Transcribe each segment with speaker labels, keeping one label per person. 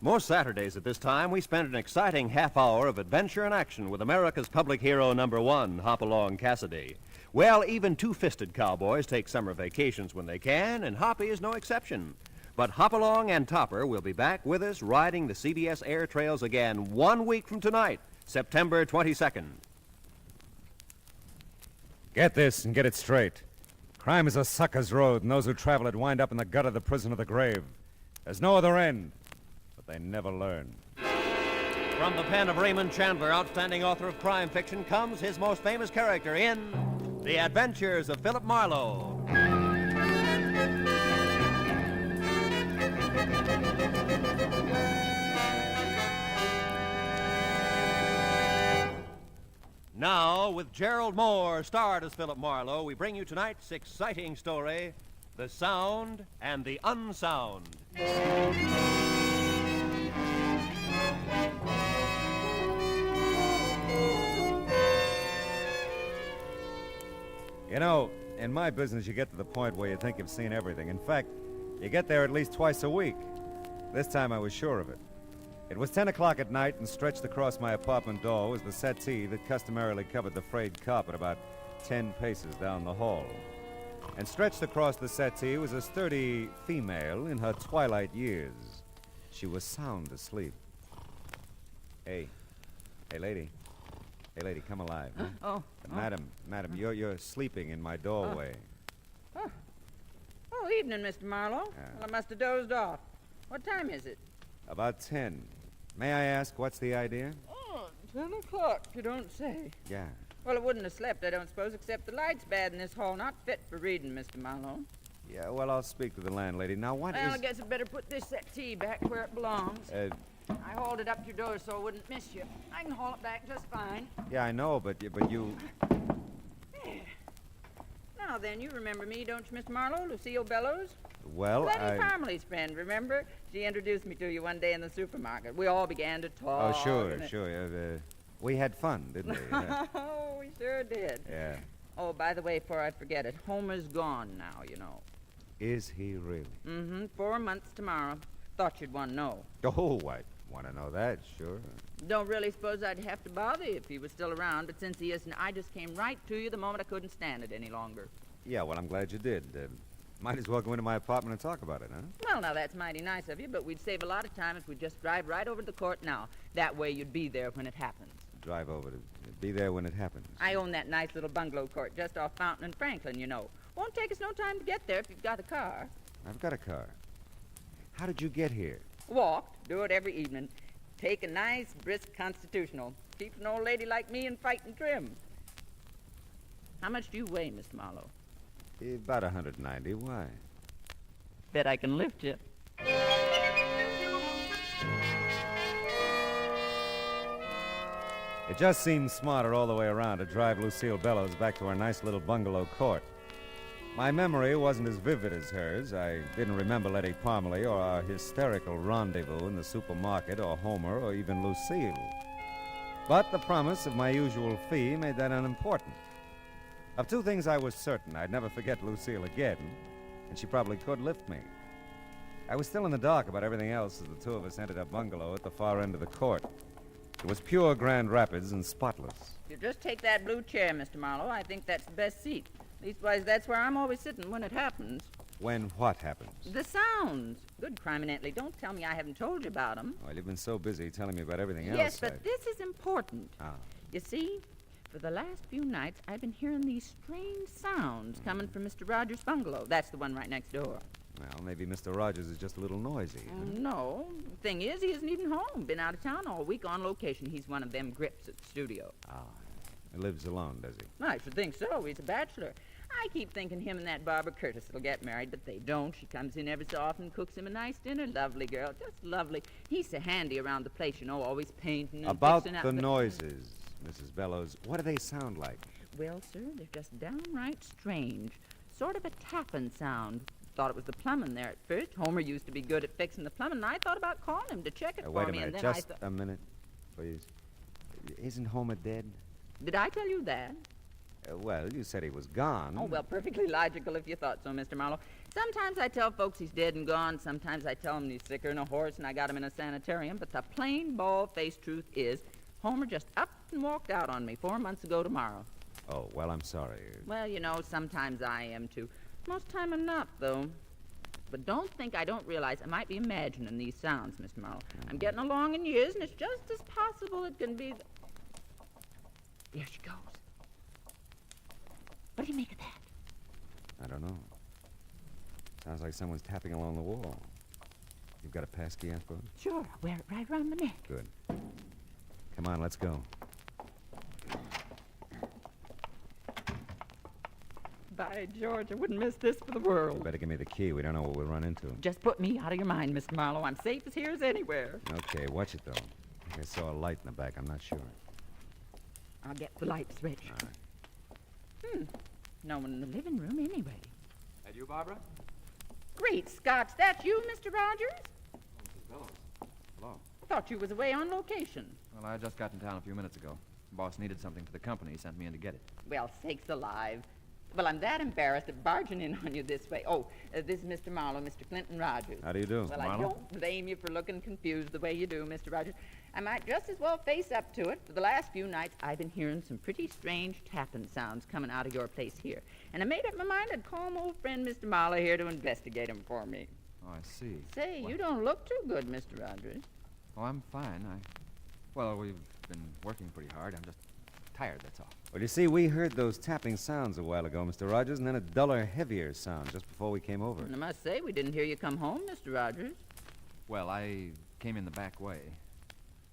Speaker 1: Most Saturdays at this time, we spend an exciting half hour of adventure and action with America's public hero #1, Hopalong Cassidy. Well, even two-fisted cowboys take summer vacations when they can, and Hoppy is no exception. But Hopalong and Topper will be back with us riding the CBS air trails again 1 week from tonight, September 22nd.
Speaker 2: Get this and get it straight. Crime is a sucker's road, and those who travel it wind up in the gut of the prison of the grave. There's no other end, but they never learn.
Speaker 1: From the pen of Raymond Chandler, outstanding author of crime fiction, comes his most famous character in The Adventures of Philip Marlowe. Now, with Gerald Moore starred as Philip Marlowe, we bring you tonight's exciting story, The Sound and the Unsound.
Speaker 2: You know, in my business, you get to the point where you think you've seen everything. In fact, you get there at least twice a week. This time I was sure of it. It was 10 o'clock at night, and stretched across my apartment door was the settee that customarily covered the frayed carpet about 10 paces down the hall. And stretched across the settee was a sturdy female in her twilight years. She was sound asleep. Hey, lady. Hey, lady, come alive. Huh? Madam, you're sleeping in my doorway.
Speaker 3: Oh, evening, Mr. Marlowe. Well, I must have dozed off. What time is it?
Speaker 2: About 10. May I ask, what's the idea?
Speaker 3: 10 o'clock, you don't say.
Speaker 2: Yeah.
Speaker 3: Well, I wouldn't have slept, I don't suppose, except the light's bad in this hall. Not fit for reading, Mr. Marlowe.
Speaker 2: Yeah, well, I'll speak to the landlady. Now,
Speaker 3: Well, I guess I'd better put this settee back where it belongs. I hauled it up to your door so I wouldn't miss you. I can haul it back just fine.
Speaker 2: Yeah, I know, but you...
Speaker 3: There. Now then, you remember me, don't you, Mr. Marlowe? Lucille Bellows?
Speaker 2: Well,
Speaker 3: Letty Parmley's friend, remember? She introduced me to you one day in the supermarket. We all began to talk.
Speaker 2: Oh, sure. We had fun, didn't we?
Speaker 3: Oh, we sure did.
Speaker 2: Yeah.
Speaker 3: Oh, by the way, before I forget it, Homer's gone now, you know.
Speaker 2: Is he really?
Speaker 3: Mm-hmm. 4 months tomorrow. Thought you'd want to know.
Speaker 2: Oh, I want to know that, sure.
Speaker 3: Don't really suppose I'd have to bother you if he was still around, but since he isn't, I just came right to you the moment I couldn't stand it any longer.
Speaker 2: Yeah, well, I'm glad you did. Might as well go into my apartment and talk about it, huh?
Speaker 3: Well, now, that's mighty nice of you, but we'd save a lot of time if we'd just drive right over to the court now. That way you'd be there when it happens.
Speaker 2: Drive over to be there when it happens.
Speaker 3: I own that nice little bungalow court just off Fountain and Franklin, you know. Won't take us no time to get there if you've got a car.
Speaker 2: I've got a car. How did you get here?
Speaker 3: Walked. Do it every evening. Take a nice, brisk constitutional. Keeps an old lady like me in fighting trim. How much do you weigh, Mr. Marlowe?
Speaker 2: About 190. Why?
Speaker 3: Bet I can lift you.
Speaker 2: It just seemed smarter all the way around to drive Lucille Bellows back to her nice little bungalow court. My memory wasn't as vivid as hers. I didn't remember Letty Parmley or our hysterical rendezvous in the supermarket or Homer or even Lucille. But the promise of my usual fee made that unimportant. Of two things I was certain: I'd never forget Lucille again, and she probably could lift me. I was still in the dark about everything else as the two of us entered our bungalow at the far end of the court. It was pure Grand Rapids and spotless.
Speaker 3: You just take that blue chair, Mr. Marlowe. I think that's the best seat. Leastwise, that's where I'm always sitting when it happens.
Speaker 2: When what happens?
Speaker 3: The sounds. Good criminally. Don't tell me I haven't told you about them.
Speaker 2: Well, you've been so busy telling me about everything else.
Speaker 3: Yes, but this is important.
Speaker 2: Ah.
Speaker 3: You see, for the last few nights, I've been hearing these strange sounds coming from Mr. Rogers' bungalow. That's the one right next door.
Speaker 2: Well, maybe Mr. Rogers is just a little noisy. Huh?
Speaker 3: No. Thing is, he isn't even home. Been out of town all week on location. He's one of them grips at the studio.
Speaker 2: Ah. He lives alone, does he?
Speaker 3: I should think so. He's a bachelor. I keep thinking him and that Barbara Curtis will get married, but they don't. She comes in every so often, cooks him a nice dinner. Lovely girl. Just lovely. He's so handy around the place, you know, always painting and
Speaker 2: about
Speaker 3: fixing
Speaker 2: the noises, Mrs. Bellows. What do they sound like?
Speaker 3: Well, sir, they're just downright strange. Sort of a tapping sound. Thought it was the plumbing there at first. Homer used to be good at fixing the plumbing, and I thought about calling him to check it for
Speaker 2: wait a
Speaker 3: me.
Speaker 2: minute,
Speaker 3: And then
Speaker 2: just a minute, please. Isn't Homer dead?
Speaker 3: Did I tell you that?
Speaker 2: Well, you said he was gone.
Speaker 3: Oh, well, perfectly logical if you thought so, Mr. Marlowe. Sometimes I tell folks he's dead and gone. Sometimes I tell him he's sicker than a horse and I got him in a sanitarium. But the plain, bald-faced truth is, Homer just up and walked out on me 4 months ago tomorrow.
Speaker 2: Oh, well, I'm sorry.
Speaker 3: Well, you know, sometimes I am, too. Most time I'm not, though. But don't think I don't realize I might be imagining these sounds, Mr. Marlowe. I'm getting along in years, and it's just as possible it can be... There she goes. What do you make of that?
Speaker 2: I don't know. Sounds like someone's tapping along the wall. You've got a passkey, I suppose?
Speaker 3: Sure, I'll wear it right around my neck.
Speaker 2: Good. Come on, let's go.
Speaker 3: By George, I wouldn't miss this for the world.
Speaker 2: Better give me the key. We don't know what we'll run into.
Speaker 3: Just put me out of your mind, Mr. Marlowe. I'm safe as here as anywhere.
Speaker 2: Okay, watch it, though. I think I saw a light in the back. I'm not sure.
Speaker 3: I'll get the lights ready.
Speaker 2: All right.
Speaker 3: No one in the living room anyway.
Speaker 4: That you, Barbara?
Speaker 3: Great Scots, that's you, Mr. Rogers?
Speaker 4: Mrs. Bellows. Hello.
Speaker 3: I thought you was away on location.
Speaker 4: Well, I just got in town a few minutes ago. The boss needed something for the company. He sent me in to get it.
Speaker 3: Well, sakes alive. Well, I'm that embarrassed at barging in on you this way. Oh, this is Mr. Marlowe, Mr. Clinton Rogers.
Speaker 2: How do you do?
Speaker 3: Well,
Speaker 4: Marlowe?
Speaker 3: I don't blame you for looking confused the way you do, Mr. Rogers. I might just as well face up to it. For the last few nights, I've been hearing some pretty strange tapping sounds coming out of your place here. And I made up my mind I'd call my old friend Mr. Marlowe here to investigate 'em for me.
Speaker 4: Oh, I see.
Speaker 3: Say,
Speaker 4: Well-
Speaker 3: you don't look too good, Mr. Rogers.
Speaker 4: Oh, I'm fine. Well, we've been working pretty hard. I'm just tired, that's all.
Speaker 2: Well, you see, we heard those tapping sounds a while ago, Mr. Rogers, and then a duller, heavier sound just before we came over.
Speaker 3: And I must say, we didn't hear you come home, Mr. Rogers.
Speaker 4: Well, I came in the back way.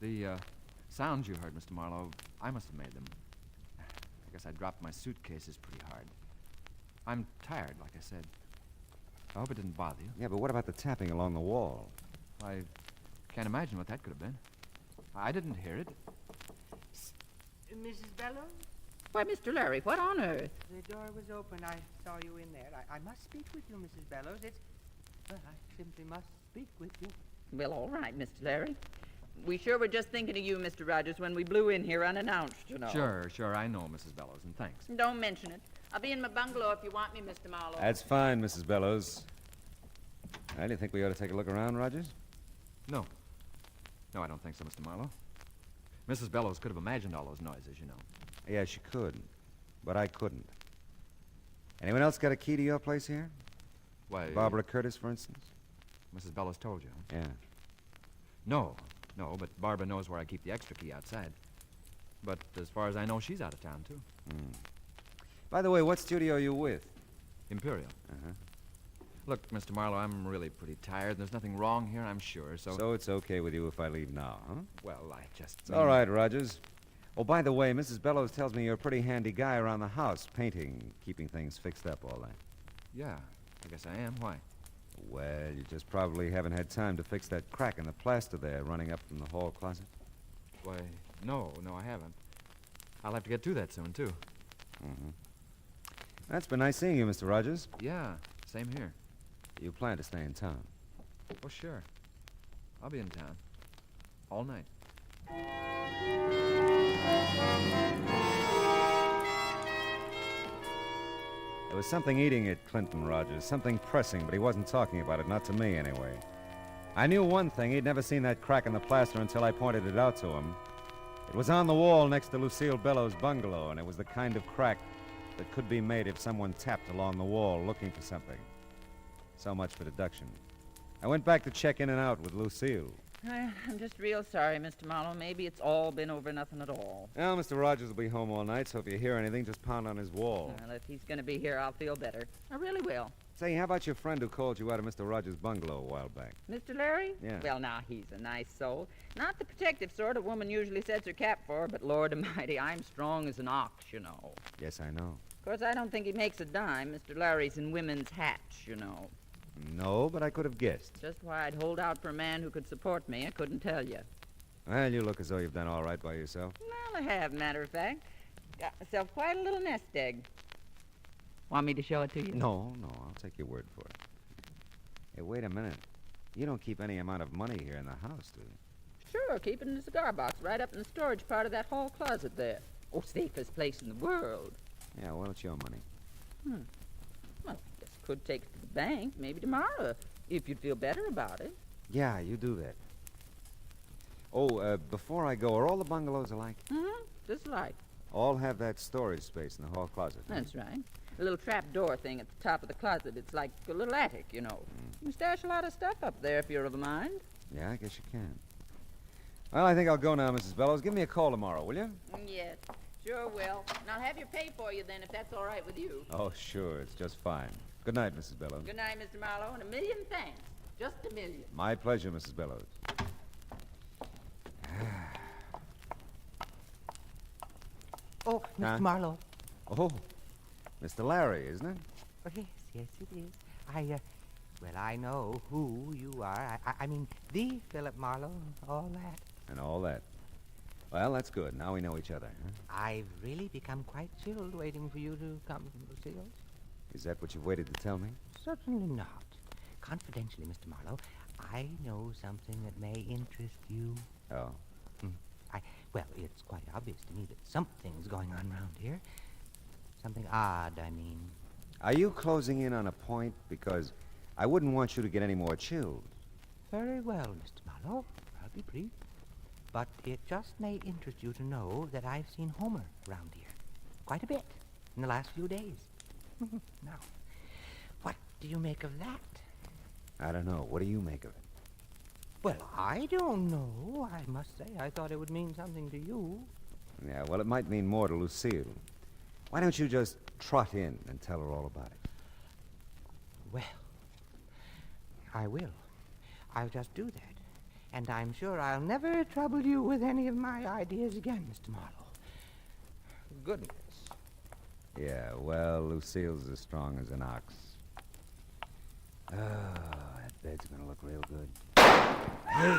Speaker 4: The sounds you heard, Mr. Marlowe, I must have made them. I guess I dropped my suitcases pretty hard. I'm tired, like I said. I hope it didn't bother you.
Speaker 2: Yeah, but what about the tapping along the wall?
Speaker 4: I can't imagine what that could have been. I didn't hear it.
Speaker 5: Mrs. Bellows?
Speaker 3: Why, Mr. Larry, what on earth?
Speaker 5: The door was open. I saw you in there. I must speak with you, Mrs. Bellows. Well, I simply must speak with you.
Speaker 3: Well, all right, Mr. Larry. We sure were just thinking of you, Mr. Rogers, when we blew in here unannounced, you know.
Speaker 4: Sure, I know, Mrs. Bellows, and thanks.
Speaker 3: Don't mention it. I'll be in my bungalow if you want me, Mr. Marlowe.
Speaker 2: That's fine, Mrs. Bellows. Do you think we ought to take a look around, Rogers?
Speaker 4: No, I don't think so, Mr. Marlowe. Mrs. Bellows could have imagined all those noises, you know.
Speaker 2: Yeah, she could, but I couldn't. Anyone else got a key to your place here?
Speaker 4: Why,
Speaker 2: Barbara Curtis, for instance?
Speaker 4: Mrs. Bellows told you. Huh?
Speaker 2: Yeah.
Speaker 4: No, but Barbara knows where I keep the extra key outside. But as far as I know, she's out of town, too.
Speaker 2: By the way, what studio are you with?
Speaker 4: Imperial.
Speaker 2: Uh-huh.
Speaker 4: Look, Mr. Marlowe, I'm really pretty tired. There's nothing wrong here, I'm sure, so...
Speaker 2: So it's okay with you if I leave now, huh?
Speaker 4: Well, I just...
Speaker 2: It's all right, Rogers. Oh, by the way, Mrs. Bellows tells me you're a pretty handy guy around the house, painting, keeping things fixed up, all that.
Speaker 4: Yeah, I guess I am. Why?
Speaker 2: Well, you just probably haven't had time to fix that crack in the plaster there running up from the hall closet.
Speaker 4: Why, no, I haven't. I'll have to get to that soon, too.
Speaker 2: That's been nice seeing you, Mr. Rogers.
Speaker 4: Yeah, same here.
Speaker 2: You plan to stay in town?
Speaker 4: Oh, sure. I'll be in town. All night.
Speaker 2: There was something eating at Clinton, Rogers, something pressing, but he wasn't talking about it, not to me anyway. I knew one thing, he'd never seen that crack in the plaster until I pointed it out to him. It was on the wall next to Lucille Bellows' bungalow, and it was the kind of crack that could be made if someone tapped along the wall looking for something. So much for deduction. I went back to check in and out with Lucille.
Speaker 3: I'm just real sorry, Mr. Marlowe. Maybe it's all been over nothing at all.
Speaker 2: Well, Mr. Rogers will be home all night, so if you hear anything, just pound on his wall.
Speaker 3: Well, if he's going to be here, I'll feel better. I really will.
Speaker 2: Say, how about your friend who called you out of Mr. Rogers' bungalow a while back?
Speaker 3: Mr. Larry?
Speaker 2: Yeah.
Speaker 3: Well, now, he's a nice soul. Not the protective sort a woman usually sets her cap for, but Lord Almighty, I'm strong as an ox, you know.
Speaker 2: Yes, I know.
Speaker 3: Of course, I don't think he makes a dime. Mr. Larry's in women's hats, you know.
Speaker 2: No, but I could have guessed.
Speaker 3: Just why I'd hold out for a man who could support me, I couldn't tell you.
Speaker 2: Well, you look as though you've done all right by yourself.
Speaker 3: Well, I have, matter of fact. Got myself quite a little nest egg. Want me to show it to you?
Speaker 2: No, I'll take your word for it. Hey, wait a minute. You don't keep any amount of money here in the house, do you?
Speaker 3: Sure, keep it in the cigar box right up in the storage part of that hall closet there. Oh, safest place in the world.
Speaker 2: Yeah, well, it's your money.
Speaker 3: Well, just Could take it to the bank, maybe tomorrow, if you'd feel better about it.
Speaker 2: Yeah, you do that. Oh, before I go, are all the bungalows alike?
Speaker 3: Mm-hmm. Just like.
Speaker 2: All have that storage space in the hall closet. Huh?
Speaker 3: That's right. A little trap door thing at the top of the closet. It's like a little attic, you know. You can stash a lot of stuff up there if you're of a mind.
Speaker 2: Yeah, I guess you can. Well, I think I'll go now, Mrs. Bellows. Give me a call tomorrow, will you?
Speaker 3: Yes, sure will. And I'll have your pay for you then, if that's all right with you.
Speaker 2: Oh, sure. It's just fine. Good night, Mrs. Bellows.
Speaker 3: Good night, Mr. Marlowe, and a million thanks. Just a million.
Speaker 2: My pleasure, Mrs. Bellows.
Speaker 5: Oh, Mr.
Speaker 2: Huh?
Speaker 5: Marlowe.
Speaker 2: Oh, Mr. Larry, isn't it?
Speaker 5: Oh, yes, it is. Well, I know who you are. I mean, the Philip Marlowe, all that.
Speaker 2: And all that. Well, that's good. Now we know each other, huh?
Speaker 5: I've really become quite chilled waiting for you to come, Lucille.
Speaker 2: Is that what you've waited to tell me?
Speaker 5: Certainly not. Confidentially, Mr. Marlowe, I know something that may interest you.
Speaker 2: Oh.
Speaker 5: Well, it's quite obvious to me that something's going on around here. Something odd, I mean.
Speaker 2: Are you closing in on a point? Because I wouldn't want you to get any more chilled.
Speaker 5: Very well, Mr. Marlowe. I'll be brief. But it just may interest you to know that I've seen Homer around here. Quite a bit in the last few days. Now, what do you make of that?
Speaker 2: I don't know. What do you make of it?
Speaker 5: Well, I don't know. I must say, I thought it would mean something to you.
Speaker 2: Yeah, well, it might mean more to Lucille. Why don't you just trot in and tell her all about it?
Speaker 5: Well, I will. I'll just do that. And I'm sure I'll never trouble you with any of my ideas again, Mr. Marlowe. Goodness.
Speaker 2: Yeah, well, Lucille's as strong as an ox. Oh, that bed's gonna look real good. Hey!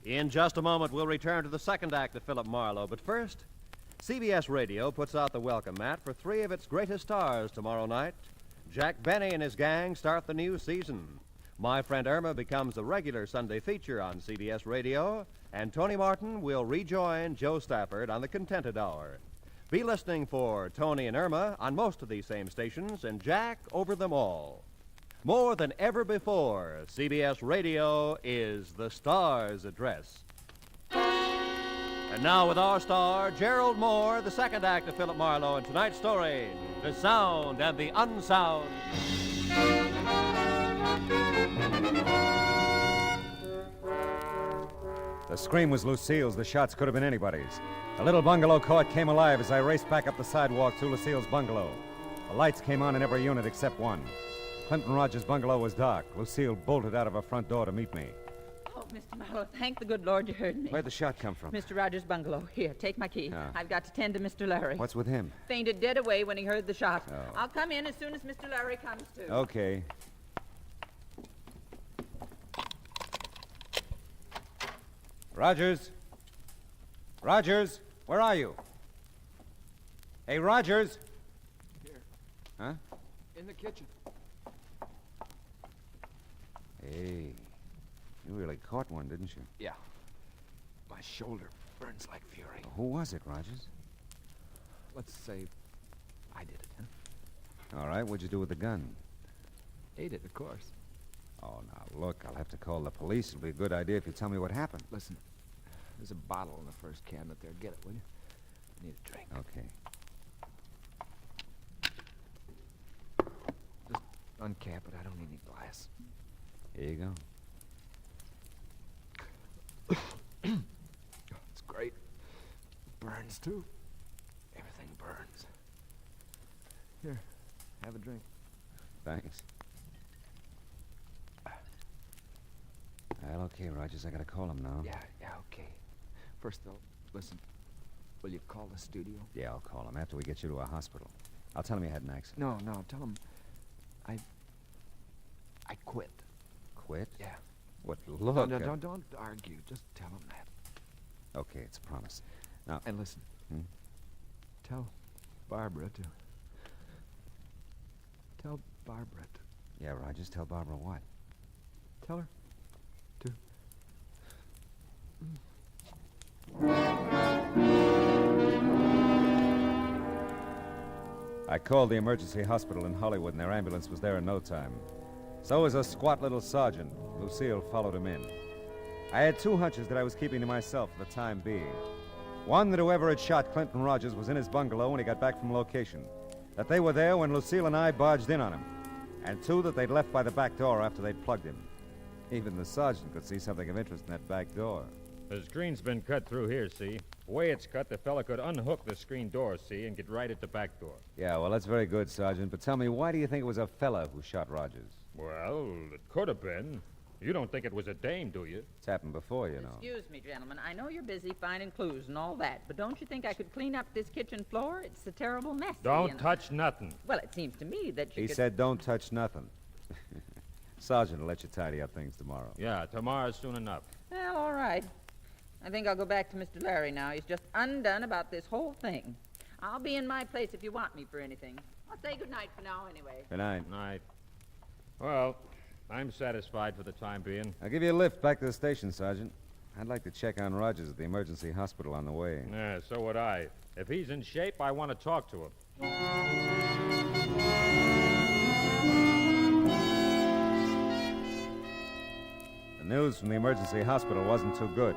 Speaker 1: In just a moment, we'll return to the second act of Philip Marlowe. But first, CBS Radio puts out the welcome mat for three of its greatest stars tomorrow night. Jack Benny and his gang start the new season. My Friend Irma becomes a regular Sunday feature on CBS Radio, and Tony Martin will rejoin Joe Stafford on the Contented Hour. Be listening for Tony and Irma on most of these same stations, and Jack over them all. More than ever before, CBS Radio is the star's address. And now with our star, Gerald Moore, the second act of Philip Marlowe, and tonight's story, The Sound and the Unsound.
Speaker 2: The scream was Lucille's. The shots could have been anybody's. The little bungalow court came alive as I raced back up the sidewalk to Lucille's bungalow. The lights came on in every unit except one. Clinton Rogers' bungalow was dark. Lucille bolted out of her front door to meet me.
Speaker 3: Oh, Mr. Marlowe, thank the good Lord you heard me.
Speaker 2: Where'd the shot come from?
Speaker 3: Mr. Rogers' bungalow. Here, take my key.
Speaker 2: Ah.
Speaker 3: I've got to tend to Mr. Larry.
Speaker 2: What's with him?
Speaker 3: Fainted dead away when he heard the shot.
Speaker 2: Oh.
Speaker 3: I'll come in as soon as Mr. Larry comes to.
Speaker 2: Okay. Rogers? Rogers, where are you? Hey, Rogers!
Speaker 4: Here,
Speaker 2: Huh?
Speaker 4: in the kitchen.
Speaker 2: Hey, you really caught one, didn't you?
Speaker 4: Yeah. My shoulder burns like fury.
Speaker 2: Who was it, Rogers?
Speaker 4: Let's say I did it, huh?
Speaker 2: All right, what'd you do with the gun?
Speaker 4: Ate it, of course.
Speaker 2: Oh, now, look, I'll have to call the police. It'll be a good idea if you tell me what happened.
Speaker 4: Listen, there's a bottle in the first cabinet there. Get it, will you? I need a drink.
Speaker 2: Okay.
Speaker 4: Just uncap it. I don't need any glass.
Speaker 2: Here you go.
Speaker 4: It's great. Burns, too. Everything burns. Here, have a drink.
Speaker 2: Thanks. Well, okay, Rogers, I gotta call him now.
Speaker 4: Yeah, okay. First, though, listen. Will you call the studio?
Speaker 2: Yeah, I'll call him after we get you to a hospital. I'll tell him you had an accident.
Speaker 4: No, tell him I quit.
Speaker 2: Quit?
Speaker 4: Yeah.
Speaker 2: What, look...
Speaker 4: No, don't argue. Just tell him that.
Speaker 2: Okay, it's a promise. Now...
Speaker 4: And listen.
Speaker 2: Hmm?
Speaker 4: Tell Barbara to
Speaker 2: Yeah, Rogers, tell Barbara what?
Speaker 4: Tell her to...
Speaker 2: I called the emergency hospital in Hollywood, and their ambulance was there in no time. So was a squat little sergeant. Lucille followed him in. I had two hunches that I was keeping to myself for the time being. One, that whoever had shot Clinton Rogers was in his bungalow when he got back from location. That they were there when Lucille and I barged in on him. And two, that they'd left by the back door after they'd plugged him. Even the sergeant could see something of interest in that back door.
Speaker 6: The screen's been cut through here, see? The way it's cut, the fella could unhook the screen door, see, and get right at the back door.
Speaker 2: Yeah, well, that's very good, Sergeant. But tell me, why do you think it was a fella who shot Rogers?
Speaker 6: Well, it could have been. You don't think it was a dame, do you?
Speaker 2: It's happened before, you know.
Speaker 3: Excuse me, gentlemen. I know you're busy finding clues and all that, but don't you think I could clean up this kitchen floor? It's a terrible mess.
Speaker 6: Don't touch nothing.
Speaker 3: Well, it seems to me that you
Speaker 2: He
Speaker 3: could...
Speaker 2: said don't touch nothing. Sergeant will let you tidy up things tomorrow.
Speaker 6: Yeah, tomorrow's soon enough.
Speaker 3: Well, all right. I think I'll go back to Mr. Larry now. He's just undone about this whole thing. I'll be in my place if you want me for anything. I'll say good night for now anyway.
Speaker 2: Good night.
Speaker 6: Night. Well, I'm satisfied for the time being.
Speaker 2: I'll give you a lift back to the station, Sergeant. I'd like to check on Rogers at the emergency hospital on the way.
Speaker 6: Yeah, so would I. If he's in shape, I want to talk to him.
Speaker 2: The news from the emergency hospital wasn't too good.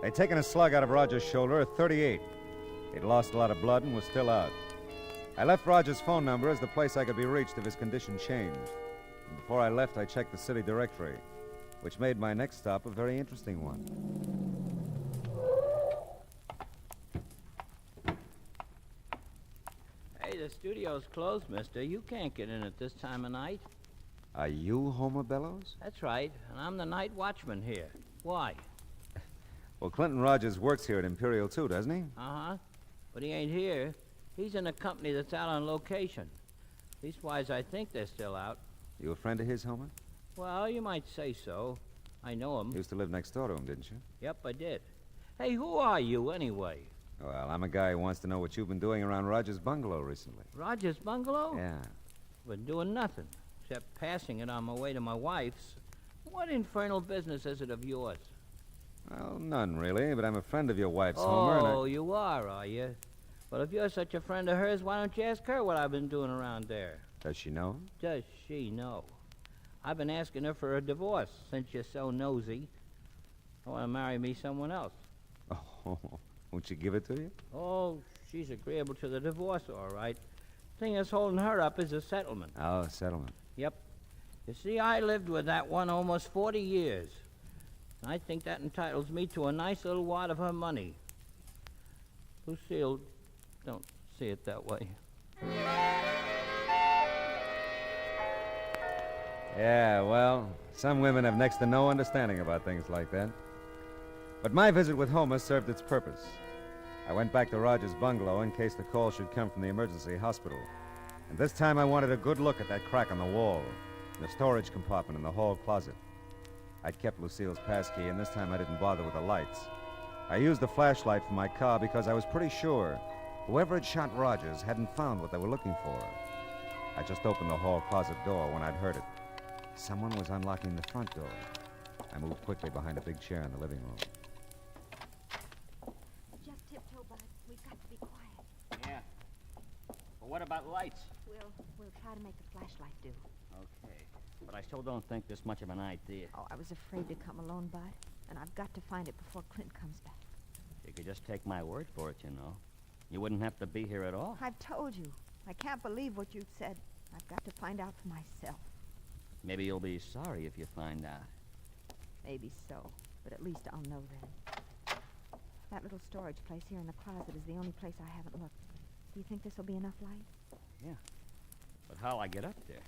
Speaker 2: They'd taken a slug out of Rogers' shoulder at 38. He'd lost a lot of blood and was still out. I left Rogers' phone number as the place I could be reached if his condition changed. And before I left, I checked the city directory, which made my next stop a very interesting one.
Speaker 7: Hey, the studio's closed, mister. You can't get in at this time of night.
Speaker 2: Are you Homer Bellows?
Speaker 7: That's right, and I'm the night watchman here. Why?
Speaker 2: Well, Clinton Rogers works here at Imperial, too, doesn't he?
Speaker 7: Uh-huh. But he ain't here. He's in a company that's out on location. Leastwise, I think they're still out.
Speaker 2: You a friend of his, Homer?
Speaker 7: Well, you might say so. I know him.
Speaker 2: You used to live next door to him, didn't you?
Speaker 7: Yep, I did. Hey, who are you, anyway?
Speaker 2: Well, I'm a guy who wants to know what you've been doing around Rogers' bungalow recently.
Speaker 7: Rogers' bungalow?
Speaker 2: Yeah.
Speaker 7: Been doing nothing, except passing it on my way to my wife's. What infernal business is it of yours?
Speaker 2: Well, none really, but I'm a friend of your wife's, Homer, and
Speaker 7: Oh, you are you? Well, if you're such a friend of hers, why don't you ask her what I've been doing around there?
Speaker 2: Does she know?
Speaker 7: Does she know? I've been asking her for a divorce since you're so nosy. I want to marry me someone else.
Speaker 2: Oh, won't she give it to you?
Speaker 7: Oh, she's agreeable to the divorce, all right. Thing that's holding her up is a settlement.
Speaker 2: Oh, settlement.
Speaker 7: Yep. You see, I lived with that one almost 40 years. I think that entitles me to a nice little wad of her money. Lucille, don't see it that way.
Speaker 2: Yeah, well, some women have next to no understanding about things like that. But my visit with Homer served its purpose. I went back to Rogers' bungalow in case the call should come from the emergency hospital. And this time I wanted a good look at that crack on the wall, the storage compartment in the hall closet. I'd kept Lucille's passkey, and this time I didn't bother with the lights. I used the flashlight from my car because I was pretty sure whoever had shot Rogers hadn't found what they were looking for. I just opened the hall closet door when I'd heard it. Someone was unlocking the front door. I moved quickly behind a big chair in the living room.
Speaker 8: Just tiptoe, Bud. We've got to be quiet.
Speaker 7: Yeah. But what about lights?
Speaker 8: We'll try to make the flashlight do.
Speaker 7: Okay. But I still don't think there's much of an idea.
Speaker 8: Oh, I was afraid to come alone, Bud. And I've got to find it before Clint comes back.
Speaker 7: You could just take my word for it, you know. You wouldn't have to be here at all.
Speaker 8: I've told you. I can't believe what you've said. I've got to find out for myself.
Speaker 7: Maybe you'll be sorry if you find out.
Speaker 8: Maybe so. But at least I'll know then. That little storage place here in the closet is the only place I haven't looked. Do you think this will be enough light?
Speaker 7: Yeah. But how'll I get up there?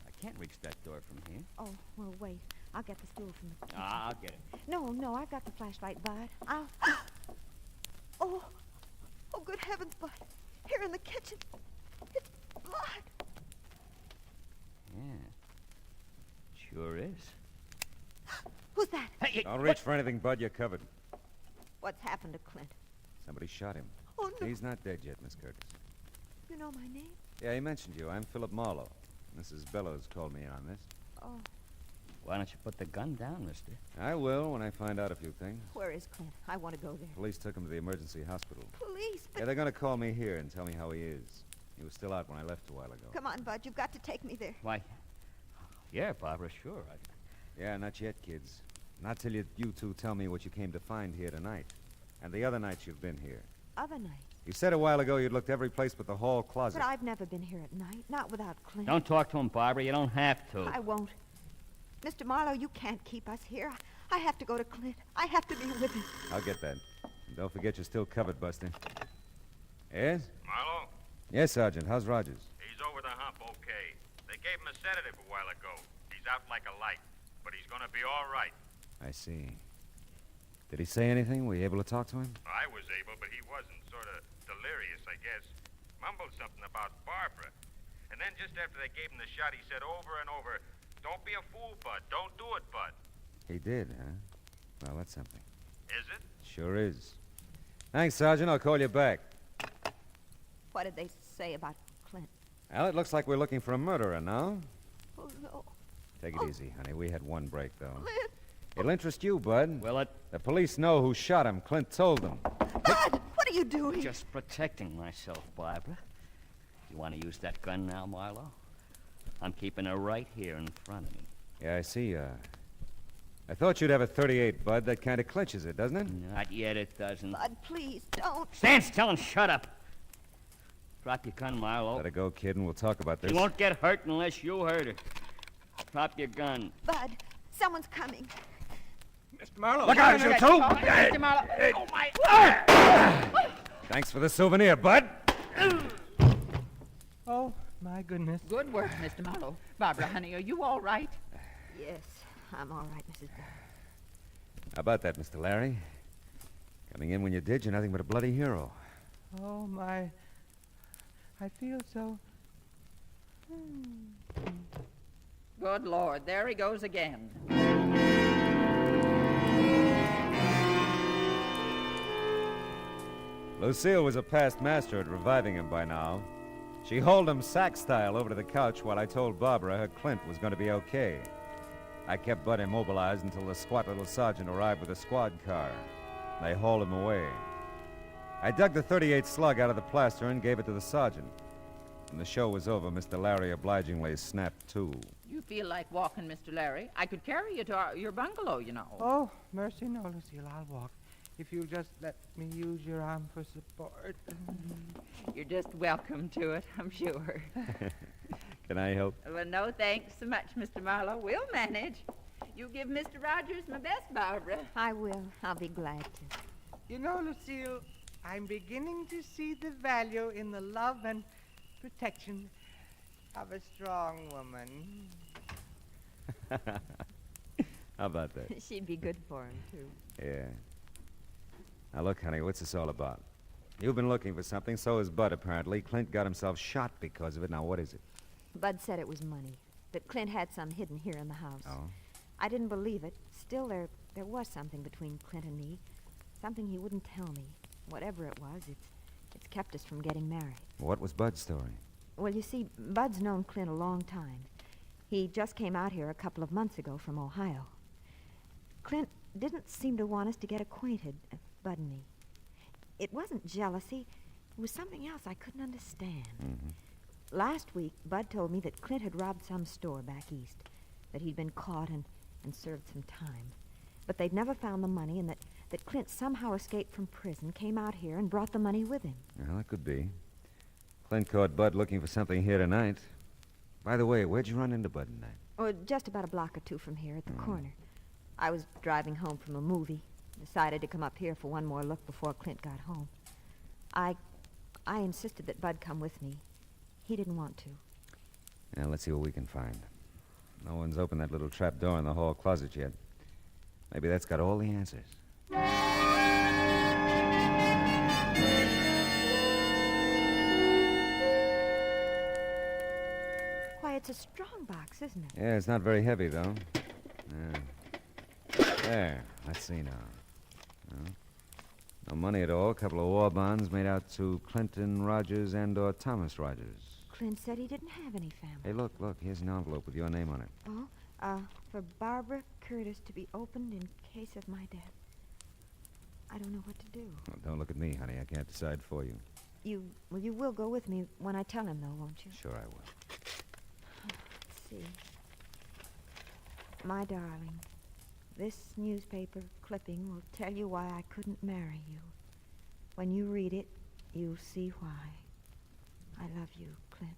Speaker 7: I can't reach that door from here.
Speaker 8: Oh, well, wait. I'll get the stool from the kitchen.
Speaker 7: I'll get it.
Speaker 8: No, I've got the flashlight, Bud. Oh, good heavens, Bud. Here in the kitchen. It's blood.
Speaker 7: Yeah. Sure is.
Speaker 8: Who's that?
Speaker 7: Hey,
Speaker 2: Don't reach for anything, Bud. You're covered.
Speaker 8: What's happened to Clint?
Speaker 2: Somebody shot him.
Speaker 8: Oh, no.
Speaker 2: He's not dead yet, Miss Curtis.
Speaker 8: You know my name?
Speaker 2: Yeah, he mentioned you. I'm Philip Marlowe. Mrs. Bellows called me in on this.
Speaker 8: Oh,
Speaker 9: Why don't you put the gun down, mister?
Speaker 2: I will when I find out a few things.
Speaker 8: where is Clint? I want to go there.
Speaker 2: Police took him to the emergency hospital.
Speaker 8: Police, but
Speaker 2: Yeah, they're going to call me here and tell me how he is. He was still out when I left a while ago.
Speaker 8: come on, Bud. You've got to take me there.
Speaker 9: Why, yeah, Barbara, sure.
Speaker 2: Yeah, not yet, kids. Not till you two tell me what you came to find here tonight. And the other nights you've been here.
Speaker 8: Other night.
Speaker 2: You said a while ago you'd looked every place but the hall closet.
Speaker 8: But I've never been here at night, not without Clint.
Speaker 9: Don't talk to him, Barbara. You don't have to.
Speaker 8: I won't. Mr. Marlowe, you can't keep us here. I have to go to Clint. I have to be with him.
Speaker 2: I'll get that. And don't forget you're still covered, Buster. Yes?
Speaker 10: Marlowe,
Speaker 2: Yes, Sergeant. How's Rogers?
Speaker 10: he's over the hump okay. They gave him a sedative a while ago. He's out like a light, but he's gonna be all right.
Speaker 2: I see. Did he say anything? Were you able to talk to him?
Speaker 10: I was able, but he wasn't. Sort of delirious, I guess. Mumbled something about Barbara. And then just after they gave him the shot, he said over and over, "Don't be a fool, Bud. Don't do it, Bud."
Speaker 2: He did, huh? Well, that's something.
Speaker 10: Is it?
Speaker 2: Sure is. Thanks, Sergeant. I'll call you back.
Speaker 8: What did they say about Clint?
Speaker 2: Well, it looks like we're looking for a murderer now.
Speaker 8: Oh, no.
Speaker 2: Take it easy, honey. We had one break, though.
Speaker 8: Clint!
Speaker 2: It'll interest you, Bud.
Speaker 9: Will it?
Speaker 2: The police know who shot him. Clint told them.
Speaker 8: Bud! What are you doing?
Speaker 9: Just protecting myself, Barbara. You want to use that gun now, Marlowe? I'm keeping her right here in front of me.
Speaker 2: Yeah, I see. I thought you'd have a 38, Bud. That kind of clinches it, doesn't it?
Speaker 9: Not yet, it doesn't.
Speaker 8: Bud, please, don't.
Speaker 9: Stand still and shut up. Drop your gun, Marlowe.
Speaker 2: Let her go, kid, and we'll talk about this.
Speaker 9: She won't get hurt unless you hurt her. Drop your gun.
Speaker 8: Bud, someone's coming.
Speaker 7: Mr. Marlowe.
Speaker 2: Look out, you two!
Speaker 3: Mr. Marlowe. Oh, my.
Speaker 2: Thanks for the souvenir, Bud.
Speaker 5: Oh, my goodness.
Speaker 3: Good work, Mr. Marlowe. Barbara, honey, are you all right?
Speaker 8: Yes, I'm all right, Mrs. Bell.
Speaker 2: How about that, Mr. Larry? Coming in when you did, you're nothing but a bloody hero.
Speaker 5: Oh, my. I feel so.
Speaker 3: Good Lord, there he goes again.
Speaker 2: Lucille was a past master at reviving him by now. She hauled him sack-style over to the couch while I told Barbara her Clint was going to be okay. I kept Bud immobilized until the squat little sergeant arrived with a squad car. They hauled him away. I dug the 38 slug out of the plaster and gave it to the sergeant. When the show was over, Mr. Larry obligingly snapped to.
Speaker 3: You feel like walking, Mr. Larry? I could carry you to your bungalow, you know.
Speaker 5: Oh, mercy, no, Lucille. I'll walk. If you'll just let me use your arm for support.
Speaker 3: You're just welcome to it, I'm sure.
Speaker 2: Can I help?
Speaker 3: Well, no thanks so much, Mr. Marlowe. We'll manage. You give Mr. Rogers my best, Barbara.
Speaker 8: I will. I'll be glad to.
Speaker 5: You know, Lucille, I'm beginning to see the value in the love and protection of a strong woman.
Speaker 2: How about that?
Speaker 8: She'd be good for him, too.
Speaker 2: Yeah. Now, look, honey, what's this all about? You've been looking for something, so has Bud, apparently. Clint got himself shot because of it. Now, what is it?
Speaker 8: Bud said it was money, that Clint had some hidden here in the house.
Speaker 2: Oh?
Speaker 8: I didn't believe it. Still, there was something between Clint and me. Something he wouldn't tell me. Whatever it was, it's kept us from getting married.
Speaker 2: What was Bud's story?
Speaker 8: Well, you see, Bud's known Clint a long time. He just came out here a couple of months ago from Ohio. Clint didn't seem to want us to get acquainted, Bud and me. It wasn't jealousy. It was something else I couldn't understand.
Speaker 2: Mm-hmm.
Speaker 8: Last week, Bud told me that Clint had robbed some store back east, that he'd been caught and served some time. But they'd never found the money, and that Clint somehow escaped from prison, came out here, and brought the money with him.
Speaker 2: Well, that could be. Clint caught Bud looking for something here tonight. By the way, where'd you run into Bud tonight?
Speaker 8: Oh, just about a block or two from here at the corner. I was driving home from a movie. Decided to come up here for one more look before Clint got home. I insisted that Bud come with me. He didn't want to.
Speaker 2: Now, let's see what we can find. No one's opened that little trap door in the hall closet yet. Maybe that's got all the answers.
Speaker 8: Why, it's a strong box, isn't it?
Speaker 2: Yeah, it's not very heavy, though. There. Let's see now. No money at all. A couple of war bonds made out to Clinton Rogers and/or Thomas Rogers.
Speaker 8: Clint said he didn't have any family.
Speaker 2: Hey, look. Here's an envelope with your name on it.
Speaker 8: Oh, for Barbara Curtis to be opened in case of my death. I don't know what to do.
Speaker 2: Well, don't look at me, honey. I can't decide for you.
Speaker 8: You will go with me when I tell him, though, won't you?
Speaker 2: Sure I will.
Speaker 8: Let's see. My darling, this newspaper clipping will tell you why I couldn't marry you. When you read it, you'll see why. I love you, Clint.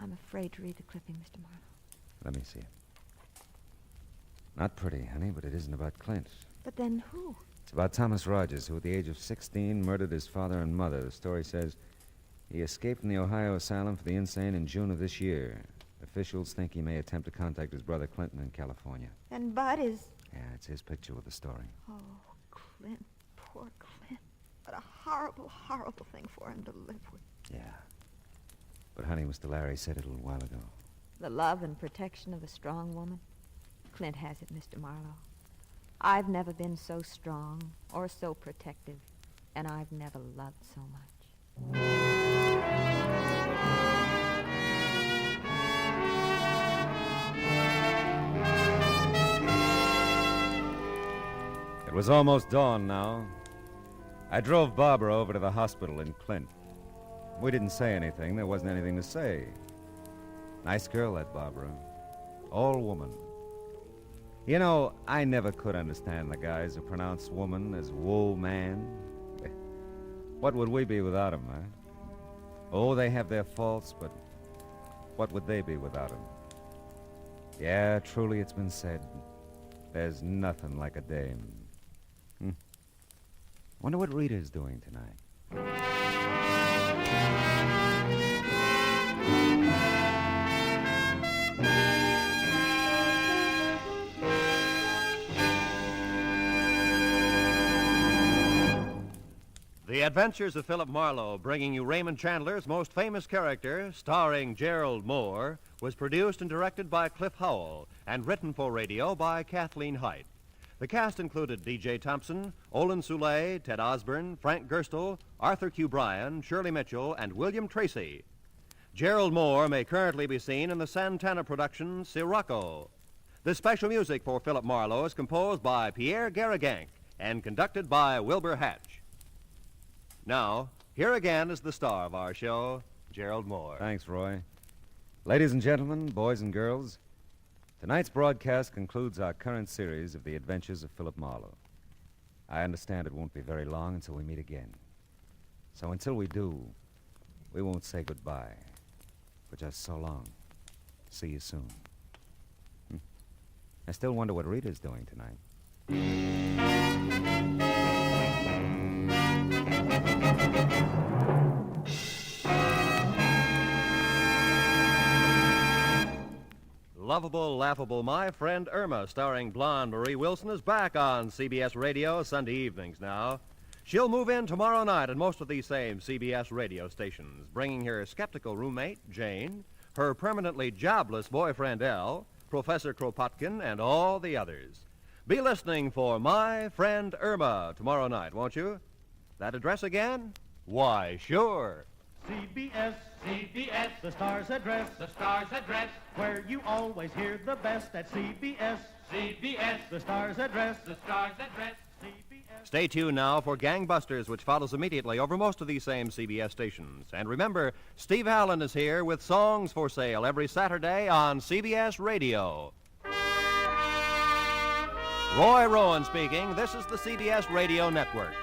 Speaker 8: I'm afraid to read the clipping, Mr. Marlowe.
Speaker 2: Let me see it. Not pretty, honey, but it isn't about Clint.
Speaker 8: But then who?
Speaker 2: It's about Thomas Rogers, who at the age of 16 murdered his father and mother. The story says he escaped from the Ohio Asylum for the Insane in June of this year. Officials think he may attempt to contact his brother Clinton in California.
Speaker 8: And Bud is...
Speaker 2: Yeah, it's his picture with the story.
Speaker 8: Oh, Clint, poor Clint. What a horrible, horrible thing for him to live with.
Speaker 2: Yeah. But, honey, Mr. Larry said it a little while ago.
Speaker 8: The love and protection of a strong woman. Clint has it, Mr. Marlowe. I've never been so strong or so protective, and I've never loved so much.
Speaker 2: It was almost dawn now. I drove Barbara over to the hospital in Clint. We didn't say anything. There wasn't anything to say. Nice girl, that Barbara. All woman. You know, I never could understand the guys who pronounce woman as wool man. What would we be without them, huh? Oh, they have their faults, but what would they be without them? Yeah, truly it's been said. There's nothing like a dame. Wonder what Rita's doing tonight.
Speaker 1: The Adventures of Philip Marlowe, bringing you Raymond Chandler's most famous character, starring Gerald Moore, was produced and directed by Cliff Howell and written for radio by Kathleen Height. The cast included D.J. Thompson, Olin Soule, Ted Osborne, Frank Gerstle, Arthur Q. Bryan, Shirley Mitchell, and William Tracy. Gerald Moore may currently be seen in the Santana production Sirocco. The special music for Philip Marlowe is composed by Pierre Garrigank and conducted by Wilbur Hatch. Now, here again is the star of our show, Gerald Moore.
Speaker 2: Thanks, Roy. Ladies and gentlemen, boys and girls, tonight's broadcast concludes our current series of the adventures of Philip Marlowe. I understand it won't be very long until we meet again. So until we do, we won't say goodbye, but just so long. See you soon. I still wonder what Rita's doing tonight.
Speaker 1: Lovable, Laughable, My Friend Irma, starring blonde Marie Wilson, is back on CBS Radio Sunday evenings now. She'll move in tomorrow night at most of these same CBS radio stations, bringing her skeptical roommate, Jane, her permanently jobless boyfriend, Al, Professor Kropotkin, and all the others. Be listening for My Friend Irma tomorrow night, won't you? That address again? Why, sure.
Speaker 11: CBS, the star's address, where you always hear the best at CBS, the star's address, CBS.
Speaker 1: Stay tuned now for Gangbusters, which follows immediately over most of these same CBS stations. And remember, Steve Allen is here with songs for sale every Saturday on CBS Radio. Roy Rowan speaking. This is the CBS Radio Network.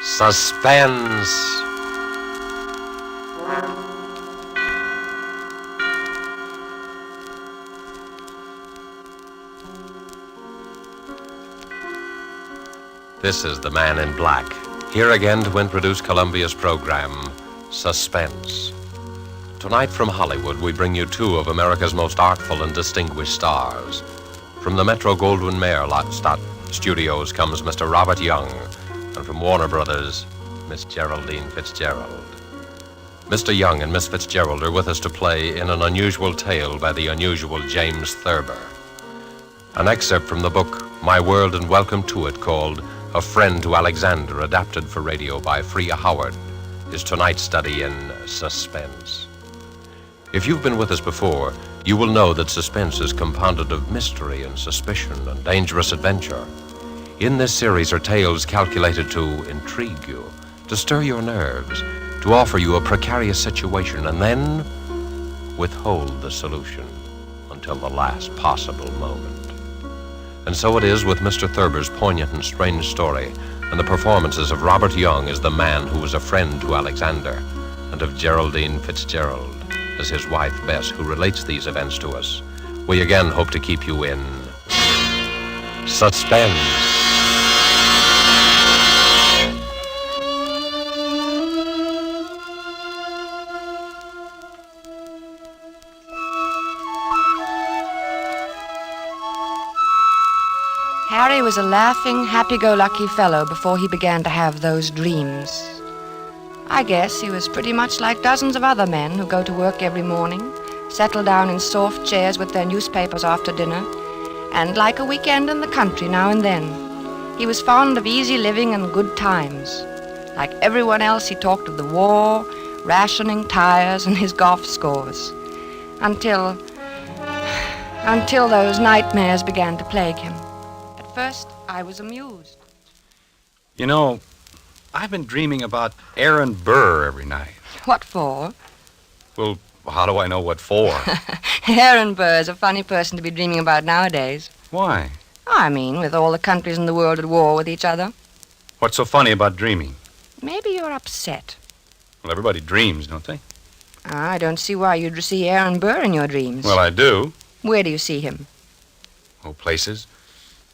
Speaker 12: Suspense. This is the Man in Black, here again to introduce Columbia's program, Suspense. Tonight from Hollywood, we bring you two of America's most artful and distinguished stars. From the Metro-Goldwyn-Mayer Studios comes Mr. Robert Young, and from Warner Brothers, Miss Geraldine Fitzgerald. Mr. Young and Miss Fitzgerald are with us to play in an unusual tale by the unusual James Thurber. An excerpt from the book, My World and Welcome to It, called A Friend to Alexander, adapted for radio by Freya Howard, is tonight's study in Suspense. If you've been with us before, you will know that suspense is compounded of mystery and suspicion and dangerous adventure. In this series are tales calculated to intrigue you, to stir your nerves, to offer you a precarious situation, and then withhold the solution until the last possible moment. And so it is with Mr. Thurber's poignant and strange story, and the performances of Robert Young as the man who was a friend to Alexander, and of Geraldine Fitzgerald as his wife Bess, who relates these events to us. We again hope to keep you in suspense.
Speaker 13: Harry was a laughing, happy-go-lucky fellow before he began to have those dreams. I guess he was pretty much like dozens of other men who go to work every morning, settle down in soft chairs with their newspapers after dinner, and like a weekend in the country now and then. He was fond of easy living and good times. Like everyone else, he talked of the war, rationing, tires, and his golf scores. Until those nightmares began to plague him. At first, I was amused.
Speaker 14: You know, I've been dreaming about Aaron Burr every night.
Speaker 13: What for?
Speaker 14: Well, how do I know what for?
Speaker 13: Aaron Burr is a funny person to be dreaming about nowadays.
Speaker 14: Why?
Speaker 13: I mean, with all the countries in the world at war with each other.
Speaker 14: What's so funny about dreaming?
Speaker 13: Maybe you're upset.
Speaker 14: Well, everybody dreams, don't they?
Speaker 13: I don't see why you'd see Aaron Burr in your dreams.
Speaker 14: Well, I do.
Speaker 13: Where do you see him?
Speaker 14: Oh, places.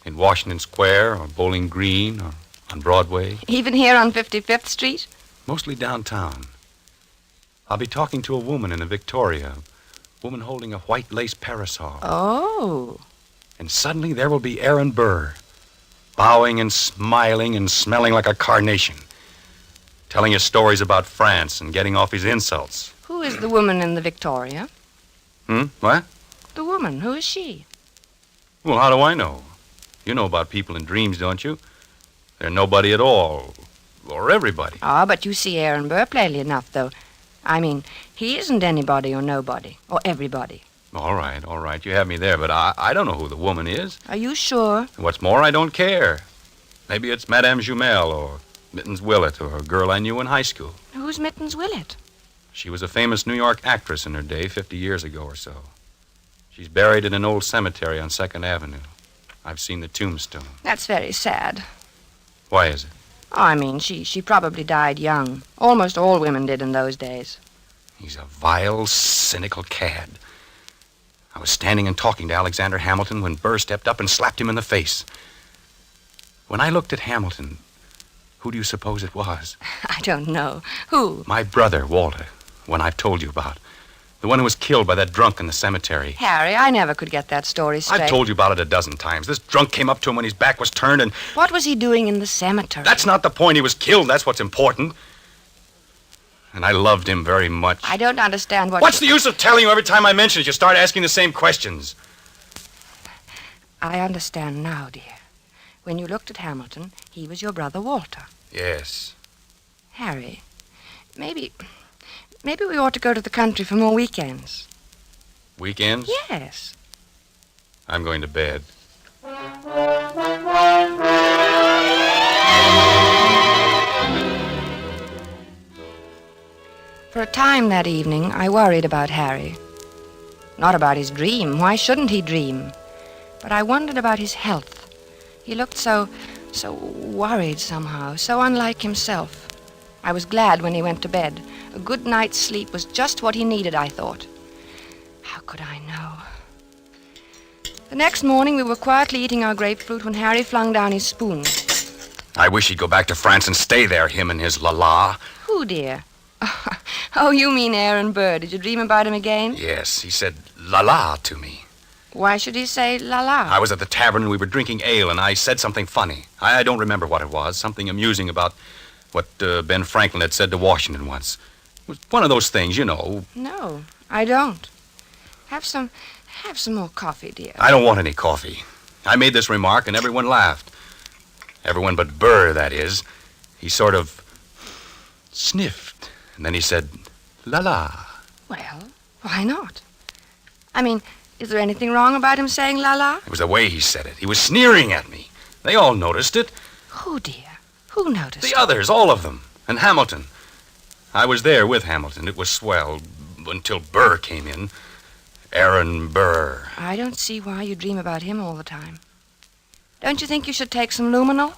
Speaker 14: In Washington Square, or Bowling Green, or on Broadway.
Speaker 13: Even here on 55th Street?
Speaker 14: Mostly downtown. I'll be talking to a woman in a Victoria. A woman holding a white lace parasol.
Speaker 13: Oh.
Speaker 14: And suddenly there will be Aaron Burr, bowing and smiling and smelling like a carnation, telling us stories about France and getting off his insults.
Speaker 13: Who is the woman in the Victoria?
Speaker 14: What?
Speaker 13: The woman. Who is she?
Speaker 14: Well, how do I know? You know about people in dreams, don't you? They're nobody at all. Or everybody.
Speaker 13: Ah, but you see Aaron Burr plainly enough, though. I mean, he isn't anybody or nobody. Or everybody.
Speaker 14: All right. You have me there, but I don't know who the woman is.
Speaker 13: Are you sure?
Speaker 14: What's more, I don't care. Maybe it's Madame Jumel or Mittens Willett or a girl I knew in high school.
Speaker 13: Who's Mittens Willett?
Speaker 14: She was a famous New York actress in her day, 50 years ago or so. She's buried in an old cemetery on 2nd Avenue. I've seen the tombstone.
Speaker 13: That's very sad.
Speaker 14: Why is it?
Speaker 13: Oh, I mean, she probably died young. Almost all women did in those days.
Speaker 14: He's a vile, cynical cad. I was standing and talking to Alexander Hamilton when Burr stepped up and slapped him in the face. When I looked at Hamilton, who do you suppose it was?
Speaker 13: I don't know. Who?
Speaker 14: My brother, Walter, one I've told you about. The one who was killed by that drunk in the cemetery.
Speaker 13: Harry, I never could get that story straight.
Speaker 14: I've told you about it a dozen times. This drunk came up to him when his back was turned and...
Speaker 13: What was he doing in the cemetery?
Speaker 14: That's not the point. He was killed. That's what's important. And I loved him very much.
Speaker 13: I don't understand what...
Speaker 14: What's the use of telling you every time I mention it? You start asking the same questions.
Speaker 13: I understand now, dear. When you looked at Hamilton, he was your brother Walter.
Speaker 14: Yes.
Speaker 13: Harry, maybe we ought to go to the country for more weekends.
Speaker 14: Weekends?
Speaker 13: Yes.
Speaker 14: I'm going to bed.
Speaker 13: For a time that evening, I worried about Harry. Not about his dream. Why shouldn't he dream? But I wondered about his health. He looked so worried somehow, so unlike himself. I was glad when he went to bed. A good night's sleep was just what he needed, I thought. How could I know? The next morning, we were quietly eating our grapefruit when Harry flung down his spoon.
Speaker 14: I wish he'd go back to France and stay there, him and his la-la.
Speaker 13: Who, dear? Oh, you mean Aaron Burr. Did you dream about him again?
Speaker 14: Yes, he said la-la to me.
Speaker 13: Why should he say la-la?
Speaker 14: I was at the tavern and we were drinking ale, and I said something funny. I don't remember what it was. Something amusing about what Ben Franklin had said to Washington once. It was one of those things, you know.
Speaker 13: No, I don't. Have some more coffee, dear.
Speaker 14: I don't want any coffee. I made this remark and everyone laughed. Everyone but Burr, that is. He sort of sniffed, and then he said, la-la.
Speaker 13: Well, why not? I mean, is there anything wrong about him saying la-la?
Speaker 14: It was the way he said it. He was sneering at me. They all noticed it.
Speaker 13: Who, dear? Who noticed
Speaker 14: The others, all of them. And Hamilton. I was there with Hamilton. It was swell until Burr came in. Aaron Burr.
Speaker 13: I don't see why you dream about him all the time. Don't you think you should take some luminol?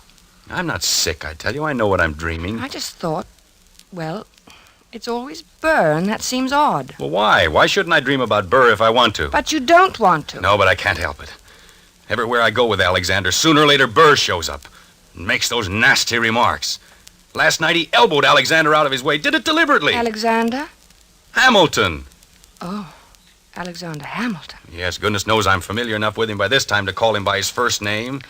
Speaker 14: I'm not sick, I tell you. I know what I'm dreaming.
Speaker 13: I just thought, well, it's always Burr, and that seems odd.
Speaker 14: Well, why? Why shouldn't I dream about Burr if I want to?
Speaker 13: But you don't want to.
Speaker 14: No, but I can't help it. Everywhere I go with Alexander, sooner or later Burr shows up and makes those nasty remarks. Last night he elbowed Alexander out of his way. Did it deliberately.
Speaker 13: Alexander?
Speaker 14: Hamilton.
Speaker 13: Oh, Alexander Hamilton.
Speaker 14: Yes, goodness knows I'm familiar enough with him by this time to call him by his first name.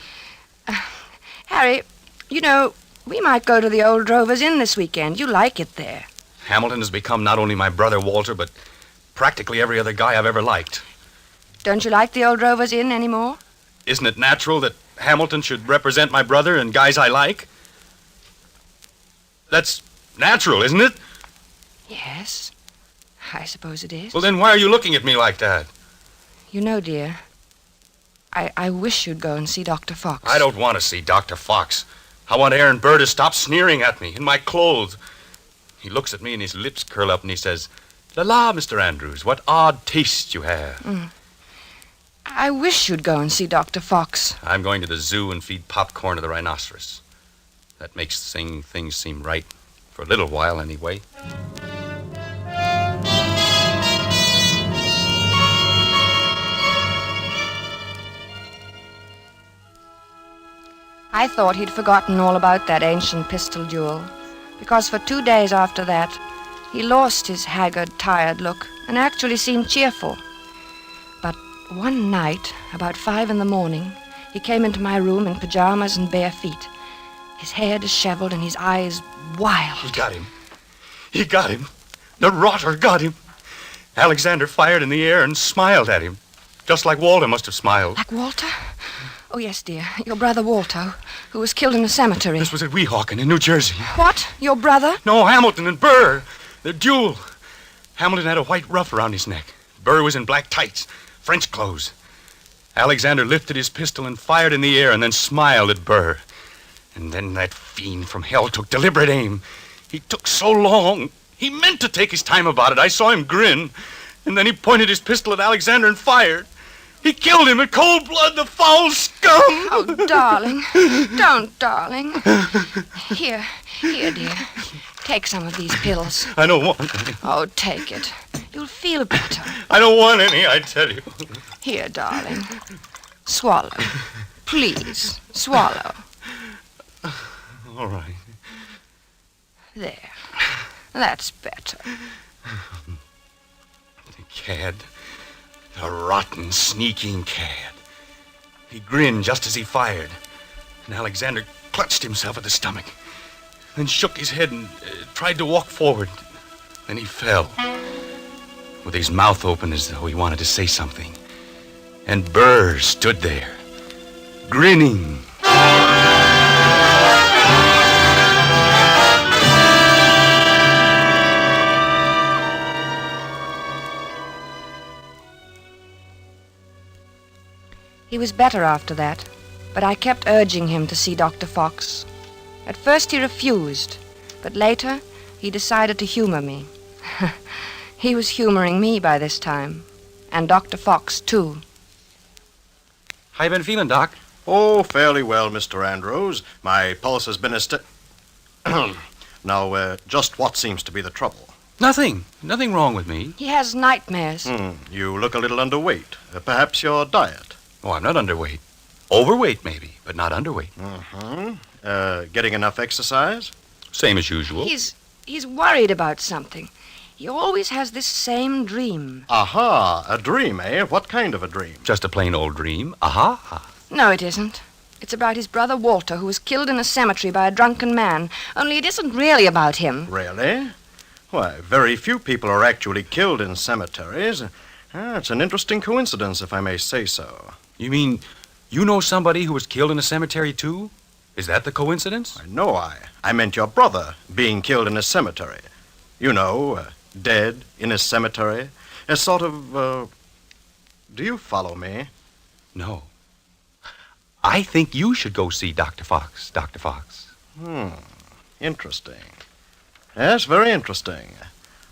Speaker 13: Harry, you know, we might go to the Old Drovers Inn this weekend. You like it there.
Speaker 14: Hamilton has become not only my brother Walter, but practically every other guy I've ever liked.
Speaker 13: Don't you like the Old Drovers Inn anymore?
Speaker 14: Isn't it natural that Hamilton should represent my brother and guys I like? That's natural, isn't it?
Speaker 13: Yes, I suppose it is.
Speaker 14: Well, then why are you looking at me like that?
Speaker 13: You know, dear, I wish you'd go and see Dr. Fox.
Speaker 14: I don't want to see Dr. Fox. I want Aaron Burr to stop sneering at me in my clothes. He looks at me and his lips curl up and he says, "La, Mr. Andrews, what odd taste you have."
Speaker 13: I wish you'd go and see Dr. Fox.
Speaker 14: I'm going to the zoo and feed popcorn to the rhinoceros. That makes things seem right, for a little while anyway.
Speaker 13: I thought he'd forgotten all about that ancient pistol duel, because for 2 days after that, he lost his haggard, tired look and actually seemed cheerful. But one night, about 5 a.m, he came into my room in pajamas and bare feet, his hair disheveled and his eyes wild.
Speaker 14: He got him. He got him. The rotter got him. Alexander fired in the air and smiled at him, just like Walter must have smiled.
Speaker 13: Like Walter? Oh, yes, dear. Your brother Walter, who was killed in a cemetery.
Speaker 14: This was at Weehawken in New Jersey.
Speaker 13: What? Your brother?
Speaker 14: No, Hamilton and Burr. Their duel. Hamilton had a white ruff around his neck. Burr was in black tights, French clothes. Alexander lifted his pistol and fired in the air and then smiled at Burr. And then that fiend from hell took deliberate aim. He took so long. He meant to take his time about it. I saw him grin. And then he pointed his pistol at Alexander and fired. He killed him in cold blood, the foul scum!
Speaker 13: Oh, darling. Don't, darling. Here, dear. Take some of these pills.
Speaker 14: I don't want any.
Speaker 13: Oh, take it. You'll feel better.
Speaker 14: I don't want any, I tell you.
Speaker 13: Here, darling. Swallow. Please, swallow.
Speaker 14: All right.
Speaker 13: There. That's better.
Speaker 14: The cad. The rotten, sneaking cad. He grinned just as he fired. And Alexander clutched himself at the stomach. Then shook his head and tried to walk forward. Then he fell. With his mouth open as though he wanted to say something. And Burr stood there, grinning.
Speaker 13: He was better after that, but I kept urging him to see Dr. Fox. At first he refused, but later he decided to humor me. He was humoring me by this time, and Dr. Fox, too.
Speaker 14: How you been feeling, Doc?
Speaker 15: Oh, fairly well, Mr. Andrews. My pulse has been Now, just what seems to be the trouble?
Speaker 14: Nothing. Nothing wrong with me.
Speaker 13: He has nightmares.
Speaker 15: You look a little underweight. Perhaps your diet.
Speaker 14: Oh, I'm not underweight. Overweight, maybe, but not underweight.
Speaker 15: Getting enough exercise?
Speaker 14: Same as usual.
Speaker 13: He's worried about something. He always has this same dream.
Speaker 15: Aha, a dream, eh? What kind of a dream?
Speaker 14: Just a plain old dream. Aha.
Speaker 13: No, it isn't. It's about his brother Walter, who was killed in a cemetery by a drunken man. Only it isn't really about him.
Speaker 15: Really? Why, very few people are actually killed in cemeteries. It's an interesting coincidence, if I may say so.
Speaker 14: You mean you know somebody who was killed in a cemetery, too? Is that the coincidence?
Speaker 15: No, I meant your brother being killed in a cemetery. You know, dead in a cemetery. A sort of, do you follow me?
Speaker 14: No. I think you should go see Dr. Fox, Dr. Fox.
Speaker 15: Interesting. Yes, very interesting.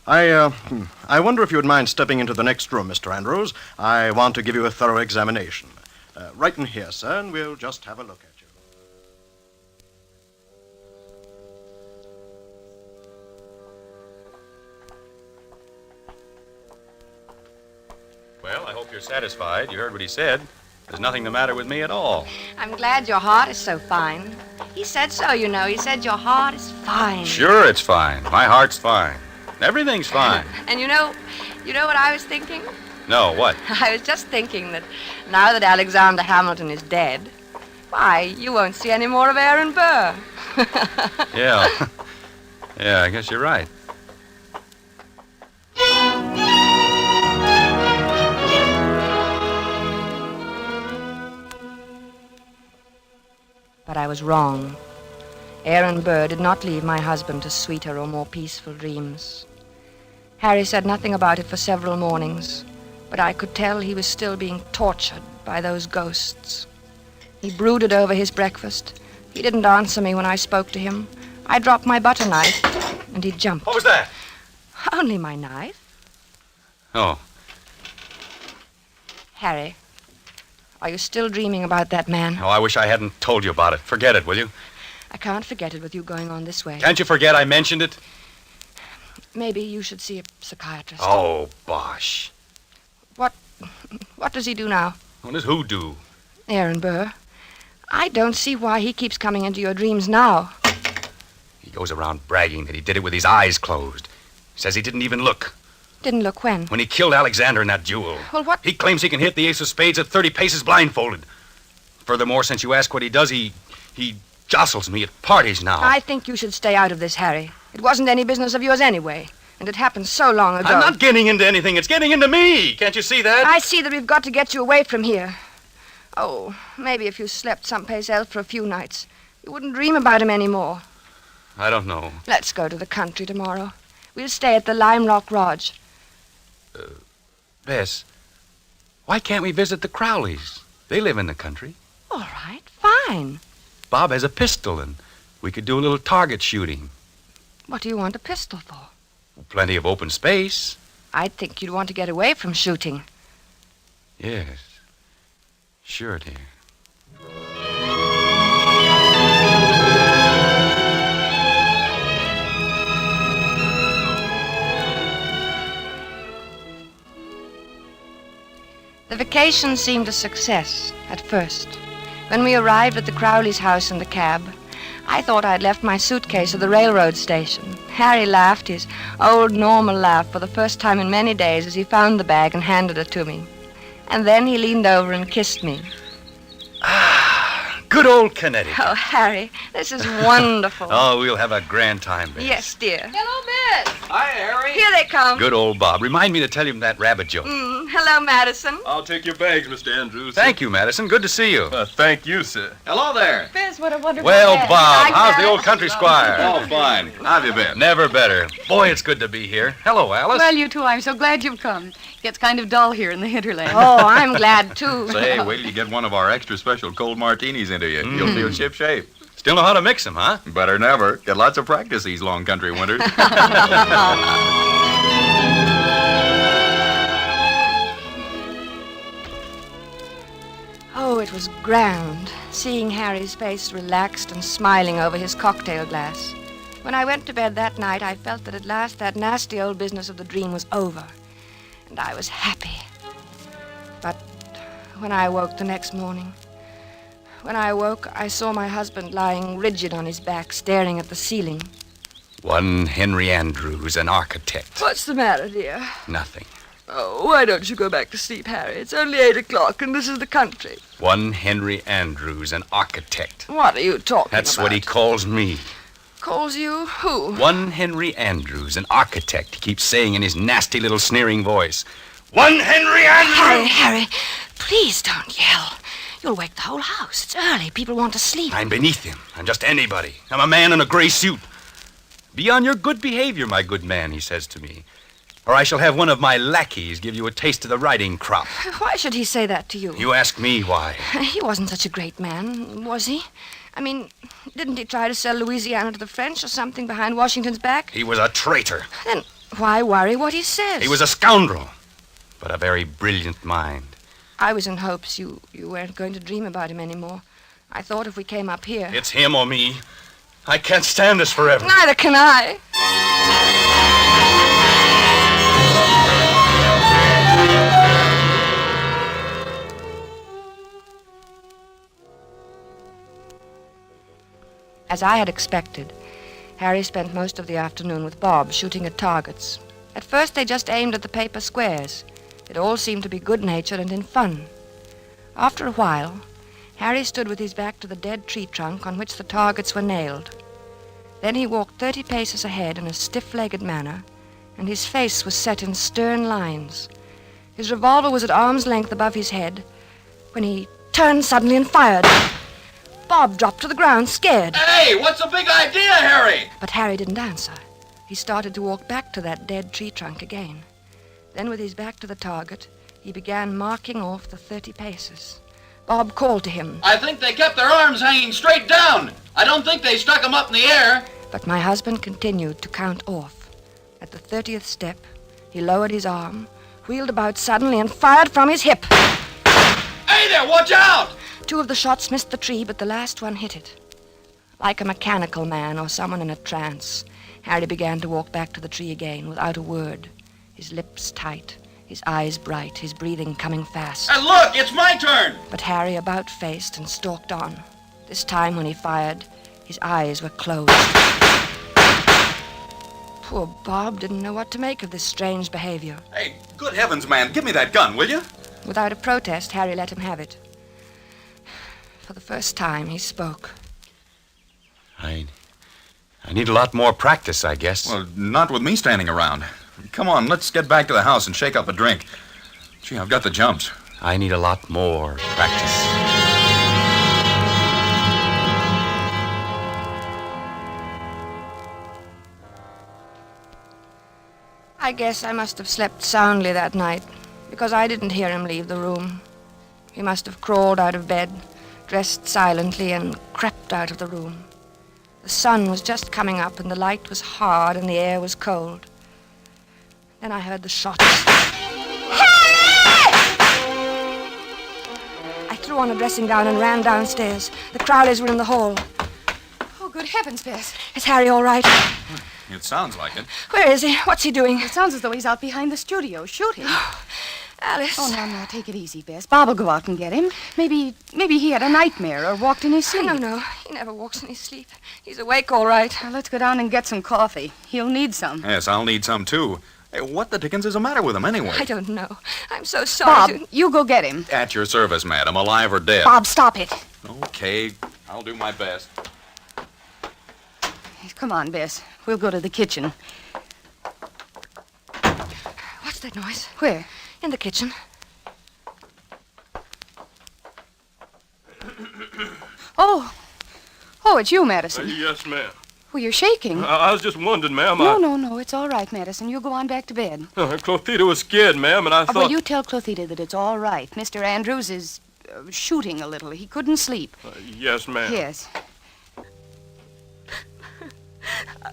Speaker 15: I wonder if you would mind stepping into the next room, Mr. Andrews. I want to give you a thorough examination. Right in here, sir, and we'll just have a look at you.
Speaker 14: Well, I hope you're satisfied. You heard what he said. There's nothing the matter with me at all.
Speaker 13: I'm glad your heart is so fine. He said so, you know. He said your heart is fine.
Speaker 14: Sure, it's fine. My heart's fine. Everything's fine.
Speaker 13: And you know what I was thinking?
Speaker 14: No, what?
Speaker 13: I was just thinking that now that Alexander Hamilton is dead, why, you won't see any more of Aaron Burr.
Speaker 14: Yeah. Yeah, I guess you're right.
Speaker 13: But I was wrong. Aaron Burr did not leave my husband to sweeter or more peaceful dreams. Harry said nothing about it for several mornings, but I could tell he was still being tortured by those ghosts. He brooded over his breakfast. He didn't answer me when I spoke to him. I dropped my butter knife, and he jumped.
Speaker 14: What was that?
Speaker 13: Only my knife.
Speaker 14: Oh.
Speaker 13: Harry, are you still dreaming about that man?
Speaker 14: Oh, I wish I hadn't told you about it. Forget it, will you?
Speaker 13: I can't forget it with you going on this way.
Speaker 14: Can't you forget I mentioned it?
Speaker 13: Maybe you should see a psychiatrist.
Speaker 14: Oh, bosh.
Speaker 13: What does he do now?
Speaker 14: What does who do?
Speaker 13: Aaron Burr. I don't see why he keeps coming into your dreams now.
Speaker 14: He goes around bragging that he did it with his eyes closed. He says he didn't even look.
Speaker 13: Didn't look when?
Speaker 14: When he killed Alexander in that duel.
Speaker 13: Well, what?
Speaker 14: He claims he can hit the ace of spades at 30 paces blindfolded. Furthermore, since you ask what he does, he jostles me at parties now.
Speaker 13: I think you should stay out of this, Harry. It wasn't any business of yours anyway. And it happened so long ago.
Speaker 14: I'm not getting into anything. It's getting into me. Can't you see that?
Speaker 13: I see that we've got to get you away from here. Oh, maybe if you slept someplace else for a few nights, you wouldn't dream about him anymore.
Speaker 14: I don't know.
Speaker 13: Let's go to the country tomorrow. We'll stay at the Lime Rock Lodge.
Speaker 14: Bess, why can't we visit the Crowleys? They live in the country.
Speaker 13: All right, fine.
Speaker 14: Bob has a pistol, and we could do a little target shooting.
Speaker 13: What do you want a pistol for?
Speaker 14: Plenty of open space.
Speaker 13: I'd think you'd want to get away from shooting.
Speaker 14: Yes. Sure, dear.
Speaker 13: The vacation seemed a success at first. When we arrived at the Crowleys' house in the cab, I thought I'd left my suitcase at the railroad station. Harry laughed his old normal laugh for the first time in many days as he found the bag and handed it to me. And then he leaned over and kissed me.
Speaker 14: Good old Connecticut.
Speaker 13: Oh, Harry, this is wonderful.
Speaker 14: Oh, we'll have a grand time, Bess.
Speaker 13: Yes, dear.
Speaker 3: Hello, Miss.
Speaker 16: Hi, Harry.
Speaker 13: Here they come.
Speaker 14: Good old Bob. Remind me to tell him that rabbit joke.
Speaker 13: Hello, Madison.
Speaker 16: I'll take your bags, Mr. Andrews.
Speaker 14: Thank you, Madison. Good to see you.
Speaker 16: Thank you, sir. Hello there.
Speaker 3: Biz, what a wonderful
Speaker 14: Well,
Speaker 3: day.
Speaker 14: Bob,
Speaker 3: Hi,
Speaker 14: how's the
Speaker 3: Dad.
Speaker 14: old country squire?
Speaker 16: Oh, fine. How have you been?
Speaker 14: Never better. Boy, it's good to be here. Hello, Alice.
Speaker 17: Well, you two, I'm so glad you've come. It gets kind of dull here in the hinterland.
Speaker 13: Oh, I'm glad, too.
Speaker 16: Say, wait till you get one of our extra special cold martinis into you. You'll feel ship-shape.
Speaker 14: Still know how to mix them, huh?
Speaker 16: Better than ever. Get lots of practice these long country winters.
Speaker 13: Oh, it was grand, seeing Harry's face relaxed and smiling over his cocktail glass. When I went to bed that night, I felt that at last that nasty old business of the dream was over, and I was happy. But when I woke the next morning, When I awoke, I saw my husband lying rigid on his back, staring at the ceiling.
Speaker 14: One Henry Andrews, an architect.
Speaker 13: What's the matter, dear?
Speaker 14: Nothing.
Speaker 13: Oh, why don't you go back to sleep, Harry? It's only 8 o'clock, and this is the country.
Speaker 14: One Henry Andrews, an architect.
Speaker 13: What are you talking
Speaker 14: That's
Speaker 13: about?
Speaker 14: what he calls me.
Speaker 13: Calls you who?
Speaker 14: One Henry Andrews, an architect, he keeps saying in his nasty little sneering voice. One Henry Andrews!
Speaker 13: Harry, please don't yell. You'll wake the whole house. It's early. People want to sleep.
Speaker 14: I'm beneath him. I'm just anybody. I'm a man in a gray suit. Be on your good behavior, my good man, he says to me. Or I shall have one of my lackeys give you a taste of the riding crop.
Speaker 13: Why should he say that to you?
Speaker 14: You ask me why.
Speaker 13: He wasn't such a great man, was he? I mean, didn't he try to sell Louisiana to the French or something behind Washington's back?
Speaker 14: He was a traitor.
Speaker 13: Then why worry what he says?
Speaker 14: He was a scoundrel, but a very brilliant mind.
Speaker 13: I was in hopes you weren't going to dream about him anymore. I thought if we came up here...
Speaker 14: It's him or me. I can't stand this forever.
Speaker 13: Neither can I. As I had expected, Harry spent most of the afternoon with Bob shooting at targets. At first they just aimed at the paper squares. It all seemed to be good-natured and in fun. After a while, Harry stood with his back to the dead tree trunk on which the targets were nailed. Then he walked 30 paces ahead in a stiff-legged manner, and his face was set in stern lines. His revolver was at arm's length above his head when he turned suddenly and fired. Bob dropped to the ground, scared.
Speaker 16: Hey, what's the big idea, Harry?
Speaker 13: But Harry didn't answer. He started to walk back to that dead tree trunk again. Then, with his back to the target, he began marking off the 30 paces. Bob called to him.
Speaker 16: I think they kept their arms hanging straight down. I don't think they stuck them up in the air.
Speaker 13: But my husband continued to count off. At the 30th step, he lowered his arm, wheeled about suddenly, and fired from his hip.
Speaker 16: Hey there, watch out!
Speaker 13: 2 of the shots missed the tree, but the last one hit it. Like a mechanical man or someone in a trance, Harry began to walk back to the tree again without a word, his lips tight, his eyes bright, his breathing coming fast.
Speaker 16: And look, it's my turn!
Speaker 13: But Harry about-faced and stalked on. This time when he fired, his eyes were closed. Poor Bob didn't know what to make of this strange behavior.
Speaker 16: Hey, good heavens, man, give me that gun, will you?
Speaker 13: Without a protest, Harry let him have it. For the first time, he spoke.
Speaker 14: I need a lot more practice, I guess.
Speaker 16: Well, not with me standing around. Come on, let's get back to the house and shake up a drink. Gee, I've got the jumps.
Speaker 14: I need a lot more practice.
Speaker 13: I guess I must have slept soundly that night, because I didn't hear him leave the room. He must have crawled out of bed, dressed silently, and crept out of the room. The sun was just coming up, and the light was hard, and the air was cold. Then I heard the shots. Harry! I threw on a dressing gown and ran downstairs. The Crowleys were in the hall.
Speaker 17: Oh, good heavens, Bess.
Speaker 13: Is Harry all right?
Speaker 16: It sounds like it.
Speaker 13: Where is he? What's he doing?
Speaker 17: It sounds as though he's out behind the studio shooting.
Speaker 13: Alice.
Speaker 17: Oh, no, take it easy, Bess. Bob will go out and get him. Maybe he had a nightmare or walked in his sleep.
Speaker 13: No. He never walks in his sleep. He's awake all right.
Speaker 17: Now, let's go down and get some coffee. He'll need some.
Speaker 16: Yes, I'll need some, too. Hey, what the dickens is the matter with him, anyway?
Speaker 13: I don't know. I'm so sorry.
Speaker 17: Bob, you go get him.
Speaker 16: At your service, madam, alive or dead.
Speaker 17: Bob, stop it.
Speaker 16: Okay, I'll do my best.
Speaker 17: Come on, Bess. We'll go to the kitchen.
Speaker 13: What's that noise?
Speaker 17: Where?
Speaker 13: In the kitchen.
Speaker 17: Oh, it's you, Madison.
Speaker 18: Yes, ma'am.
Speaker 17: Well, you're shaking.
Speaker 18: I was just wondering, ma'am.
Speaker 17: No, it's all right, Madison. You go on back to bed.
Speaker 18: Clothita was scared, ma'am, and I thought...
Speaker 17: Well, you tell Clothita that it's all right. Mr. Andrews is shooting a little. He couldn't sleep.
Speaker 18: Yes, ma'am.
Speaker 17: Yes.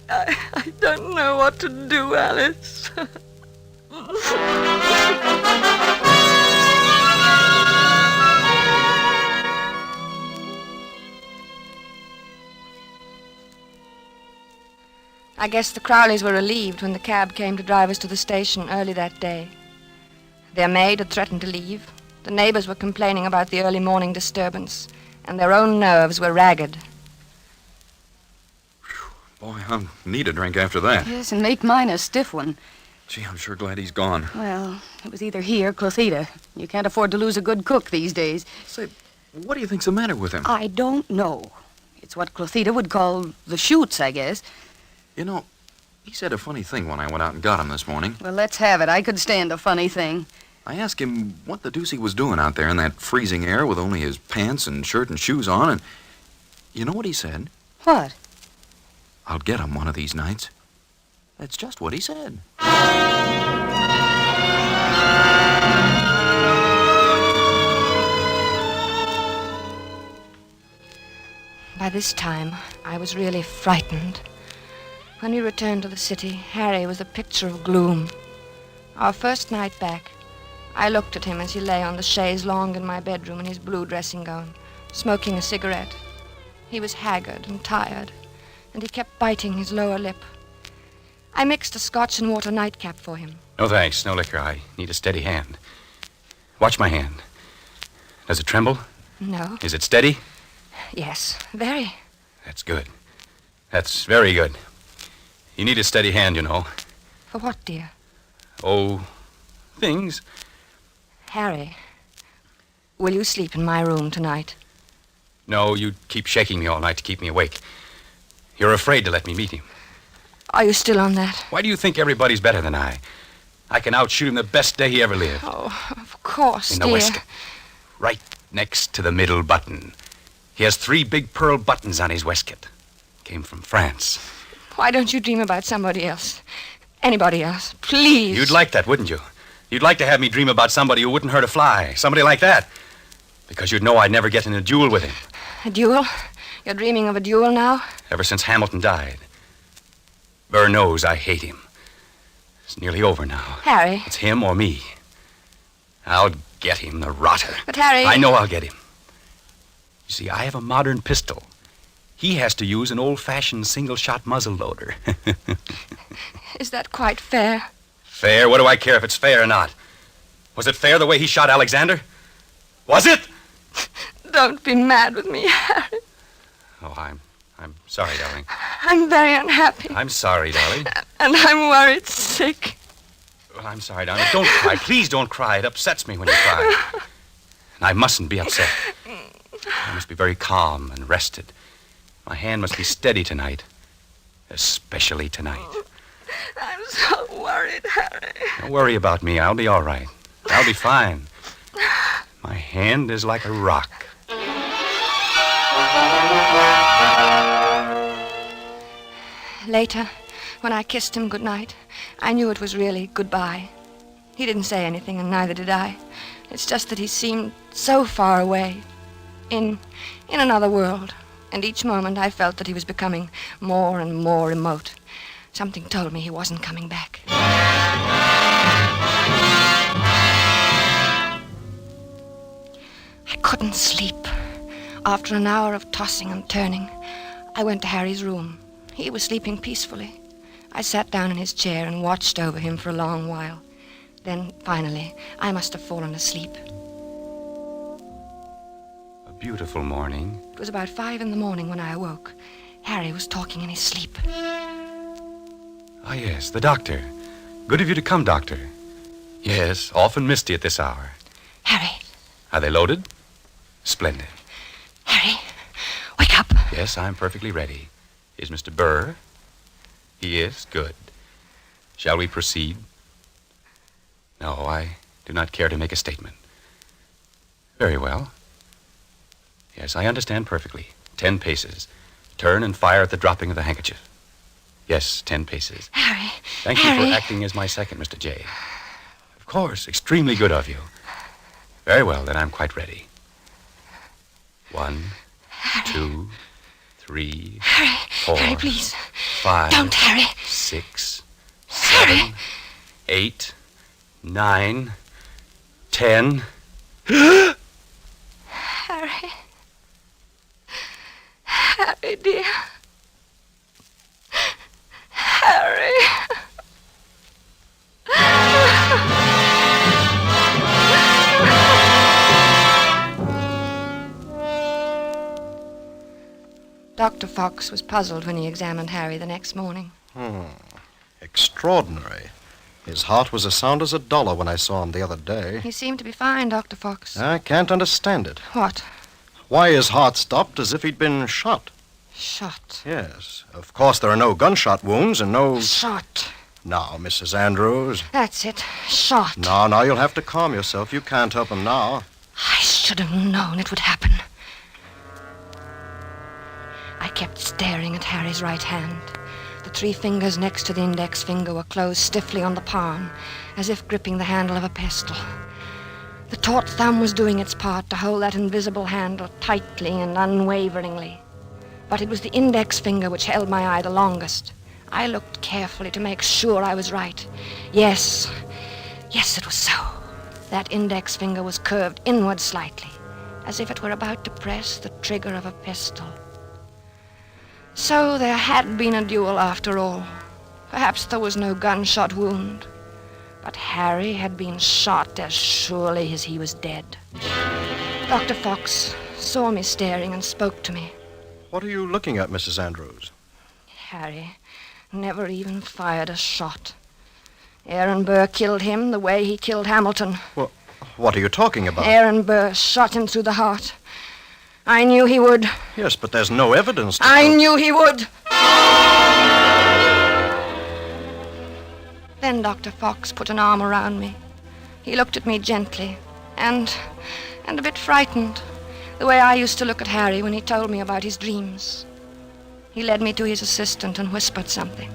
Speaker 13: I don't know what to do, Alice. I guess the Crowleys were relieved when the cab came to drive us to the station early that day. Their maid had threatened to leave. The neighbors were complaining about the early morning disturbance. and their own nerves were ragged.
Speaker 16: Boy, I'll need a drink after that.
Speaker 17: Yes, and make mine a stiff one.
Speaker 16: Gee, I'm sure glad he's gone.
Speaker 17: Well, it was either he or Clothita. You can't afford to lose a good cook these days.
Speaker 16: Say, what do you think's the matter with him?
Speaker 17: I don't know. It's what Clothita would call the shoots, I guess.
Speaker 16: You know, he said a funny thing when I went out and got him this morning.
Speaker 17: Well, let's have it. I could stand a funny thing.
Speaker 16: I asked him what the deuce he was doing out there in that freezing air with only his pants and shirt and shoes on, and you know what he said?
Speaker 17: What?
Speaker 16: I'll get him one of these nights. That's just what he said.
Speaker 13: By this time, I was really frightened. When we returned to the city, Harry was a picture of gloom. Our first night back, I looked at him as he lay on the chaise longue in my bedroom in his blue dressing gown, smoking a cigarette. He was haggard and tired, and he kept biting his lower lip. I mixed a scotch and water nightcap for him.
Speaker 14: No thanks, no liquor. I need a steady hand. Watch my hand. Does it tremble?
Speaker 13: No.
Speaker 14: Is it steady?
Speaker 13: Yes, very.
Speaker 14: That's good. That's very good. You need a steady hand, you know.
Speaker 13: For what, dear?
Speaker 14: Oh, things.
Speaker 13: Harry, will you sleep in my room tonight?
Speaker 14: No, you keep shaking me all night to keep me awake. You're afraid to let me meet him.
Speaker 13: Are you still on that?
Speaker 14: Why do you think everybody's better than I? I can outshoot him the best day he ever lived.
Speaker 13: Oh, of course,
Speaker 14: In the
Speaker 13: dear.
Speaker 14: waistcoat. Right next to the middle button. He has 3 big pearl buttons on his waistcoat. Came from France.
Speaker 13: Why don't you dream about somebody else? Anybody else, please.
Speaker 14: You'd like that, wouldn't you? You'd like to have me dream about somebody who wouldn't hurt a fly. Somebody like that. Because you'd know I'd never get in a duel with him.
Speaker 13: A duel? You're dreaming of a duel now?
Speaker 14: Ever since Hamilton died. Burr knows I hate him. It's nearly over now.
Speaker 13: Harry.
Speaker 14: It's him or me. I'll get him, the rotter.
Speaker 13: But, Harry...
Speaker 14: I know I'll get him. You see, I have a modern pistol. He has to use an old-fashioned single-shot muzzle loader.
Speaker 13: Is that quite fair?
Speaker 14: Fair? What do I care if it's fair or not? Was it fair the way he shot Alexander? Was it?
Speaker 13: Don't be mad with me, Harry.
Speaker 14: Oh, I'm sorry, darling.
Speaker 13: I'm very unhappy.
Speaker 14: I'm sorry, darling.
Speaker 13: And I'm worried sick.
Speaker 14: Well, I'm sorry, darling. Don't cry. Please don't cry. It upsets me when you cry. And I mustn't be upset. I must be very calm and rested. My hand must be steady tonight. Especially tonight.
Speaker 13: I'm so worried, Harry.
Speaker 14: Don't worry about me. I'll be all right. I'll be fine. My hand is like a rock.
Speaker 13: Later, when I kissed him goodnight, I knew it was really goodbye. He didn't say anything, and neither did I. It's just that he seemed so far away, in another world, and each moment I felt that he was becoming more and more remote. Something told me he wasn't coming back. I couldn't sleep. After an hour of tossing and turning, I went to Harry's room. He was sleeping peacefully. I sat down in his chair and watched over him for a long while. Then, finally, I must have fallen asleep.
Speaker 14: A beautiful morning.
Speaker 13: It was about 5 in the morning when I awoke. Harry was talking in his sleep.
Speaker 14: Ah, yes, the doctor. Good of you to come, Doctor. Yes, often misty at this hour.
Speaker 13: Harry.
Speaker 14: Are they loaded? Splendid.
Speaker 13: Harry, wake up.
Speaker 14: Yes, I'm perfectly ready. Is Mr. Burr? He is? Good. Shall we proceed? No, I do not care to make a statement. Very well. Yes, I understand perfectly. 10 paces. Turn and fire at the dropping of the handkerchief. Yes, 10 paces.
Speaker 13: Harry.
Speaker 14: Thank you for acting as my second, Mr. J. Of course, extremely good of you. Very well, then I'm quite ready. 1, 2, 3,
Speaker 13: Harry.
Speaker 14: 4,
Speaker 13: Harry, please.
Speaker 14: 5,
Speaker 13: Don't, Harry.
Speaker 14: 6, 7, 8, 9, 10.
Speaker 13: Harry. Harry, dear. Harry. Dr. Fox was puzzled when he examined Harry the next morning.
Speaker 15: Extraordinary. His heart was as sound as a dollar when I saw him the other day.
Speaker 13: He seemed to be fine, Dr. Fox.
Speaker 15: I can't understand it.
Speaker 13: What?
Speaker 15: Why his heart stopped as if he'd been shot.
Speaker 13: Shot?
Speaker 15: Yes. Of course, there are no gunshot wounds and no...
Speaker 13: Shot.
Speaker 15: Now, Mrs. Andrews.
Speaker 13: That's it. Shot.
Speaker 15: Now, you'll have to calm yourself. You can't help him now.
Speaker 13: I should have known it would happen. I kept staring at Harry's right hand. The 3 fingers next to the index finger were closed stiffly on the palm, as if gripping the handle of a pistol. The taut thumb was doing its part to hold that invisible handle tightly and unwaveringly. But it was the index finger which held my eye the longest. I looked carefully to make sure I was right. Yes, it was so. That index finger was curved inward slightly, as if it were about to press the trigger of a pistol. So there had been a duel after all. Perhaps there was no gunshot wound. But Harry had been shot as surely as he was dead. Dr. Fox saw me staring and spoke to me.
Speaker 15: What are you looking at, Mrs. Andrews?
Speaker 13: Harry never even fired a shot. Aaron Burr killed him the way he killed Hamilton.
Speaker 15: Well, what are you talking about?
Speaker 13: Aaron Burr shot him through the heart. I knew he would.
Speaker 15: Yes, but there's no evidence to
Speaker 13: I knew he would. Then Dr. Fox put an arm around me. He looked at me gently and a bit frightened, the way I used to look at Harry when he told me about his dreams. He led me to his assistant and whispered something.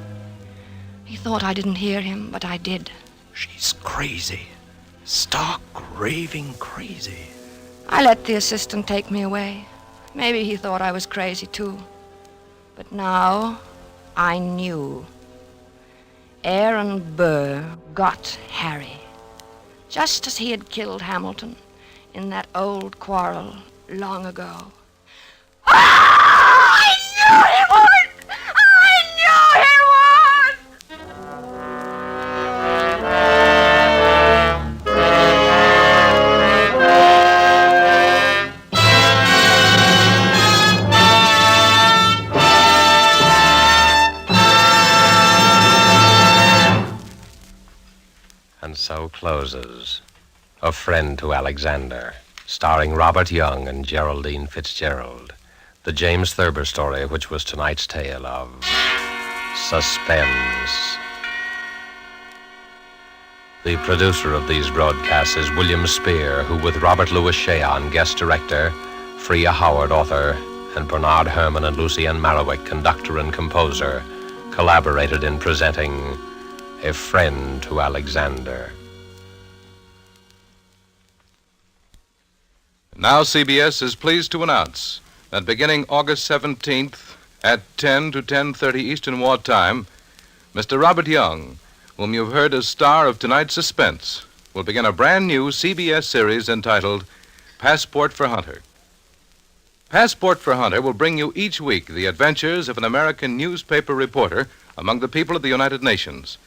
Speaker 13: He thought I didn't hear him, but I did.
Speaker 15: She's crazy. Stark, raving crazy.
Speaker 13: I let the assistant take me away. Maybe he thought I was crazy, too. But now I knew. Aaron Burr got Harry, just as he had killed Hamilton in that old quarrel long ago. I knew he would! I knew he would!
Speaker 12: And so closes A Friend to Alexander, starring Robert Young and Geraldine Fitzgerald. The James Thurber story, which was tonight's tale of Suspense. The producer of these broadcasts is William Spear, who with Robert Louis Cheon, guest director, Freya Howard, author, and Bernard Herrmann and Lucienne Marlowe, conductor and composer, collaborated in presenting A Friend to Alexander.
Speaker 19: Now CBS is pleased to announce that beginning August 17th at 10 to 10:30 Eastern Wartime, Mr. Robert Young, whom you've heard as star of tonight's Suspense, will begin a brand new CBS series entitled Passport for Hunter. Passport for Hunter will bring you each week the adventures of an American newspaper reporter among the people of the United Nations.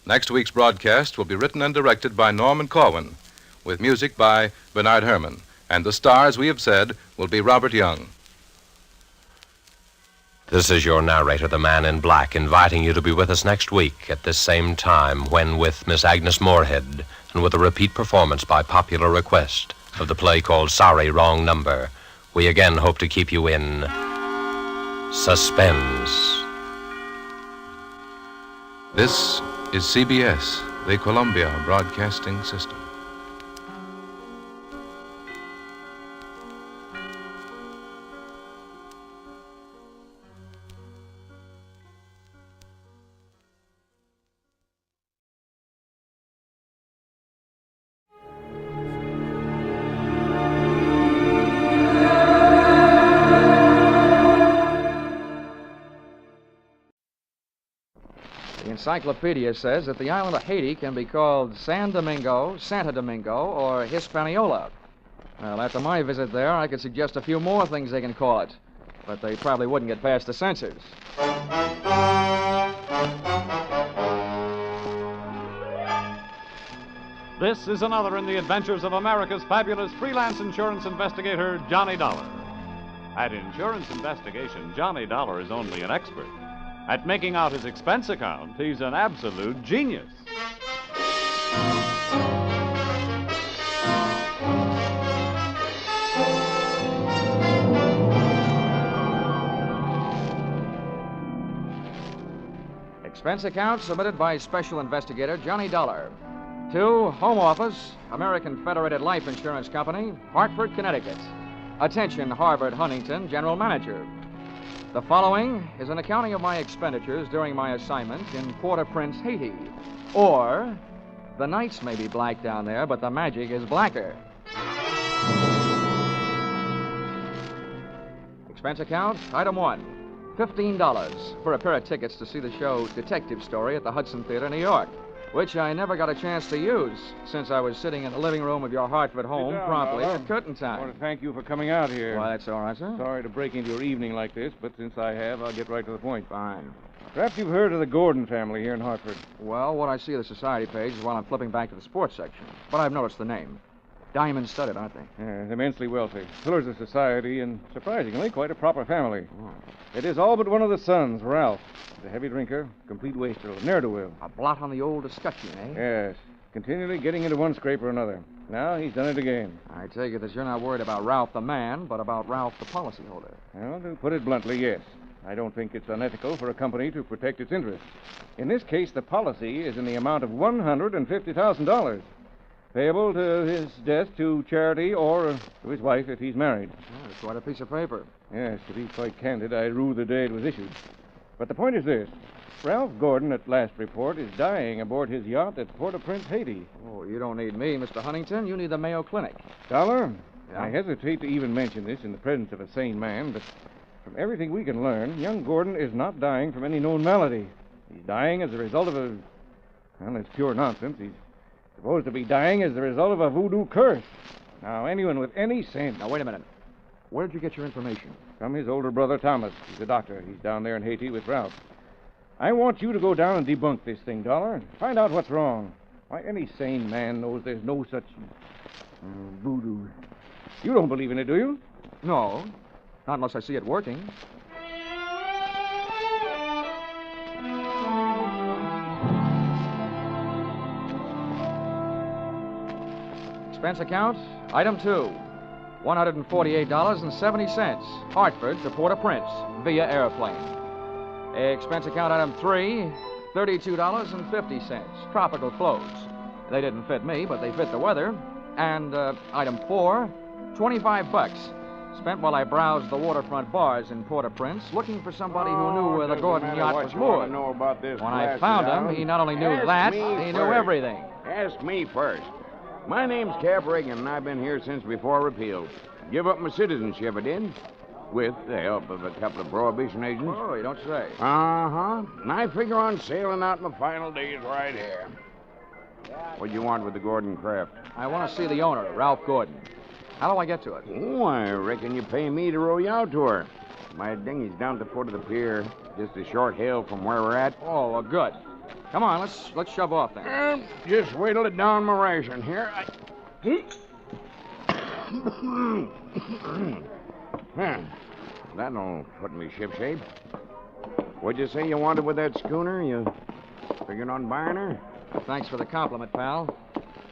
Speaker 19: Next week's broadcast will be written and directed by Norman Corwin, with music by Bernard Herrmann. And the star, as we have said, will be Robert Young.
Speaker 12: This is your narrator, the Man in Black, inviting you to be with us next week at this same time when, with Miss Agnes Moorehead and with a repeat performance by popular request of the play called Sorry, Wrong Number, we again hope to keep you in suspense.
Speaker 19: This is CBS, the Columbia Broadcasting System.
Speaker 4: The encyclopedia says that the island of Haiti can be called San Domingo, Santo Domingo, or Hispaniola. Well, after my visit there, I could suggest a few more things they can call it, but they probably wouldn't get past the censors.
Speaker 20: This is another in the adventures of America's fabulous freelance insurance investigator, Johnny Dollar. At insurance investigation, Johnny Dollar is only an expert. At making out his expense account, he's an absolute genius.
Speaker 4: Expense account submitted by Special Investigator Johnny Dollar. To Home Office, American Federated Life Insurance Company, Hartford, Connecticut. Attention, Harvard Huntington, General Manager. The following is an accounting of my expenditures during my assignment in Port-au-Prince, Haiti. Or, the nights may be black down there, but the magic is blacker. Expense account, item 1, $15 for a pair of tickets to see the show Detective Story at the Hudson Theater, New York, which I never got a chance to use since I was sitting in the living room of your Hartford home promptly at curtain
Speaker 21: I
Speaker 4: time.
Speaker 21: want to thank you for coming out here.
Speaker 4: Why, that's all right, sir.
Speaker 21: Sorry to break into your evening like this, but since I have, I'll get right to the point.
Speaker 4: Fine.
Speaker 21: Perhaps you've heard of the Gordon family here in Hartford.
Speaker 4: Well, what I see of the society page is while I'm flipping back to the sports section. But I've noticed the name. Diamond-studded, aren't they?
Speaker 21: Yeah, immensely wealthy. Pillars of society and, surprisingly, quite a proper family.
Speaker 4: Oh.
Speaker 21: It is all but one of the sons, Ralph. He's a heavy drinker, complete waster, ne'er-do-well.
Speaker 4: A blot on the old escutcheon, eh?
Speaker 21: Yes, continually getting into one scrape or another. Now he's done it again.
Speaker 4: I take it that you're not worried about Ralph the man, but about Ralph the policyholder.
Speaker 21: Well, to put it bluntly, yes. I don't think it's unethical for a company to protect its interests. In this case, the policy is in the amount of $150,000. Payable to his death to charity or to his wife if he's married.
Speaker 4: Oh, that's quite a piece of paper.
Speaker 21: Yes, to be quite candid, I rue the day it was issued. But the point is this. Ralph Gordon, at last report, is dying aboard his yacht at Port-au-Prince, Haiti.
Speaker 4: Oh, you don't need me, Mr. Huntington. You need the Mayo Clinic.
Speaker 21: Dollar,
Speaker 4: Yeah?
Speaker 21: I hesitate to even mention this in the presence of a sane man, but from everything we can learn, young Gordon is not dying from any known malady. He's dying as a result of a... Well, it's pure nonsense. He's supposed to be dying as the result of a voodoo curse. Now, anyone with any sense...
Speaker 4: Now, wait a minute. Where'd you get your information?
Speaker 21: From his older brother, Thomas. He's a doctor. He's down there in Haiti with Ralph. I want you to go down and debunk this thing, Dollar, and find out what's wrong. Why, any sane man knows there's no such... voodoo. You don't believe in it, do you?
Speaker 4: No. Not unless I see it working. Expense account, item 2, $148.70, Hartford to Port-au-Prince, via airplane. Expense account, item 3, $32.50, tropical clothes. They didn't fit me, but they fit the weather. And item 4, $25, spent while I browsed the waterfront bars in Port-au-Prince, looking for somebody who knew where the Gordon yacht was moored.
Speaker 22: Know about this
Speaker 4: When I found him, he not only knew that, he knew everything.
Speaker 22: Ask me first. My name's Cap Reagan, and I've been here since before repeal. Give up my citizenship, I did, with the help of a couple of prohibition agents.
Speaker 4: Oh, you don't say.
Speaker 22: Uh-huh. And I figure on sailing out my final days right here. What do you want with the Gordon craft?
Speaker 4: I want to see the owner, Ralph Gordon. How do I get to it?
Speaker 22: Oh, I reckon you pay me to row you out to her. My dinghy's down at the foot of the pier, just a short hail from where we're at.
Speaker 4: Oh, well, good. Come on, let's shove off then.
Speaker 22: Just wait till it down my ration here. That'll put me shipshape. What'd you say you wanted with that schooner? You figuring on buying her?
Speaker 4: Thanks for the compliment, pal.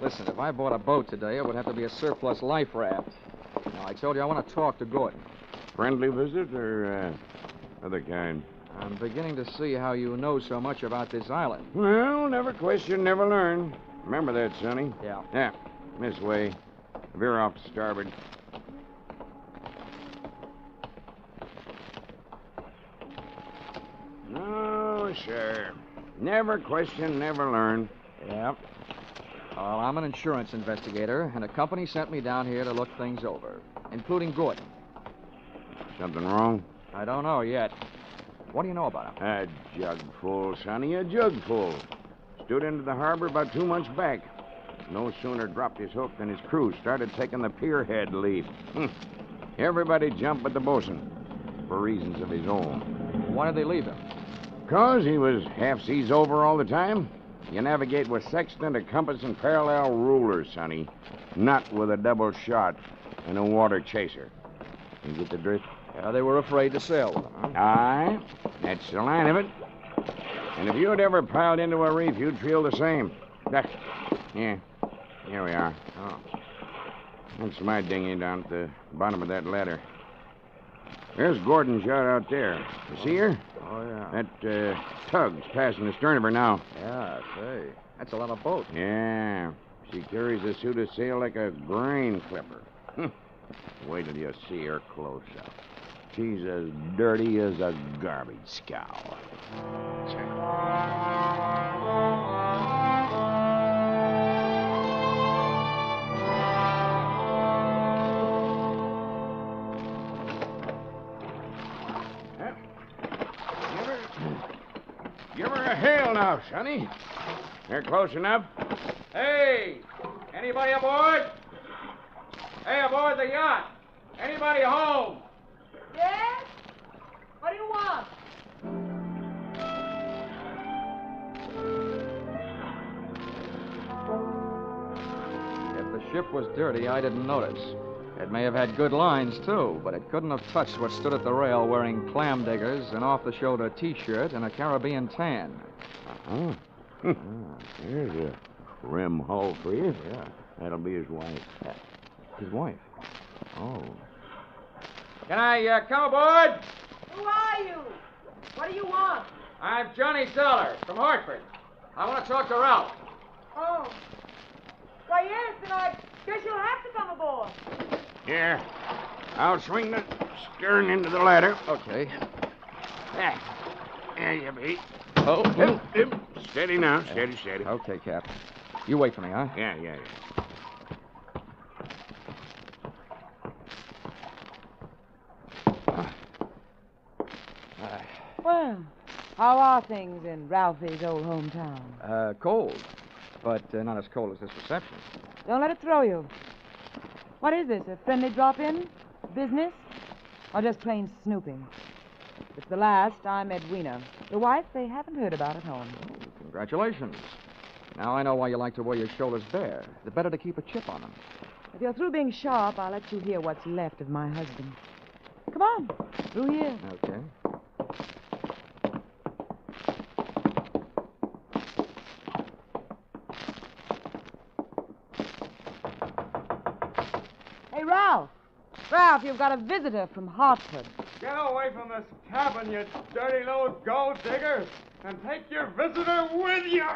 Speaker 4: Listen, if I bought a boat today, it would have to be a surplus life raft. Now, I told you I want to talk to Gordon.
Speaker 22: Friendly visit or other kind?
Speaker 4: I'm beginning to see how you know so much about this island.
Speaker 22: Well, never question, never learn. Remember that, Sonny?
Speaker 4: Yeah.
Speaker 22: Yeah, this way. Veer off to starboard. No, sir. Never question, never learn.
Speaker 4: Yep. Well, I'm an insurance investigator, and a company sent me down here to look things over, including Gordon.
Speaker 22: Something wrong?
Speaker 4: I don't know yet. What do you know about him?
Speaker 22: A jug full, Sonny, a jug full. Stood into the harbor about 2 months back. No sooner dropped his hook than his crew started taking the pierhead lead. Everybody jumped but the bosun, for reasons of his own.
Speaker 4: Why did they leave him?
Speaker 22: 'Cause he was half seas over all the time. You navigate with sextant, a compass, and parallel rulers, Sonny. Not with a double shot and a water chaser. You get the drift?
Speaker 21: They were afraid to sail with them, huh?
Speaker 22: Aye, that's the line of it. And if you'd ever piled into a reef, you'd feel the same. Here we are.
Speaker 21: Oh.
Speaker 22: That's my dinghy down at the bottom of that ladder. There's Gordon's yacht out there. You see her?
Speaker 21: Oh, yeah.
Speaker 22: That tug's passing the stern of her now.
Speaker 21: Yeah, say. That's a lot of boat.
Speaker 22: Yeah. She carries a suit of sail like a grain clipper. Wait till you see her close up. She's as dirty as a garbage scow. Give her a hail now, Sonny. They're close enough.
Speaker 21: Hey! Anybody aboard? Hey, aboard the yacht! Anybody home?
Speaker 6: Yes? What do you want?
Speaker 21: If the ship was dirty, I didn't notice. It may have had good lines, too, but it couldn't have touched what stood at the rail wearing clam diggers, an off-the-shoulder T-shirt, and a Caribbean tan.
Speaker 22: Uh-huh. There's a trim hull for you.
Speaker 21: Yeah.
Speaker 22: That'll be his wife.
Speaker 21: His wife? Oh. Can I come aboard?
Speaker 6: Who are you? What do you want?
Speaker 21: I'm Johnny Dollar from Hartford. I want to talk to Ralph.
Speaker 6: Oh. Why, yes, then I guess you'll have to come aboard.
Speaker 22: Here. I'll swing the stern into the ladder.
Speaker 21: Okay.
Speaker 22: There you be.
Speaker 21: Oh.
Speaker 22: Steady now. Steady.
Speaker 21: Okay, Cap. You wait for me, huh?
Speaker 22: Yeah.
Speaker 3: Well, how are things in Ralphie's old hometown?
Speaker 21: Cold. But not as cold as this reception.
Speaker 3: Don't let it throw you. What is this, a friendly drop-in? Business? Or just plain snooping? If it's the last, I'm Edwina. The wife they haven't heard about at home.
Speaker 21: Congratulations. Now I know why you like to wear your shoulders bare. The better to keep a chip on them.
Speaker 3: If you're through being sharp, I'll let you hear what's left of my husband. Come on, through here.
Speaker 21: Okay.
Speaker 3: Hey, Ralph. Ralph, you've got a visitor from Hartford.
Speaker 21: Get away from this cabin, you dirty little gold digger, and take your visitor with you.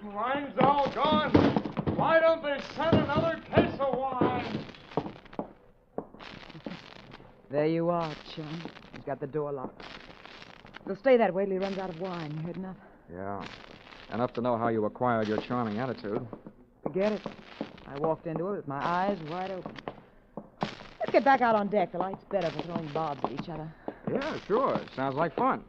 Speaker 21: Wine's all gone. Why don't they send another case of wine?
Speaker 3: There you are, chum. He's got the door locked. It'll stay that way till he runs out of wine. You heard enough?
Speaker 21: Yeah. Enough to know how you acquired your charming attitude.
Speaker 3: Forget it. I walked into it with my eyes wide open. Let's get back out on deck. The light's better for throwing bobs at each other.
Speaker 21: Yeah, sure. Sounds like fun.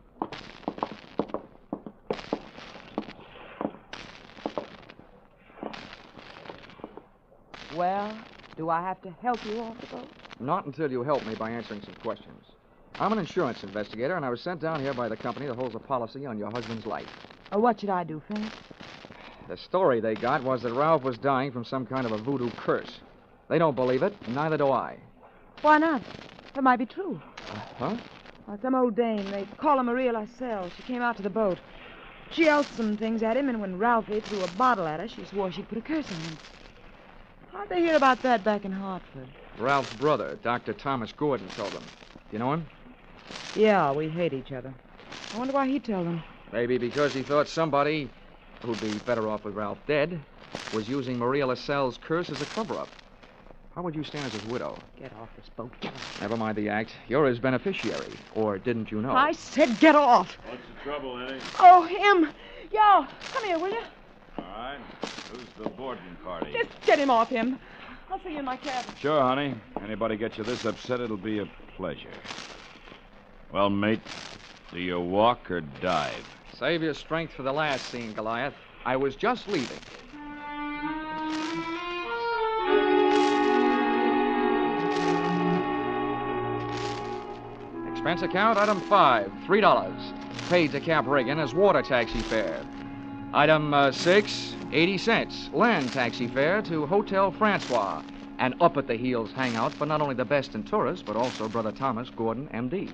Speaker 3: Well, do I have to help you off the boat?
Speaker 21: Not until you help me by answering some questions. I'm an insurance investigator, and I was sent down here by the company that holds a policy on your husband's life.
Speaker 3: What should I do, Frank?
Speaker 21: The story they got was that Ralph was dying from some kind of a voodoo curse. They don't believe it, and neither do I.
Speaker 3: Why not? That might be true.
Speaker 21: Huh?
Speaker 3: Some old dame, they call her Maria Lascelles. She came out to the boat. She yelled some things at him, and when Ralphie threw a bottle at her, she swore she'd put a curse on him. How'd they hear about that back in Hartford?
Speaker 21: Ralph's brother, Dr. Thomas Gordon, told them. Do you know him?
Speaker 3: Yeah, we hate each other. I wonder why he told them.
Speaker 21: Maybe because he thought somebody, who'd be better off with Ralph dead, was using Maria Lascelles' curse as a cover-up. How would you stand as his widow?
Speaker 3: Get off this boat.
Speaker 21: Never mind the act. You're his beneficiary. Or didn't you know?
Speaker 3: I said get off.
Speaker 18: What's the trouble, Eddie?
Speaker 3: Oh, him. Yo, come here, will you?
Speaker 18: All right. Who's the boarding party?
Speaker 3: Just get him off him. I'll see you in my cabin.
Speaker 18: Sure, honey. Anybody get you this upset, it'll be a pleasure. Well, mate, do you walk or dive?
Speaker 21: Save your strength for the last scene, Goliath. I was just leaving. Expense account, item 5, $3. Paid to Cap Reagan as water taxi fare. Item 6, 80 cents. Land taxi fare to Hotel Francois.
Speaker 4: an up-at-the-heels hangout for not only the best in tourists, but also Brother Thomas Gordon, M.D.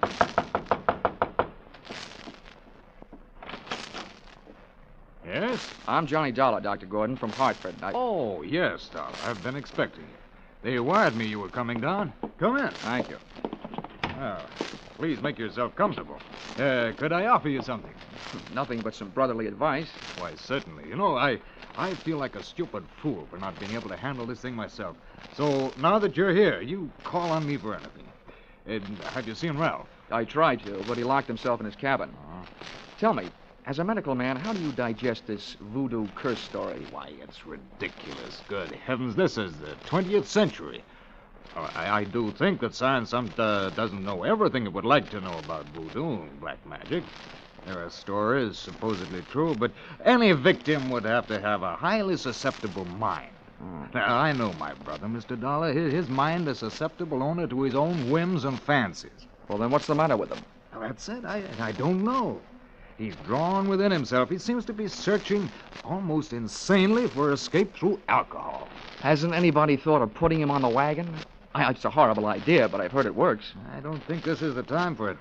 Speaker 9: Yes?
Speaker 4: I'm Johnny Dollar, Dr. Gordon, from Hartford.
Speaker 9: Oh, yes, Dollar. I've been expecting you. They wired me you were coming down. Come in.
Speaker 4: Thank you.
Speaker 9: Well, please make yourself comfortable. Could I offer you something?
Speaker 4: Nothing but some brotherly advice.
Speaker 9: Why, certainly. You know, I feel like a stupid fool for not being able to handle this thing myself. So now that you're here, you call on me for anything. Have you seen Ralph?
Speaker 4: I tried to, but he locked himself in his cabin. Tell me, as a medical man, how do you digest this voodoo curse story?
Speaker 9: Why, it's ridiculous. Good heavens, this is the 20th century. I do think that science doesn't know everything it would like to know about voodoo and black magic. There are stories supposedly true, but any victim would have to have a highly susceptible mind. Now, I know my brother, Mr. Dollar. His mind is susceptible only to his own whims and fancies.
Speaker 4: Well, then what's the matter with him?
Speaker 9: Well, that's it. I don't know. He's drawn within himself. He seems to be searching almost insanely for escape through alcohol.
Speaker 4: Hasn't anybody thought of putting him on the wagon? It's a horrible idea, but I've heard it works.
Speaker 9: I don't think this is the time for it.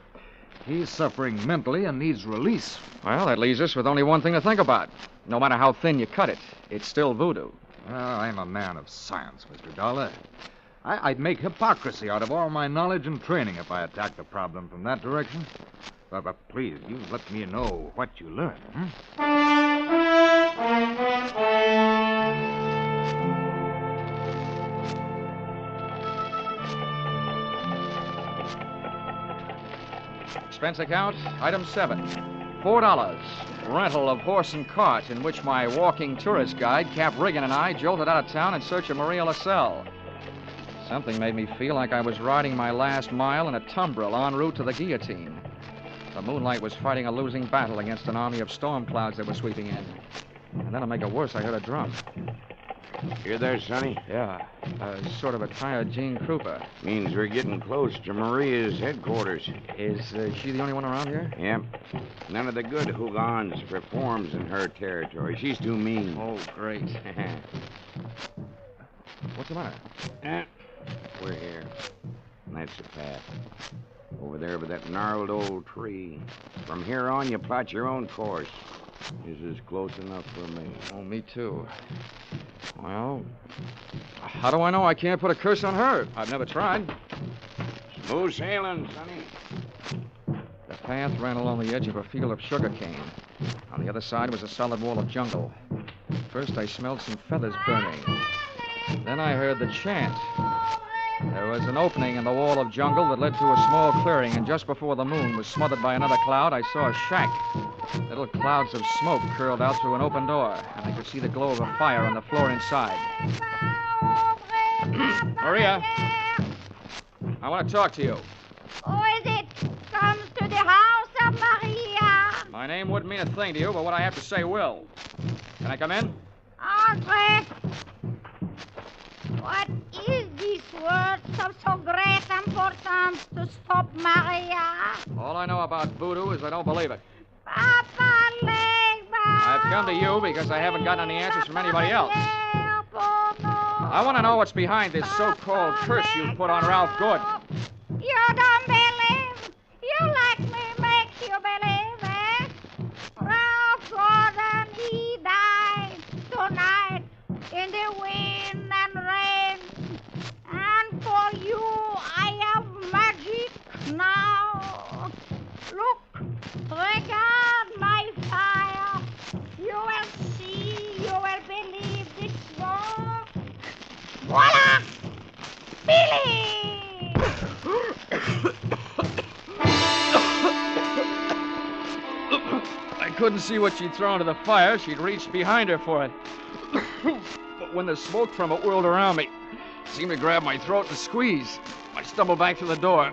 Speaker 9: He's suffering mentally and needs release.
Speaker 4: Well, that leaves us with only one thing to think about. No matter how thin you cut it, it's still voodoo.
Speaker 9: Well, I'm a man of science, Mr. Dollar. I'd make hypocrisy out of all my knowledge and training if I attacked the problem from that direction. But please, you let me know what you learn.
Speaker 4: Expense account, item 7. $4. Rental of horse and cart in which my walking tourist guide, Cap Riggin, and I jolted out of town in search of Maria LaSalle. Something made me feel like I was riding my last mile in a tumbril en route to the guillotine. The moonlight was fighting a losing battle against an army of storm clouds that were sweeping in. And then to make it worse, I heard a drum.
Speaker 22: You there, Sonny?
Speaker 4: Yeah, sort of a tired Gene Krupa.
Speaker 22: Means we're getting close to Maria's headquarters.
Speaker 4: Is she the only one around here?
Speaker 22: Yep. None of the good Hougans performs in her territory. She's too mean.
Speaker 4: Oh, great. What's the matter?
Speaker 22: We're here. And that's the path. Over there by that gnarled old tree. From here on, you plot your own course. This is close enough for me.
Speaker 4: Oh, me too. Well, how do I know I can't put a curse on her? I've never tried.
Speaker 22: Smooth sailing, Sonny.
Speaker 4: The path ran along the edge of a field of sugarcane. On the other side was a solid wall of jungle. First, I smelled some feathers burning. Then I heard the chant. There was an opening in the wall of jungle that led to a small clearing, and just before the moon was smothered by another cloud, I saw a shack. Little clouds of smoke curled out through an open door, and I could see the glow of a fire on the floor inside. Maria, I want to talk to you.
Speaker 10: Who is it? Comes to the house of Maria.
Speaker 4: My name wouldn't mean a thing to you, but what I have to say will. Can I come in?
Speaker 10: Andre. What is this word of so great importance to stop Maria?
Speaker 4: All I know about voodoo is I don't believe it.
Speaker 10: Papa Legba.
Speaker 4: I've come to you because I haven't gotten any answers from anybody else. I want to know what's behind this so-called curse you put on Ralph Gordon.
Speaker 10: You don't believe? You let me make you believe, eh? Ralph Gordon, he died tonight in the wind and rain. And for you, I have magic now. Look, regard my fire. You will see, you will believe this smoke. Voila! Billy!
Speaker 4: I couldn't see what she'd thrown to the fire. She'd reached behind her for it. But when the smoke from it whirled around me, it seemed to grab my throat and squeeze. I stumbled back to the door.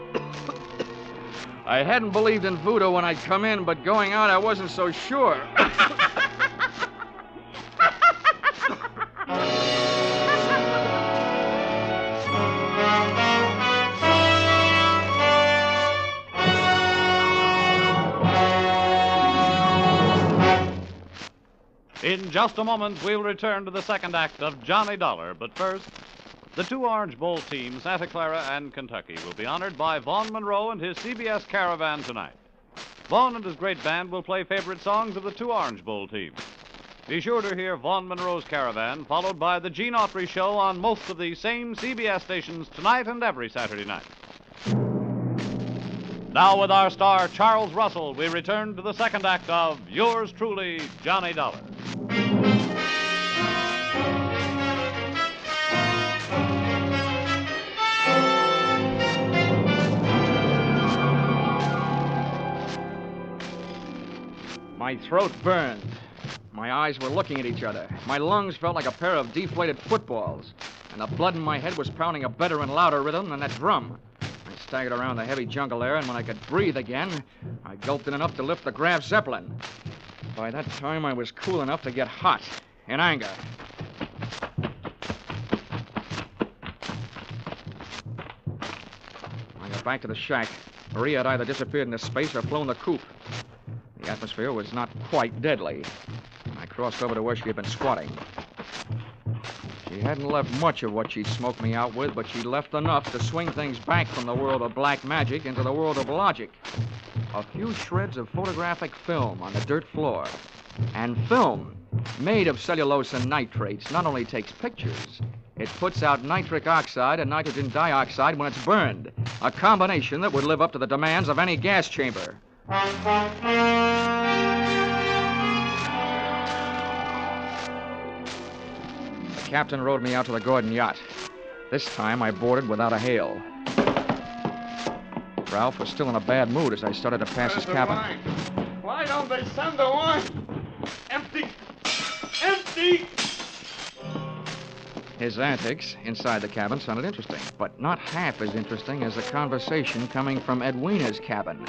Speaker 4: I hadn't believed in voodoo when I'd come in, but going out, I wasn't so sure.
Speaker 20: In just a moment, we'll return to the second act of Johnny Dollar. But first, The two Orange Bowl teams, Santa Clara and Kentucky, will be honored by Vaughn Monroe and his CBS Caravan tonight. Vaughn and his great band will play favorite songs of the two Orange Bowl teams. Be sure to hear Vaughn Monroe's Caravan, followed by the Gene Autry Show on most of the same CBS stations tonight and every Saturday night. Now, with our star, Charles Russell, we return to the second act of Yours Truly, Johnny Dollar.
Speaker 21: My throat burned. My eyes were looking at each other. My lungs felt like a pair of deflated footballs. And the blood in my head was pounding a better and louder rhythm than that drum. I staggered around the heavy jungle air, and when I could breathe again, I gulped in enough to lift the Graf Zeppelin. By that time, I was cool enough to get hot, in anger. I got back to the shack. Maria had either disappeared into space or flown the coop. The atmosphere was not quite deadly. I crossed over to where she had been squatting. She hadn't left much of what she'd smoked me out with, but she left enough to swing things back from the world of black magic into the world of logic. A few shreds of photographic film on the dirt floor. And film, made of cellulose and nitrates, not only takes pictures, it puts out nitric oxide and nitrogen dioxide when it's burned. A combination that would live up to the demands of any gas chamber. The captain rowed me out to the Gordon yacht. This time I boarded without a hail. Ralph was still in a bad mood as I started to pass his cabin.
Speaker 5: Why don't they send the wine? Empty! Empty!
Speaker 21: His antics inside the cabin sounded interesting, but not half as interesting as the conversation coming from Edwina's cabin.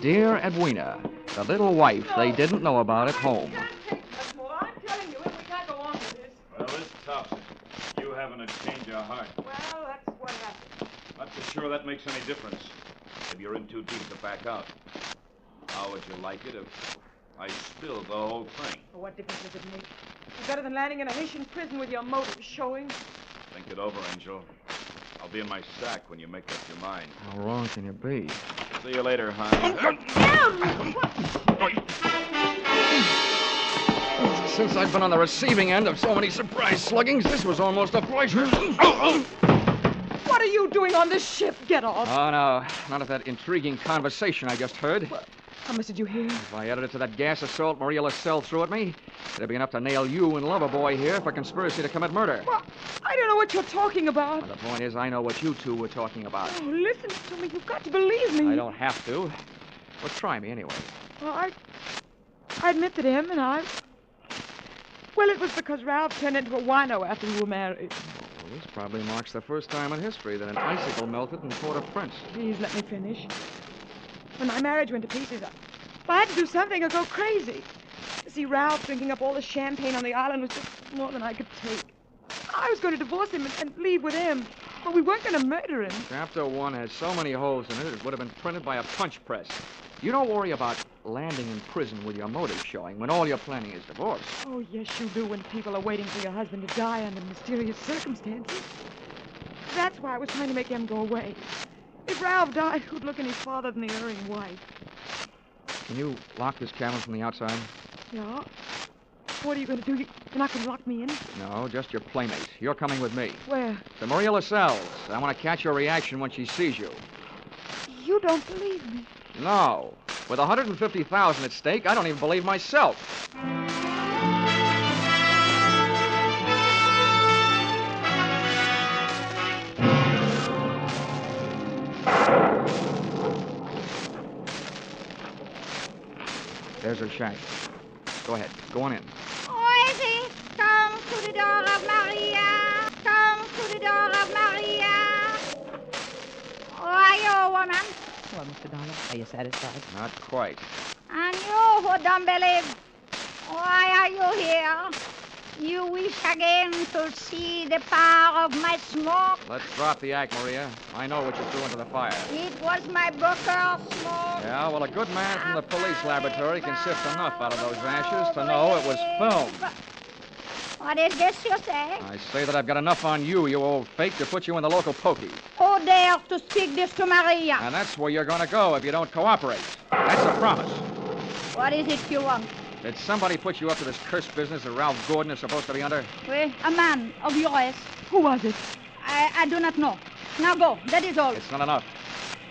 Speaker 21: Dear Edwina, the little wife they didn't know about at home.
Speaker 6: I'm telling you, we can't go on with this.
Speaker 18: Well, this tops it. You having a change of heart.
Speaker 6: Well, that's what happened.
Speaker 18: Not so sure that makes any difference. Maybe you're in too deep to back out. How would you like it if I spilled the whole thing?
Speaker 6: Well, what difference does it make? It's better than landing in a Haitian prison with your motives showing.
Speaker 18: Think it over, Angel. I'll be in my sack when you make up your mind.
Speaker 21: How wrong can you be?
Speaker 18: See you later, hon.
Speaker 21: Since I've been on the receiving end of so many surprise sluggings, this was almost a pleasure.
Speaker 6: What are you doing on this ship? Get off.
Speaker 21: Oh, no. Not of that intriguing conversation I just heard.
Speaker 6: How much did you hear?
Speaker 21: If I added it to that gas assault Maria LaSalle threw at me, it'd be enough to nail you and Loverboy here for conspiracy to commit murder.
Speaker 6: Well, I don't know what you're talking about.
Speaker 21: Well, the point is, I know what you two were talking about.
Speaker 6: Oh, listen to me. You've got to believe me.
Speaker 21: I don't have to. Well, try me anyway.
Speaker 6: Well, I admit that him and I... Well, it was because Ralph turned into a wino after we were married.
Speaker 21: Well, this probably marks the first time in history that an icicle melted in Port-au-Prince.
Speaker 6: Please let me finish. When my marriage went to pieces, I had to do something or go crazy. See, Ralph drinking up all the champagne on the island was just more than I could take. I was going to divorce him and leave with him, but we weren't going to murder him.
Speaker 21: Chapter 1 has so many holes in it, it would have been printed by a punch press. You don't worry about landing in prison with your motive showing when all you're planning is divorce.
Speaker 6: Oh, yes, you do when people are waiting for your husband to die under mysterious circumstances. That's why I was trying to make him go away. If Ralph died, who'd look any farther than the erring wife?
Speaker 21: Can you lock this cabin from the outside?
Speaker 6: Yeah? What are you going to do? You're not going to lock me in?
Speaker 21: No, just your playmate. You're coming with me.
Speaker 6: Where?
Speaker 21: To Maria LaSalle's. I want to catch your reaction when she sees you.
Speaker 6: You don't believe me.
Speaker 21: No. With $150,000 at stake, I don't even believe myself. There's her shack. Go ahead. Go on in.
Speaker 10: Oisy, come to the door of Maria. Come to the door of Maria. Who are you, woman?
Speaker 3: Well, Mr. Dollar, are you satisfied?
Speaker 21: Not quite.
Speaker 10: And you who don't believe, why are you here? You wish again to see the power of my smoke?
Speaker 21: Let's drop the act, Maria. I know what you threw into the fire.
Speaker 10: It was my Booker smoke.
Speaker 21: Yeah, well, a good man from the police laboratory can sift enough out of those ashes to know it was film.
Speaker 10: What is this you say?
Speaker 21: I say that I've got enough on you, you old fake, to put you in the local pokey.
Speaker 10: Who dares to speak this to Maria?
Speaker 21: And that's where you're going to go if you don't cooperate. That's a promise.
Speaker 10: What is it you want?
Speaker 21: Did somebody put you up to this cursed business that Ralph Gordon is supposed to be under?
Speaker 10: Oui, a man of your race.
Speaker 6: Who was it?
Speaker 10: I do not know. Now go. That is all.
Speaker 21: It's not enough.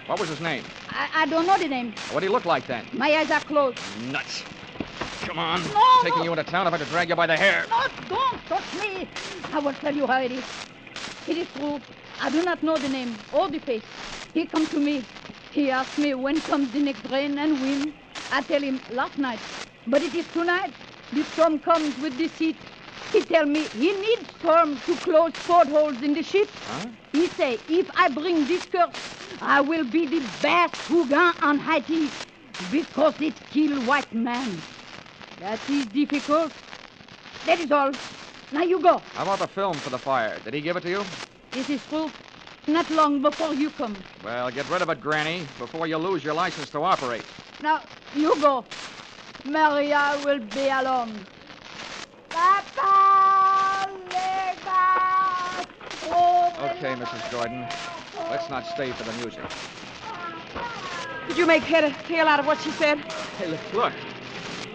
Speaker 21: What was his name?
Speaker 10: I don't know the name.
Speaker 21: What did he look like then?
Speaker 10: My eyes are closed.
Speaker 21: Nuts. Come on.
Speaker 10: No,
Speaker 21: Taking you into town if I had to drag you by the hair.
Speaker 10: No, don't touch me. I will tell you how it is. It is true. I do not know the name or the face. He come to me. He asked me when comes the next rain and wind. I tell him last night. But it is tonight. The storm comes with the heat. He tell me he needs storm to close portholes in the ship.
Speaker 21: Huh?
Speaker 10: He say, if I bring this curse, I will be the best Huguin on Haiti because it kill white man. That is difficult. That is all. Now you go.
Speaker 21: How about the film for the fire? Did he give it to you?
Speaker 10: This is true. Not long before you come.
Speaker 21: Well, get rid of it, Granny, before you lose your license to operate.
Speaker 10: Now you go. Maria will be alone. Papa,
Speaker 21: Okay, Mrs. Gordon. Let's not stay for the music.
Speaker 6: Did you make head or tail out of what she said?
Speaker 21: Hey, look.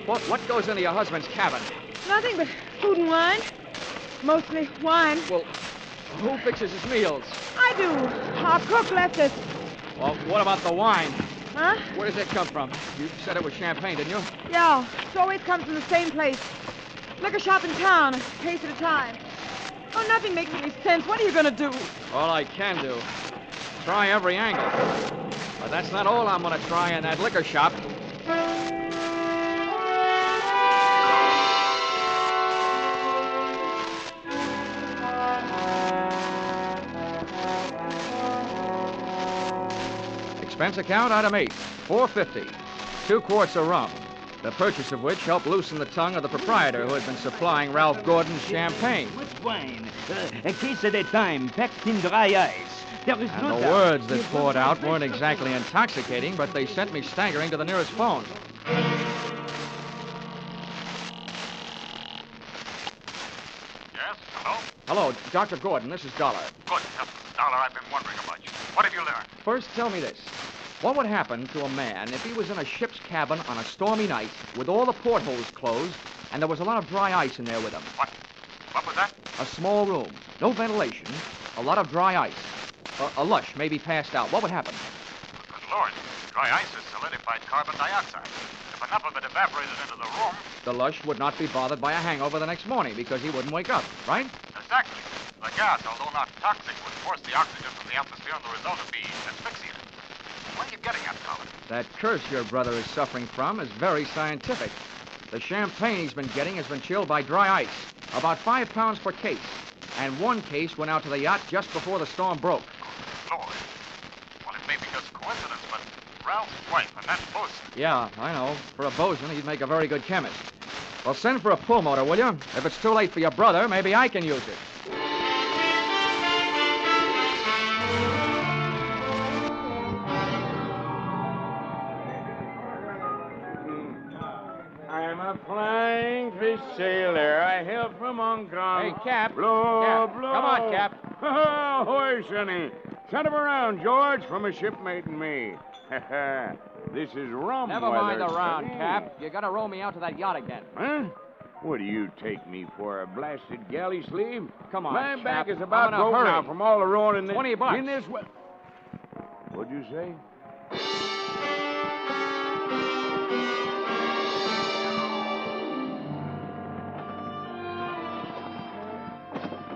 Speaker 21: What goes into your husband's cabin?
Speaker 6: Nothing but food and wine. Mostly wine.
Speaker 21: Well, who fixes his meals?
Speaker 6: I do. Our cook left us.
Speaker 21: Well, what about the wine?
Speaker 6: Huh?
Speaker 21: Where does it come from? You said it was champagne, didn't you?
Speaker 6: Yeah, it always comes from the same place. Liquor shop in town, a case at a time. Oh, nothing makes any sense. What are you going to do?
Speaker 21: All I can do. Try every angle. But that's not all I'm going to try in that liquor shop. Expense account, item 8, $4.50. 2 quarts of rum, the purchase of which helped loosen the tongue of the proprietor who had been supplying Ralph Gordon's champagne.
Speaker 7: Which wine? A case at a time, packed in dry ice. There is
Speaker 21: And
Speaker 7: no
Speaker 21: the
Speaker 7: doubt.
Speaker 21: words that poured out weren't exactly intoxicating, but they sent me staggering to the nearest phone.
Speaker 8: Yes? Hello?
Speaker 21: Hello, Dr. Gordon, this is Dollar.
Speaker 8: Good. Dollar, I've been wondering about you. What have you learned?
Speaker 21: First, tell me this. What would happen to a man if he was in a ship's cabin on a stormy night with all the portholes closed and there was a lot of dry ice in there with him?
Speaker 8: What was that?
Speaker 21: A small room, no ventilation, a lot of dry ice. A lush maybe passed out. What would happen?
Speaker 8: Good Lord. Dry ice is solidified carbon dioxide. If enough of it evaporated into the room...
Speaker 21: The lush would not be bothered by a hangover the next morning because he wouldn't wake up, right?
Speaker 8: Exactly. The gas, although not toxic, would force the oxygen from the atmosphere, and the result would be asphyxia. What are you getting at, Dollar?
Speaker 21: That curse your brother is suffering from is very scientific. The champagne he's been getting has been chilled by dry ice, about 5 pounds per case. And 1 case went out to the yacht just before the storm broke.
Speaker 8: Lord. Well, it may be just coincidence, but Ralph's wife, and that's bosun.
Speaker 21: Yeah, I know. For a bosun, he'd make a very good chemist. Well, send for a pull motor, will you? If it's too late for your brother, maybe I can use it.
Speaker 22: I'm a flying fish sailor. I hail from Hong Kong.
Speaker 21: Hey, Cap.
Speaker 22: Blow,
Speaker 21: Cap.
Speaker 22: blow.
Speaker 21: Come on, Cap.
Speaker 22: Ahoy, Sonny. Send him around, George, from a shipmate and me. This is rum
Speaker 21: Never
Speaker 22: weather,
Speaker 21: mind the round,
Speaker 22: Sonny.
Speaker 21: Cap. You gotta row me out to that yacht again.
Speaker 22: Huh? What do you take me for, a blasted galley sleeve?
Speaker 21: Come on,
Speaker 22: My
Speaker 21: Cap.
Speaker 22: back is
Speaker 21: I'm
Speaker 22: about
Speaker 21: in a
Speaker 22: broke
Speaker 21: hurry.
Speaker 22: now from all the rowing in this...
Speaker 21: $20.
Speaker 22: In this... What'd you say?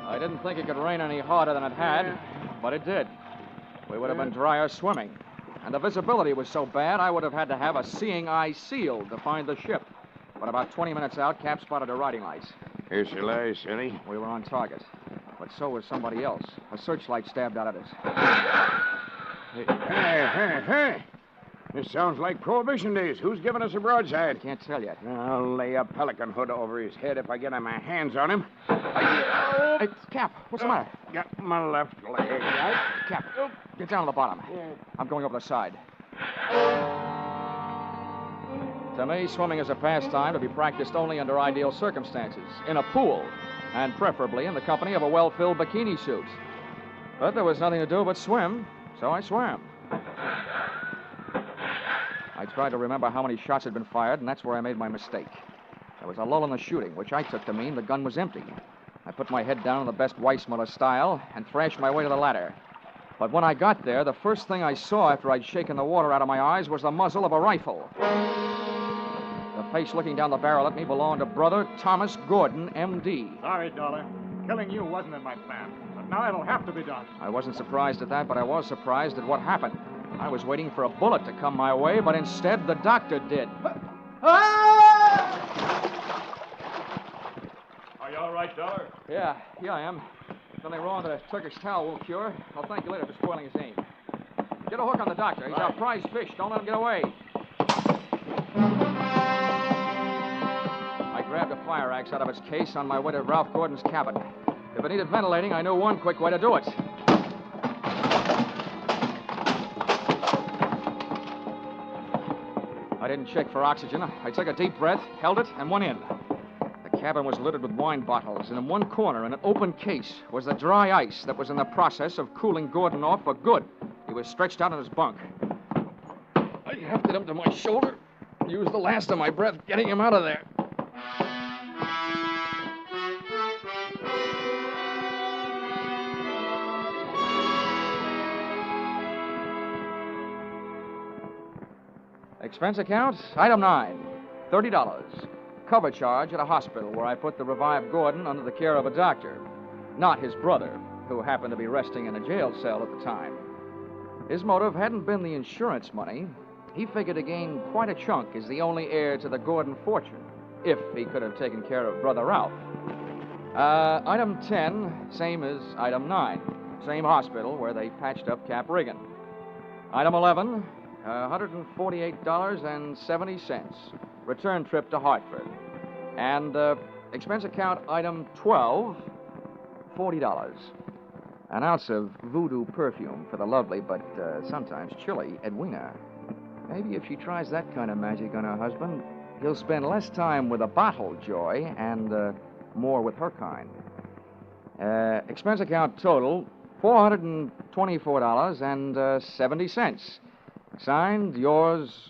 Speaker 21: I didn't think it could rain any harder than it had, but it did. We would have been drier swimming. And the visibility was so bad, I would have had to have a seeing eye sealed to find the ship. But about 20 minutes out, Cap spotted her riding lights.
Speaker 22: Here she lies, Sonny.
Speaker 21: We were on target. But so was somebody else. A searchlight stabbed out at us.
Speaker 22: Hey. This sounds like Prohibition days. Who's giving us a broadside?
Speaker 21: Can't tell yet.
Speaker 22: I'll lay a pelican hood over his head if I get my hands on him.
Speaker 21: Hey, Cap, what's the matter?
Speaker 22: Got my left leg.
Speaker 21: Cap, get down to the bottom. I'm going over the side. To me, swimming is a pastime to be practiced only under ideal circumstances. In a pool. and preferably in the company of a well-filled bikini suit. But there was nothing to do but swim, so I swam. I tried to remember how many shots had been fired, and that's where I made my mistake. There was a lull in the shooting, which I took to mean the gun was empty. I put my head down in the best Weissmuller style and thrashed my way to the ladder. But when I got there, the first thing I saw after I'd shaken the water out of my eyes was the muzzle of a rifle. The face looking down the barrel at me belonged to Brother Thomas Gordon, M.D.
Speaker 9: Sorry, Dollar. Killing you wasn't in my plan. But now it'll have to be done.
Speaker 21: I wasn't surprised at that, but I was surprised at what happened. I was waiting for a bullet to come my way, but instead the doctor did.
Speaker 20: Are you all right, Dollar?
Speaker 21: Yeah, I am. Nothing wrong that a Turkish towel won't cure. I'll thank you later for spoiling his aim. Get a hook on the doctor. He's our prize fish. Don't let him get away. I grabbed a fire axe out of its case on my way to Ralph Gordon's cabin. If it needed ventilating, I knew one quick way to do it. I didn't check for oxygen. I took a deep breath, held it, and went in. The cabin was littered with wine bottles, and in one corner, in an open case, was the dry ice that was in the process of cooling Gordon off for good. He was stretched out in his bunk. I hefted him to my shoulder, used the last of my breath getting him out of there. Expense account, item 9, $30. Cover charge at a hospital where I put the revived Gordon under the care of a doctor, not his brother, who happened to be resting in a jail cell at the time. His motive hadn't been the insurance money. He figured to gain quite a chunk as the only heir to the Gordon fortune, if he could have taken care of Brother Ralph. Item 10, same as item 9, same hospital where they patched up Cap Regan. Item 11, $148.70. Return trip to Hartford. And expense account item 12, $40. An ounce of voodoo perfume for the lovely but sometimes chilly Edwina. Maybe if she tries that kind of magic on her husband, he'll spend less time with a bottle joy and more with her kind. Expense account total, $424.70. Signed, yours,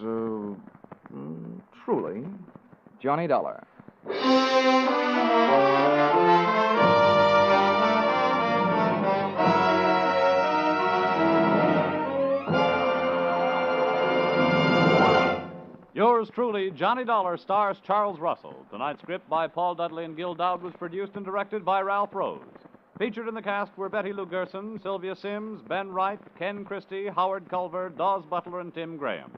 Speaker 21: truly, Johnny Dollar.
Speaker 20: Yours truly, Johnny Dollar, stars Charles Russell. Tonight's script by Paul Dudley and Gil Dowd was produced and directed by Ralph Rose. Featured in the cast were Betty Lou Gerson, Sylvia Sims, Ben Wright, Ken Christie, Howard Culver, Dawes Butler, and Tim Graham.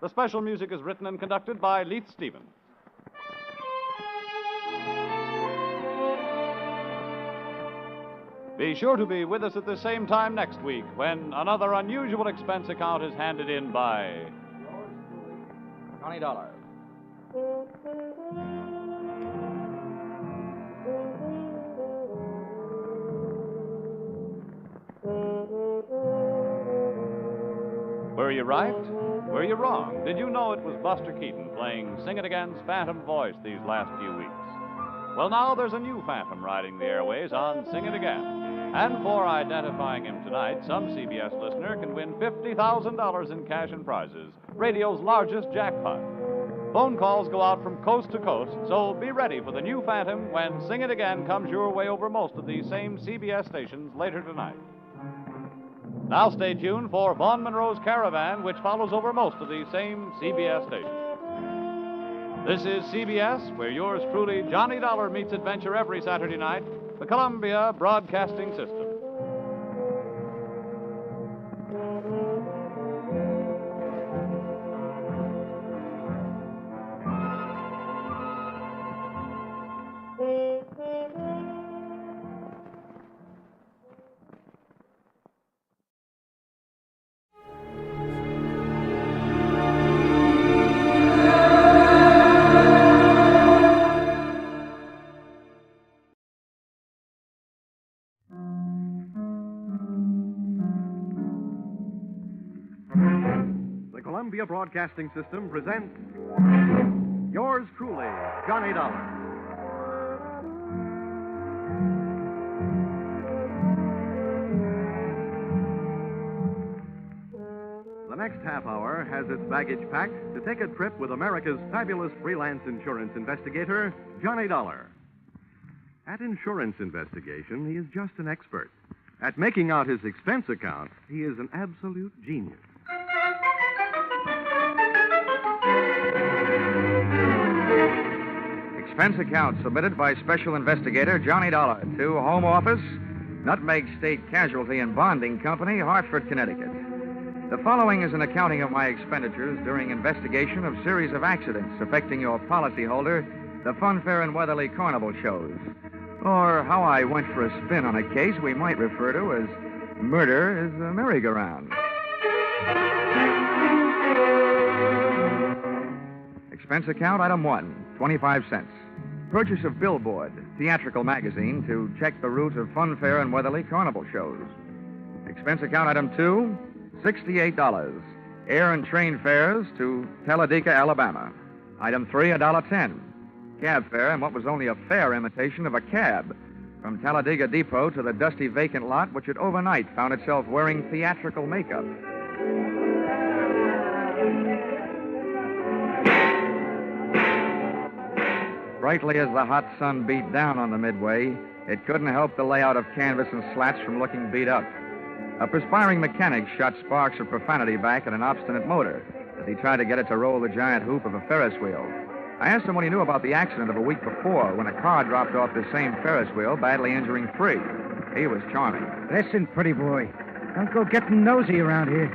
Speaker 20: The special music is written and conducted by Leith Stevens. Be sure to be with us at the same time next week when another unusual expense account is handed in by
Speaker 21: Johnny Dollar.
Speaker 20: Were you right? Were you wrong? Did you know it was Buster Keaton playing Sing It Again's Phantom voice these last few weeks? Well, now there's a new Phantom riding the airways on Sing It Again. And for identifying him tonight, some CBS listener can win $50,000 in cash and prizes, radio's largest jackpot. Phone calls go out from coast to coast, so be ready for the new Phantom when Sing It Again comes your way over most of these same CBS stations later tonight. Now stay tuned for Vaughn Monroe's Caravan, which follows over most of these same CBS stations. This is CBS, where yours truly, Johnny Dollar, meets adventure every Saturday night, the Columbia Broadcasting System.
Speaker 1: Columbia Broadcasting System presents yours truly, Johnny Dollar.
Speaker 2: half hour has its baggage packed to take a trip with America's fabulous freelance insurance investigator, Johnny Dollar. At insurance investigation, he is just an expert. At making out his expense account, he is an absolute genius.
Speaker 11: Expense account submitted by Special Investigator Johnny Dollar to Home Office, Nutmeg State Casualty and Bonding Company, Hartford, Connecticut. The following is an accounting of my expenditures during investigation of series of accidents affecting your policyholder, the Funfair and Weatherly Carnival shows, or how I went for a spin on a case we might refer to as murder is a merry-go-round. Expense account item 1, 25 cents. Purchase of Billboard, theatrical magazine, to check the route of Funfair and Weatherly Carnival shows. Expense account item 2, $68. Air and train fares to Talladega, Alabama. Item 3, $1.10. Cab fare and what was only a fair imitation of a cab from Talladega Depot to the dusty vacant lot which had overnight found itself wearing theatrical makeup. Brightly as the hot sun beat down on the midway, it couldn't help the layout of canvas and slats from looking beat up. A perspiring mechanic shot sparks of profanity back at an obstinate motor as he tried to get it to roll the giant hoop of a Ferris wheel. I asked him what he knew about the accident of a week before when a car dropped off the same Ferris wheel, badly injuring 3. He was charming.
Speaker 23: Listen, pretty boy. Don't go getting nosy around here.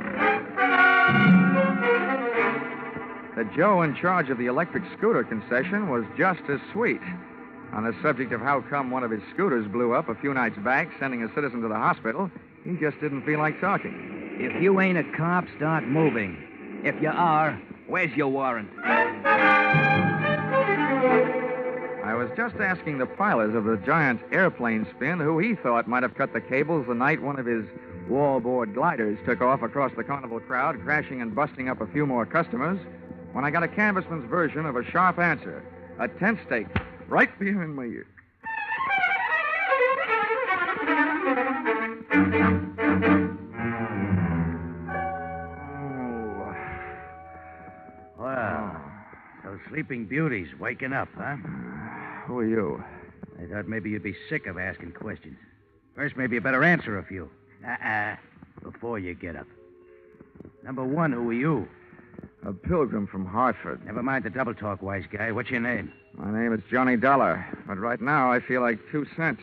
Speaker 11: The Joe in charge of the electric scooter concession was just as sweet. On the subject of how come one of his scooters blew up a few nights back, sending a citizen to the hospital, he just didn't feel like talking.
Speaker 23: If you ain't a cop, start moving. If you are, where's your warrant?
Speaker 11: I was just asking the pilot of the giant airplane spin who he thought might have cut the cables the night one of his wallboard gliders took off across the carnival crowd, crashing and busting up a few more customers, when I got a canvassman's version of a sharp answer. A tent stake right behind my ear.
Speaker 23: Well, those sleeping beauties waking up, huh?
Speaker 11: Who are you?
Speaker 23: I thought maybe you'd be sick of asking questions. First, maybe you better answer a few. Before you get up. Number 1, who are you?
Speaker 11: A pilgrim from Hartford.
Speaker 23: Never mind the double talk, wise guy. What's your name?
Speaker 11: My name is Johnny Dollar, but right now I feel like 2 cents.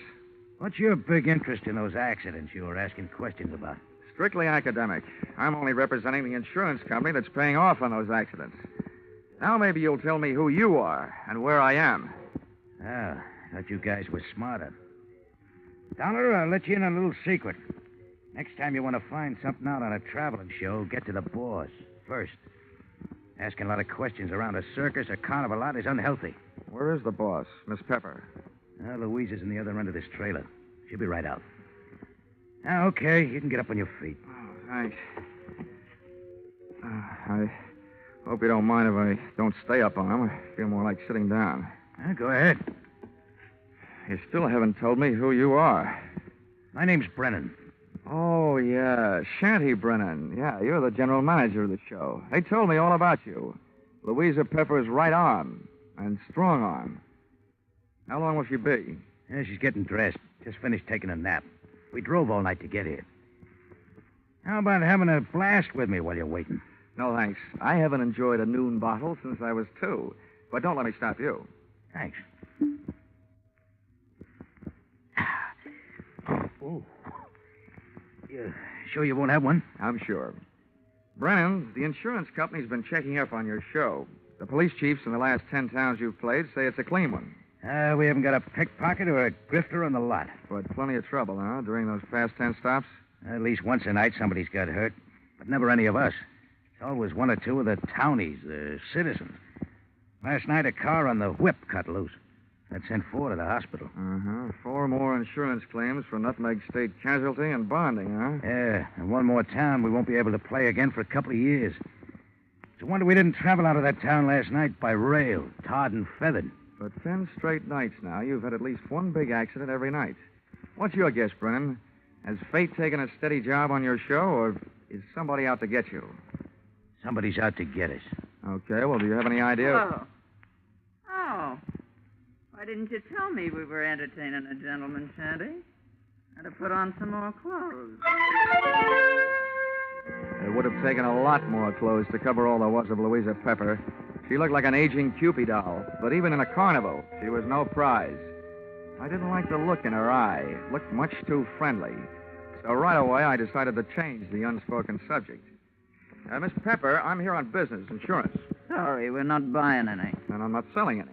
Speaker 23: What's your big interest in those accidents you were asking questions about?
Speaker 11: Strictly academic. I'm only representing the insurance company that's paying off on those accidents. Now maybe you'll tell me who you are and where I am.
Speaker 23: Ah, thought you guys were smarter. Dollar, I'll let you in on a little secret. Next time you want to find something out on a traveling show, get to the boss first. Asking a lot of questions around a circus or carnival lot is unhealthy.
Speaker 11: Where is the boss, Miss Pepper?
Speaker 23: Louise is in the other end of this trailer. She'll be right out. Now, okay, you can get up on your feet.
Speaker 11: Oh, thanks. I hope you don't mind if I don't stay up on him. I feel more like sitting down.
Speaker 23: Go ahead.
Speaker 11: You still haven't told me who you are.
Speaker 23: My name's Brennan.
Speaker 11: Oh, yeah, Shanty Brennan. Yeah, you're the general manager of the show. They told me all about you. Louisa Pepper's right arm and strong arm. How long will she be?
Speaker 23: Yeah, she's getting dressed. Just finished taking a nap. We drove all night to get here. How about having a blast with me while you're waiting?
Speaker 11: No, thanks. I haven't enjoyed a noon bottle since I was 2. But don't let me stop you.
Speaker 23: Thanks. Oh. You sure you won't have one?
Speaker 11: I'm sure. Brennan, the insurance company's been checking up on your show. The police chiefs in the last 10 towns you've played say it's a clean one.
Speaker 23: We haven't got a pickpocket or a grifter on the lot.
Speaker 11: But plenty of trouble, huh, during those past 10 stops?
Speaker 23: At least once a night somebody's got hurt. But never any of us. It's always 1 or 2 of the townies, the citizens. Last night, a car on the whip cut loose. That sent 4 to the hospital.
Speaker 11: 4 more insurance claims for Nutmeg State Casualty and Bonding, huh?
Speaker 23: Yeah, and 1 more town we won't be able to play again for a couple of years. It's a wonder we didn't travel out of that town last night by rail, tarred and feathered.
Speaker 11: For 10 straight nights now, you've had at least 1 big accident every night. What's your guess, Brennan? Has fate taken a steady job on your show, or is somebody out to get you?
Speaker 23: Somebody's out to get us.
Speaker 11: Okay, well, do you have any idea?
Speaker 3: Oh. Why didn't you tell me we were entertaining a gentleman, Shanty? I'd have put on some more clothes.
Speaker 11: It would have taken a lot more clothes to cover all there was of Louisa Pepper. She looked like an aging Cupid doll, but even in a carnival, she was no prize. I didn't like the look in her eye. It looked much too friendly. So right away, I decided to change the unspoken subject. Miss Pepper, I'm here on business, insurance.
Speaker 3: Sorry, we're not buying any.
Speaker 11: And I'm not selling any.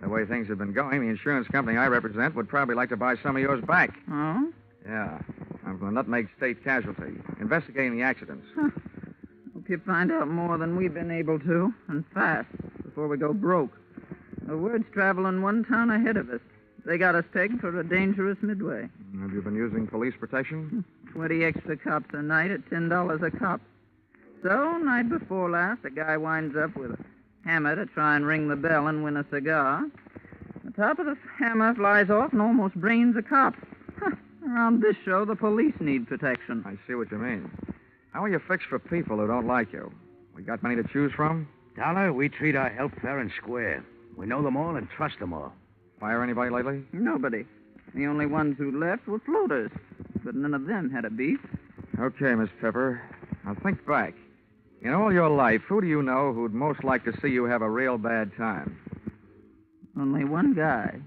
Speaker 11: The way things have been going, the insurance company I represent would probably like to buy some of yours back.
Speaker 3: Oh?
Speaker 11: Yeah. I'm from the Nutmeg State Casualty, investigating the accidents.
Speaker 3: Hope you find out more than we've been able to, and fast, before we go broke. The word's traveling one town ahead of us. They got us pegged for a dangerous midway.
Speaker 11: Have you been using police protection?
Speaker 3: 20 extra cops a night at $10 a cop. So, night before last, a guy winds up with a hammer to try and ring the bell and win a cigar. The top of the hammer flies off and almost brains a cop. Around this show, the police need protection.
Speaker 11: I see what you mean. How are you fixed for people who don't like you? We got many to choose from?
Speaker 23: Dollar, we treat our help fair and square. We know them all and trust them all.
Speaker 11: Fire anybody lately?
Speaker 3: Nobody. The only ones who left were floaters. But none of them had a beef.
Speaker 11: Okay, Miss Pepper. Now think back. In all your life, who do you know who'd most like to see you have a real bad time?
Speaker 3: Only one guy.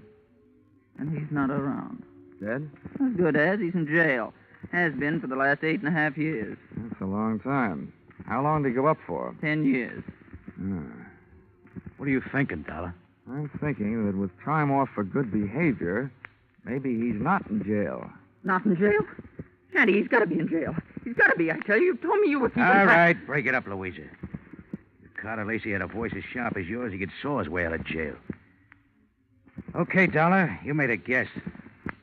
Speaker 3: And he's not around.
Speaker 11: Dead?
Speaker 3: As good as. He's in jail. Has been for the last 8.5 years.
Speaker 11: That's a long time. How long did he go up for?
Speaker 3: 10 years.
Speaker 23: What are you thinking, Dollar?
Speaker 11: I'm thinking that with time off for good behavior, maybe he's not in jail.
Speaker 3: Not in jail? Shanty, he's got to be in jail. He's got to be, I tell you. You told me you were...
Speaker 23: All right, break it up, Louisa. If Carter Lacey had a voice as sharp as yours, he could saw his way out of jail. Okay, Dollar, you made a guess.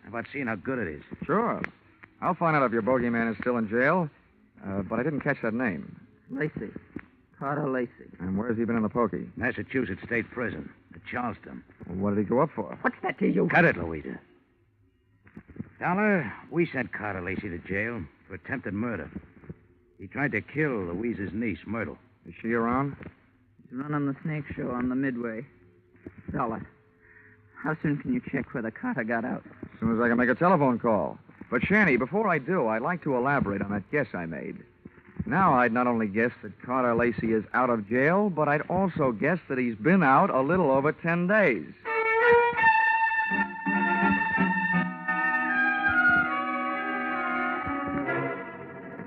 Speaker 23: How about seeing how good it is?
Speaker 11: Sure. I'll find out if your bogeyman is still in jail, but I didn't catch that name.
Speaker 3: Lacey. Carter Lacey.
Speaker 11: And where's he been in the pokey?
Speaker 23: Massachusetts State Prison, at Charleston.
Speaker 11: Well, what did he go up for?
Speaker 3: What's that to you?
Speaker 23: Cut it, Louisa. Dollar, we sent Carter Lacey to jail for attempted murder. He tried to kill Louisa's niece, Myrtle.
Speaker 11: Is she around?
Speaker 3: He's running the snake show on the Midway. Dollar, how soon can you check whether Carter got out?
Speaker 11: As soon as I can make a telephone call. But, Shanny, before I do, I'd like to elaborate on that guess I made. Now, I'd not only guess that Carter Lacey is out of jail, but I'd also guess that he's been out a little over 10 days.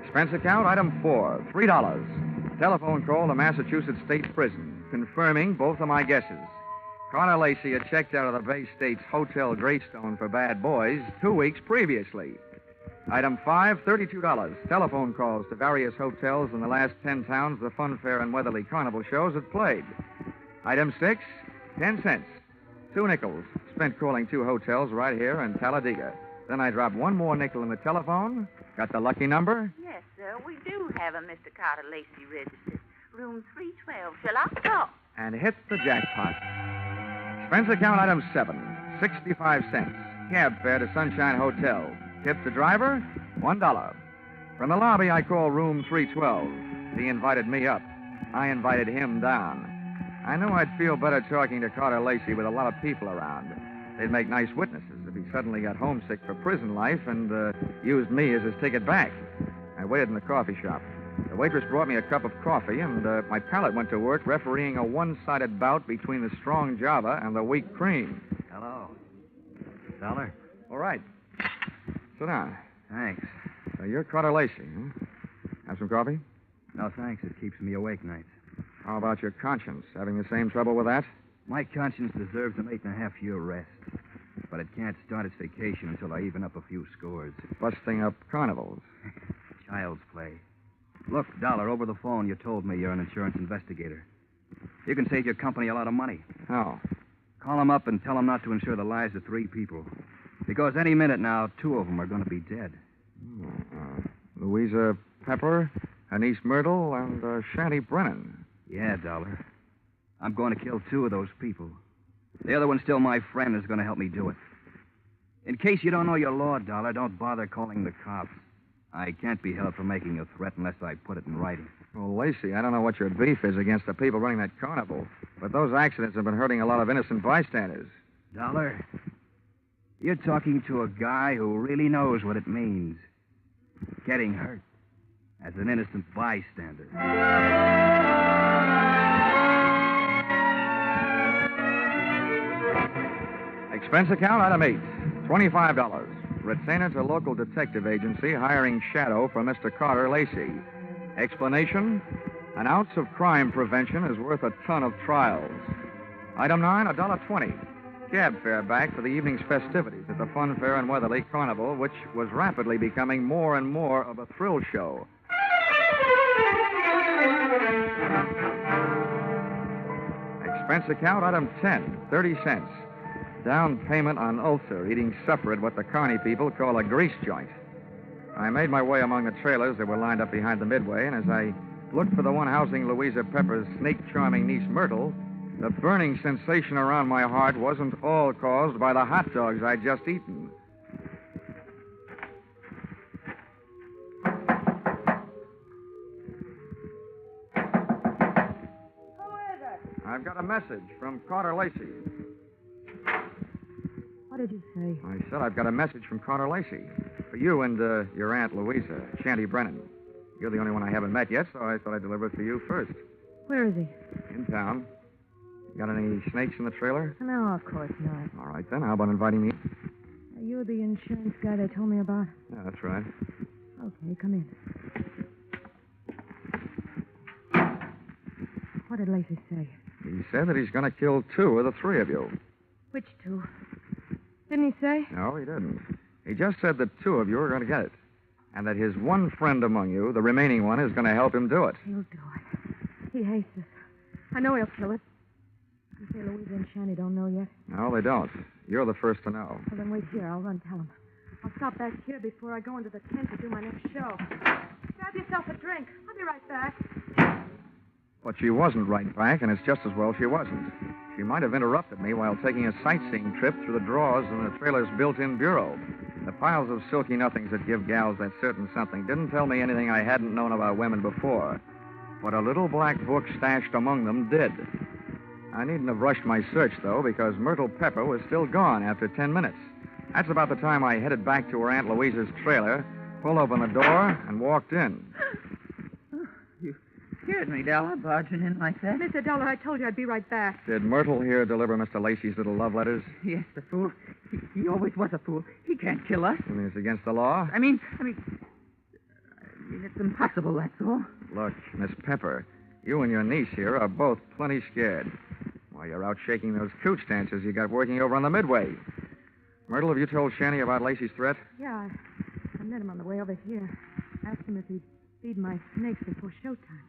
Speaker 11: Expense account, item 4, $3. Telephone call to Massachusetts State Prison, confirming both of my guesses. Carter Lacey had checked out of the Bay State's Hotel Greystone for bad boys 2 weeks previously. Item 5, $32. Telephone calls to various hotels in the last 10 towns the Fun Fair and Weatherly Carnival shows had played. Item 6, 10 cents. 2 nickels spent calling 2 hotels right here in Talladega. Then I dropped 1 more nickel in the telephone, got the lucky number.
Speaker 14: Yes, sir, we do have a Mr. Carter Lacey registered. Room 312. Shall I call?
Speaker 11: And hit the jackpot. Expense account item 7, 65 cents. Cab fare to Sunshine Hotel. Tip the driver, $1. From the lobby, I called room 312. He invited me up. I invited him down. I knew I'd feel better talking to Carter Lacey with a lot of people around. They'd make nice witnesses if he suddenly got homesick for prison life and used me as his ticket back. I waited in the coffee shop. The waitress brought me a cup of coffee, and my palate went to work refereeing a one-sided bout between the strong Java and the weak cream.
Speaker 23: Hello. Dollar?
Speaker 11: All right. Sit down.
Speaker 23: Thanks.
Speaker 11: You're Carter Lacey, huh? Have some coffee?
Speaker 23: No, thanks. It keeps me awake nights.
Speaker 11: How about your conscience? Having the same trouble with that?
Speaker 23: My conscience deserves an 8.5-year rest. But it can't start its vacation until I even up a few scores.
Speaker 11: Busting up carnivals.
Speaker 23: Child's play. Look, Dollar, over the phone, you told me you're an insurance investigator. You can save your company a lot of money.
Speaker 11: How?
Speaker 23: Call them up and tell them not to insure the lives of 3 people. Because any minute now, 2 of them are going to be dead.
Speaker 11: Louisa Pepper, Anise Myrtle, and Shanty Brennan.
Speaker 23: Yeah, Dollar. I'm going to kill 2 of those people. The other one's still my friend who's going to help me do it. In case you don't know your law, Dollar, don't bother calling the cops.
Speaker 15: I can't be held for making a threat unless I put it in writing.
Speaker 11: Well, Lacey, I don't know what your beef is against the people running that carnival, but those accidents have been hurting a lot of innocent bystanders.
Speaker 15: Dollar, you're talking to a guy who really knows what it means. Getting hurt as an innocent bystander.
Speaker 11: Expense account, item 8, $25. Retainer to local detective agency hiring shadow for Mr. Carter Lacey. Explanation, an ounce of crime prevention is worth a ton of trials. Item 9, $1.20. Cab fare back for the evening's festivities at the Fun Fair and Weatherly Carnival, which was rapidly becoming more and more of a thrill show. Expense account, item 10, 30 cents. Down payment on ulcer, eating supper at what the carny people call a grease joint. I made my way among the trailers that were lined up behind the midway, and as I looked for the one housing Louisa Pepper's snake-charming niece, Myrtle, the burning sensation around my heart wasn't all caused by the hot dogs I'd just eaten. I've got a message from Carter Lacey.
Speaker 6: What did you say?
Speaker 11: I said I've got a message from Carter Lacey. For you and your Aunt Louisa, Shanty Brennan. You're the only one I haven't met yet, so I thought I'd deliver it to you first.
Speaker 6: Where is he?
Speaker 11: In town. Got any snakes in the trailer?
Speaker 6: No, of course not.
Speaker 11: All right, then. How about inviting me?
Speaker 6: You're the insurance guy they told me about?
Speaker 11: Yeah, that's right.
Speaker 6: Okay, come in. What did Lacey say?
Speaker 11: He said that he's going to kill 2 of the 3 of you.
Speaker 6: Which 2? Didn't he say?
Speaker 11: No, he didn't. He just said that 2 of you are going to get it. And that his one friend among you, the remaining one, is going to help him do it.
Speaker 6: He'll do it. He hates us. I know he'll kill it. You say Louisa and Shanty don't know yet?
Speaker 11: No, they don't. You're the first to know.
Speaker 6: Well, then wait here. I'll run tell him. I'll stop back here before I go into the tent to do my next show. Grab yourself a drink. I'll be right back.
Speaker 11: But she wasn't right back, and it's just as well she wasn't. She might have interrupted me while taking a sightseeing trip through the drawers in the trailer's built-in bureau. The piles of silky nothings that give gals that certain something didn't tell me anything I hadn't known about women before. But a little black book stashed among them did. I needn't have rushed my search, though, because Myrtle Pepper was still gone after 10 minutes. That's about the time I headed back to her Aunt Louisa's trailer, pulled open the door, and walked in.
Speaker 3: You scared me, Della, barging in like that.
Speaker 6: Mr. Dollar, I told you I'd be right back.
Speaker 11: Did Myrtle here deliver Mr. Lacey's little love letters?
Speaker 3: Yes, the fool. He always was a fool. He can't kill us.
Speaker 11: You mean it's against the law?
Speaker 3: I mean, it's impossible, that's all.
Speaker 11: Look, Miss Pepper, you and your niece here are both plenty scared. While you're out shaking those cooch dancers you got working over on the midway. Myrtle, have you told Shanty about Lacey's threat?
Speaker 6: Yeah, I met him on the way over here. Asked him if he'd feed my snakes before showtime.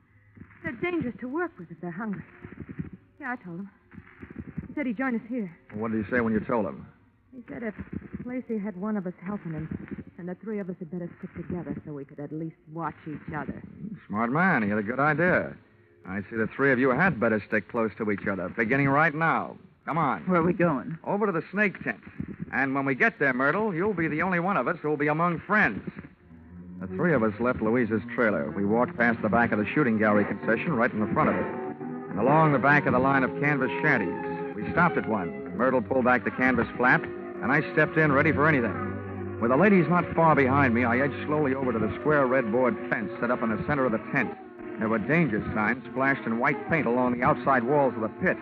Speaker 6: They're dangerous to work with if they're hungry. Yeah, I told him. He said he'd join us here.
Speaker 11: What did he say when you told him?
Speaker 6: He said if Lacey had one of us helping him, then the 3 of us had better stick together so we could at least watch each other.
Speaker 11: Smart man. He had a good idea. I see the 3 of you had better stick close to each other, beginning right now. Come on.
Speaker 3: Where are we going?
Speaker 11: Over to the snake tent. And when we get there, Myrtle, you'll be the only one of us who'll be among friends. The 3 of us left Louisa's trailer. We walked past the back of the shooting gallery concession right in the front of it. And along the back of the line of canvas shanties. We stopped at one. Myrtle pulled back the canvas flap, and I stepped in ready for anything. With the ladies not far behind me, I edged slowly over to the square red board fence set up in the center of the tent. There were danger signs splashed in white paint along the outside walls of the pit.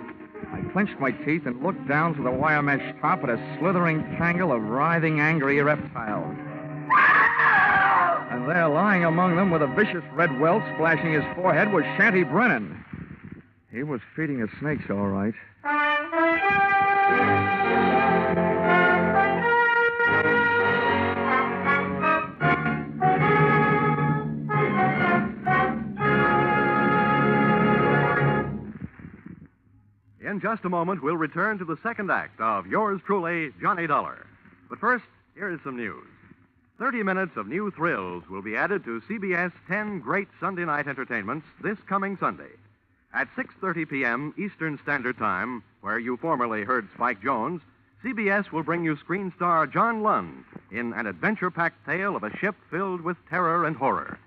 Speaker 11: I clenched my teeth and looked down through the wire mesh top at a slithering tangle of writhing, angry reptiles. And there, lying among them with a vicious red welt splashing his forehead, was Shanty Brennan. He was feeding the snakes, all right.
Speaker 2: In just a moment, we'll return to the second act of yours truly, Johnny Dollar. But first, here is some news. 30 minutes of new thrills will be added to CBS 10 great Sunday night entertainments this coming Sunday. At 6:30 p.m. Eastern Standard Time, where you formerly heard Spike Jones, CBS will bring you screen star John Lund in an adventure-packed tale of a ship filled with terror and horror.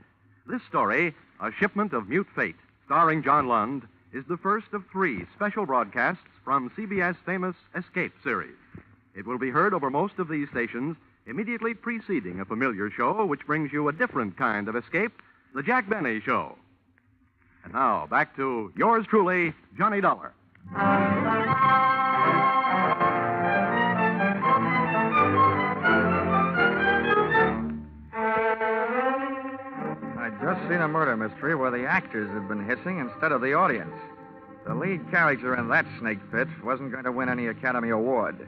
Speaker 2: This story, A Shipment of Mute Fate, starring John Lund, is the first of 3 special broadcasts from CBS' famous Escape series. It will be heard over most of these stations immediately preceding a familiar show which brings you a different kind of escape, The Jack Benny Show. And now, back to yours truly, Johnny Dollar.
Speaker 11: I'd just seen a murder mystery where the actors had been hissing instead of the audience. The lead character in that snake pit wasn't going to win any Academy Award.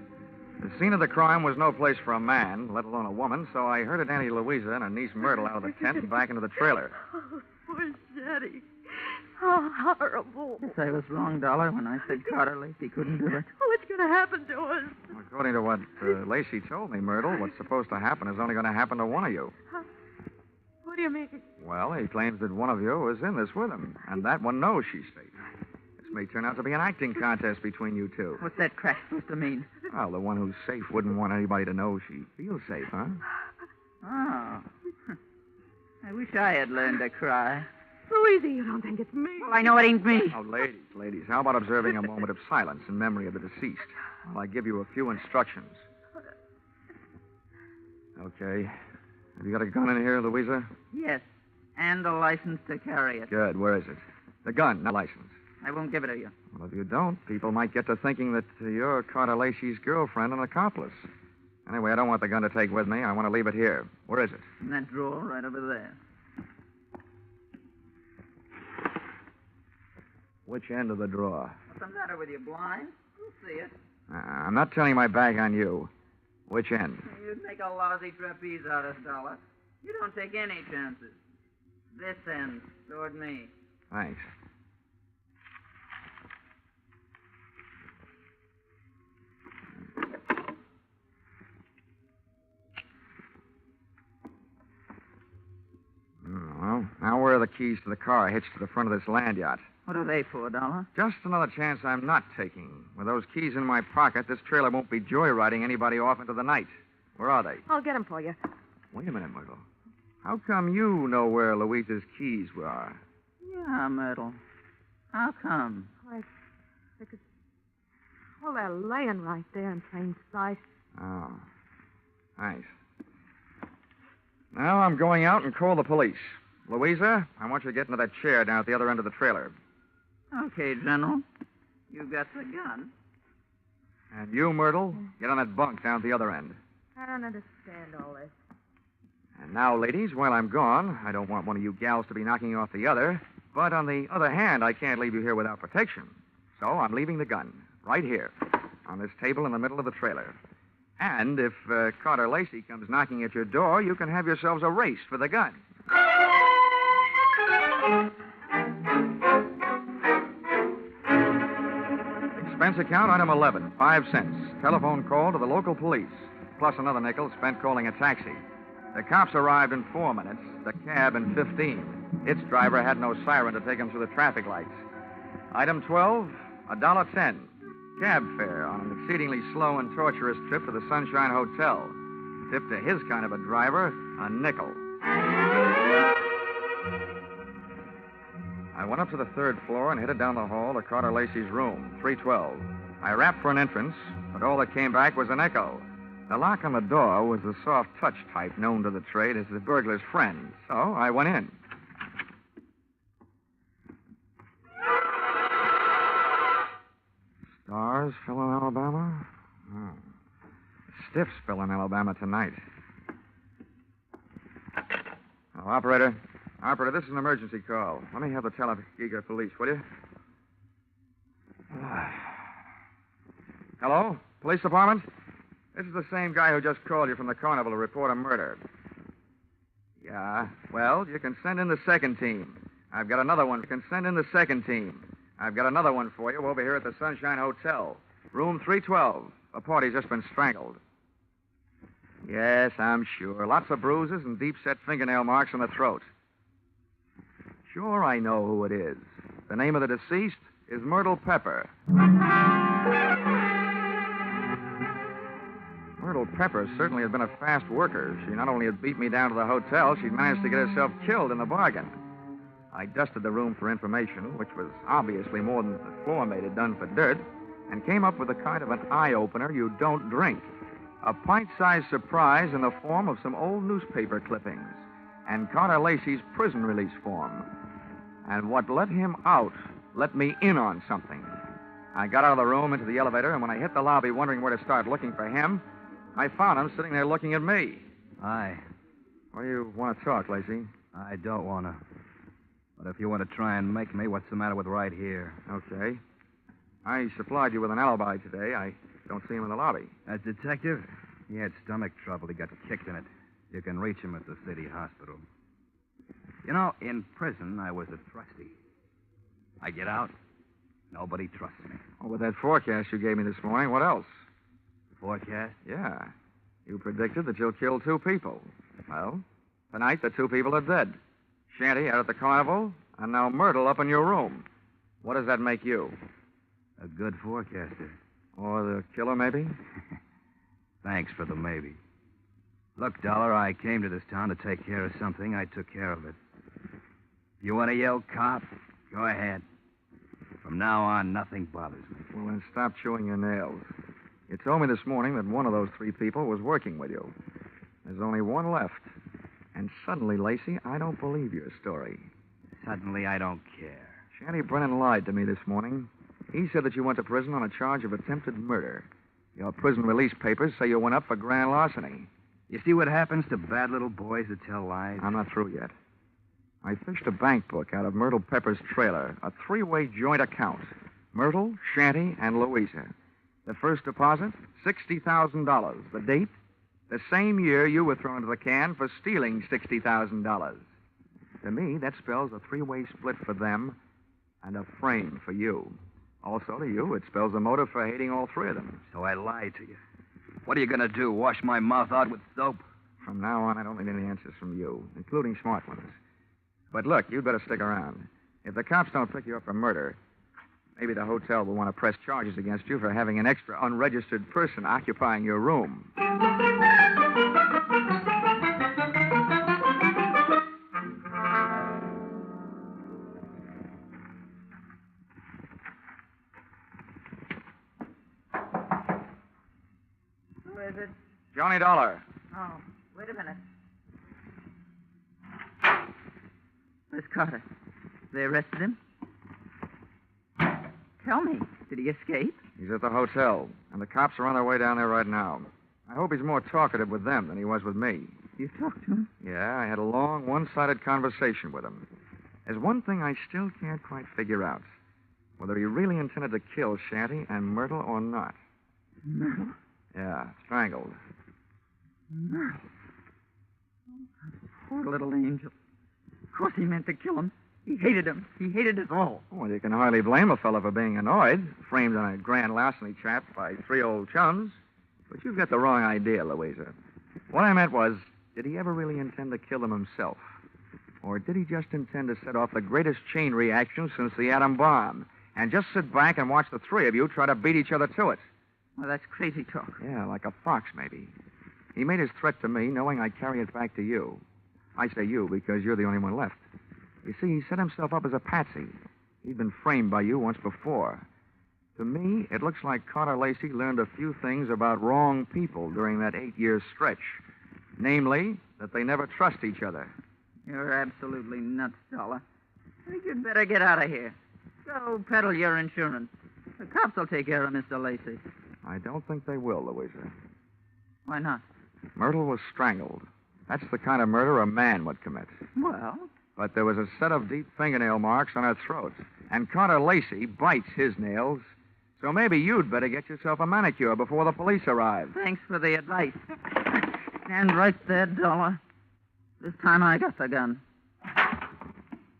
Speaker 11: The scene of the crime was no place for a man, let alone a woman, so I herded Auntie Louisa and her niece Myrtle out of the tent and back into the trailer.
Speaker 13: Oh, poor Shetty. How horrible.
Speaker 16: Yes, I was wrong, Dollar, when I said Carter Lacey couldn't do it.
Speaker 13: What's going to happen to us?
Speaker 11: According to what Lacey told me, Myrtle, what's supposed to happen is only going to happen to one of you.
Speaker 13: What do you mean?
Speaker 11: Well, he claims that one of you was in this with him, and that one knows she's safe. This may turn out to be an acting contest between you two.
Speaker 16: What's that crack supposed to mean?
Speaker 11: Well, the one who's safe wouldn't want anybody to know she feels safe, huh?
Speaker 16: Oh. I wish I had learned to cry.
Speaker 13: Louisa, you don't think it's me?
Speaker 16: Well, I know it ain't me.
Speaker 11: Oh, ladies, how about observing a moment of silence in memory of the deceased? While I give you a few instructions. Okay. Have you got a gun in here, Louisa?
Speaker 16: Yes, and a license to carry it.
Speaker 11: Good. Where is it? The gun, not license.
Speaker 16: I won't give it to you.
Speaker 11: Well, if you don't, people might get to thinking that you're Carter Lacey's girlfriend and accomplice. Anyway, I don't want the gun to take with me. I want to leave it here. Where is it?
Speaker 16: In that drawer right over there.
Speaker 11: Which end of the drawer?
Speaker 16: What's the matter with you, blind? You'll see it.
Speaker 11: I'm not turning my back on you. Which end?
Speaker 16: You'd make a lousy trapeze out of Dollar. You don't take any chances. This end, toward me.
Speaker 11: Thanks. Well, now where are the keys to the car hitched to the front of this land yacht?
Speaker 16: What are they for, Dollar?
Speaker 11: Just another chance I'm not taking. With those keys in my pocket, this trailer won't be joyriding anybody off into the night. Where are they?
Speaker 13: I'll get them for you.
Speaker 11: Wait a minute, Myrtle. How come you know where Louisa's keys were?
Speaker 16: Yeah, Myrtle. How come?
Speaker 13: Because, well, they're laying right there in plain sight.
Speaker 11: Oh. Thanks. Now I'm going out and call the police. Louisa, I want you to get into that chair down at the other end of the trailer.
Speaker 16: Okay, General. You got the gun.
Speaker 11: And you, Myrtle, get on that bunk down at the other end.
Speaker 13: I don't understand all this.
Speaker 11: And now, ladies, while I'm gone, I don't want one of you gals to be knocking off the other. But on the other hand, I can't leave you here without protection. So I'm leaving the gun right here on this table in the middle of the trailer. And if Carter Lacey comes knocking at your door, you can have yourselves a race for the gun. Expense account item 11, 5 cents. Telephone call to the local police, plus another nickel spent calling a taxi. The cops arrived in 4 minutes, the cab in 15. Its driver had no siren to take him through the traffic lights. Item 12, $1.10. Cab fare on an exceedingly slow and torturous trip to the Sunshine Hotel. Tip to his kind of a driver, a nickel. I went up to the 3rd floor and headed down the hall to Carter Lacey's room, 312. I rapped for an entrance, but all that came back was an echo. The lock on the door was the soft touch type known to the trade as the burglar's friend, so I went in. Stars fell in Alabama? Oh. Stiffs fell in Alabama tonight. Oh, Operator, this is an emergency call. Let me have the Talladega police, will you? Hello? Police department? This is the same guy who just called you from the carnival to report a murder. Yeah, well, you can send in the 2nd team. I've got another one. You can send in the 2nd team. I've got another one for you over here at the Sunshine Hotel. Room 312. A party's just been strangled. Yes, I'm sure. Lots of bruises and deep-set fingernail marks on the throat. Sure, I know who it is. The name of the deceased is Myrtle Pepper. Myrtle Pepper certainly had been a fast worker. She not only had beat me down to the hotel, she'd managed to get herself killed in the bargain. I dusted the room for information, which was obviously more than the floor mate had done for dirt, and came up with a kind of an eye-opener you don't drink. A pint-sized surprise in the form of some old newspaper clippings and Carter Lacey's prison release form. And what let him out let me in on something. I got out of the room into the elevator, and when I hit the lobby wondering where to start looking for him, I found him sitting there looking at me.
Speaker 15: Hi.
Speaker 11: What do you want to talk, Lacey?
Speaker 15: I don't want to. But if you want to try and make me, what's the matter with right here?
Speaker 11: Okay. I supplied you with an alibi today. I don't see him in the lobby.
Speaker 15: That detective? He had stomach trouble. He got kicked in it. You can reach him at the city hospital. You know, in prison, I was a trustee. I get out, nobody trusts me.
Speaker 11: Oh, with that forecast you gave me this morning, what else?
Speaker 15: Forecast?
Speaker 11: Yeah. You predicted that you'll kill 2 people. Well, tonight the 2 people are dead. Shanty out at the carnival, and now Myrtle up in your room. What does that make you?
Speaker 15: A good forecaster.
Speaker 11: Or the killer, maybe?
Speaker 15: Thanks for the maybe. Look, Dollar, I came to this town to take care of something. I took care of it. You want to yell cop? Go ahead. From now on, nothing bothers me.
Speaker 11: Well, then stop chewing your nails. You told me this morning that one of those 3 people was working with you. There's only one left. And suddenly, Lacey, I don't believe your story.
Speaker 15: Suddenly, I don't care.
Speaker 11: Shanty Brennan lied to me this morning. He said that you went to prison on a charge of attempted murder. Your prison release papers say you went up for grand larceny.
Speaker 15: You see what happens to bad little boys that tell lies?
Speaker 11: I'm not through yet. I fished a bank book out of Myrtle Pepper's trailer, a 3-way joint account. Myrtle, Shanty, and Louisa. The first deposit, $60,000. The date, the same year you were thrown into the can for stealing $60,000. To me, that spells a 3-way split for them and a frame for you. Also, to you, it spells a motive for hating all 3 of them.
Speaker 15: So I lied to you. What are you going to do, wash my mouth out with soap?
Speaker 11: From now on, I don't need any answers from you, including smart ones. But look, you'd better stick around. If the cops don't pick you up for murder, maybe the hotel will want to press charges against you for having an extra unregistered person occupying your room.
Speaker 16: Who is it?
Speaker 11: Johnny Dollar.
Speaker 16: Oh, wait a minute. Where's Carter? They arrested him? Tell me, did he escape?
Speaker 11: He's at the hotel, and the cops are on their way down there right now. I hope he's more talkative with them than he was with me.
Speaker 16: You talked to him?
Speaker 11: Yeah, I had a long, one-sided conversation with him. There's one thing I still can't quite figure out. Whether he really intended to kill Shanty and Myrtle or not.
Speaker 16: Myrtle?
Speaker 11: Yeah, strangled.
Speaker 16: Myrtle? Poor little angel. Of course he meant to kill him. He hated him. He hated us all.
Speaker 11: Well, you can hardly blame a fellow for being annoyed, framed on a grand larceny trap by 3 old chums. But you've got the wrong idea, Louisa. What I meant was, did he ever really intend to kill them himself? Or did he just intend to set off the greatest chain reaction since the atom bomb, and just sit back and watch the 3 of you try to beat each other to it?
Speaker 16: Well, that's crazy talk.
Speaker 11: Yeah, like a fox, maybe. He made his threat to me knowing I'd carry it back to you. I say you because you're the only one left. You see, he set himself up as a patsy. He'd been framed by you once before. To me, it looks like Carter Lacey learned a few things about wrong people during that 8-year stretch. Namely, that they never trust each other.
Speaker 16: You're absolutely nuts, Dollar. I think you'd better get out of here. Go peddle your insurance. The cops will take care of Mr. Lacey.
Speaker 11: I don't think they will, Louisa.
Speaker 16: Why not?
Speaker 11: Myrtle was strangled. That's the kind of murder a man would commit.
Speaker 16: Well?
Speaker 11: But there was a set of deep fingernail marks on her throat. And Carter Lacey bites his nails. So maybe you'd better get yourself a manicure before the police arrive.
Speaker 16: Thanks for the advice. Stand right there, Dollar. This time I got the gun.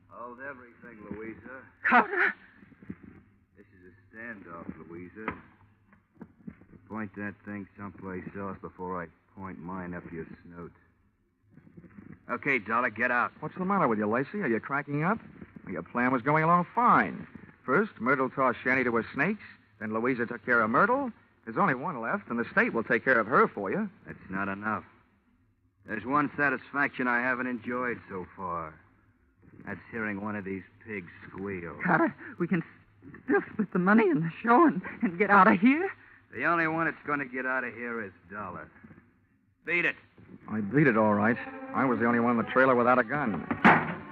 Speaker 15: Hold everything, Louisa.
Speaker 16: Carter!
Speaker 15: This is a standoff, Louisa. Point that thing someplace else before I point mine up your snoot. Okay, Dollar, get out.
Speaker 11: What's the matter with you, Lacey? Are you cracking up? Well, your plan was going along fine. First, Myrtle tossed Shanty to her snakes. Then Louisa took care of Myrtle. There's only one left, and the state will take care of her for you.
Speaker 15: That's not enough. There's one satisfaction I haven't enjoyed so far. That's hearing one of these pigs squeal.
Speaker 16: Carter, we can still split the money in the show and get out of here?
Speaker 15: The only one that's going to get out of here is Dollar. Beat it.
Speaker 11: I beat it all right. I was the only one in the trailer without a gun.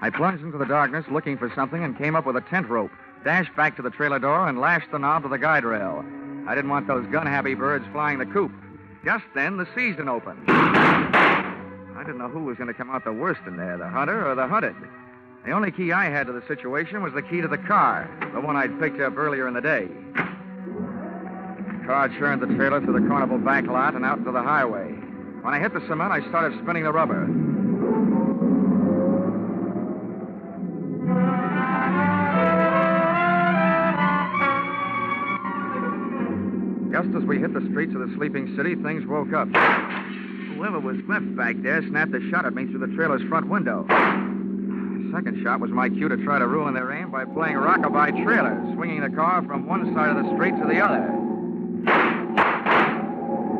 Speaker 11: I plunged into the darkness looking for something and came up with a tent rope, dashed back to the trailer door, and lashed the knob to the guide rail. I didn't want those gun-happy birds flying the coop. Just then, the season opened. I didn't know who was going to come out the worst in there, the hunter or the hunted. The only key I had to the situation was the key to the car, the one I'd picked up earlier in the day. The car churned the trailer through the carnival back lot and out into the highway. When I hit the cement, I started spinning the rubber. Just as we hit the streets of the sleeping city, things woke up. Whoever was left back there snapped a shot at me through the trailer's front window. The second shot was my cue to try to ruin their aim by playing rockabye trailer, swinging the car from one side of the street to the other.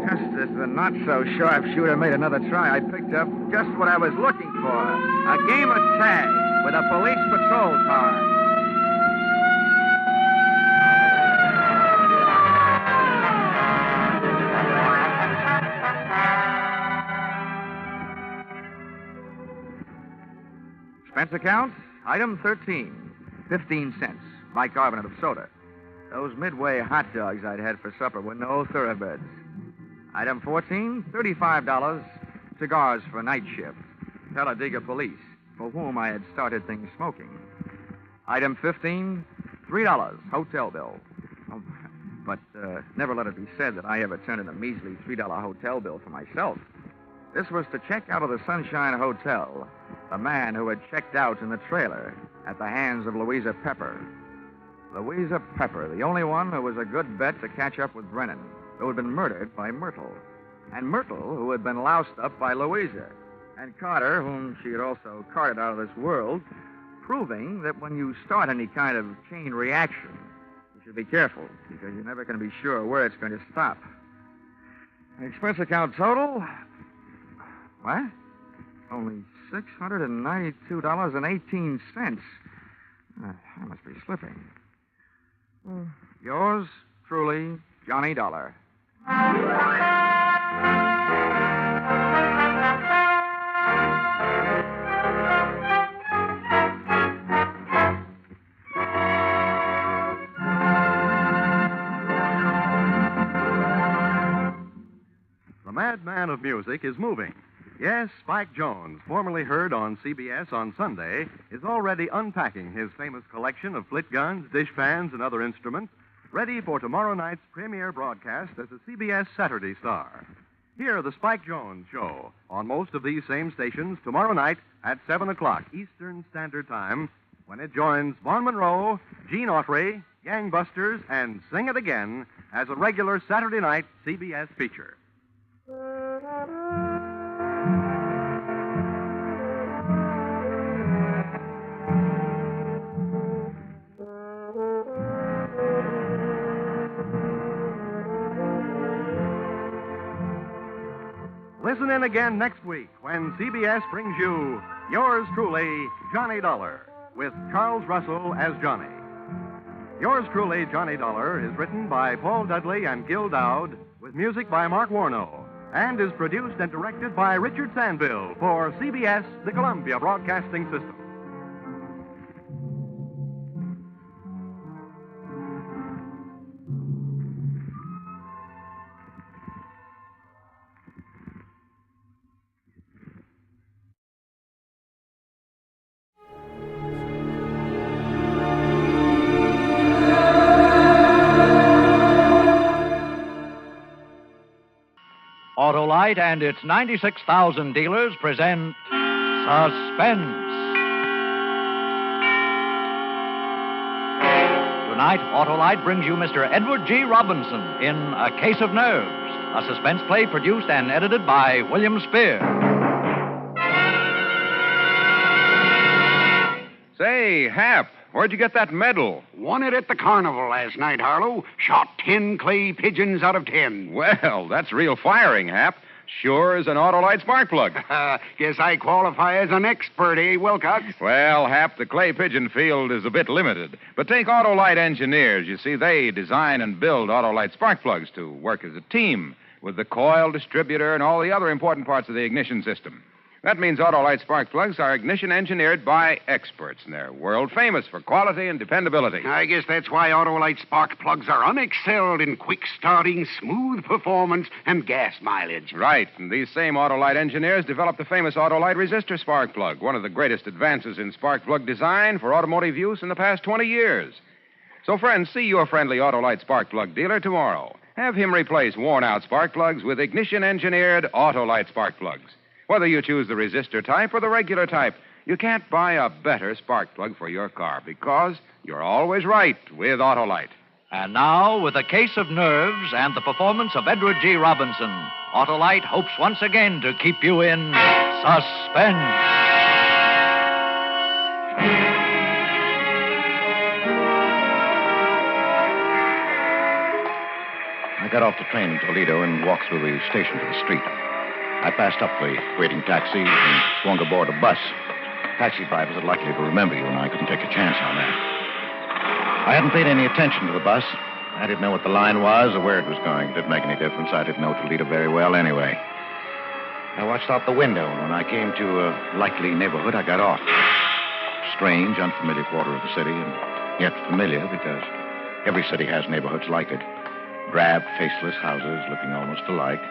Speaker 11: Just as the not-so-sharp shooter made another try, I picked up just what I was looking for, a game of tag with a police patrol car. Expense account, item 13, 15 cents, bicarbonate of soda. Those Midway hot dogs I'd had for supper were no thoroughbreds. Item 14, $35, cigars for night shift. Talladega police, for whom I had started things smoking. Item 15, $3, hotel bill. Oh, but never let it be said that I ever turned in a measly $3 hotel bill for myself. This was to check out of the Sunshine Hotel, the man who had checked out in the trailer at the hands of Louisa Pepper. Louisa Pepper, the only one who was a good bet to catch up with Brennan, who had been murdered by Myrtle. And Myrtle, who had been loused up by Louisa. And Carter, whom she had also carted out of this world, proving that when you start any kind of chain reaction, you should be careful, because you're never going to be sure where it's going to stop. Expense account total? What? Only $692.18. I must be slipping. Yours truly, Johnny Dollar.
Speaker 2: The madman of music is moving. Yes, Spike Jones, formerly heard on CBS on Sunday, is already unpacking his famous collection of flit guns, dishpans, and other instruments, ready for tomorrow night's premiere broadcast as a CBS Saturday star. Hear the Spike Jones Show on most of these same stations tomorrow night at 7 o'clock Eastern Standard Time, when it joins Vaughn Monroe, Gene Autry, Gangbusters, and Sing It Again as a regular Saturday night CBS feature. Listen in again next week when CBS brings you Yours Truly, Johnny Dollar, with Charles Russell as Johnny. Yours Truly, Johnny Dollar is written by Paul Dudley and Gil Dowd, with music by Mark Warnow, and is produced and directed by Richard Sandville for CBS, the Columbia Broadcasting System.
Speaker 12: Autolite and its 96,000 dealers present Suspense. Tonight, Autolite brings you Mr. Edward G. Robinson in A Case of Nerves, a suspense play produced and edited by William Spear.
Speaker 11: Say, Hap,
Speaker 4: Where'd you get that medal?
Speaker 17: Won it at the carnival last night, Harlow. Shot 10 clay pigeons out of 10.
Speaker 4: Well, that's real firing, Hap. Sure as an Autolite spark plug.
Speaker 17: Guess I qualify as an expert, eh, Wilcox?
Speaker 4: Well, Hap, the clay pigeon field is a bit limited. But take Autolite engineers. You see, they design and build Autolite spark plugs to work as a team with the coil, distributor, and all the other important parts of the ignition system. That means Autolite spark plugs are ignition engineered by experts, and they're world famous for quality and dependability.
Speaker 17: I guess that's why Autolite spark plugs are unexcelled in quick starting, smooth performance, and gas mileage.
Speaker 4: Right, and these same Autolite engineers developed the famous Autolite resistor spark plug, one of the greatest advances in spark plug design for automotive use in the past 20 years. So, friends, see your friendly Autolite spark plug dealer tomorrow. Have him replace worn-out spark plugs with ignition-engineered Autolite spark plugs. Whether you choose the resistor type or the regular type, you can't buy a better spark plug for your car because you're always right with Autolite.
Speaker 12: And now, with a case of nerves and the performance of Edward G. Robinson, Autolite hopes once again to keep you in suspense.
Speaker 19: I got off the train in Toledo and walked through the station to the street. I passed up the waiting taxis and swung aboard a bus. Taxi drivers are likely to remember you, and I couldn't take a chance on that. I hadn't paid any attention to the bus. I didn't know what the line was or where it was going. It didn't make any difference. I didn't know Toledo very well anyway. I watched out the window, and when I came to a likely neighborhood, I got off. Strange, unfamiliar quarter of the city, and yet familiar because every city has neighborhoods like it. Drab, faceless houses looking almost alike.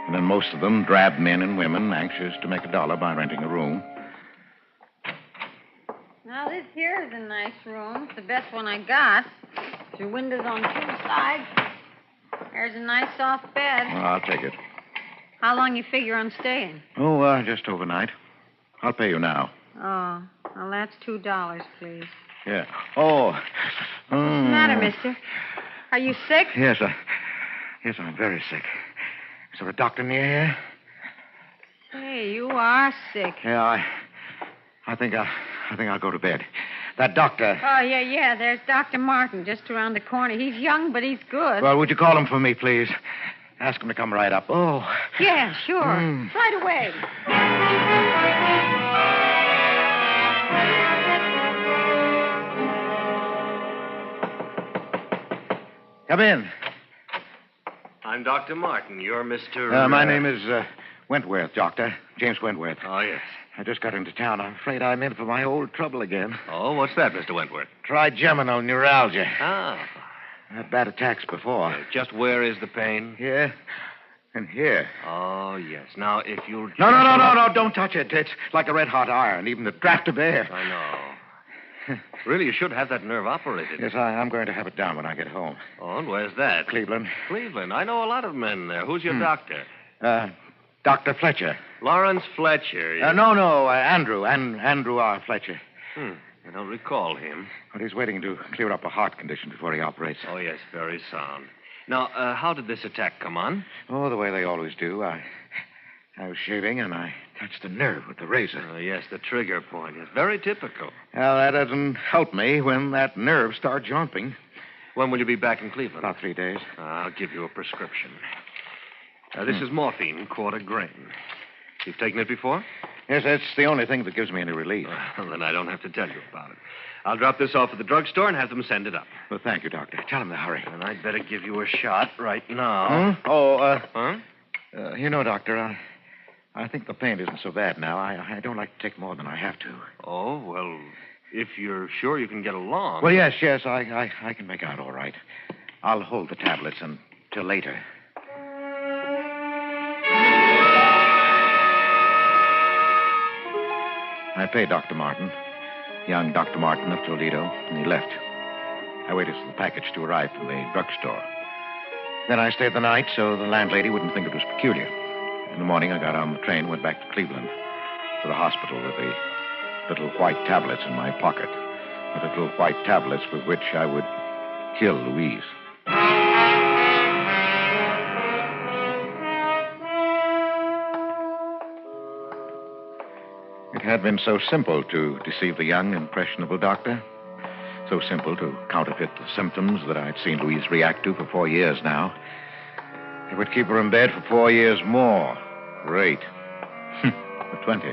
Speaker 19: And in most of them, drab men and women anxious to make a dollar by renting a room.
Speaker 24: Now, this here is a nice room. It's the best one I got. There's windows on two sides. There's a nice soft bed.
Speaker 19: Well, I'll take it.
Speaker 24: How long you figure on staying?
Speaker 19: Oh, just overnight. I'll pay you now.
Speaker 24: Oh, well, that's $2, please.
Speaker 19: Yeah. Oh.
Speaker 24: What's the matter, mister? Are you sick?
Speaker 19: Yes, I'm very sick. Is there a doctor near here?
Speaker 24: Say, you are sick.
Speaker 19: Yeah, I think I'll go to bed. That doctor.
Speaker 24: Oh, yeah. There's Dr. Martin just around the corner. He's young, but he's good.
Speaker 19: Well, would you call him for me, please? Ask him to come right up. Oh.
Speaker 24: Yeah, sure. Right away.
Speaker 19: Come in.
Speaker 25: I'm Dr. Martin. You're Mr.
Speaker 19: My name is Wentworth, Doctor. James Wentworth.
Speaker 25: Oh, yes.
Speaker 19: I just got into town. I'm afraid I'm in for my old trouble again.
Speaker 25: Oh, what's that, Mr. Wentworth?
Speaker 19: Trigeminal neuralgia.
Speaker 25: Ah.
Speaker 19: I had bad attacks before.
Speaker 25: Just where is the pain?
Speaker 19: Here. And here.
Speaker 25: Oh, yes. Now, if you'll...
Speaker 19: No, don't touch it. It's like a red-hot iron, even the draft of air.
Speaker 25: I know. Really, you should have that nerve operated.
Speaker 19: Yes, I'm going to have it done when I get home.
Speaker 25: Oh, and where's that?
Speaker 19: Cleveland.
Speaker 25: Cleveland. I know a lot of men there. Who's your doctor?
Speaker 19: Dr. Fletcher.
Speaker 25: Lawrence Fletcher. Yes?
Speaker 19: No, Andrew. Andrew R. Fletcher.
Speaker 25: I don't recall him.
Speaker 19: But he's waiting to clear up a heart condition before he operates.
Speaker 25: Oh, yes, very sound. Now, how did this attack come on?
Speaker 19: Oh, the way they always do. I was shaving, and I touched the nerve with the razor.
Speaker 25: Oh, yes, the trigger point. It's very typical.
Speaker 19: Well, that doesn't help me when that nerve starts jumping.
Speaker 25: When will you be back in Cleveland?
Speaker 19: About 3 days.
Speaker 25: I'll give you a prescription. This is morphine, quarter grain. You've taken it before?
Speaker 19: Yes, that's the only thing that gives me any relief.
Speaker 25: Well, then I don't have to tell you about it. I'll drop this off at the drugstore and have them send it up.
Speaker 19: Well, thank you, Doctor. Tell him to hurry.
Speaker 25: And I'd better give you a shot right now.
Speaker 19: Huh? Doctor, I think the pain isn't so bad now. I don't like to take more than I have to.
Speaker 25: Oh, well, if you're sure you can get along.
Speaker 19: Well, yes, I can make out all right. I'll hold the tablets until later. I paid Dr. Martin, young Dr. Martin of Toledo, and he left. I waited for the package to arrive from the drugstore. Then I stayed the night so the landlady wouldn't think it was peculiar. In the morning, I got on the train, went back to Cleveland, to the hospital with the little white tablets in my pocket. The little white tablets with which I would kill Louise. It had been so simple to deceive the young, impressionable doctor. So simple to counterfeit the symptoms that I'd seen Louise react to for 4 years now. It would keep her in bed for 4 years more. Great. For 20.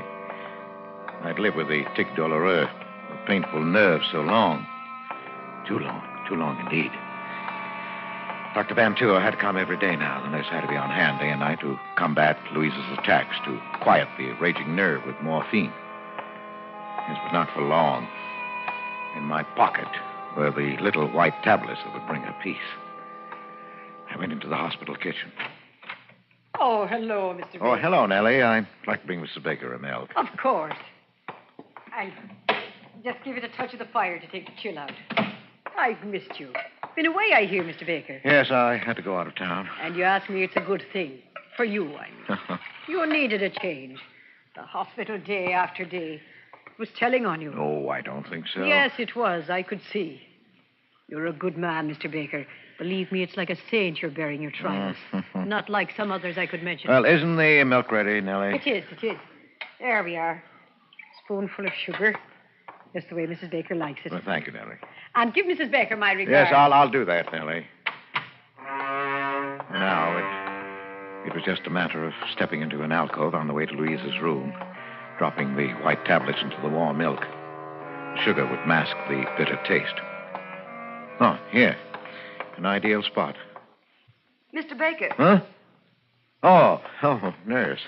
Speaker 19: I'd live with the tic douloureux, the painful nerves so long. Too long indeed. Dr. Bantua had to come every day now. The nurse had to be on hand day and night to combat Louise's attacks, to quiet the raging nerve with morphine. Yes, but not for long. In my pocket were the little white tablets that would bring her peace. I went into the hospital kitchen.
Speaker 5: Oh, hello, Mr. Baker.
Speaker 19: Oh, hello, Nellie. I'd like to bring Mrs. Baker a milk.
Speaker 5: Of course. I'll just give it a touch of the fire to take the chill out. I've missed you. Been away, I hear, Mr. Baker.
Speaker 19: Yes, I had to go out of town.
Speaker 5: And you ask me it's a good thing. For you, I mean. You needed a change. The hospital day after day was telling on you.
Speaker 19: Oh, I don't think so.
Speaker 5: Yes, it was. I could see. You're a good man, Mr. Baker. Believe me, it's like a saint you're bearing your trials. Not like some others I could mention.
Speaker 19: Well, isn't the milk ready, Nellie?
Speaker 5: It is. There we are. Spoonful of sugar. Just the way Mrs. Baker likes it.
Speaker 19: Well, thank you, Nellie.
Speaker 5: And give Mrs. Baker my regards.
Speaker 19: Yes, I'll do that, Nellie. Now, it was just a matter of stepping into an alcove on the way to Louise's room, dropping the white tablets into the warm milk. Sugar would mask the bitter taste. Oh, here. An ideal spot.
Speaker 7: Mr. Baker.
Speaker 19: Huh? Oh, nurse.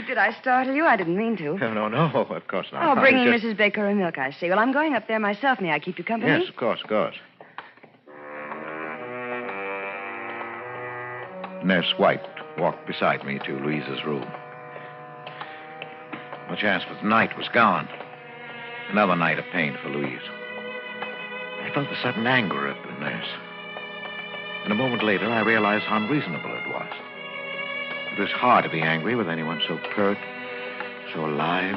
Speaker 7: Did I startle you? I didn't mean to.
Speaker 19: No, of course not.
Speaker 7: Oh, bringing
Speaker 19: I was
Speaker 7: Mrs. Baker a milk, I see. Well, I'm going up there myself. May I keep you company?
Speaker 19: Yes, of course. Nurse White walked beside me to Louise's room. The chance for the night was gone. Another night of pain for Louise. I felt the sudden anger of the nurse. And a moment later, I realized how unreasonable it was. It was hard to be angry with anyone so pert, so alive,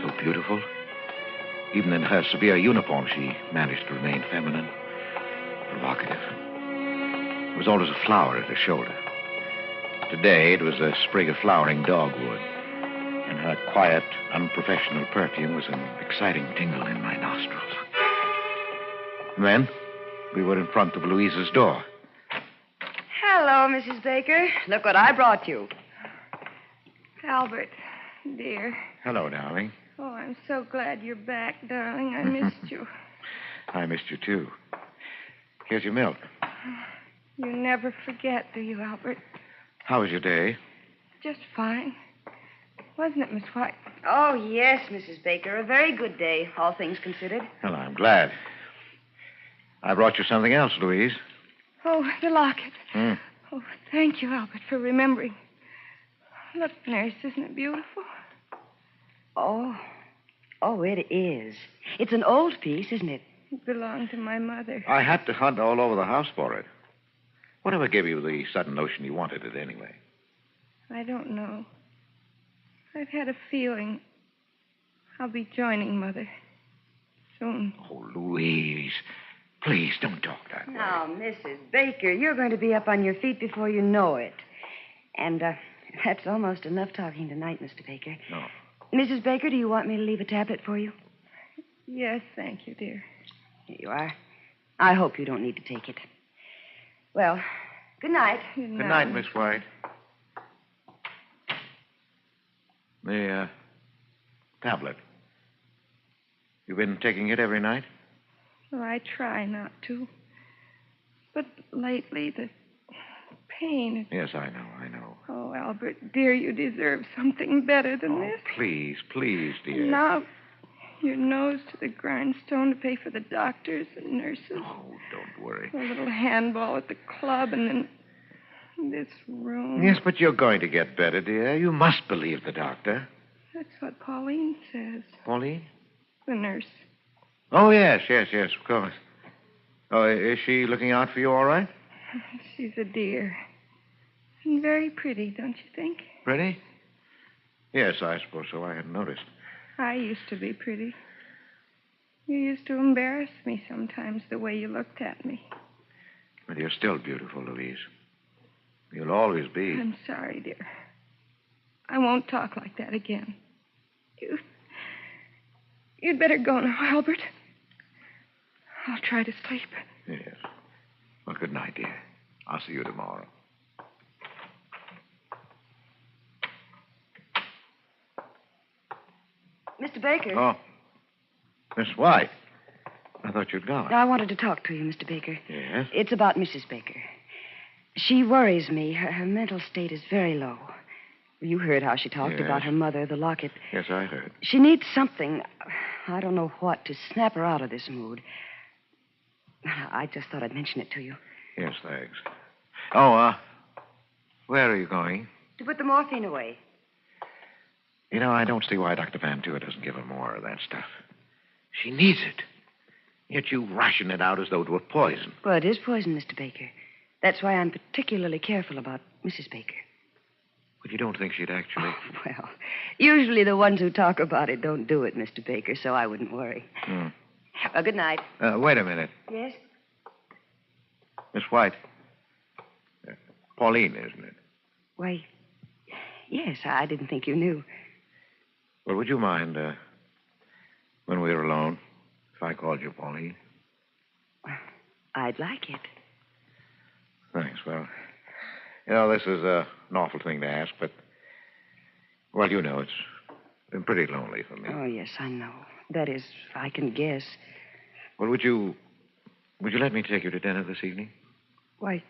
Speaker 19: so beautiful. Even in her severe uniform, she managed to remain feminine, provocative. There was always a flower at her shoulder. Today, it was a sprig of flowering dogwood. And her quiet, unprofessional perfume was an exciting tingle in my nostrils. And then, we were in front of Louise's door.
Speaker 7: Hello, Mrs. Baker. Look what I brought you.
Speaker 6: Albert, dear.
Speaker 19: Hello, darling.
Speaker 6: Oh, I'm so glad you're back, darling. I missed you.
Speaker 19: I missed you, too. Here's your milk.
Speaker 6: You never forget, do you, Albert?
Speaker 19: How was your day?
Speaker 6: Just fine. Wasn't it, Miss White?
Speaker 7: Oh, yes, Mrs. Baker. A very good day, all things considered.
Speaker 19: Well, I'm glad. I brought you something else, Louise.
Speaker 6: Oh, the locket.
Speaker 19: Hmm.
Speaker 6: Oh, thank you, Albert, for remembering. Look, nurse, isn't it beautiful?
Speaker 7: Oh, it is. It's an old piece, isn't it?
Speaker 6: It belonged to my mother.
Speaker 19: I had to hunt all over the house for it. Whatever gave you the sudden notion you wanted it anyway?
Speaker 6: I don't know. I've had a feeling I'll be joining Mother soon.
Speaker 19: Oh, Louise, please don't talk that way.
Speaker 7: Now, Mrs. Baker, you're going to be up on your feet before you know it. And that's almost enough talking tonight, Mr. Baker.
Speaker 19: No.
Speaker 7: Mrs. Baker, do you want me to leave a tablet for you?
Speaker 6: Yes, thank you, dear.
Speaker 7: Here you are. I hope you don't need to take it. Well, good night.
Speaker 19: Good night, Miss White. The tablet. You've been taking it every night?
Speaker 6: Well, I try not to. But lately, the pain...
Speaker 19: Yes, I know.
Speaker 6: Oh, Albert, dear, you deserve something better than this.
Speaker 19: Please, dear.
Speaker 6: Now, your nose to the grindstone to pay for the doctors and nurses.
Speaker 19: Oh, don't worry.
Speaker 6: A little handball at the club, and then this room.
Speaker 19: Yes, but you're going to get better, dear. You must believe the doctor.
Speaker 6: That's what Pauline says.
Speaker 19: Pauline?
Speaker 6: The nurse.
Speaker 19: Oh, yes, of course. Oh, is she looking out for you all right?
Speaker 6: She's a dear. And very pretty, don't you think?
Speaker 19: Pretty? Yes, I suppose so. I hadn't noticed.
Speaker 6: I used to be pretty. You used to embarrass me sometimes, the way you looked at me.
Speaker 19: But you're still beautiful, Louise. You'll always be.
Speaker 6: I'm sorry, dear. I won't talk like that again. You'd better go now, Albert. I'll try to sleep.
Speaker 19: Yes. Well, good night, dear. I'll see you tomorrow.
Speaker 7: Mr. Baker.
Speaker 19: Oh. Miss White. I thought you'd gone.
Speaker 7: I wanted to talk to you, Mr. Baker.
Speaker 19: Yes?
Speaker 7: It's about Mrs. Baker. She worries me. Her mental state is very low. You heard how she talked
Speaker 19: Yes.
Speaker 7: about her mother, the locket.
Speaker 19: Yes, I heard.
Speaker 7: She needs something, I don't know what, to snap her out of this mood. I just thought I'd mention it to you.
Speaker 19: Yes, thanks. Oh, where are you going?
Speaker 7: To put the morphine away.
Speaker 19: You know, I don't see why Dr. Van Tour doesn't give her more of that stuff. She needs it. Yet you ration it out as though it were poison.
Speaker 7: Well, it is poison, Mr. Baker. That's why I'm particularly careful about Mrs. Baker.
Speaker 19: But you don't think she'd actually...
Speaker 7: Oh, well, usually the ones who talk about it don't do it, Mr. Baker, so I wouldn't worry.
Speaker 19: Hmm.
Speaker 7: Well, good night.
Speaker 19: Wait a minute.
Speaker 7: Yes?
Speaker 19: Miss White. Pauline, isn't it?
Speaker 7: Why, yes, I didn't think you knew.
Speaker 19: Well, would you mind, when we were alone, if I called you Pauline?
Speaker 7: I'd like it.
Speaker 19: Thanks. Well, you know, this is an awful thing to ask, but, well, you know, it's been pretty lonely for me.
Speaker 7: Oh, yes, I know. That is, I can guess.
Speaker 19: Well, would you let me take you to dinner this evening?
Speaker 7: Why,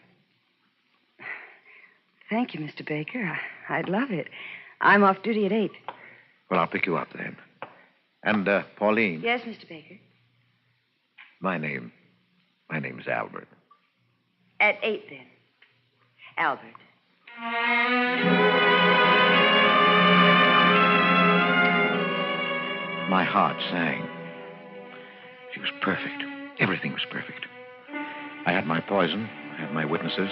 Speaker 7: thank you, Mr. Baker. I'd love it. I'm off duty at 8.
Speaker 19: Well, I'll pick you up then. And, Pauline.
Speaker 7: Yes, Mr. Baker.
Speaker 19: My name's Albert.
Speaker 7: At 8, then. Albert.
Speaker 19: My heart sang. She was perfect. Everything was perfect. I had my poison. I had my witnesses.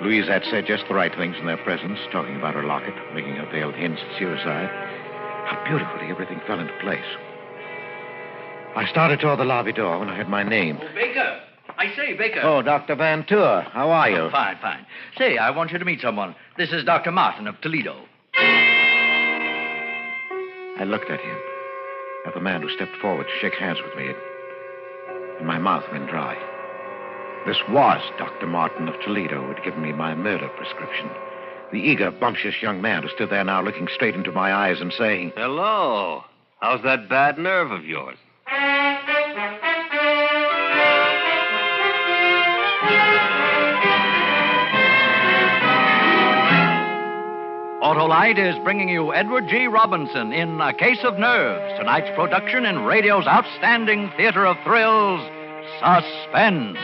Speaker 19: Louise had said just the right things in their presence, talking about her locket, making her veiled hints at suicide. How beautifully everything fell into place. I started toward the lobby door when I heard my name.
Speaker 12: Oh, Baker. I say, Baker.
Speaker 19: Oh, Dr. Van Tour. How are you?
Speaker 12: Oh, fine, fine. Say, I want you to meet someone. This is Dr. Martin of Toledo.
Speaker 19: I looked at him, at the man who stepped forward to shake hands with me, and my mouth went dry. This was Dr. Martin of Toledo who had given me my murder prescription. The eager, bumptious young man who stood there now looking straight into my eyes and saying,
Speaker 25: Hello. How's that bad nerve of yours?
Speaker 12: Autolite is bringing you Edward G. Robinson in A Case of Nerves, tonight's production in radio's outstanding theater of thrills, Suspense.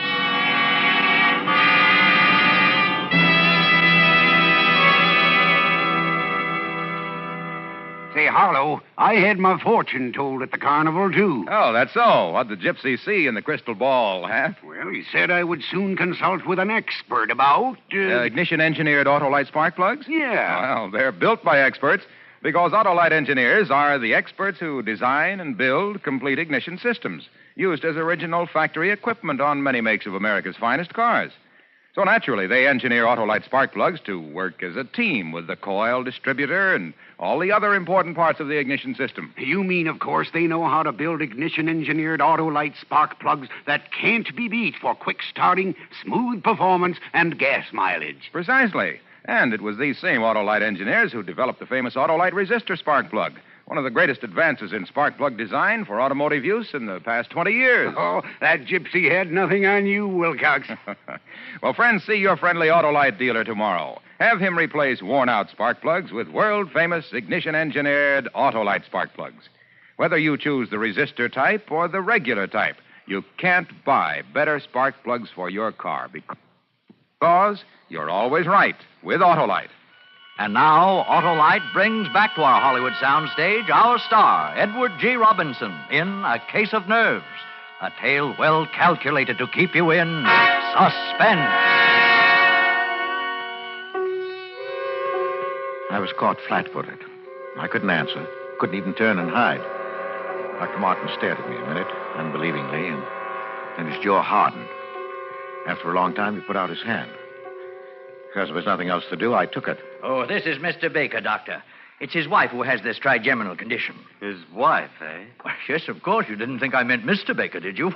Speaker 17: Say, Harlow, I had my fortune told at the carnival, too.
Speaker 4: Oh, that's so. What'd the gypsy see in the crystal ball, huh?
Speaker 17: Well, he said I would soon consult with an expert about...
Speaker 4: Ignition-engineered Autolite spark plugs?
Speaker 17: Yeah.
Speaker 4: Well, they're built by experts because Autolite engineers are the experts who design and build complete ignition systems used as original factory equipment on many makes of America's finest cars. So naturally, they engineer Autolite spark plugs to work as a team with the coil, distributor, and all the other important parts of the ignition system.
Speaker 17: You mean, of course, they know how to build ignition-engineered Autolite spark plugs that can't be beat for quick starting, smooth performance, and gas mileage.
Speaker 4: Precisely. And it was these same Autolite engineers who developed the famous Autolite resistor spark plug, one of the greatest advances in spark plug design for automotive use in the past 20 years.
Speaker 17: Oh, that gypsy had nothing on you, Wilcox.
Speaker 4: Well, friends, see your friendly Autolite dealer tomorrow. Have him replace worn-out spark plugs with world-famous ignition-engineered Autolite spark plugs. Whether you choose the resistor type or the regular type, you can't buy better spark plugs for your car because you're always right with Autolite.
Speaker 12: And now, Autolite brings back to our Hollywood soundstage our star, Edward G. Robinson, in A Case of Nerves, a tale well calculated to keep you in suspense.
Speaker 19: I was caught flat-footed. I couldn't answer, couldn't even turn and hide. Dr. Martin stared at me a minute, unbelievingly, and then his jaw hardened. After a long time, he put out his hand. Because there was nothing else to do, I took it.
Speaker 12: Oh, this is Mr. Baker, Doctor. It's his wife who has this trigeminal condition.
Speaker 25: His wife, eh?
Speaker 12: Why, yes, of course. You didn't think I meant Mr. Baker, did you?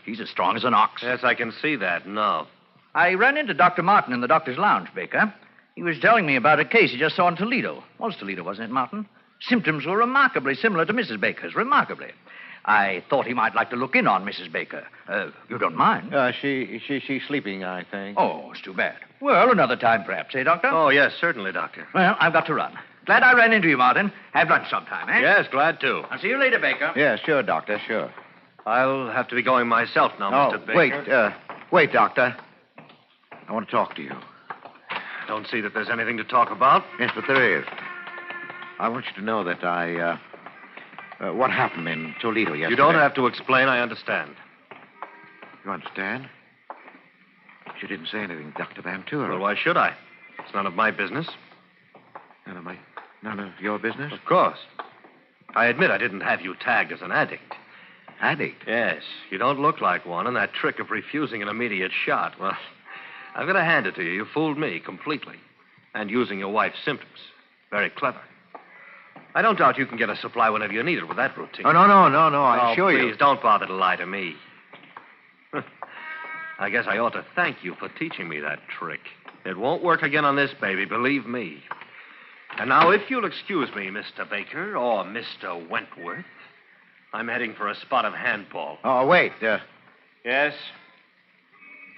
Speaker 12: He's as strong as an ox.
Speaker 25: Yes, I can see that. No.
Speaker 12: I ran into Dr. Martin in the doctor's lounge, Baker. He was telling me about a case he just saw in Toledo. Was Toledo, wasn't it, Martin? Symptoms were remarkably similar to Mrs. Baker's. Remarkably. I thought he might like to look in on Mrs. Baker. You don't mind?
Speaker 19: She's sleeping, I think.
Speaker 12: Oh, it's too bad. Well, another time, perhaps, eh, Doctor?
Speaker 25: Oh, yes, certainly, Doctor.
Speaker 12: Well, I've got to run. Glad I ran into you, Martin. Have lunch sometime, eh?
Speaker 25: Yes, glad to.
Speaker 12: I'll see you later, Baker.
Speaker 19: Yeah, sure, Doctor, sure.
Speaker 25: I'll have to be going myself now, Mr. Baker.
Speaker 19: Wait, Doctor. I want to talk to you.
Speaker 25: Don't see that there's anything to talk about.
Speaker 19: Yes, but there is. I want you to know that what happened in Toledo yesterday.
Speaker 25: You don't have to explain. I understand.
Speaker 19: You understand? But you didn't say anything, Dr. Van Tour.
Speaker 25: Well, why should I? It's none of my business.
Speaker 19: None of your business?
Speaker 25: Of course. I admit I didn't have you tagged as an addict.
Speaker 19: Addict?
Speaker 25: Yes. You don't look like one, and that trick of refusing an immediate shot, well, I've got to hand it to you. You fooled me completely. And using your wife's symptoms. Very clever. I don't doubt you can get a supply whenever you need it with that routine.
Speaker 19: Oh, no. I assure you.
Speaker 25: Please, don't bother to lie to me. I guess I ought to thank you for teaching me that trick. It won't work again on this baby, believe me. And now, if you'll excuse me, Mr. Baker, or Mr. Wentworth, I'm heading for a spot of handball.
Speaker 19: Oh, wait.
Speaker 25: Yes?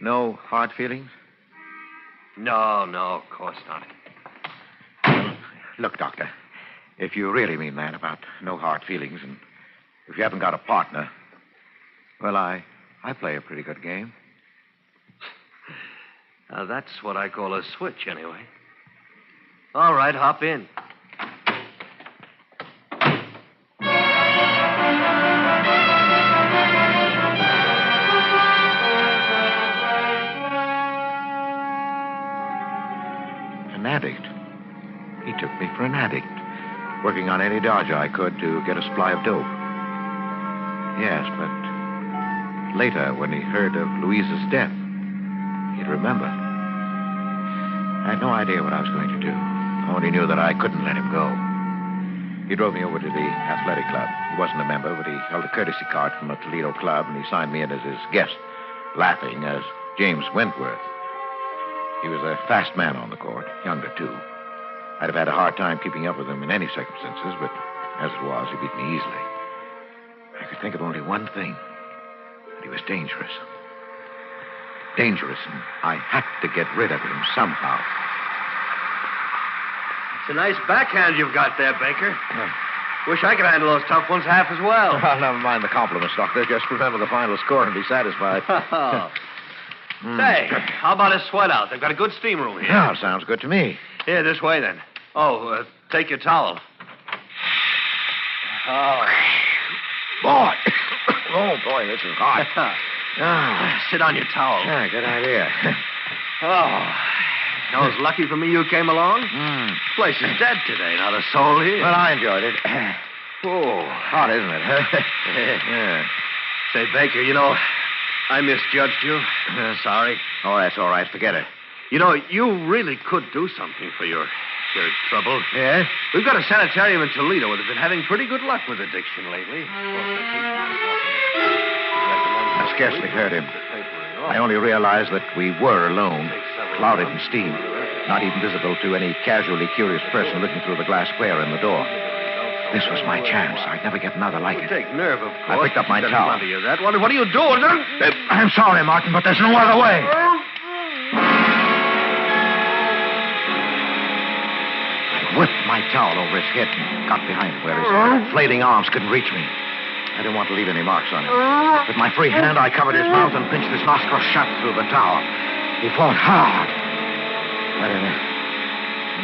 Speaker 19: No hard feelings?
Speaker 25: No, of course not.
Speaker 19: Look, Doctor, if you really mean that about no hard feelings, and if you haven't got a partner, well, I play a pretty good game.
Speaker 25: Now, that's what I call a switch, anyway. All right, hop in.
Speaker 19: An addict. He took me for an addict, working on any dodge I could to get a supply of dope. Yes, but later, when he heard of Louise's death, he'd remember. I had no idea what I was going to do. I only knew that I couldn't let him go. He drove me over to the athletic club. He wasn't a member, but he held a courtesy card from a Toledo club, and he signed me in as his guest, laughing as James Wentworth. He was a fast man on the court, younger, too. I'd have had a hard time keeping up with him in any circumstances, but as it was, he beat me easily. I could think of only one thing, that he was dangerous. Dangerous, and I had to get rid of him somehow.
Speaker 25: It's a nice backhand you've got there, Baker. Wish I could handle those tough ones half as well.
Speaker 19: Well, never mind the compliments, Doctor. Just remember the final score and be satisfied.
Speaker 25: Say, how about a sweat out? They've got a good steam room here.
Speaker 19: Yeah, sounds good to me.
Speaker 25: Here, this way, then. Oh, take your towel. Oh.
Speaker 19: Boy. Oh, boy, this is hot.
Speaker 25: Sit on your towel.
Speaker 19: Yeah, good idea.
Speaker 25: That was lucky for me you came along. This place is dead today, not a soul here.
Speaker 19: Well, I enjoyed it. Oh, hot, isn't it? Yeah.
Speaker 25: Say, Baker, you know, I misjudged you. Sorry.
Speaker 19: Oh, that's all right. Forget it.
Speaker 25: You know, you really could do something for your trouble.
Speaker 19: Yes?
Speaker 25: We've got a sanitarium in Toledo that have been having pretty good luck with addiction lately.
Speaker 19: I scarcely heard him. I only realized that we were alone, clouded in steam, not even visible to any casually curious person looking through the glass square in the door. This was my chance. I'd never get another like it.
Speaker 25: Take nerve, of course.
Speaker 19: I picked up my towel.
Speaker 25: What are you doing?
Speaker 19: I'm sorry, Martin, but there's no other way. I whipped my towel over his head and got behind him where his flailing arms couldn't reach me. I didn't want to leave any marks on him. With my free hand, I covered his mouth and pinched his nostrils shut through the towel. He fought hard. But in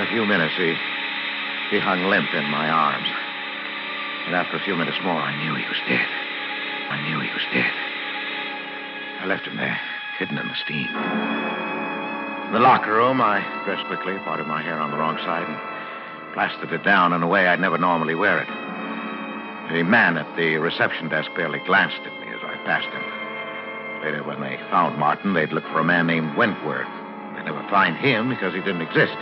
Speaker 19: a few minutes, he hung limp in my arms. And after a few minutes more, I knew he was dead. I left him there, hidden in the steam. In the locker room, I dressed quickly, parted my hair on the wrong side, and plastered it down in a way I'd never normally wear it. The man at the reception desk barely glanced at me as I passed him. Later, when they found Martin, they'd look for a man named Wentworth. They'd never find him because he didn't exist.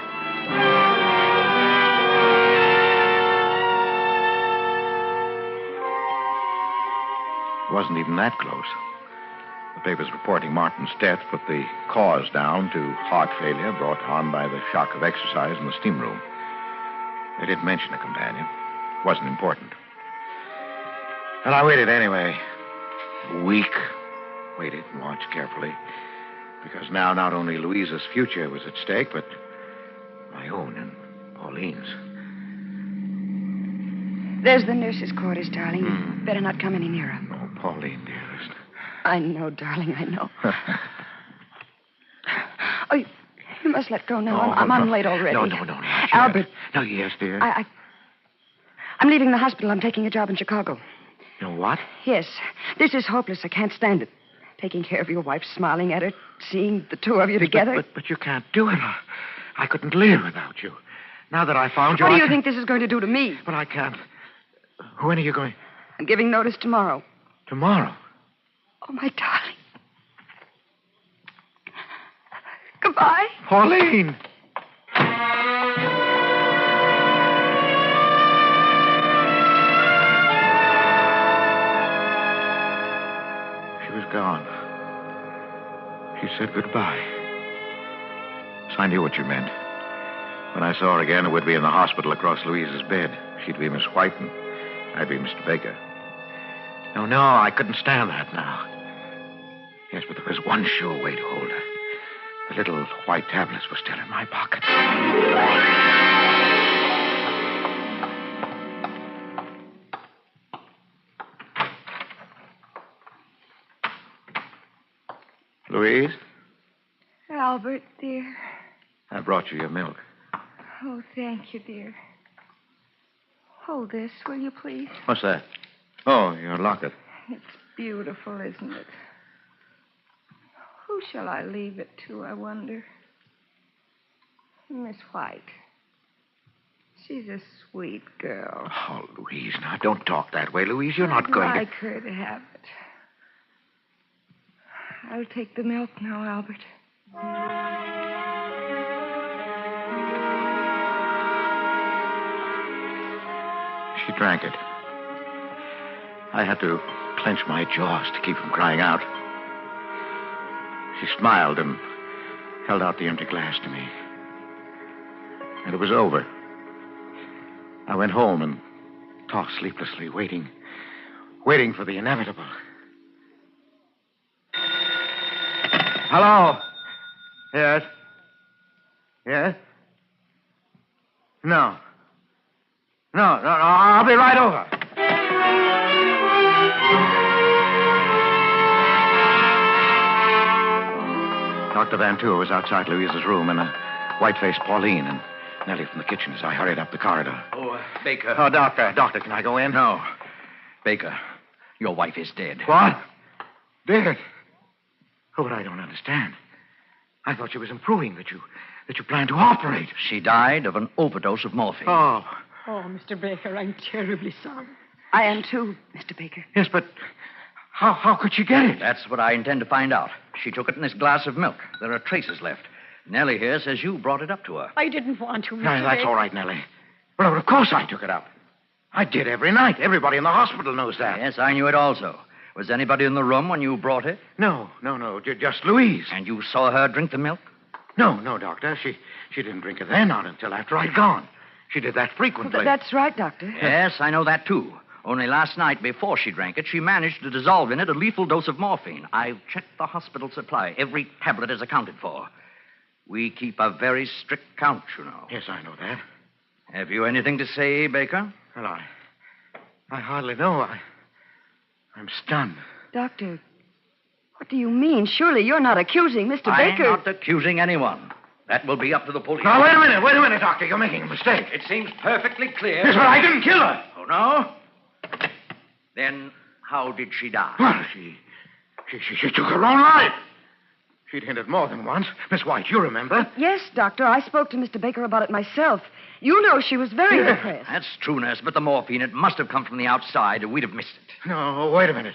Speaker 19: wasn't even that close. The papers reporting Martin's death put the cause down to heart failure brought on by the shock of exercise in the steam room. They didn't mention a companion. It wasn't important. And I waited anyway. A week. Waited and watched carefully. Because now not only Louisa's future was at stake, but my own and Pauline's.
Speaker 7: There's the nurse's quarters, darling. Better not come any nearer.
Speaker 19: Oh, Pauline, dearest.
Speaker 7: I know, darling, I know. Oh, you must let go now. I'm late already.
Speaker 19: No, not yet.
Speaker 7: Albert.
Speaker 19: No, yes, dear.
Speaker 7: I'm leaving the hospital. I'm taking a job in Chicago.
Speaker 19: You know what?
Speaker 7: Yes. This is hopeless. I can't stand it. Taking care of your wife, smiling at her, seeing the two of you together.
Speaker 19: But you can't do it. I couldn't live without you. Now that I found you,
Speaker 7: What do you think this is going to do to me?
Speaker 19: But I can't. When are you going?
Speaker 7: I'm giving notice tomorrow.
Speaker 19: Tomorrow?
Speaker 7: Oh, my darling. Goodbye.
Speaker 19: Pauline! She was gone. She said goodbye. So I knew what you meant. When I saw her again, it would be in the hospital across Louisa's bed. She'd be Miss White, and I'd be Mr. Baker. No, I couldn't stand that now. Yes, but there was one sure way to hold her. The little white tablets were still in my pocket. Louise,
Speaker 6: Albert, dear.
Speaker 19: I brought you your milk.
Speaker 6: Oh, thank you, dear. Hold this, will you, please?
Speaker 19: What's that? Oh, your locket.
Speaker 6: It's beautiful, isn't it? Who shall I leave it to, I wonder? Miss White. She's a sweet girl.
Speaker 19: Oh, Louise, now don't talk that way. Louise, you're not going
Speaker 6: I'd
Speaker 19: to...
Speaker 6: like her to have it. I'll take the milk now, Albert.
Speaker 19: She drank it. I had to clench my jaws to keep from crying out. She smiled and held out the empty glass to me. And it was over. I went home and tossed sleeplessly, waiting for the inevitable. Hello? Yes? Yes? No, I'll be right over. Dr. Van Tour was outside Louisa's room, and a white-faced Pauline and Nellie from the kitchen as I hurried up the corridor.
Speaker 12: Oh, Baker.
Speaker 19: Oh, Doctor, can I go in?
Speaker 12: No. Baker, your wife is dead.
Speaker 19: What? Dead? Oh, but I don't understand. I thought she was improving, that you planned to operate.
Speaker 12: She died of an overdose of morphine.
Speaker 19: Oh.
Speaker 5: Oh, Mr. Baker, I'm terribly sorry.
Speaker 7: I am too, Mr. Baker.
Speaker 19: Yes, but how could she get it?
Speaker 12: That's what I intend to find out. She took it in this glass of milk. There are traces left. Nellie here says you brought it up to her.
Speaker 5: I didn't want to, Mr.
Speaker 19: No, that's
Speaker 5: Baker.
Speaker 19: all right, Nellie. Well, of course I took it up. I did every night. Everybody in the hospital knows that.
Speaker 12: Yes, I knew it also. Was anybody in the room when you brought it?
Speaker 19: No. Just Louise.
Speaker 12: And you saw her drink the milk?
Speaker 19: No, Doctor. She didn't drink it then, not until after I'd gone. She did that frequently.
Speaker 7: Well, that's right, Doctor.
Speaker 12: Yes, I know that, too. Only last night, before she drank it, she managed to dissolve in it a lethal dose of morphine. I've checked the hospital supply. Every tablet is accounted for. We keep a very strict count, you know.
Speaker 19: Yes, I know that.
Speaker 12: Have you anything to say, Baker?
Speaker 19: Well, I hardly know. I'm stunned.
Speaker 7: Doctor, what do you mean? Surely you're not accusing Mr.
Speaker 12: I'm
Speaker 7: Baker.
Speaker 12: not accusing anyone. That will be up to the police.
Speaker 19: Now, wait a minute, Doctor. You're making a mistake.
Speaker 12: It seems perfectly clear.
Speaker 19: Yes, but I didn't kill her.
Speaker 12: Oh, no? Then how did she die?
Speaker 19: Well, she took her own life. She'd hinted more than once. Miss White, you remember?
Speaker 7: Yes, Doctor. I spoke to Mr. Baker about it myself. You know she was very depressed.
Speaker 12: That's true, nurse, but the morphine, it must have come from the outside, or we'd have missed it.
Speaker 19: No, wait a minute.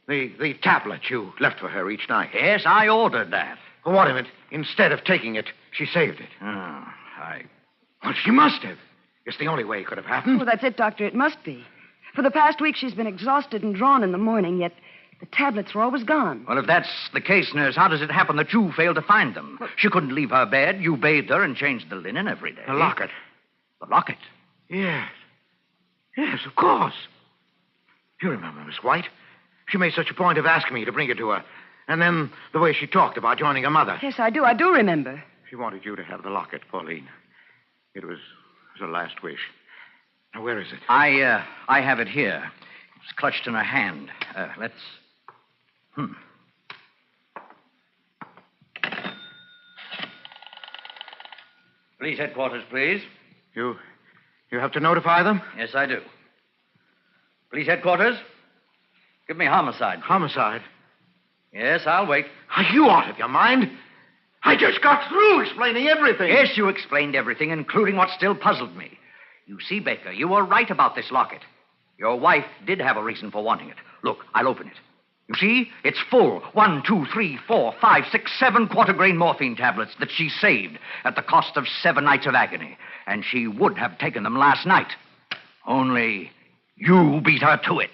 Speaker 19: The tablet you left for her each night.
Speaker 12: Yes, I ordered that.
Speaker 19: Well, what of it? Instead of taking it, she saved it.
Speaker 12: Oh,
Speaker 19: Well, she must have. It's the only way it could have happened.
Speaker 7: Well, that's it, Doctor. It must be. For the past week, she's been exhausted and drawn in the morning, yet the tablets were always gone.
Speaker 12: Well, if that's the case, nurse, how does it happen that you failed to find them? She couldn't leave her bed. You bathed her and changed the linen every day.
Speaker 17: The locket.
Speaker 12: The locket?
Speaker 17: Yes. Yes, of course. You remember Miss White? She made such a point of asking me to bring it to her. And then the way she talked about joining her mother.
Speaker 7: Yes, I do. I do remember.
Speaker 17: She wanted you to have the locket, Pauline. It was her last wish. Now, where is it?
Speaker 12: I have it here. It's clutched in her hand. Let's... Police headquarters, please.
Speaker 17: You have to notify them?
Speaker 12: Yes, I do. Police headquarters? Give me homicide.
Speaker 17: Homicide?
Speaker 12: Yes, I'll wait.
Speaker 17: Are you out of your mind? I just got through explaining everything.
Speaker 12: Yes, you explained everything, including what still puzzled me. You see, Baker, you were right about this locket. Your wife did have a reason for wanting it. Look, I'll open it. You see, it's full. 1, 2, 3, 4, 5, 6, 7 quarter-grain morphine tablets that she saved at the cost of 7 nights of agony. And she would have taken them last night. Only you beat her to it.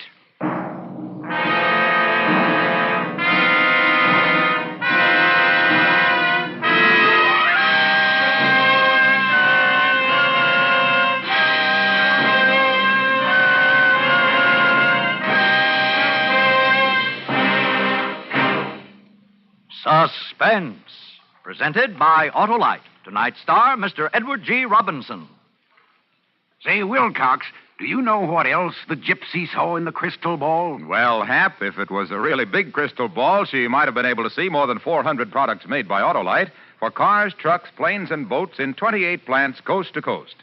Speaker 12: Suspense, presented by Autolite. Tonight's star, Mr. Edward G. Robinson.
Speaker 17: Say, Wilcox, do you know what else the gypsy saw in the crystal ball?
Speaker 4: Well, Hap, if it was a really big crystal ball, she might have been able to see more than 400 products made by Autolite for cars, trucks, planes, and boats in 28 plants coast to coast.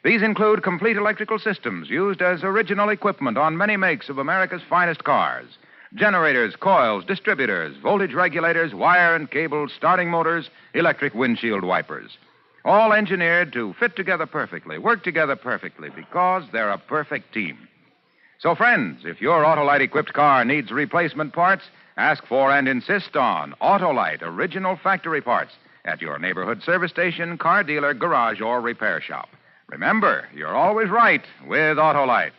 Speaker 4: These include complete electrical systems used as original equipment on many makes of America's finest cars. Generators, coils, distributors, voltage regulators, wire and cable, starting motors, electric windshield wipers. All engineered to fit together perfectly, work together perfectly, because they're a perfect team. So, friends, if your Autolite-equipped car needs replacement parts, ask for and insist on Autolite original factory parts at your neighborhood service station, car dealer, garage, or repair shop. Remember, you're always right with Autolite.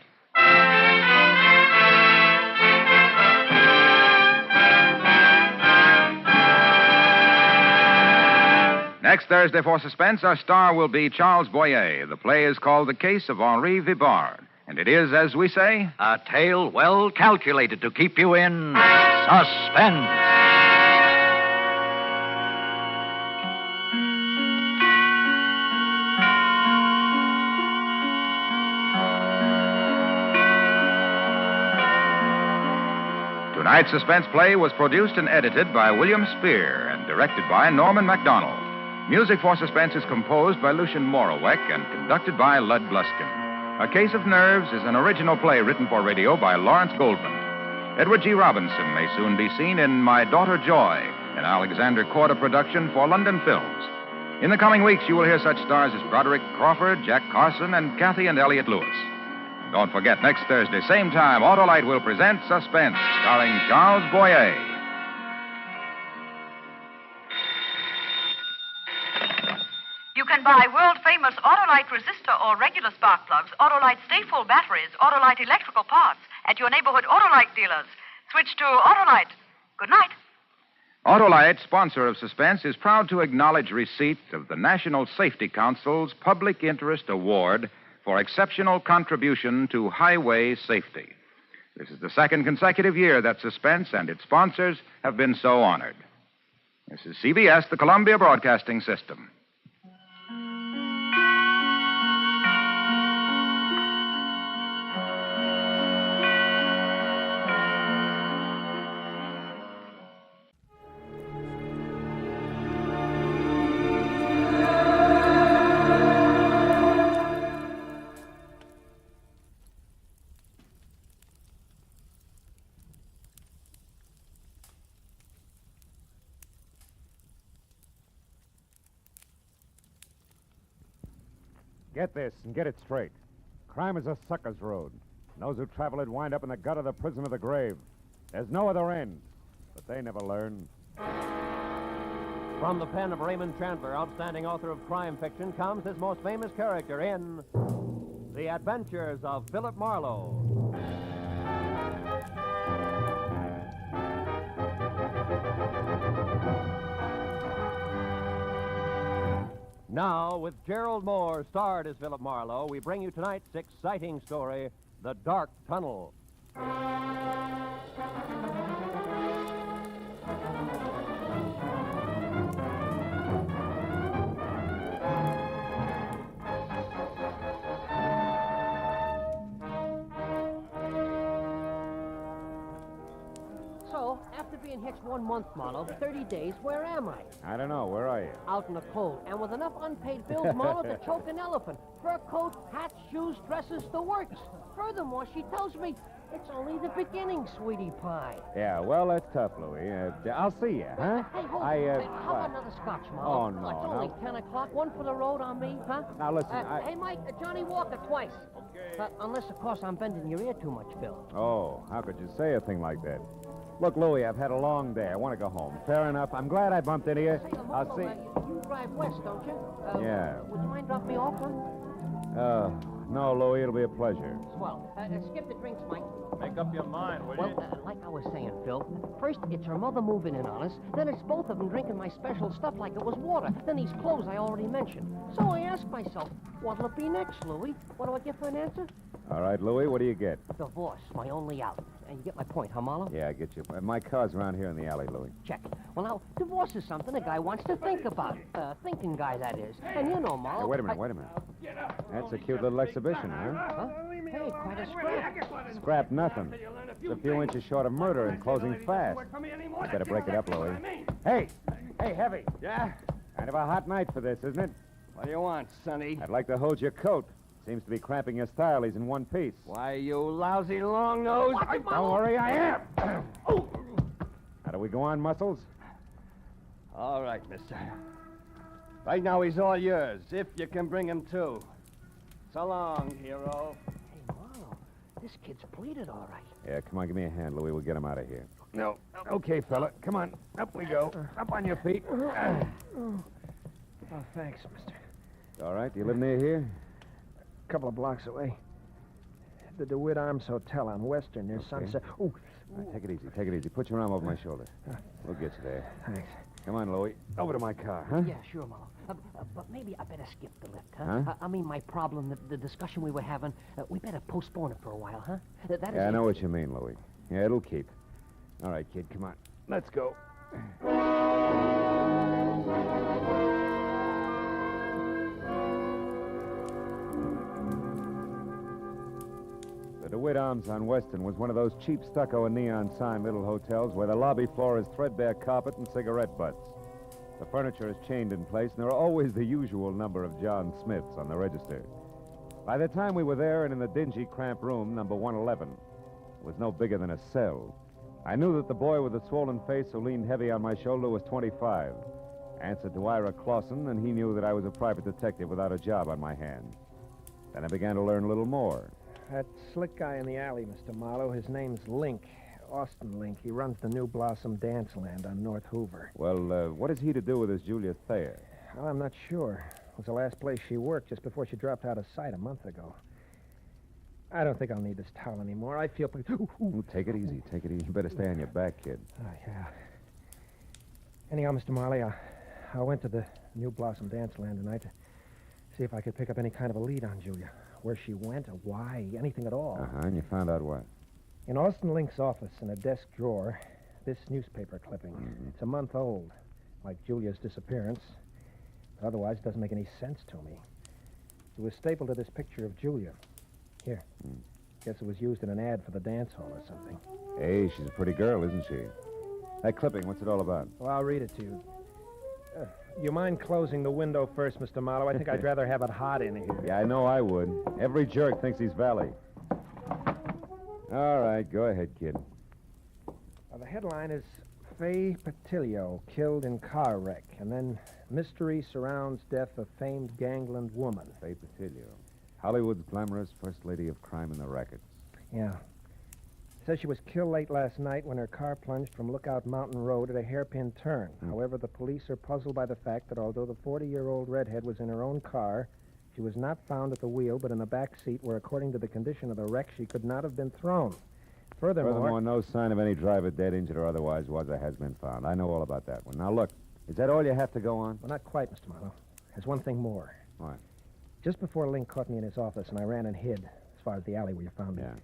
Speaker 4: Next Thursday for Suspense, our star will be Charles Boyer. The play is called The Case of Henri Vibard. And it is, as we say,
Speaker 12: a tale well calculated to keep you in suspense.
Speaker 4: Tonight's suspense play was produced and edited by William Spear and directed by Norman MacDonald. Music for Suspense is composed by Lucien Moraweck and conducted by Lud Gluskin. A Case of Nerves is an original play written for radio by Lawrence Goldman. Edward G. Robinson may soon be seen in My Daughter Joy, an Alexander Korda production for London Films. In the coming weeks, you will hear such stars as Broderick Crawford, Jack Carson, and Kathy and Elliot Lewis. Don't forget, next Thursday, same time, Autolite will present Suspense, starring Charles Boyer.
Speaker 8: You can buy world-famous Autolite resistor or regular spark plugs, Autolite stay-full batteries, Autolite electrical parts at your neighborhood Autolite dealers. Switch to Autolite. Good night.
Speaker 4: Autolite, sponsor of Suspense, is proud to acknowledge receipt of the National Safety Council's Public Interest Award for exceptional contribution to highway safety. This is the second consecutive year that Suspense and its sponsors have been so honored. This is CBS, the Columbia Broadcasting System.
Speaker 21: Get this and get it straight. Crime is a sucker's road. And those who travel it wind up in the gut of the prison of the grave. There's no other end. But they never learn.
Speaker 1: From the pen of Raymond Chandler, outstanding author of crime fiction, comes his most famous character in The Adventures of Philip Marlowe. Now, with Gerald Moore starred as Philip Marlowe, we bring you tonight's exciting story, The Dark Tunnel.
Speaker 9: So, after being hitched 1 month, Marlowe, 30 days, where am I?
Speaker 21: I don't know. Where are you?
Speaker 9: Out in the cold, and with enough unpaid bills, Marlowe, to choke an elephant. Fur coat, hats, shoes, dresses, the works. Furthermore, she tells me it's only the beginning, sweetie pie.
Speaker 21: Yeah, well, that's tough, Louie. I'll see you, huh?
Speaker 9: Hey, hold
Speaker 21: I,
Speaker 9: on. How
Speaker 21: what?
Speaker 9: about another scotch, Marlowe?
Speaker 21: Oh, no,
Speaker 9: It's only 10 o'clock. One for the road on me, huh?
Speaker 21: Now, listen,
Speaker 9: Hey, Mike, Johnny Walker twice. Okay. Unless, of course, I'm bending your ear too much, Phil.
Speaker 21: Oh, how could you say a thing like that? Look, Louie, I've had a long day. I want to go home. Fair enough. I'm glad I bumped into you. I'll see.
Speaker 9: You drive west, don't you?
Speaker 21: Yeah.
Speaker 9: Would you mind dropping me off, huh?
Speaker 21: No, Louie, it'll be a pleasure.
Speaker 9: Swell. Skip the drinks, Mike.
Speaker 21: Make up your mind, will
Speaker 9: Well, like I was saying, Phil, first it's her mother moving in on us, then it's both of them drinking my special stuff like it was water, then these clothes I already mentioned. So I asked myself, what'll it be next, Louie? What do I get for an answer?
Speaker 21: All right, Louie, what do you get?
Speaker 9: Divorce, my only out. And you get my point, huh, Marlowe?
Speaker 21: Yeah, I get you. My car's around here in the alley, Louie.
Speaker 9: Check. Well, now, divorce is something a guy wants to think about. Thinking guy, that is. And you know, Marlowe...
Speaker 21: Hey, wait a minute. That's a cute little exhibition, huh?
Speaker 9: Hey, quite a scrap.
Speaker 21: Scrap nothing. It's a few inches short of murder and closing fast. You better break it up, Louie. Hey, Heavy.
Speaker 10: Yeah?
Speaker 21: Kind of a hot night for this, isn't it?
Speaker 10: What do you want, Sonny?
Speaker 21: I'd like to hold your coat. Seems to be cramping your style. He's in one piece.
Speaker 10: Why, you lousy long nose.
Speaker 21: Don't worry, I am. How do we go on, Muscles?
Speaker 10: All right, mister. Right now, he's all yours, if you can bring him to. So long, hero.
Speaker 9: Hey, Marlowe, this kid's pleated all right.
Speaker 21: Yeah, come on, give me a hand, Louie. We'll get him out of here.
Speaker 10: No.
Speaker 21: Okay, fella. Come on. Up we go. Up on your feet.
Speaker 10: Oh, thanks, mister.
Speaker 21: All right. Do you live near here?
Speaker 10: A couple of blocks away. The DeWitt Arms Hotel on Western near Sunset. Oh.
Speaker 21: All right, take it easy. Put your arm over my shoulder. We'll get you there.
Speaker 10: Thanks.
Speaker 21: Come on, Louie. Over to my car, huh?
Speaker 9: Yeah, sure, Marlowe. But maybe I better skip the lift, huh? I mean, my problem, the discussion we were having, we better postpone it for a while, huh?
Speaker 21: I know what you mean, Louie. Yeah, it'll keep. All right, kid, come on. Let's go. The DeWitt Arms on Weston was one of those cheap stucco and neon sign little hotels where the lobby floor is threadbare carpet and cigarette butts. The furniture is chained in place, and there are always the usual number of John Smiths on the register. By the time we were there and in the dingy, cramped room, number 111, it was no bigger than a cell. I knew that the boy with the swollen face who leaned heavy on my shoulder was 25. Answered to Ira Clausen, and he knew that I was a private detective without a job on my hands. Then I began to learn a little more.
Speaker 10: That slick guy in the alley, Mr. Marlowe, his name's Link. Austin Link. He runs the New Blossom Dance Land on North Hoover.
Speaker 21: Well, what has he to do with this Julia Thayer?
Speaker 10: Well, I'm not sure. It was the last place she worked just before she dropped out of sight a month ago. I don't think I'll need this towel anymore. I feel...
Speaker 21: Ooh, take it easy. You better stay on your back, kid.
Speaker 10: Yeah. Anyhow, Mr. Marley, I went to the New Blossom Dance Land tonight to see if I could pick up any kind of a lead on Julia. Where she went, or why, anything at all.
Speaker 21: And you found out what?
Speaker 10: In Austin Link's office, in a desk drawer, this newspaper clipping. It's a month old, like Julia's disappearance. But otherwise, it doesn't make any sense to me. It was stapled to this picture of Julia. Here. Guess it was used in an ad for the dance hall or something.
Speaker 21: Hey, she's a pretty girl, isn't she? That clipping, what's it all about?
Speaker 10: Well, I'll read it to you. You mind closing the window first, Mr. Marlowe? I think I'd rather have it hot in here.
Speaker 21: Yeah, I know I would. Every jerk thinks he's Valley. All right, go ahead, kid.
Speaker 10: The headline is Faye Patilio killed in car wreck, and then mystery surrounds death of famed gangland woman.
Speaker 21: Faye Patilio. Hollywood's glamorous first lady of crime in the rackets.
Speaker 10: Yeah. Says she was killed late last night when her car plunged from Lookout Mountain Road at a hairpin turn. However, the police are puzzled by the fact that although the 40-year-old redhead was in her own car, She was not found at the wheel, but in the back seat where, according to the condition of the wreck, she could not have been thrown. Furthermore,
Speaker 14: no sign of any driver dead, injured, or otherwise was or has been found. I know all about that one. Now, look, is that all you have to go on?
Speaker 10: Well, not quite, Mr. Marlowe. There's one thing more.
Speaker 14: What?
Speaker 10: Just before Link caught me in his office and I ran and hid, as far as the alley where you found me,
Speaker 14: Yeah.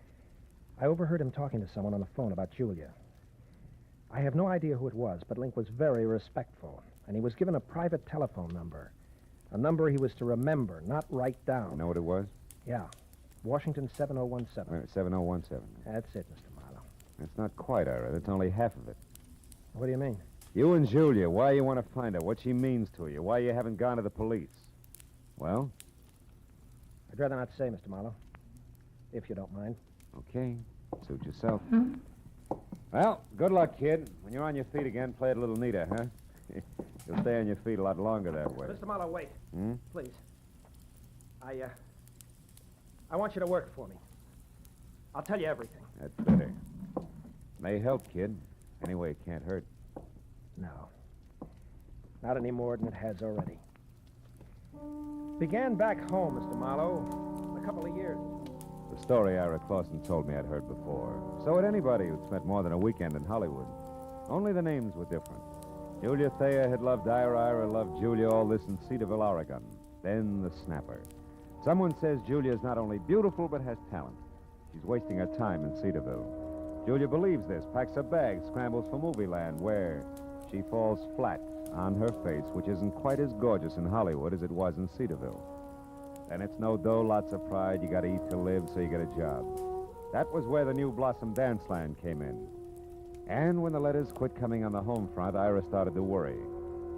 Speaker 10: I overheard him talking to someone on the phone about Julia. I have no idea who it was, but Link was very respectful, and he was given a private telephone number. A number he was to remember, not write down.
Speaker 14: You know what it was?
Speaker 10: Yeah. Washington 7017.
Speaker 14: Wait, 7017.
Speaker 10: That's it, Mr. Marlowe.
Speaker 14: That's not quite, Ira. That's only half of it.
Speaker 10: What do you mean?
Speaker 14: You and Julia, why you want to find her, what she means to you, why you haven't gone to the police. Well?
Speaker 10: I'd rather not say, Mr. Marlowe, if you don't mind.
Speaker 14: Okay. Suit yourself. Well, good luck, kid. When you're on your feet again, play it a little neater, huh? You'll stay on your feet a lot longer that way.
Speaker 10: Mr. Marlowe, wait.
Speaker 14: Hmm?
Speaker 10: Please. I want you to work for me. I'll tell you everything.
Speaker 14: That's better. May help, kid. Anyway, it can't hurt.
Speaker 10: No. Not any more than it has already. Began back home, Mr. Marlowe, a couple of years.
Speaker 14: The story Ira Clausen told me I'd heard before. So had anybody who'd spent more than a weekend in Hollywood. Only the names were different. Julia Thayer had loved Ira loved Julia, all this in Cedarville, Oregon. Then the snapper. Someone says Julia's not only beautiful, but has talent. She's wasting her time in Cedarville. Julia believes this, packs her bags, scrambles for movie land, where she falls flat on her face, which isn't quite as gorgeous in Hollywood as it was in Cedarville. Then it's no dough, lots of pride. You gotta eat to live, so you get a job. That was where the New Blossom Dance Land came in. And when the letters quit coming on the home front, Ira started to worry.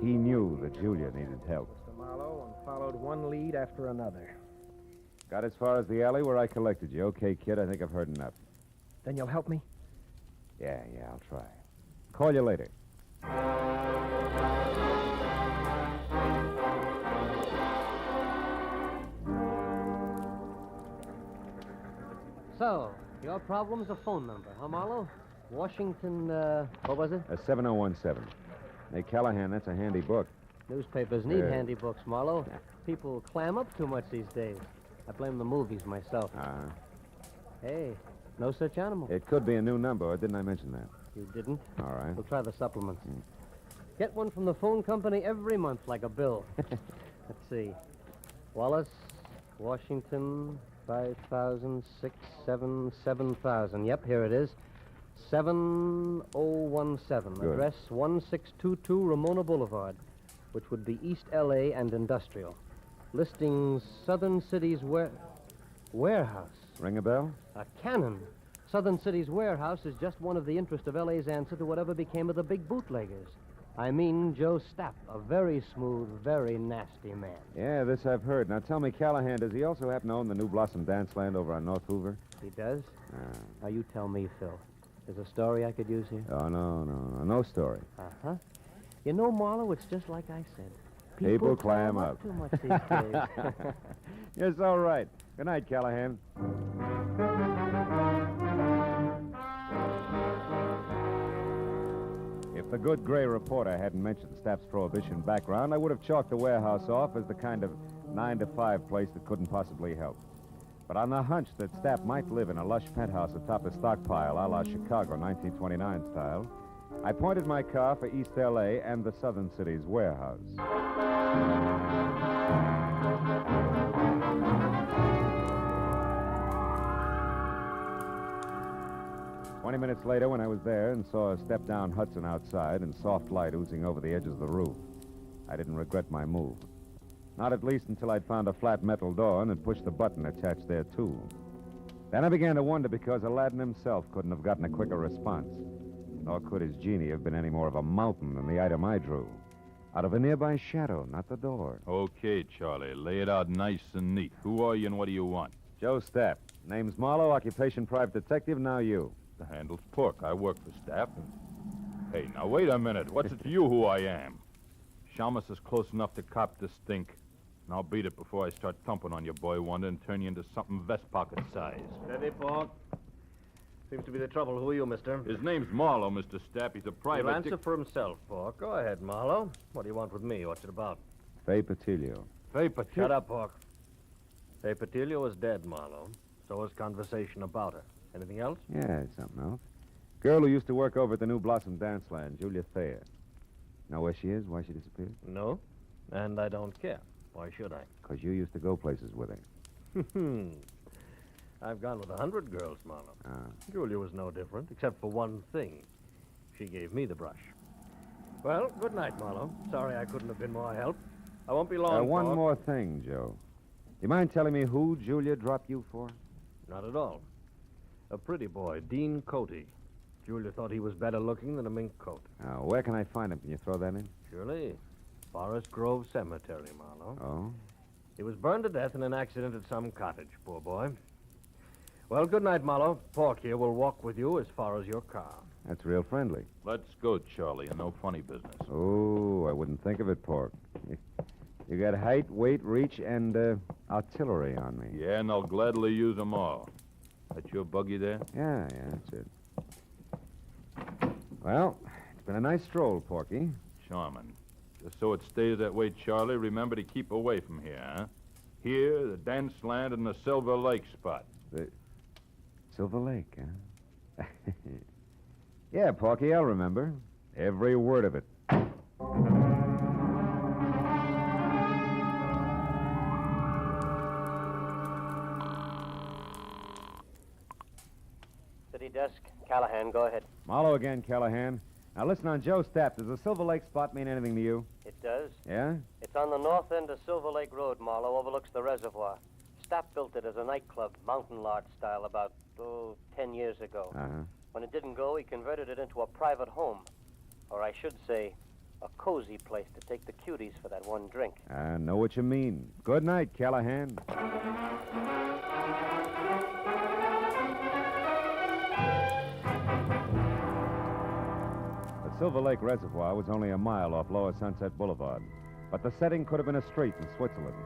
Speaker 14: He knew that Julia needed help.
Speaker 10: Mr. Marlowe, and followed one lead after another.
Speaker 14: Got as far as the alley where I collected you. Okay, kid, I think I've heard enough.
Speaker 10: Then you'll help me?
Speaker 14: Yeah, I'll try. Call you later.
Speaker 9: So, your problem's a phone number, huh, Marlowe? Washington, what was it?
Speaker 14: 7017. Hey, Callahan, that's a handy book.
Speaker 9: Newspapers need handy books, Marlowe. People clam up too much these days. I blame the movies myself. Hey, no such animal.
Speaker 14: It could be a new number, or didn't I mention that?
Speaker 9: You didn't?
Speaker 14: All right.
Speaker 9: We'll try the supplements. Get one from the phone company every month, like a bill. Let's see. Wallace, Washington, 5,000, 6, 7, 7,000. Yep, here it is. 7017.
Speaker 14: Good.
Speaker 9: Address 1622 Ramona Boulevard, which would be East L.A. and Industrial. Listings Southern City's warehouse.
Speaker 14: Ring a bell?
Speaker 9: A cannon. Southern City's warehouse is just one of the interest of L.A.'s answer to whatever became of the big bootleggers. I mean Joe Stapp, a very smooth, very nasty man.
Speaker 14: Yeah, this I've heard. Now tell me, Callahan, does he also happen to own the New Blossom Dance Land over on North Hoover?
Speaker 9: He does? Now you tell me, Phil. There's a story I could use here?
Speaker 14: Oh, no story.
Speaker 9: Uh-huh. You know, Marlowe, it's just like I said.
Speaker 14: People clam up.
Speaker 9: Too much these days.
Speaker 14: You're so right. Good night, Callahan. If the good gray reporter hadn't mentioned Stapp's prohibition background, I would have chalked the warehouse off as the kind of 9-to-5 place that couldn't possibly help. But on the hunch that Stapp might live in a lush penthouse atop a stockpile a la Chicago 1929 style, I pointed my car for East L.A. and the Southern City's warehouse. 20 minutes later, when I was there and saw a step-down Hudson outside and soft light oozing over the edges of the roof, I didn't regret my move. Not at least until I'd found a flat metal door and had pushed the button attached there, too. Then I began to wonder because Aladdin himself couldn't have gotten a quicker response. Nor could his genie have been any more of a mountain than the item I drew. Out of a nearby shadow, not the door.
Speaker 18: Okay, Charlie. Lay it out nice and neat. Who are you and what do you want?
Speaker 14: Joe Stapp. Name's Marlowe, occupation private detective, now you.
Speaker 18: The handle's Pork. I work for Stapp. Hey, now wait a minute. What's it to you who I am? Shamus is close enough to cop this stink. And I'll beat it before I start thumping on your boy wonder and turn you into something vest pocket size.
Speaker 20: Steady, Pork. Seems to be the trouble. Who are you, mister?
Speaker 18: His name's Marlowe, Mr. Stapp. He's a private...
Speaker 20: He'll answer for himself, Pork. Go ahead, Marlowe. What do you want with me? What's it about?
Speaker 14: Fay Patilio.
Speaker 18: Fay Patilio?
Speaker 20: Shut up, Pork. Hey, Petilia was dead, Marlowe. So was conversation about her. Anything else?
Speaker 14: Yeah, something else. Girl who used to work over at the New Blossom Dance Land, Julia Thayer. Know where she is? Why she disappeared?
Speaker 20: No, and I don't care. Why should I?
Speaker 14: Because you used to go places with her.
Speaker 20: I've gone with 100 girls, Marlowe. Julia was no different, except for one thing. She gave me the brush. Well, good night, Marlowe. Sorry I couldn't have been more help. I won't be long.
Speaker 14: One
Speaker 20: Paul.
Speaker 14: more thing, Joe. Do you mind telling me who Julia dropped you for?
Speaker 20: Not at all. A pretty boy, Dean Coty. Julia thought he was better looking than a mink coat.
Speaker 14: Where can I find him? Can you throw that in?
Speaker 20: Surely. Forest Grove Cemetery, Marlowe.
Speaker 14: Oh?
Speaker 20: He was burned to death in an accident at some cottage, poor boy. Well, good night, Marlowe. Pork here will walk with you as far as your car.
Speaker 14: That's real friendly.
Speaker 18: Let's go, Charlie, and no funny business.
Speaker 14: Oh, I wouldn't think of it, Pork. You got height, weight, reach, and artillery on me.
Speaker 18: Yeah, and I'll gladly use them all. That's your buggy there?
Speaker 14: Yeah, that's it. Well, it's been a nice stroll, Porky.
Speaker 18: Charming. Just so it stays that way, Charlie, remember to keep away from here, huh? Here, the dance land, and the Silver Lake spot.
Speaker 14: The Silver Lake, huh? Yeah, Porky, I'll remember. Every word of it.
Speaker 9: City desk. Callahan, go ahead.
Speaker 14: Marlowe again, Callahan. Now listen, on Joe's staff, does the Silver Lake spot mean anything to you?
Speaker 9: It does.
Speaker 14: Yeah?
Speaker 9: It's on the north end of Silver Lake Road, Marlowe, overlooks the reservoir. Stapp built it as a nightclub, mountain lodge style, about, 10 years ago.
Speaker 14: Uh-huh.
Speaker 9: When it didn't go, he converted it into a private home. Or I should say, a cozy place to take the cuties for that one drink.
Speaker 14: I know what you mean. Good night, Callahan. The Silver Lake Reservoir was only a mile off Lower Sunset Boulevard, but the setting could have been a street in Switzerland.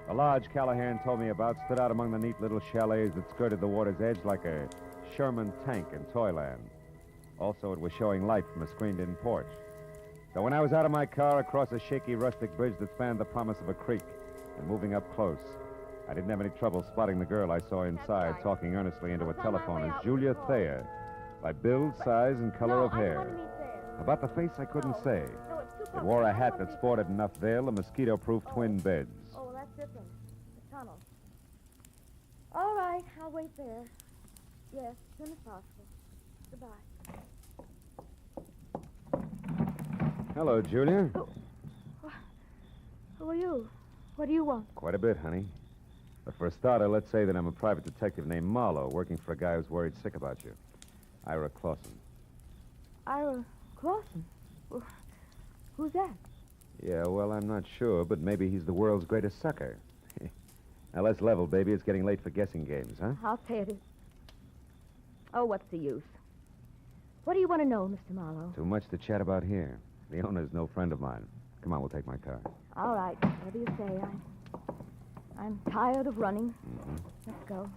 Speaker 14: The lodge Callahan told me about stood out among the neat little chalets that skirted the water's edge like a Sherman tank in Toyland. Also, it was showing light from a screened-in porch. So when I was out of my car across a shaky rustic bridge that spanned the promise of a creek and moving up close, I didn't have any trouble spotting the girl I saw inside talking earnestly into a telephone as Julia Thayer, by build, size, and color of hair. About the face, I couldn't say. It wore a hat that sported enough veil and mosquito-proof twin beds.
Speaker 3: Oh, well, that's different. The tunnel. All right, I'll wait there. Yes, as soon as possible. Goodbye.
Speaker 14: Hello, Julia.
Speaker 3: Who are you? What do you want?
Speaker 14: Quite a bit, honey. But for a starter, let's say that I'm a private detective named Marlowe, working for a guy who's worried sick about you. Ira Clausen.
Speaker 3: Ira Clausen? Well, who's that?
Speaker 14: Yeah, well, I'm not sure, but maybe he's the world's greatest sucker. Now, let's level, baby. It's getting late for guessing games, huh?
Speaker 3: I'll pay it. Oh, what's the use? What do you want to know, Mr. Marlowe?
Speaker 14: Too much to chat about here. The owner's no friend of mine. Come on, we'll take my car.
Speaker 3: All right, whatever you say. I'm tired of running. Let's go.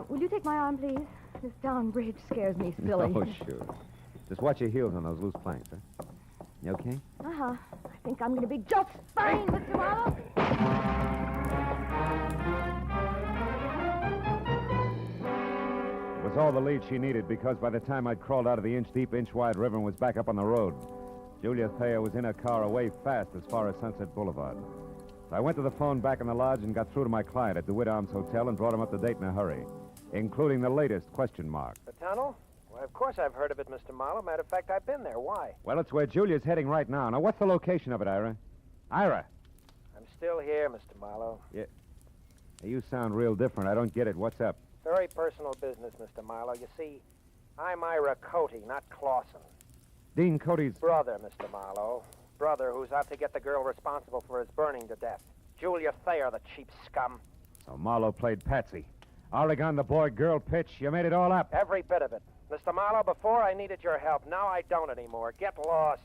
Speaker 3: Will you take my arm, please? This darn bridge scares me silly.
Speaker 14: Oh, sure. Just watch your heels on those loose planks, huh? You okay?
Speaker 3: Uh-huh. I think I'm going to be just fine, Mr. Marlowe.
Speaker 14: It was all the lead she needed because by the time I'd crawled out of the inch-deep, inch-wide river and was back up on the road, Julia Thayer was in her car away fast as far as Sunset Boulevard. So I went to the phone back in the lodge and got through to my client at the DeWitt Arms Hotel and brought him up to date in a hurry, including the latest question mark.
Speaker 10: The tunnel? Well, of course I've heard of it, Mr. Marlowe. Matter of fact, I've been there. Why?
Speaker 14: Well, it's where Julia's heading right now. Now, what's the location of it, Ira? Ira!
Speaker 10: I'm still here, Mr. Marlowe.
Speaker 14: Yeah. You sound real different. I don't get it. What's up?
Speaker 10: Very personal business, Mr. Marlowe. You see, I'm Ira Coty, not Clausen.
Speaker 14: Dean Coty's...
Speaker 10: Brother, Mr. Marlowe. Brother who's out to get the girl responsible for his burning to death. Julia Thayer, the cheap scum.
Speaker 14: So Marlowe played Patsy. Oregon, the boy-girl pitch. You made it all up.
Speaker 10: Every bit of it. Mr. Marlowe, before I needed your help. Now I don't anymore. Get lost.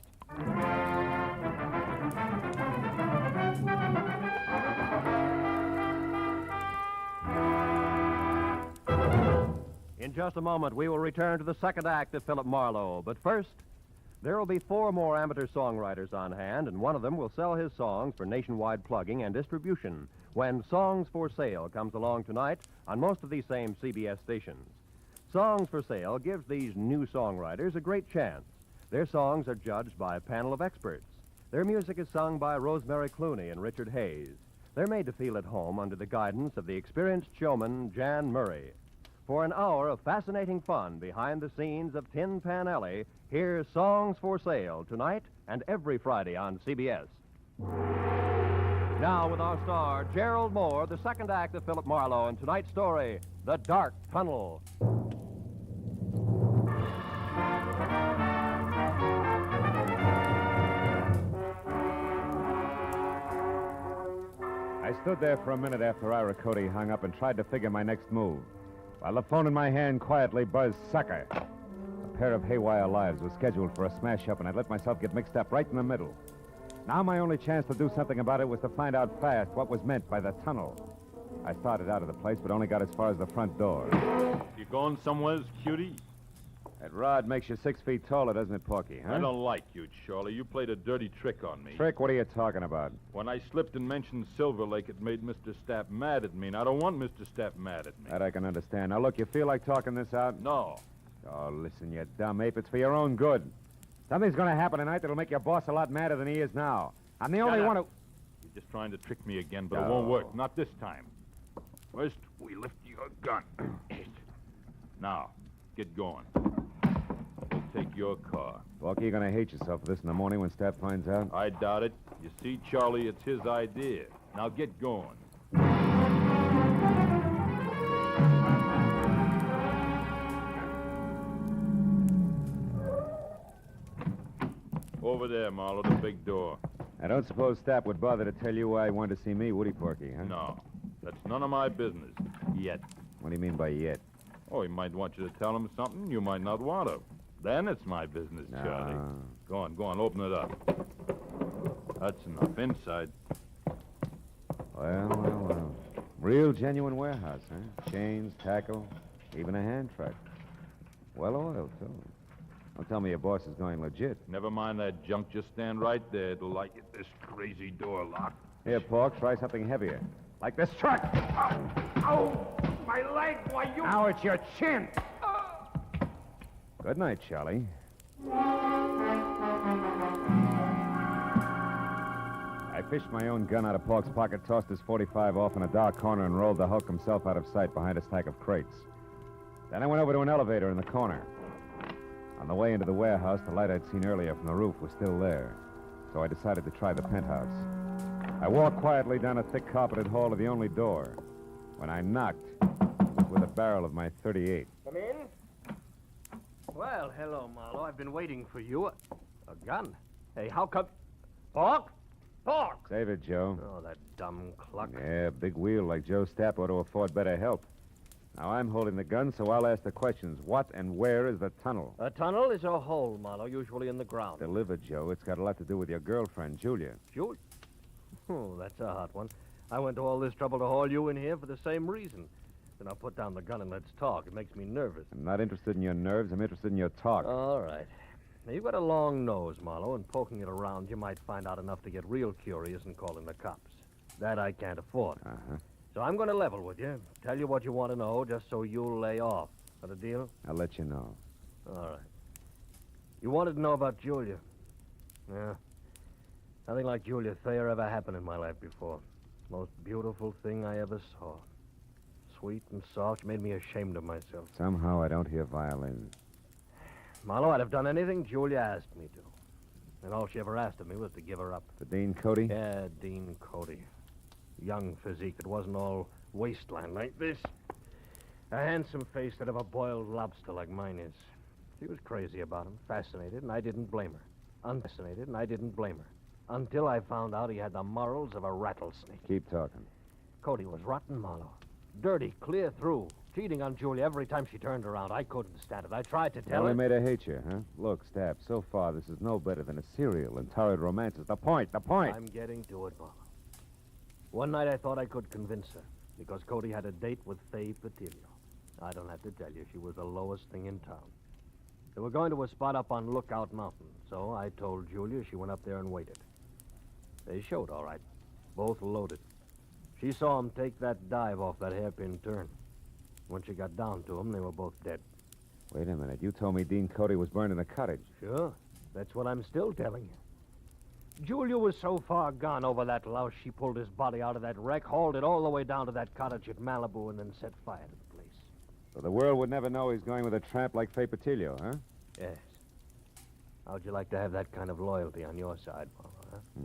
Speaker 1: In just a moment, we will return to the second act of Philip Marlowe. But first, there will be 4 more amateur songwriters on hand, and one of them will sell his songs for nationwide plugging and distribution when Songs for Sale comes along tonight on most of these same CBS stations. Songs for Sale gives these new songwriters a great chance. Their songs are judged by a panel of experts. Their music is sung by Rosemary Clooney and Richard Hayes. They're made to feel at home under the guidance of the experienced showman, Jan Murray. For an hour of fascinating fun behind the scenes of Tin Pan Alley, here's Songs for Sale tonight and every Friday on CBS. Now with our star, Gerald Moore, the second act of Philip Marlowe, and tonight's story, The Dark Tunnel.
Speaker 14: I stood there for a minute after Ira Cody hung up and tried to figure my next move, while the phone in my hand quietly buzzed sucker. A pair of haywire lives was scheduled for a smash-up, and I'd let myself get mixed up right in the middle. Now my only chance to do something about it was to find out fast what was meant by the tunnel. I started out of the place, but only got as far as the front door.
Speaker 18: You going somewheres, cutie?
Speaker 14: That rod makes you 6 feet taller, doesn't it, Porky, huh?
Speaker 18: I don't like you, Charlie. You played a dirty trick on me.
Speaker 14: Trick? What are you talking about?
Speaker 18: When I slipped and mentioned Silver Lake, it made Mr. Stapp mad at me, and I don't want Mr. Stapp mad at me.
Speaker 14: That I can understand. Now, look, you feel like talking this out?
Speaker 18: No.
Speaker 14: Oh, listen, you dumb ape. It's for your own good. Something's going to happen tonight that'll make your boss a lot madder than he is now. I'm the only one who...
Speaker 18: You're just trying to trick me again, but it won't work. Not this time. First, we lift your gun. Now, get going. We'll take your car.
Speaker 14: Porky, you're going to hate yourself for this in the morning when Stapp finds out.
Speaker 18: I doubt it. You see, Charlie, it's his idea. Now get going. Over there, Marlowe, the big door.
Speaker 14: I don't suppose Stapp would bother to tell you why he wanted to see me, would he, Porky, huh?
Speaker 18: No. That's none of my business. Yet.
Speaker 14: What do you mean by yet?
Speaker 18: Oh, he might want you to tell him something you might not want to. Then it's my business, Charlie. Go on, open it up. That's enough. Inside.
Speaker 14: Well. Real genuine warehouse, huh? Chains, tackle, even a hand truck. Well oiled, too. Don't tell me your boss is going legit.
Speaker 18: Never mind that junk. Just stand right there till I get this crazy door locked.
Speaker 14: Here, Pork, try something heavier. Like this truck.
Speaker 17: Oh, my leg. Why, you...
Speaker 14: Now it's your chin. Good night, Charlie. I fished my own gun out of Pork's pocket, tossed his .45 off in a dark corner, and rolled the Hulk himself out of sight behind a stack of crates. Then I went over to an elevator in the corner. On the way into the warehouse, the light I'd seen earlier from the roof was still there, so I decided to try the penthouse. I walked quietly down a thick carpeted hall to the only door. When I knocked, it was with a barrel of my .38.
Speaker 20: Come in. Well, hello, Marlowe. I've been waiting for you. A gun? Hey, how come... Pork?
Speaker 14: Save it, Joe.
Speaker 20: Oh, that dumb cluck.
Speaker 14: Yeah, big wheel like Joe Stapp ought to afford better help. Now, I'm holding the gun, so I'll ask the questions. What and where is the tunnel?
Speaker 20: A tunnel is a hole, Marlowe, usually in the ground.
Speaker 14: Delivered, Joe. It's got a lot to do with your girlfriend, Julia.
Speaker 20: Julia? Oh, that's a hot one. I went to all this trouble to haul you in here for the same reason. Then I'll put down the gun and let's talk. It makes me nervous.
Speaker 14: I'm not interested in your nerves. I'm interested in your talk.
Speaker 20: All right. Now, you've got a long nose, Marlowe, and poking it around, you might find out enough to get real curious and call in the cops. That I can't afford.
Speaker 14: Uh-huh.
Speaker 20: So I'm going to level with you, tell you what you want to know, just so you'll lay off. That a deal?
Speaker 14: I'll let you know.
Speaker 20: All right. You wanted to know about Julia. Yeah. Nothing like Julia Thayer ever happened in my life before. Most beautiful thing I ever saw. Sweet and soft, made me ashamed of myself.
Speaker 14: Somehow I don't hear violins.
Speaker 20: Marlowe, I'd have done anything Julia asked me to. And all she ever asked of me was to give her up.
Speaker 14: For Dean Cody?
Speaker 20: Yeah, Dean Cody. Young physique. It wasn't all waistline like this. A handsome face that of a boiled lobster like mine is. She was crazy about him, fascinated, and I didn't blame her. Unfascinated, and I didn't blame her. Until I found out he had the morals of a rattlesnake.
Speaker 14: Keep talking.
Speaker 20: Cody was rotten, Marlowe. Dirty, clear through. Cheating on Julia every time she turned around. I couldn't stand it. I tried to tell her.
Speaker 14: Only made her hate you, huh? Look, Stapp, so far this is no better than a serial and torrid romances. The point.
Speaker 20: I'm getting to it, Marlowe. One night I thought I could convince her, because Cody had a date with Faye Patillo. I don't have to tell you, she was the lowest thing in town. They were going to a spot up on Lookout Mountain, so I told Julia. She went up there and waited. They showed, all right. Both loaded. She saw him take that dive off that hairpin turn. When she got down to him, they were both dead.
Speaker 14: Wait a minute. You told me Dean Cody was burned in a cottage.
Speaker 20: Sure. That's what I'm still telling you. Julia was so far gone over that louse, she pulled his body out of that wreck, hauled it all the way down to that cottage at Malibu, and then set fire to the place.
Speaker 14: So the world would never know he's going with a tramp like Fay Patillo, huh?
Speaker 20: Yes. How'd you like to have that kind of loyalty on your side, Marlowe, huh?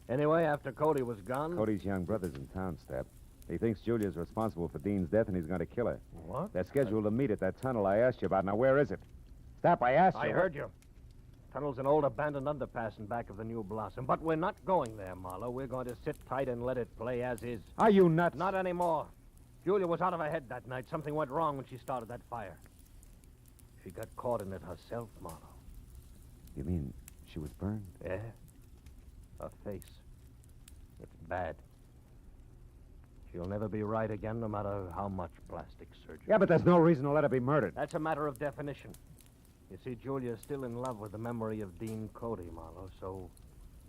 Speaker 20: Anyway, after Cody was gone...
Speaker 14: Cody's young brother's in town, Step. He thinks Julia's responsible for Dean's death, and he's going to kill her.
Speaker 20: What?
Speaker 14: They're scheduled to meet at that tunnel I asked you about. Now, where is it? Stop, I asked you.
Speaker 20: I heard you. Tunnel's an old abandoned underpass in back of the New Blossom. But we're not going there, Marlowe. We're going to sit tight and let it play as is.
Speaker 14: Are you nuts?
Speaker 20: Not anymore. Julia was out of her head that night. Something went wrong when she started that fire. She got caught in it herself, Marlowe.
Speaker 14: You mean she was burned?
Speaker 20: Yeah. Her face. It's bad. She'll never be right again, no matter how much plastic surgery.
Speaker 14: Yeah, but there's no reason to let her be murdered.
Speaker 20: That's a matter of definition. You see, Julia's still in love with the memory of Dean Cody, Marlowe, so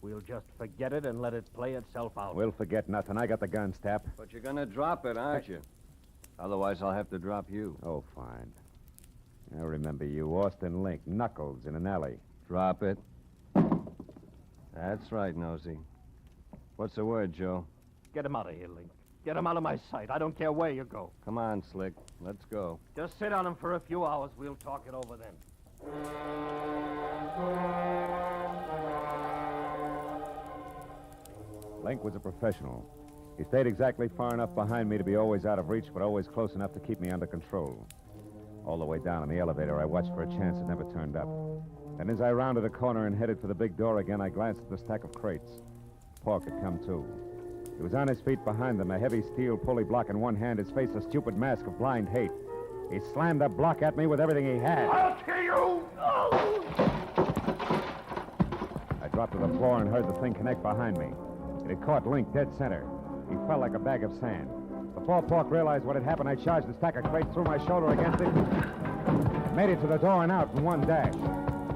Speaker 20: we'll just forget it and let it play itself out.
Speaker 14: We'll forget nothing. I got the gun, Stap.
Speaker 13: But you're gonna drop it, aren't you? Otherwise, I'll have to drop you.
Speaker 14: Oh, fine. I remember you, Austin Link, Knuckles, in an alley.
Speaker 13: Drop it. That's right, Nosy. What's the word, Joe?
Speaker 20: Get him out of here, Link. Get him out of my sight. I don't care where you go.
Speaker 13: Come on, Slick. Let's go.
Speaker 20: Just sit on him for a few hours. We'll talk it over then.
Speaker 14: Link was a professional. He stayed exactly far enough behind me to be always out of reach, but always close enough to keep me under control. All the way down in the elevator, I watched for a chance that never turned up. And as I rounded a corner and headed for the big door again, I glanced at the stack of crates. Pork had come too. He was on his feet behind them, a heavy steel pulley block in one hand, his face a stupid mask of blind hate. He slammed the block at me with everything he had.
Speaker 15: I'll kill you!
Speaker 14: I dropped to the floor and heard the thing connect behind me. It had caught Link dead center. He fell like a bag of sand. Before Pork realized what had happened, I charged the stack of crates through my shoulder against it. Made it to the door and out in one dash.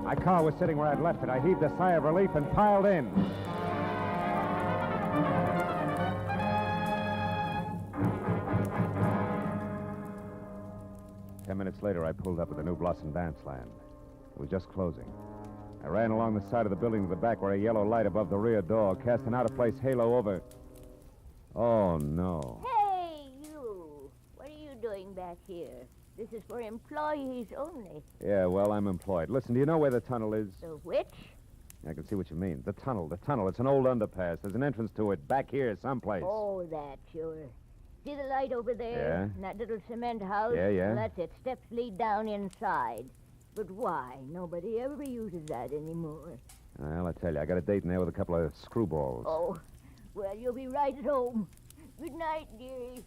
Speaker 14: My car was sitting where I'd left it. I heaved a sigh of relief and piled in. Ten minutes later, I pulled up at the New Blossom Dance Land. It was just closing. I ran along the side of the building to the back where a yellow light above the rear door cast an out-of-place halo over... Oh, no.
Speaker 16: Hey, you! What are you doing back here? This is for employees only.
Speaker 14: Yeah, well, I'm employed. Listen, do you know where the tunnel is?
Speaker 16: The which?
Speaker 14: I can see what you mean. The tunnel. It's an old underpass. There's an entrance to it back here someplace.
Speaker 16: Oh, that, sure. See the light over there?
Speaker 14: Yeah.
Speaker 16: And that little cement house?
Speaker 14: Yeah, yeah.
Speaker 16: Well, that's it. Steps lead down inside. But why? Nobody ever uses that anymore.
Speaker 14: Well, I tell you, I got a date in there with a couple of screwballs.
Speaker 16: Oh, well, you'll be right at home. Good night, dearie.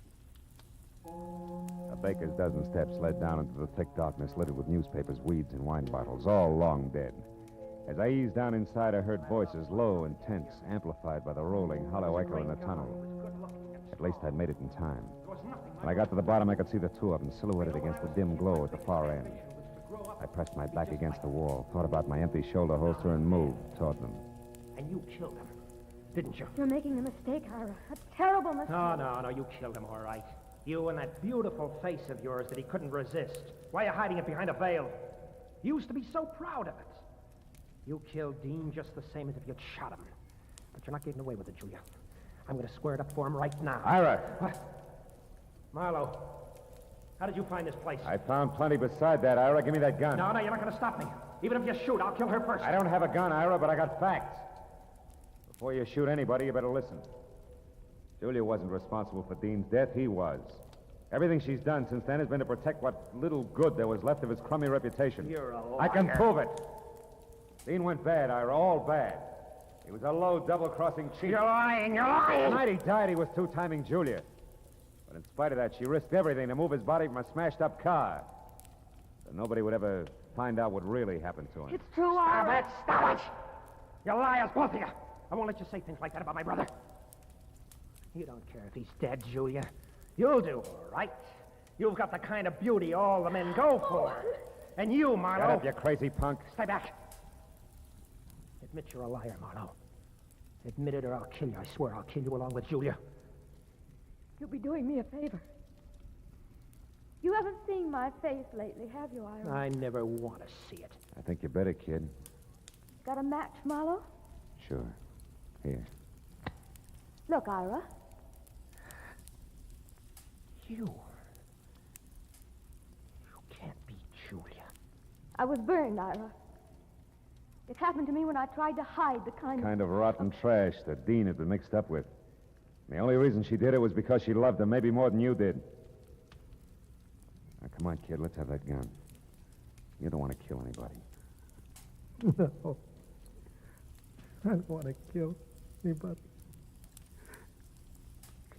Speaker 14: A baker's dozen steps led down into the thick darkness littered with newspapers, weeds, and wine bottles, all long dead. As I eased down inside, I heard voices, low and tense, amplified by the rolling, hollow echo in the tunnel. At least I'd made it in time. When I got to the bottom, I could see the two of them silhouetted against the dim glow at the far end. I pressed my back against the wall, thought about my empty shoulder holster, and moved toward them.
Speaker 10: And you killed him, didn't you?
Speaker 3: You're making a mistake, Ira. A terrible mistake.
Speaker 10: No, you killed him, all right. You and that beautiful face of yours that he couldn't resist. Why are you hiding it behind a veil? You used to be so proud of it. You killed Dean just the same as if you'd shot him. But you're not getting away with it, Julia. I'm going to square it up for him right now.
Speaker 14: Ira!
Speaker 10: What? Marlowe, how did you find this place?
Speaker 14: I found plenty beside that, Ira. Give me that gun.
Speaker 10: No, you're not going to stop me. Even if you shoot, I'll kill her first.
Speaker 14: I don't have a gun, Ira, but I got facts. Before you shoot anybody, you better listen. Julia wasn't responsible for Dean's death. He was. Everything she's done since then has been to protect what little good there was left of his crummy reputation.
Speaker 10: You're a liar.
Speaker 14: I can prove it. Dean went bad, Ira, all bad. He was a low, double-crossing cheat.
Speaker 10: You're lying, you're lying!
Speaker 14: The night he died, he was two-timing Julia. But in spite of that, she risked everything to move his body from a smashed-up car. So nobody would ever find out what really happened to him.
Speaker 10: It's true, Ira. Stop it! You liars, both of you. I won't let you say things like that about my brother. You don't care if he's dead, Julia. You'll do all right. You've got the kind of beauty all the men go for. And you, Marlowe...
Speaker 14: Shut up, you crazy punk.
Speaker 10: Stay back. Admit you're a liar, Marlowe. Admit it or I'll kill you. I swear I'll kill you along with Julia.
Speaker 3: You'll be doing me a favor. You haven't seen my face lately, have you, Ira?
Speaker 10: I never want to see it.
Speaker 14: I think you better, kid.
Speaker 3: Got a match, Marlowe?
Speaker 14: Sure. Here.
Speaker 3: Look, Ira.
Speaker 10: You can't be Julia.
Speaker 3: I was burned, Ira. It happened to me when I tried to hide the
Speaker 14: Kind of rotten trash that Dean had been mixed up with. The only reason she did it was because she loved him, maybe more than you did. Now, come on, kid, let's have that gun. You don't want to kill anybody.
Speaker 10: No. I don't want to kill anybody.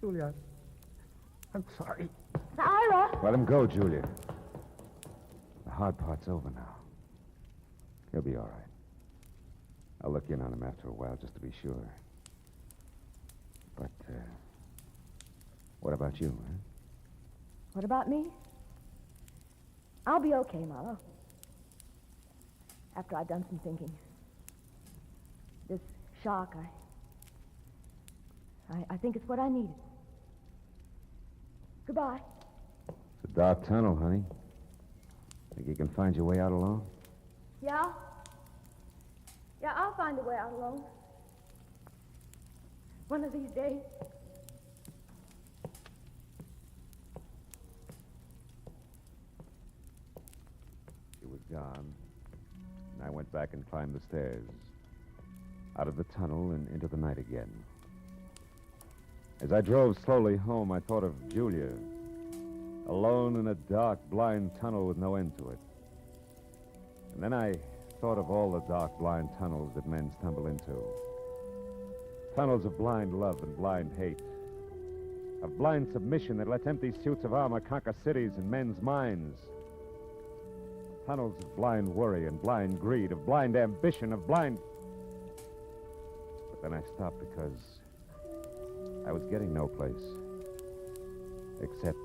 Speaker 10: Julia, I'm sorry.
Speaker 3: Ira!
Speaker 14: Let him go, Julia. The hard part's over now. He'll be all right. I'll look in on him after a while just to be sure. But, what about you, huh?
Speaker 3: What about me? I'll be okay, Marlowe. After I've done some thinking. This shock, I think it's what I needed. Goodbye.
Speaker 14: It's a dark tunnel, honey. Think you can find your way out alone?
Speaker 3: Yeah? Yeah, I'll find a way out alone. One of these days.
Speaker 14: She was gone, and I went back and climbed the stairs. Out of the tunnel and into the night again. As I drove slowly home, I thought of Julia, alone in a dark, blind tunnel with no end to it. And then I thought of all the dark, blind tunnels that men stumble into. Tunnels of blind love and blind hate. Of blind submission that lets empty suits of armor conquer cities and men's minds. Tunnels of blind worry and blind greed, of blind ambition, of blind... But then I stopped because I was getting no place except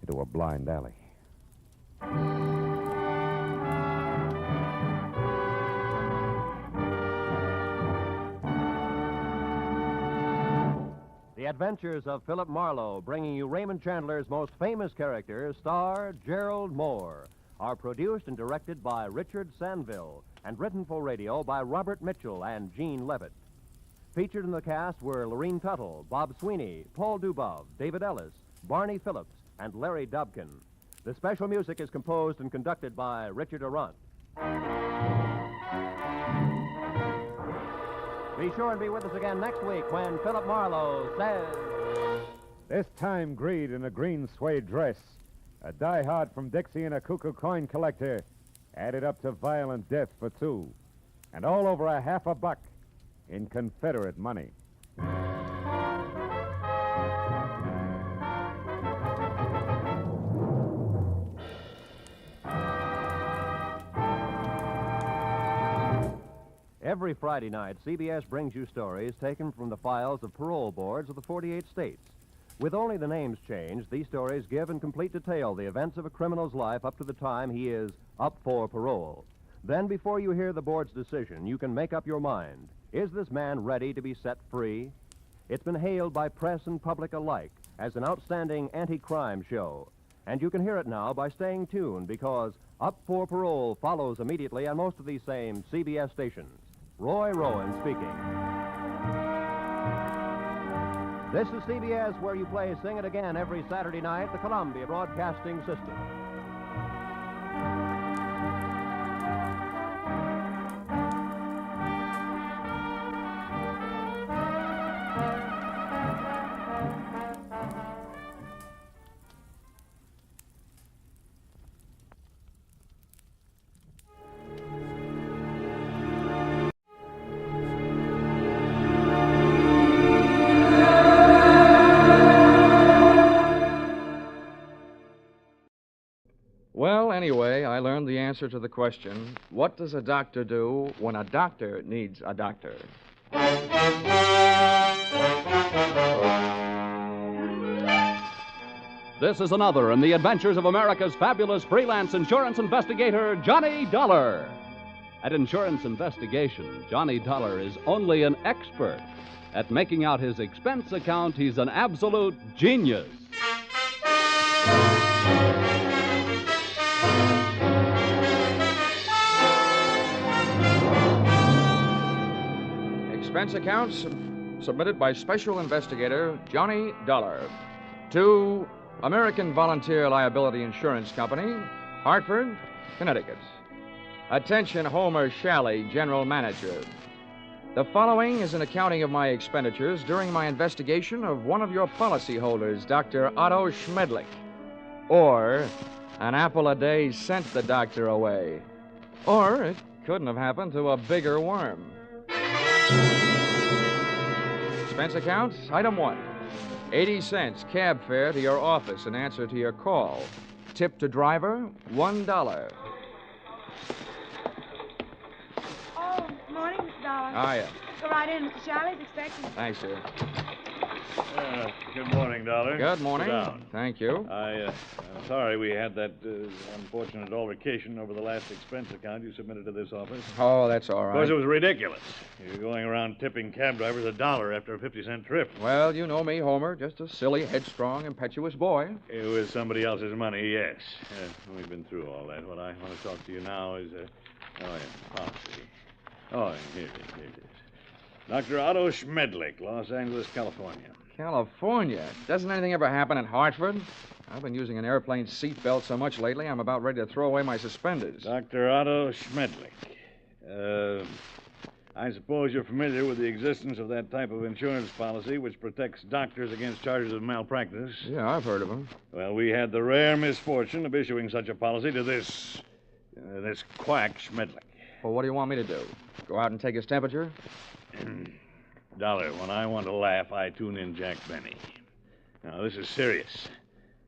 Speaker 14: into a blind alley.
Speaker 1: The Adventures of Philip Marlowe, bringing you Raymond Chandler's most famous character, star Gerald Moore, are produced and directed by Richard Sanville and written for radio by Robert Mitchell and Gene Levitt. Featured in the cast were Lorene Tuttle, Bob Sweeney, Paul Dubov, David Ellis, Barney Phillips, and Larry Dobkin. The special music is composed and conducted by Richard Arant. Be sure and be with us again next week when Philip Marlowe says...
Speaker 14: This time, Greed in a green suede dress, a diehard from Dixie and a cuckoo coin collector, added up to violent death for two, and all over $50 in Confederate money.
Speaker 1: Every Friday night, CBS brings you stories taken from the files of parole boards of the 48 states. With only the names changed, these stories give in complete detail the events of a criminal's life up to the time he is up for parole. Then, before you hear the board's decision, you can make up your mind. Is this man ready to be set free? It's been hailed by press and public alike as an outstanding anti-crime show. And you can hear it now by staying tuned, because Up for Parole follows immediately on most of these same CBS stations. Roy Rowan speaking. This is CBS, where you play Sing It Again every Saturday night, the Columbia Broadcasting System.
Speaker 2: Well, anyway, I learned the answer to the question, what does a doctor do when a doctor needs a doctor?
Speaker 11: This is another in the adventures of America's fabulous freelance insurance investigator, Johnny Dollar. At insurance investigation, Johnny Dollar is only an expert. At making out his expense account, he's an absolute genius.
Speaker 2: Expense accounts submitted by Special Investigator Johnny Dollar to American Volunteer Liability Insurance Company, Hartford, Connecticut. Attention, Homer Shalley, General Manager. The following is an accounting of my expenditures during my investigation of one of your policyholders, Dr. Otto Schmedlick. Or, an apple a day sent the doctor away. Or, it couldn't have happened to a bigger worm. Expense account, item 1. 80 cents cab fare to your office in answer to your call. Tip to driver, $1.
Speaker 6: Oh, morning, Mr. Dollar.
Speaker 2: Hiya.
Speaker 6: Go right in. Mr. Shalley's expecting.
Speaker 2: Thanks, sir.
Speaker 15: Good morning, Dollar.
Speaker 2: Good morning.
Speaker 15: Sit down.
Speaker 2: Thank you.
Speaker 15: I'm sorry we had that unfortunate altercation over the last expense account you submitted to this office.
Speaker 2: Oh, that's all
Speaker 15: Of
Speaker 2: right.
Speaker 15: course, it was ridiculous. You're going around tipping cab drivers $1 after a 50-cent trip.
Speaker 2: Well, you know me, Homer. Just a silly, headstrong, impetuous boy.
Speaker 15: It was somebody else's money, yes. We've been through all that. What I want to talk to you now is, policy. Oh, here it is. Dr. Otto Schmedlick, Los Angeles, California.
Speaker 2: California? Doesn't anything ever happen in Hartford? I've been using an airplane seatbelt so much lately, I'm about ready to throw away my suspenders.
Speaker 15: Dr. Otto Schmedlick. I suppose you're familiar with the existence of that type of insurance policy which protects doctors against charges of malpractice.
Speaker 2: Yeah, I've heard of them.
Speaker 15: Well, we had the rare misfortune of issuing such a policy to this quack Schmedlick.
Speaker 2: Well, what do you want me to do? Go out and take his temperature?
Speaker 15: Dollar, when I want to laugh, I tune in Jack Benny. Now, this is serious.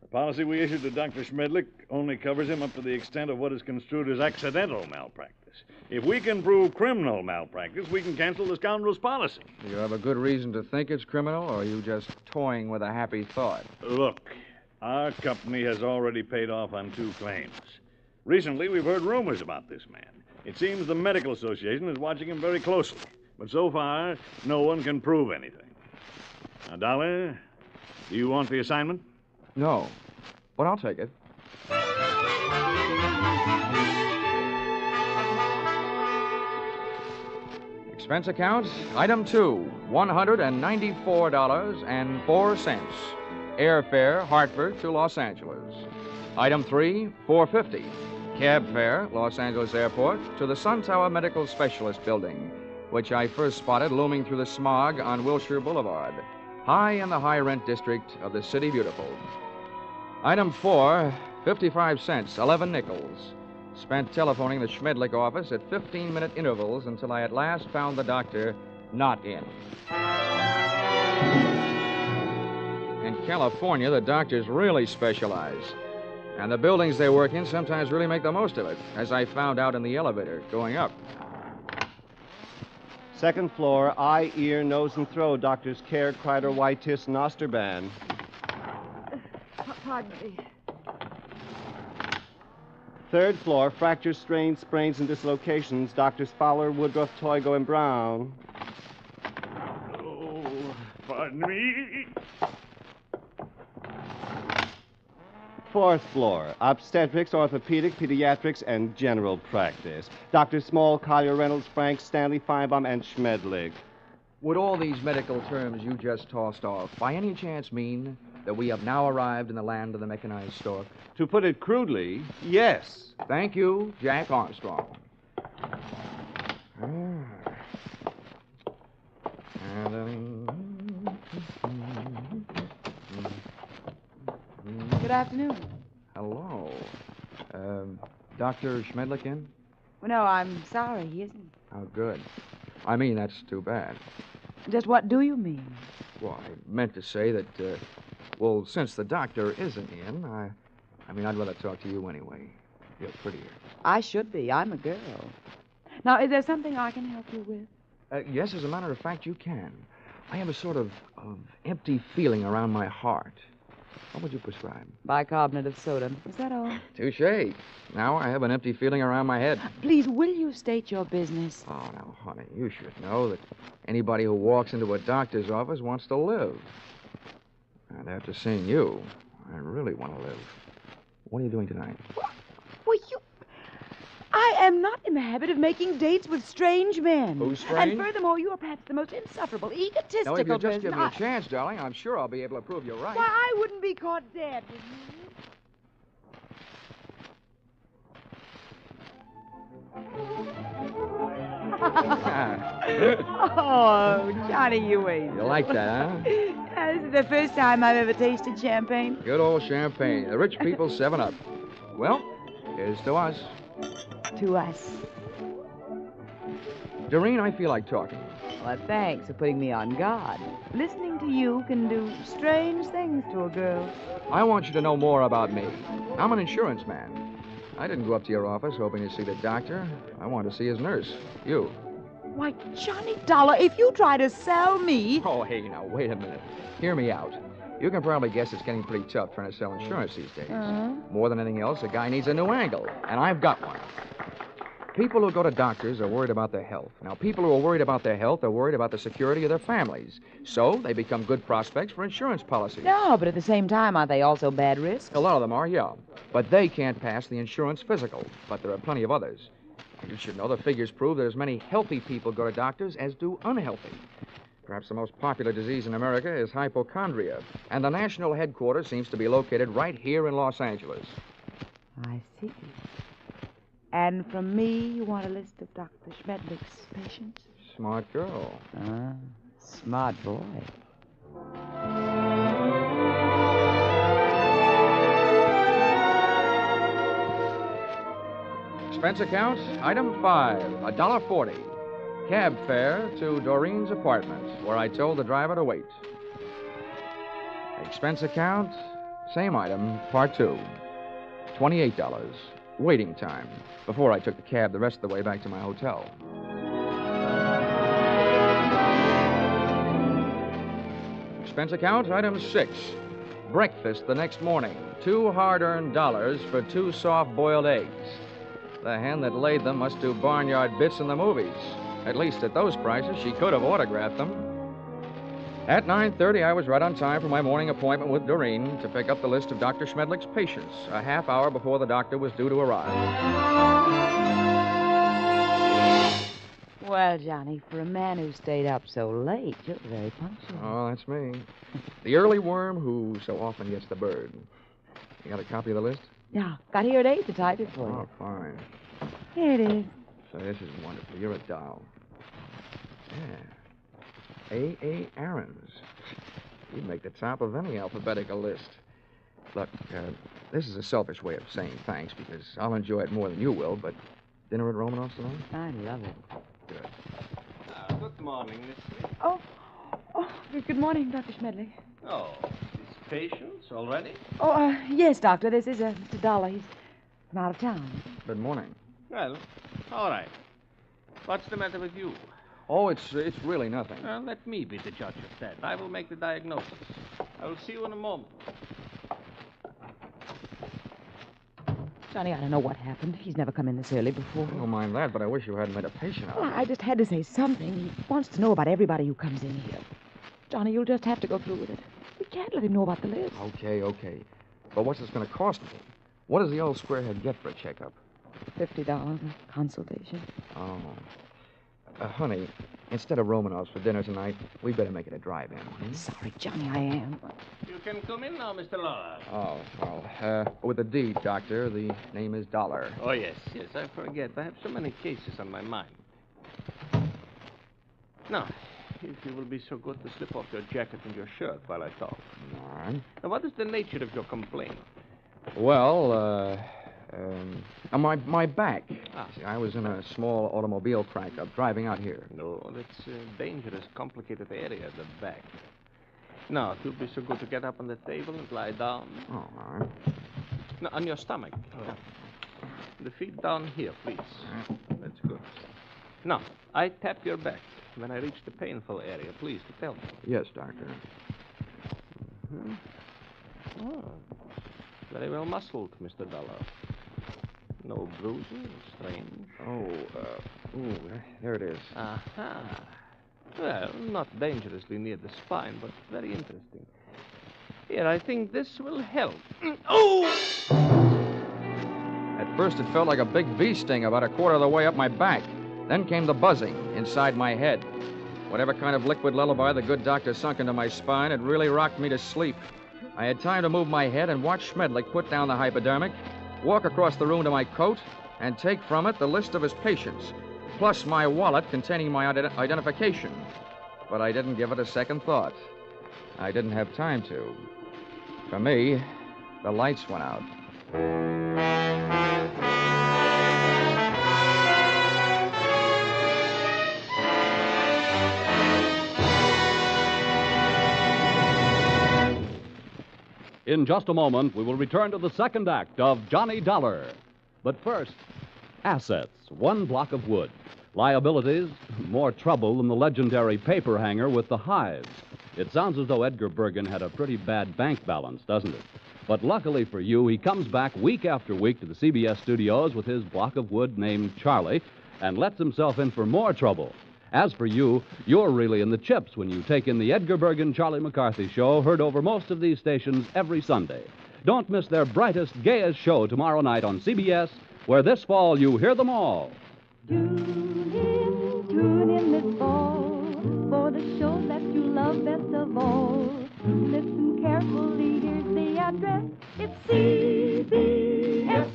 Speaker 15: The policy we issued to Dr. Schmedlick only covers him up to the extent of what is construed as accidental malpractice. If we can prove criminal malpractice, we can cancel the scoundrel's policy.
Speaker 2: Do you have a good reason to think it's criminal, or are you just toying with a happy thought?
Speaker 15: Look, our company has already paid off on 2 claims. Recently, we've heard rumors about this man. It seems the Medical Association is watching him very closely. But so far, no one can prove anything. Now, Dollar, do you want the assignment?
Speaker 2: No, but I'll take it. Expense account, item 2, $194.04. Airfare, Hartford to Los Angeles. Item 3, $4.50. Cab fare, Los Angeles Airport to the Sun Tower Medical Specialist Building, which I first spotted looming through the smog on Wilshire Boulevard, high in the high-rent district of the City Beautiful. Item 4, 55 cents, 11 nickels. Spent telephoning the Schmedlick office at 15-minute intervals until I at last found the doctor not in. In California, the doctors really specialize. And the buildings they work in sometimes really make the most of it, as I found out in the elevator going up.
Speaker 1: Second floor, eye, ear, nose, and throat. Doctors Care, Kreider, Whitetis, and Osterban.
Speaker 3: Pardon me.
Speaker 1: Third floor, fractures, strains, sprains, and dislocations. Doctors Fowler, Woodruff, Toigo, and Brown.
Speaker 15: Oh, pardon me.
Speaker 1: Fourth floor, obstetrics, orthopedic, pediatrics, and general practice. Dr. Small, Collier, Reynolds, Frank, Stanley, Feinbaum, and Schmedlick.
Speaker 2: Would all these medical terms you just tossed off by any chance mean that we have now arrived in the land of the mechanized stork?
Speaker 1: To put it crudely, yes.
Speaker 2: Thank you, Jack Armstrong.
Speaker 6: Good afternoon.
Speaker 2: Hello. Dr. Schmedlick in?
Speaker 6: Well, no, I'm sorry, he isn't.
Speaker 2: Oh, good. I mean, that's too bad.
Speaker 6: Just what do you mean?
Speaker 2: Well, I meant to say that, since the doctor isn't in, I'd rather talk to you anyway. You're prettier.
Speaker 6: I should be. I'm a girl. Now, is there something I can help you with?
Speaker 2: Yes, as a matter of fact, you can. I have a sort of empty feeling around my heart. What would you prescribe?
Speaker 5: Bicarbonate of soda. Is that all?
Speaker 2: Touche. Now I have an empty feeling around my head.
Speaker 5: Please, will you state your business?
Speaker 2: Oh, now, honey, you should know that anybody who walks into a doctor's office wants to live. And after seeing you, I really want to live. What are you doing tonight?
Speaker 5: Well, I am not in the habit of making dates with strange men.
Speaker 2: Who's strange?
Speaker 5: And furthermore, you are perhaps the most insufferable, egotistical
Speaker 2: Now, if you just
Speaker 5: person.
Speaker 2: give me a chance, darling, I'm sure I'll be able to prove you're right.
Speaker 5: Why, I wouldn't be caught dead with Oh, Johnny, you ain't.
Speaker 2: You like that, huh?
Speaker 5: This is the first time I've ever tasted champagne.
Speaker 2: Good old champagne. The rich people's 7-Up. Well, here's to us.
Speaker 5: To us.
Speaker 2: Doreen, I feel like talking.
Speaker 5: Well, thanks for putting me on guard. Listening to you can do strange things to a girl.
Speaker 2: I want you to know more about me. I'm an insurance man. I didn't go up to your office hoping to see the doctor. I wanted to see his nurse. You.
Speaker 5: Why, Johnny Dollar, if you try to sell me...
Speaker 2: Oh, hey, now, wait a minute. Hear me out. You can probably guess it's getting pretty tough trying to sell insurance these days. More than anything else, a guy needs a new angle, and I've got one. People who go to doctors are worried about their health. Now, people who are worried about their health are worried about the security of their families. So they become good prospects for insurance policies.
Speaker 5: No, but at the same time, aren't they also bad risks?
Speaker 2: A lot of them are, yeah. But they can't pass the insurance physical. But there are plenty of others. You should know the figures prove that as many healthy people go to doctors as do unhealthy. Perhaps the most popular disease in America is hypochondria. And the national headquarters seems to be located right here in Los Angeles.
Speaker 5: I see. And from me, you want a list of Dr. Schmedlick's patients?
Speaker 2: Smart girl.
Speaker 5: Smart boy.
Speaker 2: Expense account, item 5, $1.40. Cab fare to Doreen's apartment, where I told the driver to wait. Expense account, same item, part 2, $28. Waiting time, before I took the cab the rest of the way back to my hotel. Expense account, item 6. Breakfast the next morning. 2 hard-earned dollars for 2 soft-boiled eggs. The hen that laid them must do barnyard bits in the movies. At least at those prices, she could have autographed them. At 9:30, I was right on time for my morning appointment with Doreen to pick up the list of Dr. Schmedlick's patients, a half hour before the doctor was due to arrive.
Speaker 5: Well, Johnny, for a man who stayed up so late, you're very punctual.
Speaker 2: Oh, that's me. The early worm who so often gets the bird. You got a copy of the list?
Speaker 5: Yeah, got here at 8 to type it for
Speaker 2: Oh,
Speaker 5: you.
Speaker 2: fine.
Speaker 5: Here it is.
Speaker 2: So this is wonderful. You're a doll. Yeah. A. Aarons. You'd make the top of any alphabetical list. Look, this is a selfish way of saying thanks because I'll enjoy it more than you will, but dinner at Romanoff's tonight?
Speaker 5: I love it.
Speaker 2: Good.
Speaker 1: Good morning, Miss Smith.
Speaker 6: Oh, good morning, Dr. Schmedlick.
Speaker 1: Oh, these patients already?
Speaker 6: Oh, yes, Doctor. This is Mr. Dollar. He's from out of town.
Speaker 2: Good morning.
Speaker 1: Well, all right. What's the matter with you?
Speaker 2: Oh, it's really nothing.
Speaker 1: Let me be the judge of that. I will make the diagnosis. I will see you in a moment.
Speaker 5: Johnny, I don't know what happened. He's never come in this early before.
Speaker 2: I don't mind that, but I wish you hadn't made a patient out
Speaker 5: Well,
Speaker 2: of it.
Speaker 5: I just had to say something. He wants to know about everybody who comes in here. Johnny, you'll just have to go through with it. We can't let him know about the list.
Speaker 2: Okay. But what's this going to cost me? What does the old squarehead get for a checkup?
Speaker 5: $50 a consultation.
Speaker 2: Oh. Honey, instead of Romanoff's for dinner tonight, we better make it a drive-in.
Speaker 5: Sorry, Johnny, I am.
Speaker 1: You can come in now, Mr. Lawler.
Speaker 2: Oh, well, with a D, Doctor. The name is Dollar.
Speaker 1: Oh, yes, I forget. I have so many cases on my mind. Now, if you will be so good to slip off your jacket and your shirt while I talk.
Speaker 2: All right.
Speaker 1: Now, what is the nature of your complaint?
Speaker 2: Well, my back. See, I was in a small automobile crack-up driving out here.
Speaker 1: No, that's a dangerous, complicated area, the back. Now, if you'll be so good to get up on the table and lie down.
Speaker 2: Oh, all right.
Speaker 1: Now, on your stomach. The feet down here, please. That's good. Now, I tap your back. When I reach the painful area, please to tell me.
Speaker 2: Yes, Doctor.
Speaker 1: Mm-hmm.
Speaker 21: Oh, very well muscled, Mr. Dollar. No bruises? Strange. There it is. Aha. Well, not dangerously near the spine, but very interesting. Here, I think this will help. Oh!
Speaker 2: At first, it felt like a big bee sting about a quarter of the way up my back. Then came the buzzing inside my head. Whatever kind of liquid lullaby the good doctor sunk into my spine, it really rocked me to sleep. I had time to move my head and watch Smedley put down the hypodermic, walk across the room to my coat, and take from it the list of his patients, plus my wallet containing my identification. But I didn't give it a second thought. I didn't have time to. For me, the lights went out.
Speaker 11: In just a moment, we will return to the second act of Johnny Dollar. But first, assets, one block of wood. Liabilities, more trouble than the legendary paper hanger with the hives. It sounds as though Edgar Bergen had a pretty bad bank balance, doesn't it? But luckily for you, he comes back week after week to the CBS studios with his block of wood named Charlie and lets himself in for more trouble. As for you, you're really in the chips when you take in the Edgar Bergen Charlie McCarthy show, heard over most of these stations every Sunday. Don't miss their brightest, gayest show tomorrow night on CBS, where this fall you hear them all.
Speaker 19: Tune in this fall for the show that you love best of all. Listen carefully, here's the address. It's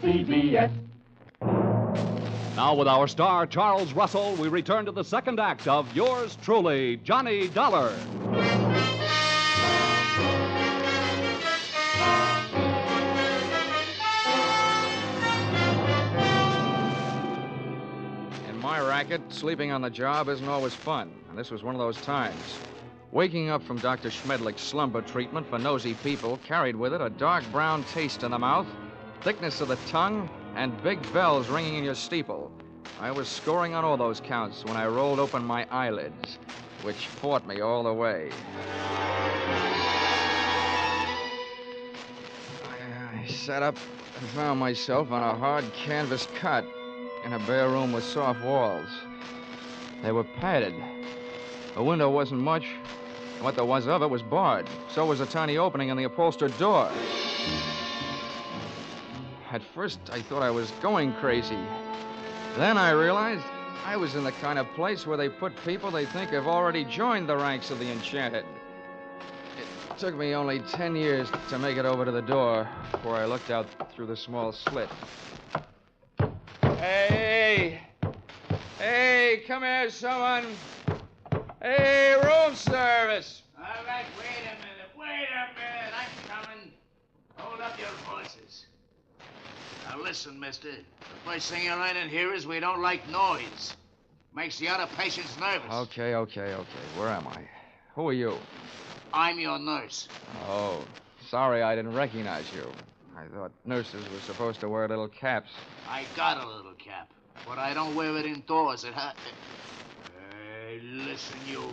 Speaker 19: CBS.
Speaker 11: Now, with our star, Charles Russell, we return to the second act of yours truly, Johnny Dollar.
Speaker 2: In my racket, sleeping on the job isn't always fun, and this was one of those times. Waking up from Dr. Schmedlick's slumber treatment for nosy people carried with it a dark brown taste in the mouth, thickness of the tongue, and big bells ringing in your steeple. I was scoring on all those counts when I rolled open my eyelids, which fought me all the way. I sat up and found myself on a hard canvas cot in a bare room with soft walls. They were padded. The window wasn't much. What there was of it was barred. So was a tiny opening in the upholstered door. At first, I thought I was going crazy. Then I realized I was in the kind of place where they put people they think have already joined the ranks of the enchanted. It took me only 10 years to make it over to the door before I looked out through the small slit. Hey! Hey, come here, someone! Hey, room service!
Speaker 22: All right, wait a minute. I'm coming. Hold up your voices. Now listen, mister. The first thing you learn in here is we don't like noise. Makes the other patients nervous.
Speaker 2: Okay. Where am I? Who are you?
Speaker 22: I'm your nurse.
Speaker 2: Oh, sorry I didn't recognize you. I thought nurses were supposed to wear little caps.
Speaker 22: I got a little cap, but I don't wear it indoors. Hey, listen, you.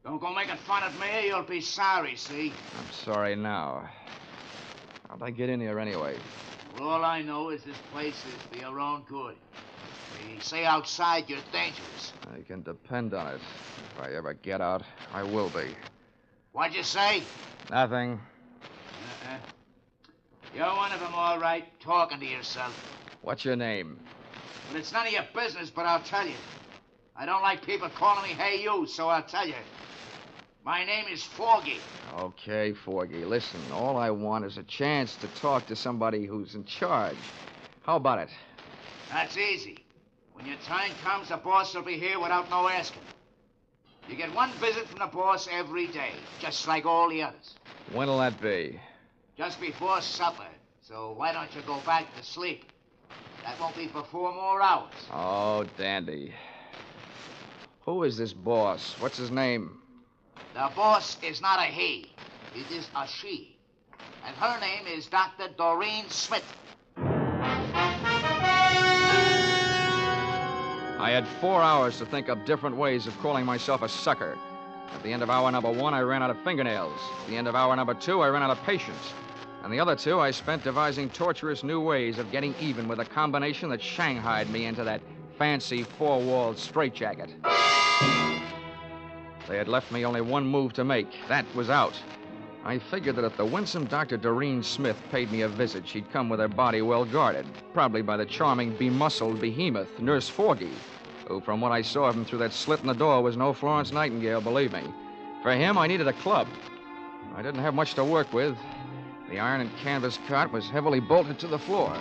Speaker 22: Don't go making fun of me or you'll be sorry, see?
Speaker 2: I'm sorry now. How'd I get in here anyway?
Speaker 22: Well, all I know is this place is for your own good. They say outside you're dangerous.
Speaker 2: You can depend on it. If I ever get out, I will be.
Speaker 22: What'd you say?
Speaker 2: Nothing.
Speaker 22: You're one of them, all right, talking to yourself.
Speaker 2: What's your name?
Speaker 22: Well, it's none of your business, but I'll tell you. I don't like people calling me hey you, so I'll tell you. My name is Foggy.
Speaker 2: Okay, Forgy. Listen, all I want is a chance to talk to somebody who's in charge. How about it?
Speaker 22: That's easy. When your time comes, the boss will be here without no asking. You get one visit from the boss every day, just like all the others.
Speaker 2: When'll that be?
Speaker 22: Just before supper. So why don't you go back to sleep? That won't be for 4 more hours.
Speaker 2: Oh, dandy. Who is this boss? What's his name?
Speaker 22: The boss is not a he. It is a she. And her name is Dr. Doreen Smith.
Speaker 2: I had 4 hours to think up different ways of calling myself a sucker. At the end of hour number 1, I ran out of fingernails. At the end of hour number 2, I ran out of patience. And the other 2 I spent devising torturous new ways of getting even with a combination that shanghaied me into that fancy 4-walled straitjacket. They had left me only one move to make. That was out. I figured that if the winsome Dr. Doreen Smith paid me a visit, she'd come with her body well guarded, probably by the charming, bemuscled behemoth, Nurse Forgy, who, from what I saw of him through that slit in the door, was no Florence Nightingale, believe me. For him, I needed a club. I didn't have much to work with. The iron and canvas cot was heavily bolted to the floor,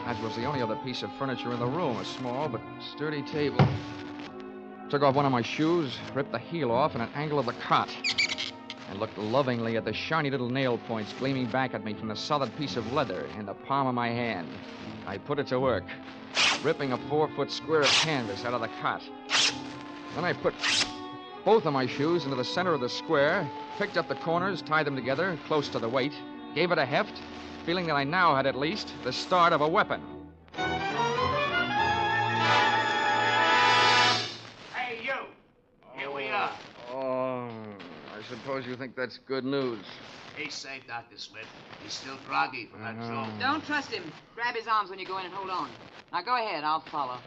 Speaker 2: as was the only other piece of furniture in the room, a small but sturdy table. Took off one of my shoes, ripped the heel off in an angle of the cot, and looked lovingly at the shiny little nail points gleaming back at me from the solid piece of leather in the palm of my hand. I put it to work, ripping a 4-foot square of canvas out of the cot. Then I put both of my shoes into the center of the square, picked up the corners, tied them together close to the weight, gave it a heft, feeling that I now had at least the start of a weapon.
Speaker 22: Hey, you! Here we are.
Speaker 2: Oh, I suppose you think that's good news.
Speaker 22: He's safe, Dr. Smith. He's still groggy from that throw.
Speaker 7: Don't trust him. Grab his arms when you go in and hold on. Now go ahead. I'll follow.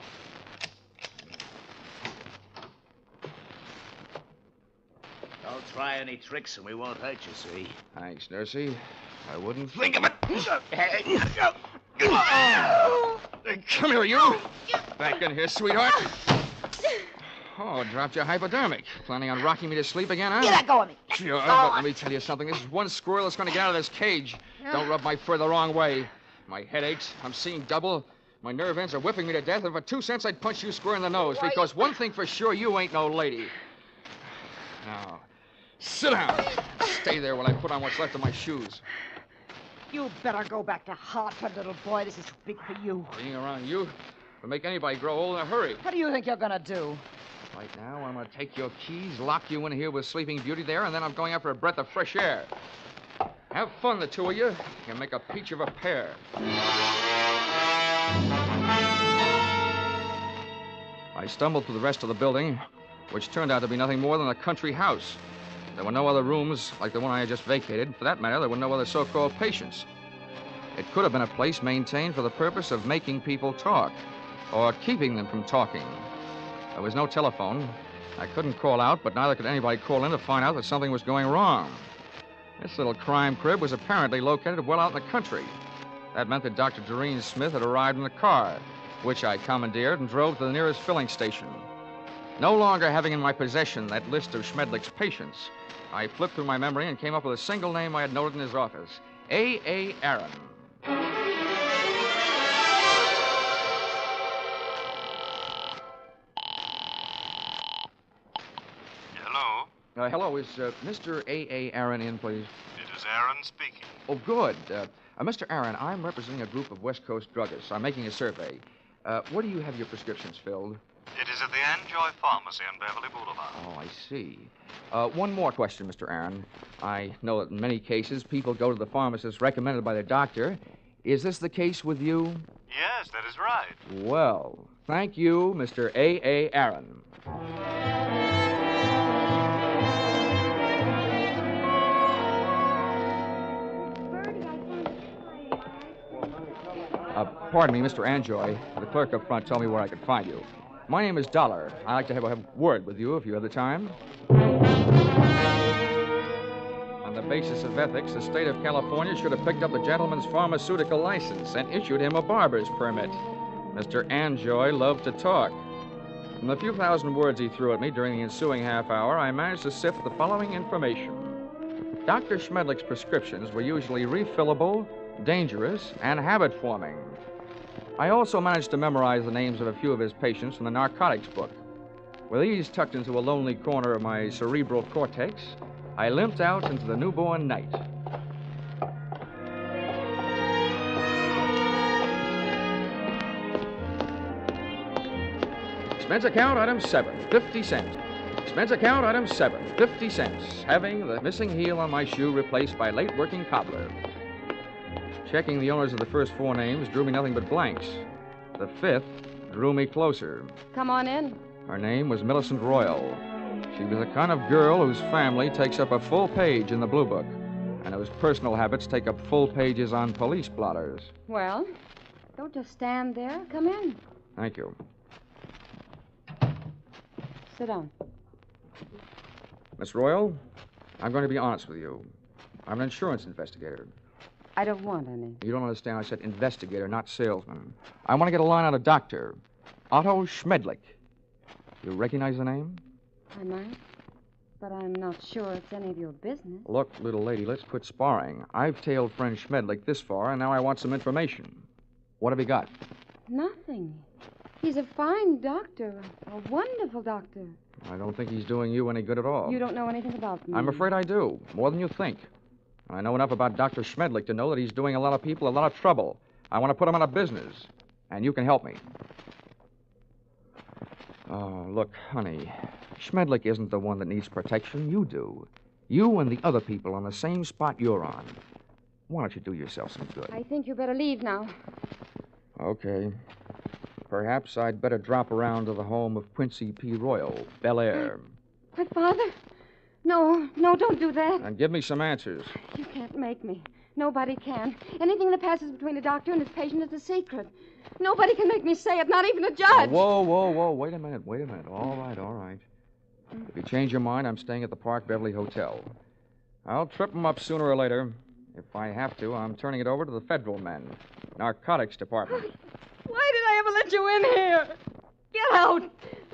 Speaker 22: Don't try any tricks and we won't hurt you, see?
Speaker 2: Thanks, Nursey. I wouldn't think of it. Come here, you. Back in here, sweetheart. Oh, dropped your hypodermic. Planning on rocking me to sleep again, huh?
Speaker 7: You let go of me.
Speaker 2: Sure, but let me tell you something. This is one squirrel that's going to get out of this cage. Don't rub my fur the wrong way. My head aches. I'm seeing double. My nerve ends are whipping me to death. And for 2 cents, I'd punch you square in the nose. Because one thing for sure, you ain't no lady. Now, sit down. Stay there while I put on what's left of my shoes.
Speaker 7: You better go back to Hartford, little boy. This is too big for you.
Speaker 2: Being around you will make anybody grow old in a hurry.
Speaker 7: What do you think you're going to do?
Speaker 2: Right now, I'm going to take your keys, lock you in here with Sleeping Beauty there, and then I'm going out for a breath of fresh air. Have fun, the 2 of you. You can make a peach of a pair. I stumbled through the rest of the building, which turned out to be nothing more than a country house. There were no other rooms like the one I had just vacated. For that matter, there were no other so-called patients. It could have been a place maintained for the purpose of making people talk, or keeping them from talking. There was no telephone. I couldn't call out, but neither could anybody call in to find out that something was going wrong. This little crime crib was apparently located well out in the country. That meant that Dr. Doreen Smith had arrived in a car, which I commandeered and drove to the nearest filling station. No longer having in my possession that list of Schmedlick's patients, I flipped through my memory and came up with a single name I had noted in his office, A.A. Aaron. Hello, is Mr. A.A. Aaron in, please?
Speaker 12: It is Aaron speaking.
Speaker 2: Oh, good. Mr. Aaron, I'm representing a group of West Coast druggists. I'm making a survey. Where do you have your prescriptions filled?
Speaker 12: It is at the Enjoy Pharmacy on Beverly Boulevard.
Speaker 2: Oh, I see. One more question, Mr. Aaron. I know that in many cases people go to the pharmacist recommended by their doctor. Is this the case with you?
Speaker 12: Yes, that is right.
Speaker 2: Well, thank you, Mr. A.A. Aaron. Pardon me, Mr. Anjoy. The clerk up front told me where I could find you. My name is Dollar. I'd like to have a word with you if you have the time. On the basis of ethics, the state of California should have picked up the gentleman's pharmaceutical license and issued him a barber's permit. Mr. Anjoy loved to talk. From the few thousand words he threw at me during the ensuing half hour, I managed to sift the following information. Dr. Schmedlick's prescriptions were usually refillable, dangerous, and habit-forming. I also managed to memorize the names of a few of his patients from the narcotics book. With these tucked into a lonely corner of my cerebral cortex, I limped out into the newborn night. Expense account item 7, 50 cents. Expense account item 7, 50 cents. Having the missing heel on my shoe replaced by late working cobbler. Checking the owners of the first 4 names drew me nothing but blanks. The 5th drew me closer.
Speaker 7: Come on in.
Speaker 2: Her name was Millicent Royal. She was the kind of girl whose family takes up a full page in the Blue Book. and whose personal habits take up full pages on police blotters.
Speaker 4: Well, don't just stand there. Come in.
Speaker 2: Thank you.
Speaker 4: Sit down.
Speaker 2: Miss Royal, I'm going to be honest with you. I'm an insurance investigator.
Speaker 4: I don't want any.
Speaker 2: You don't understand. I said investigator, not salesman. I want to get a line on a doctor. Otto Schmedlick. You recognize the name?
Speaker 4: I might, but I'm not sure it's any of your business.
Speaker 2: Look, little lady, let's quit sparring. I've tailed friend Schmedlick this far, and now I want some information. What have you got?
Speaker 4: Nothing. He's a fine doctor, a wonderful doctor.
Speaker 2: I don't think he's doing you any good at all.
Speaker 4: You don't know anything about me.
Speaker 2: I'm afraid I do, more than you think. I know enough about Dr. Schmedlick to know that he's doing a lot of people a lot of trouble. I want to put him out of business, and you can help me. Oh, look, honey, Schmedlick isn't the one that needs protection. You do. You and the other people on the same spot you're on. Why don't you do yourself some good?
Speaker 4: I think you better leave now.
Speaker 2: Okay. Perhaps I'd better drop around to the home of Quincy P. Royal, Bel Air.
Speaker 4: My father? No, don't do that.
Speaker 2: And give me some answers.
Speaker 4: You can't make me. Nobody can. Anything that passes between a doctor and his patient is a secret. Nobody can make me say it, not even a judge.
Speaker 2: Whoa. Wait a minute. All right. If you change your mind, I'm staying at the Park Beverly Hotel. I'll trip them up sooner or later. If I have to, I'm turning it over to the federal men. Narcotics Department.
Speaker 4: Why did I ever let you in here? Get out.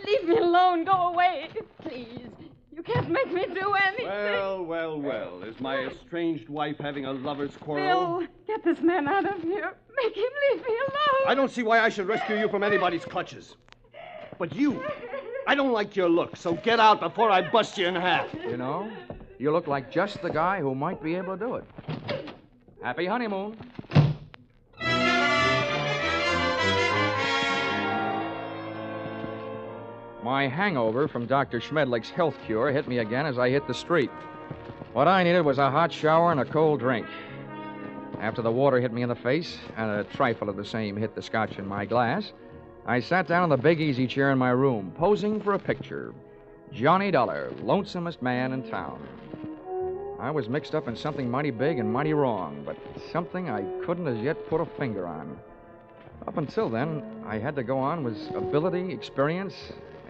Speaker 4: Leave me alone. Go away. Please. You can't make me do anything.
Speaker 8: Well. Is my estranged wife having a lover's quarrel?
Speaker 4: Bill, get this man out of here. Make him leave me alone.
Speaker 8: I don't see why I should rescue you from anybody's clutches. But you, I don't like your look, so get out before I bust you in half.
Speaker 2: You know, you look like just the guy who might be able to do it. Happy honeymoon. My hangover from Dr. Schmedlick's health cure hit me again as I hit the street. What I needed was a hot shower and a cold drink. After the water hit me in the face, and a trifle of the same hit the scotch in my glass, I sat down in the big easy chair in my room, posing for a picture. Johnny Dollar, lonesomest man in town. I was mixed up in something mighty big and mighty wrong, but something I couldn't as yet put a finger on. Up until then, I had to go on was ability, experience,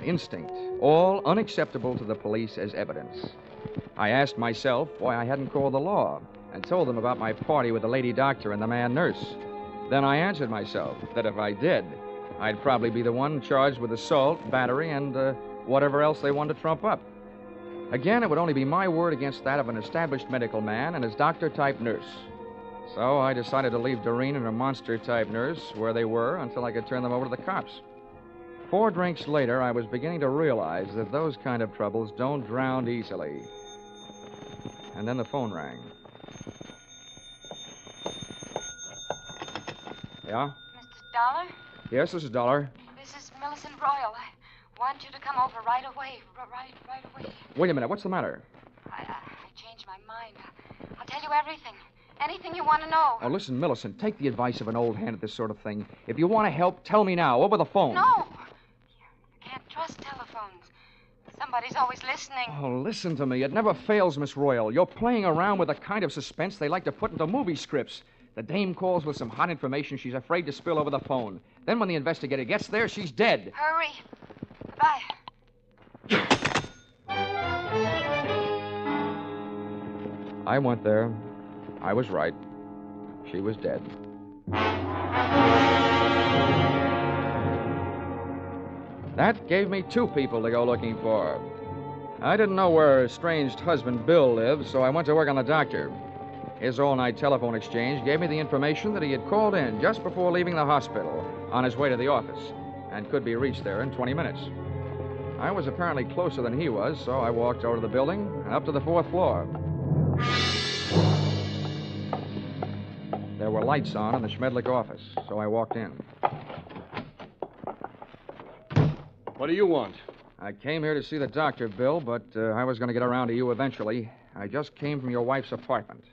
Speaker 2: instinct, all unacceptable to the police as evidence. I asked myself why I hadn't called the law and told them about my party with the lady doctor and the man nurse. Then I answered myself that if I did, I'd probably be the one charged with assault, battery, and whatever else they wanted to trump up. Again, it would only be my word against that of an established medical man and his doctor-type nurse. So I decided to leave Doreen and her monster-type nurse where they were until I could turn them over to the cops. 4 drinks later, I was beginning to realize that those kind of troubles don't drown easily. And then the phone rang. Yeah?
Speaker 4: Mr. Dollar?
Speaker 2: Yes, this is Dollar.
Speaker 4: This is Millicent Royal. I want you to come over right away. Right away.
Speaker 2: Wait a minute, what's the matter?
Speaker 4: I changed my mind. I'll tell you everything. Anything you want to know.
Speaker 2: Oh, listen, Millicent, take the advice of an old hand at this sort of thing. If you want to help, tell me now, over the phone.
Speaker 4: No. You can't trust telephones. Somebody's always listening.
Speaker 2: Oh, listen to me. It never fails, Miss Royal. You're playing around with the kind of suspense they like to put into movie scripts. The dame calls with some hot information she's afraid to spill over the phone. Then when the investigator gets there, she's dead.
Speaker 4: Hurry. Goodbye.
Speaker 2: I went there. I was right. She was dead. That gave me 2 people to go looking for. I didn't know where her estranged husband Bill lived, so I went to work on the doctor. His all-night telephone exchange gave me the information that he had called in just before leaving the hospital on his way to the office and could be reached there in 20 minutes. I was apparently closer than he was, so I walked over to the building and up to the 4th floor. There were lights on in the Schmedlick office, so I walked in.
Speaker 8: What do you want?
Speaker 2: I came here to see the doctor, Bill, but I was going to get around to you eventually. I just came from your wife's apartment.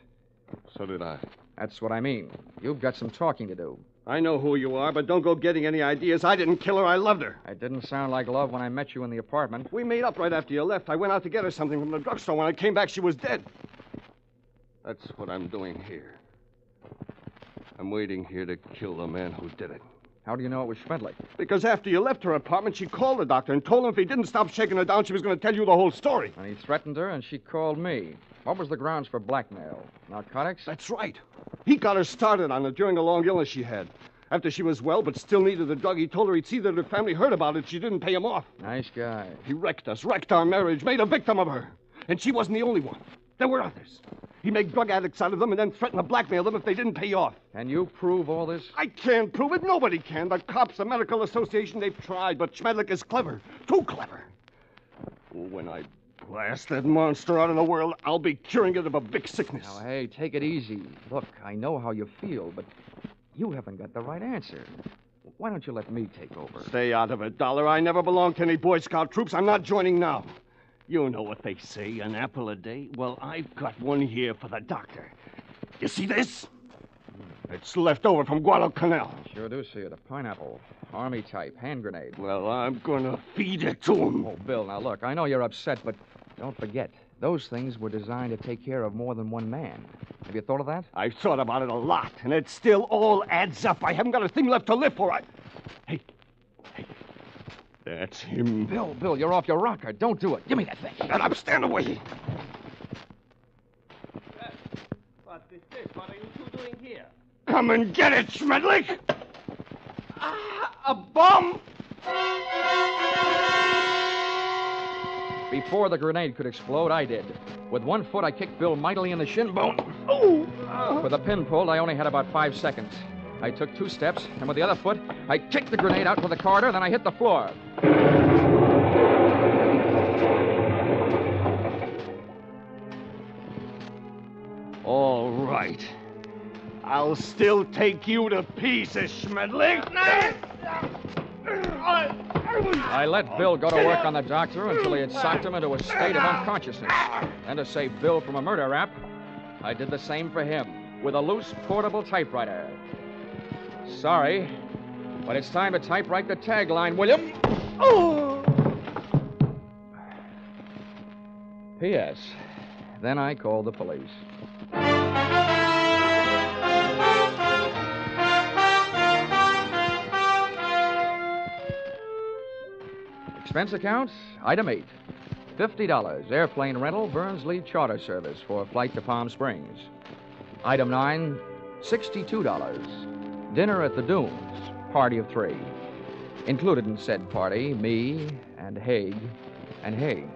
Speaker 8: So did I.
Speaker 2: That's what I mean. You've got some talking to do.
Speaker 8: I know who you are, but don't go getting any ideas. I didn't kill her. I loved her.
Speaker 2: It didn't sound like love when I met you in the apartment.
Speaker 8: We made up right after you left. I went out to get her something from the drugstore. When I came back, she was dead. That's what I'm doing here. I'm waiting here to kill the man who did it.
Speaker 2: How do you know it was Schmedlick?
Speaker 8: Because after you left her apartment, she called the doctor and told him if he didn't stop shaking her down, she was going to tell you the whole story.
Speaker 2: And he threatened her, and she called me. What was the grounds for blackmail? Narcotics?
Speaker 8: That's right. He got her started on it during a long illness she had. After she was well but still needed the drug, he told her he'd see that her family heard about it. She didn't pay him off.
Speaker 2: Nice guy.
Speaker 8: He wrecked us, wrecked our marriage, made a victim of her. And she wasn't the only one. There were others. He made drug addicts out of them and then threatened to blackmail them if they didn't pay off.
Speaker 2: Can you prove all this?
Speaker 8: I can't prove it. Nobody can. The cops, the medical association, they've tried. But Schmedlick is clever. Too clever. When I blast that monster out of the world, I'll be curing it of a big sickness.
Speaker 2: Now, hey, take it easy. Look, I know how you feel, but you haven't got the right answer. Why don't you let me take over?
Speaker 8: Stay out of it, Dollar. I never belonged to any Boy Scout troops. I'm not joining now. You know what they say, an apple a day? Well, I've got one here for the doctor. You see this? It's left over from Guadalcanal.
Speaker 2: Sure do see it. A pineapple. Army type. Hand grenade.
Speaker 8: Well, I'm gonna feed it to him.
Speaker 2: Oh, Bill, now look, I know you're upset, but don't forget, those things were designed to take care of more than one man. Have you thought of that?
Speaker 8: I've thought about it a lot, and it still all adds up. I haven't got a thing left to live for. Hey. That's him.
Speaker 2: Bill, you're off your rocker. Don't do it. Give me that thing.
Speaker 8: Shut up. Stand away.
Speaker 21: What is this? What are you two doing here?
Speaker 8: Come and get it, Schmedlick! A bomb!
Speaker 2: Before the grenade could explode, I did. With one foot, I kicked Bill mightily in the shin bone. For the pin pulled, I only had about 5 seconds. I took 2 steps, and with the other foot, I kicked the grenade out to the corridor, then I hit the floor.
Speaker 8: All right. I'll still take you to pieces, Schmedlick.
Speaker 2: I let Bill go to work on the doctor until he had socked him into a state of unconsciousness. And to save Bill from a murder rap, I did the same for him with a loose portable typewriter. Sorry, but it's time to typewrite the tagline, William. P.S. Then I called the police. Expense account, item 8. $50, airplane rental, Burnsley Charter Service for a flight to Palm Springs. Item 9, $62. Dinner at the Dunes, party of 3. Included in said party, me and Haig and Haig.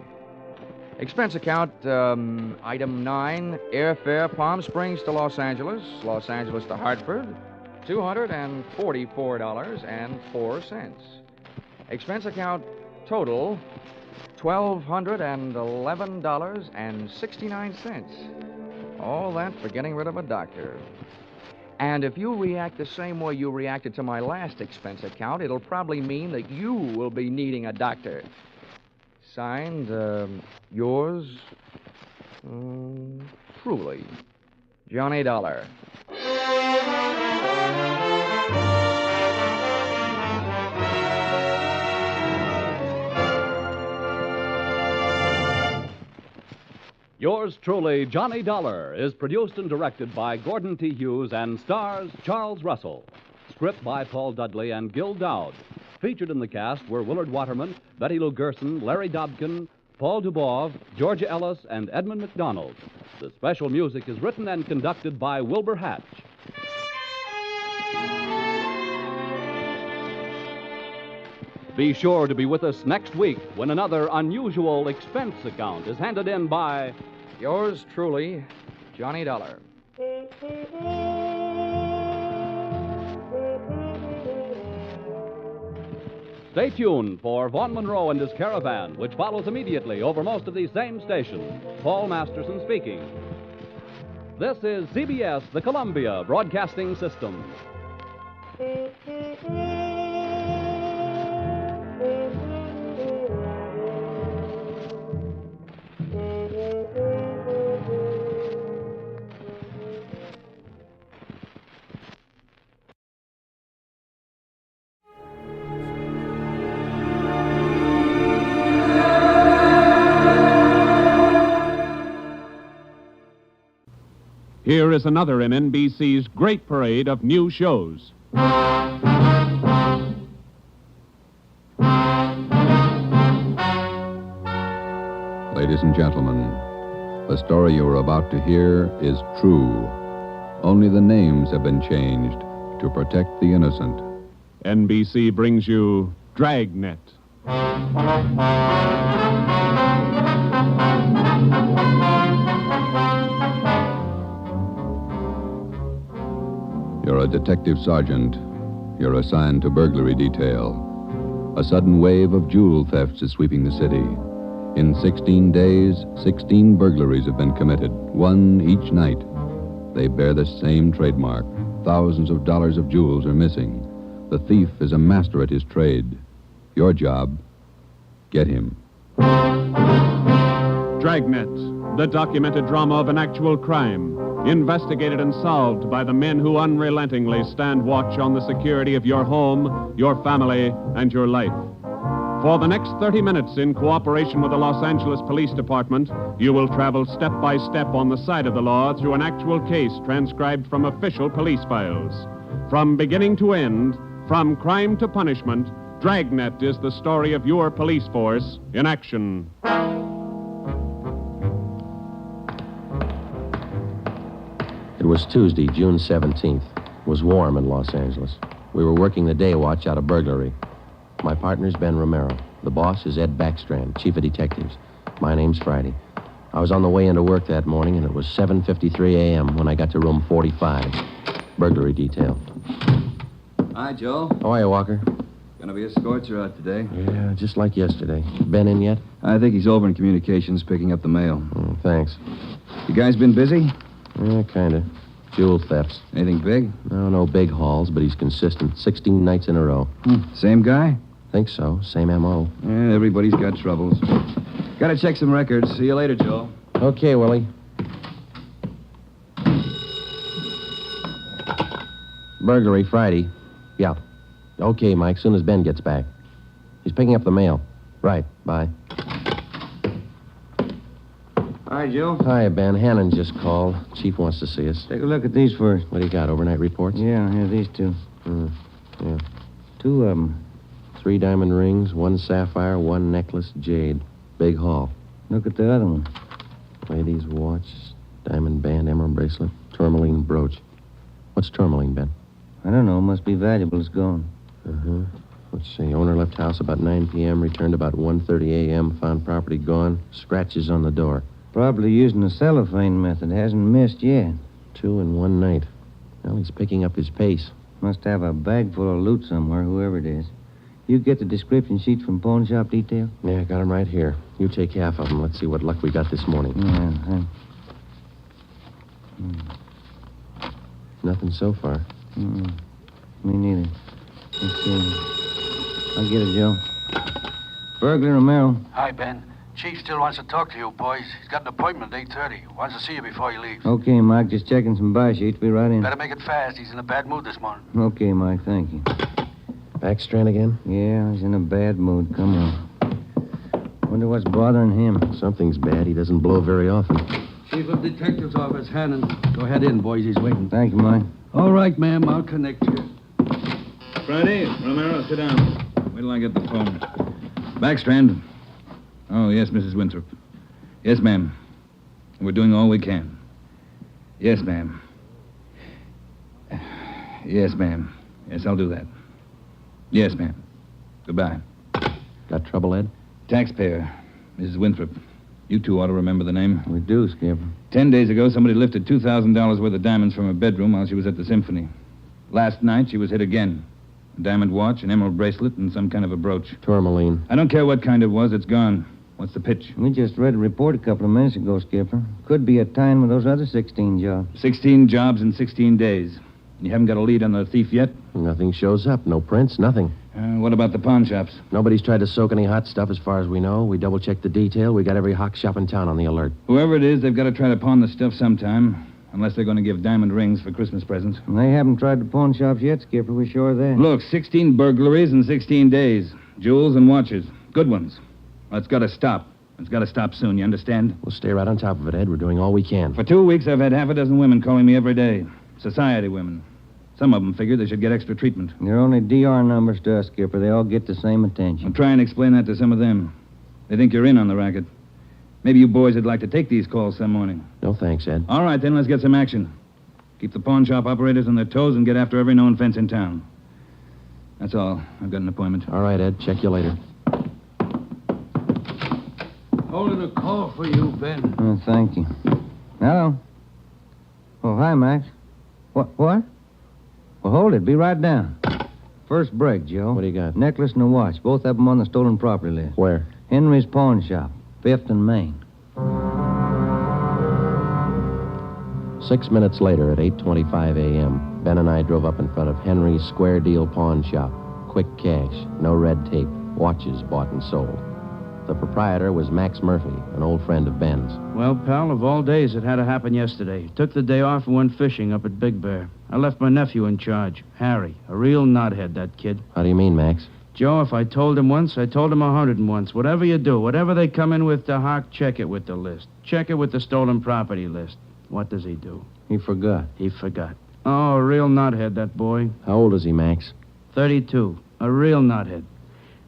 Speaker 2: Expense account, item 9, airfare Palm Springs to Los Angeles to Hartford, $244.04. Expense account, total, $1,211.69. All that for getting rid of a doctor. And if you react the same way you reacted to my last expense account, it'll probably mean that you will be needing a doctor. Signed, yours, truly, Johnny Dollar.
Speaker 11: Yours truly, Johnny Dollar, is produced and directed by Gordon T. Hughes and stars Charles Russell. Script by Paul Dudley and Gil Dowd. Featured in the cast were Willard Waterman, Betty Lou Gerson, Larry Dobkin, Paul Dubov, Georgia Ellis, and Edmund McDonald. The special music is written and conducted by Wilbur Hatch. Be sure to be with us next week when another unusual expense account is handed in by
Speaker 2: yours truly, Johnny Dollar.
Speaker 11: Stay tuned for Vaughn Monroe and his Caravan, which follows immediately over most of these same stations. Paul Masterson speaking. This is CBS, the Columbia Broadcasting System. here is another in NBC's great parade of new shows.
Speaker 9: Ladies and gentlemen, the story you are about to hear is true. Only the names have been changed to protect the innocent.
Speaker 11: NBC brings you Dragnet.
Speaker 9: You're a detective sergeant. You're assigned to burglary detail. A sudden wave of jewel thefts is sweeping the city. In 16 days, 16 burglaries have been committed, one each night. They bear the same trademark. Thousands of dollars of jewels are missing. The thief is a master at his trade. Your job, get him.
Speaker 11: Dragnet, the documented drama of an actual crime, investigated and solved by the men who unrelentingly stand watch on the security of your home, your family, and your life. For the next 30 minutes, in cooperation with the Los Angeles Police Department, you will travel step by step on the side of the law through an actual case transcribed from official police files. From beginning to end, from crime to punishment, Dragnet is the story of your police force in action.
Speaker 18: It was Tuesday, June 17th. It was warm in Los Angeles. We were working the day watch out of burglary. My partner's Ben Romero. The boss is Ed Backstrand, chief of detectives. My name's Friday. I was on the way into work that morning, and it was 7:53 a.m. when I got to room 45. Burglary detail.
Speaker 23: Hi, Joe.
Speaker 18: How are you, Walker?
Speaker 23: Gonna be a scorcher out today.
Speaker 18: Yeah, just like yesterday. Ben in yet?
Speaker 23: I think he's over in communications picking up the mail.
Speaker 18: Thanks.
Speaker 23: You guys been busy?
Speaker 18: Yeah, kinda. Jewel thefts.
Speaker 23: Anything big?
Speaker 18: No big hauls, but he's consistent. 16 nights in a row.
Speaker 23: Same guy?
Speaker 18: Think so. Same M.O.
Speaker 23: Yeah, everybody's got troubles. Gotta check some records. See you later, Joe.
Speaker 18: Okay, Willie. Burglary Friday. Yeah. Okay, Mike, soon as Ben gets back. He's picking up the mail. Right, bye.
Speaker 23: Hi, Joe.
Speaker 18: Hi, Ben. Hannon just called. Chief wants to see us.
Speaker 23: Take a look at these first.
Speaker 18: What do you got, overnight reports?
Speaker 23: Yeah, these two.
Speaker 18: Yeah.
Speaker 23: 2 of them.
Speaker 18: 3 diamond rings, 1 sapphire, 1 necklace, jade. Big haul.
Speaker 23: Look at the other one.
Speaker 18: Lady's watch, diamond band, emerald bracelet, tourmaline brooch. What's tourmaline, Ben?
Speaker 23: I don't know. Must be valuable. It's gone.
Speaker 18: Let's see. Owner left house about 9 p.m., returned about 1:30 a.m., found property gone, scratches on the door.
Speaker 23: Probably using the cellophane method. Hasn't missed yet.
Speaker 18: 2 in 1 night. Well, he's picking up his pace.
Speaker 23: Must have a bag full of loot somewhere, whoever it is. You get the description sheets from pawn shop detail?
Speaker 18: Yeah, got him right here. You take half of them. Let's see what luck we got this morning. Nothing so far.
Speaker 23: Me neither. Let's see. I'll get it, Joe. Burglar Romero.
Speaker 24: Hi, Ben. Chief still wants to talk to you, boys. He's got an appointment at 8:30. Wants to see you before he leaves.
Speaker 23: Okay, Mike. Just checking some buy sheets. Be right in.
Speaker 24: Better make it fast. He's in a bad mood this morning.
Speaker 23: Okay, Mike. Thank you.
Speaker 18: Backstrand again?
Speaker 23: Yeah, he's in a bad mood. Come on. Wonder what's bothering him.
Speaker 18: Something's bad. He doesn't blow very often.
Speaker 24: Chief of Detective's Office, Hannon. Go ahead in, boys. He's waiting.
Speaker 23: Thank you, Mike.
Speaker 24: All right, ma'am. I'll connect you.
Speaker 23: Friday, Romero, sit down. Wait till I get the phone. Backstrand. Oh, yes, Mrs. Winthrop. Yes, ma'am. We're doing all we can. Yes, ma'am. Yes, ma'am. Yes, I'll do that. Yes, ma'am. Goodbye.
Speaker 18: Got trouble, Ed?
Speaker 23: Taxpayer, Mrs. Winthrop. You two ought to remember the name. We do, Skipper. 10 days ago, somebody lifted $2,000 worth of diamonds from her bedroom while she was at the symphony. Last night, she was hit again. A diamond watch, an emerald bracelet, and some kind of a brooch.
Speaker 18: Tourmaline.
Speaker 23: I don't care what kind it was. It's gone. What's the pitch?
Speaker 25: We just read a report a couple of minutes ago, Skipper. Could be a tie-in with those other 16 jobs.
Speaker 23: 16 jobs in 16 days. You haven't got a lead on the thief yet?
Speaker 18: Nothing shows up. No prints, nothing.
Speaker 23: What about the pawn shops?
Speaker 18: Nobody's tried to soak any hot stuff as far as we know. We double-checked the detail. We got every hawk shop in town on the alert.
Speaker 23: Whoever it is, they've got to try to pawn the stuff sometime. Unless they're going to give diamond rings for Christmas presents.
Speaker 25: And they haven't tried the pawn shops yet, Skipper. We're sure of that.
Speaker 23: Look, 16 burglaries in 16 days. Jewels and watches. Good ones. That's got to stop. It's got to stop soon, you understand?
Speaker 18: We'll stay right on top of it, Ed. We're doing all we can.
Speaker 23: For 2 weeks, I've had half a dozen women calling me every day. Society women. Some of them figure they should get extra treatment.
Speaker 25: They're only DR numbers to us, Skipper. They all get the same attention.
Speaker 23: I'll try and explain that to some of them. They think you're in on the racket. Maybe you boys would like to take these calls some morning.
Speaker 18: No thanks, Ed.
Speaker 23: All right, then, let's get some action. Keep the pawn shop operators on their toes and get after every known fence in town. That's all. I've got an appointment.
Speaker 18: All right, Ed. Check you later.
Speaker 24: Holding a call for you, Ben.
Speaker 25: Oh, thank you. Hello. Oh, hi, Max. What? Well, hold it. Be right down. First break, Joe.
Speaker 18: What do you got?
Speaker 25: Necklace and a watch. Both of them on the stolen property list.
Speaker 18: Where?
Speaker 25: Henry's pawn shop. 5th and Main.
Speaker 18: 6 minutes later, at 8:25 a.m., Ben and I drove up in front of Henry's Square Deal Pawn Shop. Quick cash, no red tape, watches bought and sold. The proprietor was Max Murphy, an old friend of Ben's.
Speaker 10: Well, pal, of all days, it had to happen yesterday. Took the day off and went fishing up at Big Bear. I left my nephew in charge, Harry. A real knothead, that kid.
Speaker 18: How do you mean, Max?
Speaker 10: Joe, if I told him once, I told him 101. Whatever you do, whatever they come in with to Hawk, check it with the list. Check it with the stolen property list. What does he do?
Speaker 25: He forgot.
Speaker 10: He forgot. Oh, a real knothead, that boy.
Speaker 18: How old is he, Max?
Speaker 10: 32. A real knothead.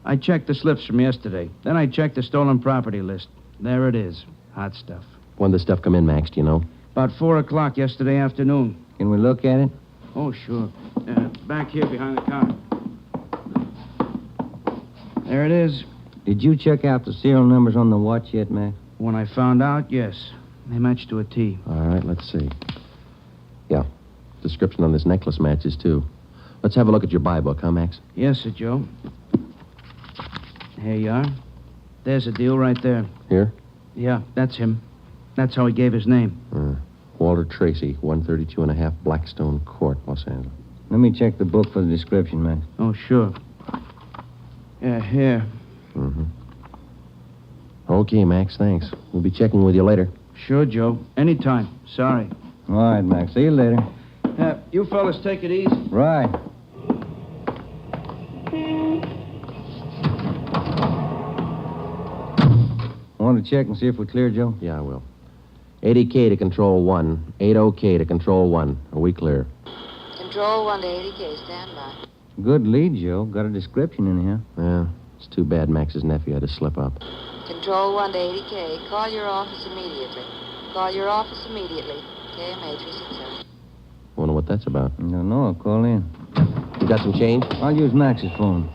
Speaker 10: I checked the slips from yesterday. Then I checked the stolen property list. There it is. Hot stuff.
Speaker 18: When did the stuff come in, Max, do you know?
Speaker 10: About 4 o'clock yesterday afternoon.
Speaker 25: Can we look at it?
Speaker 10: Oh, sure. Back here behind the car. There it is.
Speaker 25: Did you check out the serial numbers on the watch yet, Max?
Speaker 10: When I found out, yes. They match to a T.
Speaker 18: All right, let's see. Yeah. Description on this necklace matches, too. Let's have a look at your buy book, huh, Max?
Speaker 10: Yes, sir, Joe. Here you are. There's a deal right there.
Speaker 18: Here?
Speaker 10: Yeah, that's him. That's how he gave his name.
Speaker 18: Walter Tracy, 132 and a half Blackstone Court, Los Angeles.
Speaker 25: Let me check the book for the description, Max.
Speaker 10: Oh, sure. Yeah, here.
Speaker 18: Mm-hmm. Okay, Max, thanks. We'll be checking with you later.
Speaker 10: Sure, Joe. Anytime. Sorry.
Speaker 25: All right, Max. See you later.
Speaker 10: You fellas take it easy.
Speaker 25: Right. Want to check and see if we're clear, Joe?
Speaker 18: Yeah, I will. 80K to Control 1. 80K to Control 1. Are we clear?
Speaker 13: Control 1 to 80K. Stand by.
Speaker 25: Good lead, Joe. Got a description in here.
Speaker 18: Yeah, it's too bad Max's nephew had to slip up.
Speaker 13: Control 1 to 80K. Call your office immediately. Call your office immediately. KMA 367.
Speaker 18: Wonder what that's about.
Speaker 25: I don't know. I'll call in.
Speaker 18: You got some change?
Speaker 25: I'll use Max's phone.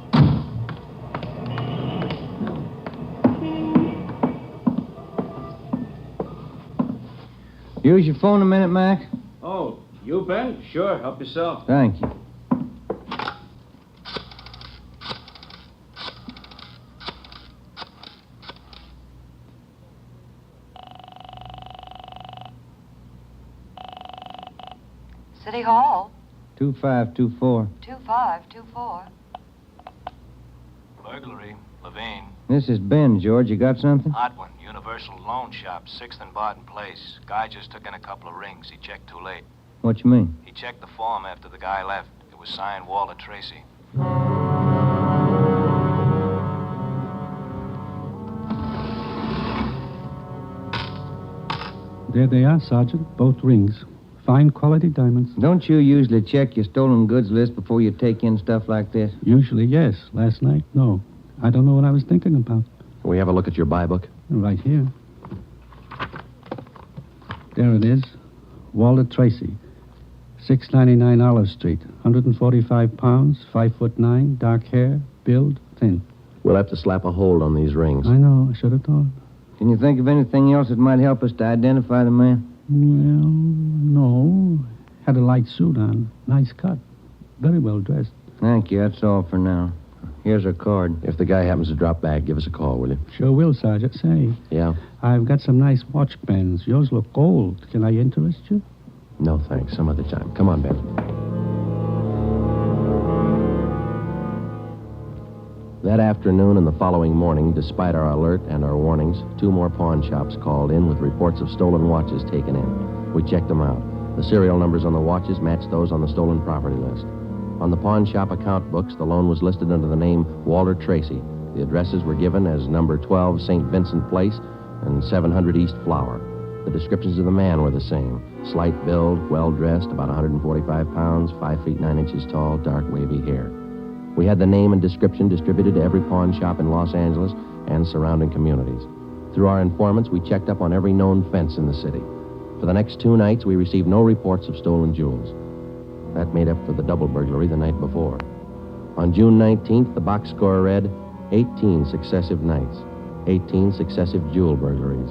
Speaker 25: Use your phone a minute, Max?
Speaker 10: Oh, you, Ben? Sure. Help yourself.
Speaker 25: Thank you.
Speaker 13: City Hall.
Speaker 25: 2524.
Speaker 13: 2524.
Speaker 24: Burglary. Levine.
Speaker 25: This is Ben, George. You got something?
Speaker 24: Hot one. Universal Loan Shop, 6th and Barton Place. Guy just took in a couple of rings. He checked too late.
Speaker 25: What you mean?
Speaker 24: He checked the form after the guy left. It was signed Walter Tracy.
Speaker 16: There they are, Sergeant. Both rings. Fine quality diamonds.
Speaker 25: Don't you usually check your stolen goods list before you take in stuff like this?
Speaker 16: Usually, yes. Last night, no. I don't know what I was thinking about.
Speaker 18: Can we have a look at your buy book?
Speaker 16: Right here. There it is. Walter Tracy. 699 Olive Street. 145 pounds, 5'9", dark hair, build, thin.
Speaker 18: We'll have to slap a hold on these rings.
Speaker 16: I know. I should have thought.
Speaker 25: Can you think of anything else that might help us to identify the man?
Speaker 16: Well, no. Had a light suit on. Nice cut. Very well dressed.
Speaker 25: Thank you. That's all for now. Here's our card.
Speaker 18: If the guy happens to drop back, give us a call, will you?
Speaker 16: Sure will, Sergeant. Say,
Speaker 18: Yeah?
Speaker 16: I've got some nice watch bands. Yours look old. Can I interest you?
Speaker 18: No, thanks. Some other time. Come on, Ben. That afternoon and the following morning, despite our alert and our warnings, 2 more pawn shops called in with reports of stolen watches taken in. We checked them out. The serial numbers on the watches matched those on the stolen property list. On the pawn shop account books, the loan was listed under the name Walter Tracy, The addresses were given as number 12 St. Vincent Place and 700 East Flower. The descriptions of the man were the same. Slight build, well-dressed, about 145 pounds, 5 feet 9 inches tall, dark wavy hair. We had the name and description distributed to every pawn shop in Los Angeles and surrounding communities. Through our informants, we checked up on every known fence in the city. For the next 2 nights, we received no reports of stolen jewels. That made up for the double burglary the night before. On June 19th, the box score read 18 successive nights, 18 successive jewel burglaries.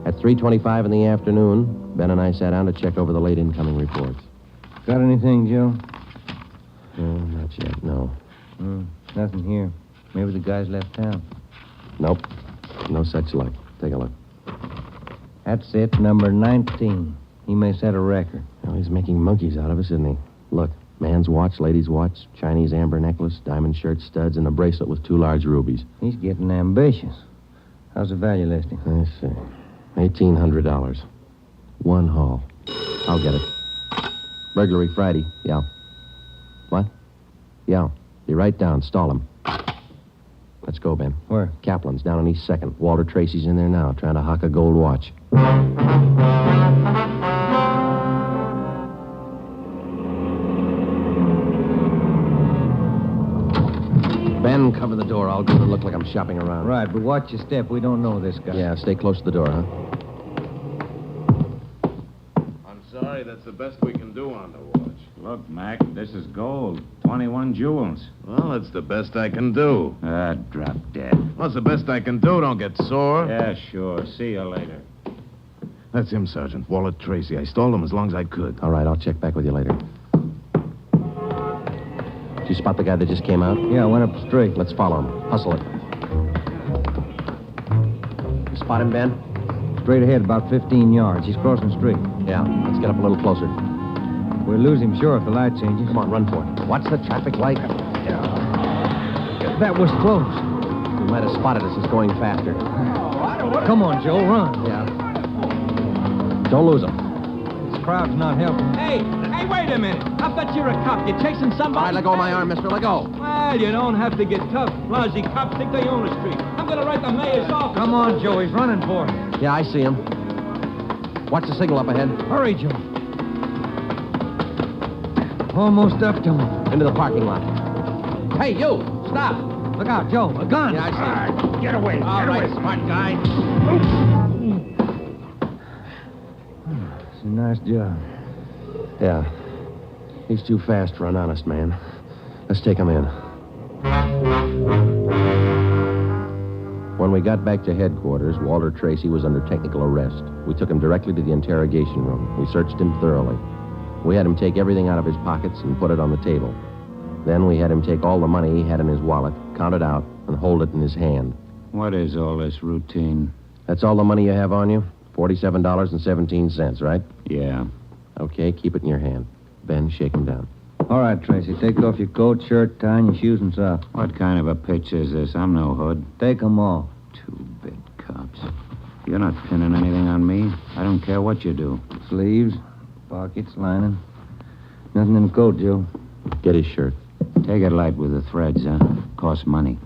Speaker 18: At 3:25 in the afternoon, Ben and I sat down to check over the late incoming reports.
Speaker 25: Got anything, Joe?
Speaker 18: Not yet, no.
Speaker 25: Nothing here. Maybe the guys left town.
Speaker 18: Nope. No such luck. Take a look.
Speaker 25: That's it, number 19. He may set a record.
Speaker 18: Well, he's making monkeys out of us, isn't he? Look, man's watch, lady's watch, Chinese amber necklace, diamond shirt studs, and a bracelet with 2 large rubies.
Speaker 25: He's getting ambitious. How's the value listing?
Speaker 18: Let's see. $1,800. One haul. I'll get it. Burglary Friday. Yeah. What? Yeah. Be right down. Stall him. Let's go, Ben.
Speaker 25: Where?
Speaker 18: Kaplan's down on East 2nd. Walter Tracy's in there now, trying to hock a gold watch. Ben, cover the door. I'll go and look like I'm shopping around.
Speaker 25: Right, but watch your step. We don't know this guy.
Speaker 18: Yeah, stay close to the door, huh?
Speaker 3: I'm sorry, that's the best we can do on the watch.
Speaker 10: Look, Mac, this is gold. 21 jewels.
Speaker 3: Well, it's the best I can do.
Speaker 10: Drop dead.
Speaker 3: Well, it's the best I can do. Don't get sore.
Speaker 10: Yeah, sure. See you later.
Speaker 3: That's him, Sergeant. Walter Tracy. I stalled him as long as I could.
Speaker 18: All right, I'll check back with you later. Did you spot the guy that just came out?
Speaker 25: Yeah, I went up straight.
Speaker 18: Let's follow him. Hustle it. You spot him, Ben?
Speaker 25: Straight ahead, about 15 yards. He's crossing the street.
Speaker 18: Yeah, let's get up a little closer.
Speaker 25: We'll lose him, sure, if the light changes.
Speaker 18: Come on, run for it. Watch the traffic light.
Speaker 25: That was close.
Speaker 18: He might have spotted us. He's going faster.
Speaker 25: Come on, Joe, run.
Speaker 18: Yeah. Don't lose him.
Speaker 25: This crowd's not helping.
Speaker 14: Hey, wait a minute. I bet you're a cop. You're chasing somebody.
Speaker 18: All right, let go of my arm, mister. Let go.
Speaker 14: Well, you don't have to get tough. Lousy cops think they own the street. I'm going to write the mayor's office.
Speaker 25: Come on, Joe. He's running for it.
Speaker 18: Yeah, I see him. Watch the signal up ahead.
Speaker 25: Hurry, Joe. Almost up to him.
Speaker 18: Into the parking lot. Hey, you! Stop!
Speaker 25: Look out, Joe. A gun.
Speaker 18: Yeah, I see him.
Speaker 14: Get away.
Speaker 18: All right,
Speaker 14: smart guy.
Speaker 25: It's a nice job.
Speaker 18: Yeah. He's too fast for an honest man. Let's take him in. When we got back to headquarters, Walter Tracy was under technical arrest. We took him directly to the interrogation room. We searched him thoroughly. We had him take everything out of his pockets and put it on the table. Then we had him take all the money he had in his wallet, count it out, and hold it in his hand.
Speaker 10: What is all this routine?
Speaker 18: That's all the money you have on you? $47.17, right?
Speaker 10: Yeah.
Speaker 18: Okay, keep it in your hand. Ben, shake him down.
Speaker 25: All right, Tracy. Take off your coat, shirt, tie, and your shoes and socks.
Speaker 10: What kind of a pitch is this? I'm no hood.
Speaker 25: Take them off.
Speaker 10: 2 big cops. You're not pinning anything on me. I don't care what you do.
Speaker 25: Sleeves, pockets, lining. Nothing in the coat, Joe.
Speaker 18: Get his shirt.
Speaker 10: Take it light with the threads, huh? Costs money.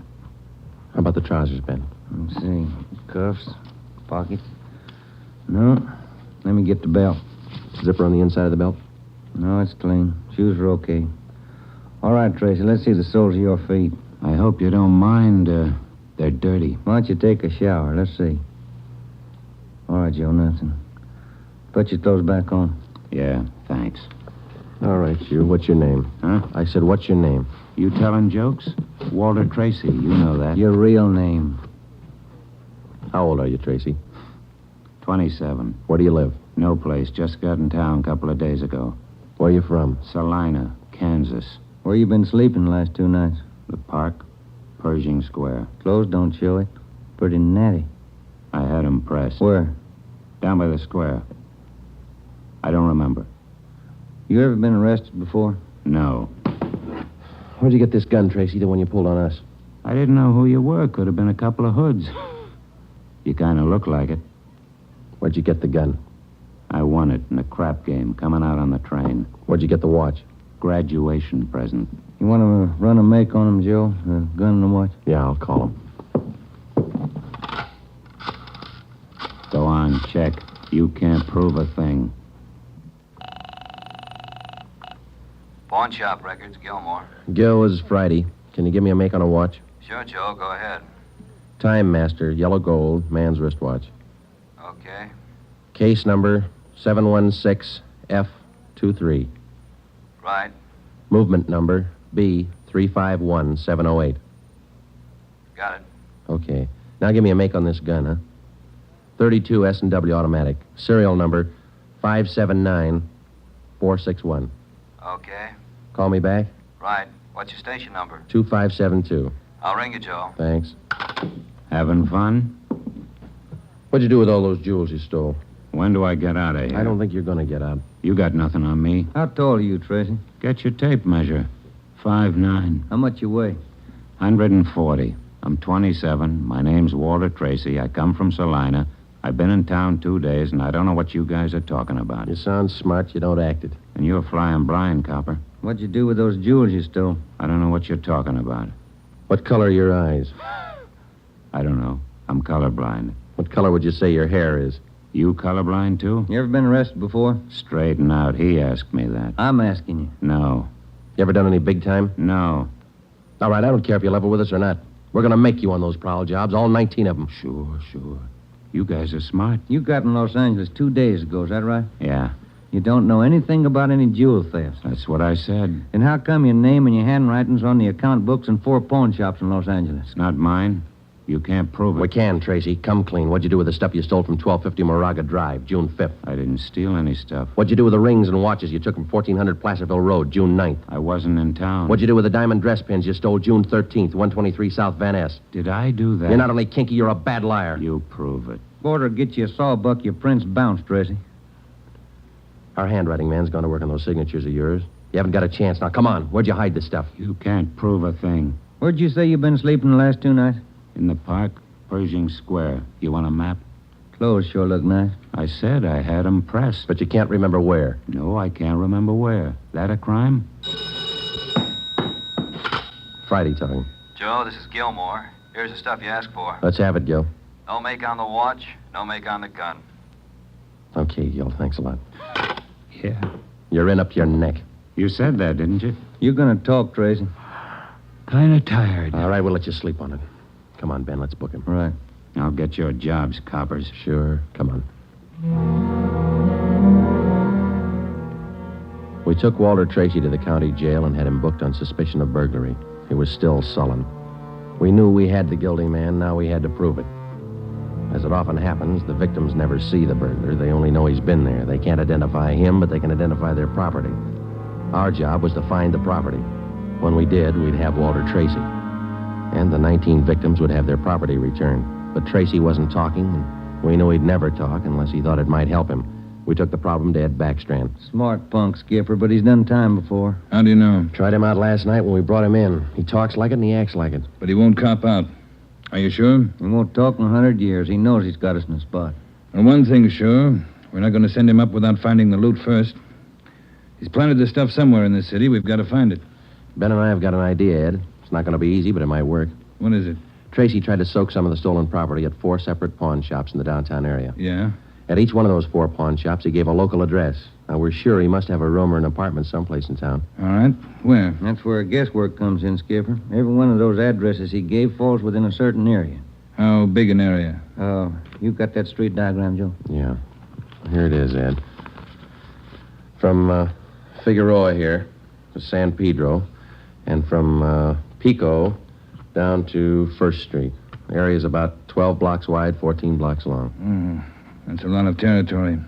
Speaker 18: How about the trousers, Ben?
Speaker 25: Let's see. Cuffs, pockets. No. Let me get the belt.
Speaker 18: Zipper on the inside of the belt?
Speaker 25: No, it's clean. Shoes are okay. All right, Tracy, let's see the soles of your feet.
Speaker 10: I hope you don't mind. They're dirty.
Speaker 25: Why don't you take a shower? Let's see. All right, Joe, nothing. Put your clothes back on.
Speaker 10: Yeah, thanks.
Speaker 18: All right, you. What's your name?
Speaker 10: Huh?
Speaker 18: I said, what's your name?
Speaker 10: You telling jokes? Walter Tracy, you know that.
Speaker 25: Your real name.
Speaker 18: How old are you, Tracy?
Speaker 10: 27.
Speaker 18: Where do you live?
Speaker 10: No place. Just got in town a couple of days ago.
Speaker 18: Where are you from?
Speaker 10: Salina, Kansas.
Speaker 25: Where you been sleeping the last 2 nights?
Speaker 10: The park, Pershing Square.
Speaker 25: Clothes don't show it. Pretty natty.
Speaker 10: I had 'em pressed.
Speaker 25: Where?
Speaker 10: Down by the square. I don't remember.
Speaker 25: You ever been arrested before?
Speaker 10: No.
Speaker 18: Where'd you get this gun, Tracy, the one you pulled on us?
Speaker 10: I didn't know who you were. Could have been a couple of hoods. You kind of look like it.
Speaker 18: Where'd you get the gun?
Speaker 10: I won it in a crap game coming out on the train.
Speaker 18: Where'd you get the watch?
Speaker 10: Graduation present.
Speaker 25: You want to run a make on him, Joe? The gun and the watch?
Speaker 18: Yeah, I'll call him.
Speaker 10: Wrong check. You can't prove a thing.
Speaker 24: Pawn shop records, Gilmore.
Speaker 18: Gil, is Friday. Can you give me a make on a watch?
Speaker 24: Sure, Joe, go ahead.
Speaker 18: Time Master, yellow gold, man's wristwatch.
Speaker 24: Okay.
Speaker 18: Case number 716F23.
Speaker 24: Right.
Speaker 18: Movement number B351708.
Speaker 24: Got it.
Speaker 18: Okay. Now give me a make on this gun, huh? 32 S&W automatic. Serial number 579461.
Speaker 24: Okay.
Speaker 18: Call me back?
Speaker 24: Right. What's your station number?
Speaker 18: 2572.
Speaker 24: I'll ring you, Joe.
Speaker 18: Thanks.
Speaker 10: Having fun?
Speaker 18: What'd you do with all those jewels you stole?
Speaker 10: When do I get out of here?
Speaker 18: I don't think you're going to get out.
Speaker 10: You got nothing on me.
Speaker 25: How tall are you, Tracy?
Speaker 10: Get your tape measure. 5'9".
Speaker 25: How much you weigh?
Speaker 10: 140. I'm 27. My name's Walter Tracy. I come from Salina. I've been in town 2 days, and I don't know what you guys are talking about.
Speaker 18: You sound smart. You don't act it.
Speaker 10: And you're flying blind, copper.
Speaker 25: What'd you do with those jewels you stole?
Speaker 10: I don't know what you're talking about.
Speaker 18: What color are your eyes?
Speaker 10: I don't know. I'm colorblind.
Speaker 18: What color would you say your hair is?
Speaker 10: You colorblind, too?
Speaker 25: You ever been arrested before?
Speaker 10: Straighten out. He asked me that.
Speaker 25: I'm asking you.
Speaker 10: No.
Speaker 18: You ever done any big time?
Speaker 10: No.
Speaker 18: All right, I don't care if you level with us or not. We're going to make you on those prowl jobs, all 19 of them.
Speaker 10: Sure. You guys are smart.
Speaker 25: You got in Los Angeles 2 days ago, is that right?
Speaker 10: Yeah.
Speaker 25: You don't know anything about any jewel thefts.
Speaker 10: That's what I said.
Speaker 25: And how come your name and your handwriting's on the account books in 4 pawn shops in Los Angeles?
Speaker 10: It's not mine. You can't prove it.
Speaker 18: We can, Tracy. Come clean. What'd you do with the stuff you stole from 1250 Moraga Drive, June 5th?
Speaker 10: I didn't steal any stuff.
Speaker 18: What'd you do with the rings and watches you took from 1400 Placerville Road, June 9th?
Speaker 10: I wasn't in town.
Speaker 18: What'd you do with the diamond dress pins you stole June 13th, 123 South Van Ness?
Speaker 10: Did I do that?
Speaker 18: You're not only kinky, you're a bad liar.
Speaker 10: You prove it.
Speaker 25: Border get you a sawbuck, your prints bounced, Tracy.
Speaker 18: Our handwriting man's gone to work on those signatures of yours. You haven't got a chance. Now, come on. Where'd you hide this stuff?
Speaker 10: You can't prove a thing.
Speaker 25: Where'd you say you've been sleeping the last 2 nights?
Speaker 10: In the park, Pershing Square. You want a map?
Speaker 25: Clothes sure look nice.
Speaker 10: I said I had 'em pressed.
Speaker 18: But you can't remember where.
Speaker 10: No, I can't remember where. That a crime?
Speaker 18: Friday talking.
Speaker 24: Joe, this is Gilmore. Here's the stuff you asked for.
Speaker 18: Let's have it, Gil.
Speaker 24: No make on the watch, no make on the gun.
Speaker 18: Okay, Gil. Thanks a lot.
Speaker 10: Yeah.
Speaker 18: You're in up to your neck.
Speaker 10: You said that, didn't you?
Speaker 25: You're gonna talk, Tracy.
Speaker 10: Kind of tired.
Speaker 18: All right, we'll let you sleep on it. Come on, Ben. Let's book him.
Speaker 25: Right.
Speaker 10: I'll get your jobs, coppers.
Speaker 18: Sure. Come on. We took Walter Tracy to the county jail and had him booked on suspicion of burglary. He was still sullen. We knew we had the guilty man. Now we had to prove it. As it often happens, the victims never see the burglar. They only know he's been there. They can't identify him, but they can identify their property. Our job was to find the property. When we did, we'd have Walter Tracy. And the 19 victims would have their property returned. But Tracy wasn't talking, and we knew he'd never talk unless he thought it might help him. We took the problem to Ed Backstrand.
Speaker 25: Smart punk, Skipper, but he's done time before.
Speaker 23: How do you know?
Speaker 18: Tried him out last night when we brought him in. He talks like it and he acts like it.
Speaker 23: But he won't cop out. Are you sure?
Speaker 25: He won't talk in 100 years. He knows he's got us in a spot.
Speaker 23: Well, one thing's sure. We're not going to send him up without finding the loot first. He's planted this stuff somewhere in this city. We've got to find it.
Speaker 18: Ben and I have got an idea, Ed. It's not going to be easy, but it might work.
Speaker 23: What is it?
Speaker 18: Tracy tried to soak some of the stolen property at 4 separate pawn shops in the downtown area.
Speaker 23: Yeah?
Speaker 18: At each one of those 4 pawn shops, he gave a local address. Now, we're sure he must have a room or an apartment someplace in town.
Speaker 23: All right. Where?
Speaker 25: That's where guesswork comes in, Skipper. Every one of those addresses he gave falls within a certain area.
Speaker 23: How big an area?
Speaker 25: Oh, you got that street diagram, Joe?
Speaker 18: Yeah. Here it is, Ed. From Figueroa here to San Pedro, and from Pico down to 1st Street. The area's about 12 blocks wide, 14 blocks long.
Speaker 23: That's a lot of territory.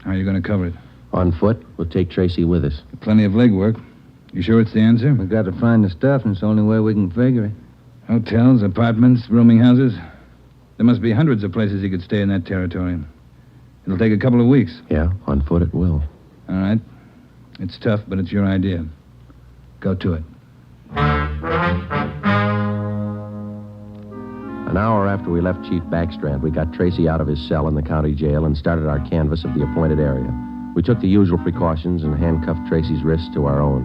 Speaker 23: How are you going to cover it?
Speaker 18: On foot. We'll take Tracy with us.
Speaker 23: Plenty of legwork. You sure it's the answer?
Speaker 25: We've got to find the stuff, and it's the only way we can figure it.
Speaker 23: Hotels, apartments, rooming houses. There must be hundreds of places he could stay in that territory. It'll take a couple of weeks.
Speaker 18: Yeah, on foot it will.
Speaker 23: All right. It's tough, but it's your idea. Go to it.
Speaker 18: An hour after we left Chief Backstrand, we got Tracy out of his cell in the county jail and started our canvass of the appointed area. We took the usual precautions and handcuffed Tracy's wrists to our own.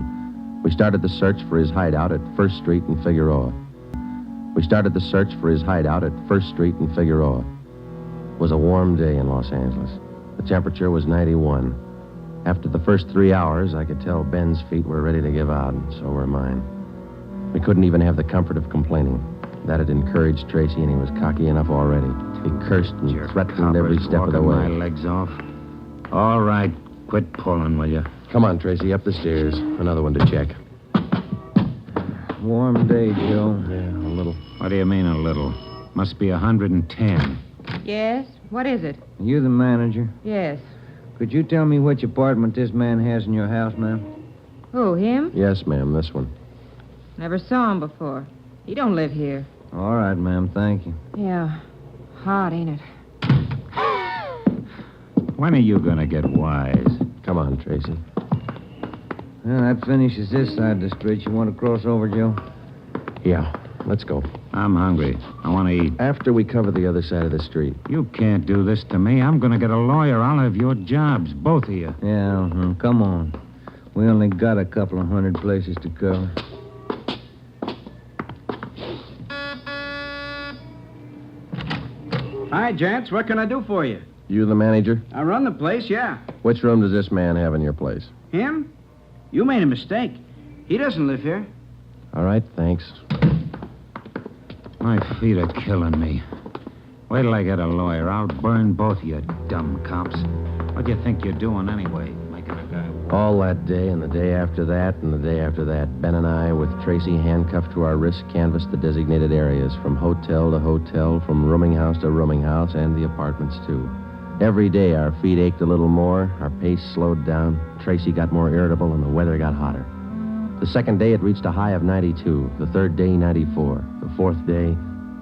Speaker 18: We started the search for his hideout at 1st Street and Figueroa. was a warm day in Los Angeles. The temperature was 91. After the first 3 hours, I could tell Ben's feet were ready to give out, and so were mine. We couldn't even have the comfort of complaining. That had encouraged Tracy, and he was cocky enough already. He cursed and threatened every step of the way.
Speaker 10: My legs off. All right, quit pulling, will you?
Speaker 18: Come on, Tracy, up the stairs. Another one to check.
Speaker 25: Warm day, Joe.
Speaker 18: Yeah, a little.
Speaker 10: What do you mean, a little? Must be 110.
Speaker 4: Yes? What is it?
Speaker 25: You the manager?
Speaker 4: Yes.
Speaker 25: Could you tell me which apartment this man has in your house, ma'am?
Speaker 4: Who, him?
Speaker 18: Yes, ma'am, this one.
Speaker 4: Never saw him before. He don't live here.
Speaker 25: All right, ma'am, thank you.
Speaker 4: Yeah. Hot, ain't it?
Speaker 10: When are you going to get wise?
Speaker 18: Come on, Tracy.
Speaker 25: Well, that finishes this side of the street. You want to cross over, Joe?
Speaker 18: Yeah, let's go.
Speaker 10: I'm hungry. I want to eat.
Speaker 18: After we cover the other side of the street.
Speaker 10: You can't do this to me. I'm going to get a lawyer. I'll have your jobs, both of you.
Speaker 25: Yeah, come on. We only got a couple of hundred places to cover.
Speaker 10: Hi, gents. What can I do for you?
Speaker 18: You the manager?
Speaker 10: I run the place, yeah.
Speaker 18: Which room does this man have in your place?
Speaker 10: Him? You made a mistake. He doesn't live here.
Speaker 18: All right, thanks.
Speaker 10: My feet are killing me. Wait till I get a lawyer. I'll burn both of you dumb cops. What do you think you're doing anyway? Making a guy walk?
Speaker 18: All that day and the day after that and the day after that, Ben and I, with Tracy handcuffed to our wrists, canvassed the designated areas, from hotel to hotel, from rooming house to rooming house, and the apartments, too. Every day our feet ached a little more, our pace slowed down, Tracy got more irritable, and the weather got hotter. The second day it reached a high of 92, the third day 94, the fourth day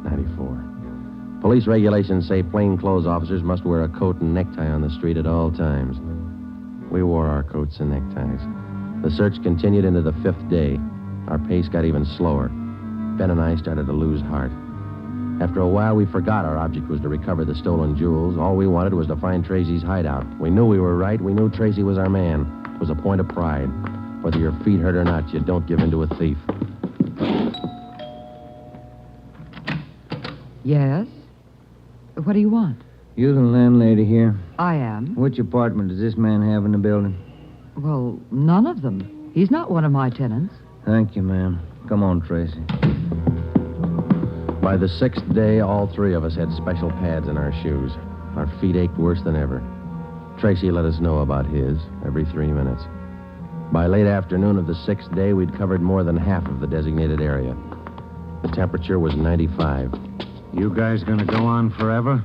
Speaker 18: 94. Police regulations say plainclothes officers must wear a coat and necktie on the street at all times. We wore our coats and neckties. The search continued into the fifth day. Our pace got even slower. Ben and I started to lose heart. After a while, we forgot our object was to recover the stolen jewels. All we wanted was to find Tracy's hideout. We knew we were right. We knew Tracy was our man. It was a point of pride. Whether your feet hurt or not, you don't give in to a thief.
Speaker 5: Yes? What do you want?
Speaker 25: You the landlady here?
Speaker 5: I am.
Speaker 25: Which apartment does this man have in the building?
Speaker 5: Well, none of them. He's not one of my tenants.
Speaker 25: Thank you, ma'am. Come on, Tracy.
Speaker 18: By the sixth day, all three of us had special pads in our shoes. Our feet ached worse than ever. Tracy let us know about his every 3 minutes. By late afternoon of the sixth day, we'd covered more than half of the designated area. The temperature was 95.
Speaker 10: You guys gonna go on forever?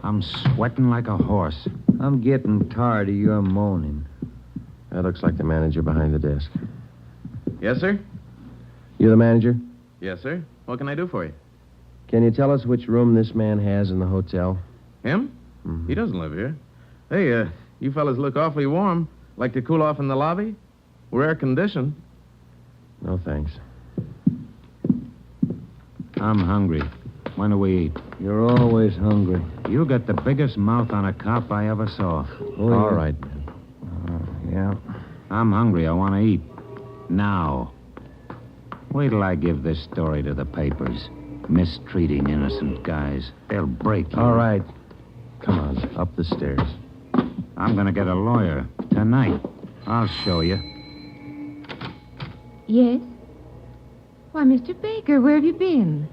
Speaker 10: I'm sweating like a horse.
Speaker 25: I'm getting tired of your moaning.
Speaker 18: That looks like the manager behind the desk.
Speaker 6: Yes, sir?
Speaker 18: You the manager?
Speaker 6: Yes, sir. What can I do for you?
Speaker 18: Can you tell us which room this man has in the hotel?
Speaker 6: Him?
Speaker 18: Mm-hmm.
Speaker 6: He doesn't live here. Hey, you fellas look awfully warm. Like to cool off in the lobby? We're air-conditioned.
Speaker 18: No, thanks.
Speaker 10: I'm hungry. When do we eat?
Speaker 25: You're always hungry.
Speaker 10: You got the biggest mouth on a cop I ever saw.
Speaker 25: Oh,
Speaker 18: All
Speaker 25: yeah.
Speaker 18: right.
Speaker 25: Yeah.
Speaker 10: I'm hungry. I want to eat. Now. Wait till I give this story to the papers. Mistreating innocent guys. They'll break you.
Speaker 18: All right. Come on, up the stairs.
Speaker 10: I'm going to get a lawyer. Tonight. I'll show you.
Speaker 4: Yes? Why, Mr. Baker, where have you been?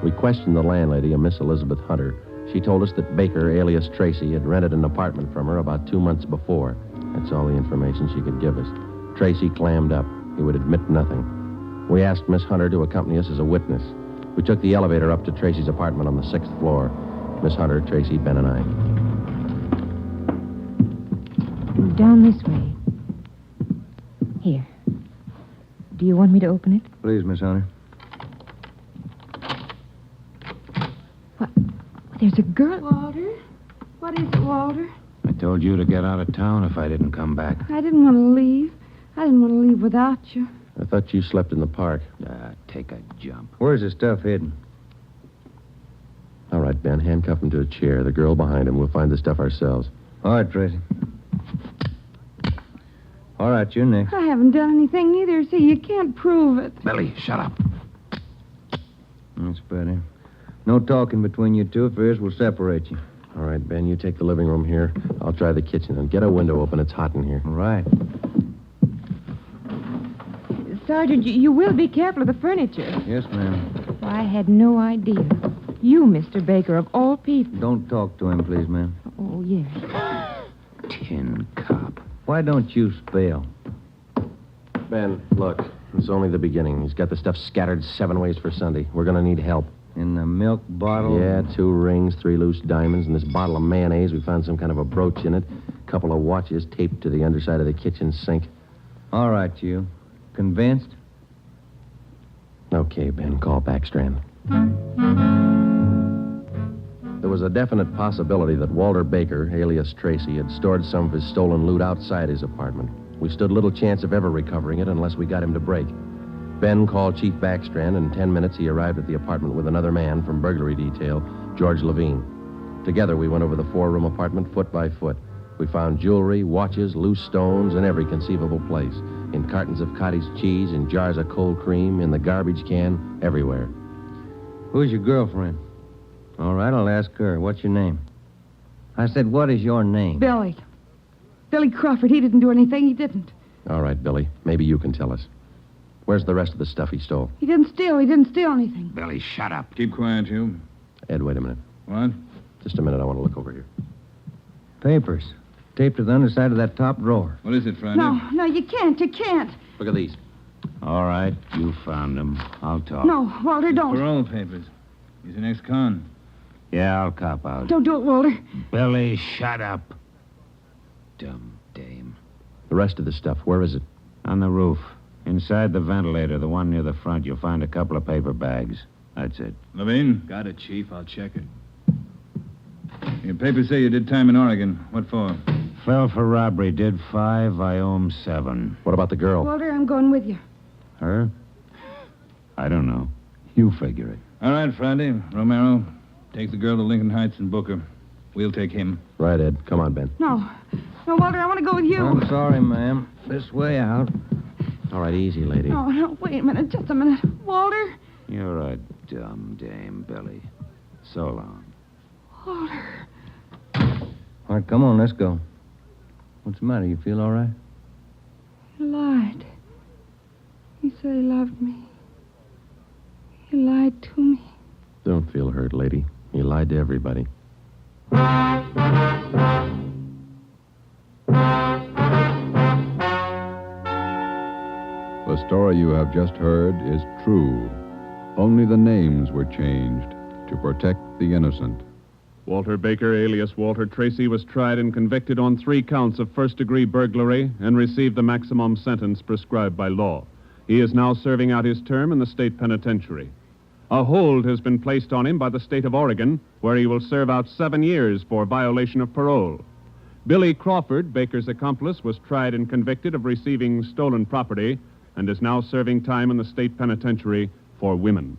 Speaker 18: We questioned the landlady, a Miss Elizabeth Hunter. She told us that Baker, alias Tracy, had rented an apartment from her about 2 months before. That's all the information she could give us. Tracy clammed up. He would admit nothing. We asked Miss Hunter to accompany us as a witness. We took the elevator up to Tracy's apartment on the 6th floor. Miss Hunter, Tracy, Ben, and I.
Speaker 4: Down this way. Here. Do you want me to open it?
Speaker 25: Please, Miss Hunter.
Speaker 4: What? There's a girl. Walter? What is it, Walter?
Speaker 10: I told you to get out of town if I didn't come back.
Speaker 4: I didn't want to leave. I didn't want to leave without you.
Speaker 18: I thought you slept in the park.
Speaker 10: Take a jump.
Speaker 25: Where's the stuff hidden?
Speaker 18: All right, Ben, handcuff him to a chair. The girl behind him. We'll find the stuff ourselves.
Speaker 25: All right, Tracy. All right, you're next.
Speaker 4: I haven't done anything neither, so you can't prove it.
Speaker 10: Billy, shut up.
Speaker 25: That's better. No talking between you two. If there is, we'll separate you.
Speaker 18: All right, Ben, you take the living room here. I'll try the kitchen. And get a window open. It's hot in here.
Speaker 25: All right.
Speaker 1: Sergeant, you will be careful of the furniture.
Speaker 25: Yes, ma'am.
Speaker 1: Well, I had no idea. You, Mr. Baker, of all people.
Speaker 25: Don't talk to him, please, ma'am.
Speaker 1: Oh, yes.
Speaker 10: Tin cop.
Speaker 25: Why don't you spell?
Speaker 18: Ben, look. It's only the beginning. He's got the stuff scattered 7 ways for Sunday. We're going to need help.
Speaker 25: In the milk bottle?
Speaker 18: Yeah, 2 rings, 3 loose diamonds, and this bottle of mayonnaise. We found some kind of a brooch in it. A couple of watches taped to the underside of the kitchen sink.
Speaker 25: All right, you. Convinced?
Speaker 18: Okay, Ben, call Backstrand. There was a definite possibility that Walter Baker, alias Tracy, had stored some of his stolen loot outside his apartment. We stood little chance of ever recovering it unless we got him to break. Ben called Chief Backstrand, and in 10 minutes he arrived at the apartment with another man from burglary detail, George Levine. Together we went over the 4-room apartment foot by foot. We found jewelry, watches, loose stones in every conceivable place. In cartons of cottage cheese, in jars of cold cream, in the garbage can, everywhere.
Speaker 25: Who's your girlfriend? All right, I'll ask her. What's your name? I said, what is your name?
Speaker 1: Billy. Billy Crawford. He didn't do anything. He didn't.
Speaker 18: All right, Billy. Maybe you can tell us. Where's the rest of the stuff he stole?
Speaker 1: He didn't steal. He didn't steal anything.
Speaker 10: Billy, shut up.
Speaker 23: Keep quiet, you.
Speaker 18: Ed, wait a minute.
Speaker 23: What?
Speaker 18: Just a minute. I want to look over here.
Speaker 25: Papers. Taped to the underside of that top drawer.
Speaker 23: What is it, Friday?
Speaker 1: No, you can't. You can't.
Speaker 18: Look at these.
Speaker 10: All right, you found them. I'll talk.
Speaker 1: No, Walter, don't.
Speaker 23: Parole papers. He's an ex-con.
Speaker 10: Yeah, I'll cop out.
Speaker 1: Don't do it, Walter.
Speaker 10: Billy, shut up. Dumb dame.
Speaker 18: The rest of the stuff, where is it?
Speaker 10: On the roof. Inside the ventilator, the one near the front, you'll find a couple of paper bags. That's it.
Speaker 23: Levine? Got it, Chief. I'll check it. Your papers say you did time in Oregon. What for?
Speaker 10: Fell for robbery. Did 5. I owe him 7.
Speaker 18: What about the girl?
Speaker 1: Walter, I'm going with you.
Speaker 10: Her? I don't know. You figure it.
Speaker 23: All right, Friday. Romero, take the girl to Lincoln Heights and book her. We'll take him.
Speaker 18: Right, Ed. Come on, Ben.
Speaker 1: No, Walter, I want to go with you.
Speaker 25: I'm sorry, ma'am. This way out.
Speaker 18: All right, easy, lady.
Speaker 1: No, wait a minute. Just a minute. Walter?
Speaker 10: You're a dumb dame, Billy. So long.
Speaker 1: Walter.
Speaker 25: All right, come on, let's go. What's the matter? You feel all right?
Speaker 1: He lied. He said he loved me. He lied to me.
Speaker 18: Don't feel hurt, lady. He lied to everybody.
Speaker 9: The story you have just heard is true. Only the names were changed to protect the innocent.
Speaker 15: Walter Baker, alias Walter Tracy, was tried and convicted on 3 counts of first-degree burglary and received the maximum sentence prescribed by law. He is now serving out his term in the state penitentiary. A hold has been placed on him by the state of Oregon, where he will serve out 7 years for violation of parole. Billy Crawford, Baker's accomplice, was tried and convicted of receiving stolen property and is now serving time in the state penitentiary for women.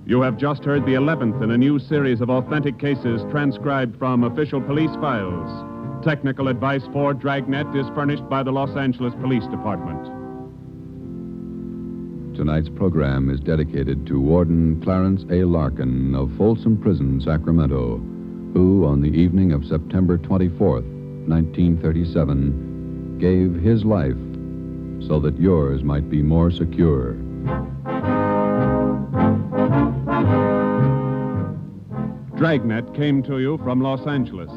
Speaker 15: You have just heard the 11th in a new series of authentic cases transcribed from official police files. Technical advice for Dragnet is furnished by the Los Angeles Police Department.
Speaker 9: Tonight's program is dedicated to Warden Clarence A. Larkin of Folsom Prison, Sacramento, who, on the evening of September 24th, 1937, gave his life so that yours might be more secure.
Speaker 15: Dragnet came to you from Los Angeles.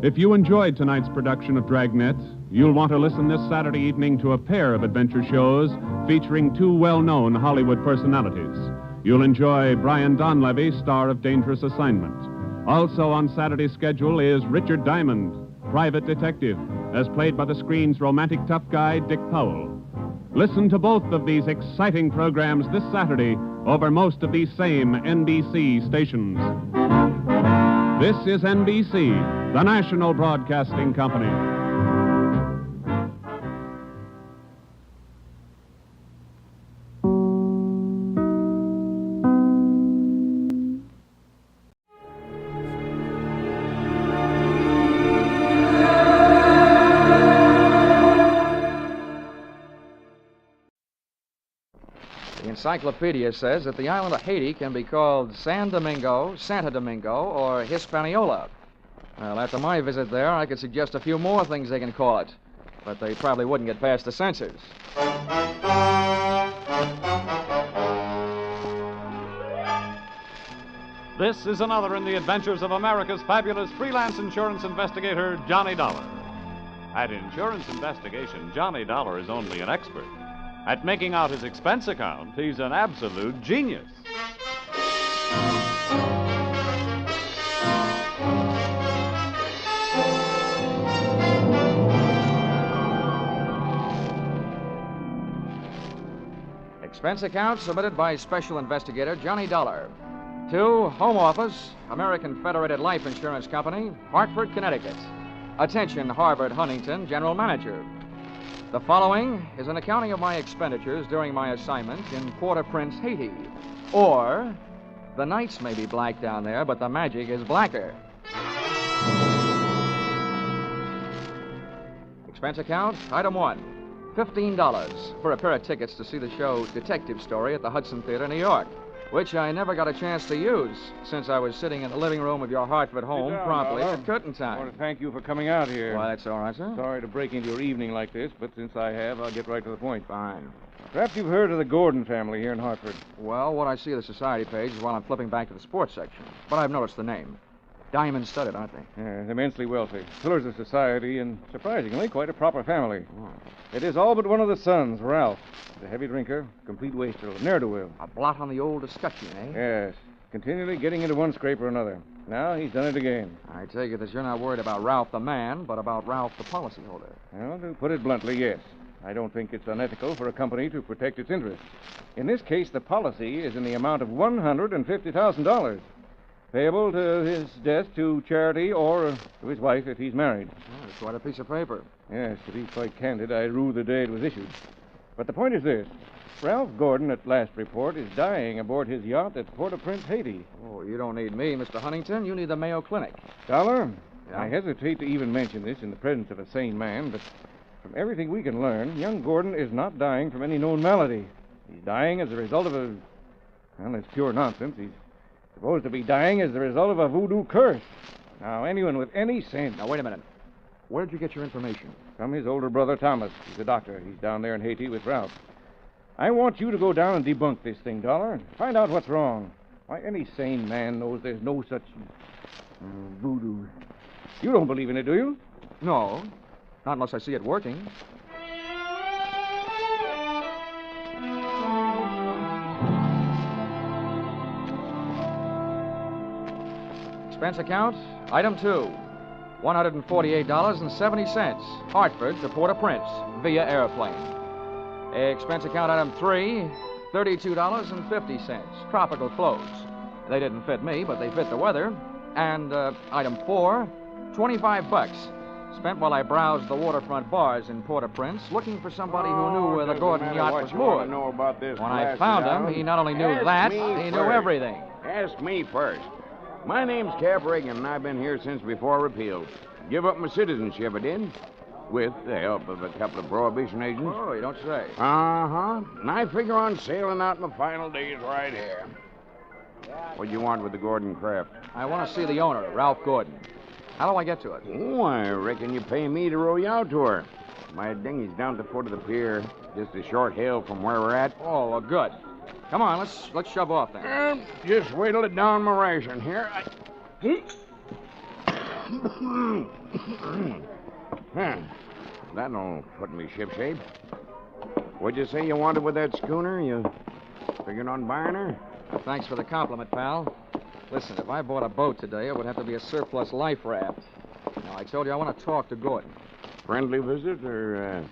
Speaker 15: If you enjoyed tonight's production of Dragnet, you'll want to listen this Saturday evening to a pair of adventure shows featuring 2 well-known Hollywood personalities. You'll enjoy Brian Donlevy, star of Dangerous Assignment. Also on Saturday's schedule is Richard Diamond, private detective, as played by the screen's romantic tough guy, Dick Powell. Listen to both of these exciting programs this Saturday over most of these same NBC stations. This is NBC, the national broadcasting company.
Speaker 2: encyclopedia says that the island of Haiti can be called San Domingo, Santa Domingo, or Hispaniola. Well, after my visit there, I could suggest a few more things they can call it, but they probably wouldn't get past the censors.
Speaker 11: This is another in the adventures of America's fabulous freelance insurance investigator, Johnny Dollar. At insurance investigation, Johnny Dollar is only an expert. At making out his expense account, he's an absolute genius.
Speaker 2: Expense account submitted by Special Investigator Johnny Dollar. To Home Office, American Federated Life Insurance Company, Hartford, Connecticut. Attention, Harvard Huntington, General Manager. The following is an accounting of my expenditures during my assignment in Port-au-Prince, Haiti. Or, the nights may be black down there, but the magic is blacker. Expense account, item 1, $15 for a pair of tickets to see the show Detective Story at the Hudson Theater, New York, which I never got a chance to use since I was sitting in the living room of your Hartford home promptly at curtain time.
Speaker 21: I want to thank you for coming out here.
Speaker 2: Why, that's all right, sir.
Speaker 21: Sorry to break into your evening like this, but since I have, I'll get right to the point.
Speaker 2: Fine.
Speaker 21: Perhaps you've heard of the Gordon family here in Hartford.
Speaker 2: Well, what I see of the society page is while I'm flipping back to the sports section. But I've noticed the name. Diamond-studded, aren't they?
Speaker 21: Yeah, immensely wealthy. Pillars of society, and surprisingly, quite a proper family. Oh. It is all but one of the sons, Ralph. He's a heavy drinker, complete waster, ne'er-do-well.
Speaker 2: A blot on the old escutcheon, eh?
Speaker 21: Yes. Continually getting into one scrape or another. Now he's done it again.
Speaker 2: I take it that you're not worried about Ralph the man, but about Ralph the policyholder.
Speaker 21: Well, to put it bluntly, yes. I don't think it's unethical for a company to protect its interests. In this case, the policy is in the amount of $150,000. Payable to his death to charity or to his wife if he's married.
Speaker 2: Oh, it's quite a piece of paper.
Speaker 21: Yes, to be quite candid, I rue the day it was issued. But the point is this. Ralph Gordon, at last report, is dying aboard his yacht at Port-au-Prince, Haiti.
Speaker 2: Oh, you don't need me, Mr. Huntington. You need the Mayo Clinic.
Speaker 21: Dollar,
Speaker 2: yeah?
Speaker 21: I hesitate to even mention this in the presence of a sane man, but from everything we can learn, young Gordon is not dying from any known malady. He's dying as a result of a... Well, it's pure nonsense. He's supposed to be dying as the result of a voodoo curse. Now, anyone with any sense...
Speaker 2: Now, wait a minute. Where'd you get your information?
Speaker 21: From his older brother, Thomas. He's a doctor. He's down there in Haiti with Ralph. I want you to go down and debunk this thing, Dollar. Find out what's wrong. Why, any sane man knows there's no such... voodoo. You don't believe in it, do you?
Speaker 2: No. Not unless I see it working. Expense account, item 2, $148.70, Hartford to Port-au-Prince, via airplane. Expense account, item 3, $32.50, tropical clothes. They didn't fit me, but they fit the weather. And item 4, $25, spent while I browsed the waterfront bars in Port-au-Prince, looking for somebody who knew where the Gordon yacht was moored.
Speaker 12: Know about this
Speaker 2: When I found him, he not only knew that, he knew everything.
Speaker 12: Ask me first. My name's Cap Reagan, and I've been here since before repeal. Give up my citizenship, I did, with the help of a couple of prohibition agents.
Speaker 2: Oh, you don't say.
Speaker 12: Uh-huh. And I figure on sailing out my final days right here. What do you want with the Gordon craft?
Speaker 2: I want to see the owner, Ralph Gordon. How do I get to it?
Speaker 12: Oh, I reckon you pay me to row you out to her. My dinghy's down at the foot of the pier, just a short hail from where we're at.
Speaker 2: Oh, well, good. Come on, let's shove off then.
Speaker 12: Just wait till it down my ration here. That'll put me shipshape. What'd you say you wanted with that schooner? You figuring on buying her?
Speaker 2: Thanks for the compliment, pal. Listen, if I bought a boat today, it would have to be a surplus life raft. Now, I told you I want to talk to Gordon.
Speaker 12: Friendly visit or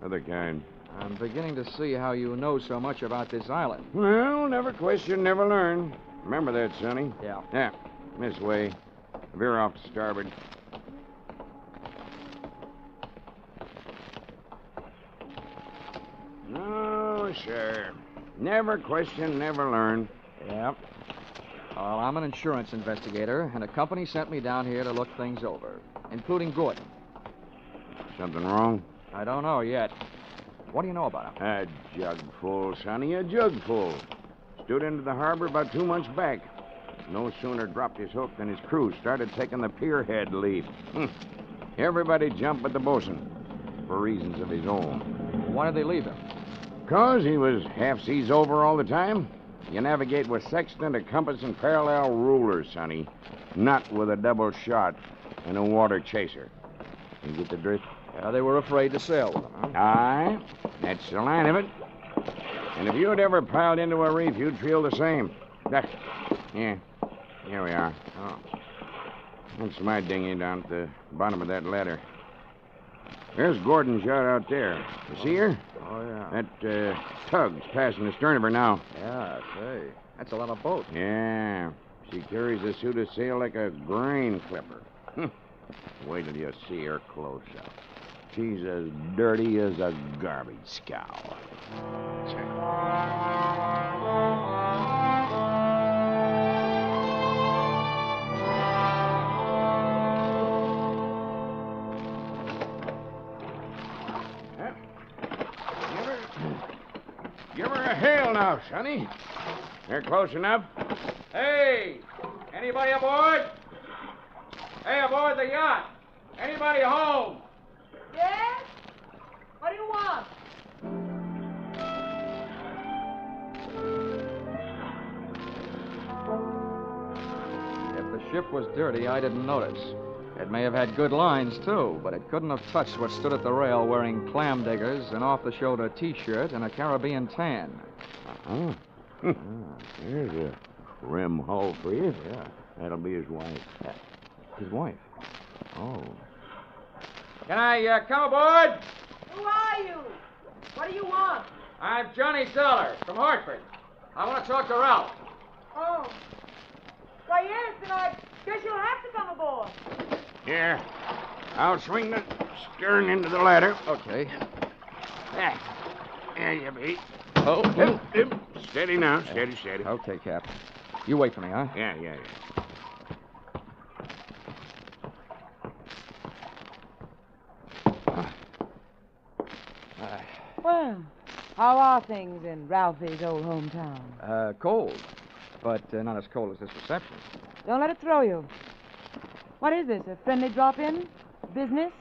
Speaker 12: other kind?
Speaker 2: I'm beginning to see how you know so much about this island.
Speaker 12: Well, never question, never learn. Remember that, Sonny?
Speaker 2: Yeah.
Speaker 12: Yeah, this way. Veer off to starboard. Oh, sure. Never question, never learn.
Speaker 2: Yep. Well, I'm an insurance investigator, and a company sent me down here to look things over, including Gordon.
Speaker 12: Something wrong?
Speaker 2: I don't know yet. What do you know about him?
Speaker 12: A jug full, Sonny, a jug full. Stood into the harbor about 2 months back. No sooner dropped his hook than his crew started taking the pierhead lead. Everybody jumped but the bosun, for reasons of his own.
Speaker 2: Why did they leave him?
Speaker 12: 'Cause he was half seas over all the time. You navigate with sextant, a compass, and parallel rulers, Sonny. Not with a double shot and a water chaser. You get the drift?
Speaker 2: They were afraid to sail with him, huh?
Speaker 12: Aye, that's the line of it. And if you had ever piled into a reef, you'd feel the same. Yeah, here we are. Oh. That's my dinghy down at the bottom of that ladder. There's Gordon's yacht out there. You see her?
Speaker 2: Oh, yeah.
Speaker 12: That tug's passing the stern of her now.
Speaker 2: Yeah, say. That's a lot of boats.
Speaker 12: Yeah. She carries a suit of sail like a grain clipper. Wait till you see her close up. She's as dirty as a garbage scow. Give her a hail now, Sonny. They're close enough.
Speaker 2: Hey! Anybody aboard? Hey, aboard the yacht! Anybody home?
Speaker 4: Yes? What do you want?
Speaker 2: If the ship was dirty, I didn't notice. It may have had good lines, too, but it couldn't have touched what stood at the rail wearing clam diggers, an off-the-shoulder T-shirt, and a Caribbean tan.
Speaker 12: There's a rim hull for you.
Speaker 2: Yeah.
Speaker 12: That'll be his wife.
Speaker 2: His wife? Oh.
Speaker 7: Can I come aboard?
Speaker 4: Who are you? What do you want?
Speaker 7: I'm Johnny Dollar from Hartford. I want to talk to Ralph.
Speaker 4: Oh. Why, yes, then I guess you'll have to come aboard.
Speaker 12: Here. I'll swing the stern into the ladder.
Speaker 2: Okay.
Speaker 12: There you be.
Speaker 2: Oh.
Speaker 12: Steady now. Steady.
Speaker 2: Okay, Cap. You wait for me, huh?
Speaker 12: Yeah.
Speaker 4: Well, how are things in Ralphie's old hometown?
Speaker 2: Cold. But not as cold as this reception.
Speaker 4: Don't let it throw you. What is this, a friendly drop-in? Business?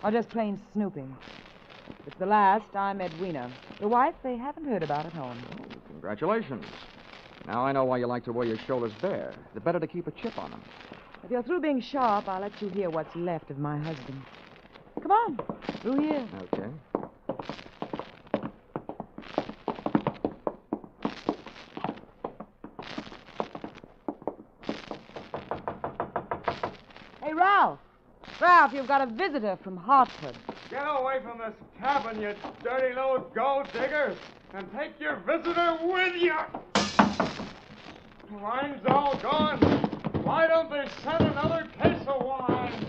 Speaker 4: Or just plain snooping? If it's the last, I'm Edwina. The wife they haven't heard about at home.
Speaker 2: Oh, congratulations. Now I know why you like to wear your shoulders bare. The better to keep a chip on them.
Speaker 4: If you're through being sharp, I'll let you hear what's left of my husband. Come on, through here.
Speaker 2: Okay.
Speaker 4: Hey, Ralph. Ralph, you've got a visitor from Hartford.
Speaker 21: Get away from this cabin, you dirty little gold diggers, and take your visitor with you. Wine's all gone. Why don't they send another case of wine?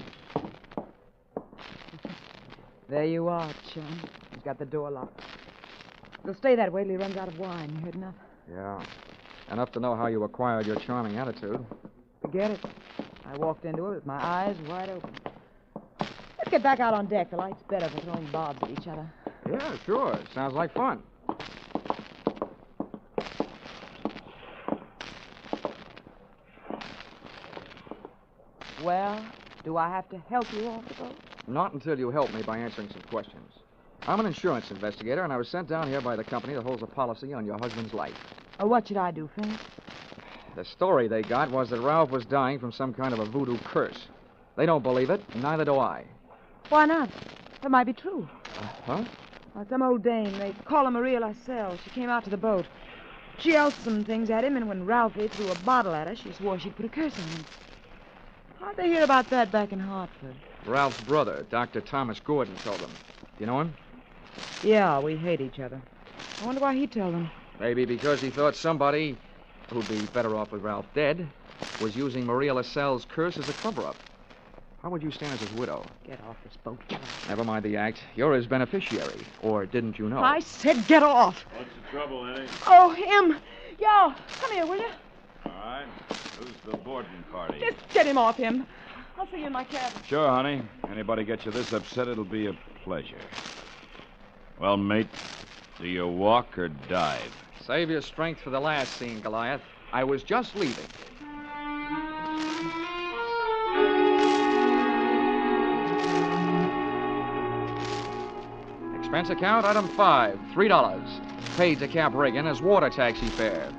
Speaker 4: There you are, chum. He's got the door locked. It'll stay that way till he runs out of wine. You heard enough?
Speaker 2: Yeah. Enough to know how you acquired your charming attitude.
Speaker 4: Forget it. I walked into it with my eyes wide open. Let's get back out on deck. The light's better for throwing bobs at each other.
Speaker 2: Yeah, sure. Sounds like fun.
Speaker 4: Well, do I have to help you off the boat?
Speaker 2: Not until you help me by answering some questions. I'm an insurance investigator, and I was sent down here by the company that holds a policy on your husband's life.
Speaker 4: Oh, what should I do, Finch?
Speaker 2: The story they got was that Ralph was dying from some kind of a voodoo curse. They don't believe it, and neither do I.
Speaker 4: Why not? That might be true.
Speaker 2: Huh?
Speaker 4: Well, some old dame, they call her Maria Lascelles. She came out to the boat. She yelled some things at him, and when Ralphie threw a bottle at her, she swore she'd put a curse on him. How'd they hear about that back in Hartford?
Speaker 2: Ralph's brother, Dr. Thomas Gordon, told them. Do you know him?
Speaker 4: Yeah, we hate each other. I wonder why he told them.
Speaker 2: Maybe because he thought somebody, who'd be better off with Ralph dead, was using Maria Lascelles' curse as a cover-up. How would you stand as his widow?
Speaker 4: Get off this boat, get off.
Speaker 2: Never mind the act. You're his beneficiary. Or didn't you know?
Speaker 4: I said get off.
Speaker 21: What's the trouble, Eddie?
Speaker 4: Oh, him. Yo, come here, will you?
Speaker 21: All right. Who's the boarding party?
Speaker 4: Just get him off him. I'll see you in my cabin.
Speaker 21: Sure, honey. Anybody gets you this upset, it'll be a pleasure.
Speaker 8: Well, mate, do you walk or dive?
Speaker 2: Save your strength for the last scene, Goliath. I was just leaving. Expense account, item 5, $3. Paid to Cap Reagan as water taxi fare.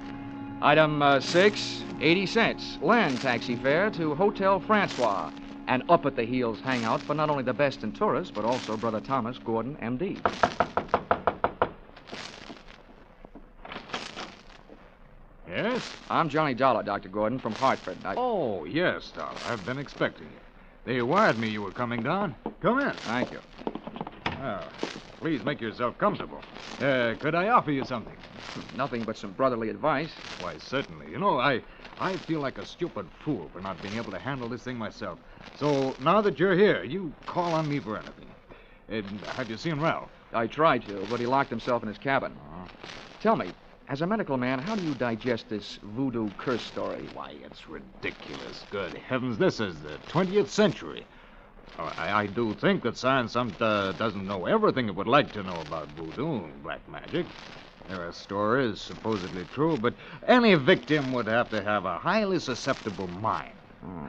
Speaker 2: Item 6, 80 cents. Land taxi fare to Hotel Francois. An up-at-the-heels hangout for not only the best in tourists, but also Brother Thomas Gordon, M.D.
Speaker 17: Yes?
Speaker 2: I'm Johnny Dollar, Dr. Gordon, from Hartford.
Speaker 17: Oh, yes, Dollar. I've been expecting you. They wired me you were coming down. Come in.
Speaker 2: Thank you.
Speaker 17: Well, please make yourself comfortable. Could I offer you something?
Speaker 2: Nothing but some brotherly advice.
Speaker 17: Why, certainly. You know, I feel like a stupid fool for not being able to handle this thing myself. So now that you're here, you call on me for anything. Have you seen Ralph?
Speaker 2: I tried to, but he locked himself in his cabin. Tell me, as a medical man, how do you digest this voodoo curse story?
Speaker 17: Why, it's ridiculous. Good heavens, this is the 20th century. I do think that science doesn't know everything it would like to know about voodoo and black magic. There are stories supposedly true, but any victim would have to have a highly susceptible mind.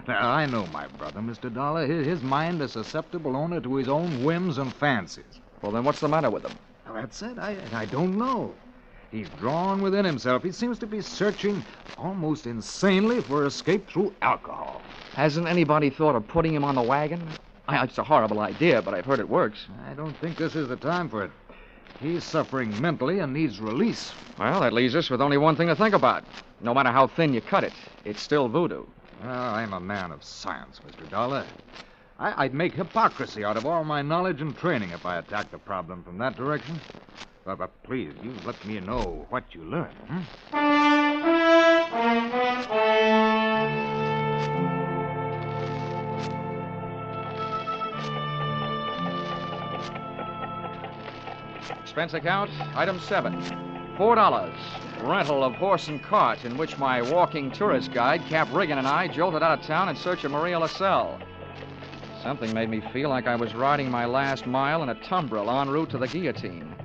Speaker 17: Now, I know my brother, Mr. Dollar. His mind is susceptible only to his own whims and fancies.
Speaker 2: Well, then what's the matter with him?
Speaker 17: That's it. I don't know. He's drawn within himself. He seems to be searching almost insanely for escape through alcohol.
Speaker 2: Hasn't anybody thought of putting him on the wagon? It's a horrible idea, but I've heard it works.
Speaker 17: I don't think this is the time for it. He's suffering mentally and needs release.
Speaker 2: Well, that leaves us with only one thing to think about. No matter how thin you cut it, it's still voodoo.
Speaker 17: Well, I'm a man of science, Mr. Dollar. I'd make hypocrisy out of all my knowledge and training if I attacked the problem from that direction. But please, you let me know what you learn.
Speaker 2: Expense account, item 7, $4. Rental of horse and cart in which my walking tourist guide, Cap Reagan, and I jolted out of town in search of Maria LaSalle. Something made me feel like I was riding my last mile in a tumbril en route to the guillotine.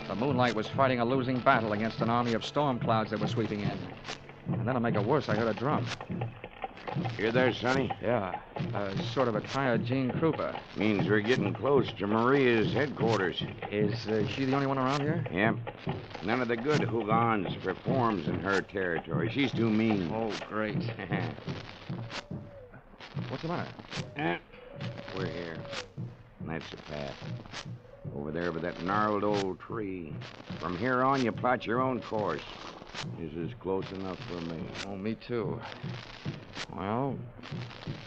Speaker 2: The moonlight was fighting a losing battle against an army of storm clouds that were sweeping in. And then to make it worse, I heard a drum.
Speaker 12: You there, Sonny?
Speaker 2: Yeah, sort of a tired Gene Krupa.
Speaker 12: Means we're getting close to Maria's headquarters.
Speaker 2: Is she the only one around here?
Speaker 12: Yep. None of the good Hougans performs in her territory. She's too mean.
Speaker 2: Oh, great. What's the matter?
Speaker 12: We're here. And that's the path. Over there by that gnarled old tree. From here on, you plot your own course. This is close enough for me.
Speaker 2: Oh, me too. Well,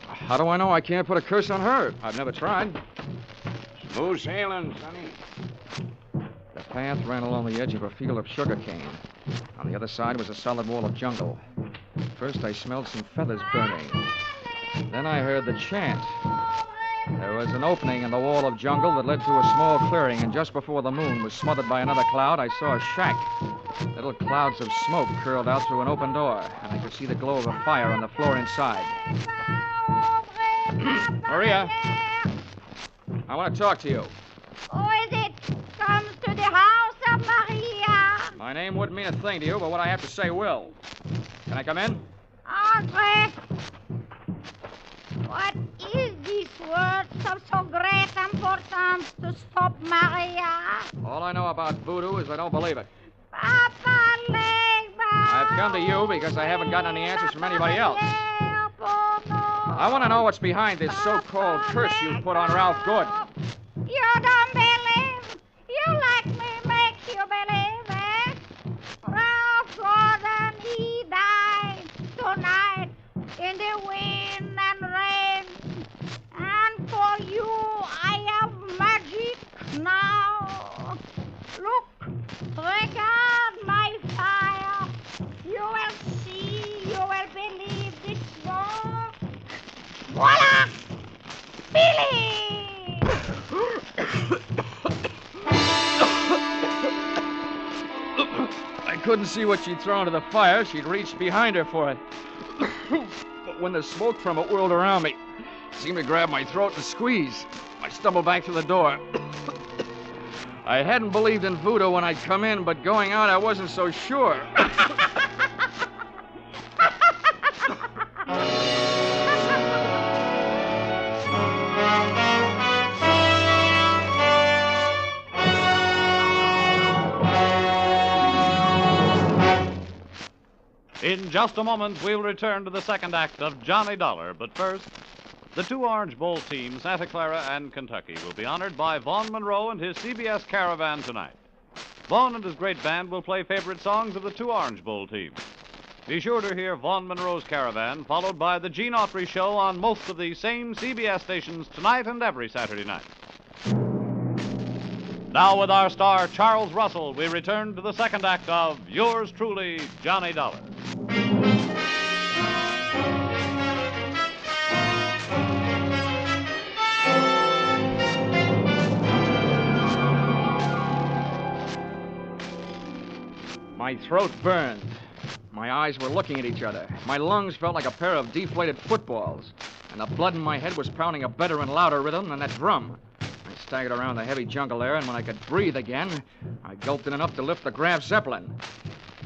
Speaker 2: how do I know I can't put a curse on her? I've never tried.
Speaker 12: Smooth sailing, Sonny.
Speaker 2: The path ran along the edge of a field of sugarcane. On the other side was a solid wall of jungle. First, I smelled some feathers burning. Then I heard the chant. There was an opening in the wall of jungle that led to a small clearing, and just before the moon was smothered by another cloud, I saw a shack. Little clouds of smoke curled out through an open door, and I could see the glow of a fire on the floor inside. Maria, I want to talk to you.
Speaker 19: Who is it? Comes to the house of Maria.
Speaker 2: My name wouldn't mean a thing to you, but what I have to say will. Can I come in?
Speaker 19: Andre. What is this word of so great importance to stop Maria?
Speaker 2: All I know about voodoo is I don't believe it.
Speaker 19: Papa Legba.
Speaker 2: I've come to you because I haven't gotten any answers from anybody else. I want to know what's behind this so-called curse you put on Ralph Gordon.
Speaker 19: You don't believe? You let me make you believe, eh? Ralph Gordon, he died tonight in the wind and rain. And for you, I have magic now. Look, regard my fire. You will see, you will believe this more. Voila! Billy!
Speaker 2: I couldn't see what she'd thrown into the fire. She'd reached behind her for it. But when the smoke from it whirled around me, it seemed to grab my throat and squeeze. I stumbled back to the door. I hadn't believed in voodoo when I'd come in, but going out, I wasn't so sure.
Speaker 11: In just a moment, we'll return to the second act of Johnny Dollar. But first, the two Orange Bowl teams, Santa Clara and Kentucky, will be honored by Vaughn Monroe and his CBS Caravan tonight. Vaughn and his great band will play favorite songs of the two Orange Bowl teams. Be sure to hear Vaughn Monroe's Caravan, followed by the Gene Autry Show on most of the same CBS stations tonight and every Saturday night. Now, with our star, Charles Russell, we return to the second act of Yours Truly, Johnny Dollar.
Speaker 2: My throat burned. My eyes were looking at each other. My lungs felt like a pair of deflated footballs. And the blood in my head was pounding a better and louder rhythm than that drum. I staggered around the heavy jungle air, and when I could breathe again, I gulped in enough to lift the Graf Zeppelin.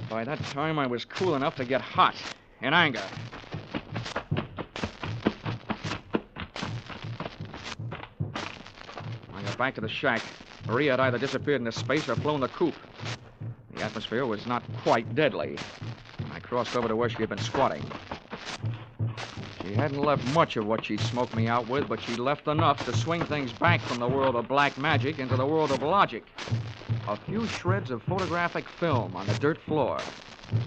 Speaker 2: By that time, I was cool enough to get hot, in anger. I got back to the shack. Maria had either disappeared into space or flown the coop. The atmosphere was not quite deadly. I crossed over to where she had been squatting. She hadn't left much of what she'd smoked me out with, but she left enough to swing things back from the world of black magic into the world of logic. A few shreds of photographic film on the dirt floor.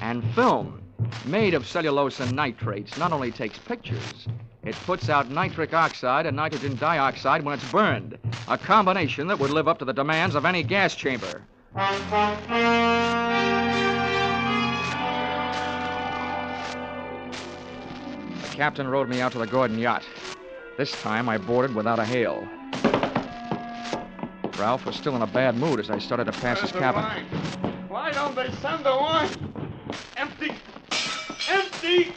Speaker 2: And film, made of cellulose and nitrates, not only takes pictures, it puts out nitric oxide and nitrogen dioxide when it's burned. A combination that would live up to the demands of any gas chamber. The captain rowed me out to the Gordon yacht. This time I boarded without a hail. Ralph was still in a bad mood as I started to pass his cabin.
Speaker 3: Why don't they send the wine? Empty! Empty!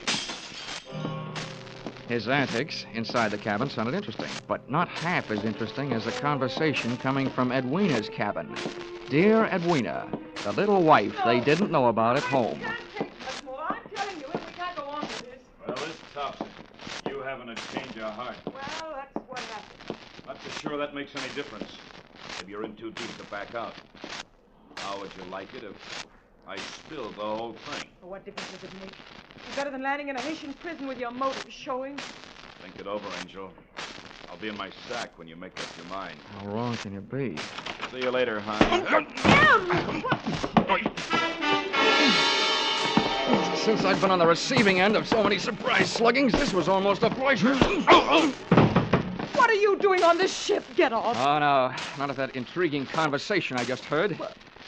Speaker 2: His antics inside the cabin sounded interesting, but not half as interesting as the conversation coming from Edwina's cabin. Dear Edwina, the little wife they didn't know about at home.
Speaker 3: I'm telling you, we can't go on with this.
Speaker 8: Well, this Thompson, you having a change of heart.
Speaker 3: Well, that's what happened.
Speaker 8: Not so sure that makes any difference. Maybe you're in too deep to back out. How would you like it if I spilled the whole thing?
Speaker 4: Well, what difference does it make? It's better than landing in a Haitian prison with your motives showing.
Speaker 8: Think it over, Angel. I'll be in my sack when you make up your mind.
Speaker 2: How wrong can you be?
Speaker 8: See you later, hon.
Speaker 2: Since I've been on the receiving end of so many surprise sluggings, this was almost a pleasure.
Speaker 4: What are you doing on this ship? Get off.
Speaker 2: Oh, no. None of that intriguing conversation I just heard.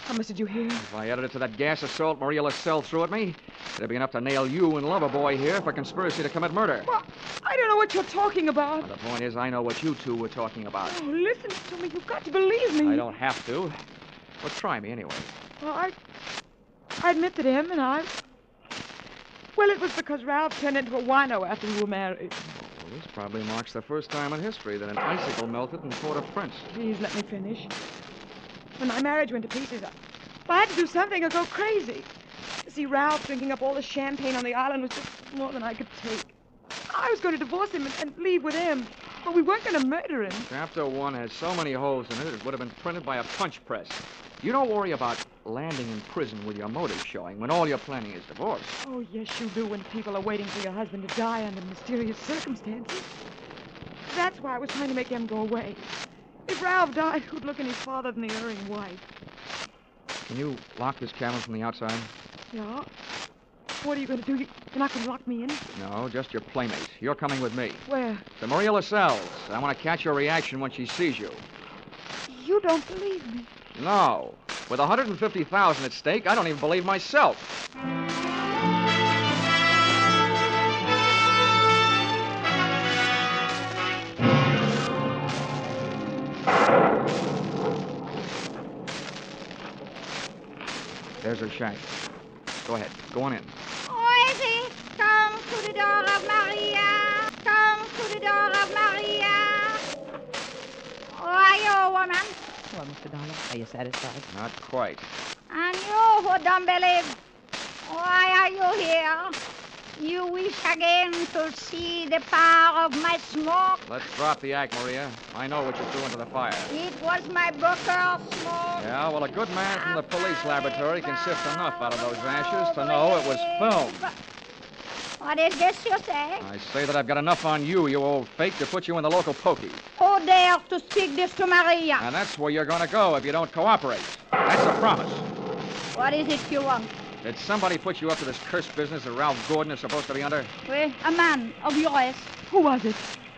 Speaker 4: How much did you hear?
Speaker 2: If I added it to that gas assault Maria LaSalle threw at me, it'd be enough to nail you and Loverboy here for conspiracy to commit murder.
Speaker 4: Well, I don't know what you're talking about.
Speaker 2: Well, the point is, I know what you two were talking about.
Speaker 4: Oh, listen to me. You've got to believe me.
Speaker 2: I don't have to. Well, try me anyway.
Speaker 4: Well, I admit that him and I... Well, it was because Ralph turned into a wino after we were married.
Speaker 2: Well, this probably marks the first time in history that an icicle melted in Port-au-Prince.
Speaker 4: Please let me finish. When my marriage went to pieces, I had to do something or go crazy. See, Ralph drinking up all the champagne on the island was just more than I could take. I was going to divorce him and leave with him, but we weren't going to murder him.
Speaker 2: Chapter 1 has so many holes in it, it would have been printed by a punch press. You don't worry about landing in prison with your motives showing when all you're planning is divorce.
Speaker 4: Oh, yes, you do when people are waiting for your husband to die under mysterious circumstances. That's why I was trying to make him go away. If Ralph died, who'd look any farther than the erring wife?
Speaker 2: Can you lock this cabin from the outside?
Speaker 4: Yeah? What are you going to do? You're not going to lock me in?
Speaker 2: No, just your playmate. You're coming with me.
Speaker 4: Where?
Speaker 2: To Maria LaSalle's. I want to catch your reaction when she sees you.
Speaker 4: You don't believe me.
Speaker 2: No. With $150,000 at stake, I don't even believe myself. There's her shack. Go ahead. Go on in.
Speaker 19: Oisy, come to the door of Maria. Come to the door of Maria. Who are you, woman?
Speaker 4: Well, Mr. Dollar, are you satisfied?
Speaker 2: Not quite.
Speaker 19: And you who don't believe, why are you here? You wish again to see the power of my smoke?
Speaker 2: Let's drop the act, Maria. I know what you threw into the fire.
Speaker 19: It was my Booker smoke.
Speaker 2: Yeah, well, a good man from the police laboratory can sift enough out of those ashes to know it was film.
Speaker 19: What is this you say?
Speaker 2: I say that I've got enough on you, you old fake, to put you in the local pokey.
Speaker 19: Who dares to speak this to Maria?
Speaker 2: And that's where you're going to go if you don't cooperate. That's a promise.
Speaker 19: What is it you want?
Speaker 2: Did somebody put you up to this cursed business that Ralph Gordon is supposed to be under?
Speaker 19: Well, a man of your race.
Speaker 4: Who was it?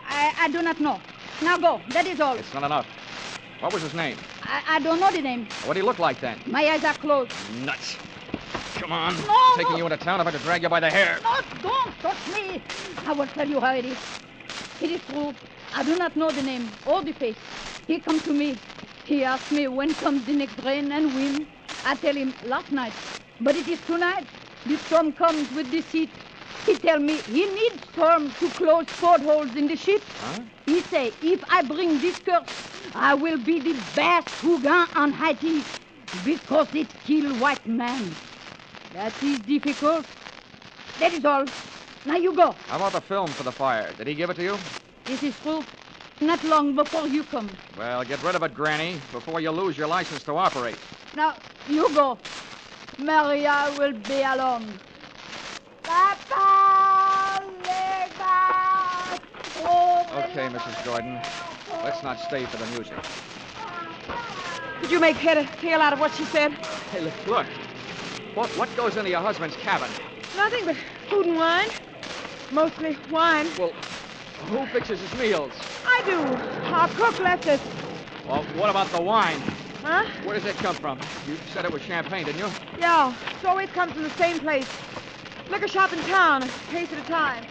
Speaker 19: I do not know. Now go. That is all.
Speaker 2: It's not enough. What was his name?
Speaker 19: I don't know the name.
Speaker 2: What did he look like then?
Speaker 19: My eyes are closed.
Speaker 2: Nuts. Come on.
Speaker 19: No,
Speaker 2: Taking you into town, I'm about to drag you by the hair.
Speaker 19: No, don't touch me. I will tell you how it is. It is true. I do not know the name or the face. He come to me. He asked me when comes the next rain and wind. I tell him last night. But it is tonight. The storm comes with the heat. He tell me he needs storm to close portholes in the ship.
Speaker 2: Huh?
Speaker 19: He say, if I bring this curse, I will be the best Huguin on Haiti because it kill white man. That is difficult. That is all. Now you go.
Speaker 2: How about the film for the fire? Did he give it to you?
Speaker 19: This is true. Not long before you come.
Speaker 2: Well, get rid of it, Granny, before you lose your license to operate.
Speaker 19: Now, you go. Maria will be alone. Papa, Lega.
Speaker 2: Okay, Mrs. Gordon. Let's not stay for the music.
Speaker 4: Did you make head or tail out of what she said?
Speaker 2: Hey, look. What goes into your husband's cabin?
Speaker 4: Nothing but food and wine. Mostly wine.
Speaker 2: Well, who fixes his meals?
Speaker 4: I do. Our cook left us.
Speaker 2: Well, what about the wine?
Speaker 4: Huh?
Speaker 2: Where does it come from? You said it was champagne, didn't you?
Speaker 4: Yeah, it always comes from the same place. Liquor shop in town, a case at a time.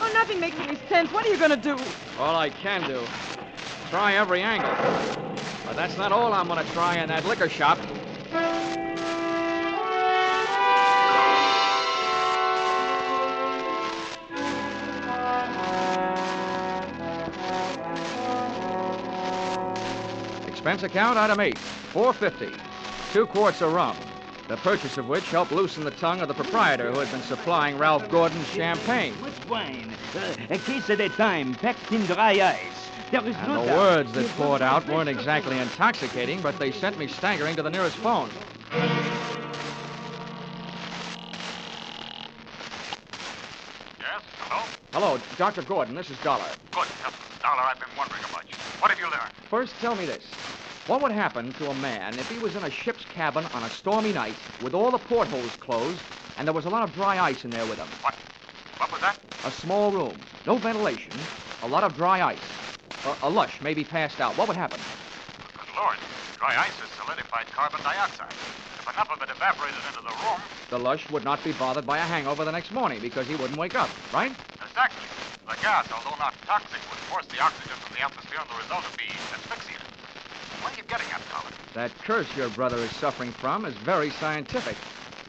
Speaker 4: Oh, nothing makes any sense. What are you going to do?
Speaker 2: All I can do. Try every angle. But that's not all I'm going to try in that liquor shop. Expense account, item 8, $4.50. 2 quarts of rum, the purchase of which helped loosen the tongue of the proprietor who had been supplying Ralph Gordon's champagne.
Speaker 13: Which wine? A case at a time, packed in dry ice. There is
Speaker 2: And
Speaker 13: no
Speaker 2: the
Speaker 13: doubt.
Speaker 2: words that poured out weren't exactly intoxicating, but they sent me staggering to the nearest phone.
Speaker 14: Yes? Hello?
Speaker 2: Hello, Dr. Gordon, this is Dollar.
Speaker 14: Good. Dollar, I've been wondering about you. What have you learned?
Speaker 2: First, tell me this. What would happen to a man if he was in a ship's cabin on a stormy night with all the portholes closed and there was a lot of dry ice in there with him?
Speaker 14: What was that?
Speaker 2: A small room, no ventilation, a lot of dry ice. A lush, maybe passed out. What would happen?
Speaker 14: Good Lord. Dry ice is solidified carbon dioxide. If enough of it evaporated into the room...
Speaker 2: The lush would not be bothered by a hangover the next morning because he wouldn't wake up, right?
Speaker 14: Exactly. The gas, although not toxic, would force the oxygen from the atmosphere, and the result would be asphyxia. What are you getting at, Colin?
Speaker 2: That curse your brother is suffering from is very scientific.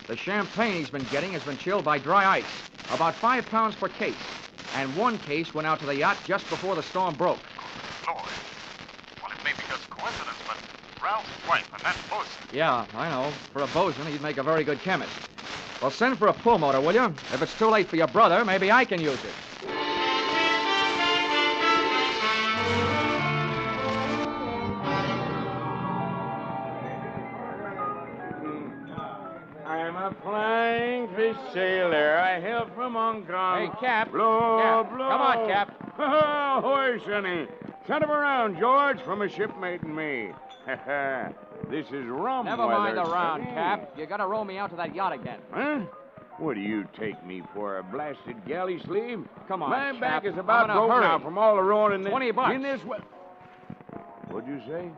Speaker 2: The champagne he's been getting has been chilled by dry ice, about 5 pounds per case. And 1 case went out to the yacht just before the storm broke.
Speaker 14: Lord. Well, it may be just coincidence, but Ralph's wife and that bosun.
Speaker 2: Yeah, I know. For a bosun, he'd make a very good chemist. Well, send for a pull motor, will you? If it's too late for your brother, maybe I can use it.
Speaker 12: I'm a flying fish sailor. I hail from Hong Kong.
Speaker 2: Hey, Cap.
Speaker 12: Blow,
Speaker 2: Cap.
Speaker 12: blow.
Speaker 2: Come on, Cap.
Speaker 12: Ahoy, Sonny. Send him around, George, from a shipmate and me. This is rum
Speaker 2: Never mind the
Speaker 12: weather,
Speaker 2: round,
Speaker 12: Sonny.
Speaker 2: Cap. You gotta row me out to that yacht again.
Speaker 12: Huh? What do you take me for, a blasted galley sleeve?
Speaker 2: Come on,
Speaker 12: My
Speaker 2: Cap.
Speaker 12: back is
Speaker 2: I'm
Speaker 12: about
Speaker 2: in a
Speaker 12: broke
Speaker 2: hurry.
Speaker 12: now from all the rowing in this...
Speaker 2: $20.
Speaker 12: In this... What'd you say?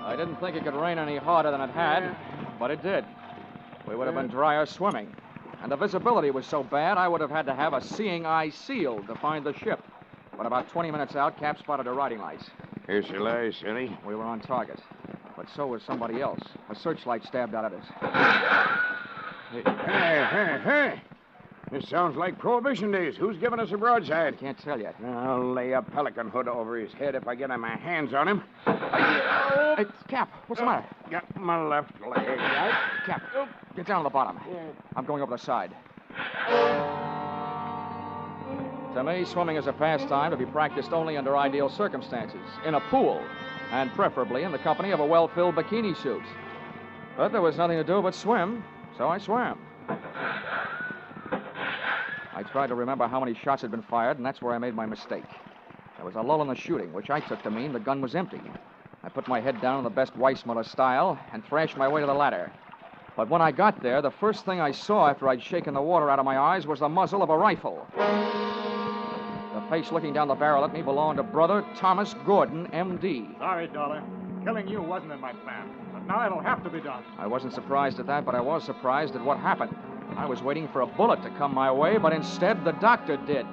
Speaker 2: I didn't think it could rain any harder than it had, but it did. We would have been drier swimming. And the visibility was so bad, I would have had to have a seeing eye sealed to find the ship. But about 20 minutes out, Cap spotted her riding lights.
Speaker 12: Here she lies, Sonny.
Speaker 2: We were on target. But so was somebody else. A searchlight stabbed out at us.
Speaker 12: Hey. This sounds like Prohibition days. Who's giving us a broadside?
Speaker 2: Can't tell yet.
Speaker 12: I'll lay a pelican hood over his head if I get my hands on him.
Speaker 2: Hey, Cap, what's the matter?
Speaker 12: Got my left leg.
Speaker 2: Cap, get down to the bottom. I'm going over the side. To me, swimming is a pastime to be practiced only under ideal circumstances, in a pool, and preferably in the company of a well-filled bikini suit. But there was nothing to do but swim, so I swam. I tried to remember how many shots had been fired, and that's where I made my mistake. There was a lull in the shooting, which I took to mean the gun was empty. I put my head down in the best Weissmuller style and thrashed my way to the ladder. But when I got there, the first thing I saw after I'd shaken the water out of my eyes was the muzzle of a rifle. The face looking down the barrel at me belonged to Brother Thomas Gordon, M.D.
Speaker 14: Sorry, Dollar. Killing you wasn't in my plan. But now it'll have to be done.
Speaker 2: I wasn't surprised at that, but I was surprised at what happened. I was waiting for a bullet to come my way, but instead the doctor did.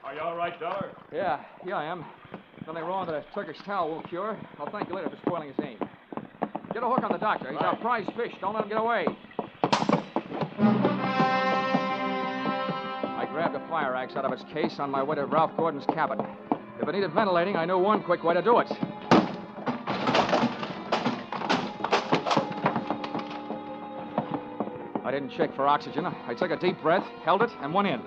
Speaker 14: Are you all right, Dollar?
Speaker 2: Yeah, I am. Nothing wrong that a Turkish towel won't cure. I'll thank you later for spoiling his aim. Get a hook on the doctor. He's our prize fish. Don't let him get away. I grabbed a fire axe out of its case on my way to Ralph Gordon's cabin. If it needed ventilating, I knew one quick way to do it. I didn't check for oxygen. I took a deep breath, held it, and went in.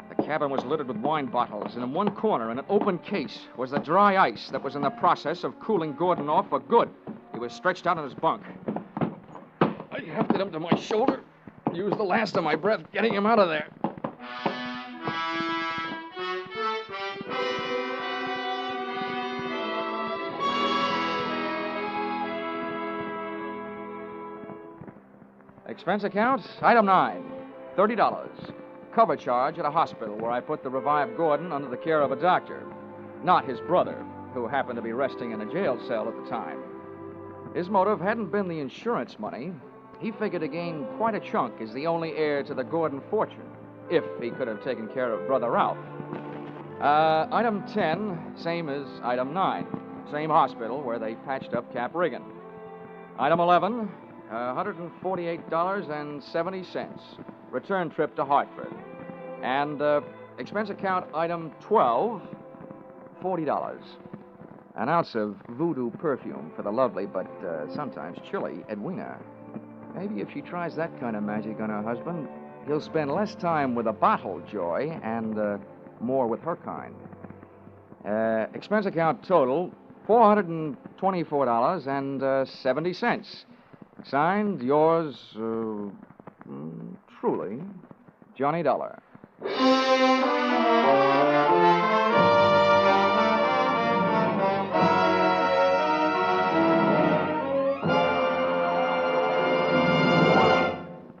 Speaker 2: The cabin was littered with wine bottles, and in one corner, in an open case, was the dry ice that was in the process of cooling Gordon off for good. He was stretched out on his bunk. I hefted him to my shoulder, used the last of my breath getting him out of there. Expense account, item 9, $30. Cover charge at a hospital where I put the revived Gordon under the care of a doctor, not his brother, who happened to be resting in a jail cell at the time. His motive hadn't been the insurance money. He figured to gain quite a chunk as the only heir to the Gordon fortune, if he could have taken care of Brother Ralph. Item 10, same as item 9. Same hospital where they patched up Cap Regan. Item 11, $148.70. Return trip to Hartford. And expense account item 12, $40. An ounce of voodoo perfume for the lovely but sometimes chilly Edwina. Maybe if she tries that kind of magic on her husband, he'll spend less time with a bottle joy and more with her kind. Expense account total, $424.70. Signed, yours, truly, Johnny Dollar.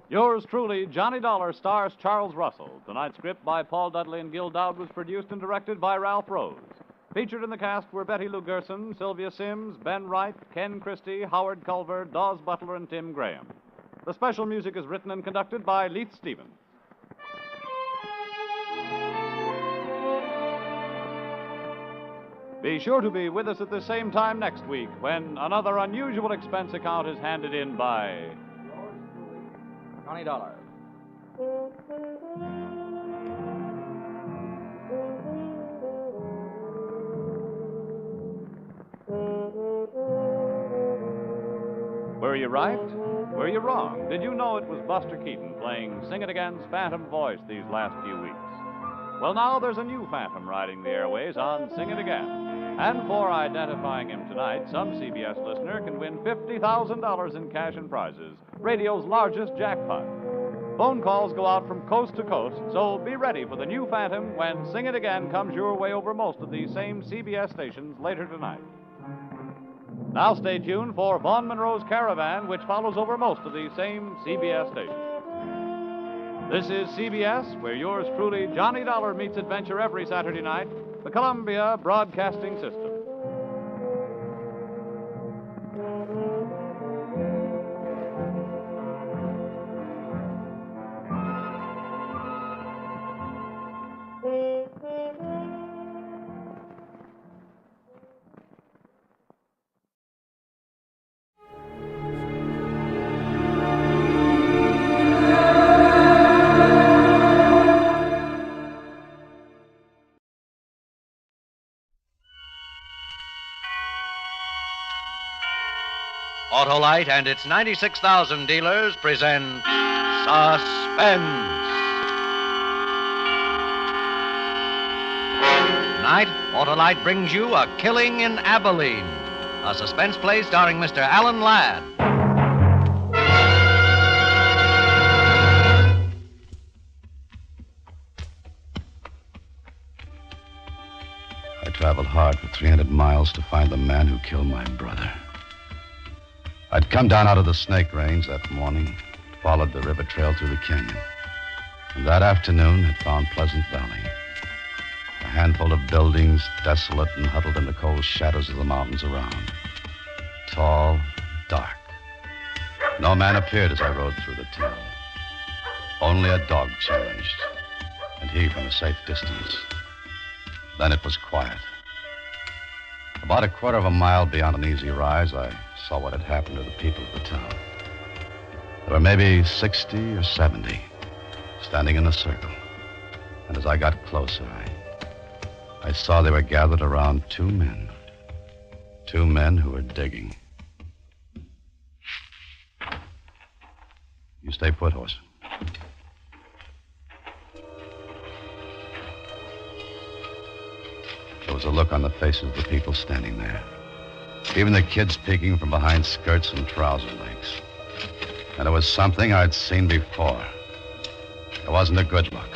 Speaker 11: Yours truly, Johnny Dollar, stars Charles Russell. Tonight's script by Paul Dudley and Gil Dowd was produced and directed by Ralph Rose. Featured in the cast were Betty Lou Gerson, Sylvia Sims, Ben Wright, Ken Christie, Howard Culver, Dawes Butler, and Tim Graham. The special music is written and conducted by Leith Stevens. Be sure to be with us at the same time next week when another unusual expense account is handed in by
Speaker 2: Johnny Dollar.
Speaker 11: Were you right? Were you wrong? Did you know it was Buster Keaton playing Sing It Again's Phantom voice these last few weeks? Well, now there's a new Phantom riding the airways on Sing It Again. And for identifying him tonight, some CBS listener can win $50,000 in cash and prizes, radio's largest jackpot. Phone calls go out from coast to coast, so be ready for the new Phantom when Sing It Again comes your way over most of these same CBS stations later tonight. Now stay tuned for Vaughn Monroe's Caravan, which follows over most of these same CBS stations. This is CBS, where yours truly, Johnny Dollar, meets adventure every Saturday night, the Columbia Broadcasting System.
Speaker 5: Autolite and its 96,000 dealers present Suspense. Tonight, Autolite brings you A Killing in Abilene, a suspense play starring Mr. Alan Ladd.
Speaker 16: I traveled hard for 300 miles to find the man who killed my brother. I'd come down out of the Snake Range that morning, followed the river trail through the canyon, and that afternoon had found Pleasant Valley. A handful of buildings, desolate and huddled in the cold shadows of the mountains around. Tall, dark. No man appeared as I rode through the town. Only a dog challenged, and he from a safe distance. Then it was quiet. About a quarter of a mile beyond an easy rise, I saw what had happened to the people of the town. There were maybe 60 or 70 standing in a circle. And as I got closer, I saw they were gathered around two men. Two men who were digging. You stay put, horse. There was a look on the faces of the people standing there. Even the kids peeking from behind skirts and trouser legs. And it was something I'd seen before. It wasn't a good look.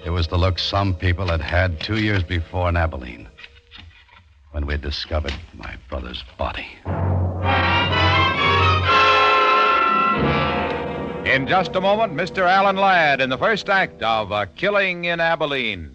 Speaker 16: It was the look some people had had 2 years before in Abilene, when we discovered my brother's body.
Speaker 20: In just a moment, Mr. Alan Ladd in the first act of A Killing in Abilene.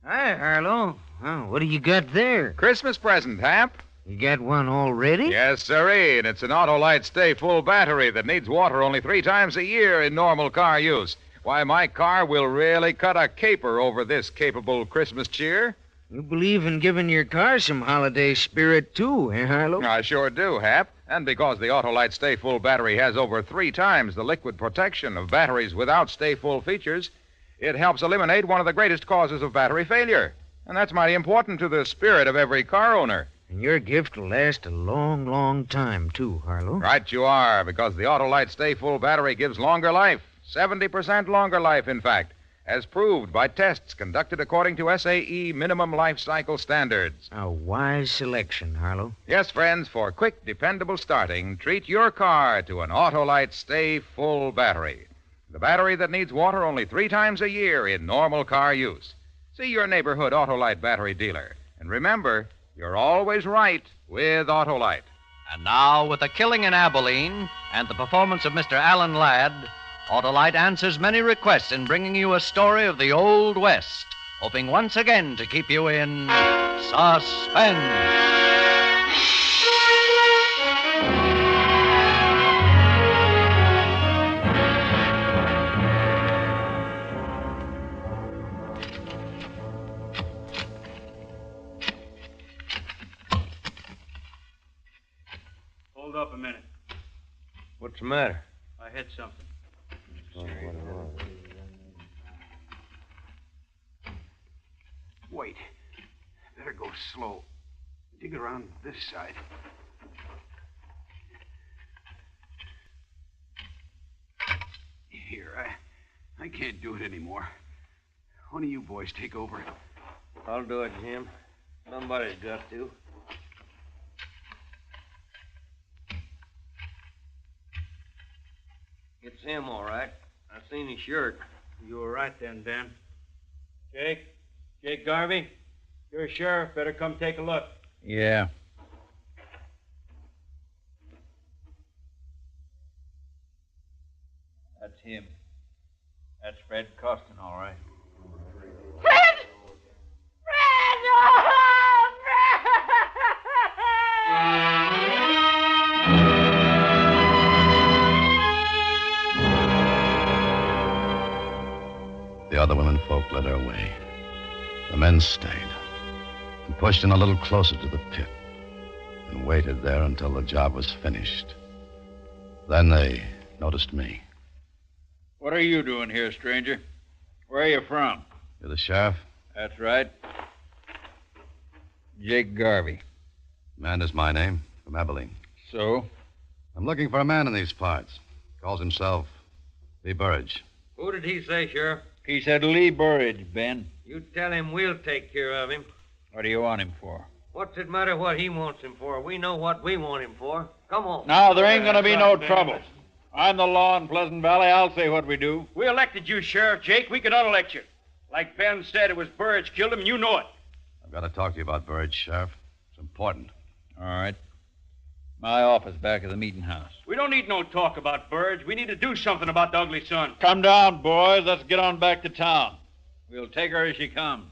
Speaker 22: Hi, Harlow. Oh, what do you got there?
Speaker 20: Christmas present, Hap.
Speaker 22: You got one already?
Speaker 20: Yes, sirree, and it's an Autolite Stay Full battery that needs water only 3 times a year in normal car use. Why, my car will really cut a caper over this capable Christmas cheer.
Speaker 22: You believe in giving your car some holiday spirit, too, eh, Harlow?
Speaker 20: I sure do, Hap. And because the Autolite Stay Full battery has over 3 times the liquid protection of batteries without Stay Full features, it helps eliminate one of the greatest causes of battery failure. And that's mighty important to the spirit of every car owner.
Speaker 22: And your gift will last a long, long time, too, Harlow.
Speaker 20: Right you are, because the Autolite Stay Full battery gives longer life. 70% longer life, in fact, as proved by tests conducted according to SAE minimum life cycle standards.
Speaker 22: A wise selection, Harlow.
Speaker 20: Yes, friends, for quick, dependable starting, treat your car to an Autolite Stay Full battery. The battery that needs water only 3 times a year in normal car use. See your neighborhood Autolite battery dealer. And remember, you're always right with Autolite.
Speaker 5: And now, with A Killing in Abilene and the performance of Mr. Alan Ladd, Autolite answers many requests in bringing you a story of the Old West, hoping once again to keep you in suspense.
Speaker 24: Hold up a minute.
Speaker 22: What's the matter?
Speaker 24: I hit something.
Speaker 26: Wait. Better go slow. Dig around this side. Here, I can't do it anymore. One of you boys take over.
Speaker 22: I'll do it, Jim. Somebody's got to. It's him, all right. I seen his shirt.
Speaker 24: You were right then, Dan. Jake Garvey, you're a sheriff. Better come take a look.
Speaker 23: Yeah.
Speaker 24: That's him. That's Fred Costin, all right.
Speaker 16: The other women folk led her away. The men stayed and pushed in a little closer to the pit and waited there until the job was finished. Then they noticed me.
Speaker 24: What are you doing here, stranger? Where are you from?
Speaker 16: You're the sheriff?
Speaker 24: That's right. Jake Garvey.
Speaker 16: Amanda's my name. from Abilene.
Speaker 24: So?
Speaker 16: I'm looking for a man in these parts. Calls himself Lee Burridge.
Speaker 1: Who did he say, Sheriff?
Speaker 24: He said Lee Burridge, Ben.
Speaker 1: You tell him we'll take care of him.
Speaker 24: What do you want him for?
Speaker 1: What's it matter what he wants him for? We know what we want him for. Come on.
Speaker 24: Now, there ain't going to be no trouble. I'm the law in Pleasant Valley. I'll say what we do.
Speaker 3: We elected you, Sheriff Jake. We could unelect you. Like Ben said, it was Burridge killed him, and you know it.
Speaker 16: I've got to talk to you about Burridge, Sheriff. It's important.
Speaker 24: All right. My office back at the meeting house.
Speaker 3: We don't need no talk about Burridge. We need to do something about the ugly son.
Speaker 24: Come down, boys. Let's get on back to town. We'll take her as she comes.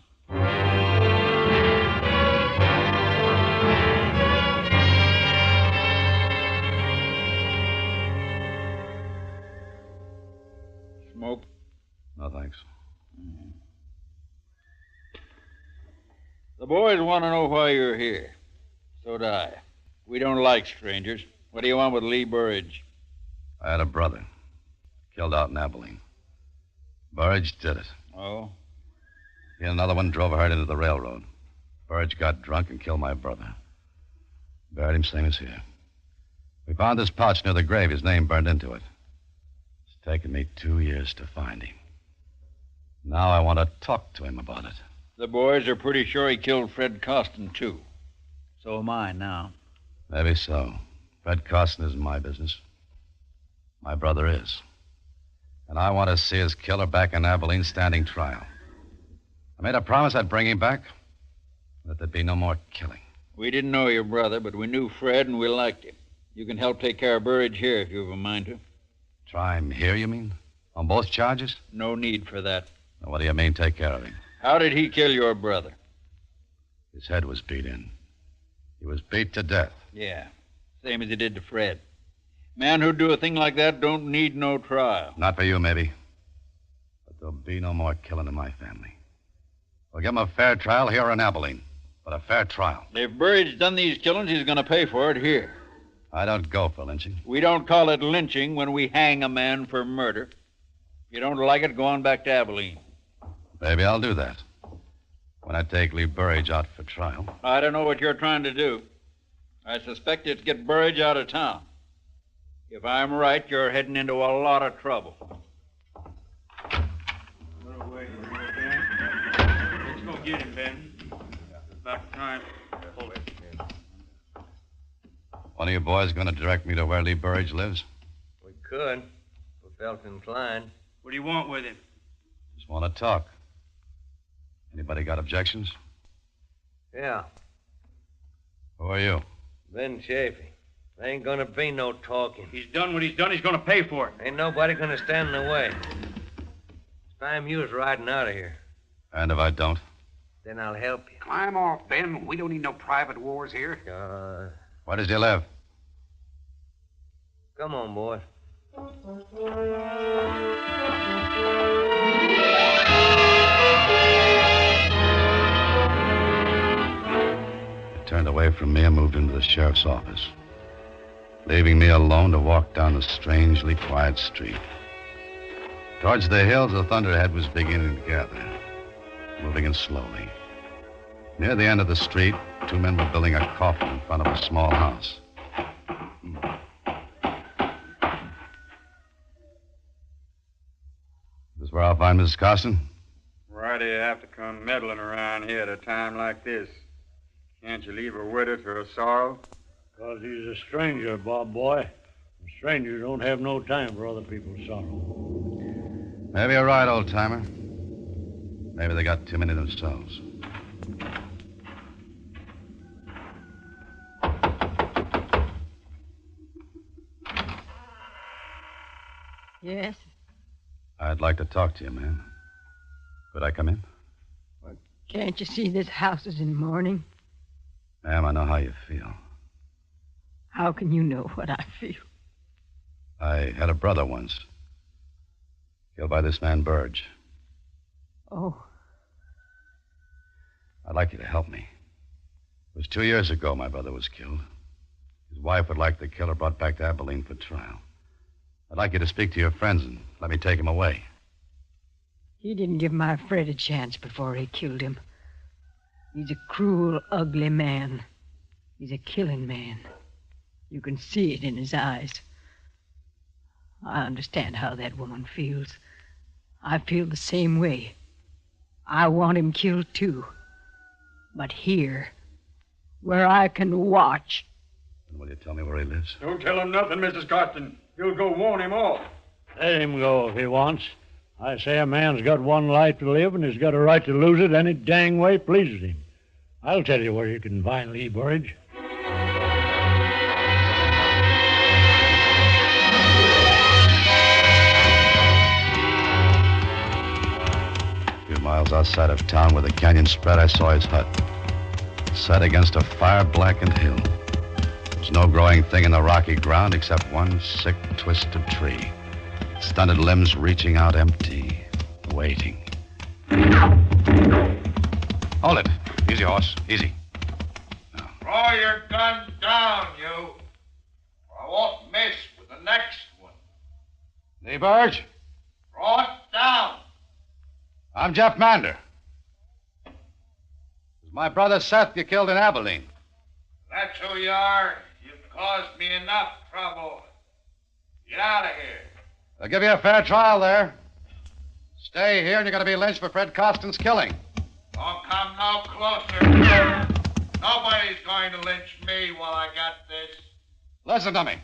Speaker 24: Smoke?
Speaker 16: No, thanks.
Speaker 24: The boys want to know why you're here. So do I. We don't like strangers. What do you want with Lee Burridge?
Speaker 16: I had a brother. Killed out in Abilene. Burridge did it.
Speaker 24: Oh?
Speaker 16: He and another one drove a herd into the railroad. Burridge got drunk and killed my brother. Buried him same as here. We found this pouch near the grave. His name burned into it. It's taken me 2 years to find him. Now I want to talk to him about it.
Speaker 24: The boys are pretty sure he killed Fred Costin, too. So am I now.
Speaker 16: Maybe so. Fred Costin isn't my business. My brother is. And I want to see his killer back in Abilene standing trial. I made a promise I'd bring him back, that there'd be no more killing.
Speaker 24: We didn't know your brother, but we knew Fred and we liked him. You can help take care of Burridge here if you have a mind to.
Speaker 16: Try him here, you mean? On both charges?
Speaker 24: No need for that.
Speaker 16: Now, what do you mean, take care of him?
Speaker 24: How did he kill your brother?
Speaker 16: His head was beat in. He was beat to death.
Speaker 24: Yeah, same as he did to Fred. Man who'd do a thing like that don't need no trial.
Speaker 16: Not for you, maybe. But there'll be no more killing in my family. We'll give him a fair trial here in Abilene. But a fair trial.
Speaker 24: If Burridge done these killings, he's going to pay for it here.
Speaker 16: I don't go for lynching.
Speaker 24: We don't call it lynching when we hang a man for murder. If you don't like it, go on back to Abilene.
Speaker 16: Maybe I'll do that. When I take Lee Burridge out for trial.
Speaker 24: I don't know what you're trying to do. I suspect it's get Burridge out of town. If I'm right, you're heading into a lot of trouble.
Speaker 3: Let's go get him, Ben. It's about time. Hold it.
Speaker 16: One of you boys going to direct me to where Lee Burridge lives?
Speaker 1: We could, if we felt inclined.
Speaker 3: What do you want with him?
Speaker 16: Just want to talk. Anybody got objections?
Speaker 1: Yeah,
Speaker 16: Who are you?
Speaker 1: Ben Chafee. There ain't gonna be no talking.
Speaker 3: He's done what he's done. He's gonna pay for it.
Speaker 1: Ain't nobody gonna stand in the way. It's time you was riding out of here.
Speaker 16: And if I don't?
Speaker 1: Then I'll help you.
Speaker 26: Climb off, Ben. We don't need no private wars here.
Speaker 16: Where does he live?
Speaker 1: Come on, boy.
Speaker 16: He turned away from me and moved into the sheriff's office, leaving me alone to walk down the strangely quiet street. Towards the hills, the thunderhead was beginning to gather, moving in slowly. Near the end of the street, two men were building a coffin in front of a small house. This is where I'll find Mrs. Costin?
Speaker 6: Why do you have to come meddling around here at a time like this? Can't you leave her with her to her sorrow?
Speaker 9: Because he's a stranger, Bob boy. And strangers don't have no time for other people's sorrow.
Speaker 16: Maybe you're right, old-timer. Maybe they got too many themselves.
Speaker 10: Yes?
Speaker 16: I'd like to talk to you, ma'am. Could I come in?
Speaker 10: Can't you see this house is in mourning?
Speaker 16: Ma'am, I know how you feel.
Speaker 10: How can you know what I feel?
Speaker 16: I had a brother once. Killed by this man, Burridge.
Speaker 10: Oh.
Speaker 16: I'd like you to help me. It was 2 years ago my brother was killed. His wife would like the killer brought back to Abilene for trial. I'd like you to speak to your friends and let me take him away.
Speaker 10: He didn't give my Fred a chance before he killed him. He's a cruel, ugly man. He's a killing man. You can see it in his eyes. I understand how that woman feels. I feel the same way. I want him killed, too. But here, where I can watch.
Speaker 16: Will you tell me where he lives?
Speaker 6: Don't tell him nothing, Mrs. Costin. You'll go warn him off.
Speaker 9: Let him go if he wants. I say a man's got one life to live, and he's got a right to lose it any dang way pleases him. I'll tell you where you can find Lee Burridge.
Speaker 16: A few miles outside of town where the canyon spread, I saw his hut. Set against a fire-blackened hill. There was no growing thing in the rocky ground except one sick, twisted tree. Stunted limbs reaching out empty, waiting. Hold it. Easy, horse. Easy.
Speaker 14: Throw your gun down, you. Or I won't miss with the next one.
Speaker 16: Lee Burridge?
Speaker 14: Throw it down.
Speaker 16: I'm Jeff Mander. It was my brother Seth you killed in Abilene.
Speaker 14: That's who you are. You've caused me enough trouble. Get out of here.
Speaker 16: They'll give you a fair trial there. Stay here and you're going to be lynched for Fred Costin's killing.
Speaker 14: Don't come no closer. Nobody's going to lynch me while I got this.
Speaker 16: Listen to me.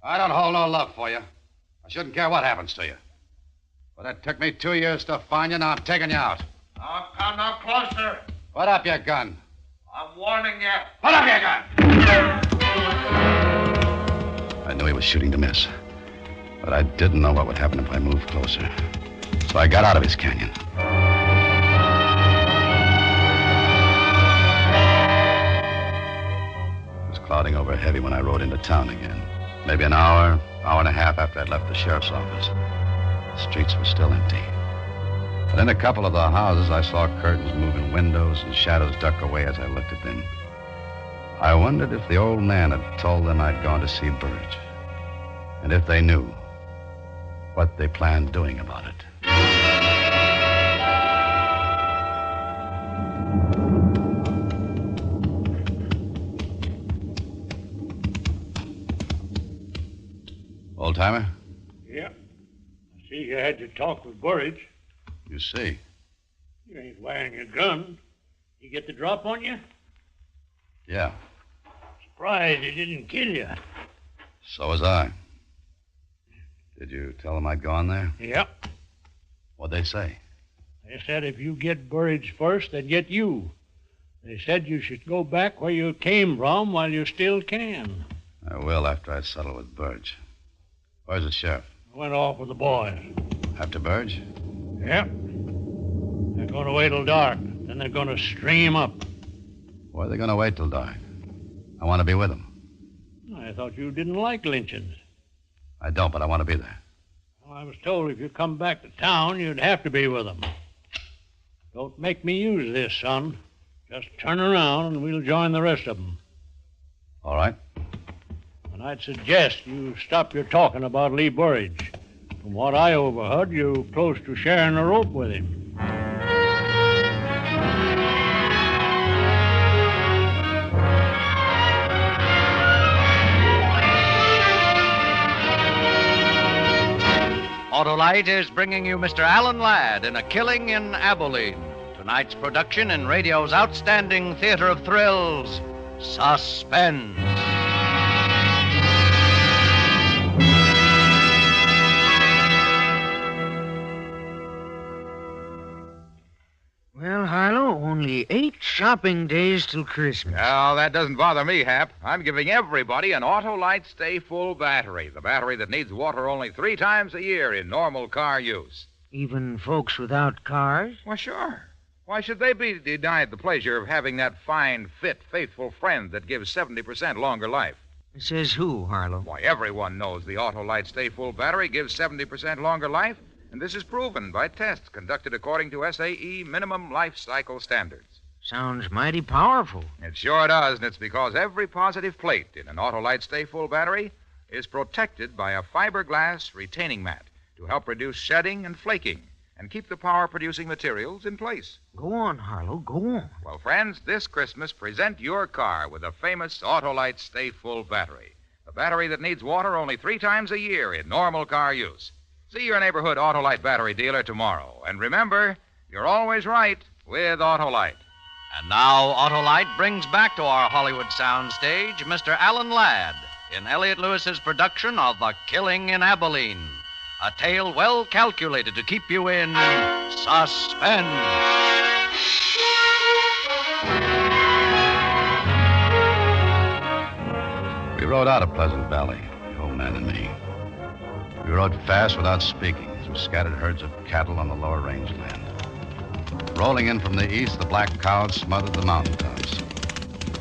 Speaker 16: I don't hold no love for you. I shouldn't care what happens to you. But it took me 2 years to find you. Now I'm taking you out.
Speaker 14: Don't come no closer.
Speaker 16: Put up your gun.
Speaker 14: I'm warning you.
Speaker 16: Put up your gun! I knew he was shooting to miss. But I didn't know what would happen if I moved closer. So I got out of his canyon. It was clouding over heavy when I rode into town again. Maybe an hour and a half after I'd left the sheriff's office. The streets were still empty. But in a couple of the houses, I saw curtains move in windows and shadows duck away as I looked at them. I wondered if the old man had told them I'd gone to see Burridge. And if they knew what they planned doing about it. Old-timer?
Speaker 9: Yeah. I see you had to talk with Burridge.
Speaker 16: You see.
Speaker 9: You ain't wearing a gun. He get the drop on you?
Speaker 16: Yeah.
Speaker 9: Surprised he didn't kill you.
Speaker 16: So was I. Did you tell them I'd gone there?
Speaker 9: Yep.
Speaker 16: What'd they say?
Speaker 9: They said if you get Burridge first, they'd get you. They said you should go back where you came from while you still can.
Speaker 16: I will after I settle with Burridge. Where's the sheriff?
Speaker 9: I went off with the boys.
Speaker 16: After Burridge?
Speaker 9: Yep. They're going to wait till dark. Then they're going to string him up.
Speaker 16: Why are they going to wait till dark? I want to be with them.
Speaker 9: I thought you didn't like lynchings.
Speaker 16: I don't, but I want to be there.
Speaker 9: Well, I was told if you come back to town, you'd have to be with them. Don't make me use this, son. Just turn around and we'll join the rest of them.
Speaker 16: All right.
Speaker 9: And I'd suggest you stop your talking about Lee Burridge. From what I overheard, you're close to sharing a rope with him.
Speaker 5: Autolite is bringing you Mr. Alan Ladd in A Killing in Abilene. Tonight's production in radio's outstanding theater of thrills, Suspense.
Speaker 22: Well, Harlow, only 8 shopping days till Christmas.
Speaker 20: Well, that doesn't bother me, Hap. I'm giving everybody an Autolite Stay Full battery, the battery that needs water only 3 times a year in normal car use.
Speaker 22: Even folks without cars?
Speaker 20: Well, sure. Why should they be denied the pleasure of having that fine, fit, faithful friend that gives 70% longer life?
Speaker 22: Says who, Harlow?
Speaker 20: Why, everyone knows the Autolite Stay Full battery gives 70% longer life, and this is proven by tests conducted according to SAE minimum life cycle standards.
Speaker 22: Sounds mighty powerful.
Speaker 20: It sure does, and it's because every positive plate in an Autolite Stay Full battery is protected by a fiberglass retaining mat to help reduce shedding and flaking, and keep the power-producing materials in place.
Speaker 22: Go on, Harlow, go on.
Speaker 20: Well, friends, this Christmas, present your car with a famous Autolite Stay Full battery. A battery that needs water only 3 times a year in normal car use. See your neighborhood Autolite battery dealer tomorrow. And remember, you're always right with Autolite.
Speaker 5: And now Autolite brings back to our Hollywood soundstage Mr. Alan Ladd in Elliott Lewis's production of The Killing in Abilene, a tale well calculated to keep you in suspense.
Speaker 16: We rode out of Pleasant Valley, the old man and me. We rode fast without speaking through scattered herds of cattle on the lower rangeland. Rolling in from the east, the black clouds smothered the mountaintops.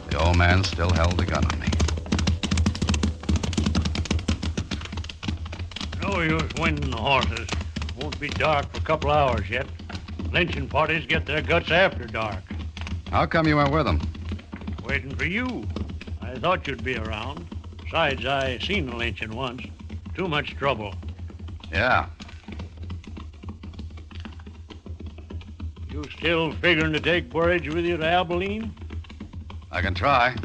Speaker 16: The old man still held the gun on me.
Speaker 9: No use winding the horses. Won't be dark for a couple hours yet. Lynching parties get their guts after dark.
Speaker 16: How come you went with them?
Speaker 9: Waiting for you. I thought you'd be around. Besides, I seen a lynching once. Too much trouble.
Speaker 16: Yeah.
Speaker 9: You still figuring to take Burridge with you to Abilene?
Speaker 16: I can try.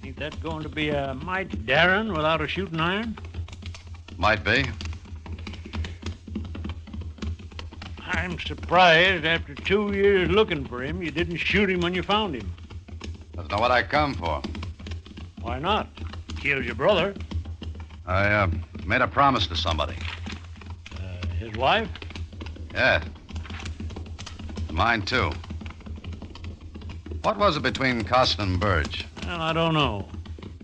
Speaker 9: Ain't that going to be a mighty daring without a shooting iron?
Speaker 16: Might be.
Speaker 9: I'm surprised after 2 years looking for him, you didn't shoot him when you found him.
Speaker 16: That's not what I come for.
Speaker 9: Why not? Killed your brother.
Speaker 16: I made a promise to somebody.
Speaker 9: His wife?
Speaker 16: Yeah. Mine, too. What was it between Costin and Burge?
Speaker 9: Well, I don't know.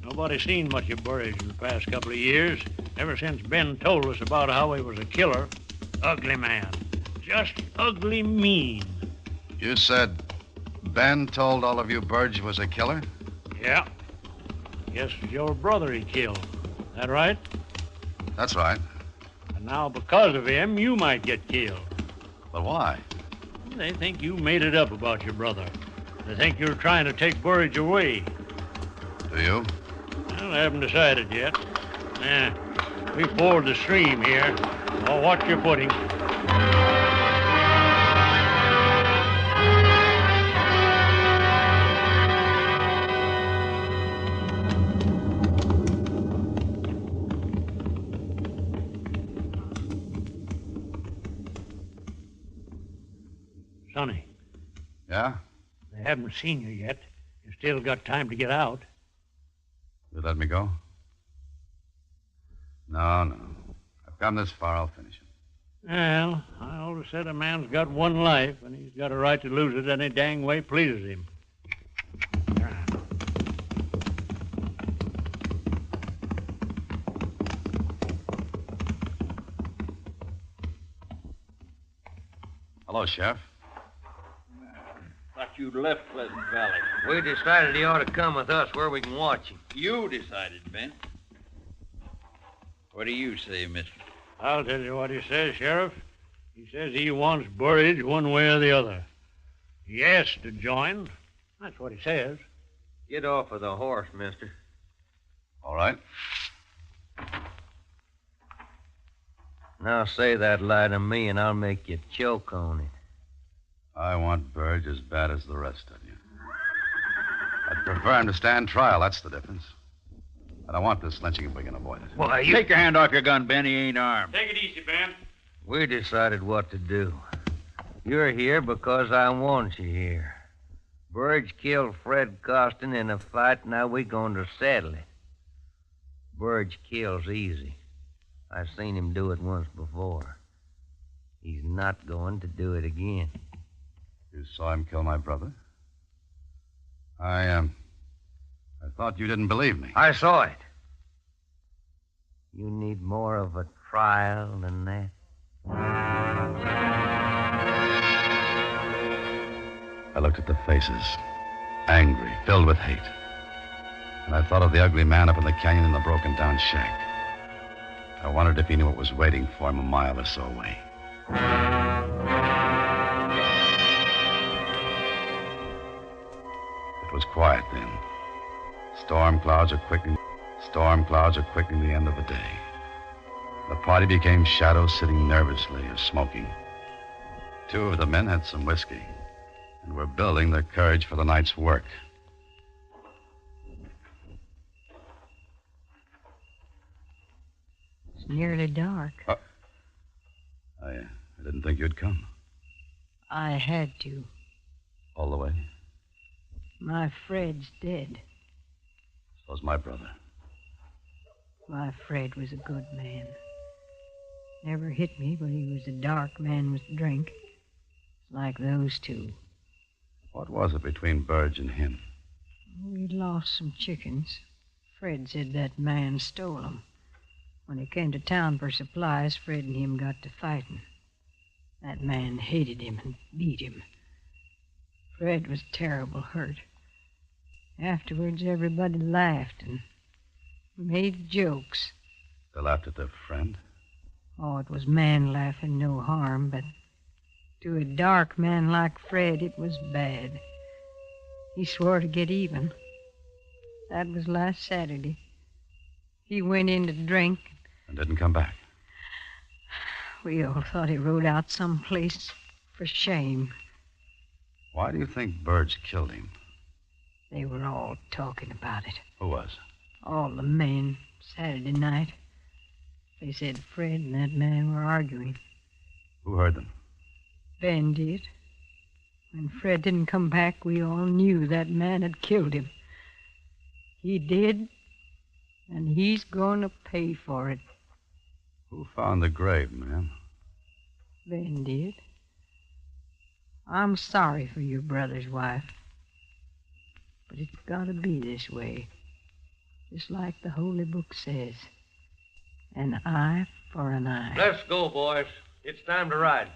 Speaker 9: Nobody's seen much of Burridge in the past couple of years, ever since Ben told us about how he was a killer. Ugly man. Just ugly mean.
Speaker 16: You said Ben told all of you Burge was a killer?
Speaker 9: Yeah. Guess it's your brother he killed. That right?
Speaker 16: That's right.
Speaker 9: And now, because of him, you might get killed.
Speaker 16: But why?
Speaker 9: They think you made it up about your brother. They think you're trying to take Burridge away.
Speaker 16: Do you?
Speaker 9: Well, I haven't decided yet. We ford the stream here. Oh, watch your footing. Sonny.
Speaker 16: Yeah?
Speaker 9: They haven't seen you yet. You still got time to get out.
Speaker 16: You let me go? No. I've come this far, I'll finish it.
Speaker 9: Well, I always said a man's got one life, and he's got a right to lose it any dang way pleases him.
Speaker 16: Hello, Sheriff.
Speaker 24: Thought you'd left Pleasant Valley.
Speaker 1: We decided he ought to come with us where we can watch him.
Speaker 24: You decided, Ben. What do you say, mister?
Speaker 9: I'll tell you what he says, Sheriff. He says he wants Burridge one way or the other. He asked to join. That's what he says.
Speaker 1: Get off of the horse, mister.
Speaker 16: All right.
Speaker 1: Now say that lie to me, and I'll make you choke on it.
Speaker 16: I want Burge as bad as the rest of you. I'd prefer him to stand trial, that's the difference. I don't want this lynching if we can avoid it.
Speaker 24: Why, you... Take your hand off your gun, Ben. He ain't armed.
Speaker 9: Take it easy, Ben.
Speaker 1: We decided what to do. You're here because I want you here. Burge killed Fred Costin in a fight, now we're going to settle it. Burge kills easy. I've seen him do it once before. He's not going to do it again.
Speaker 16: You saw him kill my brother? I thought you didn't believe me.
Speaker 1: I saw it. You need more of a trial than that.
Speaker 16: I looked at the faces, angry, filled with hate. And I thought of the ugly man up in the canyon in the broken-down shack. I wondered if he knew what was waiting for him a mile or so away. It was quiet then. Storm clouds are quickening the end of the day. The party became shadows sitting nervously or smoking. Two of the men had some whiskey and were building their courage for the night's work.
Speaker 10: It's nearly dark.
Speaker 16: I didn't think you'd come.
Speaker 10: I had to.
Speaker 16: All the way?
Speaker 10: My Fred's dead.
Speaker 16: So's my brother.
Speaker 10: My Fred was a good man. Never hit me, but he was a dark man with drink. Like those two.
Speaker 16: What was it between Burge and him?
Speaker 10: We lost some chickens. Fred said that man stole them. When he came to town for supplies, Fred and him got to fighting. That man hated him and beat him. Fred was terrible hurt. Afterwards, everybody laughed and made jokes.
Speaker 16: They laughed at their friend?
Speaker 10: Oh, it was man laughing, no harm, but to a dark man like Fred, it was bad. He swore to get even. That was last Saturday. He went in to drink.
Speaker 16: And didn't come back?
Speaker 10: We all thought he rode out someplace for shame.
Speaker 16: Why do you think Burge killed him?
Speaker 10: They were all talking about it.
Speaker 16: Who was?
Speaker 10: All the men, Saturday night. They said Fred and that man were arguing.
Speaker 16: Who heard them?
Speaker 10: Ben did. When Fred didn't come back, we all knew that man had killed him. He did, and he's going to pay for it.
Speaker 16: Who found the grave, ma'am?
Speaker 10: Ben did. I'm sorry for your brother's wife. But it's got to be this way. Just like the Holy Book says. An eye for an eye.
Speaker 9: Let's go, boys. It's time to ride.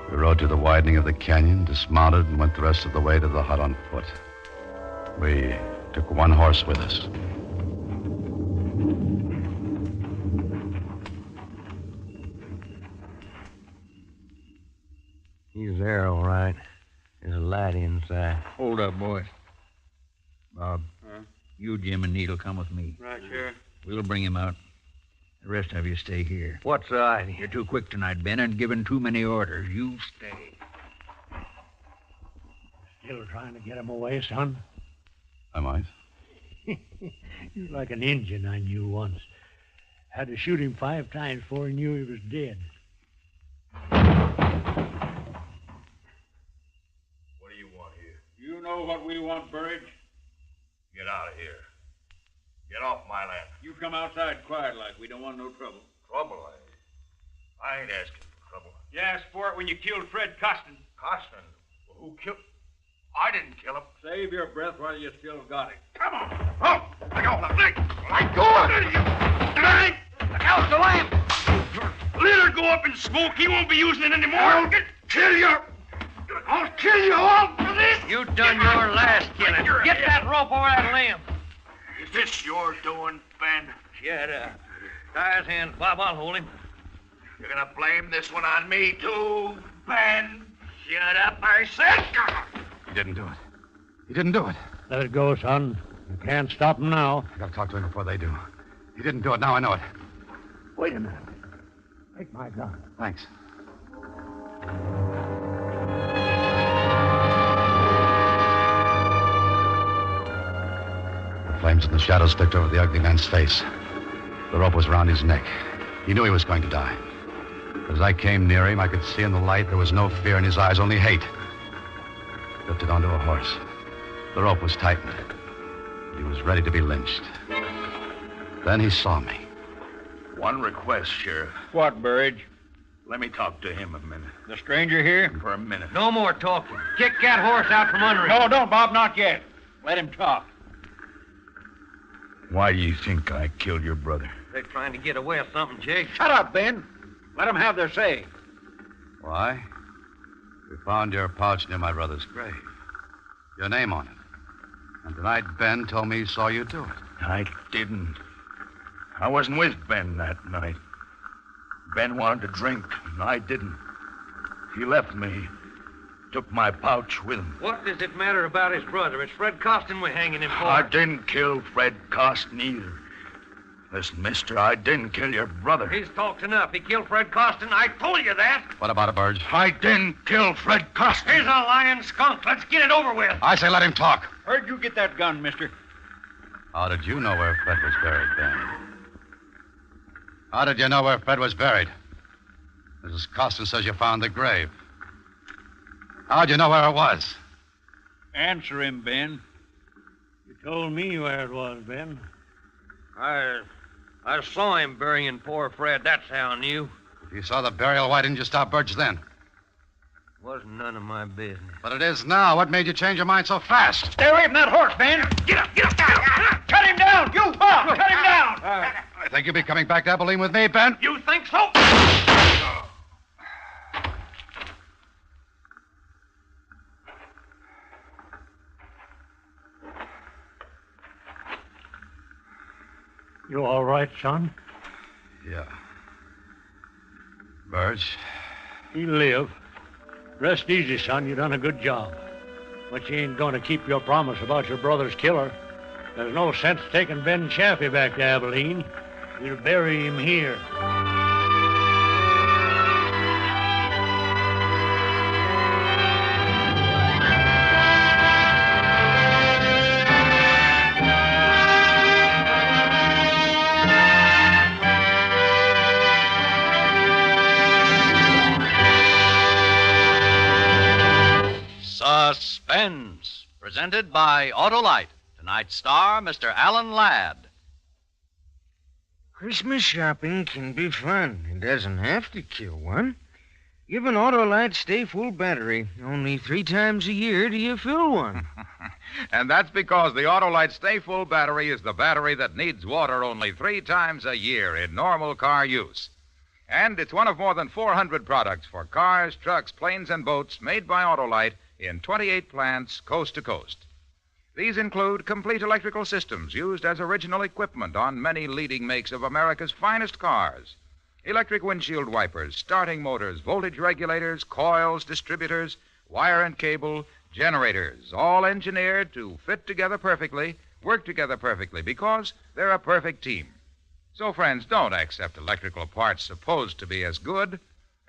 Speaker 16: We rode to the widening of the canyon, dismounted, and went the rest of the way to the hut on foot. We took one horse with us.
Speaker 1: He's there, all right. There's a light inside.
Speaker 24: Hold up, boys. Bob,
Speaker 6: Huh?
Speaker 24: you, Jim, and Need'll come with me.
Speaker 6: Right, Sheriff.
Speaker 24: We'll bring him out. The rest of you stay here.
Speaker 1: What's the idea?
Speaker 24: You're too quick tonight, Ben, and giving too many orders. You stay.
Speaker 9: Still trying to get him away, son?
Speaker 16: I might.
Speaker 9: You're like an Indian I knew once. Had to shoot him 5 times before he knew he was dead.
Speaker 8: What do you want here?
Speaker 6: You know what we want, Burridge.
Speaker 8: Get out of here. Get off my land.
Speaker 6: You come outside quiet like. We don't want no trouble.
Speaker 8: Trouble? I ain't asking for trouble.
Speaker 6: You asked for it when you killed Fred Costin.
Speaker 8: Costin? Who killed? I didn't kill him.
Speaker 6: Save your breath while you still got it.
Speaker 8: Come on. Oh, let go. Let go of it.
Speaker 3: The cow's the lamb. Let her go up in smoke. He won't be using it anymore. I'll kill you. I'll kill you all for this.
Speaker 1: You done your last killing. Get that rope over that limb.
Speaker 3: Is this your doing, Ben?
Speaker 1: Shut up. Tie his hands, Bob. I'll hold him.
Speaker 3: You're gonna blame this one on me, too, Ben? Shut up, I said.
Speaker 16: He didn't do it. He didn't do it.
Speaker 9: Let it go, son. You can't stop him now.
Speaker 16: I gotta talk to him before they do. He didn't do it. Now I know it.
Speaker 9: Wait a minute. Take my gun.
Speaker 16: Thanks. The flames in the shadows flicked over the ugly man's face. The rope was around his neck. He knew he was going to die. But as I came near him, I could see in the light there was no fear in his eyes, only hate. He lifted onto a horse. The rope was tightened. He was ready to be lynched. Then he saw me.
Speaker 8: One request, Sheriff.
Speaker 24: What, Burridge?
Speaker 8: Let me talk to him a minute.
Speaker 24: The stranger here?
Speaker 8: For a minute.
Speaker 1: No more talking. Kick that horse out from under him.
Speaker 24: No, don't, Bob, not yet. Let him talk.
Speaker 8: Why do you think I killed your brother?
Speaker 1: They're trying to get away with something, Jake.
Speaker 24: Shut up, Ben. Let them have their say.
Speaker 16: Why? We found your pouch near my brother's grave. Your name on it. And tonight Ben told me he saw you do it.
Speaker 8: I didn't. I wasn't with Ben that night. Ben wanted to drink, and I didn't. He left me. Took my pouch with him.
Speaker 1: What does it matter about his brother? It's Fred Costin we're hanging him for.
Speaker 8: I didn't kill Fred Costin either. Listen, mister, I didn't kill your brother.
Speaker 1: He's talked enough. He killed Fred Costin. I told you that.
Speaker 16: What about it, Burge?
Speaker 8: I didn't kill Fred Costin.
Speaker 1: He's a lying skunk. Let's get it over with.
Speaker 16: I say let him talk.
Speaker 24: Where'd you get that gun, mister?
Speaker 16: How did you know where Fred was buried, Ben? How did you know where Fred was buried? Mrs. Costin says you found the grave. How'd you know where it was?
Speaker 24: Answer him, Ben.
Speaker 9: You told me where it was, Ben.
Speaker 1: I saw him burying poor Fred. That's how I knew.
Speaker 16: If you saw the burial, why didn't you stop Burge then?
Speaker 1: Wasn't none of my business.
Speaker 16: But it is now. What made you change your mind so fast?
Speaker 9: Stay away from that horse, Ben. Get up, Cut him down, you bum. Cut him down.
Speaker 16: I think you'll be coming back to Abilene with me, Ben.
Speaker 1: You think so?
Speaker 9: You all right, son?
Speaker 16: Yeah. Burge?
Speaker 9: He'll live. Rest easy, son. You done a good job. But you ain't going to keep your promise about your brother's killer. There's no sense taking Ben Chaffee back to Abilene. We'll bury him here.
Speaker 5: Suspense, presented by Autolite. Tonight's star, Mr. Alan Ladd.
Speaker 22: Christmas shopping can be fun. It doesn't have to kill one. Give an Autolite Stay Full battery. Only 3 times a year do you fill one.
Speaker 20: And that's because the Autolite Stay Full battery is the battery that needs water only 3 times a year in normal car use. And it's one of more than 400 products for cars, trucks, planes, and boats made by Autolite in 28 plants coast to coast. These include complete electrical systems used as original equipment on many leading makes of America's finest cars. Electric windshield wipers, starting motors, voltage regulators, coils, distributors, wire and cable, generators, all engineered to fit together perfectly, work together perfectly, because they're a perfect team. So, friends, don't accept electrical parts supposed to be as good.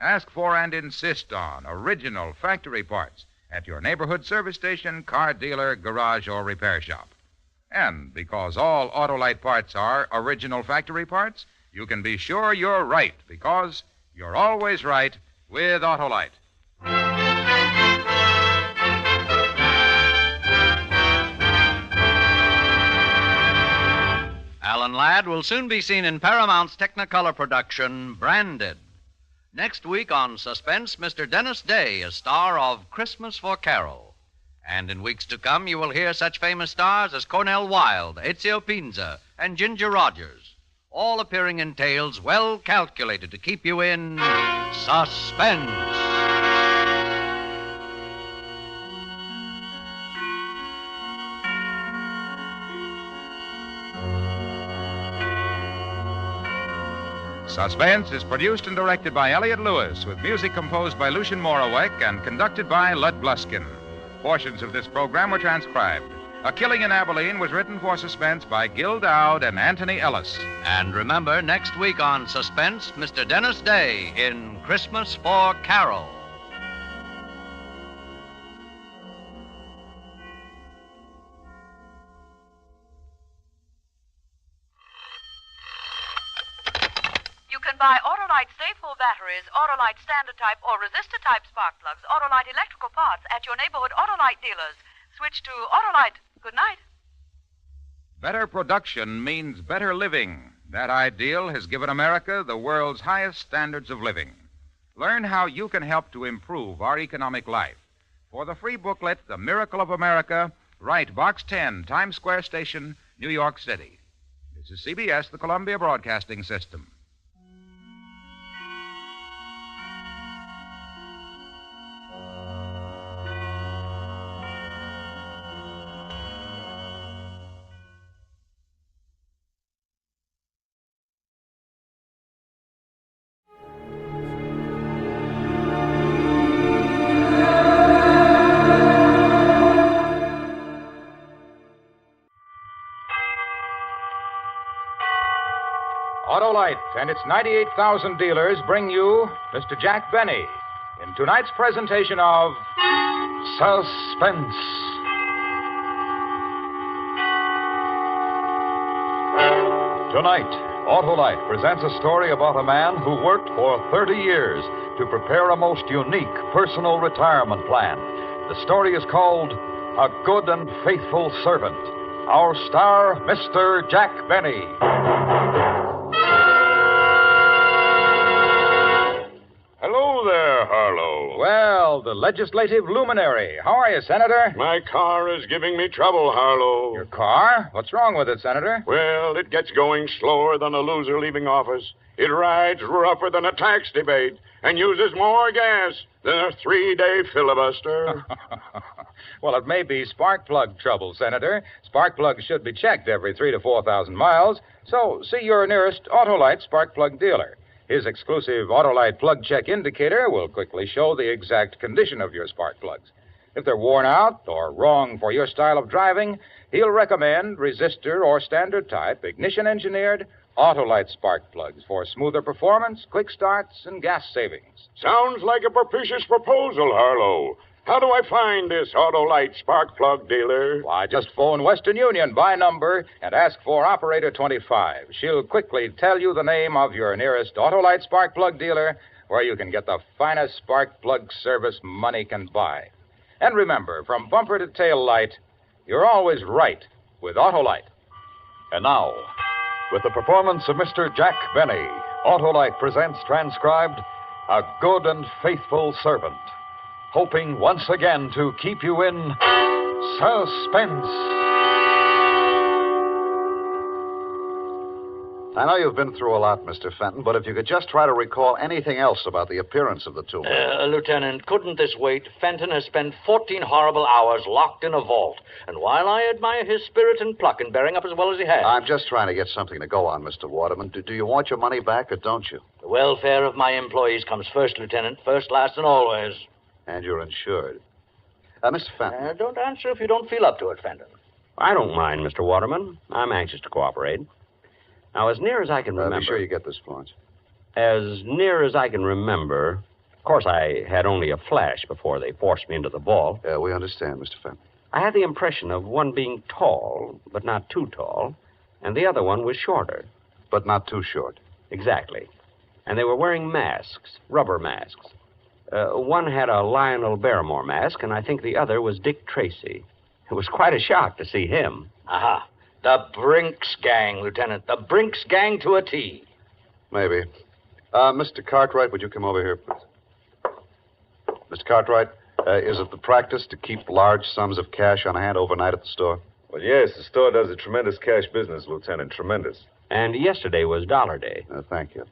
Speaker 20: Ask for and insist on original factory parts at your neighborhood service station, car dealer, garage, or repair shop. And because all Autolite parts are original factory parts, you can be sure you're right, because you're always right with Autolite.
Speaker 5: Alan Ladd will soon be seen in Paramount's Technicolor production, Branded. Next week on Suspense, Mr. Dennis Day, a star of Christmas for Carol. And in weeks to come, you will hear such famous stars as Cornel Wilde, Ezio Pinza, and Ginger Rogers, all appearing in tales well calculated to keep you in suspense.
Speaker 20: Suspense is produced and directed by Elliott Lewis, with music composed by Lucien Moraweck and conducted by Lud Gluskin. Portions of this program were transcribed. A Killing in Abilene was written for Suspense by Gil Dowd and Anthony Ellis.
Speaker 5: And remember, next week on Suspense, Mr. Dennis Day in Christmas for Carol.
Speaker 7: You can buy Autolite Stay Full batteries, Autolite Standard Type, or Resistor Type spark plugs, Autolite electrical parts at your neighborhood Autolite dealers. Switch to Autolite. Good night.
Speaker 20: Better production means better living. That ideal has given America the world's highest standards of living. Learn how you can help to improve our economic life. For the free booklet, The Miracle of America, write Box 10, Times Square Station, New York City. This is CBS, the Columbia Broadcasting System. Autolite and its 98,000 dealers bring you Mr. Jack Benny in tonight's presentation of Suspense. Tonight, Autolite presents a story about a man who worked for 30 years to prepare a most unique personal retirement plan. The story is called A Good and Faithful Servant. Our star, Mr. Jack Benny.
Speaker 15: Hello there, Harlowe.
Speaker 20: Well, the legislative luminary. How are you, Senator?
Speaker 15: My car is giving me trouble, Harlowe.
Speaker 20: Your car? What's wrong with it, Senator?
Speaker 15: Well, it gets going slower than a loser leaving office. It rides rougher than a tax debate and uses more gas than a 3-day filibuster.
Speaker 20: Well, it may be spark plug trouble, Senator. Spark plugs should be checked every 3,000 to 4,000 miles, so see your nearest Autolite spark plug dealer. His exclusive Autolite plug check indicator will quickly show the exact condition of your spark plugs. If they're worn out or wrong for your style of driving, he'll recommend resistor or standard type, ignition-engineered Autolite spark plugs for smoother performance, quick starts, and gas savings.
Speaker 15: Sounds like a propitious proposal, Harlowe. How do I find this Autolite spark plug dealer?
Speaker 20: Why, just phone Western Union by number and ask for Operator 25. She'll quickly tell you the name of your nearest Autolite spark plug dealer where you can get the finest spark plug service money can buy. And remember, from bumper to tail light, you're always right with Autolite. And now, with the performance of Mr. Jack Benny, Autolite presents transcribed A Good and Faithful Servant, hoping once again to keep you in suspense.
Speaker 16: I know you've been through a lot, Mr. Fenton, but if you could just try to recall anything else about the appearance of the two men.
Speaker 17: Lieutenant, couldn't this wait? Fenton has spent 14 horrible hours locked in a vault. And while I admire his spirit and pluck in bearing up as well as he has...
Speaker 16: I'm just trying to get something to go on, Mr. Waterman. Do you want your money back or don't you?
Speaker 17: The welfare of my employees comes first, Lieutenant. First, last, and always.
Speaker 16: And you're insured. Mr. Fenton.
Speaker 17: Don't answer if you don't feel up to it, Fenton.
Speaker 18: I don't mind, Mr. Waterman. I'm anxious to cooperate. Now, as near as I can remember...
Speaker 16: Be sure you get this, Florence.
Speaker 18: As near as I can remember... Of course, I had only a flash before they forced me into the vault.
Speaker 16: We understand, Mr. Fenton.
Speaker 18: I had the impression of one being tall, but not too tall, and the other one was shorter.
Speaker 16: But not too short.
Speaker 18: Exactly. And they were wearing masks, rubber masks. One had a Lionel Barrymore mask, and I think the other was Dick Tracy. It was quite a shock to see him.
Speaker 17: Aha. The Brinks Gang, Lieutenant. The Brinks Gang to a T.
Speaker 16: Maybe. Mr. Cartwright, would you come over here, please? Mr. Cartwright, is it the practice to keep large sums of cash on hand overnight at the store?
Speaker 19: Well, yes, the store does a tremendous cash business, Lieutenant. Tremendous.
Speaker 18: And yesterday was Dollar Day.
Speaker 16: Thank you.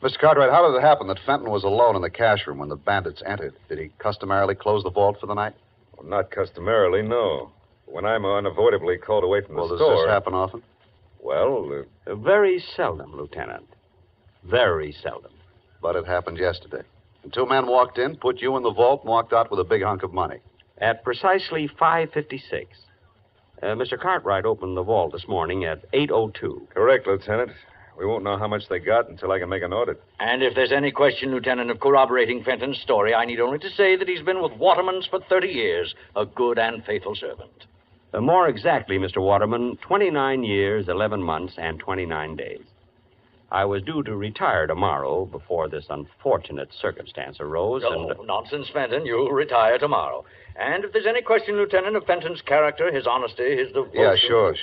Speaker 16: Mr. Cartwright, how did it happen that Fenton was alone in the cash room when the bandits entered? Did he customarily close the vault for the night?
Speaker 19: Well, not customarily, no. When I'm unavoidably called away from the store...
Speaker 16: Does this happen often?
Speaker 18: Well, very seldom, Lieutenant. Very seldom.
Speaker 16: But it happened yesterday. And two men walked in, put you in the vault, and walked out with a big hunk of money.
Speaker 18: At precisely 5:56. Mr. Cartwright opened the vault this morning at 8:02.
Speaker 19: Correct, Lieutenant. We won't know how much they got until I can make an audit.
Speaker 17: And if there's any question, Lieutenant, of corroborating Fenton's story, I need only to say that he's been with Waterman's for 30 years, a good and faithful servant.
Speaker 18: More exactly, Mr. Waterman, 29 years, 11 months, and 29 days. I was due to retire tomorrow before this unfortunate circumstance arose,
Speaker 17: Nonsense, Fenton. You'll retire tomorrow. And if there's any question, Lieutenant, of Fenton's character, his honesty, his devotion...
Speaker 16: Yeah, sure.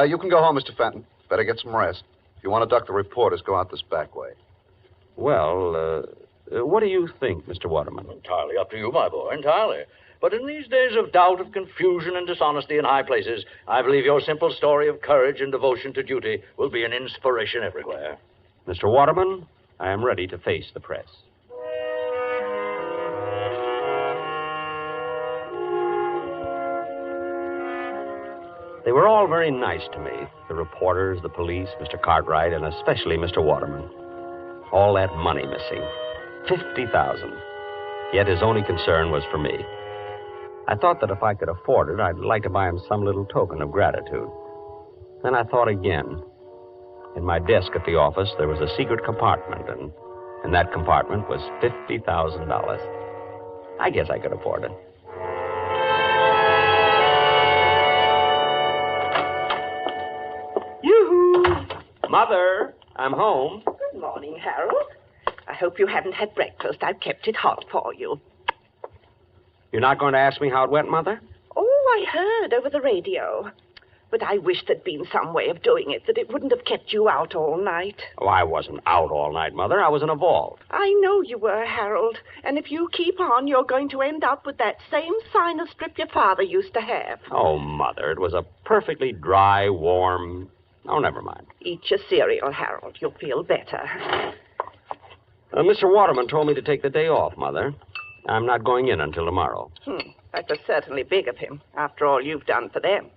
Speaker 16: You can go home, Mr. Fenton. Better get some rest. If you want to duck the reporters, go out this back way.
Speaker 18: Well, what do you think, Mr. Waterman?
Speaker 17: Entirely up to you, my boy, entirely. But in these days of doubt, of confusion, and dishonesty in high places, I believe your simple story of courage and devotion to duty will be an inspiration everywhere.
Speaker 18: Mr. Waterman, I am ready to face the press. They were all very nice to me. The reporters, the police, Mr. Cartwright, and especially Mr. Waterman. All that money missing. $50,000. Yet his only concern was for me. I thought that if I could afford it, I'd like to buy him some little token of gratitude. Then I thought again. In my desk at the office, there was a secret compartment, and in that compartment was $50,000. I guess I could afford it. Yoo-hoo! Mother, I'm home.
Speaker 2: Good morning, Harold. I hope you haven't had breakfast. I've kept it hot for you.
Speaker 18: You're not going to ask me how it went, Mother?
Speaker 2: Oh, I heard over the radio. But I wish there'd been some way of doing it, that it wouldn't have kept you out all night.
Speaker 18: Oh, I wasn't out all night, Mother. I was in a vault.
Speaker 2: I know you were, Harold. And if you keep on, you're going to end up with that same sinus strip your father used to have.
Speaker 18: Oh, Mother, it was a perfectly dry, warm... Oh, never mind.
Speaker 2: Eat your cereal, Harold. You'll feel better.
Speaker 18: Mr. Waterman told me to take the day off, Mother. I'm not going in until tomorrow.
Speaker 2: That was certainly big of him, after all you've done for them.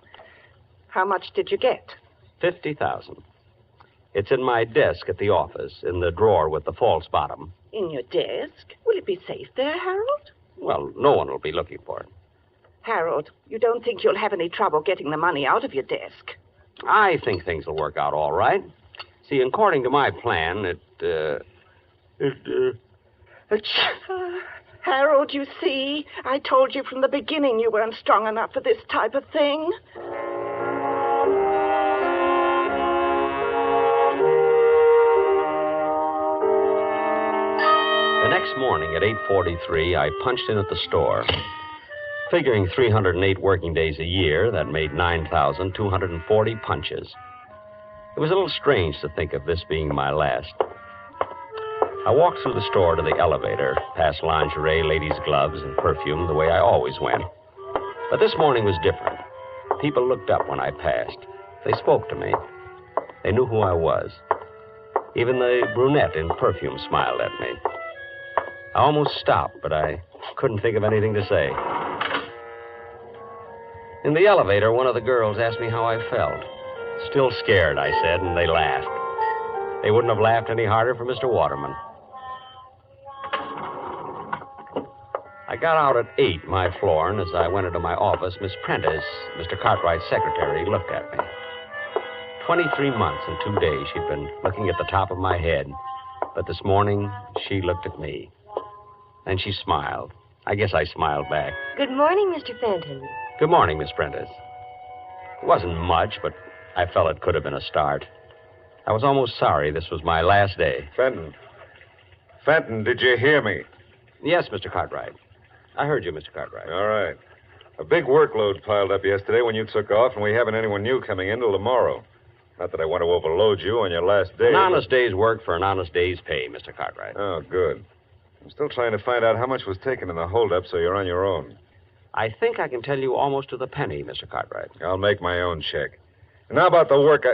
Speaker 2: How much did you get?
Speaker 18: $50,000. It's in my desk at the office, in the drawer with the false bottom.
Speaker 2: In your desk? Will it be safe there, Harold?
Speaker 18: Well, no one will be looking for it.
Speaker 2: Harold, you don't think you'll have any trouble getting the money out of your desk?
Speaker 18: I think things will work out all right. See, according to my plan,
Speaker 2: Harold, you see, I told you from the beginning you weren't strong enough for this type of thing.
Speaker 18: The next morning at 8:43, I punched in at the store. Figuring 308 working days a year, that made 9,240 punches. It was a little strange to think of this being my last. I walked through the store to the elevator, past lingerie, ladies' gloves, and perfume the way I always went. But this morning was different. People looked up when I passed. They spoke to me. They knew who I was. Even the brunette in perfume smiled at me. I almost stopped, but I couldn't think of anything to say. In the elevator, one of the girls asked me how I felt. Still scared, I said, and they laughed. They wouldn't have laughed any harder for Mr. Waterman. I got out at 8, my floor, and as I went into my office, Miss Prentice, Mr. Cartwright's secretary, looked at me. 23 months and 2 days she'd been looking at the top of my head. But this morning, she looked at me. And she smiled. I guess I smiled back.
Speaker 4: Good morning, Mr. Fenton.
Speaker 18: Good morning, Miss Prentice. It wasn't much, but I felt it could have been a start. I was almost sorry this was my last day.
Speaker 19: Fenton, did you hear me?
Speaker 18: Yes, Mr. Cartwright. I heard you, Mr. Cartwright.
Speaker 19: All right. A big workload piled up yesterday when you took off, and we haven't anyone new coming in till tomorrow. Not that I want to overload you on your last day.
Speaker 18: An honest day's work for an honest day's pay, Mr. Cartwright.
Speaker 19: Oh, good. I'm still trying to find out how much was taken in the holdup, so you're on your own.
Speaker 18: I think I can tell you almost to the penny, Mr. Cartwright.
Speaker 19: I'll make my own check. And how about the work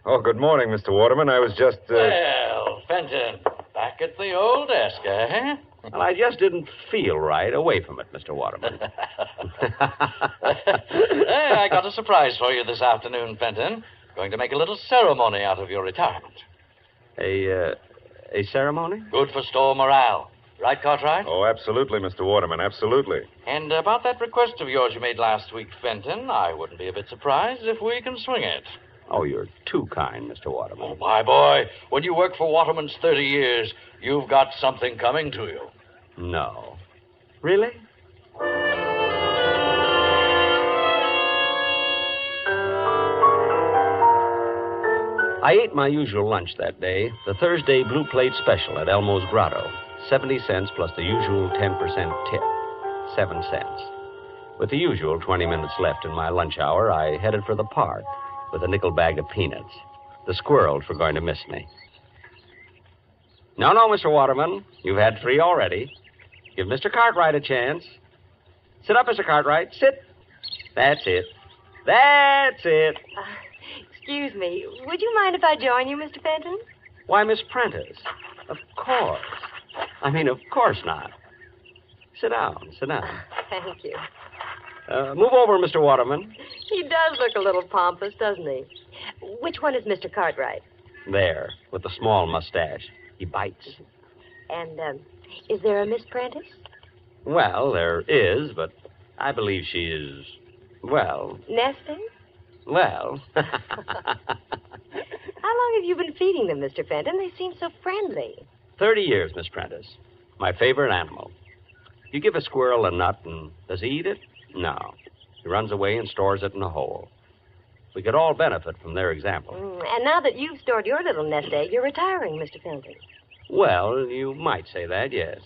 Speaker 19: Oh, good morning, Mr. Waterman. I was just,
Speaker 17: Well, Fenton, back at the old desk, eh?
Speaker 18: Well, I just didn't feel right away from it, Mr. Waterman.
Speaker 17: Hey, I got a surprise for you this afternoon, Fenton. Going to make a little ceremony out of your retirement.
Speaker 18: A ceremony?
Speaker 17: Good for store morale. Right, Cartwright?
Speaker 19: Oh, absolutely, Mr. Waterman, absolutely.
Speaker 17: And about that request of yours you made last week, Fenton, I wouldn't be a bit surprised if we can swing it.
Speaker 18: Oh, you're too kind, Mr. Waterman.
Speaker 17: Oh, my boy, when you work for Waterman's 30 years, you've got something coming to you.
Speaker 18: No. Really? I ate my usual lunch that day, the Thursday Blue Plate Special at Elmo's Grotto. 70 cents plus the usual 10% tip. 7 cents. With the usual 20 minutes left in my lunch hour, I headed for the park with a nickel bag of peanuts. The squirrels were going to miss me. No, Mr. Waterman. You've had 3 already. Give Mr. Cartwright a chance. Sit up, Mr. Cartwright. Sit. That's it. That's it.
Speaker 4: Excuse me. Would you mind if I join you, Mr. Fenton?
Speaker 18: Why, Miss Prentice. Of course. Of course not. Sit down.
Speaker 4: Thank you.
Speaker 18: Move over, Mr. Waterman.
Speaker 4: He does look a little pompous, doesn't he? Which one is Mr. Cartwright?
Speaker 18: There, with the small mustache. He bites.
Speaker 4: And, is there a Miss Prentice?
Speaker 18: Well, there is, but I believe she is, well...
Speaker 4: Nesting?
Speaker 18: Well...
Speaker 4: How long long have you been feeding them, Mr. Fenton? They seem so friendly.
Speaker 18: 30 years, Miss Prentice. My favorite animal. You give a squirrel a nut, and does he eat it? No. He runs away and stores it in a hole. We could all benefit from their example.
Speaker 4: And now that you've stored your little nest egg, you're retiring, Mr. Fenton.
Speaker 18: Well, you might say that, yes.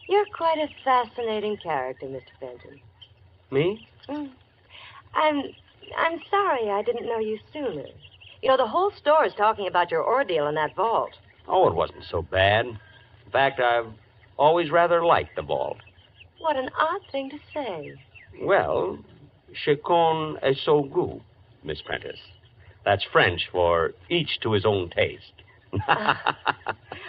Speaker 4: You're quite a fascinating character, Mr. Fenton.
Speaker 18: Me?
Speaker 4: I'm sorry I didn't know you sooner. You know, the whole store is talking about your ordeal in that vault.
Speaker 18: Oh, it wasn't so bad. In fact, I've always rather liked the vault.
Speaker 4: What an odd thing to say.
Speaker 18: Well, chacun est son goût, Miss Prentice. That's French for each to his own taste.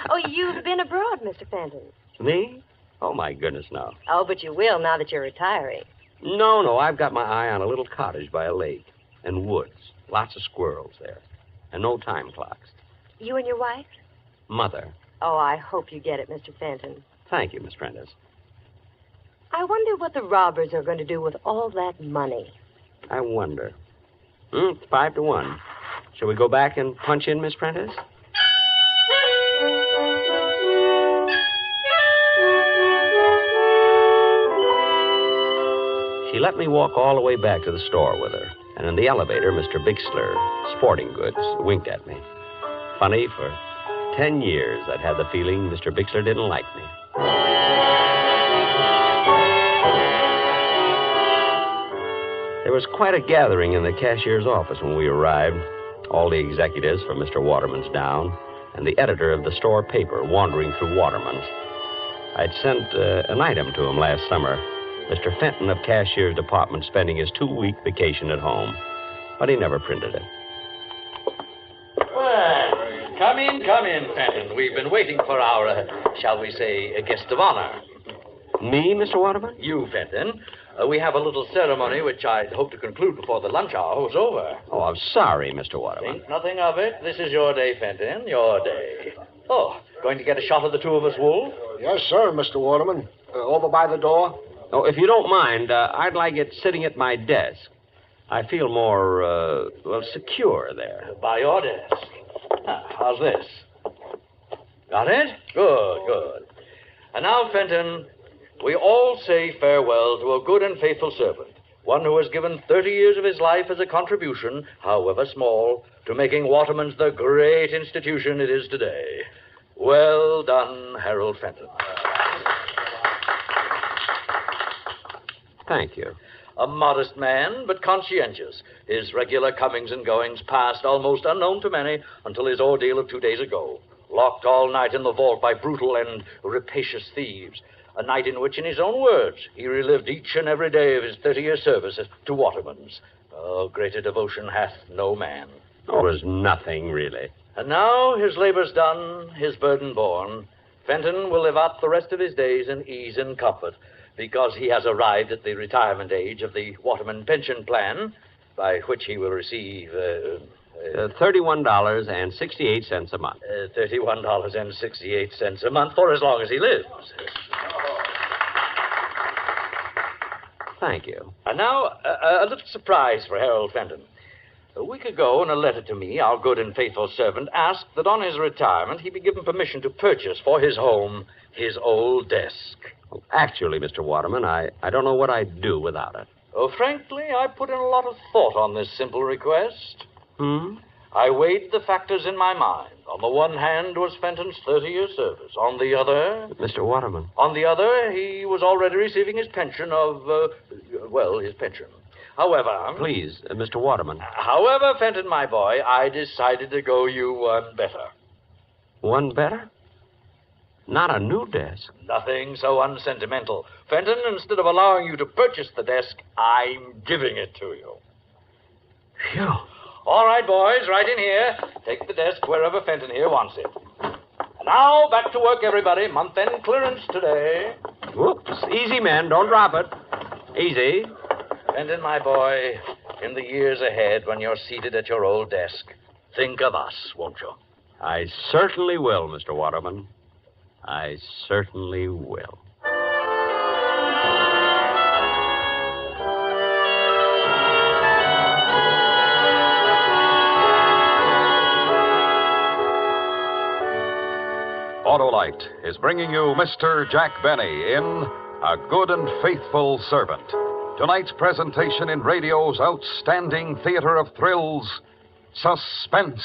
Speaker 4: Oh, you've been abroad, Mr. Fenton.
Speaker 18: Me? Oh, my goodness, no.
Speaker 4: Oh, but you will now that you're retiring.
Speaker 18: No, I've got my eye on a little cottage by a lake and woods. Lots of squirrels there. And no time clocks.
Speaker 4: You and your wife?
Speaker 18: Mother.
Speaker 4: Oh, I hope you get it, Mr. Fenton.
Speaker 18: Thank you, Miss Prentice.
Speaker 4: I wonder what the robbers are going to do with all that money.
Speaker 18: I wonder. It's 5-1. Shall we go back and punch in, Miss Prentice? She let me walk all the way back to the store with her. And in the elevator, Mr. Bixler, Sporting Goods, winked at me. Funny, for 10 years I'd had the feeling Mr. Bixler didn't like me. There was quite a gathering in the cashier's office when we arrived. All the executives from Mr. Waterman's down, and the editor of the store paper wandering through Waterman's. I'd sent an item to him last summer. Mr. Fenton of Cashier's Department spending his 2-week vacation at home. But he never printed it.
Speaker 17: Well, come in, Fenton. We've been waiting for our, shall we say, guest of honor.
Speaker 18: Me, Mr. Waterman?
Speaker 17: You, Fenton. We have a little ceremony which I'd hope to conclude before the lunch hour was over.
Speaker 18: Oh, I'm sorry, Mr. Waterman.
Speaker 17: Think nothing of it. This is your day, Fenton, your day. Oh, going to get a shot of the two of us, Wolf?
Speaker 11: Yes, sir, Mr. Waterman. Over by the door?
Speaker 18: Oh, if you don't mind, I'd like it sitting at my desk. I feel more, secure there.
Speaker 17: By your desk. How's this? Got it? Good. And now, Fenton, we all say farewell to a good and faithful servant, one who has given 30 years of his life as a contribution, however small, to making Waterman's the great institution it is today. Well done, Harold Fenton.
Speaker 18: Thank you.
Speaker 17: A modest man, but conscientious. His regular comings and goings passed almost unknown to many until his ordeal of 2 days ago. Locked all night in the vault by brutal and rapacious thieves. A night in which, in his own words, he relived each and every day of his 30-year service to Waterman's. Oh, greater devotion hath no man.
Speaker 18: Oh, it was nothing, really.
Speaker 17: And now, his labor's done, his burden borne, Fenton will live out the rest of his days in ease and comfort, because he has arrived at the retirement age of the Waterman pension plan, by which he will receive...
Speaker 18: $31.68 a month.
Speaker 17: $31.68 a month for as long as he lives.
Speaker 18: Thank you.
Speaker 17: And now, a little surprise for Harold Fenton. A week ago, in a letter to me, our good and faithful servant asked that on his retirement he be given permission to purchase for his home his old desk.
Speaker 18: Well, actually, Mr. Waterman, I don't know what I'd do without it.
Speaker 17: Oh, frankly, I put in a lot of thought on this simple request. I weighed the factors in my mind. On the one hand was Fenton's 30-year service. On the other...
Speaker 18: Mr. Waterman.
Speaker 17: On the other, he was already receiving his pension of, his pension. However...
Speaker 18: Please, Mr. Waterman.
Speaker 17: However, Fenton, my boy, I decided to go you one better.
Speaker 18: One better? Not a new desk.
Speaker 17: Nothing so unsentimental. Fenton, instead of allowing you to purchase the desk, I'm giving it to you.
Speaker 18: Phew.
Speaker 17: All right, boys, right in here. Take the desk wherever Fenton here wants it. Now, back to work, everybody. Month-end clearance today.
Speaker 18: Whoops. Easy, men. Don't drop it. Easy.
Speaker 17: Fenton, my boy, in the years ahead, when you're seated at your old desk, think of us, won't you?
Speaker 18: I certainly will, Mr. Waterman. I certainly will.
Speaker 12: Autolite is bringing you Mr. Jack Benny in A Good and Faithful Servant. Tonight's presentation in radio's outstanding theater of thrills, Suspense.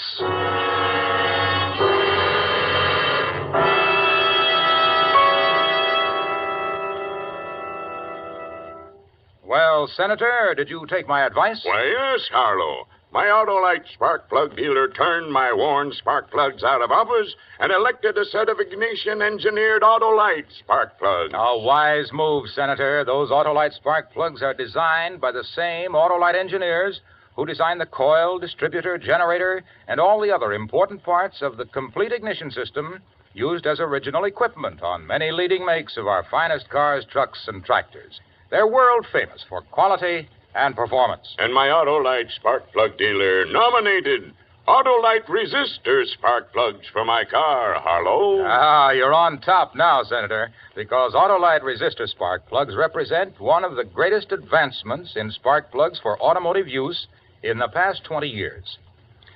Speaker 20: Well, Senator, did you take my advice?
Speaker 15: Why, yes, Harlow. My Autolite spark plug dealer turned my worn spark plugs out of office and elected a set of ignition-engineered Autolite spark plugs.
Speaker 20: A wise move, Senator. Those Autolite spark plugs are designed by the same Autolite engineers who designed the coil, distributor, generator, and all the other important parts of the complete ignition system used as original equipment on many leading makes of our finest cars, trucks, and tractors. They're world famous for quality and performance.
Speaker 15: And my Autolite spark plug dealer nominated Autolite resistor spark plugs for my car, Harlow.
Speaker 20: Ah, you're on top now, Senator, because Autolite resistor spark plugs represent one of the greatest advancements in spark plugs for automotive use in the past 20 years.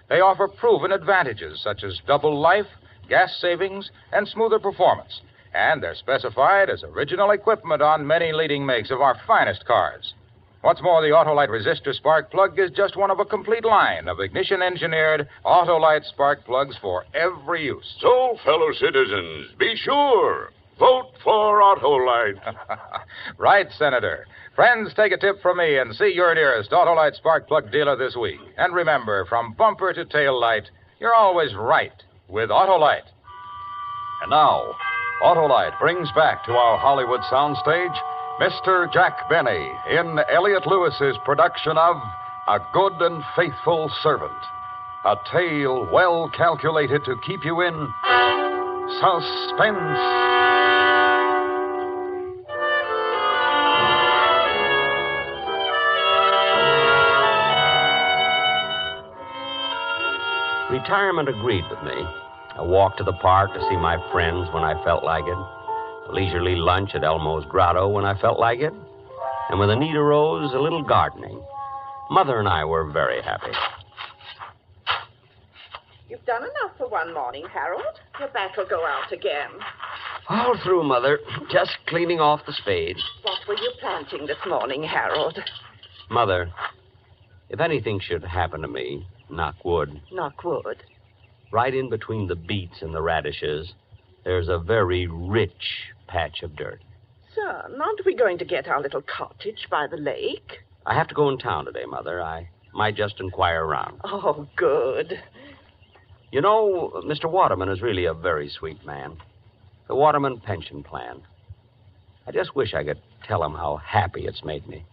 Speaker 20: They offer proven advantages such as double life, gas savings, and smoother performance. And they're specified as original equipment on many leading makes of our finest cars. What's more, the Autolite resistor spark plug is just one of a complete line of ignition-engineered Autolite spark plugs for every use.
Speaker 15: So, fellow citizens, be sure, vote for Autolite.
Speaker 20: Right, Senator. Friends, take a tip from me and see your nearest Autolite spark plug dealer this week. And remember, from bumper to tail light, you're always right with Autolite.
Speaker 12: And now, Autolite brings back to our Hollywood soundstage Mr. Jack Benny in Elliot Lewis's production of A Good and Faithful Servant. A tale well calculated to keep you in suspense.
Speaker 18: Retirement agreed with me. A walk to the park to see my friends when I felt like it. A leisurely lunch at Elmo's Grotto when I felt like it. And when the need arose, a little gardening. Mother and I were very happy.
Speaker 2: You've done enough for one morning, Harold. Your back will go out again.
Speaker 18: All through, Mother. Just cleaning off the spade.
Speaker 2: What were you planting this morning, Harold?
Speaker 18: Mother, if anything should happen to me, knock wood,
Speaker 2: Knock wood.
Speaker 18: right in between the beets and the radishes, there's a very rich patch of dirt.
Speaker 2: Son, aren't we going to get our little cottage by the lake?
Speaker 18: I have to go in town today, Mother. I might just inquire around.
Speaker 2: Oh, good.
Speaker 18: You know, Mr. Waterman is really a very sweet man. The Waterman pension plan. I just wish I could tell him how happy it's made me.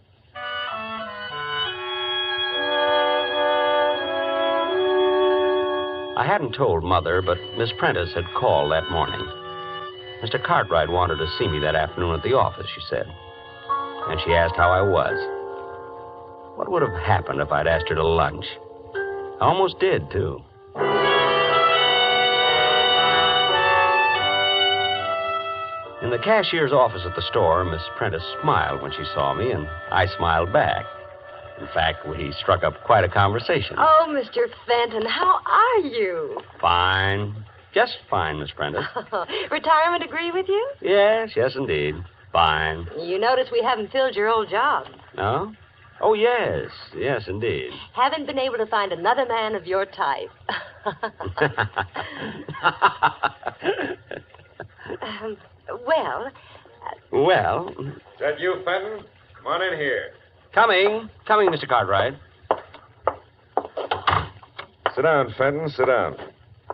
Speaker 18: I hadn't told Mother, but Miss Prentice had called that morning. Mr. Cartwright wanted to see me that afternoon at the office, she said. And she asked how I was. What would have happened if I'd asked her to lunch? I almost did, too. In the cashier's office at the store, Miss Prentice smiled when she saw me, and I smiled back. In fact, we struck up quite a conversation.
Speaker 4: Oh, Mr. Fenton, how are you?
Speaker 18: Fine. Just fine, Miss Prentice.
Speaker 4: Retirement agree with you?
Speaker 18: Yes, indeed. Fine.
Speaker 4: You notice we haven't filled your old job.
Speaker 18: No? Oh, yes, indeed.
Speaker 4: Haven't been able to find another man of your type. Well...
Speaker 18: Well...
Speaker 19: Is that you, Fenton? Come on in here.
Speaker 18: Coming, Mr. Cartwright.
Speaker 19: Sit down, Fenton, sit down.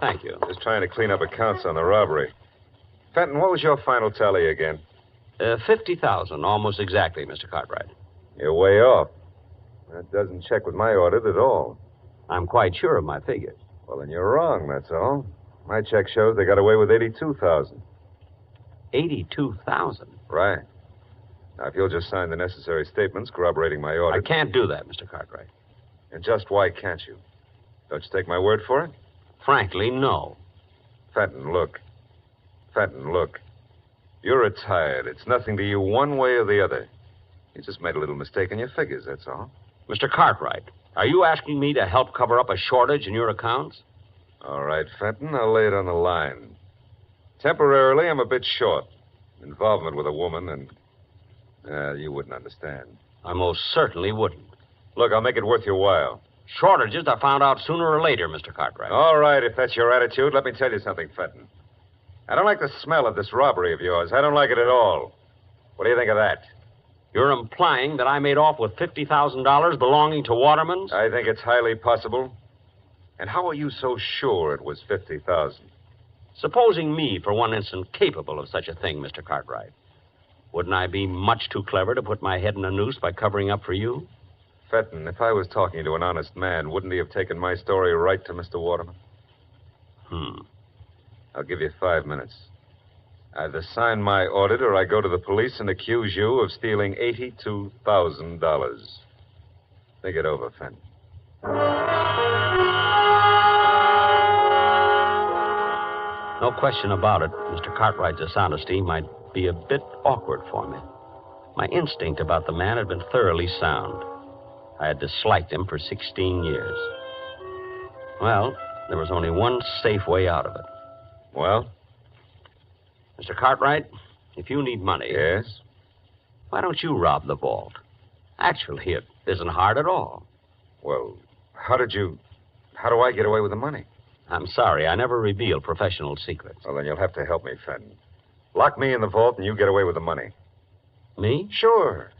Speaker 18: Thank you.
Speaker 19: Just trying to clean up accounts on the robbery. Fenton, what was your final tally again?
Speaker 18: 50,000, almost exactly, Mr. Cartwright.
Speaker 19: You're way off. That doesn't check with my audit at all.
Speaker 18: I'm quite sure of my figures.
Speaker 19: Well, then you're wrong, that's all. My check shows they got away with 82,000.
Speaker 18: 82,000?
Speaker 19: Right. Now, if you'll just sign the necessary statements corroborating my audit...
Speaker 18: I can't do that, Mr. Cartwright.
Speaker 19: And just why can't you? Don't you take my word for it?
Speaker 18: Frankly, no.
Speaker 19: Fenton, look. You're retired. It's nothing to you one way or the other. You just made a little mistake in your figures, that's all.
Speaker 18: Mr. Cartwright, are you asking me to help cover up a shortage in your accounts?
Speaker 19: All right, Fenton, I'll lay it on the line. Temporarily, I'm a bit short. Involvement with a woman, and you wouldn't understand.
Speaker 18: I most certainly wouldn't.
Speaker 19: Look, I'll make it worth your while.
Speaker 18: Shortages I found out sooner or later, Mr. Cartwright.
Speaker 19: All right, if that's your attitude, let me tell you something, Fenton. I don't like the smell of this robbery of yours. I don't like it at all. What do you think of that?
Speaker 18: You're implying that I made off with $50,000 belonging to Waterman's?
Speaker 19: I think it's highly possible. And how are you so sure it was $50,000?
Speaker 18: Supposing me, for one instant, capable of such a thing, Mr. Cartwright, wouldn't I be much too clever to put my head in a noose by covering up for you?
Speaker 19: Fenton, if I was talking to an honest man, wouldn't he have taken my story right to Mr. Waterman? I'll give you 5 minutes. Either sign my audit or I go to the police and accuse you of stealing $82,000. Think it over, Fenton.
Speaker 18: No question about it, Mr. Cartwright's dishonesty might be a bit awkward for me. My instinct about the man had been thoroughly sound. I had disliked him for 16 years. Well, there was only one safe way out of it.
Speaker 19: Well?
Speaker 18: Mr. Cartwright, if you need money...
Speaker 19: Yes?
Speaker 18: Why don't you rob the vault? Actually, it isn't hard at all.
Speaker 19: Well, how do I get away with the money?
Speaker 18: I'm sorry, I never reveal professional secrets.
Speaker 19: Well, then you'll have to help me, Fenton. Lock me in the vault and you get away with the money.
Speaker 18: Me?
Speaker 19: Sure.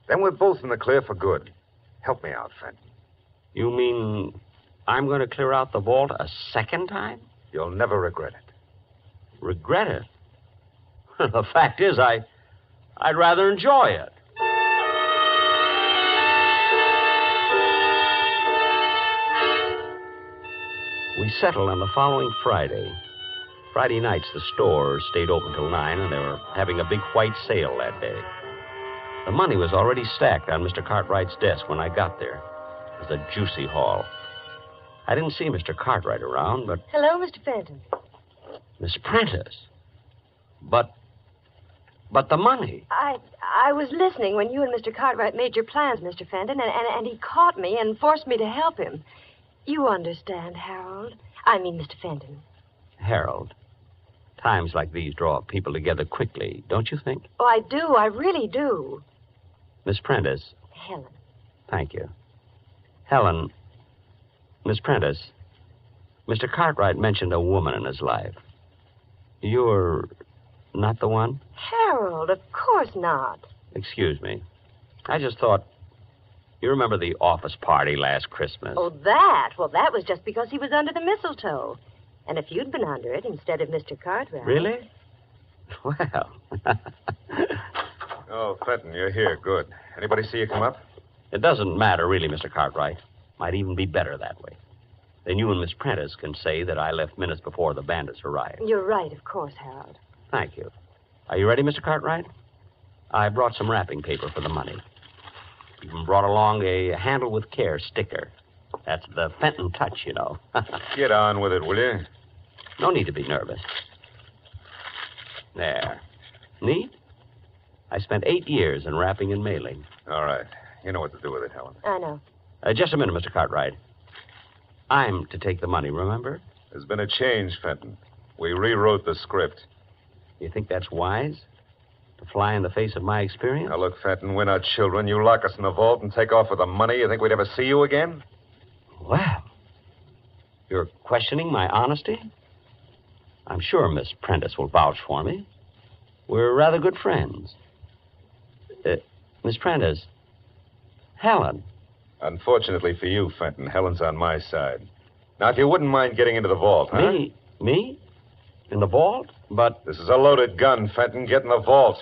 Speaker 19: Then we're both in the clear for good. Help me out, Fenton.
Speaker 18: You mean I'm going to clear out the vault a second time?
Speaker 19: You'll never regret it.
Speaker 18: Regret it? The fact is, I'd rather enjoy it. We settled on the following Friday. Friday nights, the store stayed open till 9, and they were having a big white sale that day. The money was already stacked on Mr. Cartwright's desk when I got there. It was a juicy haul. I didn't see Mr. Cartwright around, but...
Speaker 4: Hello, Mr. Fenton.
Speaker 18: Miss Prentice. But the money.
Speaker 4: I was listening when you and Mr. Cartwright made your plans, Mr. Fenton, and he caught me and forced me to help him. You understand, Harold. I mean, Mr. Fenton.
Speaker 18: Harold, times like these draw people together quickly, don't you think?
Speaker 4: Oh, I do. I really do.
Speaker 18: Miss Prentice.
Speaker 4: Helen.
Speaker 18: Thank you. Helen, Miss Prentice, Mr. Cartwright mentioned a woman in his life. You're not the one?
Speaker 4: Harold, of course not.
Speaker 18: Excuse me. I just thought... You remember the office party last Christmas?
Speaker 4: Oh, that? Well, that was just because he was under the mistletoe. And if you'd been under it instead of Mr. Cartwright...
Speaker 18: Really? Well...
Speaker 19: Oh, Fenton, you're here. Good. Anybody see you come up?
Speaker 18: It doesn't matter, really, Mr. Cartwright. Might even be better that way. Then you and Miss Prentice can say that I left minutes before the bandits arrived.
Speaker 4: You're right, of course, Harold.
Speaker 18: Thank you. Are you ready, Mr. Cartwright? I brought some wrapping paper for the money. Even brought along a handle with care sticker. That's the Fenton touch, you know.
Speaker 19: Get on with it, will you?
Speaker 18: No need to be nervous. There. Neat? I spent 8 years in wrapping and mailing.
Speaker 19: All right. You know what to do with it, Helen.
Speaker 4: I know.
Speaker 18: Just a minute, Mr. Cartwright. I'm to take the money, remember?
Speaker 19: There's been a change, Fenton. We rewrote the script.
Speaker 18: You think that's wise? To fly in the face of my experience?
Speaker 19: Now, look, Fenton, we're not children. You lock us in the vault and take off with the money. You think we'd ever see you again?
Speaker 18: Well, you're questioning my honesty? I'm sure Miss Prentice will vouch for me. We're rather good friends. Miss Prentice, Helen.
Speaker 19: Unfortunately for you, Fenton, Helen's on my side. Now, if you wouldn't mind getting into the vault, huh?
Speaker 18: Me? In the vault? But...
Speaker 19: This is a loaded gun, Fenton. Get in the vault.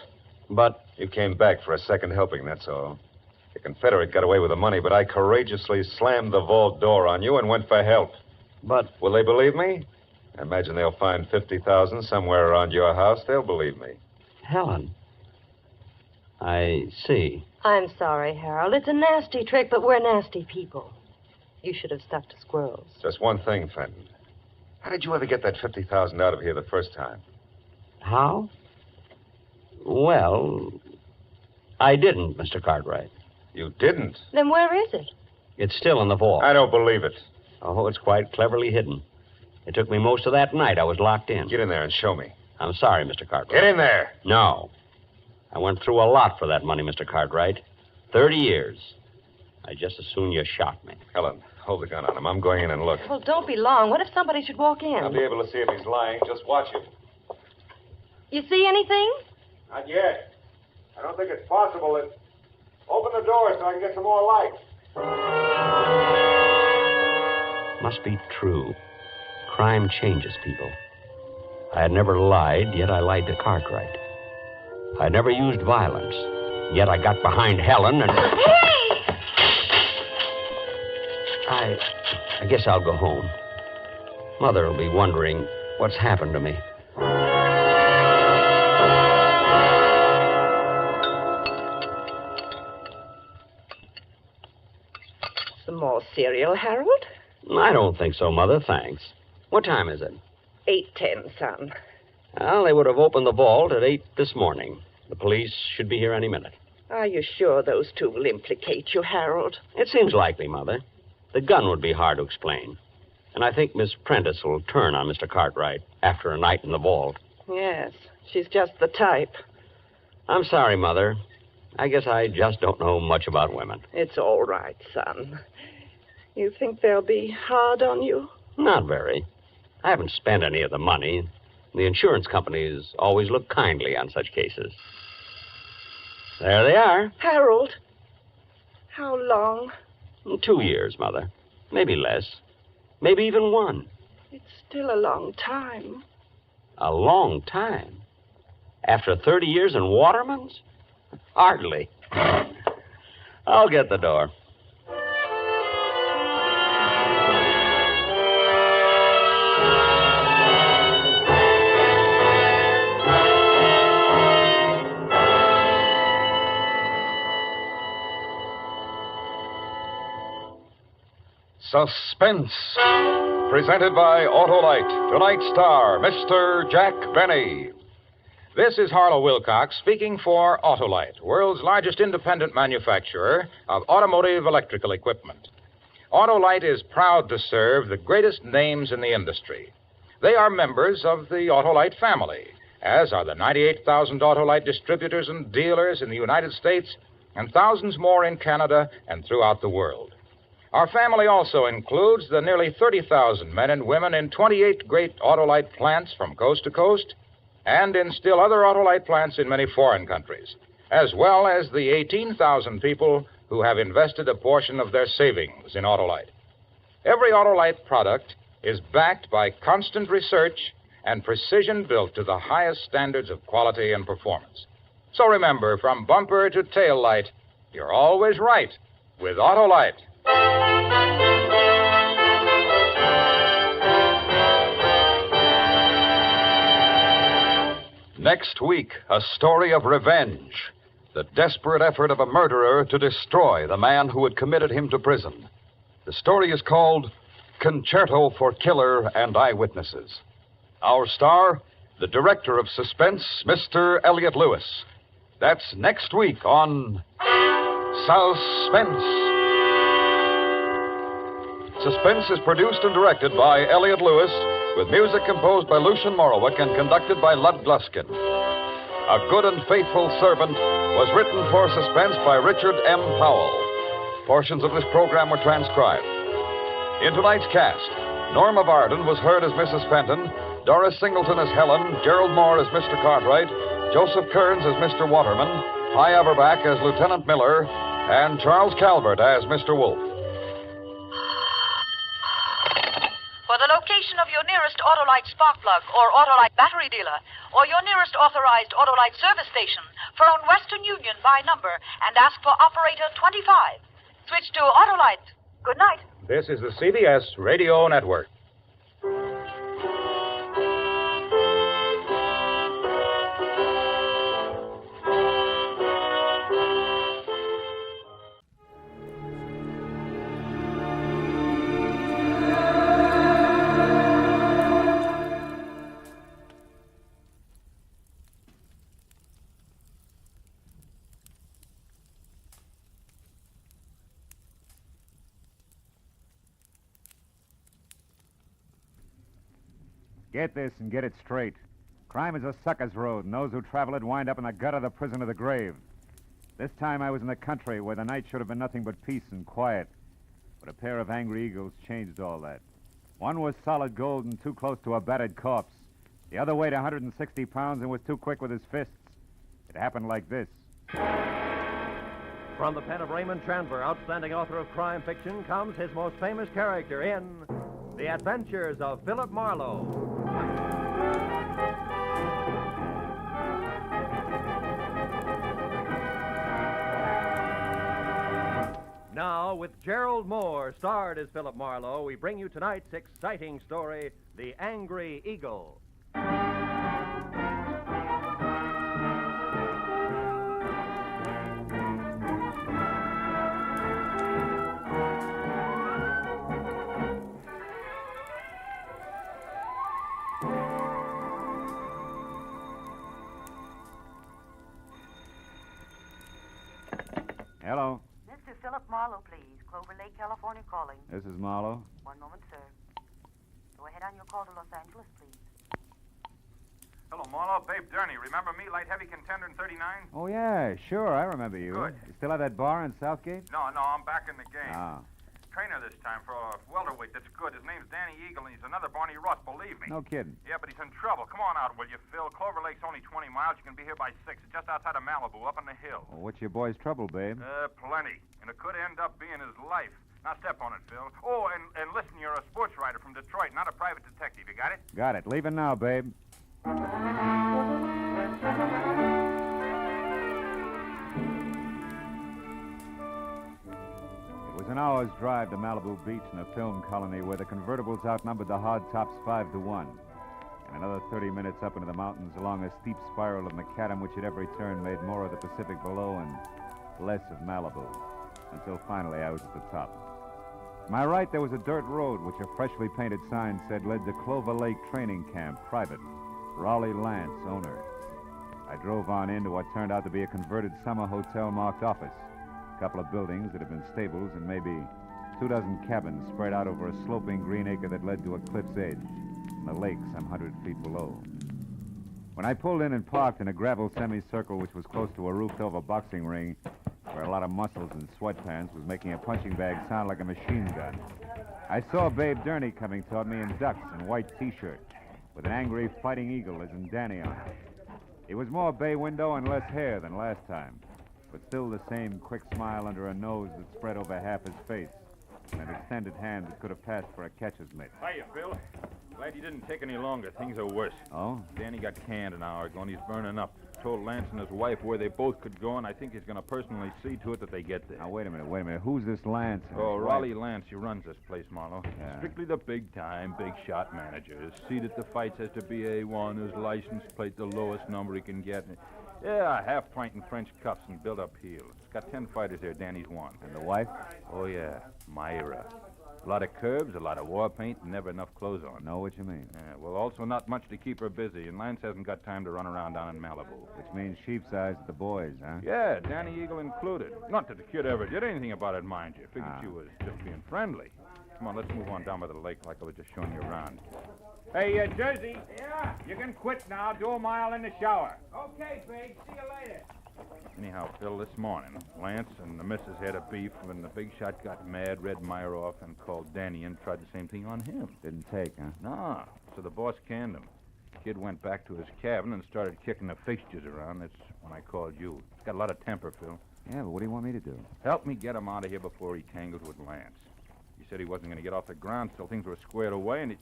Speaker 18: But...
Speaker 19: You came back for a second helping, that's all. The Confederate got away with the money, but I courageously slammed the vault door on you and went for help.
Speaker 18: But...
Speaker 19: Will they believe me? I imagine they'll find $50,000 somewhere around your house. They'll believe me.
Speaker 18: Helen. I see.
Speaker 4: I'm sorry, Harold. It's a nasty trick, but we're nasty people. You should have stuck to squirrels.
Speaker 19: Just one thing, Fenton. How did you ever get that $50,000 out of here the first time?
Speaker 18: How? Well, I didn't, Mr. Cartwright.
Speaker 19: You didn't?
Speaker 4: Then where is it?
Speaker 18: It's still in the vault.
Speaker 19: I don't believe it.
Speaker 18: Oh, it's quite cleverly hidden. It took me most of that night. I was locked in.
Speaker 19: Get in there and show me.
Speaker 18: I'm sorry, Mr. Cartwright.
Speaker 19: Get in there.
Speaker 18: No. I went through a lot for that money, Mr. Cartwright. 30 years. I just as soon you shot me.
Speaker 19: Helen, hold the gun on him. I'm going in and look.
Speaker 4: Well, don't be long. What if somebody should walk in?
Speaker 19: I'll be able to see if he's lying. Just watch him.
Speaker 4: You see anything?
Speaker 11: Not yet. I don't think it's possible that... Open the door so I can get some more light.
Speaker 18: Must be true. Crime changes people. I had never lied, yet I lied to Cartwright. I had never used violence, yet I got behind Helen and...
Speaker 4: Hey!
Speaker 18: I guess I'll go home. Mother will be wondering what's happened to me.
Speaker 2: Some more cereal, Harold?
Speaker 18: I don't think so, Mother, thanks. What time is it?
Speaker 2: 8:10, son.
Speaker 18: Well, they would have opened the vault at 8 this morning. The police should be here any minute.
Speaker 2: Are you sure those two will implicate you, Harold?
Speaker 18: It seems likely, Mother. The gun would be hard to explain. And I think Miss Prentice will turn on Mr. Cartwright after a night in the vault.
Speaker 2: Yes, she's just the type.
Speaker 18: I'm sorry, Mother. I guess I just don't know much about women.
Speaker 2: It's all right, son. You think they'll be hard on you?
Speaker 18: Not very. I haven't spent any of the money. The insurance companies always look kindly on such cases. There they are.
Speaker 2: Harold, how long?
Speaker 18: 2 years, Mother. Maybe less. Maybe even 1.
Speaker 2: It's still a long time.
Speaker 18: A long time? After 30 years in Waterman's? Hardly. I'll get the door.
Speaker 12: Suspense, presented by Autolite. Tonight's star, Mr. Jack Benny.
Speaker 20: This is Harlow Wilcox speaking for Autolite, world's largest independent manufacturer of automotive electrical equipment. Autolite is proud to serve the greatest names in the industry. They are members of the Autolite family, as are the 98,000 Autolite distributors and dealers in the United States and thousands more in Canada and throughout the world. Our family also includes the nearly 30,000 men and women in 28 great Autolite plants from coast to coast and in still other Autolite plants in many foreign countries, as well as the 18,000 people who have invested a portion of their savings in Autolite. Every Autolite product is backed by constant research and precision built to the highest standards of quality and performance. So remember, from bumper to tail light, you're always right with Autolite.
Speaker 12: Next week, a story of revenge. The desperate effort of a murderer to destroy the man who had committed him to prison. The story is called Concerto for Killer and Eyewitnesses. Our star, the director of Suspense, Mr. Elliot Lewis. That's next week on Suspense. Suspense is produced and directed by Elliot Lewis, with music composed by Lucian Morowick and conducted by Lud Gluskin. A Good and Faithful Servant was written for Suspense by Richard M. Powell. Portions of this program were transcribed. In tonight's cast, Norma Varden was heard as Mrs. Fenton, Doris Singleton as Helen, Gerald Moore as Mr. Cartwright, Joseph Kearns as Mr. Waterman, Hy Averback as Lieutenant Miller, and Charles Calvert as Mr. Wolfe.
Speaker 7: For the location of your nearest Autolite spark plug or Autolite battery dealer, or your nearest authorized Autolite service station, phone Western Union by number and ask for operator 25. Switch to Autolite. Good night.
Speaker 20: This is the CBS Radio Network.
Speaker 13: Get this and get it straight.
Speaker 11: Crime is a sucker's road, and those who travel it wind up in the gut of the prison of the grave. This time I was in the country where the night should have been nothing but peace and quiet. But a pair of angry eagles changed all that. One was solid gold and too close to a battered corpse. The other weighed 160 pounds and was too quick with his fists. It happened like this.
Speaker 13: From the pen of Raymond Chandler, outstanding author of crime fiction, comes his most famous character in The Adventures of Philip Marlowe. Now, with Gerald Moore, starred as Philip Marlowe, we bring you tonight's exciting story, The Angry Eagle.
Speaker 11: Hello.
Speaker 14: Mr. Philip Marlowe, please. Clover Lake, California calling.
Speaker 11: This is Marlowe.
Speaker 14: One moment, sir. Go ahead on your call to Los Angeles, please.
Speaker 21: Hello, Marlowe. Babe Durney. Remember me, light heavy contender in 39?
Speaker 11: Oh, yeah, sure. I remember you.
Speaker 21: Good.
Speaker 11: You still have that bar in Southgate?
Speaker 21: No, I'm back in the game.
Speaker 11: Ah.
Speaker 21: Trainer this time for a welterweight that's good. His name's Danny Eagle, and he's another Barney Russ, believe me.
Speaker 11: No kidding.
Speaker 21: Yeah, but he's in trouble. Come on out, will you, Phil? Clover Lake's only 20 miles. You can be here by 6. It's just outside of Malibu, up on the hill.
Speaker 11: Well, what's your boy's trouble, babe?
Speaker 21: Plenty. And it could end up being his life. Now step on it, Phil. Oh, and listen, you're a sports writer from Detroit, not a private detective. You got it?
Speaker 11: Got it. Leaving now, babe. It was an hour's drive to Malibu Beach in a film colony where the convertibles outnumbered the hardtops 5-1. And another 30 minutes up into the mountains along a steep spiral of macadam which at every turn made more of the Pacific below and less of Malibu. Until finally I was at the top. To my right, there was a dirt road which a freshly painted sign said led to Clover Lake Training Camp, private. Raleigh Lance, owner. I drove on into what turned out to be a converted summer hotel marked office. A couple of buildings that had been stables and maybe 24 cabins spread out over a sloping green acre that led to a cliff's edge and the lake some 100 feet below. When I pulled in and parked in a gravel semicircle which was close to a roofed-over boxing ring where a lot of muscles in sweatpants was making a punching bag sound like a machine gun, I saw Babe Durney coming toward me in ducks and white T-shirt with an angry fighting eagle as in Danny on it. It was more bay window and less hair than last time, but still the same quick smile under a nose that spread over half his face and an extended hand that could have passed for a catcher's mitt.
Speaker 21: Hiya, Phil. Glad you didn't take any longer. Things are worse.
Speaker 11: Oh?
Speaker 21: Danny got canned an hour ago, and he's burning up. Told Lance and his wife where they both could go, and I think he's going to personally see to it that they get there.
Speaker 11: Now, wait a minute. Who's this Lance?
Speaker 21: Oh, Raleigh Lance. He runs this place, Marlowe.
Speaker 11: Yeah.
Speaker 21: Strictly the big-time, big-shot manager. His seat at the fights has to be A1. His license plate the lowest number he can get. Yeah, half pint in French cuffs and built-up heels. Got 10 fighters there. Danny's one.
Speaker 11: And the wife?
Speaker 21: Oh, yeah. Myra. A lot of curves, a lot of war paint, and never enough clothes on.
Speaker 11: Know what you mean.
Speaker 21: Yeah, well, also not much to keep her busy, and Lance hasn't got time to run around down in Malibu.
Speaker 11: Which means sheep's eyes at the boys, huh?
Speaker 21: Yeah, Danny Eagle included. Not that the kid ever did anything about it, mind you. Figured she was just being friendly. Come on, let's move on down by the lake like I was just showing you around.
Speaker 11: Hey, Jersey.
Speaker 23: Yeah?
Speaker 11: You can quit now. Do a mile in the shower.
Speaker 23: Okay, Big. See you later.
Speaker 21: Anyhow, Phil, this morning, Lance and the missus had a beef when the big shot got mad, read Myra off, and called Danny and tried the same thing on him.
Speaker 11: Didn't take, huh?
Speaker 21: No. So the boss canned him. The kid went back to his cabin and started kicking the fixtures around. That's when I called you. He's got a lot of temper, Phil.
Speaker 11: Yeah, but what do you want me to do?
Speaker 21: Help me get him out of here before he tangles with Lance. He said he wasn't going to get off the ground till things were squared away, and he...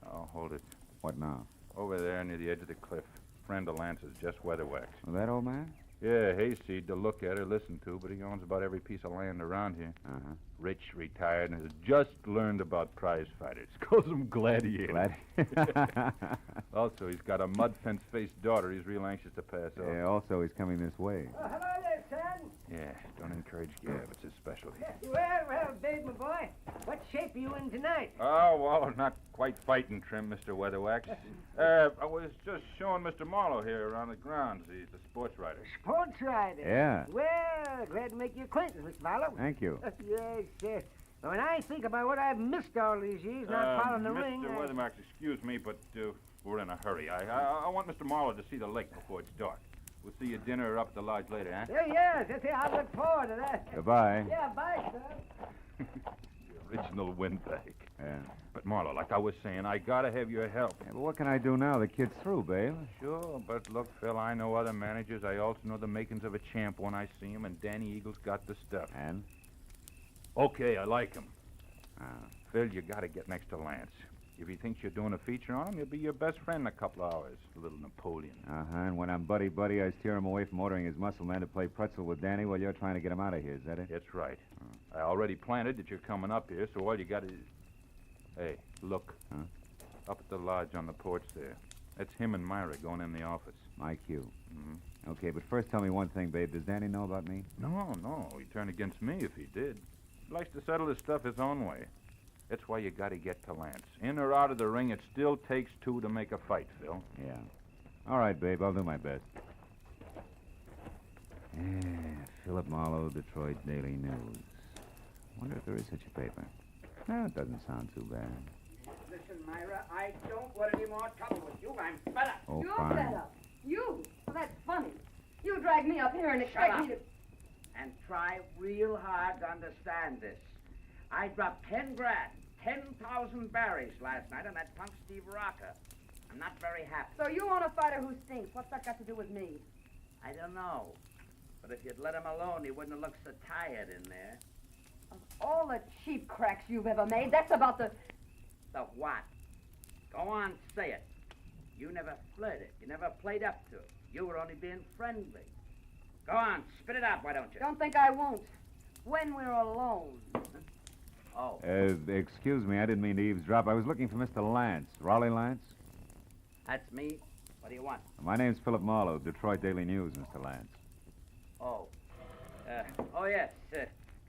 Speaker 21: Oh, hold it.
Speaker 11: What now?
Speaker 21: Over there near the edge of the cliff. Friend of Lance's, just weatherwax.
Speaker 11: Well, that old man?
Speaker 21: Yeah, hayseed to look at or listen to, but he owns about every piece of land around here.
Speaker 11: Uh-huh.
Speaker 21: Rich, retired, and has just learned about prize fighters. Calls them gladiators. Also, he's got a mud fence-faced daughter he's real anxious to pass off.
Speaker 11: Yeah, also he's coming this way.
Speaker 23: Hello there, son.
Speaker 21: Yeah, don't encourage gab. It's his specialty.
Speaker 23: Well, Dave, my boy. What shape are you in tonight?
Speaker 21: Oh, well, not quite fighting trim, Mr. Weatherwax. I was just showing Mr. Marlowe here around the grounds. He's a sports writer.
Speaker 23: Sports writer?
Speaker 11: Yeah.
Speaker 23: Well, glad to make your acquaintance, Mr. Marlowe.
Speaker 11: Thank you.
Speaker 23: Yes, sir. When I think about what I've missed all these years not following the ring...
Speaker 21: Mr. Weatherwax, excuse me, but We're in a hurry. I want Mr. Marlowe to see the lake before it's dark. We'll see you at dinner or up at the lodge later, huh?
Speaker 23: Yes. I look forward to that.
Speaker 11: Goodbye.
Speaker 23: Yeah, bye, sir.
Speaker 21: The original windbag. Yeah. But, Marlowe, like I was saying, I gotta have your help.
Speaker 11: Yeah, but what can I do now? The kid's through, babe.
Speaker 21: Sure, but look, Phil, I know other managers. I also know the makings of a champ when I see him, and Danny Eagle's got the stuff.
Speaker 11: And?
Speaker 21: Okay, I like him. Phil, you gotta get next to Lance. If he thinks you're doing a feature on him, he'll be your best friend in a couple of hours. A little Napoleon.
Speaker 11: And when I'm buddy-buddy, I steer him away from ordering his muscle man to play pretzel with Danny while you're trying to get him out of here. Is that it?
Speaker 21: That's right. I already planted that you're coming up here, so all you got is... Hey, look.
Speaker 11: Huh?
Speaker 21: Up at the lodge on the porch there. That's him and Myra going in the office.
Speaker 11: My cue.
Speaker 21: Mm-hmm.
Speaker 11: Okay, but first tell me one thing, babe. Does Danny know about me?
Speaker 21: No. He'd turn against me if he did. He likes to settle his stuff his own way. That's why you got to get to Lance. In or out of the ring, it still takes two to make a fight, Phil.
Speaker 11: Yeah. All right, babe. I'll do my best. Yeah, Philip Marlowe, Detroit Daily News. Wonder if there is such a paper. No, it doesn't sound too bad.
Speaker 23: Listen, Myra, I don't want any more trouble with you. I'm fed up.
Speaker 11: Oh,
Speaker 4: You're
Speaker 11: fine.
Speaker 4: fed up. You? Well, that's funny. You dragged me up here and expect me to...
Speaker 23: And try real hard to understand this. I dropped 10 grand, 10,000 berries last night on that punk Steve Rocker. I'm not very happy.
Speaker 4: So you want a fighter who stinks. What's that got to do with me?
Speaker 23: I don't know. But if you'd let him alone, he wouldn't have looked so tired in there.
Speaker 4: Of all the cheap cracks you've ever made, that's about the...
Speaker 23: The what? Go on, say it. You never flirted. You never played up to it. You were only being friendly. Go on, spit it out, why don't you?
Speaker 4: Don't think I won't. When we're alone.
Speaker 23: Oh.
Speaker 11: Excuse me, I didn't mean to eavesdrop. I was looking for Mr. Lance. Raleigh Lance?
Speaker 23: That's me. What do you want?
Speaker 11: My name's Philip Marlowe, Detroit Daily News, Mr. Lance.
Speaker 23: Oh. Yes.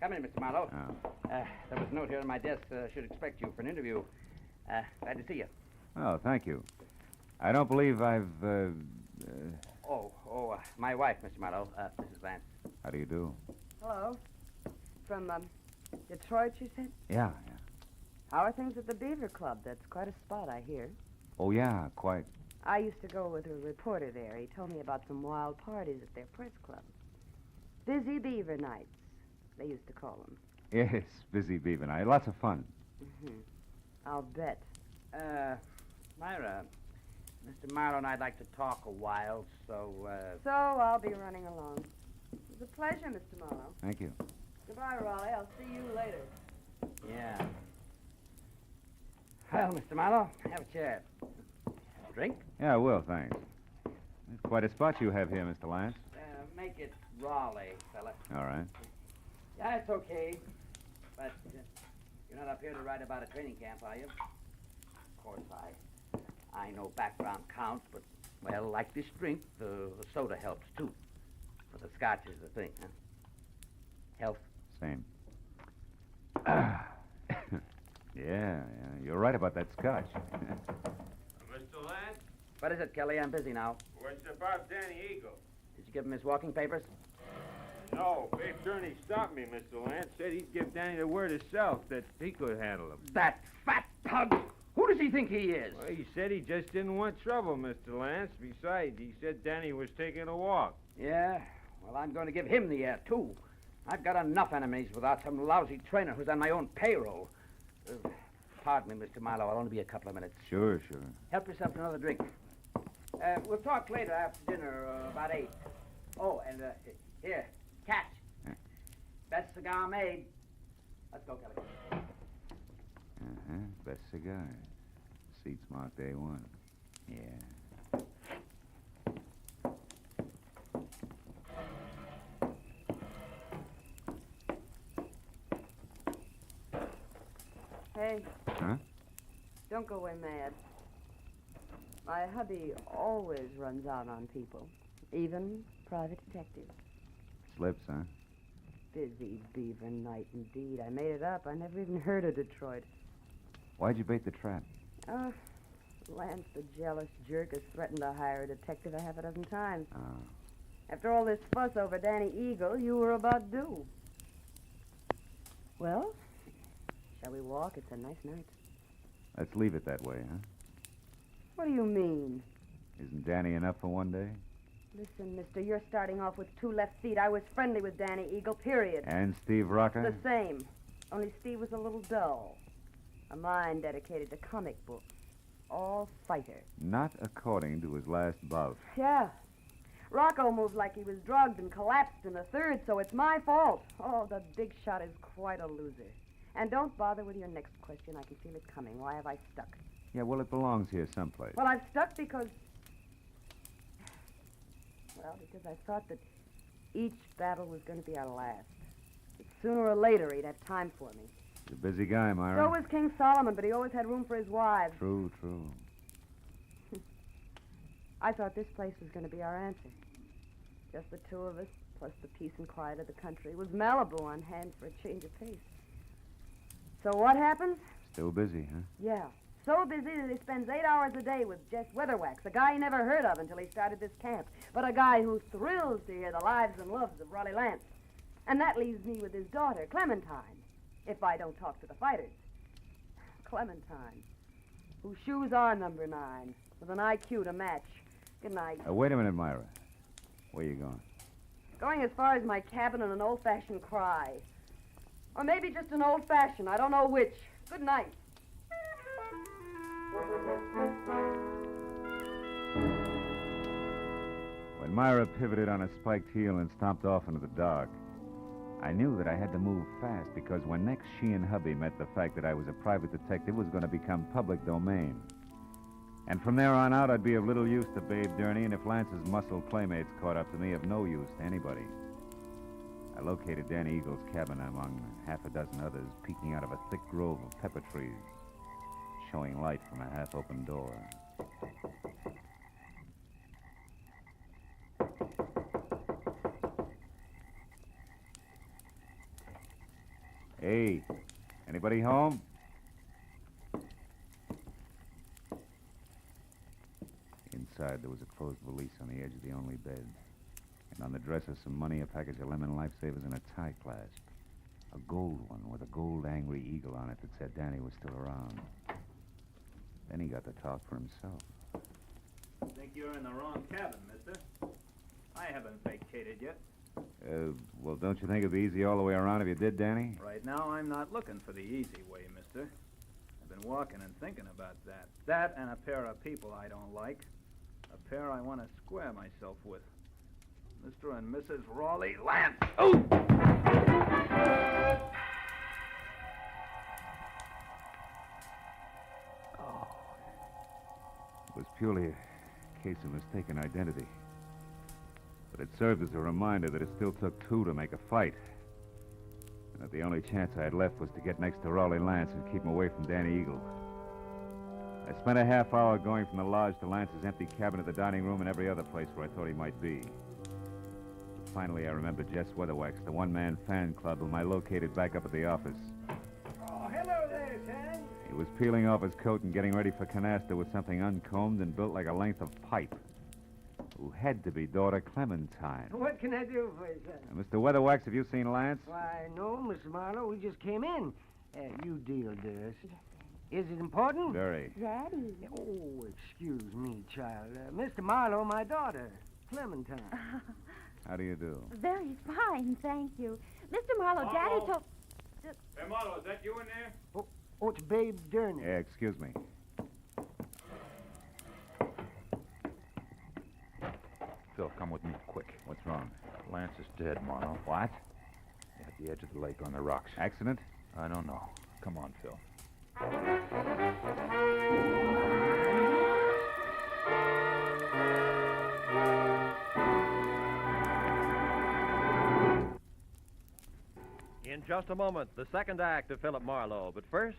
Speaker 23: Come in, Mr. Marlowe.
Speaker 11: Oh.
Speaker 23: There was a note here on my desk. Should expect you for an interview. Glad to see you.
Speaker 11: Oh, thank you. I don't believe I've,
Speaker 23: my wife, Mr. Marlowe, Mrs. Lance.
Speaker 11: How do you do?
Speaker 4: Hello. From, Detroit, you said?
Speaker 11: Yeah.
Speaker 4: How are things at the Beaver Club? That's quite a spot, I hear.
Speaker 11: Oh, yeah, quite.
Speaker 4: I used to go with a reporter there. He told me about some wild parties at their press club. Busy Beaver Nights, they used to call them.
Speaker 11: Yes, busy beaver night. Lots of fun.
Speaker 4: Mm-hmm. I'll bet.
Speaker 23: Myra, Mr. Marlowe and I'd like to talk a while, so...
Speaker 4: So I'll be running along. It was a pleasure, Mr. Marlowe.
Speaker 11: Thank you.
Speaker 4: Goodbye, Raleigh. I'll see you later.
Speaker 23: Yeah. Well, Mr. Marlowe, have a chair. Drink?
Speaker 11: Yeah, I will, thanks. It's quite a spot you have here, Mr. Lance.
Speaker 23: Make it Raleigh, fella.
Speaker 11: All right.
Speaker 23: Yeah, it's okay. But you're not up here to write about a training camp, are you? Of course, I know background counts, but, well, like this drink, the soda helps, too. But the scotch is the thing, huh? Health?
Speaker 11: Same. Yeah, you're right about that scotch.
Speaker 23: Mr. Lance? What is it, Kelly? I'm busy now.
Speaker 3: Well, it's about Danny Eagle.
Speaker 23: Did you give him his walking papers?
Speaker 3: No, Big Turney stopped me, Mr. Lance. Said he'd give Danny the word himself that he could handle him.
Speaker 23: That fat pug! Who does he think he is?
Speaker 3: Well, he said he just didn't want trouble, Mr. Lance. Besides, he said Danny was taking a walk.
Speaker 23: Yeah? Well, I'm going to give him the air, too. I've got enough enemies without some lousy trainer who's on my own payroll. Pardon me, Mr. Marlowe. I'll only be a couple of minutes.
Speaker 11: Sure.
Speaker 23: Help yourself to another drink. We'll talk later after dinner, about 8. Oh, and, here, catch. Best cigar made. Let's go, Kelly.
Speaker 11: Best cigar. Seats marked A1. Yeah.
Speaker 4: Hey.
Speaker 11: Huh?
Speaker 4: Don't go away mad. My hubby always runs out on people, even private detectives.
Speaker 11: Slips, huh?
Speaker 4: Busy Beaver Night, indeed. I made it up. I never even heard of Detroit.
Speaker 11: Why'd you bait the trap?
Speaker 4: Lance, the jealous jerk, has threatened to hire a detective a half a dozen times.
Speaker 11: Oh.
Speaker 4: After all this fuss over Danny Eagle, you were about due. Well, shall we walk? It's a nice night.
Speaker 11: Let's leave it that way, huh?
Speaker 6: What do you mean?
Speaker 11: Isn't Danny enough for one day?
Speaker 6: Listen, mister, you're starting off with 2 left feet. I was friendly with Danny Eagle, period.
Speaker 11: And Steve Rocker?
Speaker 6: The same. Only Steve was a little dull. A mind dedicated to comic books. All fighter.
Speaker 11: Not according to his last bout.
Speaker 6: Yeah. Rocco moved like he was drugged and collapsed in the third, so it's my fault. Oh, the big shot is quite a loser. And don't bother with your next question. I can feel it coming. Why have I stuck?
Speaker 11: Yeah, well, it belongs here someplace.
Speaker 6: Well, I've stuck because... Well, because I thought that each battle was going to be our last. That sooner or later he'd have time for me.
Speaker 11: He's a busy guy, Myra.
Speaker 6: So was King Solomon, but he always had room for his wives.
Speaker 11: True.
Speaker 6: I thought this place was going to be our answer. Just the 2 of us, plus the peace and quiet of the country. With Malibu on hand for a change of pace. So what happens?
Speaker 11: Still busy, huh?
Speaker 6: Yeah. So busy that he spends 8 hours a day with Jess Weatherwax, a guy he never heard of until he started this camp, but a guy who thrills to hear the lives and loves of Raleigh Lance. And that leaves me with his daughter, Clementine, if I don't talk to the fighters. Clementine, whose shoes are number 9, with an IQ to match. Good night.
Speaker 11: Wait a minute, Myra. Where you going?
Speaker 6: Going as far as my cabin and an old-fashioned cry. Or maybe just an old-fashioned, I don't know which. Good night.
Speaker 11: When Myra pivoted on a spiked heel and stomped off into the dark, I knew that I had to move fast because when next she and hubby met, the fact that I was a private detective was going to become public domain. And from there on out, I'd be of little use to Babe Durney, and if Lance's muscle playmates caught up to me, of no use to anybody. I located Danny Eagle's cabin among half a dozen others, peeking out of a thick grove of pepper trees, showing light from a half-open door. Hey, anybody home? Inside, there was a closed valise on the edge of the only bed. And on the dresser, some money, a package of lemon lifesavers, and a tie clasp. A gold one with a gold angry eagle on it that said Danny was still around. Then he got to talk for himself.
Speaker 21: I think you're in the wrong cabin, mister. I haven't vacated yet.
Speaker 11: Well, don't you think it'd be easy all the way around if you did, Danny?
Speaker 21: Right now, I'm not looking for the easy way, mister. I've been walking and thinking about that. That and a pair of people I don't like. A pair I want to square myself with. Mr. and Mrs. Raleigh Lance. Oh!
Speaker 11: It was purely a case of mistaken identity. But it served as a reminder that it still took 2 to make a fight. And that the only chance I had left was to get next to Raleigh Lance and keep him away from Danny Eagle. I spent a half hour going from the lodge to Lance's empty cabin to the dining room and every other place where I thought he might be. But finally, I remembered Jess Weatherwax, the one-man fan club whom I located back up at the office.
Speaker 8: Oh, hello there, son.
Speaker 11: He was peeling off his coat and getting ready for canasta with something uncombed and built like a length of pipe. Who had to be daughter Clementine.
Speaker 8: What can I do for you, son?
Speaker 11: Mr. Weatherwax, have you seen Lance?
Speaker 8: Why, no, Mr. Marlowe. We just came in. You deal, dearest. Is it important?
Speaker 11: Very.
Speaker 8: Daddy. Oh, excuse me, child. Mr. Marlowe, my daughter, Clementine.
Speaker 11: How do you do?
Speaker 10: Very fine, thank you. Mr. Marlowe, Daddy told...
Speaker 3: Hey, Marlowe, is that you in there?
Speaker 8: Oh, it's Babe Durney.
Speaker 11: Yeah, excuse me.
Speaker 21: Phil, come with me, quick.
Speaker 11: What's wrong?
Speaker 21: Lance is dead, Marlowe.
Speaker 11: What?
Speaker 21: At the edge of the lake on the rocks.
Speaker 11: Accident?
Speaker 21: I don't know. Come on, Phil.
Speaker 13: In just a moment, the second act of Philip Marlowe. But first,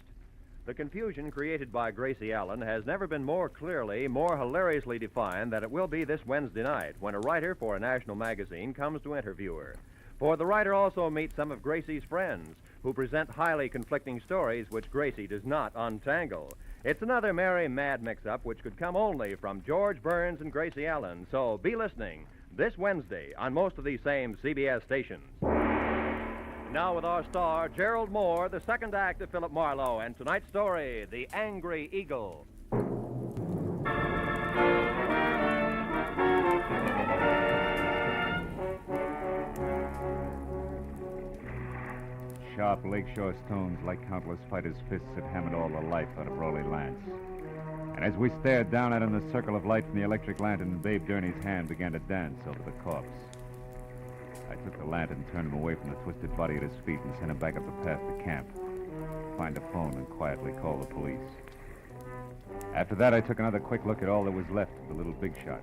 Speaker 13: the confusion created by Gracie Allen has never been more clearly, more hilariously defined than it will be this Wednesday night when a writer for a national magazine comes to interview her. For the writer also meets some of Gracie's friends who present highly conflicting stories which Gracie does not untangle. It's another merry, mad mix-up which could come only from George Burns and Gracie Allen. So be listening this Wednesday on most of these same CBS stations. Now with our star, Gerald Moore, the second act of Philip Marlowe, and tonight's story, The Angry Eagle.
Speaker 11: sharp lakeshore stones like countless fighters' fists had hammered all the life out of Raleigh Lance. And as we stared down at him, the circle of light from the electric lantern in Babe Durney's hand began to dance over the corpse. I took the lantern, turned him away from the twisted body at his feet, and sent him back up the path to camp. Find a phone and quietly call the police. After that, I took another quick look at all that was left of the little big shot.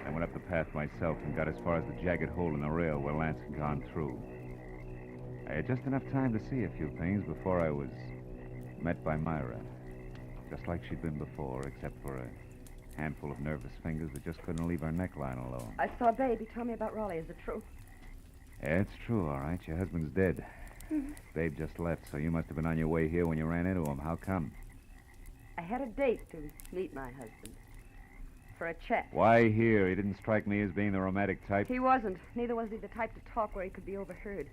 Speaker 11: I went up the path myself and got as far as the jagged hole in the rail where Lance had gone through. I had just enough time to see a few things before I was met by Myra. Just like she'd been before, except for a handful of nervous fingers that just couldn't leave her neckline alone.
Speaker 6: I saw Babe. He told me about Raleigh. Is it true?
Speaker 11: Yeah, it's true, all right. Your husband's dead. Babe just left, so you must have been on your way here when you ran into him. How come?
Speaker 6: I had a date to meet my husband. For a chat.
Speaker 11: Why here? He didn't strike me as being the romantic type.
Speaker 6: He wasn't. Neither was he the type to talk where he could be overheard.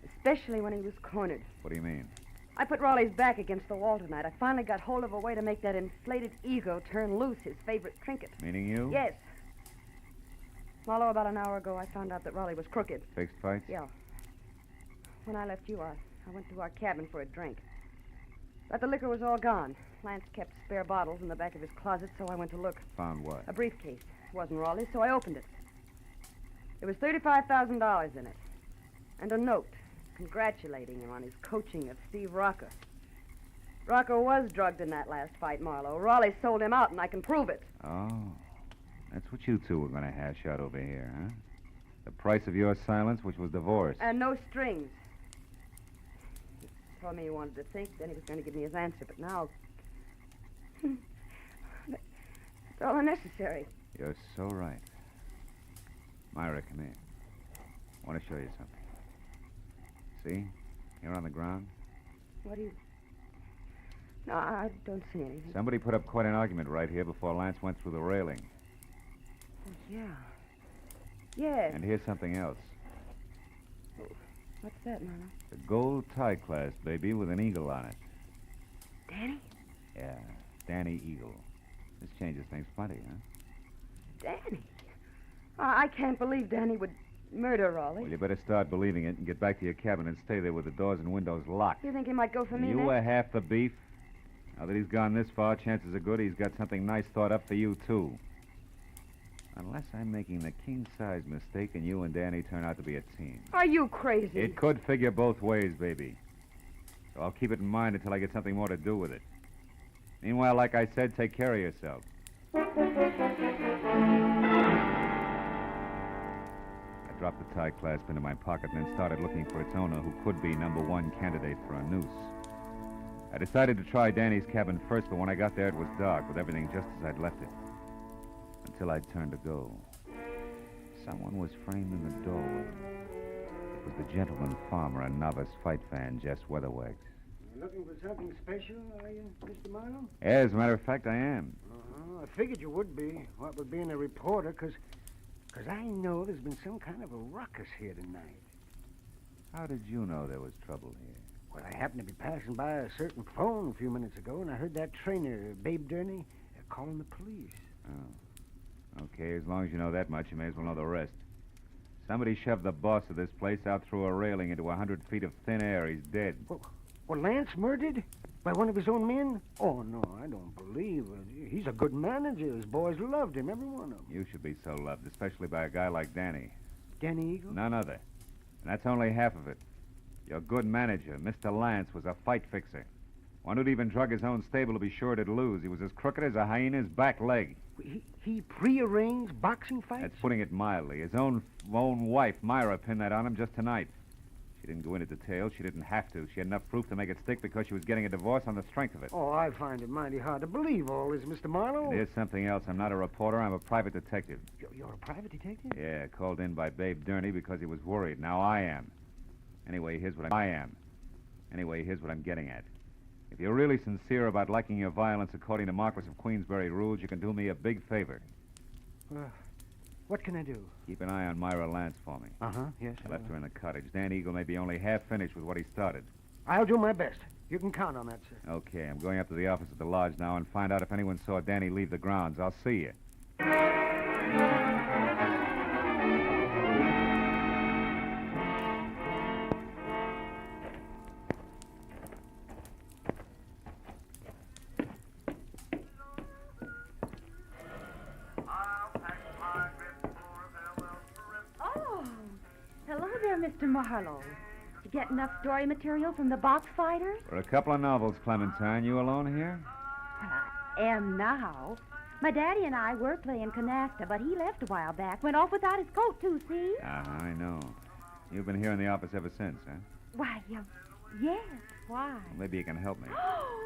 Speaker 6: Especially when he was cornered.
Speaker 11: What do you mean?
Speaker 6: I put Raleigh's back against the wall tonight. I finally got hold of a way to make that inflated ego turn loose, his favorite trinket.
Speaker 11: Meaning you?
Speaker 6: Yes. Marlowe, about an hour ago, I found out that Raleigh was crooked.
Speaker 11: Fixed fights?
Speaker 6: Yeah. When I left you, I went to our cabin for a drink. But the liquor was all gone. Lance kept spare bottles in the back of his closet, so I went to look.
Speaker 11: Found what?
Speaker 6: A briefcase. It wasn't Raleigh's, so I opened it. There was $35,000 in it. And a note congratulating him on his coaching of Steve Rocca. Rocca was drugged in that last fight, Marlowe. Raleigh sold him out, and I can prove it.
Speaker 11: Oh. That's what you two were going to hash out over here, huh? The price of your silence, which was divorce.
Speaker 6: And no strings. He told me he wanted to think, then he was going to give me his answer, but now... That's all unnecessary.
Speaker 11: You're so right. Myra, come here. I want to show you something. See? Here on the ground.
Speaker 6: What do you... No, I don't see anything.
Speaker 11: Somebody put up quite an argument right here before Lance went through the railing.
Speaker 6: Oh, yeah. Yes.
Speaker 11: And here's something else.
Speaker 6: What's that, Marlowe?
Speaker 11: The gold tie clasp, baby, with an eagle on it.
Speaker 6: Danny?
Speaker 11: Yeah, Danny Eagle. This changes things plenty, huh?
Speaker 6: Danny? I can't believe Danny would murder Raleigh.
Speaker 11: Well, you better start believing it and get back to your cabin and stay there with the doors and windows locked.
Speaker 6: You think he might go for me
Speaker 11: You
Speaker 6: next?
Speaker 11: were half the beef. Now that he's gone this far, chances are good he's got something nice thought up for you, too. Unless I'm making the king-size mistake and you and Danny turn out to be a team.
Speaker 6: Are you crazy?
Speaker 11: It could figure both ways, baby. So I'll keep it in mind until I get something more to do with it. Meanwhile, like I said, take care of yourself. I dropped the tie clasp into my pocket and then started looking for its owner, who could be number one candidate for a noose. I decided to try Danny's cabin first, but when I got there, it was dark, with everything just as I'd left it. Until I'd turned to go. Someone was framed in the doorway. It was the gentleman farmer, a novice fight fan, Jess Weatherwax.
Speaker 8: You looking for something special, are you, Mr. Marlowe?
Speaker 11: Yeah, as a matter of fact, I am.
Speaker 8: I figured you would be, what with being a reporter, because I know there's been some kind of a ruckus here tonight.
Speaker 11: How did you know there was trouble here?
Speaker 8: Well, I happened to be passing by a certain phone a few minutes ago, and I heard that trainer, Babe Durney, calling the police.
Speaker 11: Oh. Okay, as long as you know that much, you may as well know the rest. Somebody shoved the boss of this place out through a railing into 100 feet of thin air. He's dead.
Speaker 8: Well, Lance murdered? By one of his own men? Oh, no, I don't believe it. He's a good manager. His boys loved him, every one of them.
Speaker 11: You should be so loved, especially by a guy like Danny.
Speaker 8: Danny Eagle?
Speaker 11: None other. And that's only half of it. Your good manager, Mr. Lance, was a fight fixer. One who'd even drug his own stable to be sure to lose. He was as crooked as a hyena's back leg.
Speaker 8: He prearranged boxing fights?
Speaker 11: That's putting it mildly. His own wife, Myra, pinned that on him just tonight. She didn't go into detail. She didn't have to. She had enough proof to make it stick because she was getting a divorce on the strength of it.
Speaker 8: Oh, I find it mighty hard to believe all this, Mr. Marlowe.
Speaker 11: And here's something else. I'm not a reporter. I'm a private detective.
Speaker 8: You're a private detective?
Speaker 11: Yeah, called in by Babe Durney because he was worried. Now I am. Anyway, here's what I'm getting at. If you're really sincere about liking your violence according to Marquis of Queensberry rules, you can do me a big favor.
Speaker 8: What can I do?
Speaker 11: Keep an eye on Myra Lance for me.
Speaker 8: Uh-huh, yes.
Speaker 11: I left her in the cottage. Dan Eagle may be only half finished with what he started.
Speaker 8: I'll do my best. You can count on that, sir.
Speaker 11: Okay, I'm going up to the office at the lodge now and find out if anyone saw Danny leave the grounds. I'll see you.
Speaker 10: Mr. Marlowe. Did you get enough story material from the box fighters?
Speaker 11: For a couple of novels, Clementine. You alone here?
Speaker 10: Well, I am now. My daddy and I were playing canasta, but he left a while back. Went off without his coat, too, see?
Speaker 11: I know. You've been here in the office ever since, huh?
Speaker 10: Why, yes, why?
Speaker 11: Well, maybe you can help me.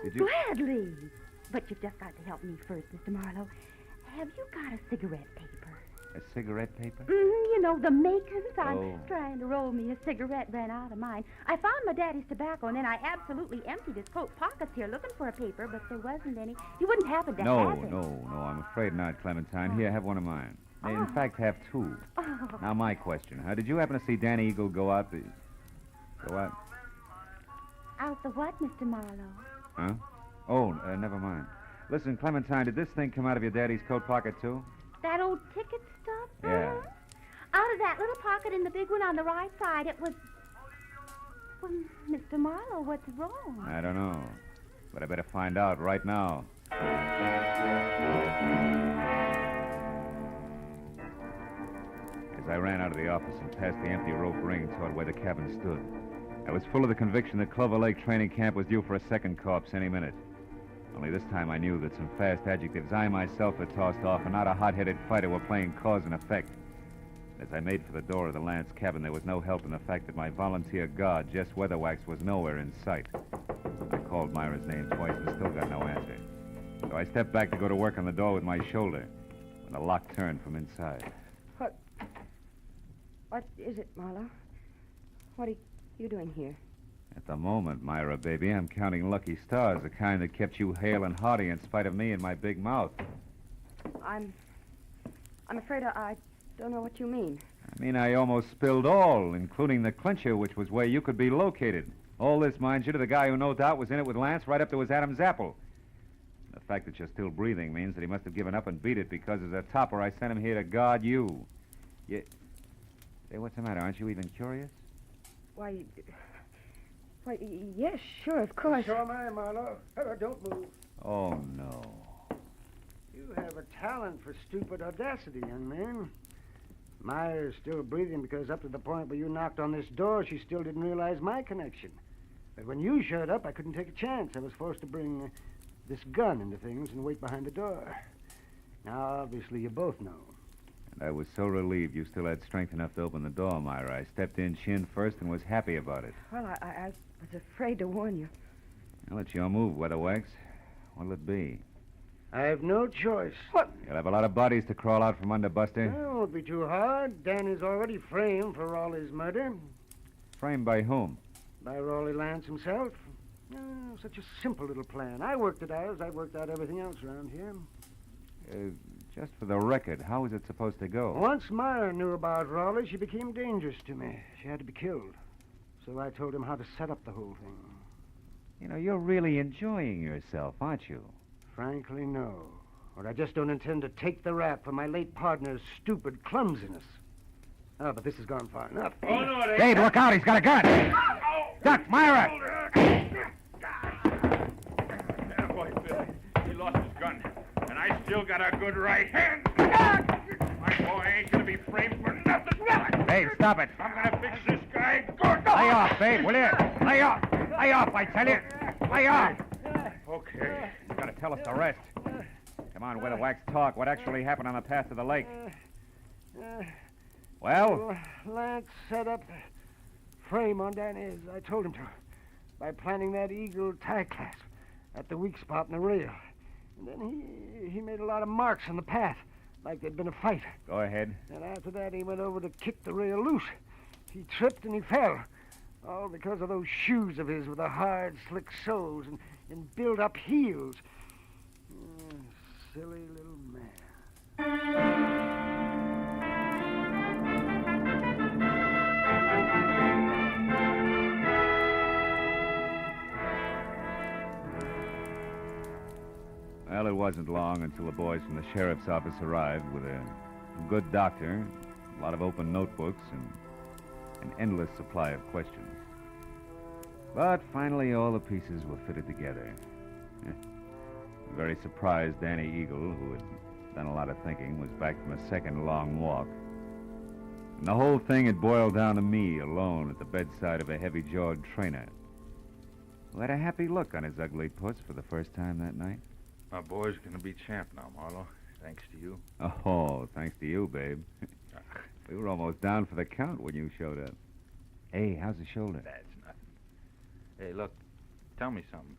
Speaker 11: Did you...
Speaker 10: Gladly. But you've just got to help me first, Mr. Marlowe. Have you got a cigarette paper?
Speaker 11: A cigarette paper?
Speaker 10: You know, the makers. I'm
Speaker 11: Oh.
Speaker 10: trying to roll me a cigarette, ran out of mine. I found my daddy's tobacco, and then I absolutely emptied his coat pockets here looking for a paper, but there wasn't any. You wouldn't happen to
Speaker 11: No,
Speaker 10: have it.
Speaker 11: no, I'm afraid not, Clementine. Here, have one of mine. In fact, have two.
Speaker 10: Oh.
Speaker 11: Now, my question. Did you happen to see Danny Eagle go out the... Go out?
Speaker 10: Out the what, Mr. Marlowe?
Speaker 11: Huh? Oh, never mind. Listen, Clementine, did this thing come out of your daddy's coat pocket, too?
Speaker 10: That old ticket stub?
Speaker 11: Yeah.
Speaker 10: Out of that little pocket in the big one on the right side, it was... Well, Mr. Marlowe, what's wrong?
Speaker 11: I don't know. But I better find out right now. As I ran out of the office and past the empty rope ring toward where the cabin stood, I was full of the conviction that Clover Lake Training Camp was due for a second corpse any minute. Only this time I knew that some fast adjectives I myself had tossed off and not a hot-headed fighter were playing cause and effect. As I made for the door of the Lance cabin, there was no help in the fact that my volunteer guard, Jess Weatherwax, was nowhere in sight. I called Myra's name twice and still got no answer. So I stepped back to go to work on the door with my shoulder when the lock turned from inside.
Speaker 6: What is it, Marlowe? What are you doing here?
Speaker 11: At the moment, Myra, baby, I'm counting lucky stars, the kind that kept you hale and hearty in spite of me and my big mouth.
Speaker 6: I'm afraid I don't know what you mean.
Speaker 11: I mean, I almost spilled all, including the clincher, which was where you could be located. All this, mind you, to the guy who no doubt was in it with Lance right up to his Adam's apple. The fact that you're still breathing means that he must have given up and beat it because as a topper, I sent him here to guard you. Say, what's the matter? Aren't you even curious?
Speaker 6: Why, yes, sure, of course.
Speaker 8: So am I, Marlowe. Don't move.
Speaker 11: Oh, no.
Speaker 8: You have a talent for stupid audacity, young man. Myra's still breathing because up to the point where you knocked on this door, she still didn't realize my connection. But when you showed up, I couldn't take a chance. I was forced to bring this gun into things and wait behind the door. Now, obviously, you both know.
Speaker 11: And I was so relieved you still had strength enough to open the door, Myra. I stepped in chin first and was happy about it.
Speaker 6: Well, I was afraid to warn you.
Speaker 11: Well, it's your move, Weatherwax. What'll it be?
Speaker 8: I have no choice.
Speaker 6: What?
Speaker 11: You'll have a lot of bodies to crawl out from under, Buster.
Speaker 8: Well, it won't be too hard. Dan is already framed for Raleigh's murder.
Speaker 11: Framed by whom?
Speaker 8: By Raleigh Lance himself. Oh, such a simple little plan. I worked it out as I worked out everything else around here.
Speaker 11: Just for the record, how is it supposed to go?
Speaker 8: Once Myra knew about Raleigh, she became dangerous to me. She had to be killed. So I told him how to set up the whole thing.
Speaker 11: You know, you're really enjoying yourself, aren't you?
Speaker 8: Frankly, no. Or I just don't intend to take the rap for my late partner's stupid clumsiness. Oh, but this has gone far enough.
Speaker 3: Oh, no, it ain't.
Speaker 11: Dave, look out. He's got a gun. Duck, Myra.
Speaker 3: Yeah, boy, Bill. He lost his gun. And I still got a good right hand. My boy ain't gonna be framed for nothing.
Speaker 11: Dave, stop it.
Speaker 3: I'm gonna fix this guy good.
Speaker 11: Lay off, Dave, will you? Lay off. Lay off, I tell you. Lay off.
Speaker 3: Okay.
Speaker 11: You gotta tell us the rest. Come on, Weatherwax, talk. What actually happened on the path to the lake? Well?
Speaker 8: Lance set up a frame on Danny as I told him to by planting that eagle tie clasp at the weak spot in the rail. And then he made a lot of marks on the path, like there'd been a fight.
Speaker 11: Go ahead.
Speaker 8: And after that, he went over to kick the rail loose. He tripped and he fell. All because of those shoes of his with the hard, slick soles and built-up heels. Silly little man.
Speaker 11: Well, it wasn't long until the boys from the sheriff's office arrived with a good doctor, a lot of open notebooks, and an endless supply of questions. But finally, all the pieces were fitted together. A very surprised Danny Eagle, who had done a lot of thinking, was back from a second long walk. And the whole thing had boiled down to me, alone, at the bedside of a heavy-jawed trainer, who had a happy look on his ugly puss for the first time that night.
Speaker 21: My boy's going to be champ now, Marlowe. Thanks to you.
Speaker 11: Oh, thanks to you, babe. We were almost down for the count when you showed up. Hey, how's the shoulder?
Speaker 21: That's nothing. Hey, look, tell me something.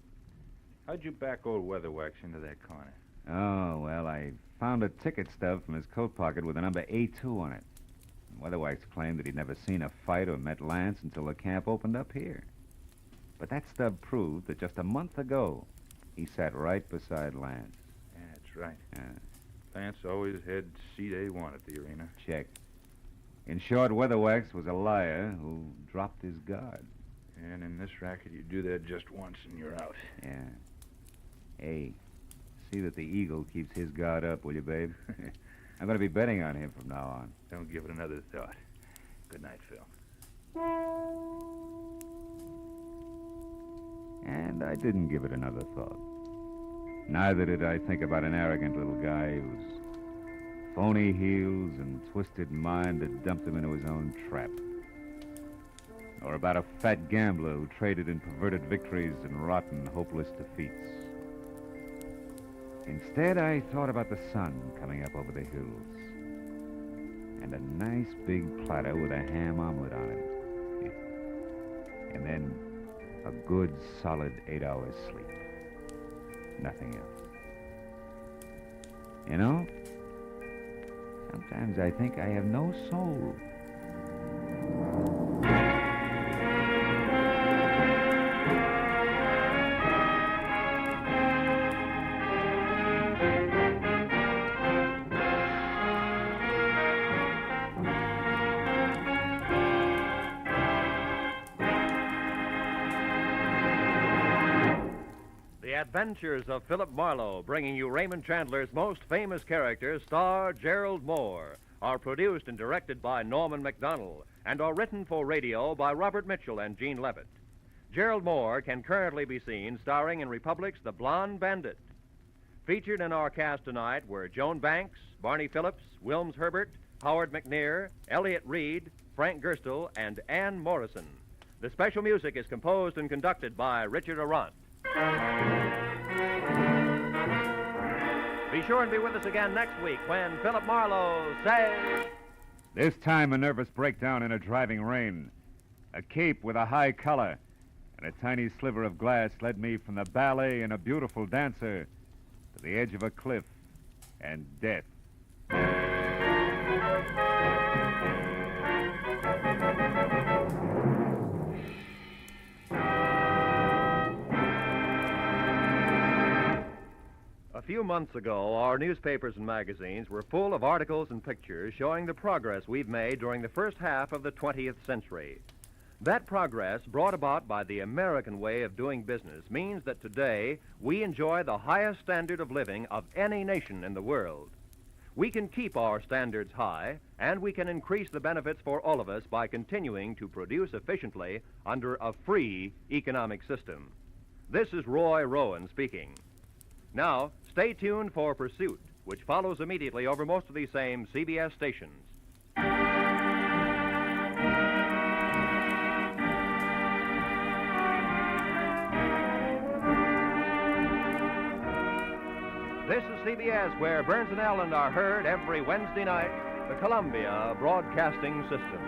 Speaker 21: How'd you back old Weatherwax into that corner?
Speaker 11: Oh, well, I found a ticket stub from his coat pocket with the number A2 on it. Weatherwax claimed that he'd never seen a fight or met Lance until the camp opened up here. But that stub proved that just a month ago, he sat right beside Lance.
Speaker 21: Yeah, that's right.
Speaker 11: Yeah.
Speaker 21: Lance always had seat A1 at the arena.
Speaker 11: Check. In short, Weatherwax was a liar who dropped his guard.
Speaker 21: And in this racket, you do that just once and you're out.
Speaker 11: Yeah. Hey, see that the Eagle keeps his guard up, will you, babe? I'm going to be betting on him from now on.
Speaker 21: Don't give it another thought. Good night, Phil.
Speaker 11: And I didn't give it another thought. Neither did I think about an arrogant little guy whose phony heels and twisted mind had dumped him into his own trap. Or about a fat gambler who traded in perverted victories and rotten, hopeless defeats. Instead, I thought about the sun coming up over the hills. And a nice big platter with a ham omelet on it. And then a good, solid 8 hours sleep. Nothing else. You know, sometimes I think I have no soul.
Speaker 13: Adventures of Philip Marlowe, bringing you Raymond Chandler's most famous character, star Gerald Moore, are produced and directed by Norman MacDonald and are written for radio by Robert Mitchell and Gene Levitt. Gerald Moore can currently be seen starring in Republic's The Blonde Bandit. Featured in our cast tonight were Joan Banks, Barney Phillips, Wilms Herbert, Howard McNear, Elliott Reed, Frank Gerstle, and Ann Morrison. The special music is composed and conducted by Richard Arant. Be sure and be with us again next week when Philip Marlowe says...
Speaker 11: This time a nervous breakdown in a driving rain. A cape with a high collar and a tiny sliver of glass led me from the ballet and a beautiful dancer to the edge of a cliff and death.
Speaker 13: A few months ago, our newspapers and magazines were full of articles and pictures showing the progress we've made during the first half of the 20th century. That progress, brought about by the American way of doing business, means that today we enjoy the highest standard of living of any nation in the world. We can keep our standards high, and we can increase the benefits for all of us by continuing to produce efficiently under a free economic system. This is Roy Rowan speaking. Now, stay tuned for Pursuit, which follows immediately over most of these same CBS stations. This is CBS, where Burns and Allen are heard every Wednesday night, the Columbia Broadcasting System.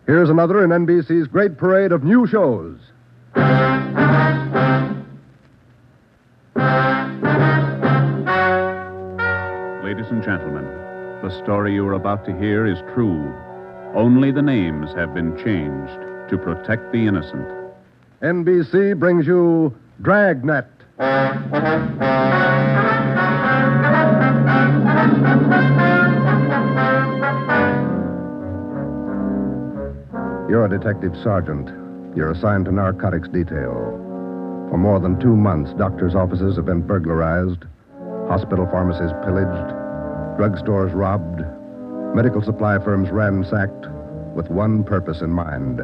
Speaker 1: Here's another in NBC's great parade of new shows.
Speaker 9: Ladies and gentlemen, the story you are about to hear is true. Only the names have been changed to protect the innocent.
Speaker 1: NBC brings you Dragnet. You're a detective sergeant. You're assigned to narcotics detail. For more than 2 months, doctors' offices have been burglarized, hospital pharmacies pillaged, drugstores robbed, medical supply firms ransacked, with one purpose in mind: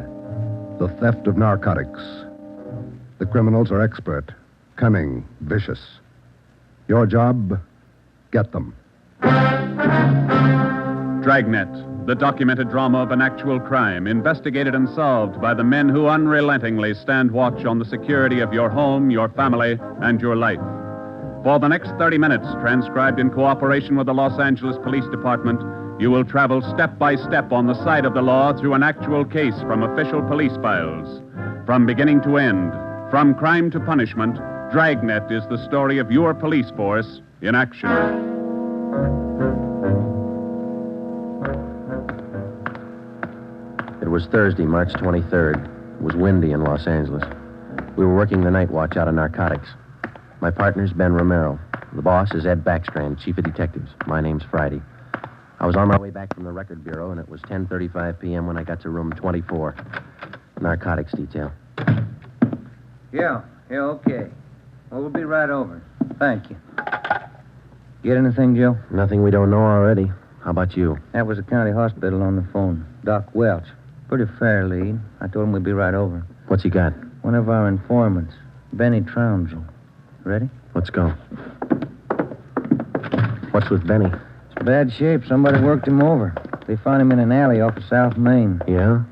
Speaker 1: the theft of narcotics. The criminals are expert, cunning, vicious. Your job, get them.
Speaker 9: Dragnet, the documented drama of an actual crime, investigated and solved by the men who unrelentingly stand watch on the security of your home, your family, and your life. For the next 30 minutes, transcribed in cooperation with the Los Angeles Police Department, you will travel step by step on the side of the law through an actual case from official police files. From beginning to end, from crime to punishment, Dragnet is the story of your police force in action.
Speaker 18: It was Thursday, March 23rd. It was windy in Los Angeles. We were working the night watch out of narcotics. My partner's Ben Romero. The boss is Ed Backstrand, chief of detectives. My name's Friday. I was on my way back from the record bureau, and it was 10:35 p.m. when I got to room 24. Narcotics detail.
Speaker 5: Yeah, okay. Well, we'll be right over. Thank you. Get anything, Joe?
Speaker 18: Nothing we don't know already. How about you?
Speaker 5: That was the county hospital on the phone. Doc Welch. Pretty fair lead. I told him we'd be right over.
Speaker 18: What's he got?
Speaker 5: One of our informants, Benny Trounsel. Ready?
Speaker 18: Let's go. What's with Benny?
Speaker 5: It's bad shape. Somebody worked him over. They found him in an alley off of South Main.
Speaker 18: Yeah?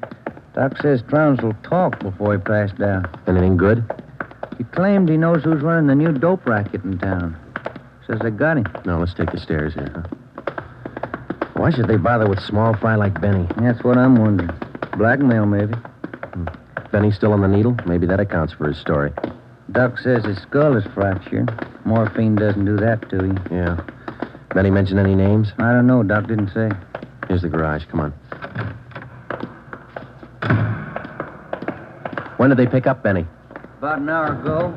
Speaker 5: Doc says Trounsel talked before he passed out.
Speaker 18: Anything good?
Speaker 5: He claimed he knows who's running the new dope racket in town. Says they got him.
Speaker 18: No, let's take the stairs here, huh? Why should they bother with small fry like Benny?
Speaker 5: That's what I'm wondering. Blackmail, maybe.
Speaker 18: Benny's still on the needle? Maybe that accounts for his story.
Speaker 5: Doc says his skull is fractured. Morphine doesn't do that to you.
Speaker 18: Yeah. Benny mention any names?
Speaker 5: I don't know. Doc didn't say.
Speaker 18: Here's the garage. Come on. When did they pick up Benny?
Speaker 5: About an hour ago.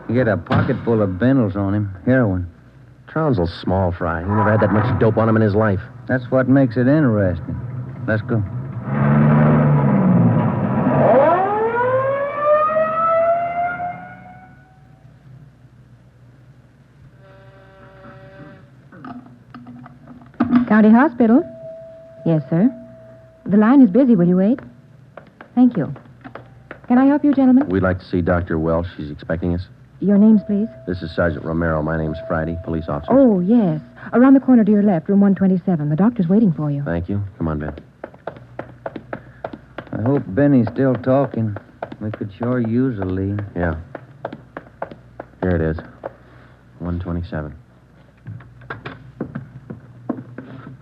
Speaker 5: He had a pocket full of bundles on him. Heroin.
Speaker 18: Trounsel's small fry. He never had that much dope on him in his life.
Speaker 5: That's what makes it interesting. Let's go.
Speaker 16: County Hospital? Yes, sir. The line is busy. Will you wait? Thank you. Can I help you, gentlemen?
Speaker 18: We'd like to see Dr. Welch. She's expecting us.
Speaker 16: Your names, please?
Speaker 18: This is Sergeant Romero. My name's Friday, police officer.
Speaker 16: Oh, yes. Around the corner to your left, room 127. The doctor's waiting for you.
Speaker 18: Thank you. Come on, Ben.
Speaker 5: I hope Benny's still talking. We could sure use a lead.
Speaker 18: Yeah. Here it is. 127.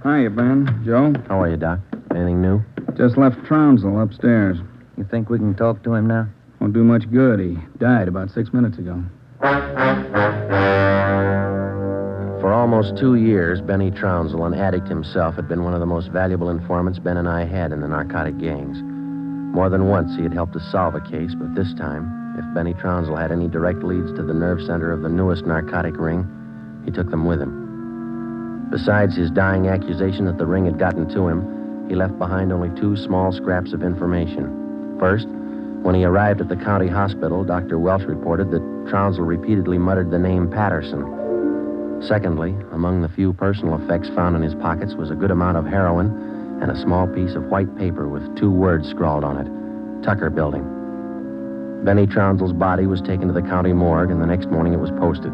Speaker 22: Hiya, Ben. Joe?
Speaker 18: How are you, Doc? Anything new?
Speaker 22: Just left Trounsel upstairs.
Speaker 5: You think we can talk to him now?
Speaker 22: Won't do much good. He died about 6 minutes ago.
Speaker 18: For almost 2 years, Benny Trounsel, an addict himself, had been one of the most valuable informants Ben and I had in the narcotic gangs. More than once, he had helped us solve a case, but this time, if Benny Trounsel had any direct leads to the nerve center of the newest narcotic ring, he took them with him. Besides his dying accusation that the ring had gotten to him, he left behind only 2 small scraps of information. First, when he arrived at the county hospital, Dr. Welch reported that Trounsel repeatedly muttered the name Patterson. Secondly, among the few personal effects found in his pockets was a good amount of heroin and a small piece of white paper with 2 words scrawled on it, Tucker Building. Benny Trounsel's body was taken to the county morgue, and the next morning it was posted.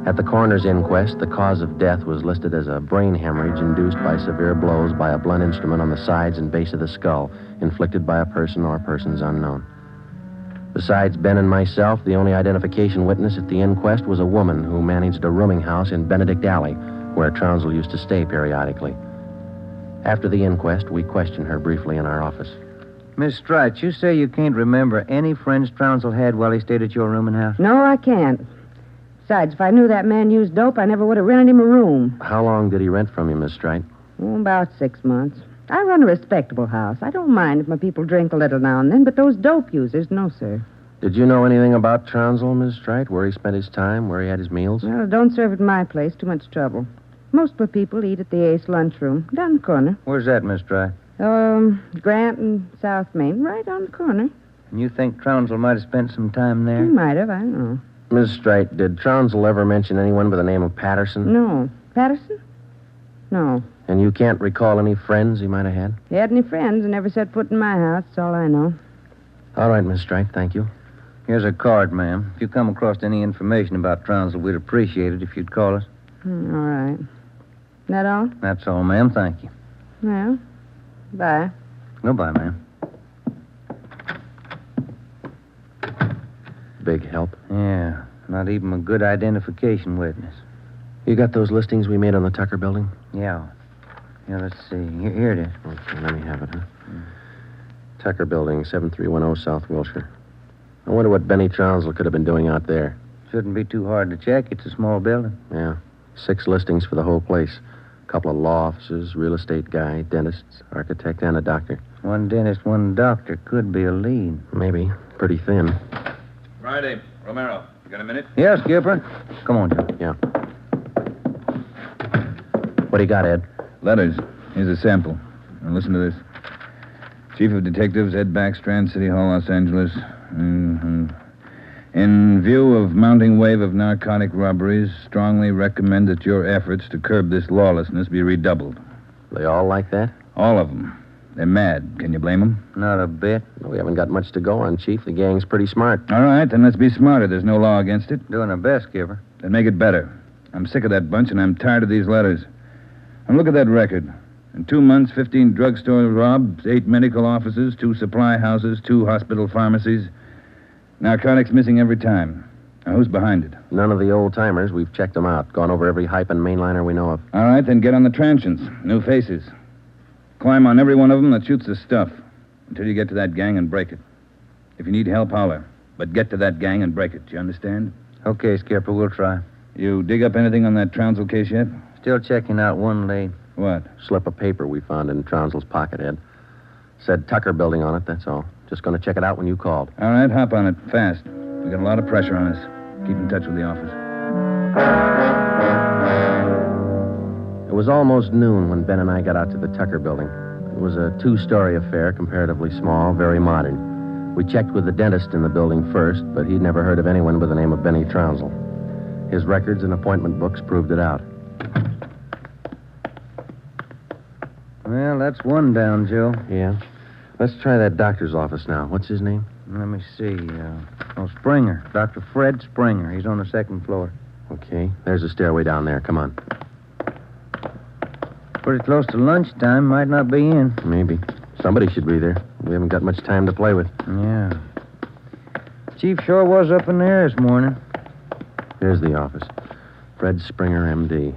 Speaker 18: At the coroner's inquest, the cause of death was listed as a brain hemorrhage induced by severe blows by a blunt instrument on the sides and base of the skull, inflicted by a person or persons unknown. Besides Ben and myself, the only identification witness at the inquest was a woman who managed a rooming house in Benedict Alley, where Trounsel used to stay periodically. After the inquest, we questioned her briefly in our office.
Speaker 5: Miss Strite, you say you can't remember any friends Trounsel had while he stayed at your rooming house?
Speaker 6: No, I can't. Besides, if I knew that man used dope, I never would have rented him a room.
Speaker 18: How long did he rent from you, Miss Strite?
Speaker 6: About 6 months. I run a respectable house. I don't mind if my people drink a little now and then, but those dope users, no, sir.
Speaker 18: Did you know anything about Trounsel, Miss Strite? Where he spent his time, where he had his meals?
Speaker 6: Well, don't serve at my place. Too much trouble. Most of the people eat at the Ace lunchroom, down the corner.
Speaker 5: Where's that, Miss Strite?
Speaker 15: Grant and South Main, right on the corner.
Speaker 5: And you think Trounsel might have spent some time there?
Speaker 15: He might have, I don't know.
Speaker 17: Miss Strite, did Trounsel ever mention anyone by the name of Patterson?
Speaker 15: No. Patterson? No.
Speaker 17: And you can't recall any friends he might have had?
Speaker 15: He had any friends and never set foot in my house. That's all I know.
Speaker 17: All right, Miss Strite, thank you.
Speaker 5: Here's a card, ma'am. If you come across any information about Trounsel, we'd appreciate it if you'd call us.
Speaker 15: All right. That all?
Speaker 5: That's all, ma'am. Thank you.
Speaker 15: Well, bye.
Speaker 5: Goodbye, ma'am.
Speaker 17: Big help.
Speaker 5: Yeah, not even a good identification witness.
Speaker 17: You got those listings we made on the Tucker building?
Speaker 5: Yeah. Yeah, let's see. Here it is.
Speaker 17: Okay, let me have it, huh? Tucker building, 7310 South Wilshire. I wonder what Benny Trounsel could have been doing out there.
Speaker 5: Shouldn't be too hard to check. It's a small building.
Speaker 17: Yeah. 6 listings for the whole place. A couple of law offices, real estate guy, dentists, architect, and a doctor.
Speaker 5: One dentist, one doctor. Could be a lead.
Speaker 17: Maybe. Pretty thin.
Speaker 11: Friday, Romero. You got a minute?
Speaker 5: Yeah, Skipper. Come on, Joe.
Speaker 17: Yeah. What do you got, Ed?
Speaker 22: Letters. Here's a sample. Now listen to this. Chief of Detectives, Ed Backstrand, City Hall, Los Angeles. In view of mounting wave of narcotic robberies, strongly recommend that your efforts to curb this lawlessness be redoubled.
Speaker 17: They all like that?
Speaker 22: All of them. They're mad. Can you blame them?
Speaker 5: Not a bit.
Speaker 17: We haven't got much to go on, Chief. The gang's pretty smart.
Speaker 22: All right, then let's be smarter. There's no law against it.
Speaker 5: Doing our best, Skipper.
Speaker 22: Then make it better. I'm sick of that bunch, and I'm tired of these letters. And look at that record. In 2 months, 15 drugstore robs, 8 medical offices, 2 supply houses, 2 hospital pharmacies. Narcotics missing every time. Now, who's behind it?
Speaker 17: None of the old-timers. We've checked them out. Gone over every hype and mainliner we know of.
Speaker 22: All right, then get on the transients. New faces. Climb on every one of them that shoots the stuff until you get to that gang and break it. If you need help, holler. But get to that gang and break it. You understand?
Speaker 5: Okay, Skipper, we'll try.
Speaker 22: You dig up anything on that Trounsel case yet?
Speaker 5: Still checking out one lead.
Speaker 22: What?
Speaker 17: Slip of paper we found in Trounsel's pocket, Ed. Said Tucker building on it, that's all. Just going to check it out when you called.
Speaker 22: All right, hop on it, fast. We got a lot of pressure on us. Keep in touch with the office.
Speaker 17: It was almost noon when Ben and I got out to the Tucker building. It was a 2-story affair, comparatively small, very modern. We checked with the dentist in the building first, but he'd never heard of anyone by the name of Benny Trounsel. His records and appointment books proved it out.
Speaker 5: Well, that's one down, Joe.
Speaker 17: Yeah. Let's try that doctor's office now. What's his name?
Speaker 5: Let me see. Springer. Dr. Fred Springer. He's on the 2nd floor.
Speaker 17: Okay. There's a stairway down there. Come on.
Speaker 5: Pretty close to lunchtime. Might not be in.
Speaker 17: Maybe. Somebody should be there. We haven't got much time to play with.
Speaker 5: Yeah. Chief sure was up in there this morning.
Speaker 17: Here's the office. Fred Springer, M.D.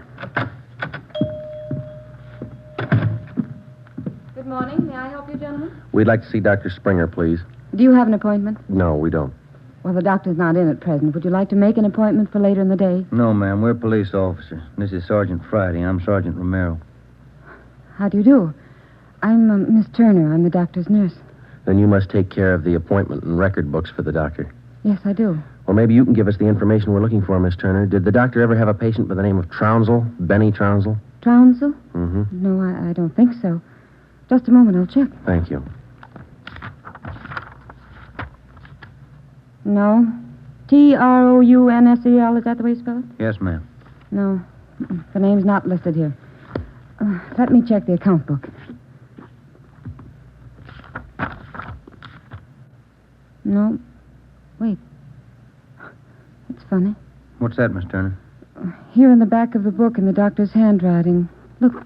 Speaker 16: Good morning. May I help you, gentlemen?
Speaker 17: We'd like to see Dr. Springer, please.
Speaker 16: Do you have an appointment?
Speaker 17: No, we don't.
Speaker 16: Well, the doctor's not in at present. Would you like to make an appointment for later in the day?
Speaker 5: No, ma'am. We're police officers. This is Sergeant Friday. I'm Sergeant Romero.
Speaker 16: How do you do? I'm Miss Turner. I'm the doctor's nurse.
Speaker 17: Then you must take care of the appointment and record books for the doctor.
Speaker 16: Yes, I do.
Speaker 17: Well, maybe you can give us the information we're looking for, Miss Turner. Did the doctor ever have a patient by the name of Trounsel? Benny Trounsel?
Speaker 16: Trounsel?
Speaker 17: Mm-hmm.
Speaker 16: No, I don't think so. Just a moment. I'll check.
Speaker 17: Thank you.
Speaker 16: No. Trounsel, is that the way you spell it?
Speaker 5: Yes, ma'am.
Speaker 16: No. The name's not listed here. Let me check the account book. No. Wait. It's funny.
Speaker 5: What's that, Miss Turner?
Speaker 16: Here in the back of the book in the doctor's handwriting. Look.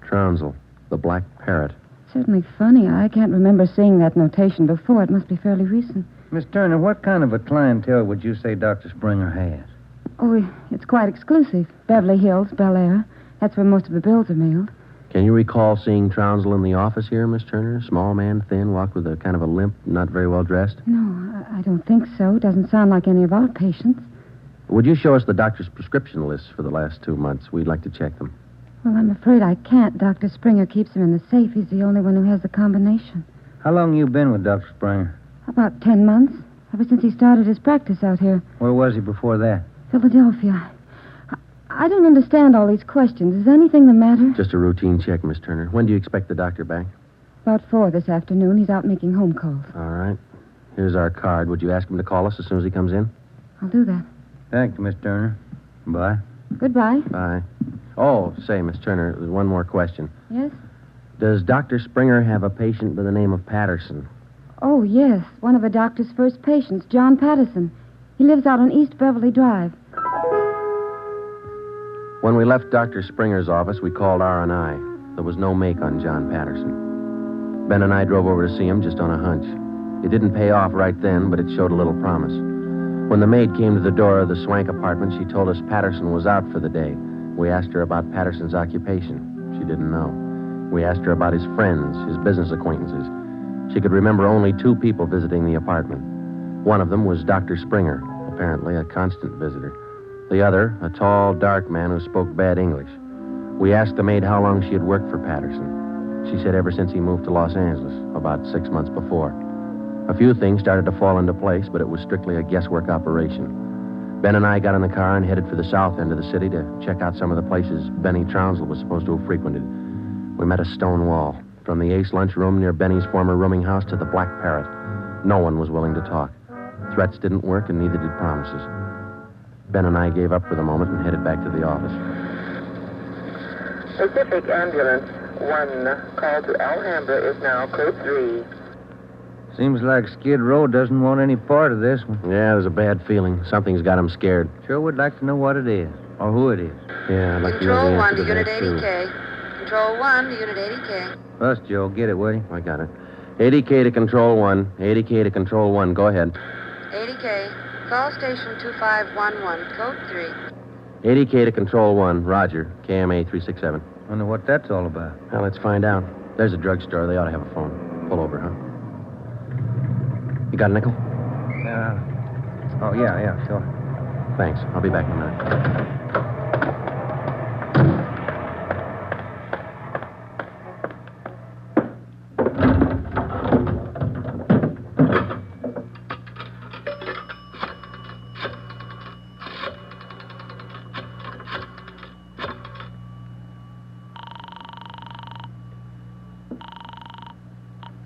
Speaker 17: Trounsel, the Black Parrot.
Speaker 16: Certainly funny. I can't remember seeing that notation before. It must be fairly recent.
Speaker 5: Miss Turner, what kind of a clientele would you say Dr. Springer has?
Speaker 16: Oh, it's quite exclusive. Beverly Hills, Bel Air. That's where most of the bills are mailed.
Speaker 17: Can you recall seeing Trounsel in the office here, Miss Turner? Small man, thin, walked with a kind of a limp, not very well dressed?
Speaker 16: No, I don't think so. Doesn't sound like any of our patients.
Speaker 17: Would you show us the doctor's prescription lists for the last 2 months? We'd like to check them.
Speaker 16: Well, I'm afraid I can't. Dr. Springer keeps them in the safe. He's the only one who has the combination.
Speaker 5: How long you been with Dr. Springer?
Speaker 16: About 10 months. Ever since he started his practice out here.
Speaker 5: Where was he before that?
Speaker 16: Philadelphia. I don't understand all these questions. Is anything the matter?
Speaker 17: Just a routine check, Miss Turner. When do you expect the doctor back?
Speaker 16: About 4 this afternoon. He's out making home calls.
Speaker 17: All right. Here's our card. Would you ask him to call us as soon as he comes in?
Speaker 16: I'll do that.
Speaker 5: Thank you, Miss Turner. Bye.
Speaker 16: Goodbye.
Speaker 17: Bye. Oh, say, Miss Turner, there's one more question.
Speaker 16: Yes?
Speaker 17: Does Dr. Springer have a patient by the name of Patterson?
Speaker 16: Oh, yes. One of the doctor's first patients, John Patterson. He lives out on East Beverly Drive.
Speaker 17: When we left Dr. Springer's office, we called R&I. There was no make on John Patterson. Ben and I drove over to see him just on a hunch. It didn't pay off right then, but it showed a little promise. When the maid came to the door of the Swank apartment, she told us Patterson was out for the day. We asked her about Patterson's occupation. She didn't know. We asked her about his friends, his business acquaintances. She could remember only 2 people visiting the apartment. One of them was Dr. Springer, apparently a constant visitor. The other, a tall, dark man who spoke bad English. We asked the maid how long she had worked for Patterson. She said ever since he moved to Los Angeles, about 6 months before. A few things started to fall into place, but it was strictly a guesswork operation. Ben and I got in the car and headed for the south end of the city to check out some of the places Benny Trounsell was supposed to have frequented. We met a stone wall. From the Ace lunchroom near Benny's former rooming house to the Black Parrot. No one was willing to talk. Threats didn't work, and neither did promises. Ben and I gave up for the moment and headed back to the office.
Speaker 2: Pacific Ambulance 1, call to Alhambra is now code 3.
Speaker 5: Seems like Skid Row doesn't want any part of this one.
Speaker 17: Yeah, there's a bad feeling. Something's got him scared.
Speaker 5: Sure would like to know what it is, or who it is.
Speaker 17: Yeah, I'd like to know
Speaker 14: Control
Speaker 17: the
Speaker 14: 1
Speaker 17: answer
Speaker 14: to
Speaker 17: to
Speaker 14: Unit
Speaker 17: that, too.
Speaker 14: 80K. Control 1 to Unit 80K.
Speaker 5: Bus, Joe. Get it, will you?
Speaker 17: I got it. 80K to Control 1. 80K to Control 1. Go ahead.
Speaker 14: 80K. Call station 2511, code 3.
Speaker 17: 80K to Control 1. Roger. KMA 367.
Speaker 5: Wonder what that's all about.
Speaker 17: Well, let's find out. There's a drugstore. They ought to have a phone. Pull over, huh? You got a nickel?
Speaker 5: Oh, yeah, sure.
Speaker 17: Thanks. I'll be back in a minute.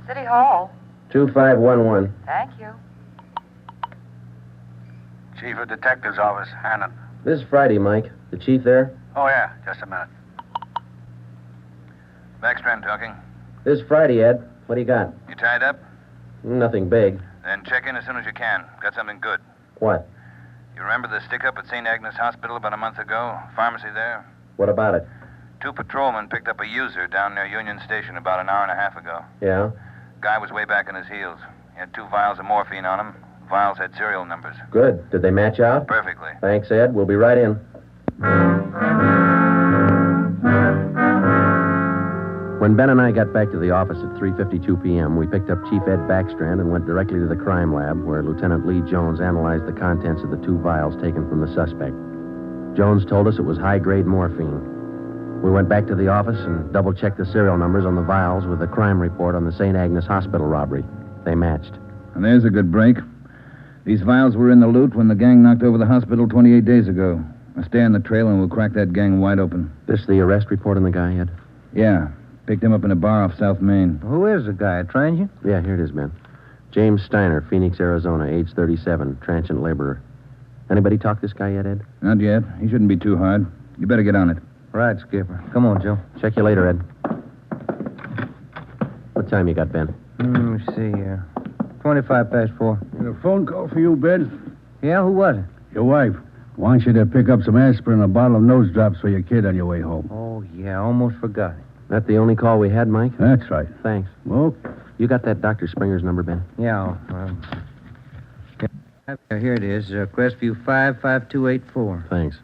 Speaker 14: City Hall.
Speaker 17: 2511.
Speaker 14: Thank you.
Speaker 12: Chief of Detective's Office, Hannon.
Speaker 17: This is Friday, Mike. The chief there?
Speaker 12: Oh, yeah, just a minute. Backstrand talking.
Speaker 17: This is Friday, Ed. What do you got?
Speaker 12: You tied up?
Speaker 17: Nothing big.
Speaker 12: Then check in as soon as you can. Got something good.
Speaker 17: What?
Speaker 12: You remember the stick-up at St. Agnes Hospital about a month ago? Pharmacy there?
Speaker 17: What about it?
Speaker 12: 2 patrolmen picked up a user down near Union Station about an hour and a half ago.
Speaker 17: Yeah?
Speaker 12: Guy was way back on his heels. He had 2 vials of morphine on him. Vials had serial numbers.
Speaker 17: Good. Did they match out?
Speaker 12: Perfectly.
Speaker 17: Thanks, Ed. We'll be right in. When Ben and I got back to the office at 3:52 p.m., we picked up Chief Ed Backstrand and went directly to the crime lab, where Lieutenant Lee Jones analyzed the contents of the 2 vials taken from the suspect. Jones told us it was high-grade morphine. We went back to the office and double-checked the serial numbers on the vials with the crime report on the St. Agnes Hospital robbery. They matched.
Speaker 22: And there's a good break. These vials were in the loot when the gang knocked over the hospital 28 days ago. Now stay on the trail and we'll crack that gang wide open.
Speaker 17: This the arrest report on the guy, Ed?
Speaker 22: Yeah. Picked him up in a bar off South Main.
Speaker 5: Who is the guy? A transient?
Speaker 17: Yeah, here it is, Ben. James Steiner, Phoenix, Arizona, age 37, transient laborer. Anybody talk this guy yet, Ed?
Speaker 22: Not yet. He shouldn't be too hard. You better get on it.
Speaker 5: Right, Skipper. Come on, Joe.
Speaker 17: Check you later, Ed. What time you got, Ben?
Speaker 5: Let me see here. 25 past 4.
Speaker 19: Got a phone call for you, Ben?
Speaker 5: Yeah, who was it?
Speaker 19: Your wife. Wants you to pick up some aspirin and a bottle of nose drops for your kid on your way home.
Speaker 5: Oh, yeah, almost forgot.
Speaker 17: That the only call we had, Mike?
Speaker 19: That's right.
Speaker 17: Thanks.
Speaker 19: Well,
Speaker 17: you got that Dr. Springer's number, Ben?
Speaker 5: Yeah. Here it is. Crestview 55284.
Speaker 17: Thanks.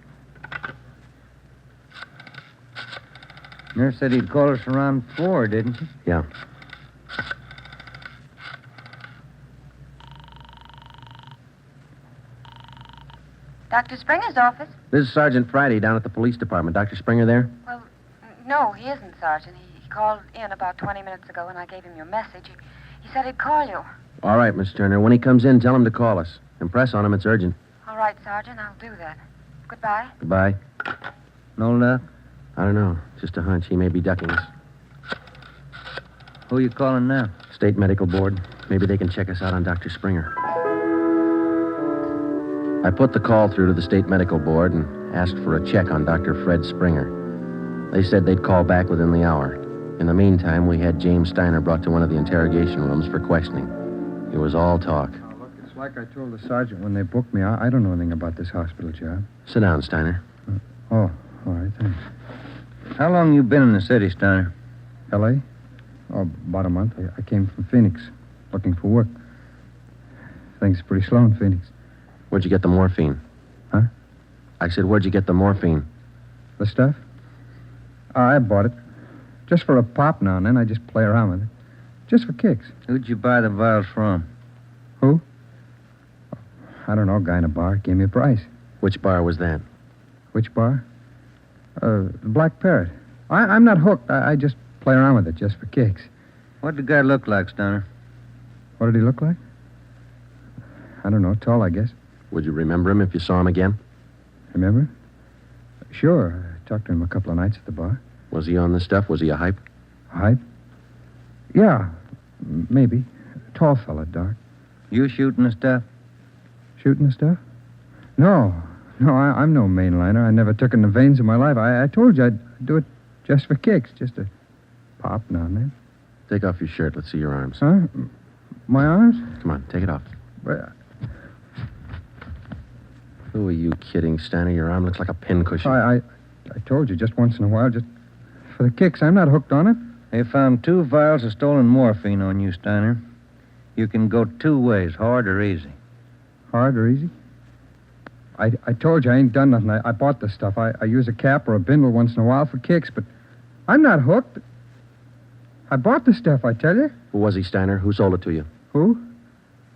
Speaker 5: Nurse said he'd call us around 4, didn't she?
Speaker 17: Yeah.
Speaker 14: Dr. Springer's office?
Speaker 17: This is Sergeant Friday down at the police department. Dr. Springer there?
Speaker 14: Well, no, he isn't, Sergeant. He called in about 20 minutes ago, and I gave him your message. He said he'd call you.
Speaker 17: All right, Miss Turner. When he comes in, tell him to call us. Impress on him. It's urgent.
Speaker 14: All right, Sergeant, I'll do that. Goodbye.
Speaker 17: Goodbye.
Speaker 5: No luck?
Speaker 17: I don't know. Just a hunch. He may be ducking us.
Speaker 5: Who are you calling now?
Speaker 17: State Medical Board. Maybe they can check us out on Dr. Springer. I put the call through to the State Medical Board and asked for a check on Dr. Fred Springer. They said they'd call back within the hour. In the meantime, we had James Steiner brought to one of the interrogation rooms for questioning. It was all talk.
Speaker 7: Oh, look, it's like I told the sergeant when they booked me. I don't know anything about this hospital job.
Speaker 17: Sit down, Steiner.
Speaker 7: Oh, all right, thanks.
Speaker 5: How long you been in the city, Steiner?
Speaker 7: L.A.? Oh, about a month. I came from Phoenix, looking for work. Things are pretty slow in Phoenix.
Speaker 17: Where'd you get the morphine?
Speaker 7: Huh?
Speaker 17: I said, where'd you get the morphine?
Speaker 7: The stuff? I bought it. Just for a pop now and then. I just play around with it. Just for kicks.
Speaker 5: Who'd you buy the vials from?
Speaker 7: Who? I don't know. A guy in a bar gave me a price.
Speaker 17: Which bar was that?
Speaker 7: Which bar? The Black Parrot. I'm not hooked. I just play around with it just for kicks.
Speaker 5: What'd the guy look like, Steiner?
Speaker 7: What did he look like? I don't know. Tall, I guess.
Speaker 17: Would you remember him if you saw him again?
Speaker 7: Remember? Sure. I talked to him a couple of nights at the bar.
Speaker 17: Was he on the stuff? Was he a hype?
Speaker 7: Hype? Yeah, maybe. Tall fella, dark.
Speaker 5: You shooting the stuff?
Speaker 7: Shooting the stuff? No, I'm no mainliner. I never took in the veins of my life. I told you I'd do it just for kicks, just a pop now and then.
Speaker 17: Take off your shirt. Let's see your arms.
Speaker 7: Huh? My arms?
Speaker 17: Come on, take it off.
Speaker 7: Well,
Speaker 17: who are you kidding, Steiner? Your arm looks like a pincushion.
Speaker 7: I told you, just once in a while, just for the kicks. I'm not hooked on it.
Speaker 5: They found 2 vials of stolen morphine on you, Steiner. You can go 2 ways, hard or easy.
Speaker 7: Hard or easy? I told you I ain't done nothing. I bought the stuff. I use a cap or a bindle once in a while for kicks, but I'm not hooked. I bought the stuff, I tell you.
Speaker 17: Who was he, Steiner? Who sold it to you?
Speaker 7: Who?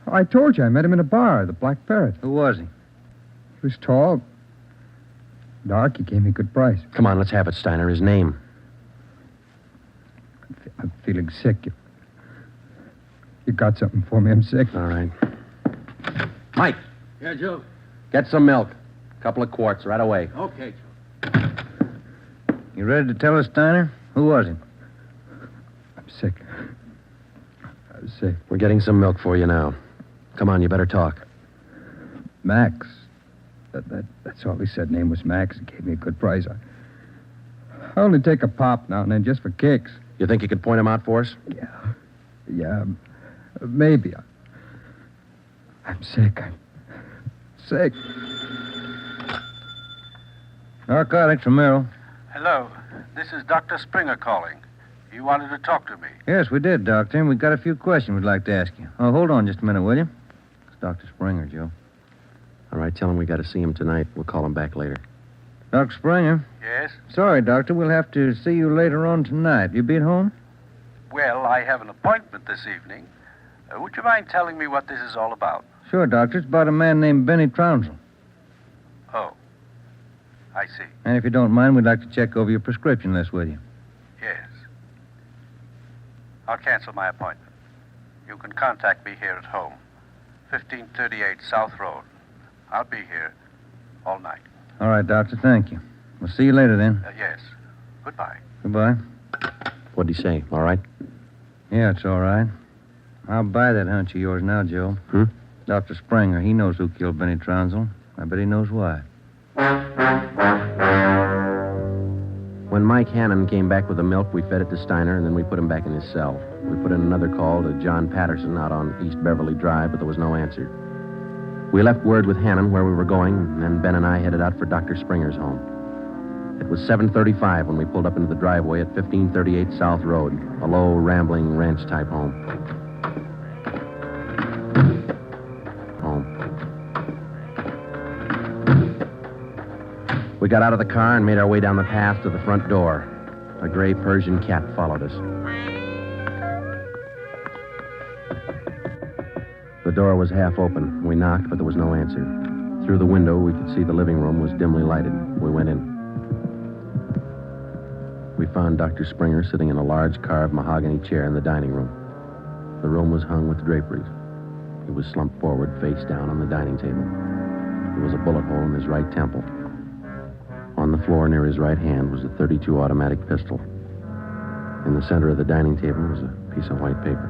Speaker 7: I told you. I met him in a bar, the Black Parrot.
Speaker 5: Who was he?
Speaker 7: He was tall. Dark. He gave me a good price.
Speaker 17: Come on, let's have it, Steiner. His name.
Speaker 7: I'm feeling sick. You got something for me? I'm sick.
Speaker 17: All right. Mike.
Speaker 19: Yeah, Joe?
Speaker 17: Get some milk. A couple of quarts right away.
Speaker 19: Okay, Joe.
Speaker 5: You ready to tell us, Steiner? Who was he?
Speaker 7: I'm sick. I'm sick.
Speaker 17: We're getting some milk for you now. Come on, you better talk.
Speaker 7: Max. That's all he said. Name was Max. He gave me a good price. I only take a pop now and then just for kicks.
Speaker 17: You think you could point him out for us?
Speaker 7: Yeah, maybe. I'm sick. I'm sick.
Speaker 5: Narcotics from Merrill.
Speaker 20: Hello. This is Dr. Springer calling. You wanted to talk to me.
Speaker 5: Yes, we did, Doctor. And we've got a few questions we'd like to ask you. Oh, hold on just a minute, will you? It's Dr. Springer, Joe.
Speaker 17: All right, tell him we got to see him tonight. We'll call him back later.
Speaker 5: Dr. Springer?
Speaker 20: Yes?
Speaker 5: Sorry, Doctor. We'll have to see you later on tonight. You be at home?
Speaker 20: Well, I have an appointment this evening. Would you mind telling me what this is all about?
Speaker 5: Sure, Doctor. It's about a man named Benny Trounsel.
Speaker 20: Oh. I see.
Speaker 5: And if you don't mind, we'd like to check over your prescription list with you.
Speaker 20: Yes. I'll cancel my appointment. You can contact me here at home. 1538 South Road. I'll be here all night.
Speaker 5: All right, Doctor. Thank you. We'll see you later then.
Speaker 20: Yes. Goodbye.
Speaker 5: Goodbye.
Speaker 17: What'd he say? All right?
Speaker 5: Yeah, it's all right. I'll buy that hunch of yours now, Joe. Dr. Springer, he knows who killed Benny Trounsel. I bet he knows why.
Speaker 17: When Mike Hannon came back with the milk, we fed it to Steiner, and then we put him back in his cell. We put in another call to John Patterson out on East Beverly Drive, but there was no answer. We left word with Hannon where we were going, and then Ben and I headed out for Dr. Springer's home. It was 7:35 when we pulled up into the driveway at 1538 South Road, a low, rambling, ranch-type home. We got out of the car and made our way down the path to the front door. A gray Persian cat followed us. The door was half open. We knocked, but there was no answer. Through the window, we could see the living room was dimly lighted. We went in. We found Dr. Springer sitting in a large carved mahogany chair in the dining room. The room was hung with draperies. He was slumped forward, face down on the dining table. There was a bullet hole in his right temple. On On the floor near his right hand was a .32 automatic pistol. In the center of the dining table was a piece of white paper.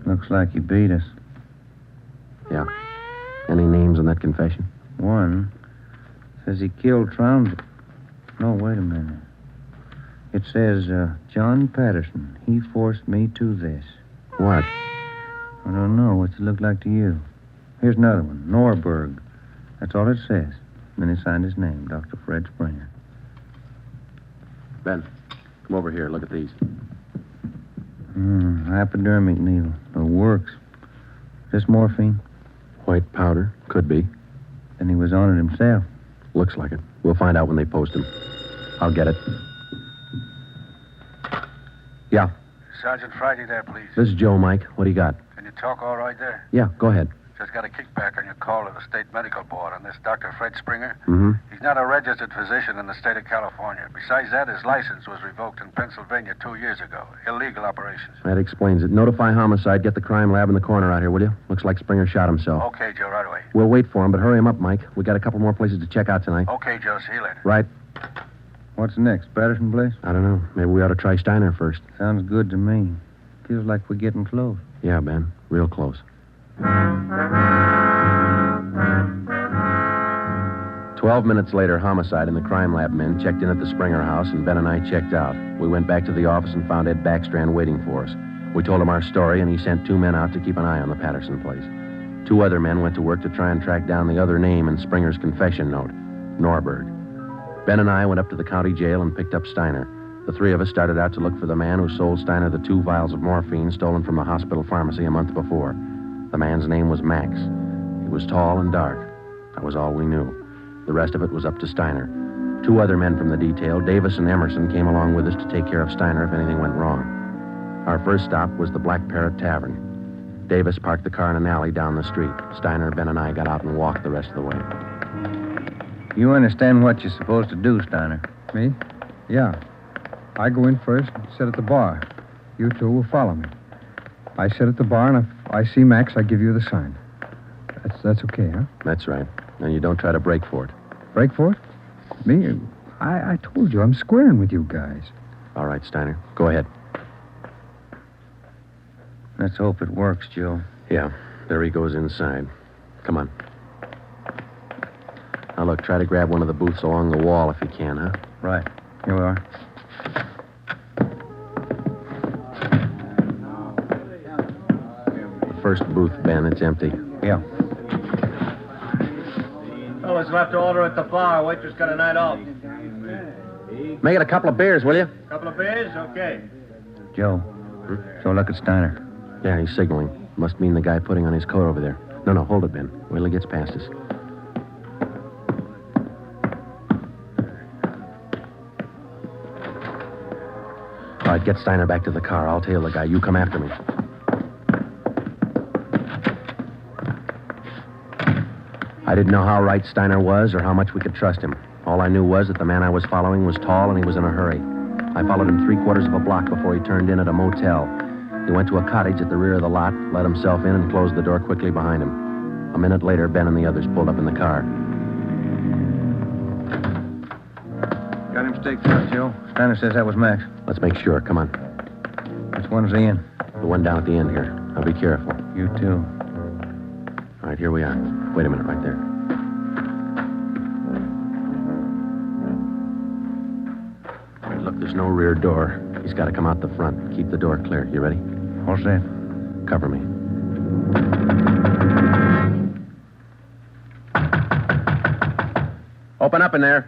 Speaker 5: Looks like he beat us.
Speaker 17: Yeah. Any names on that confession?
Speaker 5: One says he killed Trounsel. No, wait a minute. It says, John Patterson. He forced me to this.
Speaker 17: What?
Speaker 5: I don't know. What's it look like to you? Here's another one. Norberg. That's all it says. Then he signed his name, Dr. Fred Springer.
Speaker 17: Ben, come over here. Look at these.
Speaker 5: Hypodermic needle. It works. Is this morphine?
Speaker 17: White powder. Could be.
Speaker 5: Then he was on it himself.
Speaker 17: Looks like it. We'll find out when they post him. I'll get it. Yeah.
Speaker 20: Sergeant Friday there, please.
Speaker 17: This is Joe, Mike. What do you got?
Speaker 20: Can you talk all right there?
Speaker 17: Yeah, go ahead.
Speaker 20: Just got a kickback on your call to the State Medical Board on this Dr. Fred Springer.
Speaker 17: Mm-hmm.
Speaker 20: He's not a registered physician in the state of California. Besides that, his license was revoked in Pennsylvania 2 years ago. Illegal operations.
Speaker 17: That explains it. Notify homicide. Get the crime lab in the corner out here, will you? Looks like Springer shot himself.
Speaker 20: Okay, Joe, right away.
Speaker 17: We'll wait for him, but hurry him up, Mike. We got a couple more places to check out tonight.
Speaker 20: Okay, Joe, see you later.
Speaker 17: Right.
Speaker 5: What's next? Patterson place?
Speaker 17: I don't know. Maybe we ought to try Steiner first.
Speaker 5: Sounds good to me. Feels like we're getting close.
Speaker 17: Yeah, Ben. Real close. 12 minutes later, homicide and the crime lab men checked in at the Springer house, and Ben and I checked out. We went back to the office and found Ed Backstrand waiting for us. We told him our story, and he sent 2 men out to keep an eye on the Patterson place. 2 other men went to work to try and track down the other name in Springer's confession note, Norberg. Ben and I went up to the county jail and picked up Steiner. The 3 of us started out to look for the man who sold Steiner the 2 vials of morphine stolen from the hospital pharmacy a month before. The man's name was Max. He was tall and dark. That was all we knew. The rest of it was up to Steiner. 2 other men from the detail, Davis and Emerson, came along with us to take care of Steiner if anything went wrong. Our first stop was the Black Parrot Tavern. Davis parked the car in an alley down the street. Steiner, Ben, and I got out and walked the rest of the way.
Speaker 5: You understand what you're supposed to do, Steiner?
Speaker 7: Me? Yeah. I go in first and sit at the bar. You 2 will follow me. I sit at the bar, and if I see Max, I give you the sign. That's okay, huh?
Speaker 17: That's right. And you don't try to break for it.
Speaker 7: Break for it? Me? I told you, I'm squaring with you guys.
Speaker 17: All right, Steiner. Go ahead.
Speaker 5: Let's hope it works, Joe.
Speaker 17: Yeah. There he goes inside. Come on. Now, look, try to grab one of the booths along the wall if you can, huh?
Speaker 5: Right. Here we are.
Speaker 17: First booth, Ben. It's empty.
Speaker 5: Yeah.
Speaker 4: Fellas left to order at the bar. Waitress got a night off.
Speaker 17: Make it a couple of beers, will you?
Speaker 4: Couple of beers? Okay.
Speaker 5: Joe. Joe, look at Steiner.
Speaker 17: Yeah, he's signaling. Must mean the guy putting on his coat over there. No, hold it, Ben. Wait till he gets past us. All right, get Steiner back to the car. I'll tail the guy. You come after me. I didn't know how right Steiner was or how much we could trust him. All I knew was that the man I was following was tall and he was in a hurry. I followed him 3/4 of a block before he turned in at a motel. He went to a cottage at the rear of the lot, let himself in, and closed the door quickly behind him. A minute later, Ben and the others pulled up in the car.
Speaker 5: Got him staked out, Joe. Steiner says that was Max.
Speaker 17: Let's make sure. Come on.
Speaker 5: Which one's he in?
Speaker 17: The one down at the end here. Now be careful.
Speaker 5: You too.
Speaker 17: All right, here we are. Wait a minute right there. All right, look, there's no rear door. He's got to come out the front. Keep the door clear. You ready?
Speaker 5: All set.
Speaker 17: Cover me. Open up in there.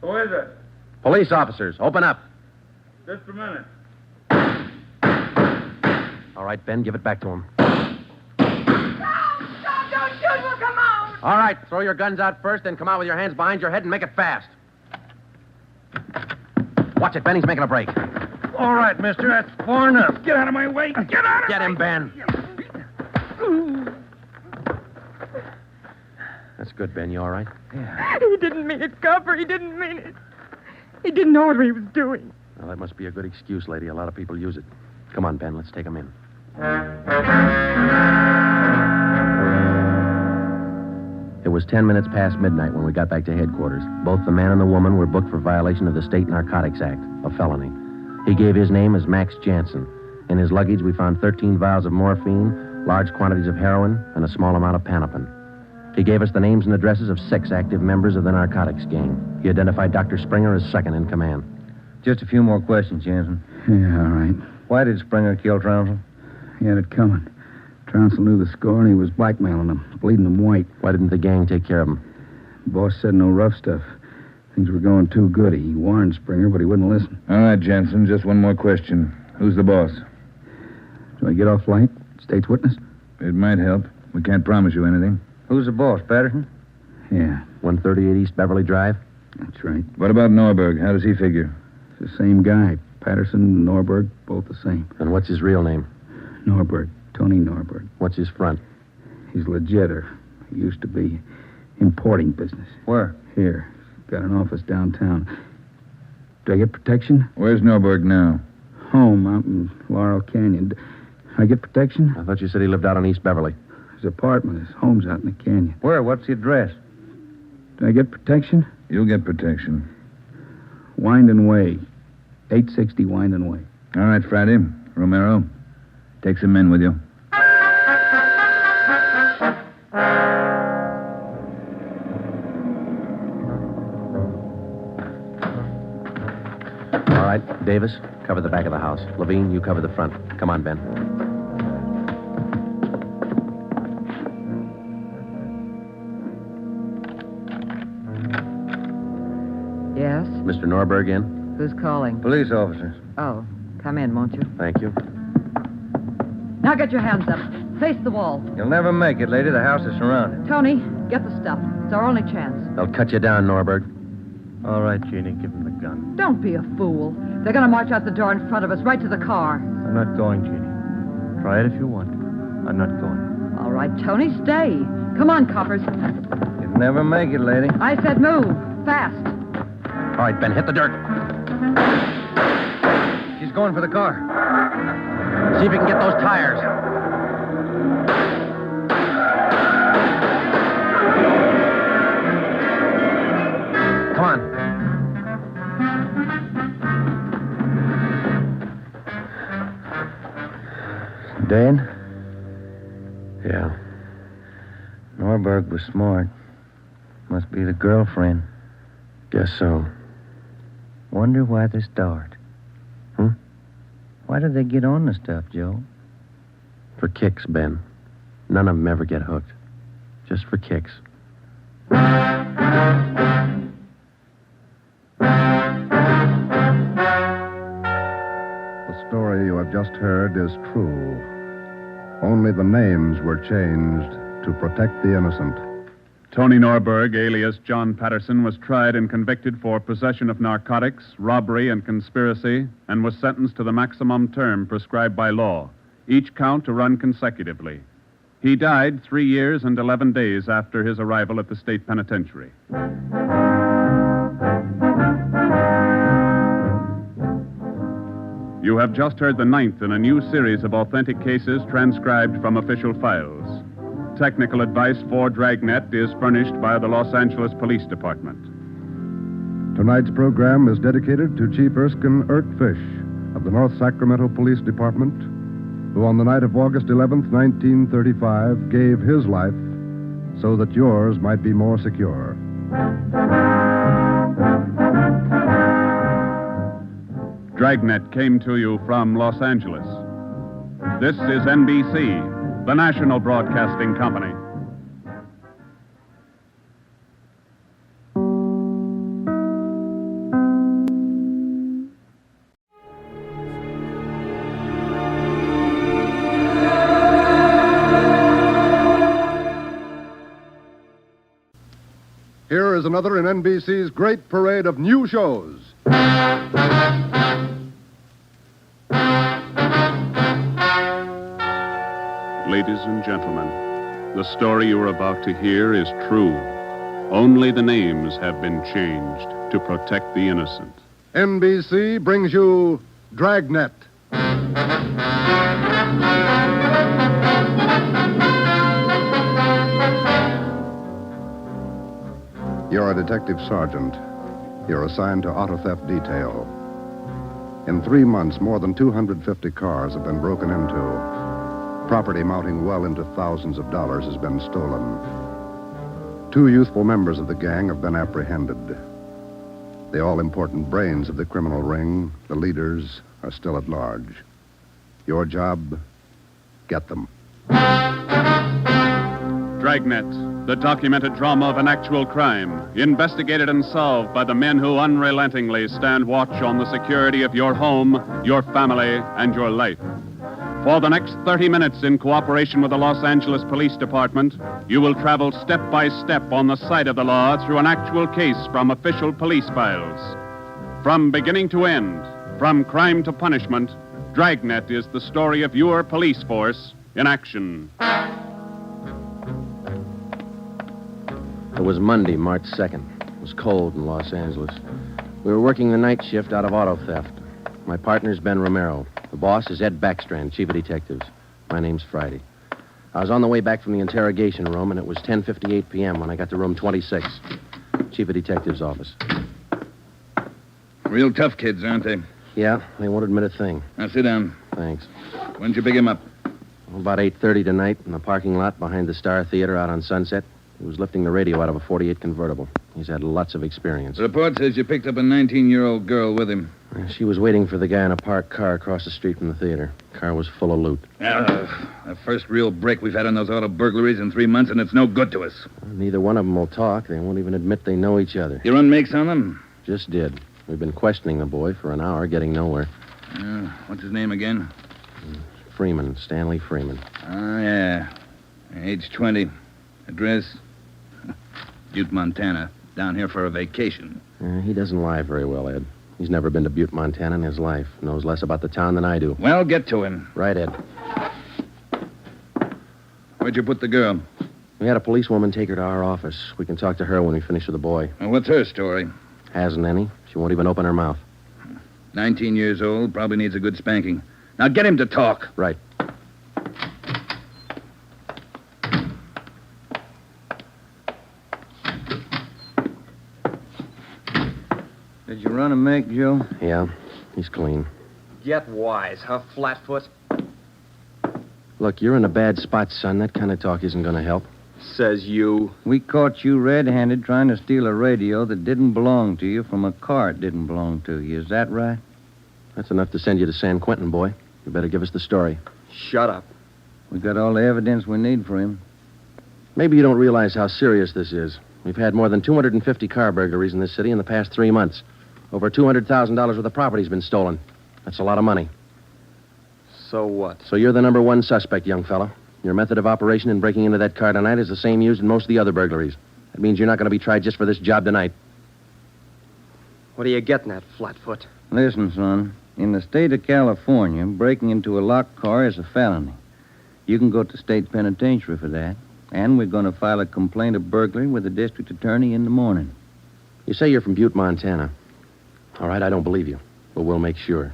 Speaker 3: Who is it?
Speaker 17: Police officers, open up.
Speaker 3: Just a minute.
Speaker 17: All right, Ben, give it back to him.
Speaker 10: Don't shoot, we'll come out.
Speaker 17: All right, throw your guns out first, then come out with your hands behind your head and make it fast. Watch it, Ben, he's making a break.
Speaker 5: All right, mister, that's far enough.
Speaker 3: Get out of my way. Get out of
Speaker 17: Get him, Ben. That's good, Ben. You all right?
Speaker 15: Yeah. He didn't mean it, Copper. He didn't mean it. He didn't know what he was doing.
Speaker 17: Well, that must be a good excuse, lady. A lot of people use it. Come on, Ben. Let's take him in. It was was 10 minutes past midnight when we got back to headquarters. Both the man and the woman were booked for violation of the State Narcotics Act, a felony. He gave his name as Max Jansen. In his luggage, we found 13 vials of morphine, large quantities of heroin, and a small amount of Panopin. He gave us the names and addresses of 6 active members of the narcotics gang. He identified Dr. Springer as second in command.
Speaker 5: Just a few more questions, Jansen.
Speaker 19: Yeah, all right.
Speaker 5: Why did Springer kill Trounsel?
Speaker 19: He had it coming. Trounsel knew the score, and he was blackmailing them, bleeding them white.
Speaker 17: Why didn't the gang take care of him?
Speaker 19: The boss said no rough stuff. Things were going too good. He warned Springer, but he wouldn't listen.
Speaker 22: All right, Jansen, just one more question. Who's the boss?
Speaker 19: Do I get off light? State's witness?
Speaker 22: It might help. We can't promise you anything.
Speaker 5: Who's the boss, Patterson?
Speaker 19: Yeah.
Speaker 17: 138 East Beverly Drive?
Speaker 19: That's right.
Speaker 22: What about Norberg? How does he figure?
Speaker 19: It's the same guy. Patterson, Norberg, both the same.
Speaker 17: And what's his real name?
Speaker 19: Norberg. Tony Norberg.
Speaker 17: What's his front?
Speaker 19: He's legit, or he used to be. Importing business.
Speaker 5: Where?
Speaker 19: Here. Got an office downtown. Do I get protection?
Speaker 22: Where's Norberg now?
Speaker 19: Home out in Laurel Canyon. Do I get protection?
Speaker 17: I thought you said he lived out on East Beverly.
Speaker 19: His apartment, his home's out in the canyon.
Speaker 5: Where? What's the address?
Speaker 19: Do I get protection?
Speaker 22: You'll get protection.
Speaker 19: Wind Way. 860 Wind Way.
Speaker 22: All right, Friday. Romero, take some men with you.
Speaker 17: All right, Davis, cover the back of the house. Levine, you cover the front. Come on, Ben.
Speaker 8: Yes?
Speaker 17: Mr. Norberg in?
Speaker 8: Who's calling?
Speaker 5: Police officers.
Speaker 8: Oh, come in, won't you?
Speaker 17: Thank you.
Speaker 8: Now get your hands up. Face the wall.
Speaker 5: You'll never make it, lady. The house is surrounded.
Speaker 8: Tony, get the stuff. It's our only chance.
Speaker 17: They'll cut you down, Norberg.
Speaker 13: All right, Jeannie, give him the gun.
Speaker 8: Don't be a fool. They're going to march out the door in front of us, right to the car.
Speaker 13: I'm not going, Jeannie. Try it if you want. I'm not going.
Speaker 8: All right, Tony, stay. Come on, coppers.
Speaker 5: You'll never make it, lady.
Speaker 8: I said move. Fast.
Speaker 17: All right, Ben, hit the dirt.
Speaker 5: She's going for the car.
Speaker 17: See if you can get those tires. Come on.
Speaker 5: Dan?
Speaker 17: Yeah.
Speaker 5: Norberg was smart. Must be the girlfriend.
Speaker 17: Guess so.
Speaker 5: Wonder why they start.
Speaker 17: Hmm?
Speaker 5: Why do they get on the stuff, Joe?
Speaker 17: For kicks, Ben. None of them ever get hooked. Just for kicks.
Speaker 1: The story you have just heard is true. Only the names were changed to protect the innocent.
Speaker 9: Tony Norberg, alias John Patterson, was tried and convicted for possession of narcotics, robbery, and conspiracy, and was sentenced to the maximum term prescribed by law, each count to run consecutively. He died 3 years and 11 days after his arrival at the state penitentiary. You have just heard the 9th in a new series of authentic cases transcribed from official files. Technical advice for Dragnet is furnished by the Los Angeles Police Department.
Speaker 1: Tonight's program is dedicated to Chief Erskine Fish of the North Sacramento Police Department, who on the night of August 11th, 1935, gave his life so that yours might be more secure.
Speaker 9: Dragnet came to you from Los Angeles. This is NBC, the national broadcasting company.
Speaker 1: Here is another in NBC's great parade of new shows.
Speaker 9: Ladies and gentlemen, the story you are about to hear is true. Only the names have been changed to protect the innocent.
Speaker 1: NBC brings you Dragnet. You're a detective sergeant. You're assigned to auto theft detail. In 3 months, more than 250 cars have been broken into. Property mounting well into thousands of dollars has been stolen. 2 youthful members of the gang have been apprehended. The all-important brains of the criminal ring, the leaders, are still at large. Your job, get them.
Speaker 9: Dragnet, the documented drama of an actual crime, investigated and solved by the men who unrelentingly stand watch on the security of your home, your family, and your life. For the next 30 minutes, in cooperation with the Los Angeles Police Department, you will travel step by step on the side of the law through an actual case from official police files. From beginning to end, from crime to punishment, Dragnet is the story of your police force in action.
Speaker 17: It was Monday, March 2nd. It was cold in Los Angeles. We were working the night shift out of auto theft. My partner's Ben Romero. The boss is Ed Backstrand, chief of detectives. My name's Friday. I was on the way back from the interrogation room, and it was 10:58 p.m. when I got to room 26, chief of detectives' office.
Speaker 22: Real tough kids, aren't they?
Speaker 17: Yeah, they won't admit a thing.
Speaker 22: Now, sit down.
Speaker 17: Thanks.
Speaker 22: When'd you pick him up?
Speaker 17: About 8:30 tonight in the parking lot behind the Star Theater out on Sunset. He was lifting the radio out of a 48 convertible. He's had lots of experience.
Speaker 22: The report says you picked up a 19-year-old girl with him.
Speaker 17: She was waiting for the guy in a parked car across the street from the theater. Car was full of loot.
Speaker 22: The first real break we've had on those auto burglaries in 3 months, and it's no good to us.
Speaker 17: Neither one of them will talk. They won't even admit they know each other.
Speaker 22: You run makes on them?
Speaker 17: Just did. We've been questioning the boy for an hour, getting nowhere.
Speaker 22: What's his name again?
Speaker 17: Freeman, Stanley Freeman.
Speaker 22: Oh, yeah. Age 20. Address? Butte, Montana. Down here for a vacation.
Speaker 17: He doesn't lie very well, Ed. He's never been to Butte, Montana in his life. Knows less about the town than I do.
Speaker 22: Well, get to him.
Speaker 17: Right, Ed.
Speaker 22: Where'd you put the girl?
Speaker 17: We had a policewoman take her to our office. We can talk to her when we finish with the boy.
Speaker 22: Well, what's her story?
Speaker 17: Hasn't any. She won't even open her mouth.
Speaker 22: 19 years old, probably needs a good spanking. Now get him to talk.
Speaker 17: Right.
Speaker 5: Did you run a make, Joe?
Speaker 17: Yeah, he's clean.
Speaker 4: Get wise, huh, Flatfoot?
Speaker 17: Look, you're in a bad spot, son. That kind of talk isn't going to help.
Speaker 4: Says you.
Speaker 5: We caught you red-handed trying to steal a radio that didn't belong to you from a car it didn't belong to you. Is that right?
Speaker 17: That's enough to send you to San Quentin, boy. You better give us the story.
Speaker 4: Shut up.
Speaker 5: We got all the evidence we need for him.
Speaker 17: Maybe you don't realize how serious this is. We've had more than 250 car burglaries in this city in the past 3 months. Over $200,000 worth of property's been stolen. That's a lot of money.
Speaker 4: So what?
Speaker 17: So you're the number one suspect, young fella. Your method of operation in breaking into that car tonight is the same used in most of the other burglaries. That means you're not going to be tried just for this job tonight.
Speaker 4: What are you getting at, Flatfoot?
Speaker 5: Listen, son. In the state of California, breaking into a locked car is a felony. You can go to state penitentiary for that. And we're going to file a complaint of burglary with the district attorney in the morning.
Speaker 17: You say you're from Butte, Montana. All right, I don't believe you, but we'll make sure.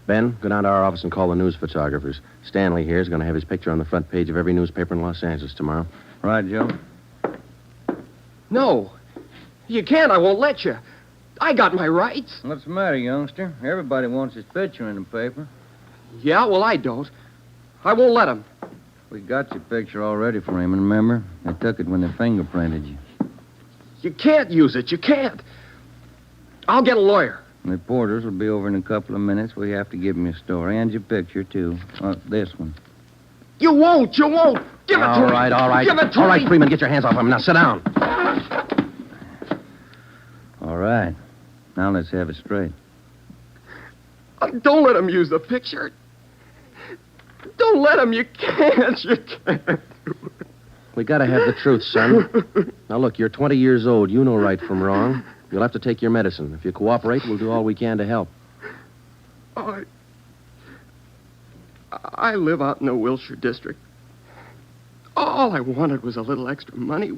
Speaker 17: Ben, go down to our office and call the news photographers. Stanley here is going to have his picture on the front page of every newspaper in Los Angeles tomorrow.
Speaker 5: Right, Joe?
Speaker 4: No. You can't. I won't let you. I got my rights.
Speaker 5: What's the matter, youngster? Everybody wants his picture in the paper.
Speaker 4: Yeah, well, I don't. I won't let him.
Speaker 5: We got your picture already for him, remember? They took it when they fingerprinted you.
Speaker 4: You can't use it. You can't. I'll get a lawyer.
Speaker 5: Reporters will be over in a couple of minutes. We have to give them your story and your picture, too. This one.
Speaker 4: You won't. You won't. Give it to me.
Speaker 17: All right.
Speaker 4: Give it to me.
Speaker 17: All right, Freeman, get your hands off him. Now, sit down.
Speaker 5: All right. Now let's have it straight.
Speaker 4: Don't let him use the picture. Don't let him. You can't. You can't.
Speaker 17: We got to have the truth, son. Now, look, you're 20 years old. You know right from wrong. You'll have to take your medicine. If you cooperate, we'll do all we can to help.
Speaker 4: I live out in the Wilshire district. All I wanted was a little extra money.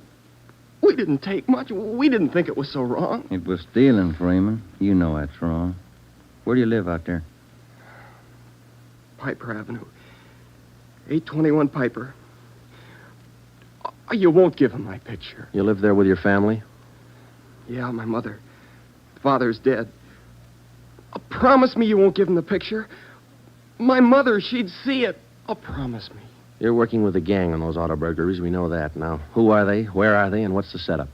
Speaker 4: We didn't take much. We didn't think it was so wrong.
Speaker 5: It was stealing, Freeman. You know that's wrong. Where do you live out there?
Speaker 4: Piper Avenue. 821 Piper. You won't give him my picture.
Speaker 17: You live there with your family?
Speaker 4: Yeah, my mother. Father's dead. Promise me you won't give him the picture. My mother, she'd see it. Promise me.
Speaker 17: You're working with a gang on those auto burglaries. We know that. Now, who are they? Where are they? And what's the setup?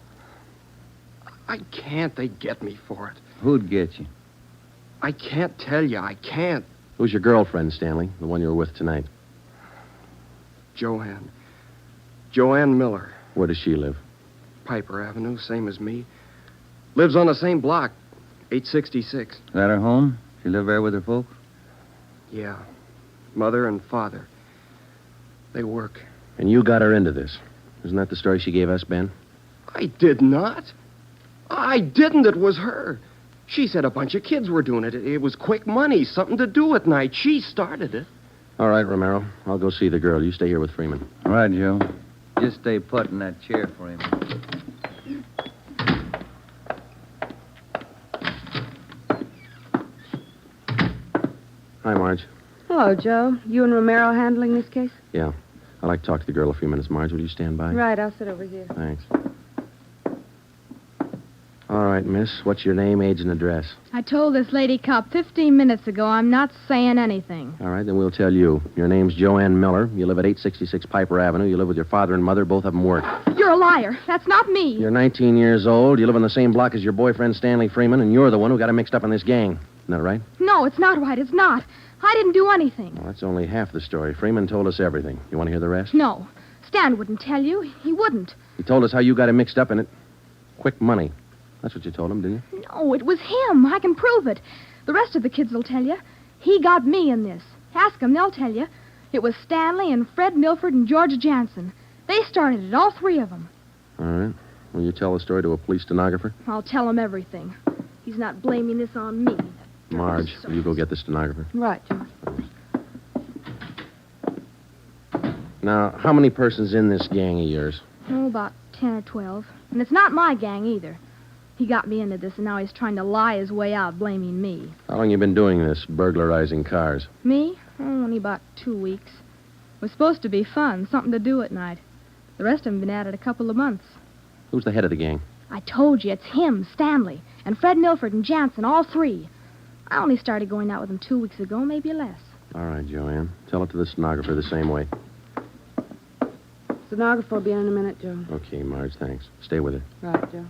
Speaker 4: I can't. They get me for it.
Speaker 5: Who'd get you?
Speaker 4: I can't tell you. I can't.
Speaker 17: Who's your girlfriend, Stanley? The one you were with tonight?
Speaker 4: Joanne. Joanne Miller.
Speaker 17: Where does she live?
Speaker 4: Piper Avenue, same as me. Lives on the same block, 866.
Speaker 5: Is that her home? She live there with her folks?
Speaker 4: Yeah. Mother and father. They work.
Speaker 17: And you got her into this. Isn't that the story she gave us, Ben?
Speaker 4: I did not. I didn't. It was her. She said a bunch of kids were doing it. It was quick money, something to do at night. She started it.
Speaker 17: All right, Romero. I'll go see the girl. You stay here with Freeman.
Speaker 5: All right, Joe. Just stay put in that chair for him.
Speaker 17: Hi, Marge.
Speaker 6: Hello, Joe. You and Romero handling this case?
Speaker 17: Yeah. I'd like to talk to the girl a few minutes. Marge, will you stand by?
Speaker 6: Right, I'll sit over here.
Speaker 17: Thanks. All right, miss. What's your name, age, and address?
Speaker 10: I told this lady cop 15 minutes ago I'm not saying anything.
Speaker 17: All right, then we'll tell you. Your name's Joanne Miller. You live at 866 Piper Avenue. You live with your father and mother. Both of them work.
Speaker 10: You're a liar. That's not me.
Speaker 17: You're 19 years old. You live on the same block as your boyfriend, Stanley Freeman, and you're the one who got him mixed up in this gang. Isn't that right?
Speaker 10: No, it's not right. It's not. I didn't do anything.
Speaker 17: Well, that's only half the story. Freeman told us everything. You want to hear the rest?
Speaker 10: No. Stan wouldn't tell you. He wouldn't.
Speaker 17: He told us how you got him mixed up in it. Quick money. That's what you told him, didn't you?
Speaker 10: No, it was him. I can prove it. The rest of the kids will tell you. He got me in this. Ask them, they'll tell you. It was Stanley and Fred Milford and George Jansen. They started it, all three of them.
Speaker 17: All right. Will you tell the story to a police stenographer?
Speaker 10: I'll tell him everything. He's not blaming this on me.
Speaker 17: Marge, will you go get the stenographer?
Speaker 6: Right, Joe.
Speaker 17: Now, how many persons in this gang of yours?
Speaker 10: Oh, about 10 or 12. And it's not my gang either. He got me into this, and now he's trying to lie his way out, blaming me.
Speaker 17: How long you been doing this, burglarizing cars?
Speaker 10: Me? Oh, only about 2 weeks. It was supposed to be fun, something to do at night. The rest of them been at it a couple of months.
Speaker 17: Who's the head of the gang?
Speaker 10: I told you, it's him, Stanley, and Fred Milford and Jansen, all three. I only started going out with them 2 weeks ago, maybe less.
Speaker 17: All right, Joanne. Tell it to the stenographer the same way.
Speaker 6: Stenographer will be in a minute, Joe.
Speaker 17: Okay, Marge, thanks. Stay with her.
Speaker 6: Right, Joe.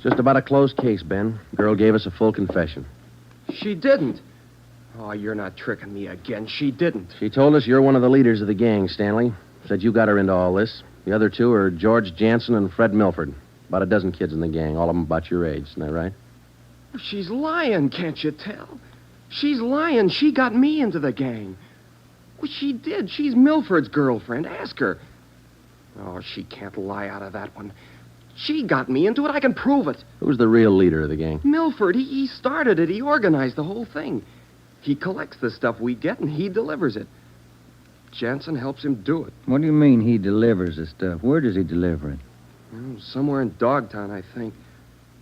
Speaker 17: Just about a closed case, Ben. Girl gave us a full confession.
Speaker 4: She didn't. Oh, you're not tricking me again. She didn't.
Speaker 17: She told us you're one of the leaders of the gang, Stanley. Said you got her into all this. The other two are George Jansen and Fred Milford. About a dozen kids in the gang, all of them about your age. Isn't that right?
Speaker 4: She's lying, can't you tell? She's lying. She got me into the gang. Well, she did. She's Milford's girlfriend. Ask her. Oh, she can't lie out of that one. She got me into it. I can prove it.
Speaker 17: Who's the real leader of the gang?
Speaker 4: Milford. He started it. He organized the whole thing. He collects the stuff we get, and he delivers it. Jansen helps him do it.
Speaker 5: What do you mean he delivers the stuff? Where does he deliver it?
Speaker 4: Somewhere in Dogtown, I think.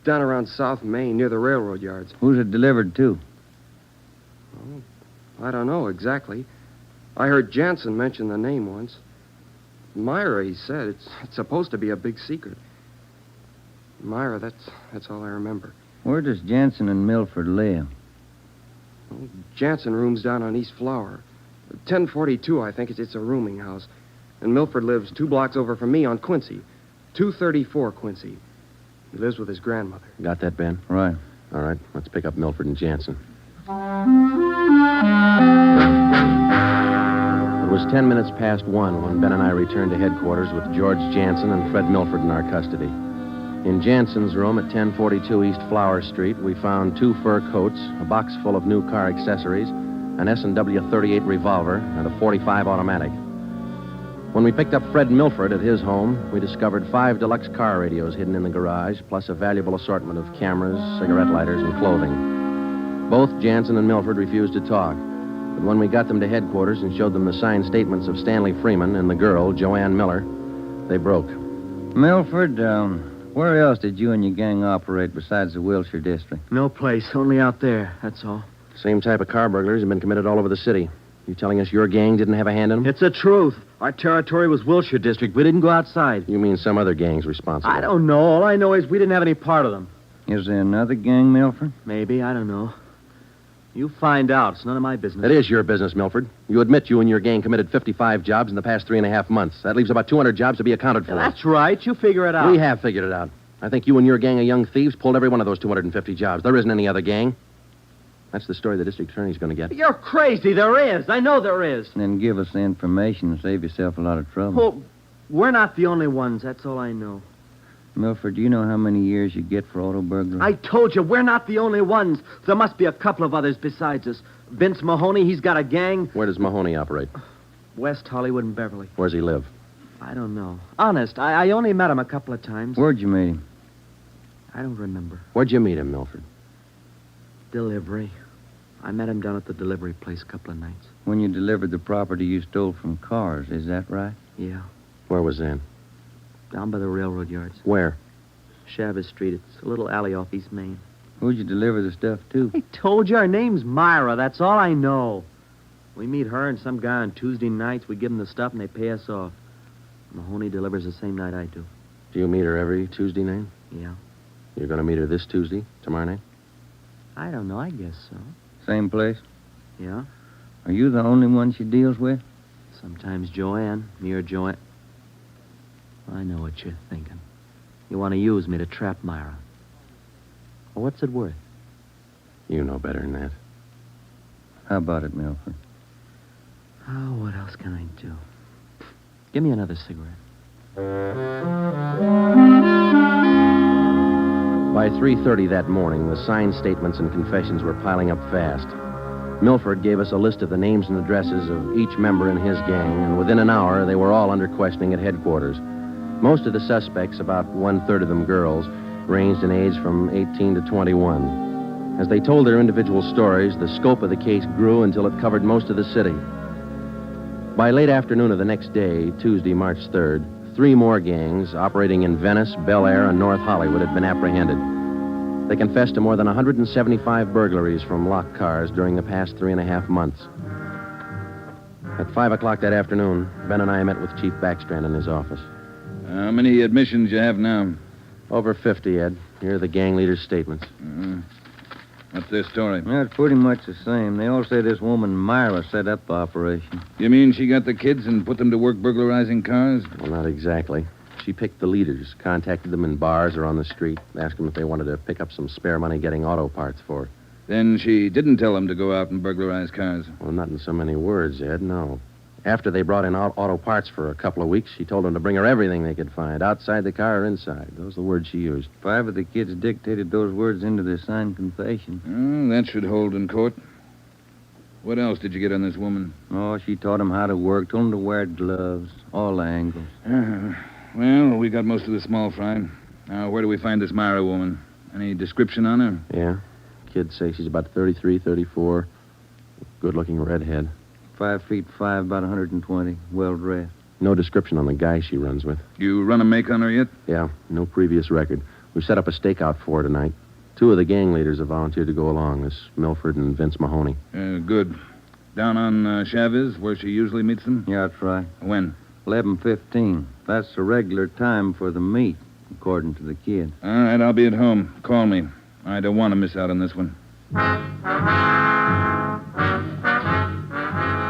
Speaker 4: Down around South Main, near the railroad yards.
Speaker 5: Who's it delivered to?
Speaker 4: Oh, I don't know exactly. I heard Jansen mention the name once. Myra, he said. It's supposed to be a big secret. Myra, that's all I remember.
Speaker 5: Where does Jansen and Milford live?
Speaker 4: Well, Jansen rooms down on East Flower. 1042, I think. It's a rooming house. And Milford lives 2 blocks over from me on Quincy. 234 Quincy. He lives with his grandmother.
Speaker 17: Got that, Ben?
Speaker 5: Right.
Speaker 17: All right, let's pick up Milford and Jansen. It was 10 minutes past 1 when Ben and I returned to headquarters with George Jansen and Fred Milford in our custody. In Jansen's room at 1042 East Flower Street, we found 2 fur coats, a box full of new car accessories, an S&W .38 revolver, and a .45 automatic. When we picked up Fred Milford at his home, we discovered 5 deluxe car radios hidden in the garage, plus a valuable assortment of cameras, cigarette lighters, and clothing. Both Jansen and Milford refused to talk, but when we got them to headquarters and showed them the signed statements of Stanley Freeman and the girl, Joanne Miller, they broke.
Speaker 5: Milford, where else did you and your gang operate besides the Wilshire district?
Speaker 21: No place, only out there, that's all.
Speaker 17: Same type of car burglaries have been committed all over the city. You telling us your gang didn't have a hand in them?
Speaker 18: It's the truth. Our territory was Wilshire District. We didn't go outside.
Speaker 17: You mean some other gang's responsible?
Speaker 18: I don't know. All I know is we didn't have any part of them.
Speaker 5: Is there another gang, Milford?
Speaker 18: Maybe. I don't know. You find out. It's none of my business.
Speaker 17: It is your business, Milford. You admit you and your gang committed 55 jobs in the past 3.5 months. That leaves about 200 jobs to be accounted for.
Speaker 18: Yeah, that's right. You figure it out.
Speaker 17: We have figured it out. I think you and your gang of young thieves pulled every one of those 250 jobs. There isn't any other gang. That's the story the district attorney's going to get.
Speaker 18: You're crazy. There is. I know there is.
Speaker 5: Then give us the information and save yourself a lot of trouble.
Speaker 18: Well, we're not the only ones. That's all I know.
Speaker 5: Milford, do you know how many years you get for auto burglary?
Speaker 18: I told you, we're not the only ones. There must be a couple of others besides us. Vince Mahoney, he's got a gang.
Speaker 17: Where does Mahoney operate?
Speaker 18: West Hollywood and Beverly.
Speaker 17: Where's he live?
Speaker 18: I don't know. Honest, I only met him a couple of times.
Speaker 5: Where'd you meet him?
Speaker 18: I don't remember.
Speaker 17: Where'd you meet him, Milford?
Speaker 18: Delivery. I met him down at the delivery place a couple of nights.
Speaker 5: When you delivered the property you stole from cars, is that right?
Speaker 18: Yeah.
Speaker 17: Where was that?
Speaker 18: Down by the railroad yards.
Speaker 17: Where?
Speaker 18: Chavez Street. It's a little alley off East Main.
Speaker 5: Who'd you deliver the stuff to?
Speaker 18: I told you, her name's Myra. That's all I know. We meet her and some guy on Tuesday nights. We give them the stuff and they pay us off. Mahoney delivers the same night I do.
Speaker 17: Do you meet her every Tuesday night?
Speaker 18: Yeah.
Speaker 17: You're going to meet her this Tuesday, tomorrow night?
Speaker 18: I don't know. I guess so.
Speaker 5: Same place?
Speaker 18: Yeah.
Speaker 5: Are you the only one she deals with?
Speaker 18: Sometimes Joanne. Me or Joanne. I know what you're thinking. You want to use me to trap Myra. Well, what's it worth?
Speaker 17: You know better than that.
Speaker 5: How about it, Milford?
Speaker 18: Oh, what else can I do? Give me another cigarette.
Speaker 17: By 3:30 that morning, the signed statements and confessions were piling up fast. Milford gave us a list of the names and addresses of each member in his gang, and within an hour, they were all under questioning at headquarters. Most of the suspects, about 1/3 of them girls, ranged in age from 18 to 21. As they told their individual stories, the scope of the case grew until it covered most of the city. By late afternoon of the next day, Tuesday, March 3rd, 3 more gangs operating in Venice, Bel Air, and North Hollywood had been apprehended. They confessed to more than 175 burglaries from locked cars during the past 3.5 months. At 5 o'clock that afternoon, Ben and I met with Chief Backstrand in his office.
Speaker 22: How many admissions you have now?
Speaker 17: Over 50, Ed. Here are the gang leaders' statements.
Speaker 22: What's their story?
Speaker 5: Yeah, it's pretty much the same. They all say this woman Myra set up the operation.
Speaker 22: You mean she got the kids and put them to work burglarizing cars?
Speaker 17: Well, not exactly. She picked the leaders, contacted them in bars or on the street, asked them if they wanted to pick up some spare money getting auto parts for her.
Speaker 22: Then she didn't tell them to go out and burglarize cars.
Speaker 17: Well, not in so many words, Ed, no. After they brought in auto parts for a couple of weeks, she told them to bring her everything they could find, outside the car or inside. Those are the words she used.
Speaker 5: 5 of the kids dictated those words into their signed confession.
Speaker 22: Oh, that should hold in court. What else did you get on this woman?
Speaker 5: Oh, she taught them how to work, told them to wear gloves, all angles.
Speaker 22: Well, we got most of the small fry. Now, where do we find this Myra woman? Any description on her?
Speaker 17: Yeah. Kids say she's about 33, 34. Good-looking redhead.
Speaker 5: 5'5", about 120, well-dressed.
Speaker 17: No description on the guy she runs with.
Speaker 22: You run a make on her yet?
Speaker 17: Yeah, no previous record. We've set up a stakeout for her tonight. 2 of the gang leaders have volunteered to go along, this Milford and Vince Mahoney.
Speaker 22: Good. Down on Chavez, where she usually meets them?
Speaker 5: Yeah, that's right.
Speaker 22: When?
Speaker 5: 11:15. That's the regular time for the meet, according to the kid.
Speaker 22: All right, I'll be at home. Call me. I don't want to miss out on this one.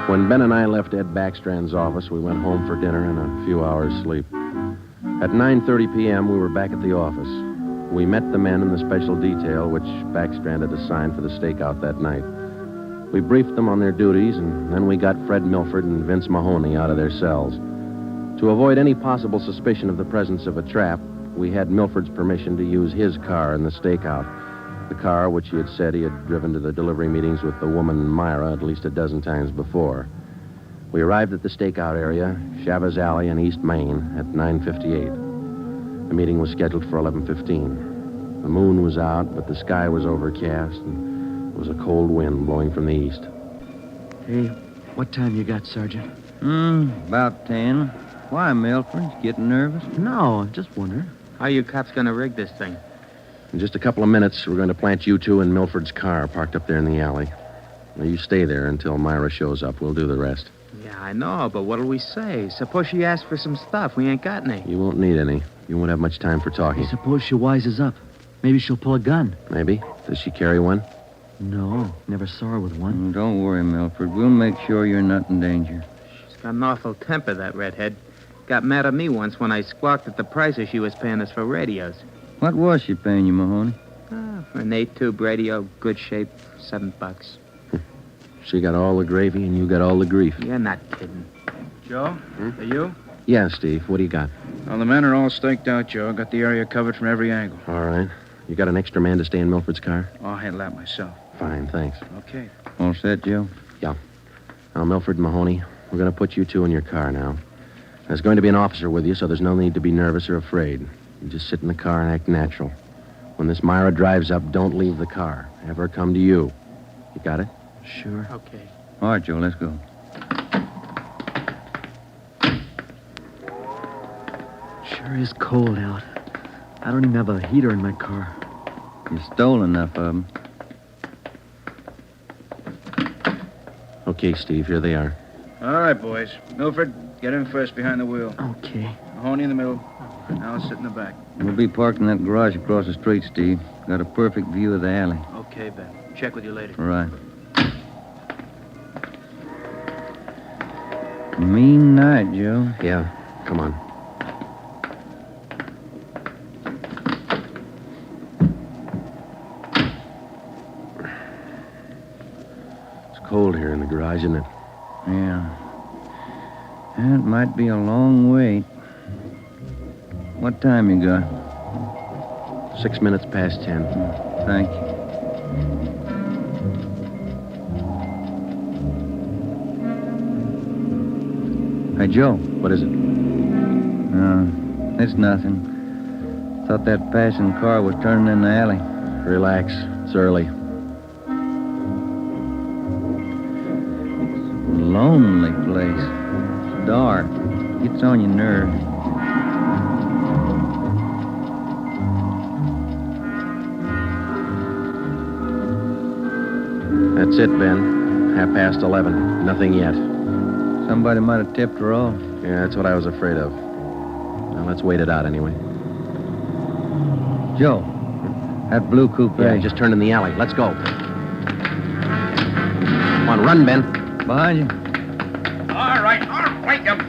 Speaker 17: When Ben and I left Ed Backstrand's office, we went home for dinner and a few hours' sleep. At 9:30 p.m., we were back at the office. We met the men in the special detail, which Backstrand had assigned for the stakeout that night. We briefed them on their duties, and then we got Fred Milford and Vince Mahoney out of their cells. To avoid any possible suspicion of the presence of a trap, we had Milford's permission to use his car in the stakeout. The car which he had said he had driven to the delivery meetings with the woman Myra at least a dozen times before. We arrived at the stakeout area, Chavez Alley in East Main, at 9:58. The meeting was scheduled for 11:15. The moon was out, but the sky was overcast, and there was a cold wind blowing from the east.
Speaker 18: Hey, what time you got, Sergeant?
Speaker 5: About 10. Why, Milford? Getting nervous?
Speaker 18: No, just wondering.
Speaker 21: How are you cops going to rig this thing?
Speaker 17: In just a couple of minutes, we're going to plant you 2 in Milford's car, parked up there in the alley. Now, you stay there until Myra shows up. We'll do the rest.
Speaker 21: Yeah, I know, but what'll we say? Suppose she asks for some stuff. We ain't got any.
Speaker 17: You won't need any. You won't have much time for talking.
Speaker 18: Suppose she wises up. Maybe she'll pull a gun.
Speaker 17: Maybe. Does she carry one?
Speaker 18: No, never saw her with one.
Speaker 5: Don't worry, Milford. We'll make sure you're not in danger.
Speaker 21: She's got an awful temper, that redhead. Got mad at me once when I squawked at the prices she was paying us for radios.
Speaker 5: What was she paying you, Mahoney?
Speaker 21: For an 8-tube radio, good shape, $7.
Speaker 17: She got all the gravy and you got all the grief.
Speaker 21: You're not kidding.
Speaker 19: Joe, are you?
Speaker 17: Yeah, Steve. What do you got?
Speaker 19: Well, the men are all staked out, Joe. Got the area covered from every angle.
Speaker 17: All right. You got an extra man to stay in Milford's car?
Speaker 19: I'll handle that myself.
Speaker 17: Fine, thanks.
Speaker 19: Okay.
Speaker 5: All set, Joe?
Speaker 17: Yeah. Now, Milford and Mahoney, we're going to put you two in your car now. There's going to be an officer with you, so there's no need to be nervous or afraid. You just sit in the car and act natural. When this Myra drives up, don't leave the car. Have her come to you. You got it?
Speaker 18: Sure.
Speaker 21: Okay.
Speaker 5: All right, Joe, let's go.
Speaker 18: Sure is cold out. I don't even have a heater in my car.
Speaker 5: You stole enough of them.
Speaker 17: Okay, Steve, here they are.
Speaker 19: All right, boys. Milford, get in first behind the wheel.
Speaker 18: Okay.
Speaker 19: Mahoney in the middle. Now I'll sit in the back.
Speaker 5: We'll be parked in that garage across the street, Steve. Got a perfect view of the alley.
Speaker 19: Okay, Ben. Check with you later.
Speaker 5: Right. Mean night, Joe.
Speaker 17: Yeah, come on. It's cold here in the garage, isn't it?
Speaker 5: Yeah. It might be a long wait. What time you got?
Speaker 17: 6 minutes past 10.
Speaker 5: Thank you. Hey, Joe.
Speaker 17: What is it?
Speaker 5: It's nothing. Thought that passing car was turning in the alley.
Speaker 17: Relax. It's early.
Speaker 5: Lonely place. It's dark. Gets on your nerves.
Speaker 17: That's it, Ben. 11:30. Nothing yet.
Speaker 5: Somebody might have tipped her off.
Speaker 17: Yeah, that's what I was afraid of. Now, let's wait it out anyway.
Speaker 5: Joe, that blue coupe.
Speaker 17: Yeah, just turned in the alley. Let's go. Come on, run, Ben.
Speaker 5: Behind you.
Speaker 3: All right, you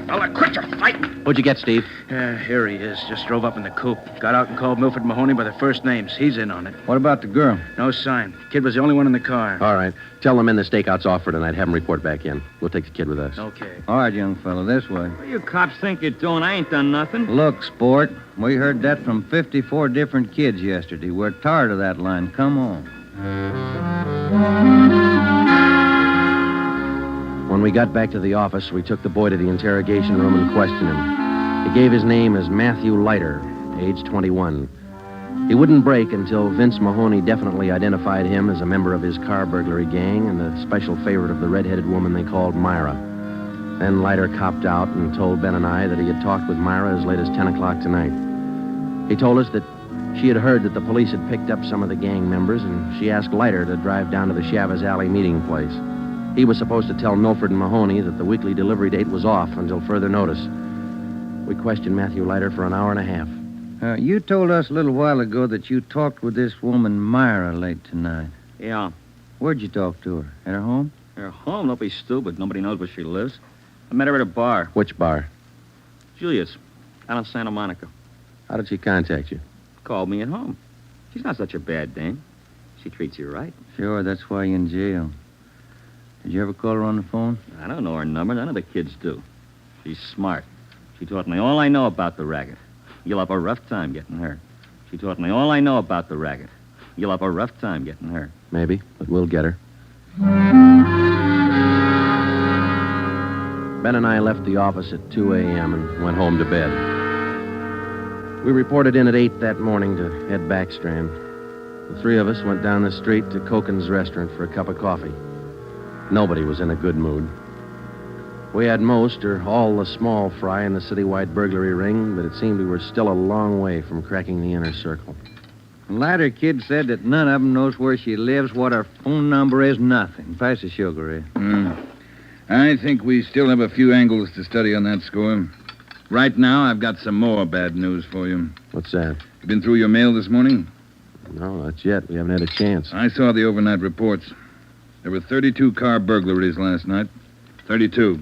Speaker 3: fella. Quit your fighting.
Speaker 17: What'd you get, Steve?
Speaker 19: Yeah, here he is. Just drove up in the coupe. Got out and called Milford Mahoney by their first names. He's in on it.
Speaker 5: What about the girl?
Speaker 19: No sign. Kid was the only one in the car.
Speaker 17: All right. Tell the men the stakeout's off for tonight. Have them report back in. We'll take the kid with us.
Speaker 19: Okay.
Speaker 5: All right, young fellow, this way.
Speaker 21: What do you cops think you're doing? I ain't done nothing.
Speaker 5: Look, sport, we heard that from 54 different kids yesterday. We're tired of that line. Come on.
Speaker 17: When we got back to the office, we took the boy to the interrogation room and questioned him. He gave his name as Matthew Leiter, age 21. He wouldn't break until Vince Mahoney definitely identified him as a member of his car burglary gang and the special favorite of the red-headed woman they called Myra. Then Leiter copped out and told Ben and I that he had talked with Myra as late as 10 o'clock tonight. He told us that she had heard that the police had picked up some of the gang members, and she asked Leiter to drive down to the Chavez Alley meeting place. He was supposed to tell Milford and Mahoney that the weekly delivery date was off until further notice. We questioned Matthew Leiter for an hour and a half.
Speaker 5: You told us a little while ago that you talked with this woman, Myra, late tonight.
Speaker 21: Yeah.
Speaker 5: Where'd you talk to her? At her home?
Speaker 21: Her home? Don't be stupid. Nobody knows where she lives. I met her at a bar.
Speaker 17: Which bar?
Speaker 21: Julia's. Out on Santa Monica.
Speaker 17: How did she contact you?
Speaker 21: Called me at home. She's not such a bad dame. She treats you right.
Speaker 5: Sure, that's why you're in jail. Did you ever call her on the phone?
Speaker 21: I don't know her number. None of the kids do. She's smart. She taught me all I know about the racket. You'll have a rough time getting her. She taught me all I know about the racket. You'll have a rough time getting her.
Speaker 17: Maybe, but we'll get her. Ben and I left the office at 2 a.m. and went home to bed. We reported in at 8 that morning to Ed Backstrand. The three of us went down the street to Koken's restaurant for a cup of coffee. Nobody was in a good mood. We had most or all the small fry in the citywide burglary ring, but it seemed we were still a long way from cracking the inner circle.
Speaker 5: The latter kid said that none of them knows where she lives, what her phone number is, nothing. Pass the sugar, Ed.
Speaker 22: I think we still have a few angles to study on that score. Right now, I've got some more bad news for you.
Speaker 17: What's that?
Speaker 22: You been through your mail this morning?
Speaker 17: No, not yet. We haven't had a chance.
Speaker 22: I saw the overnight reports. There were 32 car burglaries last night. 32.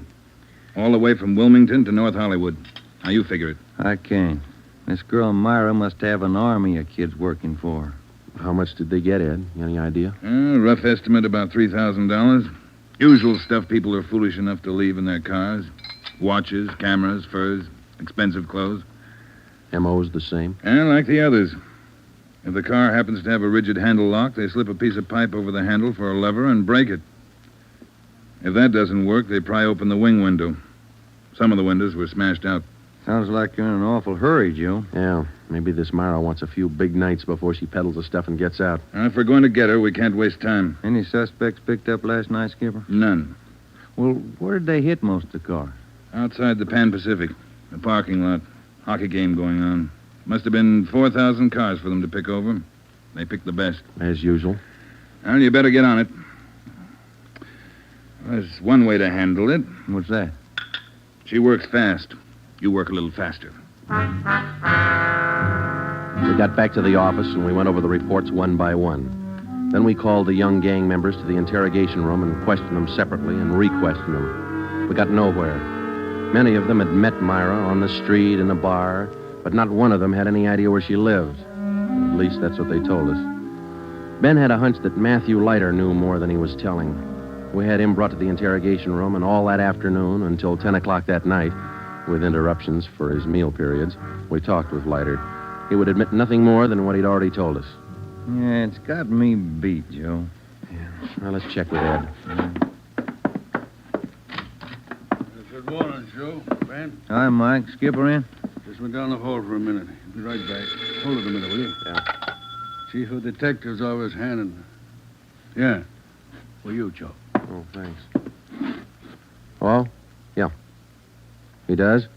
Speaker 22: All the way from Wilmington to North Hollywood. How you figure it?
Speaker 5: I can't. This girl Myra must have an army of kids working for her.
Speaker 17: How much did they get, Ed? Any idea?
Speaker 22: Rough estimate about $3,000. Usual stuff people are foolish enough to leave in their cars. Watches, cameras, furs, expensive clothes.
Speaker 17: M.O.'s the same?
Speaker 22: Like the others. If the car happens to have a rigid handle lock, they slip a piece of pipe over the handle for a lever and break it. If that doesn't work, they pry open the wing window. Some of the windows were smashed out.
Speaker 5: Sounds like you're in an awful hurry, Joe.
Speaker 17: Yeah, maybe this Myra wants a few big nights before she peddles the stuff and gets out.
Speaker 22: If we're going to get her, we can't waste time.
Speaker 5: Any suspects picked up last night, Skipper?
Speaker 22: None.
Speaker 5: Well, where did they hit most of the cars?
Speaker 22: Outside the Pan Pacific. The parking lot. Hockey game going on. Must have been 4,000 cars for them to pick over. They picked the best.
Speaker 17: As usual.
Speaker 22: Well, you better get on it. There's one way to handle it.
Speaker 5: What's that?
Speaker 22: She works fast. You work a little faster.
Speaker 17: We got back to the office and we went over the reports one by one. Then we called the young gang members to the interrogation room and questioned them separately and re-questioned them. We got nowhere. Many of them had met Myra on the street, in a bar, but not one of them had any idea where she lived. At least that's what they told us. Ben had a hunch that Matthew Leiter knew more than he was telling. We had him brought to the interrogation room, and all that afternoon until 10 o'clock that night, with interruptions for his meal periods, we talked with Leiter. He would admit nothing more than what he'd already told us.
Speaker 5: Yeah, it's got me beat, Joe.
Speaker 17: Yeah. Well, let's check with Ed.
Speaker 19: Good morning, Joe. Ben?
Speaker 5: Hi, Mike. Skipper in?
Speaker 19: Just went down the hall for a minute. Be right back. Hold it a minute, will you?
Speaker 17: Yeah.
Speaker 19: Chief of Detectives Office, Hannon. Yeah. For you, Joe.
Speaker 17: Oh, thanks. Oh? Yeah. He does?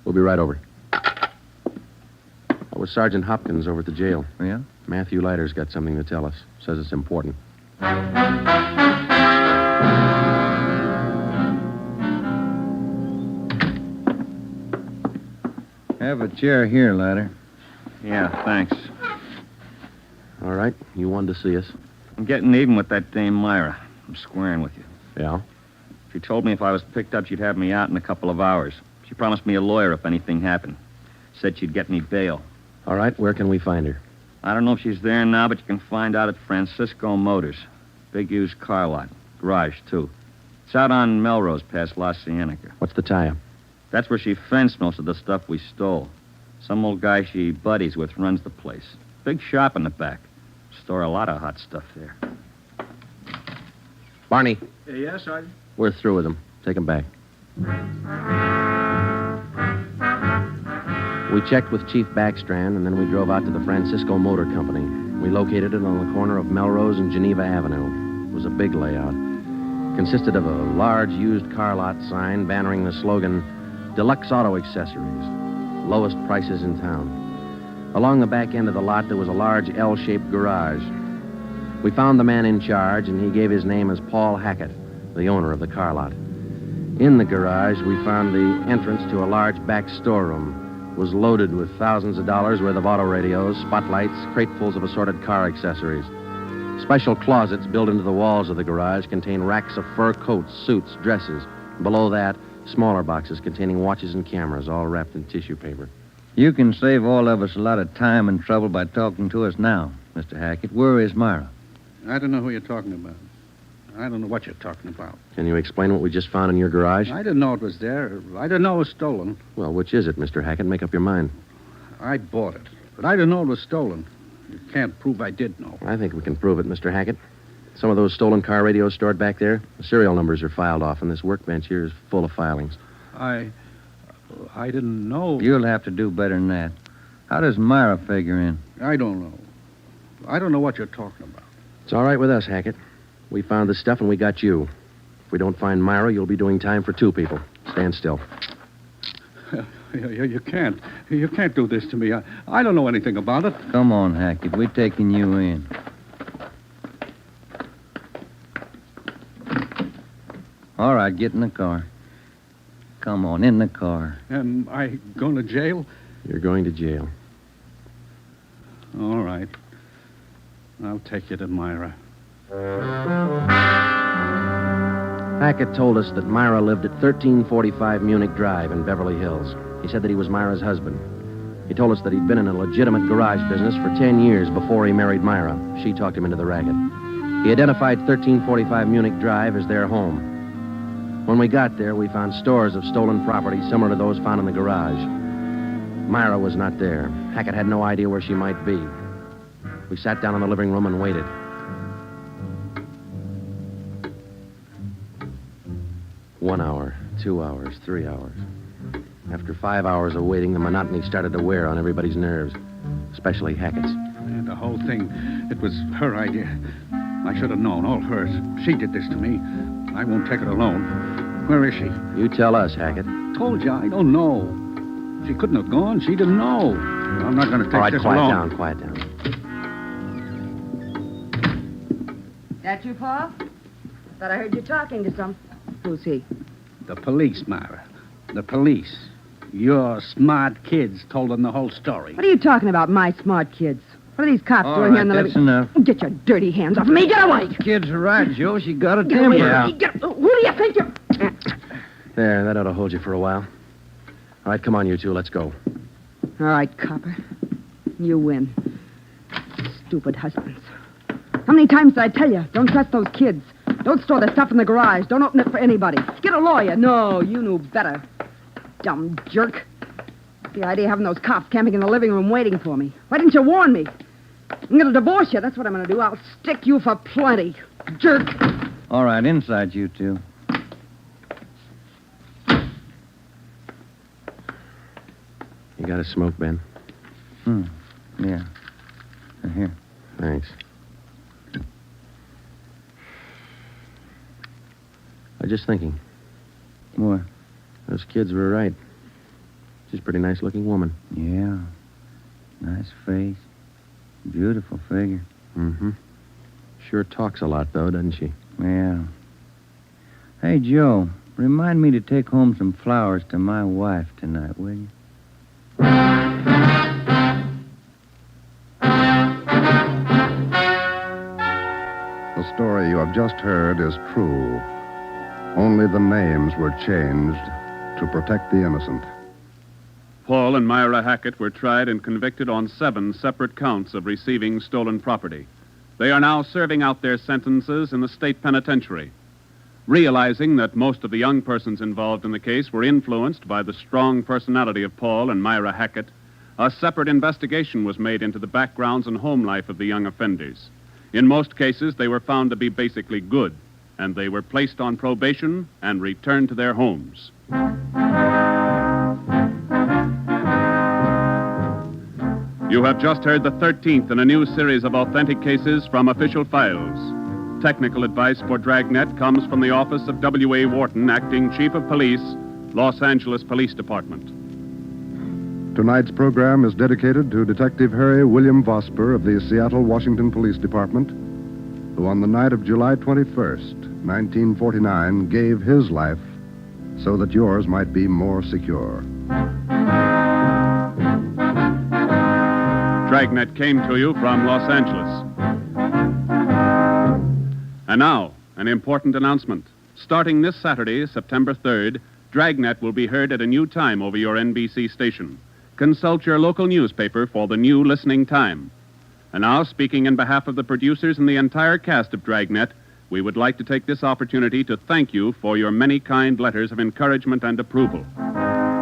Speaker 17: We'll be right over. That was Sergeant Hopkins over at the jail.
Speaker 5: Yeah?
Speaker 17: Matthew Leiter's got something to tell us. Says it's important.
Speaker 5: Have a chair here, Leiter.
Speaker 21: Yeah, thanks.
Speaker 17: All right. You wanted to see us.
Speaker 21: I'm getting even with that dame Myra. I'm squaring with you.
Speaker 17: Yeah?
Speaker 21: She told me if I was picked up, she'd have me out in a couple of hours. She promised me a lawyer if anything happened. Said she'd get me bail.
Speaker 17: All right. Where can we find her?
Speaker 21: I don't know if she's there now, but you can find out at Francisco Motors. Big used car lot. Garage, too. It's out on Melrose past La Cienega.
Speaker 17: What's the tie-up?
Speaker 21: That's where she fenced most of the stuff we stole. Some old guy she buddies with runs the place. Big shop in the back. Store a lot of hot stuff there.
Speaker 17: Barney.
Speaker 19: Yes, Sergeant?
Speaker 17: We're through with him. Take him back. We checked with Chief Backstrand, and then we drove out to the Francisco Motor Company. We located it on the corner of Melrose and Geneva Avenue. It was a big layout. It consisted of a large used car lot sign bannering the slogan, Deluxe Auto Accessories, lowest prices in town. Along the back end of the lot, there was a large L-shaped garage. We found the man in charge, and he gave his name as Paul Hackett, the owner of the car lot. In the garage, we found the entrance to a large back storeroom. It was loaded with thousands of dollars worth of auto radios, spotlights, cratefuls of assorted car accessories. Special closets built into the walls of the garage contain racks of fur coats, suits, dresses. Below that, smaller boxes containing watches and cameras, all wrapped in tissue paper.
Speaker 5: You can save all of us a lot of time and trouble by talking to us now, Mr. Hackett. Where is Myra?
Speaker 19: I don't know who you're talking about. I don't know what you're talking about.
Speaker 17: Can you explain what we just found in your garage?
Speaker 19: I didn't know it was there. I didn't know it was stolen.
Speaker 17: Well, which is it, Mr. Hackett? Make up your mind.
Speaker 19: I bought it, but I didn't know it was stolen. You can't prove I did know.
Speaker 17: I think we can prove it, Mr. Hackett. Some of those stolen car radios stored back there, the serial numbers are filed off, and this workbench here is full of filings.
Speaker 19: I didn't know.
Speaker 5: You'll have to do better than that. How does Myra figure in?
Speaker 19: I don't know. I don't know what you're talking about.
Speaker 17: It's all right with us, Hackett. We found the stuff and we got you. If we don't find Myra, you'll be doing time for two people. Stand still.
Speaker 11: You can't. You can't do this to me. I don't know anything about it.
Speaker 5: Come on, Hackett. We're taking you in. All right, get in the car. Come on, in the car.
Speaker 11: Am I going to jail?
Speaker 4: You're going to jail.
Speaker 11: All right. I'll take you to Myra.
Speaker 17: Hackett told us that Myra lived at 1345 Munich Drive in Beverly Hills. He said that he was Myra's husband. He told us that he'd been in a legitimate garage business for 10 years before he married Myra. She talked him into the racket. He identified 1345 Munich Drive as their home. When we got there, we found stores of stolen property similar to those found in the garage. Myra was not there. Hackett had no idea where she might be. We sat down in the living room and waited. One hour, 2 hours, 3 hours. After 5 hours of waiting, the monotony started to wear on everybody's nerves, especially Hackett's.
Speaker 11: And the whole thing, it was her idea. I should have known, all hers. She did this to me. I won't take it alone. Where is she?
Speaker 17: You tell us, Hackett.
Speaker 11: Told you, I don't know. She couldn't have gone. She didn't know. I'm not going to take this alone.
Speaker 17: All right, quiet down.
Speaker 6: That you, Paul? Thought I heard you talking to some. Who's he?
Speaker 11: The police, Myra. The police. Your smart kids told them the whole story.
Speaker 6: What are you talking about, my smart kids? What are these cops doing here in the
Speaker 5: that's
Speaker 6: living...
Speaker 5: enough.
Speaker 6: Get your dirty hands off of me. Get away.
Speaker 5: Kid's right, Joe. She got a
Speaker 6: Get away.
Speaker 5: temper.
Speaker 6: Who do you think you're...
Speaker 17: There, that ought to hold you for a while. All right, come on, you two. Let's go.
Speaker 6: All right, copper. You win. Stupid husbands. How many times did I tell you? Don't trust those kids. Don't store the stuff in the garage. Don't open it for anybody. Get a lawyer. No, you knew better. Dumb jerk. The idea of having those cops camping in the living room waiting for me. Why didn't you warn me? I'm going to divorce you. That's what I'm going to do. I'll stick you for plenty. Jerk.
Speaker 5: All right, inside you two.
Speaker 17: You got a smoke, Ben?
Speaker 5: Yeah. Here.
Speaker 17: Thanks. I was just thinking.
Speaker 5: What?
Speaker 17: Those kids were right. She's a pretty nice-looking woman.
Speaker 5: Yeah. Nice face. Beautiful figure.
Speaker 17: Mm-hmm. Sure talks a lot, though, doesn't she?
Speaker 5: Yeah. Hey, Joe, remind me to take home some flowers to my wife tonight, will you?
Speaker 1: The story you have just heard is true. Only the names were changed to protect the innocent.
Speaker 9: Paul and Myra Hackett were tried and convicted on 7 separate counts of receiving stolen property. They are now serving out their sentences in the state penitentiary. Realizing that most of the young persons involved in the case were influenced by the strong personality of Paul and Myra Hackett, a separate investigation was made into the backgrounds and home life of the young offenders. In most cases, they were found to be basically good, and they were placed on probation and returned to their homes. You have just heard the 13th in a new series of authentic cases from official files. Technical advice for Dragnet comes from the office of W.A. Wharton, Acting Chief of Police, Los Angeles Police Department.
Speaker 1: Tonight's program is dedicated to Detective Harry William Vosper of the Seattle, Washington Police Department, who on the night of July 21st, 1949, gave his life so that yours might be more secure.
Speaker 9: Dragnet came to you from Los Angeles. And now, an important announcement. Starting this Saturday, September 3rd, Dragnet will be heard at a new time over your NBC station. Consult your local newspaper for the new listening time. And now, speaking in behalf of the producers and the entire cast of Dragnet, we would like to take this opportunity to thank you for your many kind letters of encouragement and approval.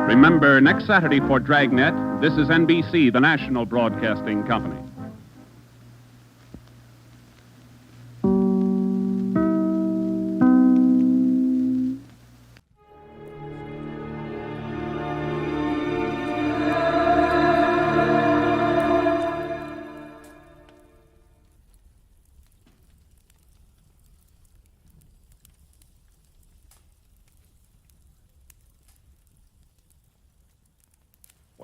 Speaker 9: Remember, next Saturday for Dragnet, this is NBC, the national broadcasting company.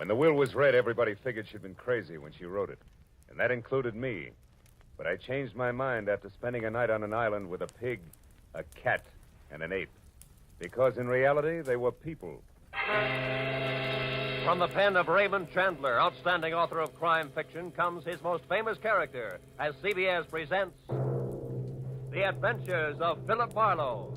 Speaker 2: When the will was read, everybody figured she'd been crazy when she wrote it. And that included me. But I changed my mind after spending a night on an island with a pig, a cat, and an ape. Because in reality, they were people.
Speaker 13: From the pen of Raymond Chandler, outstanding author of crime fiction, comes his most famous character as CBS presents The Adventures of Philip Marlowe.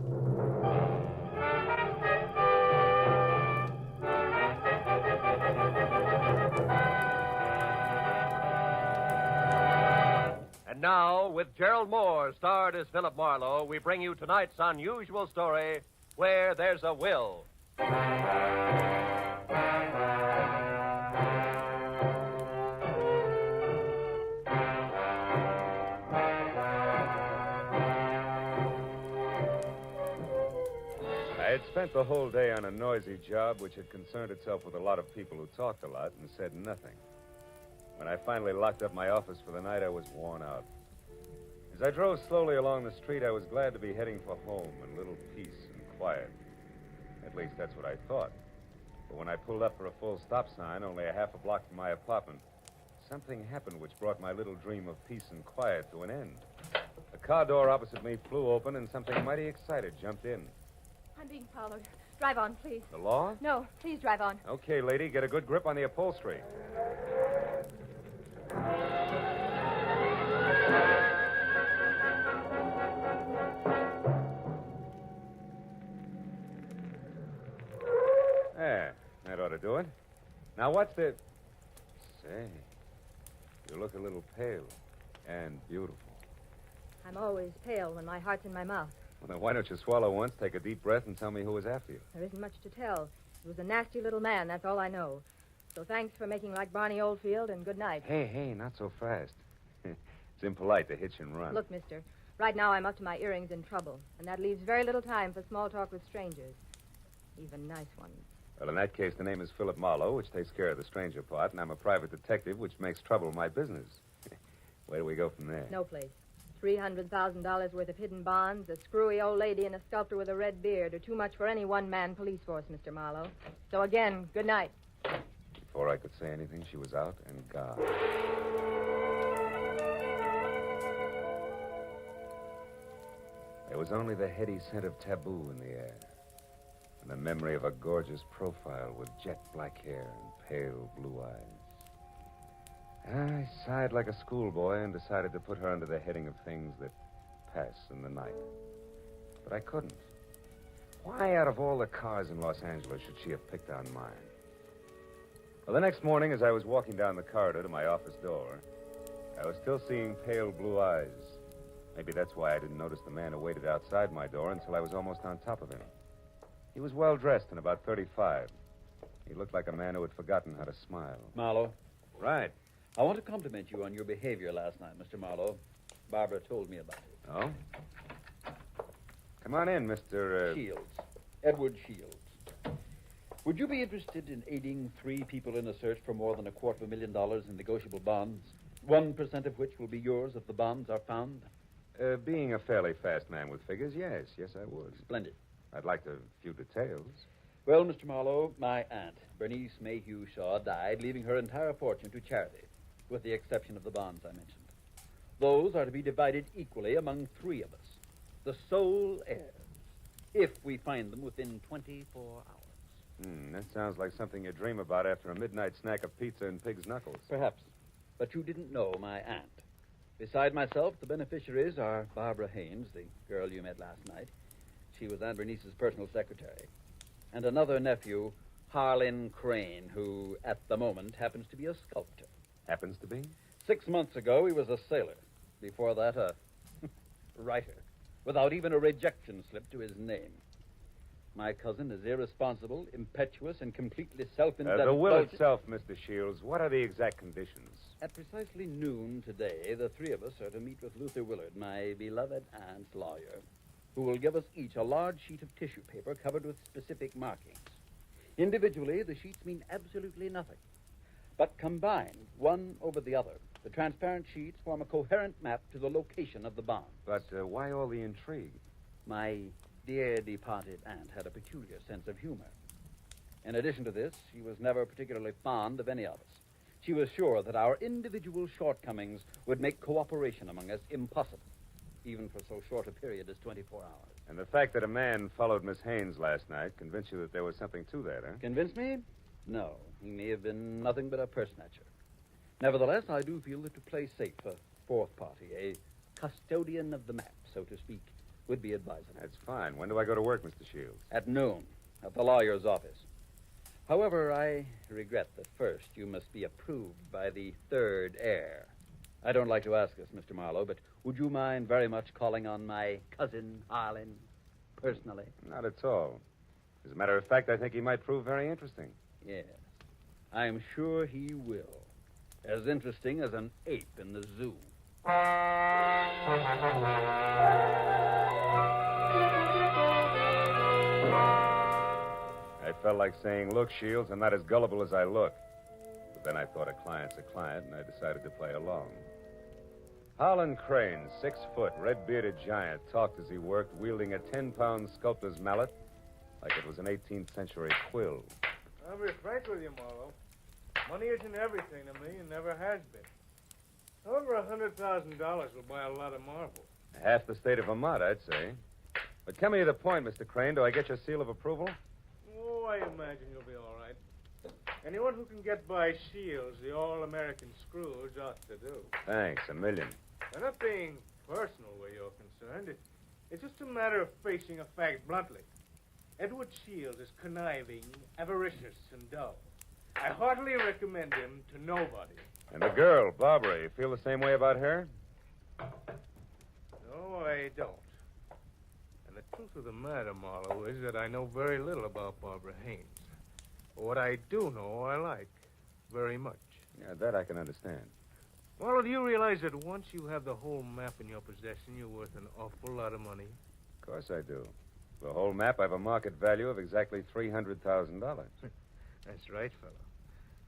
Speaker 13: And now, with Gerald Moore starred as Philip Marlowe, we bring you tonight's unusual story, Where There's a Will.
Speaker 2: I had spent the whole day on a noisy job which had concerned itself with a lot of people who talked a lot and said nothing. When I finally locked up my office for the night, I was worn out. As I drove slowly along the street, I was glad to be heading for home and a little peace and quiet. At least that's what I thought. But when I pulled up for a full stop sign, only a half a block from my apartment, something happened which brought my little dream of peace and quiet to an end. The car door opposite me flew open, and something mighty excited jumped in.
Speaker 16: I'm being followed. Drive on, please.
Speaker 2: The law?
Speaker 16: No, please drive on.
Speaker 2: Okay, lady, get a good grip on the upholstery. There, that ought to do it. Now, what's the... Say, you look a little pale and beautiful.
Speaker 16: I'm always pale when my heart's in my mouth.
Speaker 2: Well, then why don't you swallow once, take a deep breath, and tell me who was after you?
Speaker 16: There isn't much to tell. It was a nasty little man, that's all I know. So thanks for making like Barney Oldfield, and good night.
Speaker 2: Hey, not so fast. It's impolite to hitch and run.
Speaker 16: Look, mister, right now I'm up to my earrings in trouble, and that leaves very little time for small talk with strangers. Even nice ones.
Speaker 2: Well, in that case, the name is Philip Marlowe, which takes care of the stranger part, and I'm a private detective, which makes trouble my business. Where do we go from there?
Speaker 16: No place. $300,000 worth of hidden bonds, a screwy old lady, and a sculptor with a red beard are too much for any one-man police force, Mr. Marlowe. So again, good night.
Speaker 2: Before I could say anything, she was out and gone. There was only the heady scent of taboo in the air, and the memory of a gorgeous profile with jet black hair and pale blue eyes. I sighed like a schoolboy and decided to put her under the heading of things that pass in the night. But I couldn't. Why, out of all the cars in Los Angeles, should she have picked on mine? Well, the next morning, as I was walking down the corridor to my office door, I was still seeing pale blue eyes. Maybe that's why I didn't notice the man who waited outside my door until I was almost on top of him. He was well-dressed and about 35. He looked like a man who had forgotten how to smile.
Speaker 23: Marlowe.
Speaker 2: Right.
Speaker 23: I want to compliment you on your behavior last night, Mr. Marlowe. Barbara told me about it.
Speaker 2: Oh? Come on in, Mr.
Speaker 23: Shields. Edward Shields. Would you be interested in aiding 3 people in a search for more than $250,000 in negotiable bonds? 1% of which will be yours if the bonds are found?
Speaker 2: Being a fairly fast man with figures, yes, I would.
Speaker 23: Splendid.
Speaker 2: I'd like a few details.
Speaker 23: Well, Mr. Marlowe, my aunt, Bernice Mayhew Shaw, died, leaving her entire fortune to charity, with the exception of the bonds I mentioned. Those are to be divided equally among 3 of us, the sole heirs, if we find them within 24 hours.
Speaker 2: That sounds like something you dream about after a midnight snack of pizza and pig's knuckles.
Speaker 23: Perhaps, but you didn't know my aunt. Beside myself, the beneficiaries are Barbara Haynes, the girl you met last night. She was Aunt Bernice's personal secretary. And another nephew, Harlan Crane, who, at the moment, happens to be a sculptor.
Speaker 2: Happens to be?
Speaker 23: 6 months ago, he was a sailor. Before that, a writer, without even a rejection slip to his name. My cousin is irresponsible, impetuous, and completely self-indulgent.
Speaker 2: The will itself, Mr. Shields, what are the exact conditions?
Speaker 23: At precisely noon today, the 3 of us are to meet with Luther Willard, my beloved aunt's lawyer, who will give us each a large sheet of tissue paper covered with specific markings. Individually, the sheets mean absolutely nothing. But combined, one over the other, the transparent sheets form a coherent map to the location of the bond.
Speaker 2: But why all the intrigue?
Speaker 23: My dear departed aunt had a peculiar sense of humor. In addition to this, she was never particularly fond of any of us. She was sure that our individual shortcomings would make cooperation among us impossible, even for so short a period as 24 hours.
Speaker 2: And the fact that a man followed Miss Haynes last night convinced you that there was something to that, huh?
Speaker 23: Convinced me? No. He may have been nothing but a personature. Nevertheless, I do feel that to play safe, a fourth party, a custodian of the map, so to speak, would be advisable.
Speaker 2: That's fine. When do I go to work, Mr. Shields?
Speaker 23: At noon, at the lawyer's office. However, I regret that first you must be approved by the third heir. I don't like to ask this, Mr. Marlowe, but would you mind very much calling on my cousin, Harlan, personally?
Speaker 2: Not at all. As a matter of fact, I think he might prove very interesting.
Speaker 23: Yes. I'm sure he will. As interesting as an ape in the zoo.
Speaker 2: I felt like saying, look, Shields, I'm not as gullible as I look. But then I thought a client's a client, and I decided to play along. Harlan Crane, 6 foot, red-bearded giant, talked as he worked, wielding a 10-pound sculptor's mallet like it was an 18th century quill.
Speaker 12: I'll be frank with you, Marlowe. Money isn't everything to me and never has been. Over $100,000 will buy a lot of marble.
Speaker 2: Half the state of Vermont, I'd say. But come to the point, Mr. Crane. Do I get your seal of approval?
Speaker 12: Oh, I imagine you'll be all right. Anyone who can get by Shields, the all-American Scrooge, ought to do.
Speaker 2: Thanks, a million.
Speaker 12: I'm not being personal where you're concerned. It's just a matter of facing a fact bluntly. Edward Shields is conniving, avaricious, and dull. I heartily recommend him to nobody.
Speaker 2: And the girl, Barbara, you feel the same way about her?
Speaker 12: No, I don't. And the truth of the matter, Marlowe, is that I know very little about Barbara Haynes. But what I do know, I like very much.
Speaker 2: Yeah, that I can understand.
Speaker 12: Marlowe, do you realize that once you have the whole map in your possession, you're worth an awful lot of money?
Speaker 2: Of course I do. The whole map, I have a market value of exactly $300,000.
Speaker 12: That's right, fellow.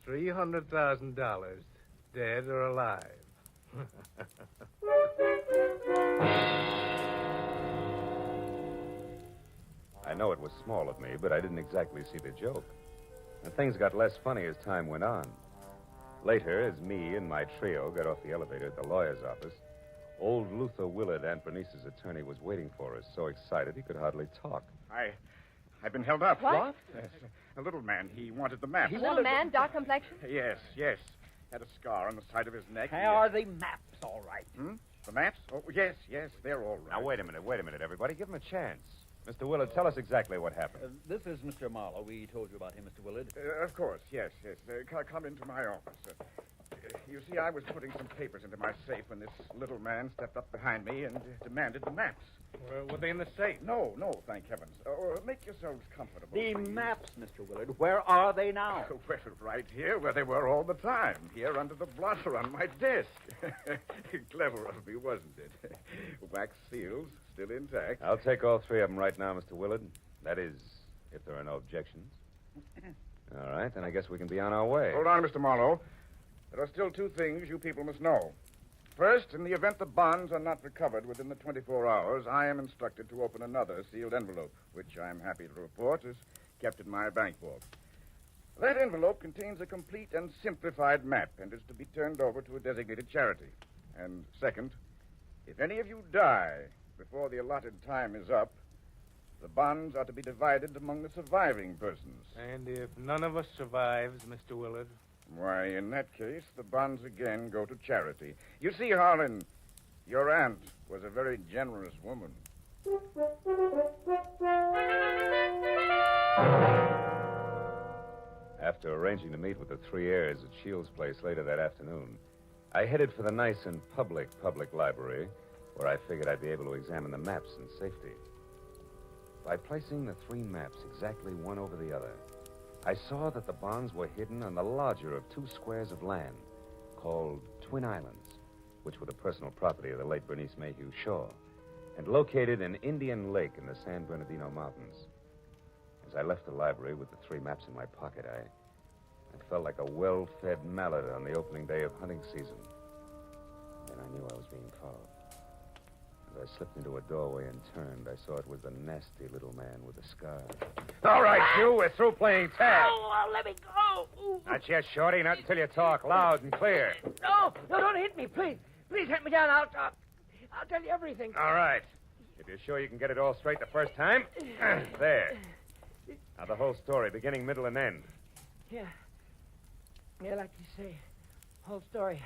Speaker 12: $300,000, dead or alive.
Speaker 2: I know it was small of me, but I didn't exactly see the joke. And things got less funny as time went on. Later, as me and my trio got off the elevator at the lawyer's office, old Luther Willard, Aunt Bernice's attorney, was waiting for us, so excited he could hardly talk.
Speaker 3: I've been held up.
Speaker 16: What?
Speaker 3: Yes. A little man. He wanted the map.
Speaker 16: Little man, dark complexion?
Speaker 3: Yes. Had a scar on the side of his neck.
Speaker 23: Are the maps all right?
Speaker 3: The maps? Oh, yes, they're all right.
Speaker 2: Now, wait a minute, everybody. Give him a chance. Mr. Willard, tell us exactly what happened.
Speaker 23: This is Mr. Marlowe. We told you about him, Mr. Willard.
Speaker 3: Of course, yes. Come into my office. You see, I was putting some papers into my safe when this little man stepped up behind me and demanded the maps.
Speaker 12: Were they in the safe?
Speaker 3: No, thank heavens. Make yourselves comfortable.
Speaker 23: The maps, Mr. Willard. Where are they now?
Speaker 3: Well, right here, where they were all the time. Here under the blotter on my desk. Clever of me, wasn't it? Wax seals, still intact.
Speaker 2: I'll take all 3 of them right now, Mr. Willard. That is, if there are no objections. All right, then I guess we can be on our way.
Speaker 3: Hold on, Mr. Marlowe. There are still 2 things you people must know. First, in the event the bonds are not recovered within the 24 hours, I am instructed to open another sealed envelope, which I'm happy to report is kept in my bank vault. That envelope contains a complete and simplified map and is to be turned over to a designated charity. And second, if any of you die before the allotted time is up, the bonds are to be divided among the surviving persons.
Speaker 12: And if none of us survives, Mr. Willard?
Speaker 3: Why, in that case, the bonds again go to charity. You see, Harlan, your aunt was a very generous woman.
Speaker 2: After arranging to meet with the 3 heirs at Shields' place later that afternoon, I headed for the nice and public library, where I figured I'd be able to examine the maps in safety. By placing the 3 maps exactly one over the other, I saw that the bonds were hidden on the larger of 2 squares of land called Twin Islands, which were the personal property of the late Bernice Mayhew Shaw, and located in Indian Lake in the San Bernardino Mountains. As I left the library with the 3 maps in my pocket, I felt like a well-fed mallard on the opening day of hunting season. Then I knew I was being followed. As I slipped into a doorway and turned, I saw it was the nasty little man with the scar.
Speaker 12: All right, you, we're through playing tag.
Speaker 15: Oh, let me go. Ooh.
Speaker 2: Not yet, Shorty. Not until you talk loud and clear.
Speaker 15: No, don't hit me, please. Please hit me down. I'll tell you everything.
Speaker 2: All right. If you're sure you can get it all straight the first time, there. Now, the whole story, beginning, middle, and end.
Speaker 15: Yeah. Yeah, like you say. Whole story.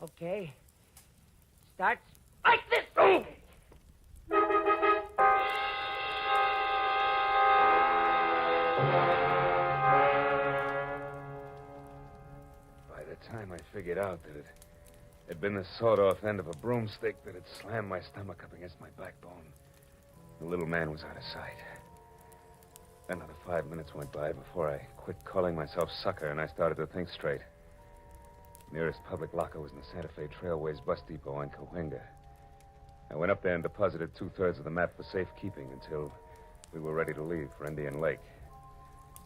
Speaker 15: Okay. Starts like this. Oh!
Speaker 2: By the time I figured out that it had been the sawed-off end of a broomstick that had slammed my stomach up against my backbone, the little man was out of sight. Another 5 minutes went by before I quit calling myself sucker and I started to think straight. The nearest public locker was in the Santa Fe Trailways bus depot on Cahuenga. I went up there and deposited 2/3 of the map for safekeeping until we were ready to leave for Indian Lake.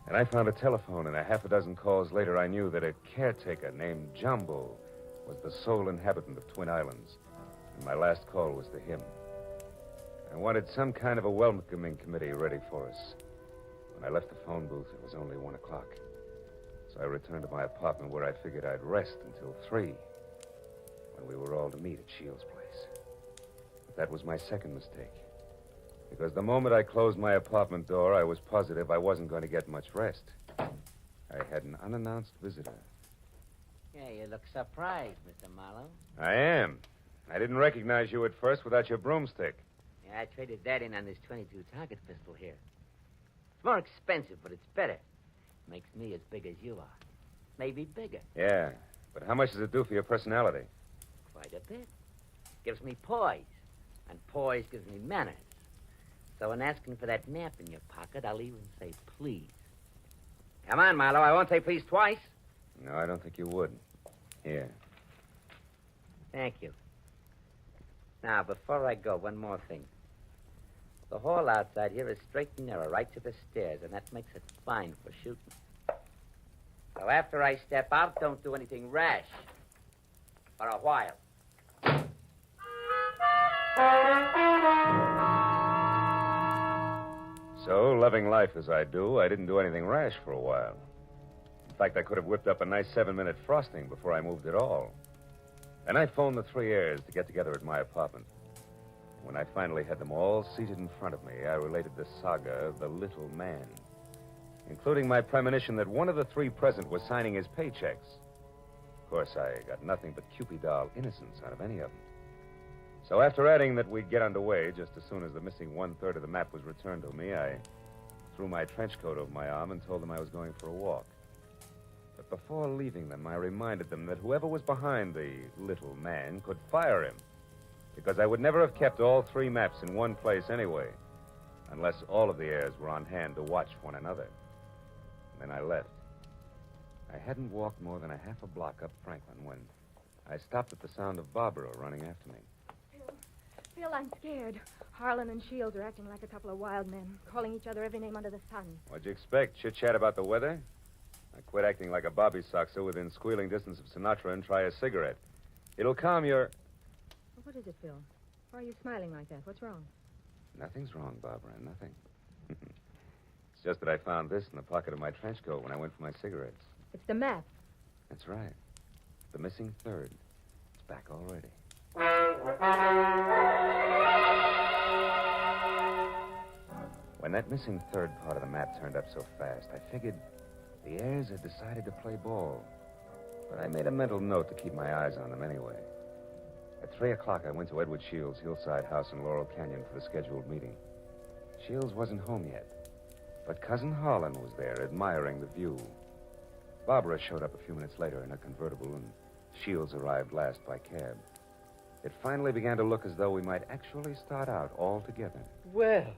Speaker 2: And I found a telephone, and a half a dozen calls later I knew that a caretaker named Jumbo was the sole inhabitant of Twin Islands. And my last call was to him. I wanted some kind of a welcoming committee ready for us. When I left the phone booth, it was only 1 o'clock. So I returned to my apartment where I figured I'd rest until 3, when we were all to meet at Shields' place. But that was my second mistake. Because the moment I closed my apartment door, I was positive I wasn't going to get much rest. I had an unannounced visitor.
Speaker 7: Yeah, you look surprised, Mr. Marlowe.
Speaker 2: I am. I didn't recognize you at first without your broomstick.
Speaker 7: Yeah, I traded that in on this 22 target pistol here. It's more expensive, but it's better. Makes me as big as you are. Maybe bigger.
Speaker 2: Yeah, but how much does it do for your personality?
Speaker 7: Quite a bit. Gives me poise. And poise gives me manners. So in asking for that map in your pocket, I'll even say please. Come on, Marlowe. I won't say please twice.
Speaker 2: No, I don't think you would. Here.
Speaker 7: Thank you. Now, before I go, one more thing. The hall outside here is straight and narrow, right to the stairs, and that makes it fine for shooting. So after I step out, don't do anything rash. For a while.
Speaker 2: So, loving life as I do, I didn't do anything rash for a while. In fact, I could have whipped up a nice 7-minute frosting before I moved at all. Then I phoned the 3 heirs to get together at my apartment. When I finally had them all seated in front of me, I related the saga of the little man, including my premonition that one of the 3 present was signing his paychecks. Of course, I got nothing but Cupid doll innocence out of any of them. So after adding that we'd get underway just as soon as the missing 1/3 of the map was returned to me, I threw my trench coat over my arm and told them I was going for a walk. But before leaving them, I reminded them that whoever was behind the little man could fire him, because I would never have kept all 3 maps in one place anyway, unless all of the heirs were on hand to watch one another. And then I left. I hadn't walked more than a half a block up Franklin when I stopped at the sound of Barbara running after me.
Speaker 10: Phil, I'm scared. Harlan and Shields are acting like a couple of wild men, calling each other every name under the sun.
Speaker 2: What'd you expect? Chit-chat about the weather? I quit acting like a bobby soxer within squealing distance of Sinatra and try a cigarette. It'll calm your...
Speaker 16: What is it, Phil? Why are you smiling like that? What's wrong?
Speaker 2: Nothing's wrong, Barbara, nothing. It's just that I found this in the pocket of my trench coat when I went for my cigarettes.
Speaker 16: It's the map.
Speaker 2: That's right. The missing 3rd. It's back already. When that missing 3rd part of the map turned up so fast, I figured the heirs had decided to play ball. But I made a mental note to keep my eyes on them anyway. At 3 o'clock, I went to Edward Shields' hillside house in Laurel Canyon for the scheduled meeting. Shields wasn't home yet, but Cousin Harlan was there, admiring the view. Barbara showed up a few minutes later in a convertible, and Shields arrived last by cab. It finally began to look as though we might actually start out all together.
Speaker 23: Well,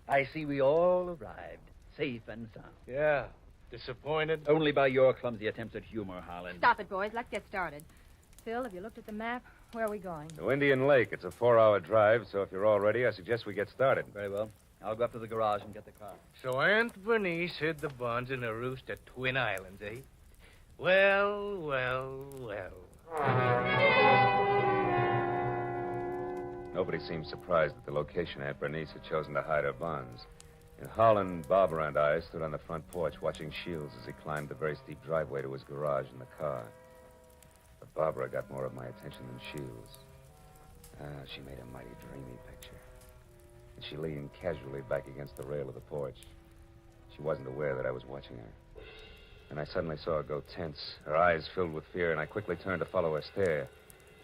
Speaker 23: I see we all arrived, safe and sound.
Speaker 12: Yeah. Disappointed?
Speaker 23: Only by your clumsy attempts at humor, Harlan.
Speaker 16: Stop it, boys. Let's get started. Phil, have you looked at the map? Where are we going?
Speaker 2: To Indian Lake. It's a 4-hour drive, so if you're all ready, I suggest we get started.
Speaker 23: Very well. I'll go up to the garage and get the car.
Speaker 12: So Aunt Bernice hid the bonds in a roost at Twin Islands, eh? Well, well, well.
Speaker 2: Nobody seemed surprised at the location Aunt Bernice had chosen to hide her bonds. And Holland, Barbara, and I stood on the front porch watching Shields as he climbed the very steep driveway to his garage in the car. But Barbara got more of my attention than Shields. She made a mighty dreamy picture. And she leaned casually back against the rail of the porch. She wasn't aware that I was watching her. And I suddenly saw her go tense, her eyes filled with fear, and I quickly turned to follow her stare.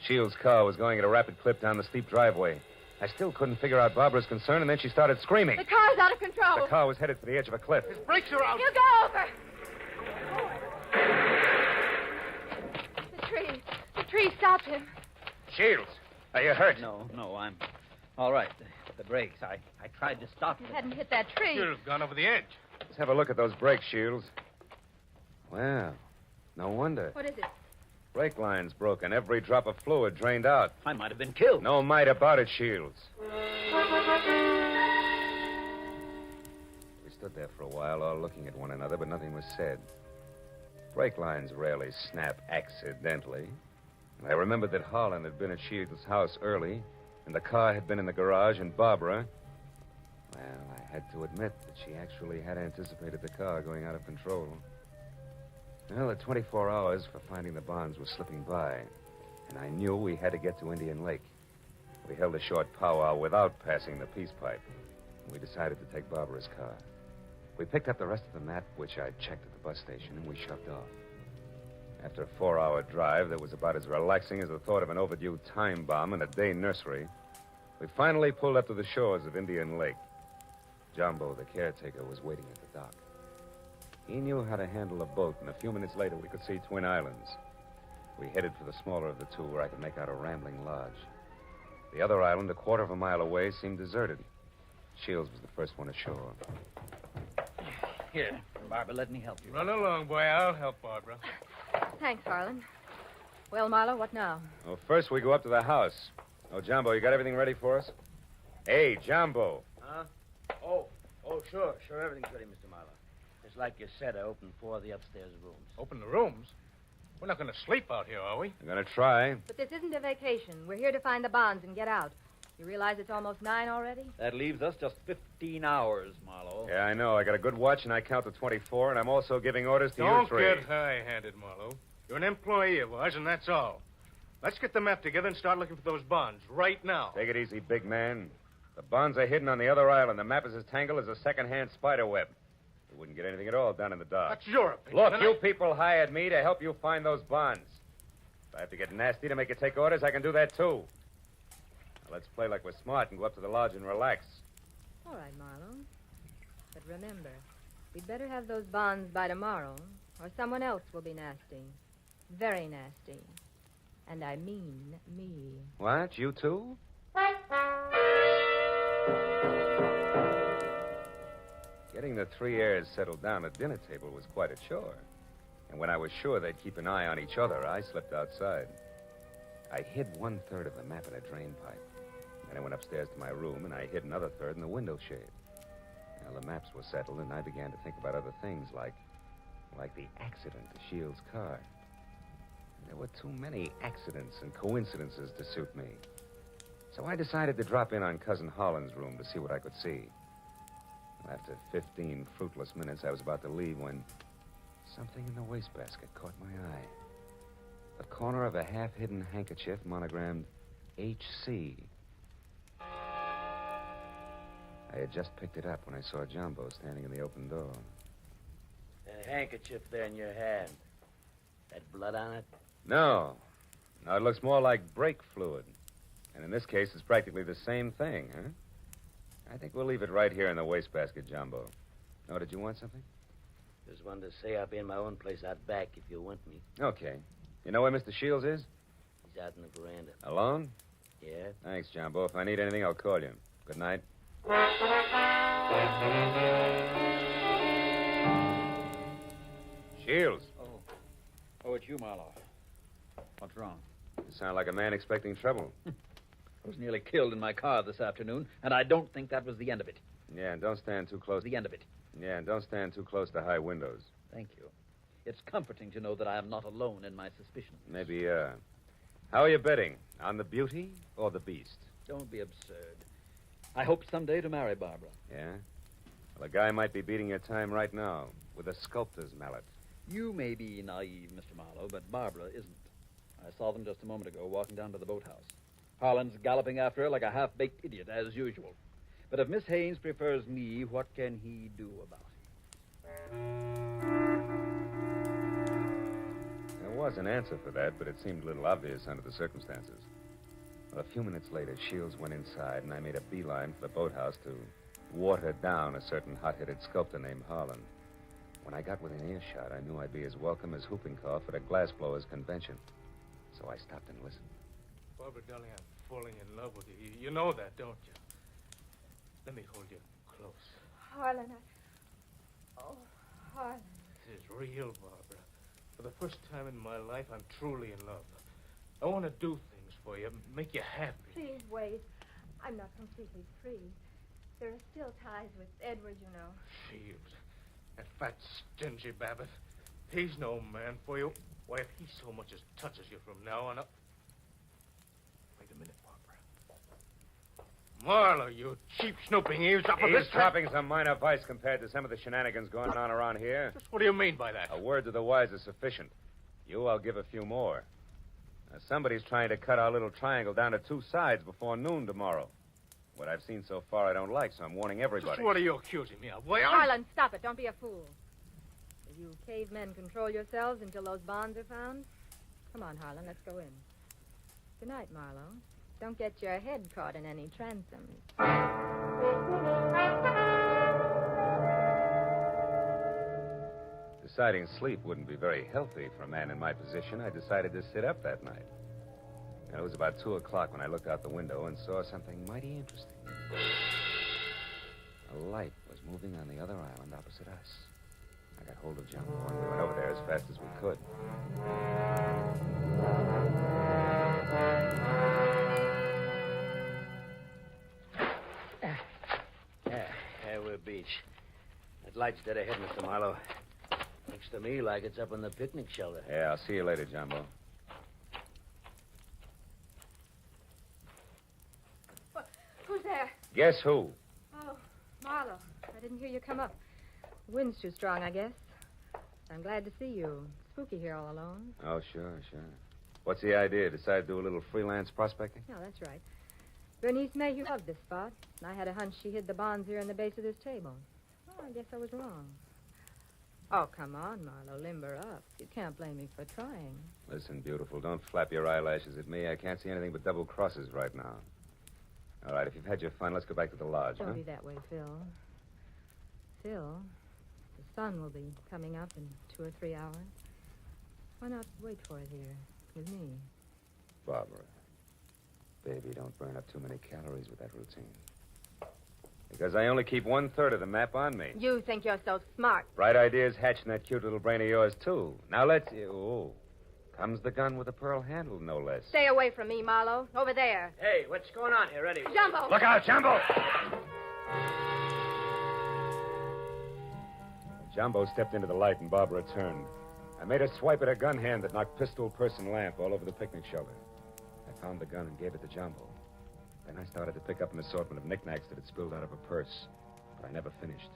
Speaker 2: Shields' car was going at a rapid clip down the steep driveway. I still couldn't figure out Barbara's concern, and then she started screaming.
Speaker 10: The car's out of control.
Speaker 2: The car was headed for the edge of a cliff.
Speaker 12: His brakes are out.
Speaker 10: You go over. The tree stopped him.
Speaker 2: Shields, are you hurt?
Speaker 23: No, I'm all right. The brakes. I tried to stop
Speaker 10: You
Speaker 23: them.
Speaker 10: hadn't hit that tree.
Speaker 12: Should have gone over the edge.
Speaker 2: Let's have a look at those brakes, Shields. Well, no wonder.
Speaker 10: What is it?
Speaker 2: Brake line's broken. Every drop of fluid drained out.
Speaker 23: I might have been killed.
Speaker 2: No might about it, Shields. We stood there for a while, all looking at one another, but nothing was said. Brake lines rarely snap accidentally. And I remembered that Harlan had been at Shields' house early, and the car had been in the garage, and Barbara... Well, I had to admit that she actually had anticipated the car going out of control. Well, the 24 hours for finding the bonds was slipping by, and I knew we had to get to Indian Lake. We held a short powwow without passing the peace pipe, and we decided to take Barbara's car. We picked up the rest of the map, which I'd checked at the bus station, and we shoved off. After a 4-hour drive that was about as relaxing as the thought of an overdue time bomb in a day nursery, we finally pulled up to the shores of Indian Lake. Jumbo, the caretaker, was waiting at the dock. He knew how to handle a boat, and a few minutes later we could see Twin Islands. We headed for the smaller of the two, where I could make out a rambling lodge. The other island, a quarter of a mile away, seemed deserted. Shields was the first one ashore.
Speaker 23: Here, Barbara, let me help you.
Speaker 12: Run along, boy. I'll help Barbara.
Speaker 16: Thanks, Harlan. Well, Marlowe, what now?
Speaker 2: Well, first we go up to the house. Oh, Jumbo, you got everything ready for us? Hey, Jumbo.
Speaker 8: Huh? Oh, sure. Everything's ready, Mr. Marlowe. Just like you said, I opened 4 of the upstairs rooms.
Speaker 12: Open the rooms? We're not going to sleep out here, are we?
Speaker 2: I'm going to try.
Speaker 16: But this isn't a vacation. We're here to find the bonds and get out. You realize it's almost 9 already?
Speaker 23: That leaves us just 15 hours, Marlowe.
Speaker 2: Yeah, I know. I got a good watch, and I count to 24, and I'm also giving orders to you
Speaker 12: Don't
Speaker 2: three.
Speaker 12: get high-handed, Marlowe. You're an employee of ours, and that's all. Let's get the map together and start looking for those bonds right now.
Speaker 2: Take it easy, big man. The bonds are hidden on the other island. The map is as tangled as a second-hand spider web. We wouldn't get anything at all down in the dark.
Speaker 12: That's your opinion.
Speaker 2: Look, you people hired me to help you find those bonds. If I have to get nasty to make you take orders, I can do that, too. Now, let's play like we're smart and go up to the lodge and relax.
Speaker 16: All right, Marlowe. But remember, we'd better have those bonds by tomorrow, or someone else will be nasty. Very nasty. And I mean me.
Speaker 2: What? You too? Getting the 3 heirs settled down at dinner table was quite a chore. And when I was sure they'd keep an eye on each other, I slipped outside. I hid 1/3 of the map in a drain pipe. Then I went upstairs to my room, and I hid another third in the window shade. Now, the maps were settled, and I began to think about other things, like the accident to Shields' car. There were too many accidents and coincidences to suit me. So I decided to drop in on Cousin Holland's room to see what I could see. Well, after 15 fruitless minutes, I was about to leave when something in the wastebasket caught my eye. The corner of a half-hidden handkerchief monogrammed H.C. I had just picked it up when I saw Jumbo standing in the open door.
Speaker 8: That handkerchief there in your hand. That blood on it?
Speaker 2: No, it looks more like brake fluid. And in this case, it's practically the same thing, huh? I think we'll leave it right here in the wastebasket, Jumbo. Oh, did you want something?
Speaker 8: Just wanted to say I'll be in my own place out back if you want me.
Speaker 2: Okay. You know where Mr. Shields is?
Speaker 8: He's out in the veranda.
Speaker 2: Alone?
Speaker 8: Yeah?
Speaker 2: Thanks, Jumbo. If I need anything, I'll call you. Good night. Shields.
Speaker 23: Oh, it's you, Marlowe. What's wrong?
Speaker 2: You sound like a man expecting trouble.
Speaker 23: I was nearly killed in my car this afternoon, and I don't think that was the end of it.
Speaker 2: Yeah, and don't stand too close.
Speaker 23: The end of it.
Speaker 2: Yeah, and don't stand too close to high windows.
Speaker 23: Thank you. It's comforting to know that I am not alone in my suspicions.
Speaker 2: Maybe, How are you betting? On the beauty or the beast?
Speaker 23: Don't be absurd. I hope someday to marry Barbara.
Speaker 2: Yeah? Well, a guy might be beating your time right now with a sculptor's mallet.
Speaker 23: You may be naive, Mr. Marlowe, but Barbara isn't. I saw them just a moment ago walking down to the boathouse. Harlan's galloping after her like a half-baked idiot, as usual. But if Miss Haynes prefers me, what can he do about it?
Speaker 2: There was an answer for that, but it seemed a little obvious under the circumstances. Well, a few minutes later, Shields went inside, and I made a beeline for the boathouse to water down a certain hot-headed sculptor named Harlan. When I got within earshot, I knew I'd be as welcome as whooping cough at a glassblower's convention. So I stopped and listened.
Speaker 12: Barbara, darling, I'm falling in love with you. You know that, don't you? Let me hold you close.
Speaker 16: Harlan, Oh, Harlan.
Speaker 12: This is real, Barbara. For the first time in my life, I'm truly in love. I want to do things for you, make you happy.
Speaker 16: Please wait. I'm not completely free. There are still ties with Edward, you know.
Speaker 12: Shields. That fat, stingy Babbitt. He's no man for you. Why, if he so much as touches you from now on up... Wait a minute, Barbara. Marlowe, you cheap snooping eavesdropper.
Speaker 2: Eavesdropping's a minor vice compared to some of the shenanigans going on around here.
Speaker 12: Just what do you mean by that?
Speaker 2: A word to the wise is sufficient. You, I'll give a few more. Now, somebody's trying to cut our little triangle down to two sides before noon tomorrow. What I've seen so far I don't like, so I'm warning everybody.
Speaker 12: Just what are you accusing me of? Why,
Speaker 16: Harlan, stop it. Don't be a fool. Will you cavemen control yourselves until those bonds are found? Come on, Harlan, let's go in. Good night, Marlowe. Don't get your head caught in any transoms.
Speaker 2: Deciding sleep wouldn't be very healthy for a man in my position, I decided to sit up that night. And it was about 2 o'clock when I looked out the window and saw something mighty interesting. A light was moving on the other island opposite us. I got hold of Jumbo and we went over there as fast as we could.
Speaker 8: Yeah, we're beach. That light's dead ahead, Mr. Marlowe. Looks to me like it's up on the picnic shelter.
Speaker 2: Yeah, I'll see you later, Jumbo.
Speaker 16: Who's there?
Speaker 2: Guess who?
Speaker 16: Oh, Marlowe. I didn't hear you come up. The wind's too strong, I guess. I'm glad to see you. Spooky here all alone.
Speaker 2: Oh, sure. What's the idea? Decide to do a little freelance prospecting?
Speaker 16: No, that's right. Bernice Mayhew loved this spot, and I had a hunch she hid the bonds here in the base of this table. Oh, I guess I was wrong. Oh, come on, Marlowe. Limber up. You can't blame me for trying.
Speaker 2: Listen, beautiful, don't flap your eyelashes at me. I can't see anything but double crosses right now. All right, if you've had your fun, let's go back to the lodge,
Speaker 16: Don't
Speaker 2: huh?
Speaker 16: be that way, Phil. Phil, the sun will be coming up in 2 or 3 hours. Why not wait for it here with me?
Speaker 2: Barbara, baby, don't burn up too many calories with that routine. Because I only keep 1/3 of the map on me.
Speaker 16: You think you're so smart.
Speaker 2: Bright ideas hatch in that cute little brain of yours, too. Now let's... Oh, comes the gun with a pearl handle, no less.
Speaker 16: Stay away from me, Marlowe. Over there.
Speaker 8: Hey, what's going on here, Eddie?
Speaker 16: Jumbo!
Speaker 2: Look out, Jumbo! Jumbo stepped into the light and Barbara turned. I made a swipe at her gun hand that knocked pistol, purse, and lamp all over the picnic shelter. I found the gun and gave it to Jumbo. Then I started to pick up an assortment of knickknacks that had spilled out of a purse. But I never finished,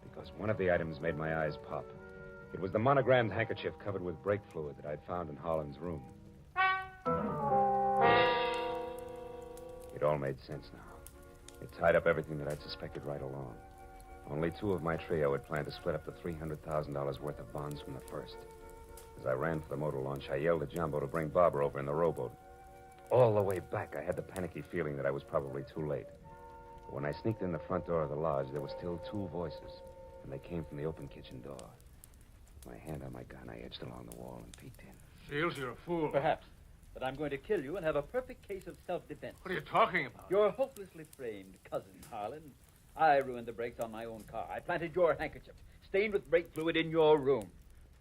Speaker 2: because one of the items made my eyes pop. It was the monogrammed handkerchief covered with brake fluid that I'd found in Harlan's room. It all made sense now. It tied up everything that I'd suspected right along. Only 2 of my trio had planned to split up the $300,000 worth of bonds from the first. As I ran for the motor launch, I yelled at Jumbo to bring Barbara over in the rowboat. All the way back, I had the panicky feeling that I was probably too late. But when I sneaked in the front door of the lodge, there were still 2 voices, and they came from the open kitchen door. With my hand on my gun, I edged along the wall and peeked in.
Speaker 12: Shields, you're a fool.
Speaker 23: Perhaps. But I'm going to kill you and have a perfect case of self-defense.
Speaker 12: What are you talking about?
Speaker 23: Your hopelessly framed cousin, Harlan. I ruined the brakes on my own car. I planted your handkerchief, stained with brake fluid, in your room.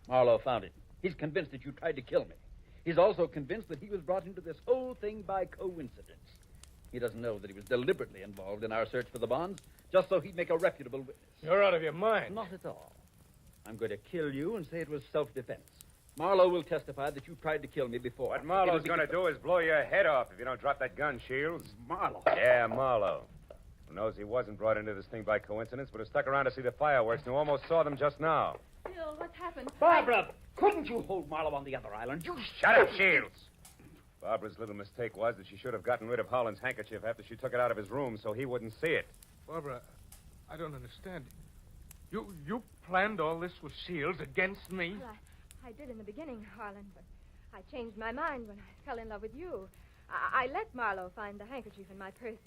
Speaker 23: Marlowe found it. He's convinced that you tried to kill me. He's also convinced that he was brought into this whole thing by coincidence. He doesn't know that he was deliberately involved in our search for the bonds, just so he'd make a reputable witness.
Speaker 12: You're out of your mind.
Speaker 23: Not at all. I'm going to kill you and say it was self-defense. Marlowe will testify that you tried to kill me before.
Speaker 2: What Marlowe's going to do is blow your head off if you don't drop that gun, Shields.
Speaker 23: Marlowe.
Speaker 2: Yeah, Marlowe. Who knows he wasn't brought into this thing by coincidence, but has stuck around to see the fireworks and who almost saw them just now.
Speaker 10: Bill, what's happened?
Speaker 23: Barbara, couldn't you hold Marlowe on the other island? You
Speaker 2: Shut up, Shields. Barbara's little mistake was that she should have gotten rid of Holland's handkerchief after she took it out of his room so he wouldn't see it.
Speaker 12: Barbara, I don't understand. You planned all this with Shields against me?
Speaker 16: Well, I did in the beginning, Harlan, but I changed my mind when I fell in love with you. I let Marlowe find the handkerchief in my purse.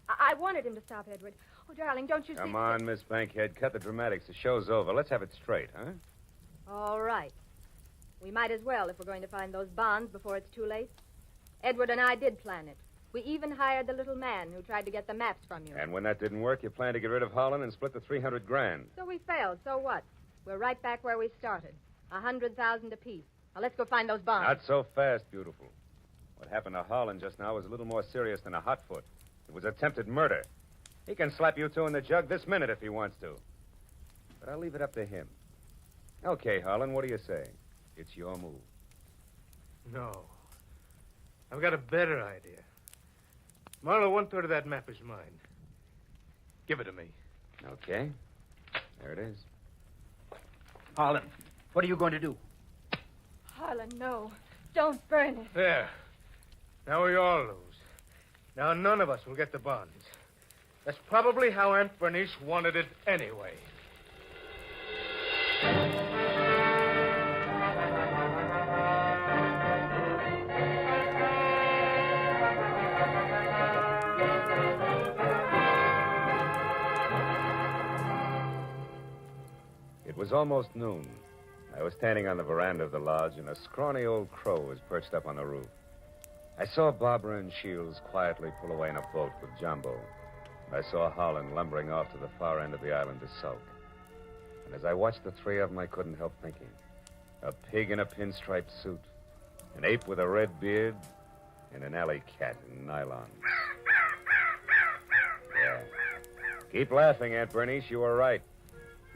Speaker 16: I wanted him to stop Edward. Oh, darling, don't you see...
Speaker 2: Come on, Miss Bankhead. Cut the dramatics. The show's over. Let's have it straight, huh?
Speaker 16: All right. We might as well if we're going to find those bonds before it's too late. Edward and I did plan it. We even hired the little man who tried to get the maps from you.
Speaker 2: And when that didn't work, you planned to get rid of Holland and split the $300,000.
Speaker 16: So we failed. So what? We're right back where we started. 100,000 apiece. Now let's go find those bonds.
Speaker 2: Not so fast, beautiful. What happened to Holland just now was a little more serious than a hot foot. It was attempted murder. He can slap you two in the jug this minute if he wants to. But I'll leave it up to him. Okay, Holland, what do you say? It's your move.
Speaker 12: No. I've got a better idea. Marlowe, 1/3 of that map is mine. Give it to me.
Speaker 2: Okay. There it is.
Speaker 23: Harlan, what are you going to do?
Speaker 16: Harlan, no. Don't burn it.
Speaker 12: There. Now we all lose. Now none of us will get the bonds. That's probably how Aunt Bernice wanted it anyway.
Speaker 2: It was almost noon. I was standing on the veranda of the lodge, and a scrawny old crow was perched up on the roof. I saw Barbara and Shields quietly pull away in a boat with Jumbo. And I saw Holland lumbering off to the far end of the island to sulk. And as I watched the three of them, I couldn't help thinking. A pig in a pinstriped suit, an ape with a red beard, and an alley cat in nylon. Yeah. Keep laughing, Aunt Bernice. You were right.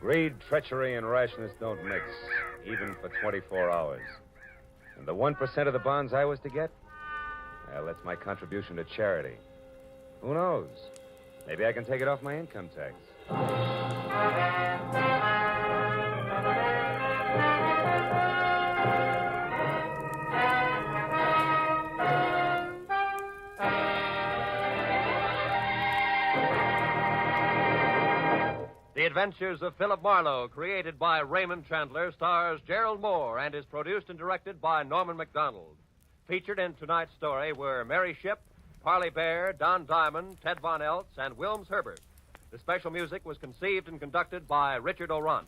Speaker 2: Greed, treachery, and rashness don't mix, even for 24 hours. And the 1% of the bonds I was to get? Well, that's my contribution to charity. Who knows? Maybe I can take it off my income tax.
Speaker 13: The Adventures of Philip Marlowe, created by Raymond Chandler, stars Gerald Moore and is produced and directed by Norman MacDonald. Featured in tonight's story were Mary Shipp, Parley Bear, Don Diamond, Ted Von Eltz, and Wilms Herbert. The special music was conceived and conducted by Richard O'Run.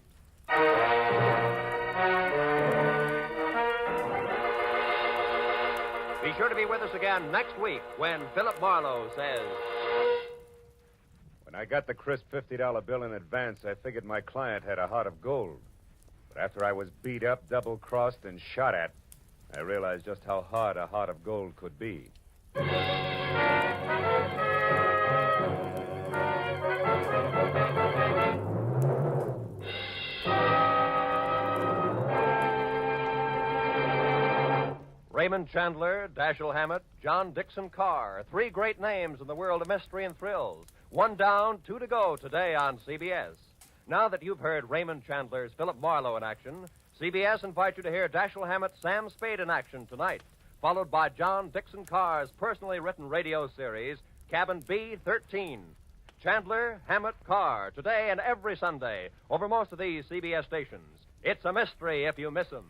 Speaker 13: Be sure to be with us again next week when Philip Marlowe says...
Speaker 2: When I got the crisp $50 bill in advance, I figured my client had a heart of gold. But after I was beat up, double-crossed, and shot at, I realized just how hard a heart of gold could be.
Speaker 13: Raymond Chandler, Dashiell Hammett, John Dixon Carr. 3 great names in the world of mystery and thrills. 1 down, 2 to go today on CBS. Now that you've heard Raymond Chandler's Philip Marlowe in action, CBS invites you to hear Dashiell Hammett's Sam Spade in action tonight, followed by John Dixon Carr's personally written radio series, Cabin B-13. Chandler, Hammett, Carr, today and every Sunday, over most of these CBS stations. It's a mystery if you miss them.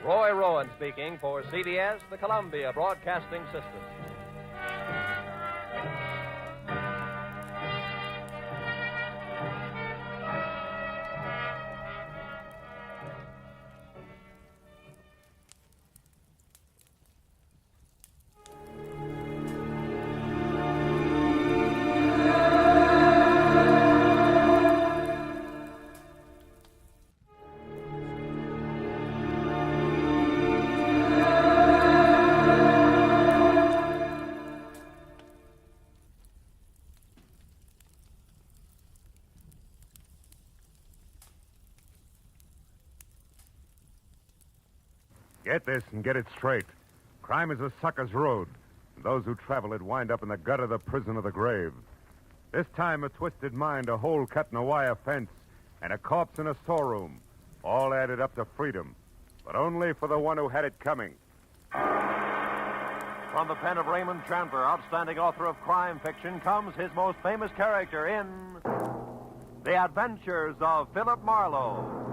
Speaker 13: Roy Rowan speaking for CBS, the Columbia Broadcasting System.
Speaker 14: Get this and get it straight. Crime is a sucker's road. And those who travel it wind up in the gut of the prison of the grave. This time, a twisted mind, a hole cut in a wire fence, and a corpse in a storeroom. All added up to freedom. But only for the one who had it coming.
Speaker 13: From the pen of Raymond Chandler, outstanding author of crime fiction, comes his most famous character in The Adventures of Philip Marlowe.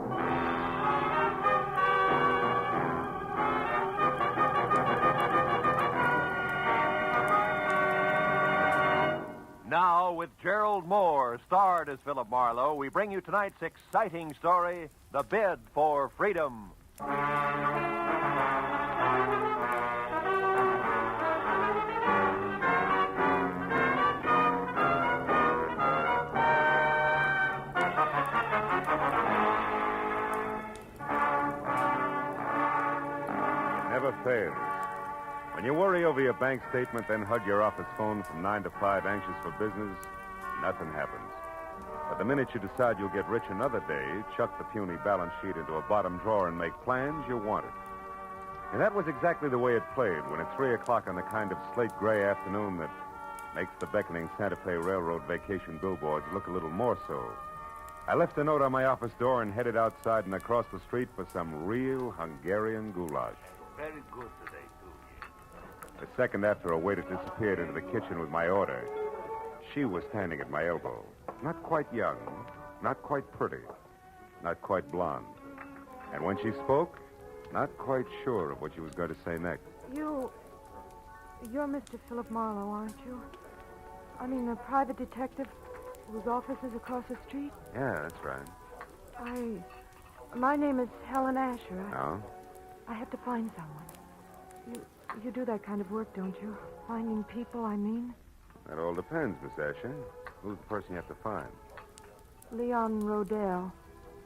Speaker 13: Now, with Gerald Moore, starred as Philip Marlowe, we bring you tonight's exciting story, The Bid for Freedom.
Speaker 14: Never fails. When you worry over your bank statement, then hug your office phone from 9 to 5, anxious for business, nothing happens. But the minute you decide you'll get rich another day, chuck the puny balance sheet into a bottom drawer and make plans, you want it. And that was exactly the way it played when at 3 o'clock on the kind of slate-gray afternoon that makes the beckoning Santa Fe Railroad vacation billboards look a little more so. I left a note on my office door and headed outside and across the street for some real Hungarian goulash.
Speaker 8: Very good today, too.
Speaker 14: A second after a waiter disappeared into the kitchen with my order, she was standing at my elbow. Not quite young, not quite pretty, not quite blonde. And when she spoke, not quite sure of what she was going to say next.
Speaker 15: You're Mr. Philip Marlowe, aren't you? I mean, the private detective whose office is across the street?
Speaker 14: Yeah, that's right.
Speaker 15: My name is Helen Asher.
Speaker 14: No?
Speaker 15: I have to find someone. You do that kind of work, don't you? Finding people, I mean.
Speaker 14: That all depends, Miss Asher. Who's the person you have to find?
Speaker 15: Leon Rodell,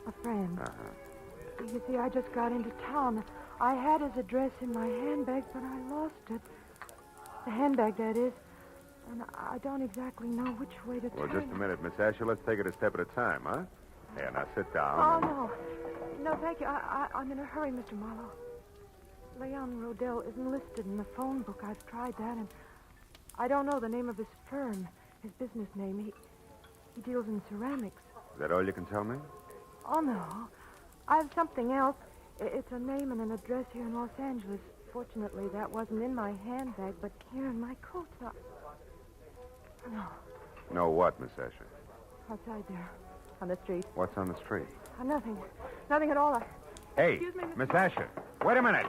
Speaker 15: a friend.
Speaker 14: Uh-huh.
Speaker 15: You see, I just got into town. I had his address in my handbag, but I lost it. The handbag, that is. And I don't exactly know which way to
Speaker 14: Well,
Speaker 15: turn.
Speaker 14: just a minute, Miss Asher. Let's take it a step at a time, huh? Here, now sit down.
Speaker 15: Oh, no. No, thank you. I'm in a hurry, Mr. Marlowe. Leon Rodell isn't listed in the phone book. I've tried that, and I don't know the name of his firm, his business name. He deals in ceramics.
Speaker 14: Is that all you can tell me?
Speaker 15: Oh, no. I have something else. It's a name and an address here in Los Angeles. Fortunately, that wasn't in my handbag, but here in my coat. No.
Speaker 14: No what, Miss Asher?
Speaker 15: Outside there, on the street.
Speaker 14: What's on the street?
Speaker 15: Nothing. Nothing at all.
Speaker 14: Hey,
Speaker 15: Excuse me,
Speaker 14: Miss Asher. Wait a minute.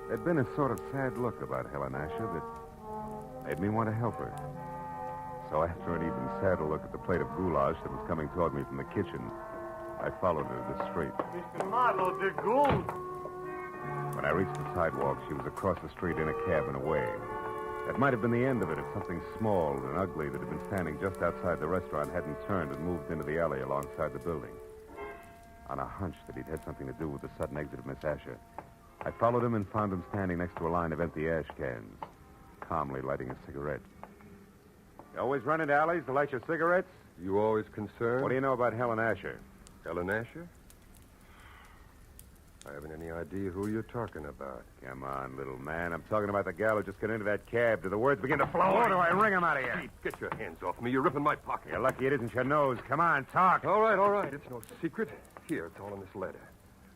Speaker 14: There'd been a sort of sad look about Helen Asher that made me want to help her. So after an even sadder look at the plate of goulash that was coming toward me from the kitchen, I followed her to the street.
Speaker 12: Mr. Marlowe, the gold.
Speaker 14: When I reached the sidewalk, she was across the street in a cab and away. That might have been the end of it if something small and ugly that had been standing just outside the restaurant hadn't turned and moved into the alley alongside the building. On a hunch that he'd had something to do with the sudden exit of Miss Asher, I followed him and found him standing next to a line of empty ash cans, calmly lighting a cigarette. You always run into alleys to light your cigarettes?
Speaker 18: You always concerned?
Speaker 14: What do you know about Helen Asher?
Speaker 18: Helen Asher? I haven't any idea who you're talking about.
Speaker 14: Come on, little man. I'm talking about the gal who just got into that cab. Do the words begin to flow, or do I wring them out of you?
Speaker 18: Get your hands off me. You're ripping my pocket.
Speaker 14: You're lucky it isn't your nose. Come on, talk.
Speaker 18: All right. It's no secret. Here, it's all in this letter.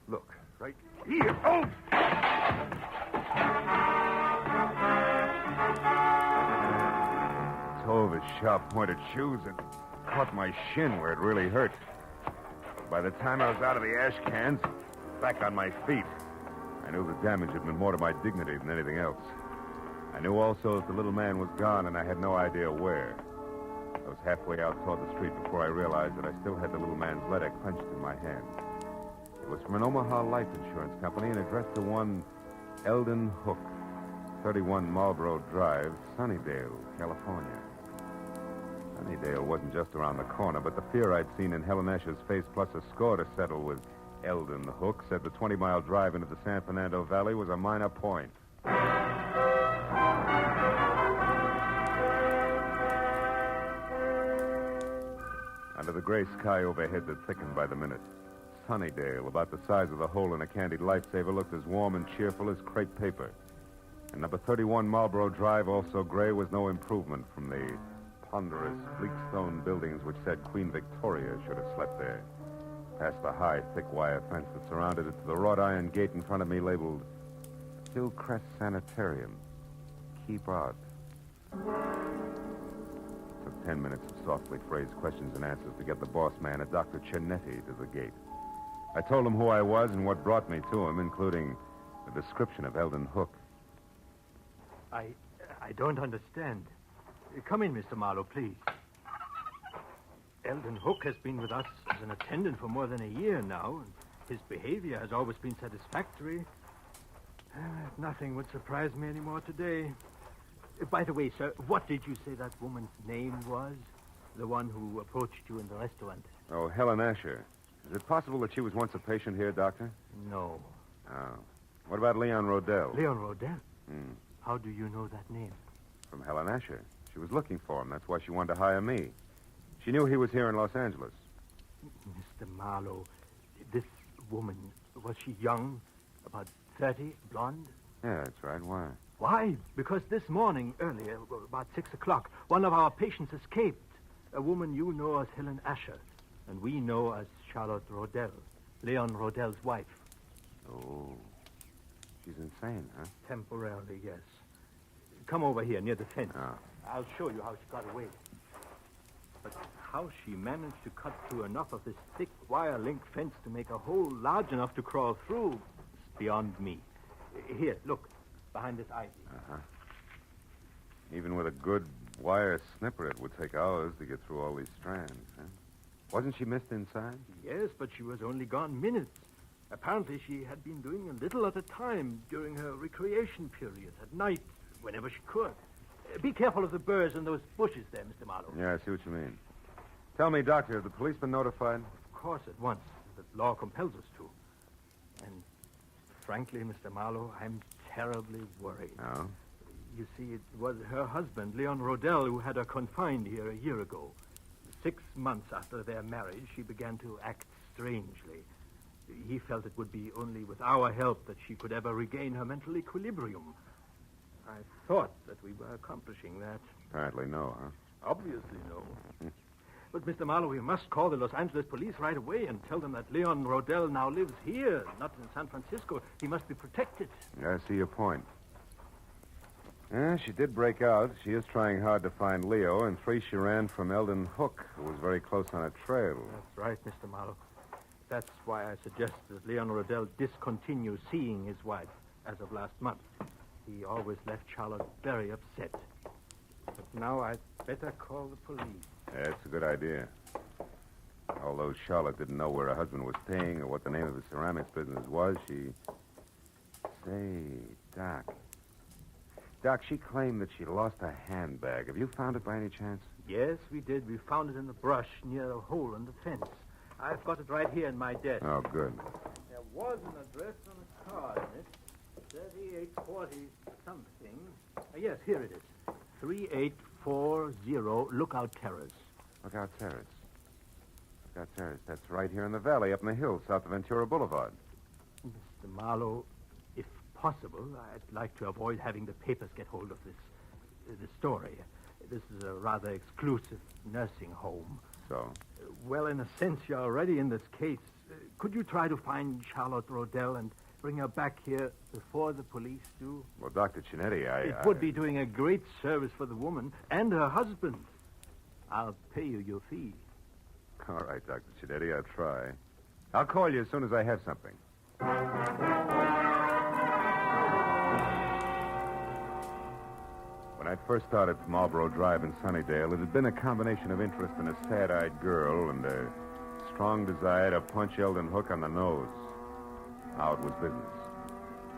Speaker 18: Look, right here. Oh!
Speaker 14: Toe of his sharp-pointed shoes and caught my shin where it really hurt. By the time I was out of the ash cans, back on my feet, I knew the damage had been more to my dignity than anything else. I knew also that the little man was gone, and I had no idea where. I was halfway out toward the street before I realized that I still had the little man's letter clenched in my hand. It was from an Omaha life insurance company and addressed to one Eldon Hook, 31 Marlboro Drive, Sunnydale, California. Sunnydale wasn't just around the corner, but the fear I'd seen in Helen Asher's face, plus a score to settle with Eldon Hook, said the 20-mile drive into the San Fernando Valley was a minor point. Under the gray sky overhead that thickened by the minute, Sunnydale, about the size of the hole in a candied lifesaver, looked as warm and cheerful as crepe paper. And number 31 Marlborough Drive, also gray, was no improvement from the ponderous, bleak stone buildings which said Queen Victoria should have slept there. Past the high, thick wire fence that surrounded it to the wrought iron gate in front of me labeled Hillcrest Sanitarium. Keep out. It took 10 minutes of softly phrased questions and answers to get the boss man, a Dr. Cianetti, to the gate. I told him who I was and what brought me to him, including the description of Eldon Hook.
Speaker 20: I don't understand. Come in, Mr. Marlowe, please. Eldon Hook has been with us as an attendant for more than a year now, and his behavior has always been satisfactory. Nothing would surprise me anymore today. By the way, sir, what did you say that woman's name was? The one who approached you in the restaurant?
Speaker 14: Oh, Helen Asher. Is it possible that she was once a patient here, Doctor?
Speaker 20: No.
Speaker 14: Oh. What about Leon Rodell?
Speaker 20: Leon Rodell? How do you know that name?
Speaker 14: From Helen Asher. She was looking for him. That's why she wanted to hire me. She knew he was here in Los Angeles.
Speaker 20: Mr. Marlowe, this woman, was she young? About 30, blonde?
Speaker 14: Yeah, that's right. Why?
Speaker 20: Why? Because this morning, earlier, about 6 o'clock, one of our patients escaped. A woman you know as Helen Asher, and we know as Charlotte Rodell, Leon Rodell's wife.
Speaker 14: Oh. She's insane, huh?
Speaker 20: Temporarily, yes. Come over here near the fence.
Speaker 14: Oh.
Speaker 20: I'll show you how she got away. But how she managed to cut through enough of this thick wire link fence to make a hole large enough to crawl through is beyond me. Here, look, behind this ivy.
Speaker 14: Uh-huh. Even with a good wire snipper, it would take hours to get through all these strands, huh? Wasn't she missed inside?
Speaker 20: Yes, but she was only gone minutes. Apparently, she had been doing a little at a time during her recreation period, at night, whenever she could. Be careful of the burrs and those bushes there, Mr. Marlowe.
Speaker 14: Yeah, I see what you mean. Tell me, Doctor, have the police been notified?
Speaker 20: Of course, at once. The law compels us to. And frankly, Mr. Marlowe, I'm terribly worried.
Speaker 14: Oh?
Speaker 20: You see, it was her husband, Leon Rodell, who had her confined here a year ago. 6 months after their marriage, she began to act strangely. He felt it would be only with our help that she could ever regain her mental equilibrium. I thought that we were accomplishing that.
Speaker 14: Apparently no, huh?
Speaker 20: Obviously no. But, Mr. Marlowe, we must call the Los Angeles police right away and tell them that Leon Rodell now lives here, not in San Francisco. He must be protected.
Speaker 14: Yeah, I see your point. Yeah, she did break out. She is trying hard to find Leo, and 3 she ran from Eldon Hook, who was very close on a trail.
Speaker 20: That's right, Mr. Marlowe. That's why I suggest that Leon Rodell discontinue seeing his wife as of last month. He always left Charlotte very upset. But now I'd better call the police.
Speaker 14: Yeah, it's a good idea. Although Charlotte didn't know where her husband was staying or what the name of the ceramics business was, she... Say, Doc. Doc, she claimed that she lost a handbag. Have you found it by any chance?
Speaker 20: Yes, we did. We found it in the brush near a hole in the fence. I've got it right here in my desk.
Speaker 14: Oh, good.
Speaker 20: There was an address on a card in it. 3840 something. Yes, here it is. 3840 Lookout Terrace.
Speaker 14: Lookout Terrace. Lookout Terrace. That's right here in the valley, up in the hills, south of Ventura Boulevard.
Speaker 20: Mr. Marlowe, if possible, I'd like to avoid having the papers get hold of this story. This is a rather exclusive nursing home.
Speaker 14: So?
Speaker 20: Well, in a sense, you're already in this case. Could you try to find Charlotte Rodell and bring her back here before the police do?
Speaker 14: Well, Dr. Cianetti,
Speaker 20: It would be doing a great service for the woman and her husband. I'll pay you your fee.
Speaker 14: All right, Dr. Cianetti, I'll try. I'll call you as soon as I have something. When I first started from Marlborough Drive in Sunnydale, it had been a combination of interest in a sad-eyed girl and a strong desire to punch Eldon Hook on the nose. Now it was business.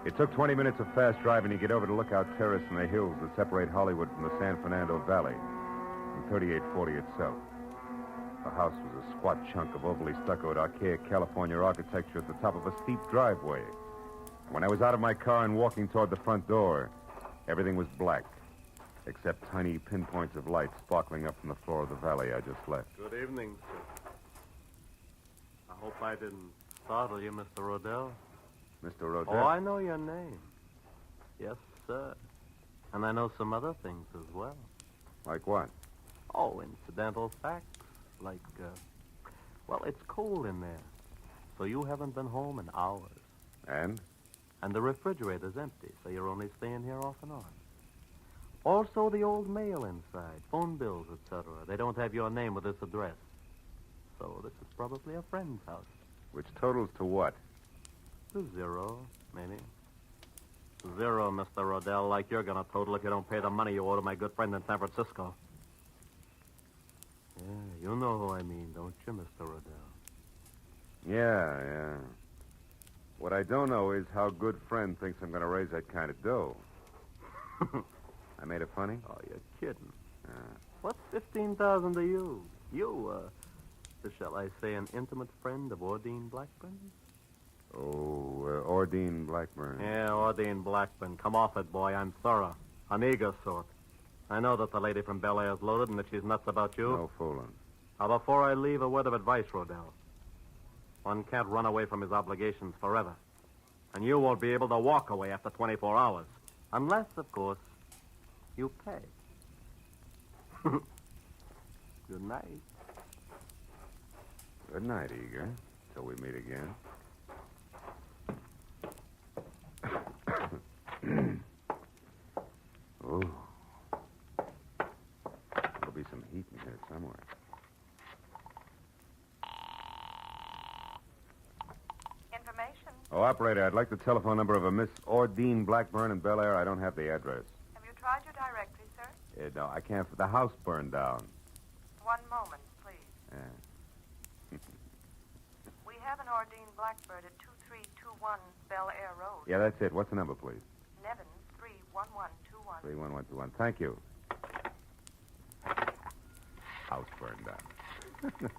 Speaker 14: It took 20 minutes of fast driving to get over to Lookout Terrace in the hills that separate Hollywood from the San Fernando Valley, and 3840 itself. The house was a squat chunk of overly stuccoed, archaic California architecture at the top of a steep driveway. When I was out of my car and walking toward the front door, everything was black, except tiny pinpoints of light sparkling up from the floor of the valley I just left.
Speaker 18: Good evening, sir.
Speaker 19: Hope I didn't startle you, Mr. Rodell.
Speaker 14: Mr. Rodell?
Speaker 19: Oh, I know your name. Yes, sir. And I know some other things as well.
Speaker 14: Like what?
Speaker 19: Oh, incidental facts. Like, well, it's cold in there. So you haven't been home in hours.
Speaker 14: And?
Speaker 19: And the refrigerator's empty, so you're only staying here off and on. Also, the old mail inside, phone bills, etc. They don't have your name with this address. So this is probably a friend's house.
Speaker 14: Which totals to what?
Speaker 19: To zero, maybe. Zero, Mr. Rodell, like you're going to total if you don't pay the money you owe to my good friend in San Francisco. Yeah, you know who I mean, don't you, Mr. Rodell?
Speaker 14: Yeah. What I don't know is how good friend thinks I'm going to raise that kind of dough. I made it funny?
Speaker 19: Oh, you're kidding. What's 15,000 to you? You, shall I say, an intimate friend of Ordine Blackburn?
Speaker 14: Oh, Ordine Blackburn.
Speaker 19: Yeah, Ordine Blackburn. Come off it, boy. I'm thorough. An eager sort. I know that the lady from Bel Air's loaded and that she's nuts about you.
Speaker 14: No fooling.
Speaker 19: Now, before I leave, a word of advice, Rodell. One can't run away from his obligations forever. And you won't be able to walk away after 24 hours. Unless, of course, you pay. Good night.
Speaker 14: Good night, Eager. Till we meet again. Oh. There'll be some heat in here somewhere.
Speaker 21: Information.
Speaker 14: Oh, operator, I'd like the telephone number of a Miss Ordine Blackburn in Bel Air. I don't have the address.
Speaker 21: Have you tried your directory, sir?
Speaker 14: No, I can't. The house burned down.
Speaker 21: One moment, please.
Speaker 14: Yeah.
Speaker 21: We have an Ordine Blackbird at 2321 Bel Air Road.
Speaker 14: Yeah, that's it. What's the number, please?
Speaker 21: Nevin 31121.
Speaker 14: 31121. Thank you. House burned down.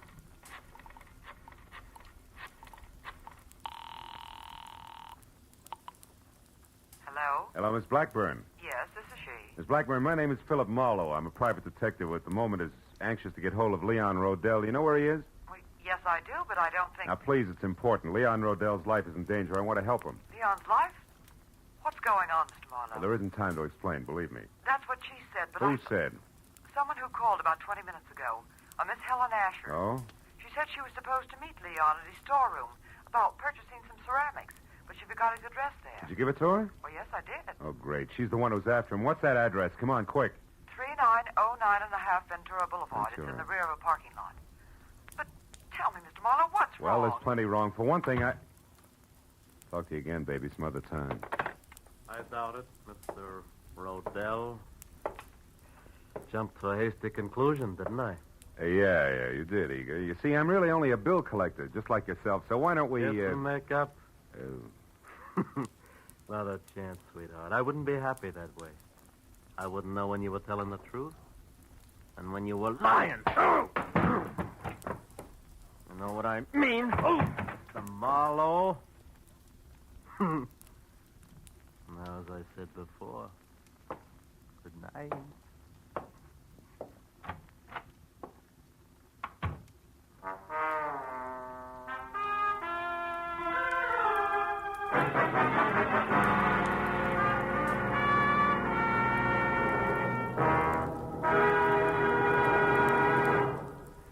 Speaker 21: Hello?
Speaker 14: Hello, Miss Blackburn.
Speaker 21: Yes, this is she.
Speaker 14: Miss Blackburn, my name is Philip Marlowe. I'm a private detective who at the moment is anxious to get hold of Leon Rodell. Do you know where he is?
Speaker 21: Well, yes, I do, but I don't think...
Speaker 14: Now, please, it's important. Leon Rodell's life is in danger. I want to help him.
Speaker 21: Leon's life? What's going on, Mr. Marlowe?
Speaker 14: Well, there isn't time to explain, believe me.
Speaker 21: That's what she said, but
Speaker 14: Who said?
Speaker 21: Someone who called about 20 minutes ago. A Miss Helen Asher.
Speaker 14: Oh?
Speaker 21: She said she was supposed to meet Leon at his storeroom about purchasing some ceramics, but she forgot his address there.
Speaker 14: Did you give it to her?
Speaker 21: Well, yes, I did.
Speaker 14: Oh, great. She's the one who's after him. What's that address? Come on, quick.
Speaker 21: 3909 Ventura Boulevard.
Speaker 14: Ventura.
Speaker 21: It's in the rear of a parking lot. But tell me, Mr. Marlowe, what's
Speaker 14: Well,
Speaker 21: wrong?
Speaker 14: there's plenty wrong. For one thing, Talk to you again, baby, some other time.
Speaker 19: I doubt it, Mr. Rodell. Jumped to a hasty conclusion, didn't I?
Speaker 14: Yeah, you did, Eager. You see, I'm really only a bill collector, just like yourself, so why don't we...
Speaker 19: Get some makeup? Not a chance, sweetheart. I wouldn't be happy that way. I wouldn't know when you were telling the truth and when you were lying. You know what I mean? Mr. Marlowe. Now, as I said before, good night.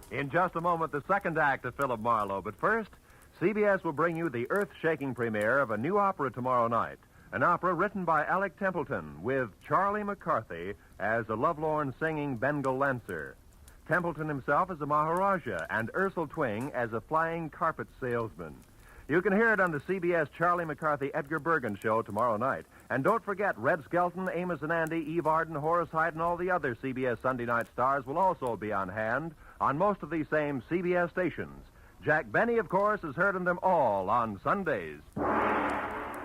Speaker 13: In just a moment, the second act of Philip Marlowe. But first, CBS will bring you the earth-shaking premiere of a new opera tomorrow night. An opera written by Alec Templeton with Charlie McCarthy as a lovelorn singing Bengal Lancer. Templeton himself as a Maharaja and Ursel Twing as a flying carpet salesman. You can hear it on the CBS Charlie McCarthy Edgar Bergen show tomorrow night. And don't forget, Red Skelton, Amos and Andy, Eve Arden, Horace Hyde, and all the other CBS Sunday night stars will also be on hand on most of these same CBS stations. Jack Benny, of course, has heard of them all on Sundays.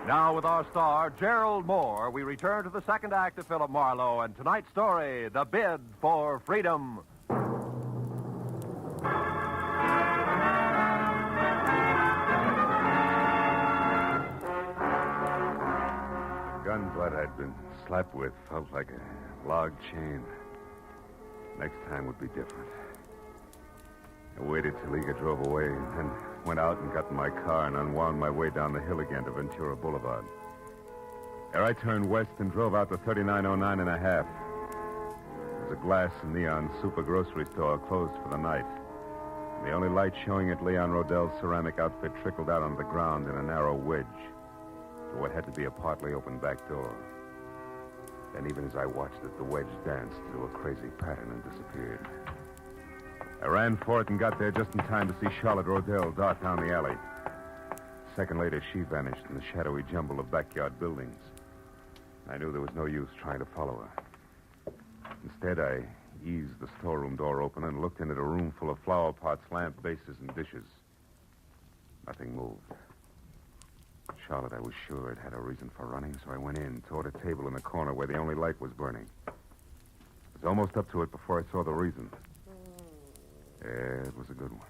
Speaker 13: Now, with our star, Gerald Moore, we return to the second act of Philip Marlowe and tonight's story, The Bid for Freedom.
Speaker 14: Gun butt I'd been slapped with felt like a log chain. Next time would be different. I waited till Eager drove away and then went out and got in my car and unwound my way down the hill again to Ventura Boulevard. There I turned west and drove out to 3909 and a half. There was a glass and neon super grocery store closed for the night. And the only light showing at Leon Rodell's ceramic outfit trickled out onto the ground in a narrow wedge to what had to be a partly open back door. Then even as I watched it, the wedge danced into a crazy pattern and disappeared. I ran for it and got there just in time to see Charlotte Rodell dart down the alley. A second later, she vanished in the shadowy jumble of backyard buildings. I knew there was no use trying to follow her. Instead, I eased the storeroom door open and looked into a room full of flower pots, lamp bases, and dishes. Nothing moved. Charlotte, I was sure, had a reason for running, so I went in, toward a table in the corner where the only light was burning. I was almost up to it before I saw the reason. Yeah, it was a good one.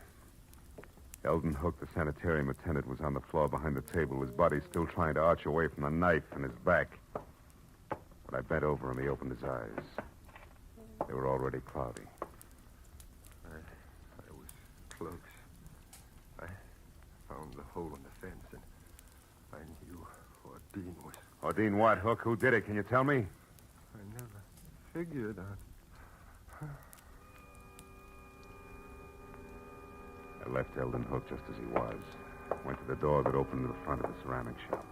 Speaker 14: Eldon Hook, the sanitarium attendant, was on the floor behind the table, his body still trying to arch away from the knife in his back. When I bent over him, he opened his eyes. They were already cloudy.
Speaker 18: I was close. I found the hole in the fence, and I knew Ordine was...
Speaker 14: Ordine what, Hook? Who did it? Can you tell me?
Speaker 18: I never figured on...
Speaker 14: I left Eldon Hook just as he was. Went to the door that opened to the front of the ceramic shop.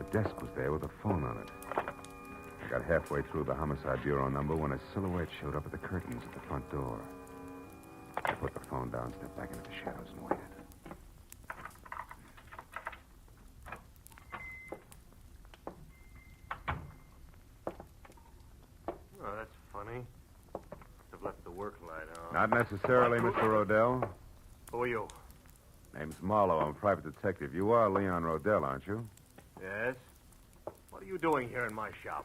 Speaker 14: A desk was there with a phone on it. I got halfway through the homicide bureau number when a silhouette showed up at the curtains at the front door. I put the phone down, stepped back into the shadows, and waited.
Speaker 20: Oh, that's funny. I've left the work light on.
Speaker 14: Not necessarily, Mr. Rodell.
Speaker 20: Who are you?
Speaker 14: Name's Marlowe. I'm a private detective. You are Leon Rodell, aren't you?
Speaker 20: Yes? What are you doing here in my shop?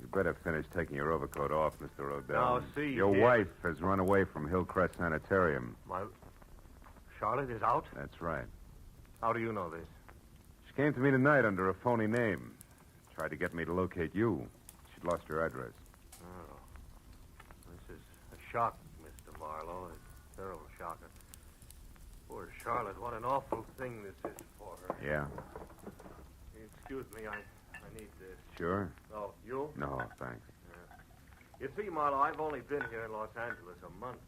Speaker 14: You better finish taking your overcoat off, Mr. Rodell.
Speaker 20: Now, see
Speaker 14: Your
Speaker 20: here.
Speaker 14: wife has run away from Hillcrest Sanitarium.
Speaker 20: My... Charlotte is out?
Speaker 14: That's right.
Speaker 20: How do you know this?
Speaker 14: She came to me tonight under a phony name. Tried to get me to locate you. She'd lost your address.
Speaker 20: Oh. This is a shock, Mr. Marlowe. A terrible shocker. Poor Charlotte, what an awful thing this is for her.
Speaker 14: Yeah.
Speaker 20: Excuse me, I need this.
Speaker 14: Sure?
Speaker 20: Oh, you?
Speaker 14: No, thanks.
Speaker 20: You see, Marlowe, I've only been here in Los Angeles a month.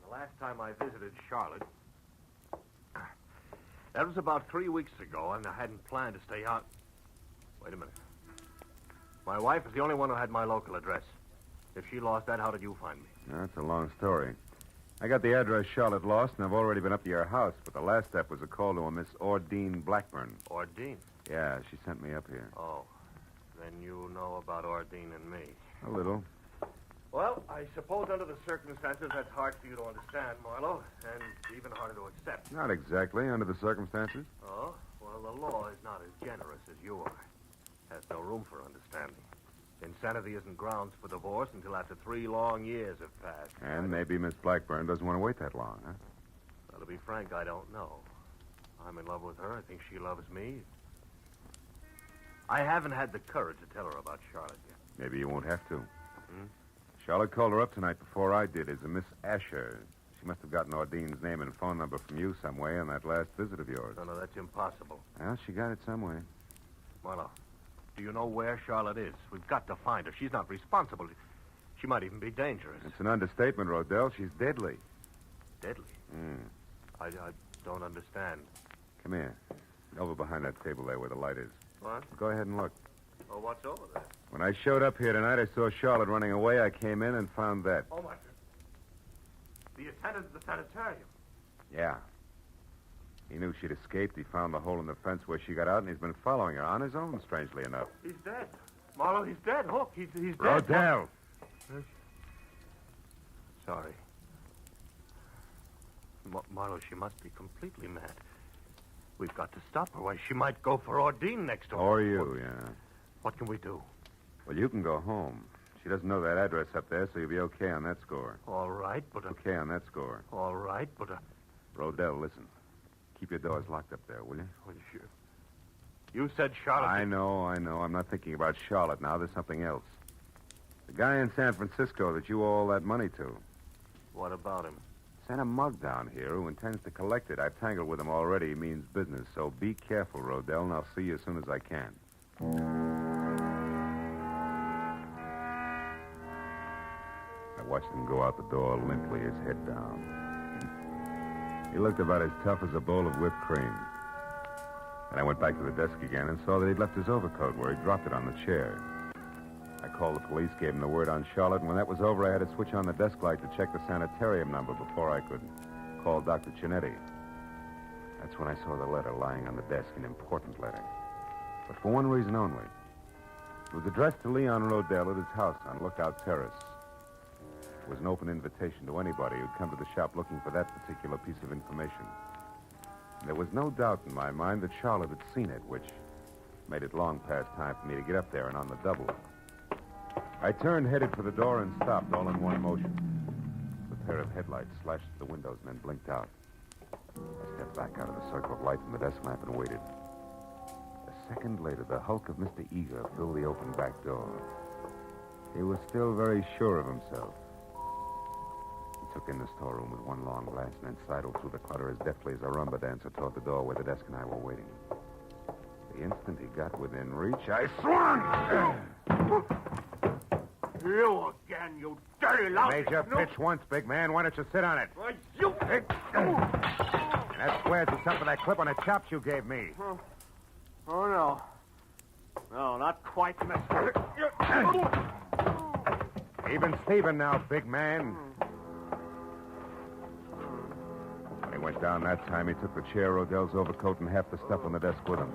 Speaker 20: The last time I visited Charlotte, that was about 3 weeks ago, and I hadn't planned to stay out. Wait a minute. My wife is the only one who had my local address. If she lost that, how did you find me?
Speaker 14: That's a long story. I got the address Charlotte lost, and I've already been up to your house, but the last step was a call to a Miss Ordine Blackburn.
Speaker 20: Ordine?
Speaker 14: Yeah, she sent me up here.
Speaker 20: Oh. Then you know about Ordine and me.
Speaker 14: A little.
Speaker 20: Well, I suppose under the circumstances, that's hard for you to understand, Marlowe, and even harder to accept.
Speaker 14: Not exactly, under the circumstances.
Speaker 20: Oh? Well, the law is not as generous as you are. Has no room for understanding. Insanity isn't grounds for divorce until after 3 long years have passed.
Speaker 14: And maybe Miss Blackburn doesn't want to wait that long, huh?
Speaker 20: Well, to be frank, I don't know. I'm in love with her. I think she loves me. I haven't had the courage to tell her about Charlotte yet.
Speaker 14: Maybe you won't have to.
Speaker 20: Hmm?
Speaker 14: Charlotte called her up tonight before I did as a Miss Asher. She must have gotten Ordine's name and phone number from you some way on that last visit of yours.
Speaker 20: No, that's impossible.
Speaker 14: Well, she got it some way.
Speaker 20: Marlowe, do you know where Charlotte is? We've got to find her. She's not responsible. She might even be dangerous.
Speaker 14: It's an understatement, Rodell. She's deadly.
Speaker 20: Deadly? I don't understand.
Speaker 14: Come here. Over behind that table there where the light is.
Speaker 20: What?
Speaker 14: Go ahead and look.
Speaker 20: Oh, what's over there?
Speaker 14: When I showed up here tonight, I saw Charlotte running away. I came in and found that.
Speaker 20: Oh, my... The attendant at the sanitarium.
Speaker 14: Yeah. He knew she'd escaped. He found the hole in the fence where she got out, and he's been following her on his own, strangely enough.
Speaker 20: He's dead. Marlowe, he's dead. Hook, he's dead.
Speaker 14: Rodell!
Speaker 20: Sorry. Marlowe, she must be completely mad. We've got to stop her. Why, she might go for Ordine next door.
Speaker 14: Or you, yeah.
Speaker 20: What can we do?
Speaker 14: Well, you can go home. She doesn't know that address up there, so you'll be okay on that score.
Speaker 20: All right, but...
Speaker 14: Okay on that score.
Speaker 20: All right, but...
Speaker 14: Rodell, listen. Keep your doors locked up there, will you?
Speaker 20: Well, sure. You said Charlotte...
Speaker 14: I know. I'm not thinking about Charlotte now. There's something else. The guy in San Francisco that you owe all that money to.
Speaker 20: What about him?
Speaker 14: sent a mug down here who intends to collect it. I've tangled with him already. He means business, so be careful, Rodell, and I'll see you as soon as I can. I watched him go out the door limply, his head down. He looked about as tough as a bowl of whipped cream. And I went back to the desk again and saw that he'd left his overcoat where he dropped it on the chair. I called the police, gave him the word on Charlotte, and when that was over, I had to switch on the desk light to check the sanitarium number before I could call Dr. Chinetti. That's when I saw the letter lying on the desk, an important letter. But for one reason only. It was addressed to Leon Rodell at his house on Lookout Terrace. It was an open invitation to anybody who'd come to the shop looking for that particular piece of information. And there was no doubt in my mind that Charlotte had seen it, which made it long past time for me to get up there and on the double. I turned, headed for the door, and stopped all in one motion. The pair of headlights flashed through the windows and then blinked out. I stepped back out of the circle of light from the desk lamp and waited. A second later, the hulk of Mr. Eager filled the open back door. He was still very sure of himself. He took in the storeroom with one long glance and then sidled through the clutter as deftly as a rumba dancer toward the door where the desk and I were waiting. The instant he got within reach, I swung!
Speaker 12: You again, you dirty lousy...
Speaker 14: Made your pitch once, big man. Why don't you sit on it?
Speaker 12: Why, you...
Speaker 14: And that squares us up for that clip on the chops you gave me.
Speaker 12: Oh, no. No, not quite, mister.
Speaker 14: Even Steven now, big man. When he went down that time, he took the chair, Rodell's overcoat, and half the stuff on the desk with him.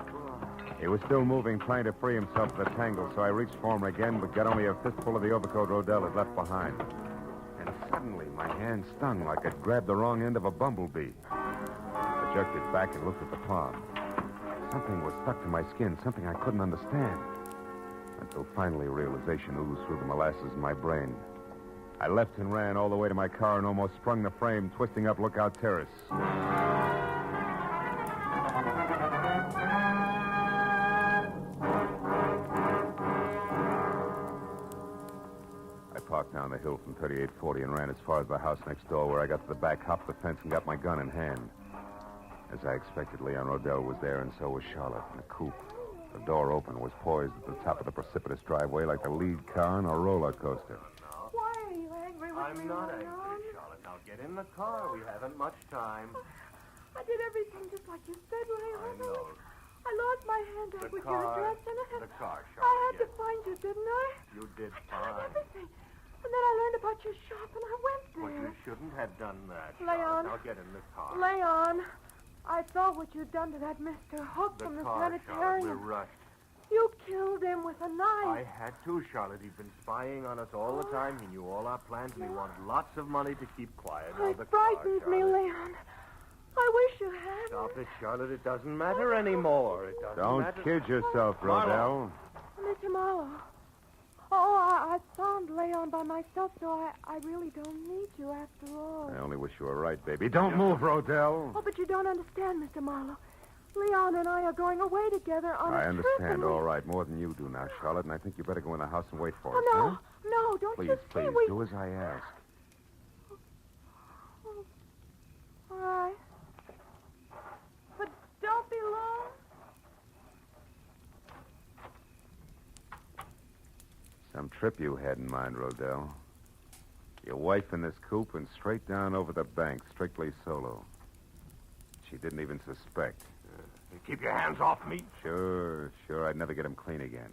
Speaker 14: He was still moving, trying to free himself of the tangle, so I reached for him again, but got only a fistful of the overcoat Rodell had left behind. And suddenly, my hand stung like I'd grabbed the wrong end of a bumblebee. I jerked it back and looked at the palm. Something was stuck to my skin, something I couldn't understand. Until finally realization oozed through the molasses in my brain. I left and ran all the way to my car and almost sprung the frame, twisting up Lookout Terrace. Parked down the hill from 3840 and ran as far as the house next door, where I got to the back, hopped the fence, and got my gun in hand. As I expected, Leon Rodell was there, and so was Charlotte in a coupe. The door open, was poised at the top of the precipitous driveway like the lead car on a roller coaster.
Speaker 15: Why are you angry with me,
Speaker 19: I'm not
Speaker 15: Leon?
Speaker 19: angry, Charlotte. Now get in the car. We haven't much time.
Speaker 15: I did everything just like you said, Leon.
Speaker 19: I know.
Speaker 15: I lost my hand up with your address in it.
Speaker 19: The car, Charlotte.
Speaker 15: I had to find you, didn't I?
Speaker 19: You did
Speaker 15: I done
Speaker 19: fine.
Speaker 15: everything. And then I learned about your shop, and I went
Speaker 19: But
Speaker 15: there.
Speaker 19: you shouldn't have done that,
Speaker 15: Leon.
Speaker 19: Charlotte. Now get in the car.
Speaker 15: Leon, I saw what you'd done to that Mr. Hook
Speaker 19: The
Speaker 15: from the
Speaker 19: car, Charlotte.
Speaker 15: sanitarium.
Speaker 19: We're rushed.
Speaker 15: You killed him with a knife.
Speaker 19: I had to, Charlotte. He'd been spying on us all the time. He knew all our plans, and he wanted lots of money to keep quiet. Now
Speaker 15: It
Speaker 19: the
Speaker 15: frightens
Speaker 19: car,
Speaker 15: me,
Speaker 19: Charlotte.
Speaker 15: Leon. I wish you hadn't.
Speaker 19: Stop it, Charlotte. It doesn't matter anymore. It doesn't
Speaker 14: Don't
Speaker 19: matter.
Speaker 14: kid yourself, Rodell.
Speaker 15: Mr. Marlowe. Oh, I found Leon by myself, so I really don't need you after all.
Speaker 14: I only wish you were right, baby. Don't move, Rodell.
Speaker 15: Oh, but you don't understand, Mr. Marlowe. Leon and I are going away together on a
Speaker 14: I
Speaker 15: trip.
Speaker 14: understand,
Speaker 15: and we-
Speaker 14: all right, more than you do now, Charlotte, and I think you better go in the house and wait for us,
Speaker 15: Oh, no.
Speaker 14: huh?
Speaker 15: No, don't
Speaker 14: Please,
Speaker 15: you see?
Speaker 14: please,
Speaker 15: We...
Speaker 14: do as I ask.
Speaker 15: All right. But don't be long.
Speaker 14: Some trip you had in mind, Rodell. Your wife in this coupe and straight down over the bank, strictly solo. She didn't even suspect.
Speaker 19: Keep your hands off me.
Speaker 14: Sure. I'd never get him clean again.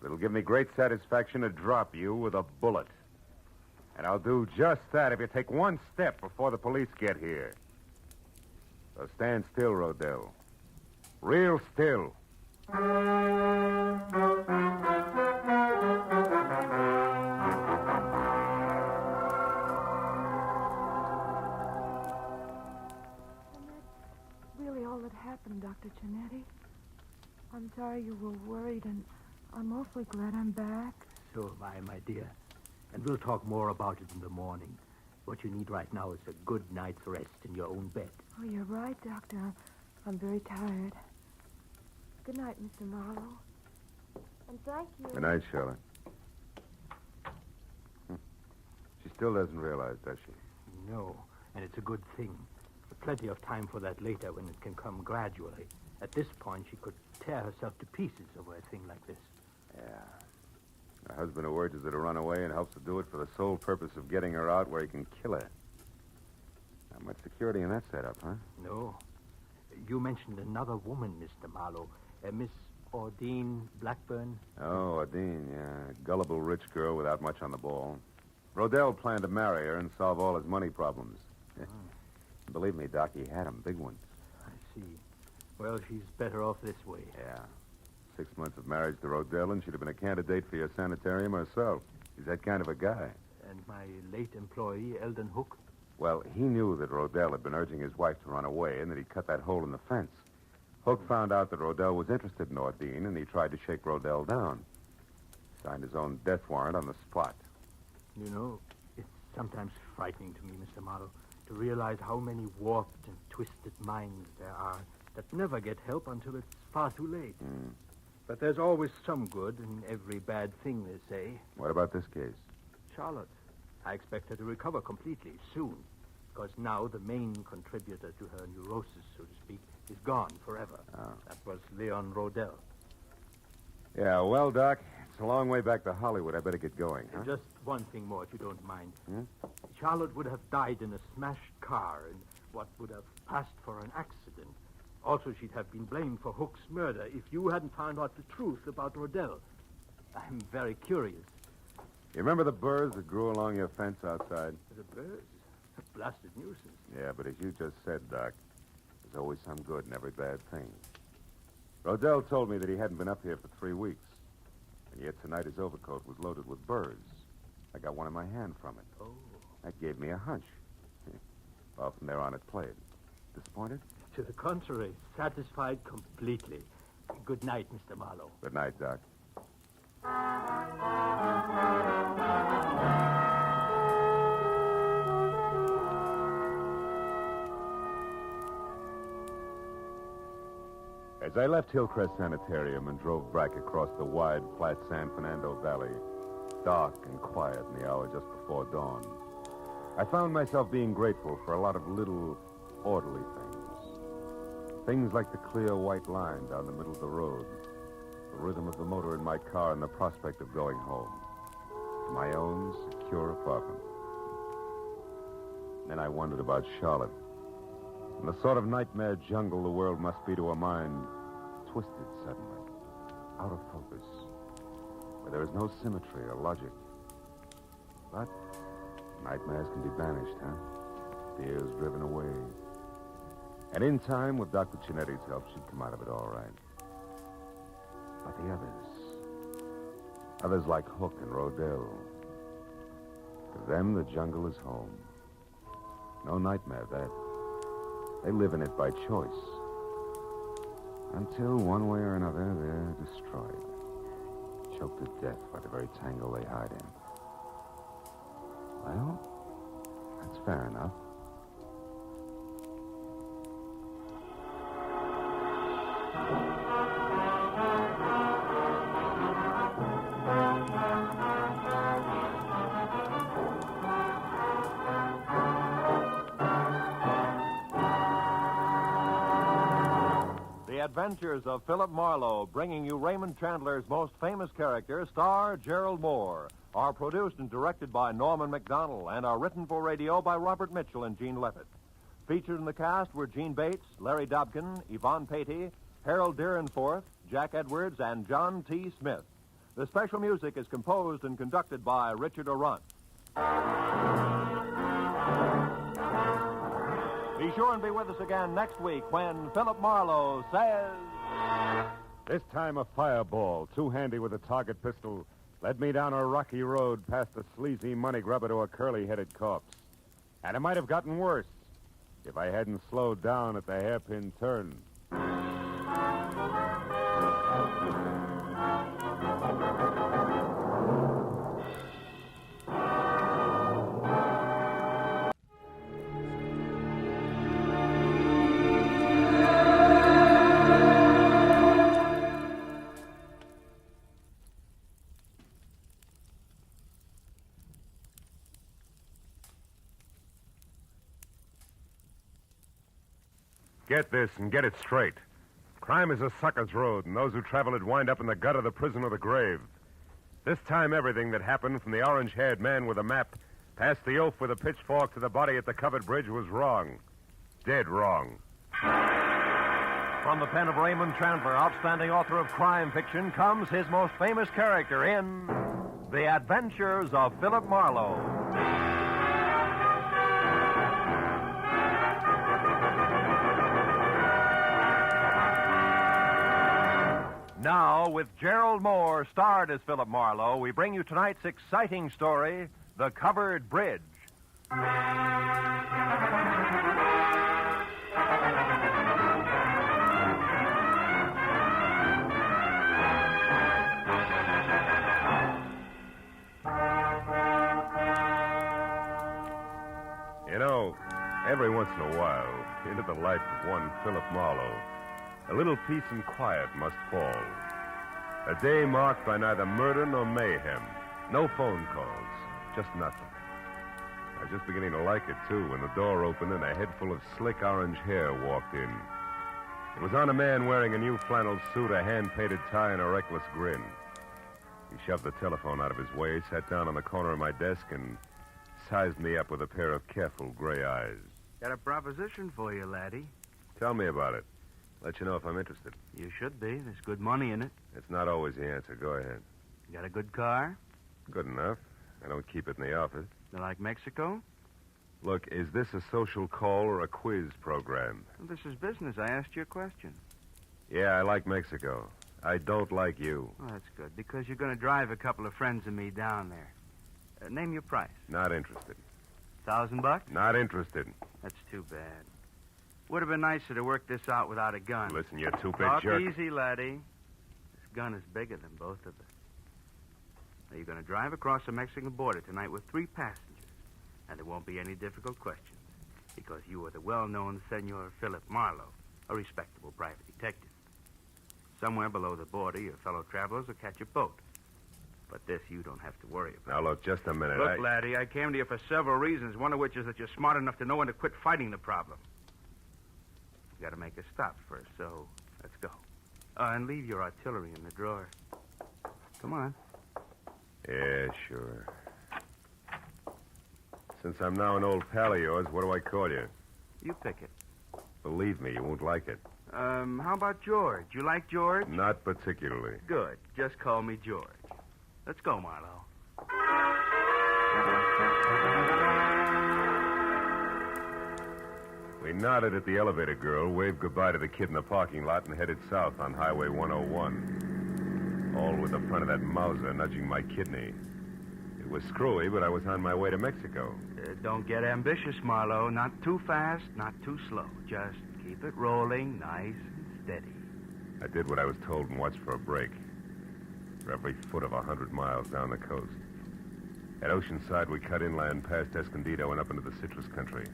Speaker 14: It'll give me great satisfaction to drop you with a bullet. And I'll do just that if you take one step before the police get here. So stand still, Rodell. Real still.
Speaker 15: Really all that happened, Dr. Chinetti. I'm sorry you were worried, and I'm awfully glad I'm back.
Speaker 20: So am I, my dear. And we'll talk more about it in the morning. What you need right now is a good night's rest in your own bed.
Speaker 15: Oh, you're right, Doctor. I'm very tired. Good night, Mr. Marlowe. And thank you.
Speaker 14: Good night, Charlotte. She still doesn't realize, does she?
Speaker 20: No, and it's a good thing. Plenty of time for that later when it can come gradually. At this point, she could tear herself to pieces over a thing like this.
Speaker 14: Yeah. Her husband who urges her to run away and helps her do it for the sole purpose of getting her out where he can kill her. Not much security in that setup, huh?
Speaker 20: No. You mentioned another woman, Mr. Marlowe. Miss Ordine Blackburn.
Speaker 14: Oh, Adine, yeah. Gullible rich girl without much on the ball. Rodell planned to marry her and solve all his money problems. Believe me, Doc, he had 'em, big ones.
Speaker 20: I see. Well, she's better off this way.
Speaker 14: Yeah. 6 months of marriage to Rodell, and she'd have been a candidate for your sanitarium herself. He's that kind of a guy.
Speaker 20: And my late employee, Eldon Hook?
Speaker 14: Well, he knew that Rodell had been urging his wife to run away and that he'd cut that hole in the fence. Hook found out that Rodell was interested in Ordine, and he tried to shake Rodell down. Signed his own death warrant on the spot.
Speaker 20: You know, it's sometimes frightening to me, Mr. Marlowe, to realize how many warped and twisted minds there are that never get help until it's far too late. But there's always some good in every bad thing, they say.
Speaker 14: What about this case?
Speaker 20: Charlotte. I expect her to recover completely soon, because now the main contributor to her neurosis, so to speak, is gone forever.
Speaker 14: Oh.
Speaker 20: That was Leon Rodell.
Speaker 14: Yeah, well, Doc, it's a long way back to Hollywood. I better get going, huh?
Speaker 20: Just one thing more, if you don't mind. Charlotte would have died in a smashed car in what would have passed for an accident. Also, she'd have been blamed for Hook's murder if you hadn't found out the truth about Rodell. I'm very curious.
Speaker 14: You remember the burrs that grew along your fence outside?
Speaker 20: The birds? A blasted nuisance.
Speaker 14: Yeah, but as you just said, Doc, there's always some good in every bad thing. Rodell told me that he hadn't been up here for 3 weeks. And yet tonight his overcoat was loaded with burrs. I got one in my hand from it.
Speaker 20: Oh.
Speaker 14: That gave me a hunch. Well, from there on it played. Disappointed?
Speaker 20: To the contrary, satisfied completely. Good night, Mr. Marlowe.
Speaker 14: Good night, Doc. As I left Hillcrest Sanitarium and drove back across the wide, flat San Fernando Valley, dark and quiet in the hour just before dawn, I found myself being grateful for a lot of little, orderly things. Things like the clear white line down the middle of the road, the rhythm of the motor in my car, and the prospect of going home to my own secure apartment. Then I wondered about Charlotte and the sort of nightmare jungle the world must be to a mind twisted suddenly, out of focus, where there is no symmetry or logic. But nightmares can be banished, huh? Fears driven away. And in time, with Dr. Chinetti's help, she'd come out of it all right. But the others like Hook and Rodell, to them, the jungle is home. No nightmare, that. They live in it by choice. Until, one way or another, they're destroyed. Choked to death by the very tangle they hide in. Well, that's fair enough.
Speaker 13: The Adventures of Philip Marlowe, bringing you Raymond Chandler's most famous character, star Gerald Moore, are produced and directed by Norman MacDonald and are written for radio by Robert Mitchell and Gene Levitt. Featured in the cast were Gene Bates, Larry Dobkin, Yvonne Patey, Harold Deerenforth, Jack Edwards, and John T. Smith. The special music is composed and conducted by Richard Arant. Be sure and be with us again next week when Philip Marlowe says...
Speaker 14: This time a fireball, too handy with a target pistol, led me down a rocky road past a sleazy money grubber to a curly-headed corpse. And it might have gotten worse if I hadn't slowed down at the hairpin turn. Get this and get it straight. Crime is a sucker's road, and those who travel it wind up in the gutter, the prison, or the grave. This time, everything that happened from the orange-haired man with a map past the oaf with a pitchfork to the body at the covered bridge was wrong. Dead wrong.
Speaker 13: From the pen of Raymond Chandler, outstanding author of crime fiction, comes his most famous character in The Adventures of Philip Marlowe. Now, with Gerald Moore starred as Philip Marlowe, we bring you tonight's exciting story, The Covered Bridge.
Speaker 14: You know, every once in a while, into the life of one Philip Marlowe, a little peace and quiet must fall. A day marked by neither murder nor mayhem. No phone calls. Just nothing. I was just beginning to like it, too, when the door opened and a head full of slick orange hair walked in. It was on a man wearing a new flannel suit, a hand-painted tie, and a reckless grin. He shoved the telephone out of his way, sat down on the corner of my desk, and sized me up with a pair of careful gray eyes.
Speaker 4: Got a proposition for you, laddie.
Speaker 14: Tell me about it. Let you know if I'm interested.
Speaker 4: You should be. There's good money in it.
Speaker 14: It's not always the answer. Go ahead.
Speaker 4: You got a good car?
Speaker 14: Good enough. I don't keep it in the office.
Speaker 4: You like Mexico?
Speaker 14: Look, is this a social call or a quiz program?
Speaker 4: Well, this is business. I asked you a question.
Speaker 14: Yeah, I like Mexico. I don't like you.
Speaker 4: Oh, that's good, because you're going to drive a couple of friends of me down there. Name your price.
Speaker 14: Not interested.
Speaker 4: $1,000?
Speaker 14: Not interested.
Speaker 4: That's too bad. Would have been nicer to work this out without a gun.
Speaker 14: Listen, you two-bit
Speaker 4: Talk
Speaker 14: jerk.
Speaker 4: easy, laddie. This gun is bigger than both of us. Now, you're going to drive across the Mexican border tonight with 3 passengers. And there won't be any difficult questions, because you are the well-known Senor Philip Marlowe, a respectable private detective. Somewhere below the border, your fellow travelers will catch a boat. But this you don't have to worry about.
Speaker 14: Now, look, just a minute.
Speaker 4: Look, laddie, I came to you for several reasons, one of which is that you're smart enough to know when to quit fighting the problem. You got to make a stop first, so let's go. And leave your artillery in the drawer. Come on.
Speaker 14: Yeah, sure. Since I'm now an old pal of yours, what do I call you?
Speaker 4: You pick it.
Speaker 14: Believe me, you won't like it.
Speaker 4: How about George? You like George?
Speaker 14: Not particularly.
Speaker 4: Good. Just call me George. Let's go, Marlowe.
Speaker 14: We nodded at the elevator girl, waved goodbye to the kid in the parking lot, and headed south on Highway 101. All with the front of that Mauser nudging my kidney. It was screwy, but I was on my way to Mexico.
Speaker 4: Don't get ambitious, Marlowe. Not too fast, not too slow. Just keep it rolling nice and steady.
Speaker 14: I did what I was told and watched for a break. For every foot of 100 miles down the coast. At Oceanside, we cut inland past Escondido and up into the citrus country.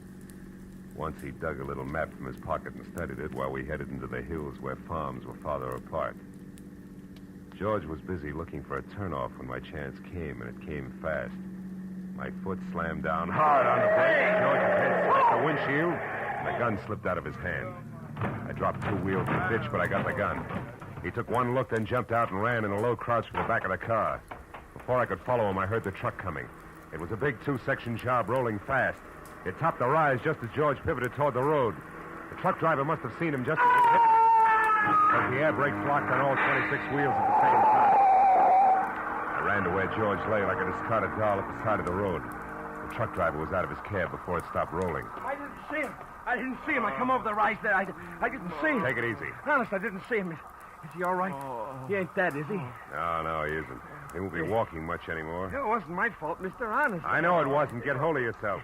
Speaker 14: Once he dug a little map from his pocket and studied it while we headed into the hills where farms were farther apart. George was busy looking for a turnoff when my chance came, and it came fast. My foot slammed down hard on the brake. George's head smacked the windshield, and the gun slipped out of his hand. I dropped 2 wheels in the ditch, but I got the gun. He took one look, then jumped out and ran in a low crouch for the back of the car. Before I could follow him, I heard the truck coming. It was a big 2-section job rolling fast. It topped the rise just as George pivoted toward the road. The truck driver must have seen him just as he hit it. But the air brakes locked on all 26 wheels at the same time. I ran to where George lay like a discarded doll at the side of the road. The truck driver was out of his cab before it stopped rolling.
Speaker 11: I didn't see him. I come over the rise there. I didn't see him.
Speaker 14: Take it easy.
Speaker 11: Honest, I didn't see him. Is he all right? He ain't dead, is he?
Speaker 14: No, he isn't. He won't be walking much anymore.
Speaker 11: It wasn't my fault, Mr. Honest.
Speaker 14: I know it wasn't. Get hold of yourself.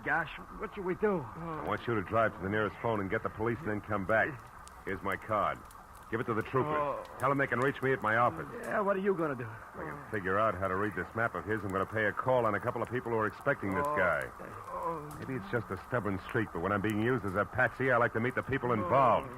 Speaker 11: Gosh, what should we do?
Speaker 14: I want you to drive to the nearest phone and get the police and then come back. Here's my card. Give it to the troopers. Tell them they can reach me at my office.
Speaker 11: Yeah, what are you going to do?
Speaker 14: If I can figure out how to read this map of his, I'm going to pay a call on a couple of people who are expecting this guy. Maybe it's just a stubborn streak, but when I'm being used as a patsy, I like to meet the people involved.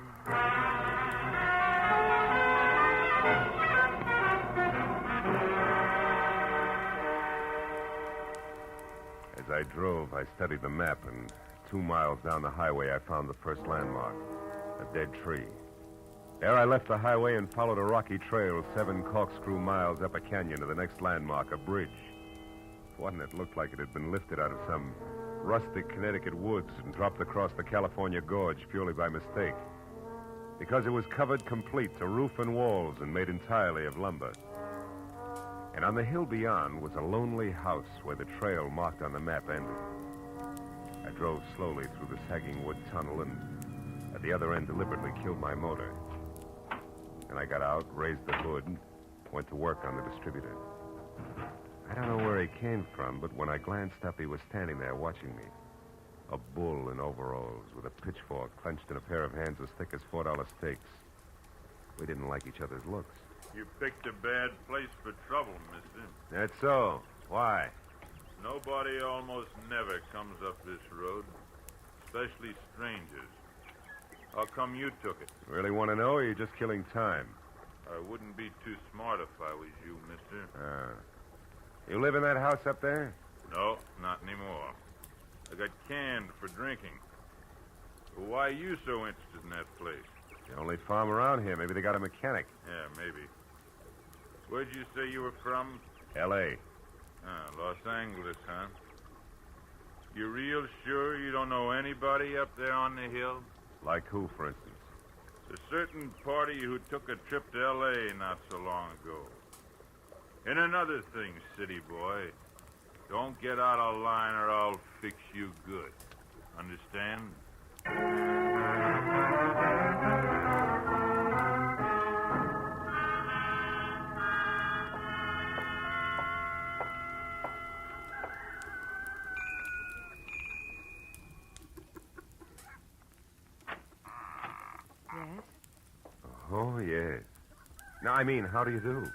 Speaker 14: As I drove, I studied the map, and 2 miles down the highway, I found the first landmark, a dead tree. There I left the highway and followed a rocky trail 7 corkscrew miles up a canyon to the next landmark, a bridge. One that looked like it had been lifted out of some rustic Connecticut woods and dropped across the California gorge purely by mistake. Because it was covered complete to roof and walls and made entirely of lumber. And on the hill beyond was a lonely house where the trail marked on the map ended. I drove slowly through the sagging wood tunnel and at the other end deliberately killed my motor. Then I got out, raised the hood, and went to work on the distributor. I don't know where he came from, but when I glanced up, he was standing there watching me. A bull in overalls with a pitchfork clenched in a pair of hands as thick as $4 steaks. We didn't like each other's looks.
Speaker 6: You picked a bad place for trouble, mister.
Speaker 14: That's so. Why?
Speaker 6: Nobody almost never comes up this road, especially strangers. How come you took it?
Speaker 14: Really want to know, or are you just killing time?
Speaker 6: I wouldn't be too smart if I was you, mister.
Speaker 14: You live in that house up there?
Speaker 6: No, not anymore. I got canned for drinking. Well, why are you so interested in that place?
Speaker 14: The only farm around here. Maybe they got a mechanic.
Speaker 6: Yeah, maybe. Where'd you say you were from?
Speaker 14: L.A.
Speaker 6: Los Angeles, huh? You real sure you don't know anybody up there on the hill?
Speaker 14: Like who, for instance?
Speaker 6: A certain party who took a trip to L.A. not so long ago. And another thing, city boy. Don't get out of line or I'll fix you good. Understand?
Speaker 15: Yes?
Speaker 14: Oh, yes. Now, I mean, how do you do?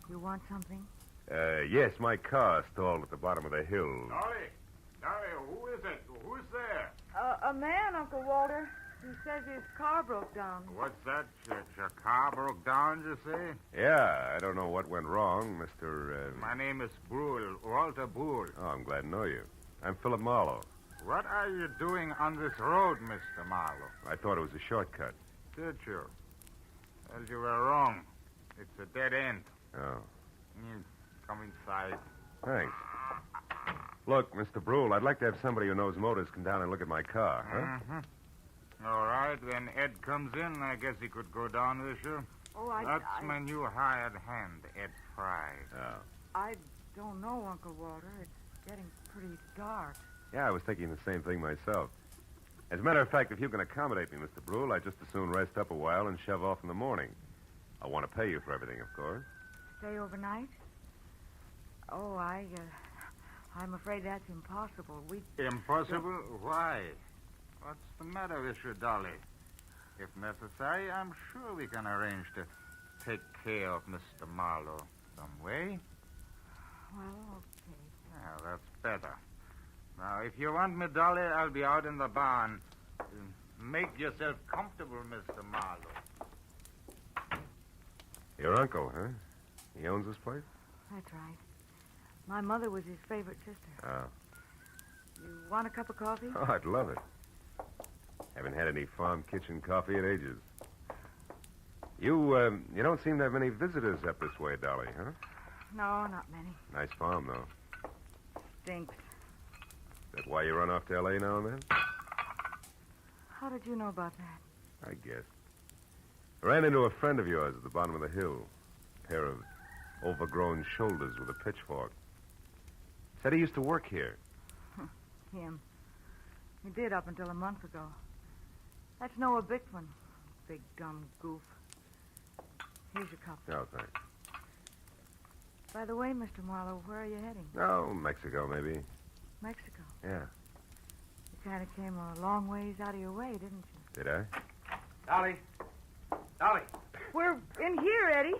Speaker 15: You want something?
Speaker 14: Yes, my car stalled at the bottom of the hill.
Speaker 3: Dolly, who is it? Who's there?
Speaker 15: A man, Uncle Walter. He says his car broke down.
Speaker 3: What's that? Your car broke down, you say?
Speaker 14: Yeah, I don't know what went wrong, Mr.
Speaker 3: My name is Brule, Walter Brule.
Speaker 14: Oh, I'm glad to know you. I'm Philip Marlowe.
Speaker 3: What are you doing on this road, Mr. Marlowe?
Speaker 14: I thought it was a shortcut.
Speaker 3: Did you? Well, you were wrong. It's a dead end.
Speaker 14: Oh.
Speaker 3: Come inside.
Speaker 14: Thanks. Look, Mr. Brule, I'd like to have somebody who knows motors come down and look at my car, huh?
Speaker 3: Mm-hmm. All right, when Ed comes in, I guess he could go down with you.
Speaker 15: Oh,
Speaker 3: That's my new hired hand, Ed Fry.
Speaker 14: Oh.
Speaker 15: I don't know, Uncle Walter. It's getting pretty dark.
Speaker 14: Yeah, I was thinking the same thing myself. As a matter of fact, if you can accommodate me, Mr. Brule, I'd just as soon rest up a while and shove off in the morning. I want to pay you for everything, of course.
Speaker 15: Stay overnight? Oh, I'm afraid that's impossible.
Speaker 3: Impossible? Why? What's the matter with you, Dolly? If necessary, I'm sure we can arrange to take care of Mr. Marlowe some way.
Speaker 15: Well, okay.
Speaker 3: Yeah, that's better. Now, if you want me, Dolly, I'll be out in the barn. Make yourself comfortable, Mr. Marlowe.
Speaker 14: Your uncle, huh? He owns this place?
Speaker 15: That's right. My mother was his favorite sister.
Speaker 14: Oh.
Speaker 15: You want a cup of coffee?
Speaker 14: Oh, I'd love it. Haven't had any farm kitchen coffee in ages. You don't seem to have many visitors up this way, Dolly, huh?
Speaker 15: No, not many.
Speaker 14: Nice farm, though.
Speaker 15: Stinks.
Speaker 14: Is that why you run off to L.A. now and then?
Speaker 15: How did you know about that?
Speaker 14: I guess. I ran into a friend of yours at the bottom of the hill. A pair of overgrown shoulders with a pitchfork. Said he used to work here.
Speaker 15: Him. He did up until a month ago. That's Noah Bickman. Big dumb goof. Here's your cup.
Speaker 14: Oh, thanks.
Speaker 15: By the way, Mr. Marlowe, where are you heading?
Speaker 14: Oh, Mexico, maybe.
Speaker 15: Mexico.
Speaker 14: Yeah.
Speaker 15: You kind of came a long ways out of your way, didn't you?
Speaker 14: Did I?
Speaker 11: Dolly. Dolly.
Speaker 15: We're in here, Eddie.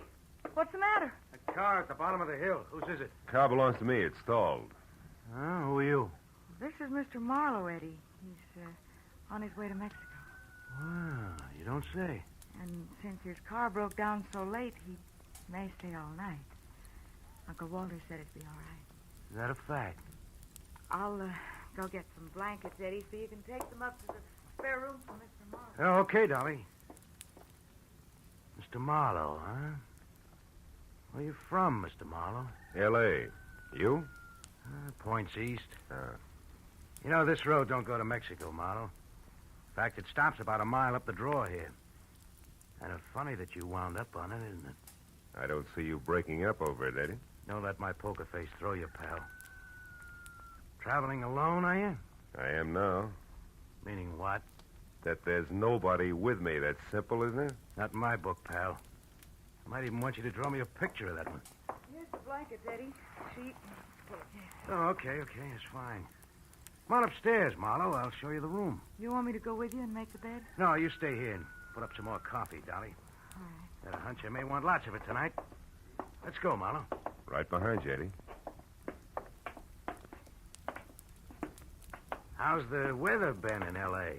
Speaker 15: What's the matter?
Speaker 11: A car at the bottom of the hill. Whose is it?
Speaker 14: Car belongs to me. It's stalled.
Speaker 11: Who are you?
Speaker 15: This is Mr. Marlowe, Eddie. He's on his way to Mexico.
Speaker 11: Wow, you don't say.
Speaker 15: And since his car broke down so late, he may stay all night. Uncle Walter said it'd be all right.
Speaker 11: Is that a fact?
Speaker 15: I'll
Speaker 21: Go get some blankets, Eddie, so you can take them up to the spare room for Mr. Marlowe.
Speaker 12: Okay, Dolly. Mr. Marlowe, huh? Where you from, Mr. Marlowe?
Speaker 14: L.A. You?
Speaker 12: Points east. You know, this road don't go to Mexico, Marlowe. In fact, it stops about a mile up the draw here. Kind of funny that you wound up on it, isn't it?
Speaker 14: I don't see you breaking up over it, Eddie.
Speaker 12: Don't let my poker face throw you, pal. Traveling alone, are you?
Speaker 14: I am now.
Speaker 12: Meaning what?
Speaker 14: That there's nobody with me. That's simple, isn't it?
Speaker 12: Not in my book, pal. I might even want you to draw me a picture of that one.
Speaker 21: Here's the blankets, Eddie. Sheet.
Speaker 12: Oh, okay, it's fine. Come on upstairs, Marlowe. I'll show you the room.
Speaker 21: You want me to go with you and make the bed?
Speaker 12: No, you stay here and put up some more coffee, Dolly.
Speaker 21: All right.
Speaker 12: Got a hunch I may want lots of it tonight. Let's go, Marlowe.
Speaker 14: Right behind you, Eddie.
Speaker 12: How's the weather been in L.A.?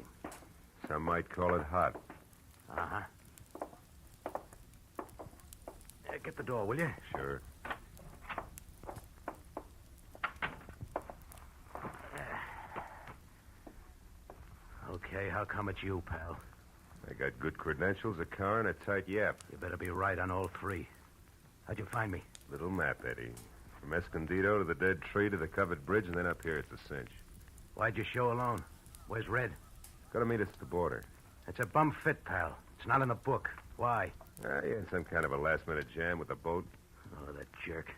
Speaker 14: Some might call it hot.
Speaker 12: Uh-huh. Get the door, will you?
Speaker 14: Sure.
Speaker 12: Okay, how come it's you, pal?
Speaker 14: I got good credentials, a car, and a tight yap.
Speaker 12: You better be right on all three. How'd you find me?
Speaker 14: Little map, Eddie. From Escondido to the dead tree to the covered bridge, and then up here, it's a cinch.
Speaker 12: Why'd you show alone? Where's Red?
Speaker 14: Gotta meet us at the border.
Speaker 12: It's a bum fit, pal. It's not in the book. Why?
Speaker 14: He had some kind of a last-minute jam with the boat.
Speaker 12: Oh, that jerk.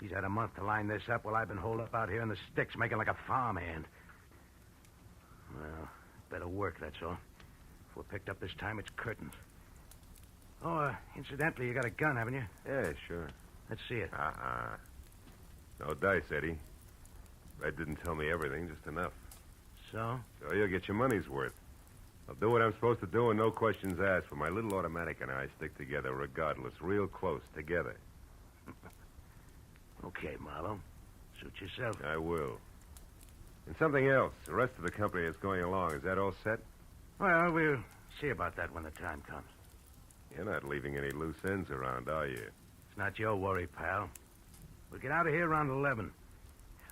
Speaker 12: He's had a month to line this up while I've been holed up out here in the sticks making like a farmhand. Well, better work, that's all. If we're picked up this time, it's curtains. Oh, incidentally, you got a gun, haven't you?
Speaker 14: Yeah, sure.
Speaker 12: Let's see it.
Speaker 14: No dice, Eddie. Red didn't tell me everything, just enough.
Speaker 12: So?
Speaker 14: So you'll get your money's worth. I'll do what I'm supposed to do and no questions asked, for my little automatic and I stick together regardless, real close, together.
Speaker 12: Okay, Marlowe. Suit yourself.
Speaker 14: I will. And something else. The rest of the company is going along. Is that all set?
Speaker 12: Well, we'll see about that when the time comes.
Speaker 14: You're not leaving any loose ends around, are you?
Speaker 12: It's not your worry, pal. We'll get out of here around 11.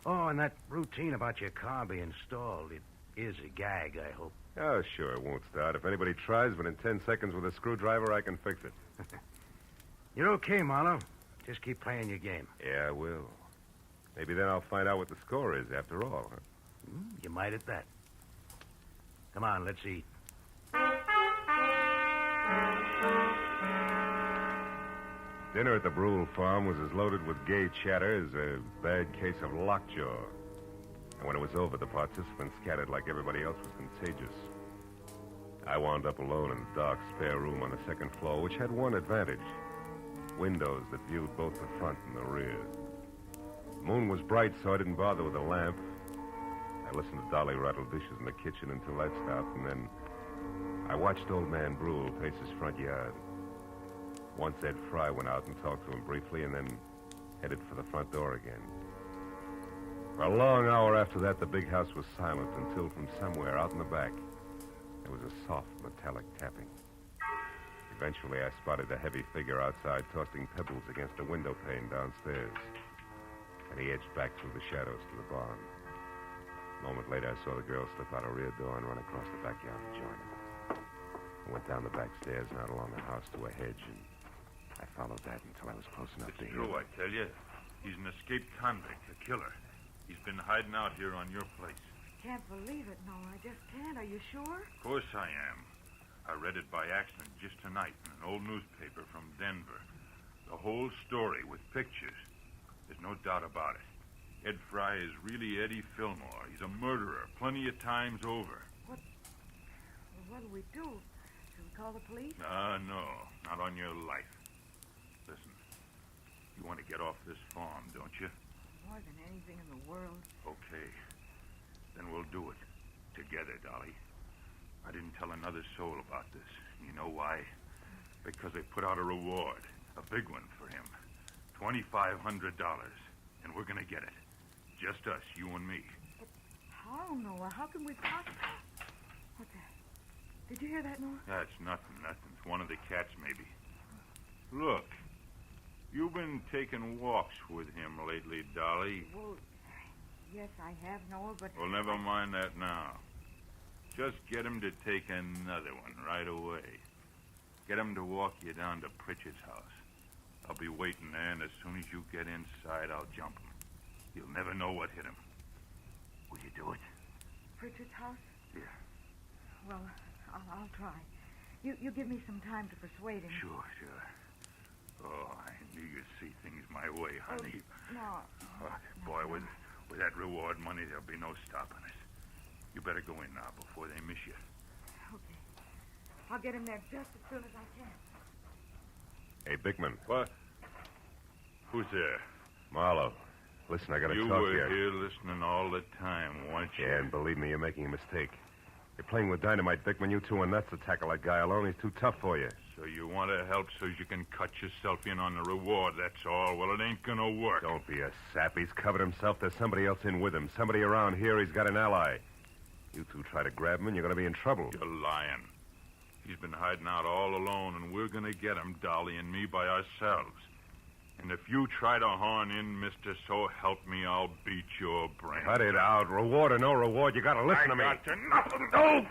Speaker 12: Oh, and that routine about your car being stalled, it is a gag, I hope.
Speaker 14: Oh, sure, it won't start. If anybody tries, but in 10 seconds with a screwdriver, I can fix it.
Speaker 12: You're okay, Marlowe. Just keep playing your game.
Speaker 14: Yeah, I will. Maybe then I'll find out what the score is after all, huh?
Speaker 12: You might at that. Come on, let's eat.
Speaker 14: Dinner at the Brule farm was as loaded with gay chatter as a bad case of lockjaw. And when it was over, the participants scattered like everybody else was contagious. I wound up alone in a dark spare room on the second floor, which had one advantage. Windows that viewed both the front and the rear. The moon was bright, so I didn't bother with a lamp. I listened to Dolly rattle dishes in the kitchen until that stopped, and then I watched old man Brule pace his front yard. Once Ed Fry went out and talked to him briefly, and then headed for the front door again. For a long hour after that, the big house was silent until from somewhere out in the back, there was a soft, metallic tapping. Eventually, I spotted a heavy figure outside tossing pebbles against a window pane downstairs. And he edged back through the shadows to the barn. A moment later, I saw the girl slip out a rear door and run across the backyard to join him. I went down the back stairs and out along the house to a hedge, and I followed that until I was close enough to
Speaker 6: It's
Speaker 14: hear.
Speaker 6: true, I tell you. He's an escaped convict, a killer. He's been hiding out here on your place.
Speaker 21: Can't believe it, no, I just can't. Are you sure?
Speaker 6: Of course I am. I read it by accident just tonight in an old newspaper from Denver. The whole story with pictures. There's no doubt about it. Ed Fry is really Eddie Fillmore. He's a murderer plenty of times over.
Speaker 21: What do we do? Should we call the police?
Speaker 6: No, not on your life. Listen, you want to get off this farm, don't you?
Speaker 21: More than anything in the world.
Speaker 6: Okay. Then we'll do it. Together, Dolly. I didn't tell another soul about this. You know why? Because they put out a reward. A big one for him. $2,500. And we're going to get it. Just us, you and me.
Speaker 21: But how, Noah? How can we possibly... What's that? Did you hear that, Noah?
Speaker 6: That's nothing. It's one of the cats, maybe. Look. You've been taking walks with him lately, Dolly.
Speaker 21: Well, Yes, I have, Noah, but...
Speaker 6: Well, never mind that now. Just get him to take another one right away. Get him to walk you down to Pritchard's house. I'll be waiting there, and as soon as you get inside, I'll jump him. You'll never know what hit him. Will you do it?
Speaker 21: Pritchard's house?
Speaker 6: Yeah.
Speaker 21: Well, I'll try. You give me some time to persuade him.
Speaker 6: Sure. Oh, I knew you'd see things my way, honey.
Speaker 21: No.
Speaker 6: Oh, boy, with that reward money, there'll be no stopping us. You better go in now before they miss you.
Speaker 21: Okay. I'll get him there just as soon as I can.
Speaker 14: Hey, Bickman.
Speaker 6: What? Who's there?
Speaker 14: Marlowe. Listen, I gotta
Speaker 6: You
Speaker 14: talk to
Speaker 6: were
Speaker 14: you.
Speaker 6: here listening all the time, weren't you?
Speaker 14: Yeah, and believe me, you're making a mistake. You're playing with dynamite, Bickman. You two are nuts to tackle that guy alone. He's too tough for you.
Speaker 6: So you want to help so you can cut yourself in on the reward, that's all. Well, it ain't gonna work.
Speaker 14: Don't be a sap. He's covered himself. There's somebody else in with him. Somebody around here. He's got an ally. You two try to grab him, and you're going to be in trouble.
Speaker 6: You're lying. He's been hiding out all alone, and we're going to get him, Dolly and me, by ourselves. And if you try to horn in, mister, so help me, I'll beat your brains.
Speaker 14: Cut it out. Reward or no reward, you got to listen to me.
Speaker 6: I got to nothing. No!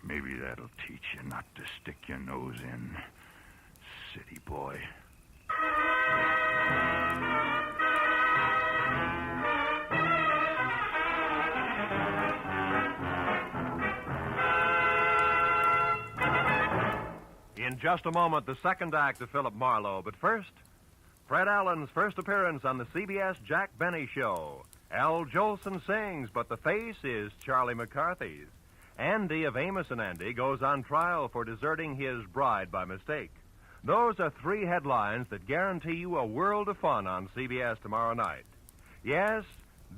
Speaker 6: Maybe that'll teach you not to stick your nose in, city boy.
Speaker 13: In just a moment, the second act of Philip Marlowe. But first, Fred Allen's first appearance on the CBS Jack Benny Show. Al Jolson sings, but the face is Charlie McCarthy's. Andy of Amos and Andy goes on trial for deserting his bride by mistake. Those are three headlines that guarantee you a world of fun on CBS tomorrow night. Yes,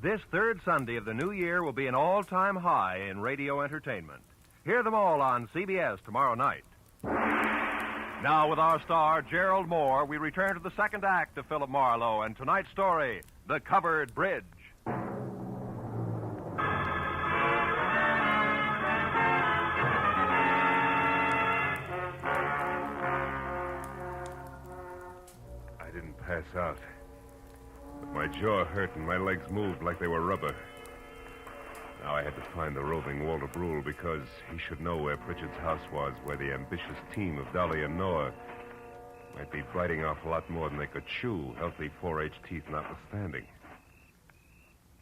Speaker 13: this third Sunday of the new year will be an all-time high in radio entertainment. Hear them all on CBS tomorrow night. Now, with our star, Gerald Moore, we return to the second act of Philip Marlowe and tonight's story, The Covered Bridge.
Speaker 14: I didn't pass out. But my jaw hurt and my legs moved like they were rubber. Now I had to find the roving Walter Brule because he should know where Pritchard's house was, where the ambitious team of Dolly and Noir might be biting off a lot more than they could chew, healthy 4H teeth notwithstanding.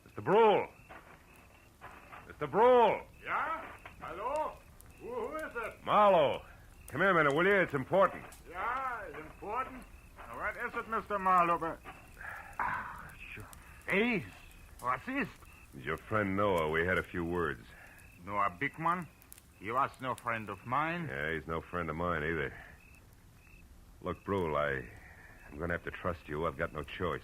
Speaker 14: Mr. Brule! Mr. Brule!
Speaker 6: Yeah? Hello? Who is it?
Speaker 14: Marlowe! Come here a minute, will you? It's important.
Speaker 6: Yeah, it's important. What is it, Mr. Marlowe? Sure. Hey, what's this?
Speaker 14: It's your friend Noah. We had a few words.
Speaker 6: Noah Bickman? He was no friend of mine.
Speaker 14: Yeah, he's no friend of mine either. Look, Brule, I'm going to have to trust you. I've got no choice.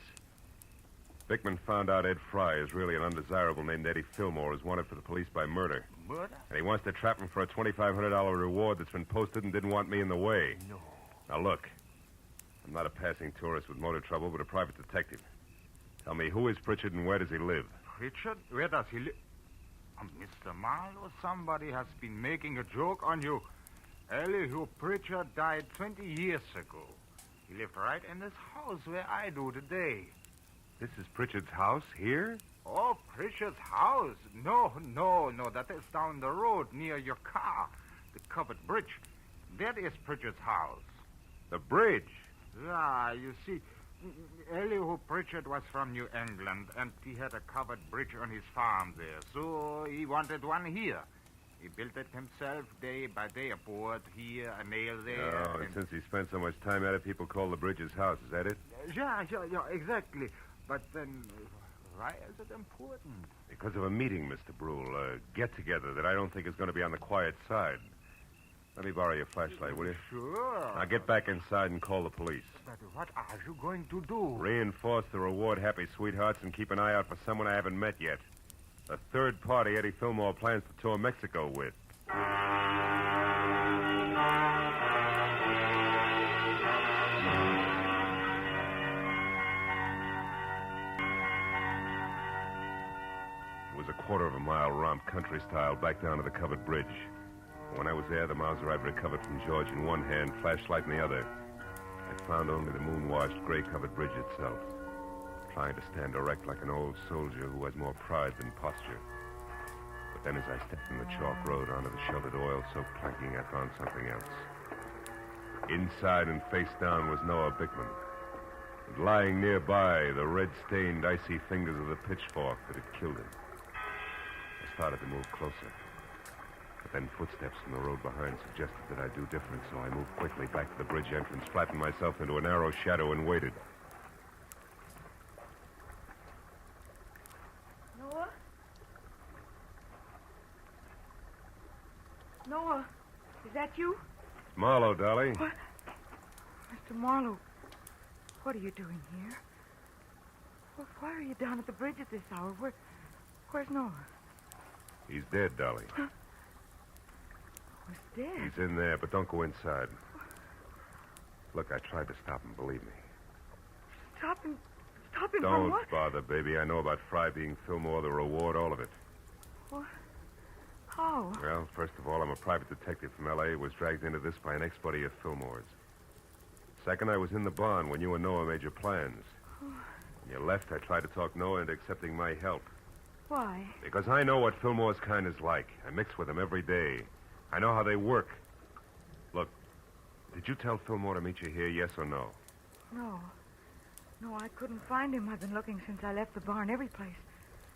Speaker 14: Bickman found out Ed Fry is really an undesirable named Eddie Fillmore is wanted for the police by murder.
Speaker 6: Murder?
Speaker 14: And he wants to trap him for a $2,500 reward that's been posted and didn't want me in the way.
Speaker 6: No.
Speaker 14: Now, look. I'm not a passing tourist with motor trouble, but a private detective. Tell me, who is Pritchard and where does he live?
Speaker 6: Pritchard? Where does he live? Mr. Marlowe, somebody has been making a joke on you. Elihu Pritchard died 20 years ago. He lived right in this house where I do today.
Speaker 14: This is Pritchard's house here?
Speaker 6: Oh, Pritchard's house? No. That is down the road near your car. The covered bridge. That is Pritchard's house.
Speaker 14: The bridge?
Speaker 6: Yeah, you see, Elihu Pritchard was from New England, and he had a covered bridge on his farm there, so he wanted one here. He built it himself day by day, a board here, a nail there.
Speaker 14: Oh, and since he spent so much time at it, people call the bridge his house. Is that it?
Speaker 6: Yeah, exactly. But then, why is it important?
Speaker 14: Because of a meeting, Mr. Brule, a get-together that I don't think is going to be on the quiet side. Let me borrow your flashlight, will you?
Speaker 6: Sure.
Speaker 14: Now get back inside and call the police.
Speaker 6: But what are you going to do?
Speaker 14: Reinforce the reward, happy sweethearts, and keep an eye out for someone I haven't met yet. The third party Eddie Fillmore plans to tour Mexico with. It was a quarter of a mile romp, country style, back down to the covered bridge. When I was there, the Mauser I'd recovered from George in one hand, flashlight in the other. I found only the moon-washed, gray-covered bridge itself, trying to stand erect like an old soldier who has more pride than posture. But then as I stepped from the chalk road onto the sheltered oil-soaked planking, I found something else. Inside and face down was Noah Bickman. And lying nearby, the red-stained, icy fingers of the pitchfork that had killed him. I started to move closer. But then footsteps from the road behind suggested that I do different, so I moved quickly back to the bridge entrance, flattened myself into a narrow shadow, and waited.
Speaker 15: Noah? Noah, is that you?
Speaker 14: Marlowe, Dolly.
Speaker 15: What? Mr. Marlowe, what are you doing here? Why are you down at the bridge at this hour? Where's Noah?
Speaker 14: He's dead, Dolly.
Speaker 15: Was dead?
Speaker 14: He's in there, but don't go inside. Look, I tried to stop him, believe me.
Speaker 15: Stop him from
Speaker 14: Don't
Speaker 15: what?
Speaker 14: bother, baby. I know about Fry being Fillmore, the reward, all of it.
Speaker 15: What? How?
Speaker 14: Well, first of all, I'm a private detective from L.A. was dragged into this by an ex-buddy of Fillmore's. Second, I was in the barn when you and Noah made your plans. When you left, I tried to talk Noah into accepting my help.
Speaker 15: Why?
Speaker 14: Because I know what Fillmore's kind is like. I mix with them every day. I know how they work. Look, did you tell Fillmore to meet you here, yes or no?
Speaker 15: No. No, I couldn't find him. I've been looking since I left the barn every place.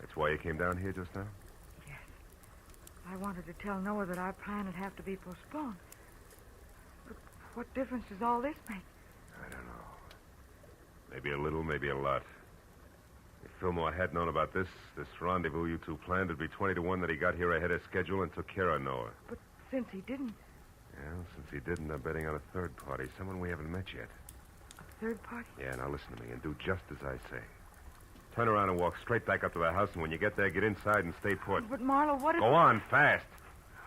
Speaker 14: That's why you came down here just now?
Speaker 15: Yes. I wanted to tell Noah that our plan would have to be postponed. But what difference does all this make?
Speaker 14: I don't know. Maybe a little, maybe a lot. If Fillmore had known about this rendezvous you two planned, it'd be 20-1 that he got here ahead of schedule and took care of Noah.
Speaker 15: But since he didn't...
Speaker 14: Well, since he didn't, I'm betting on a third party, someone we haven't met yet.
Speaker 15: A third party?
Speaker 14: Yeah, now listen to me and do just as I say. Turn around and walk straight back up to the house, and when you get there, get inside and stay put.
Speaker 15: But, Marlowe, what if...
Speaker 14: Go on, fast.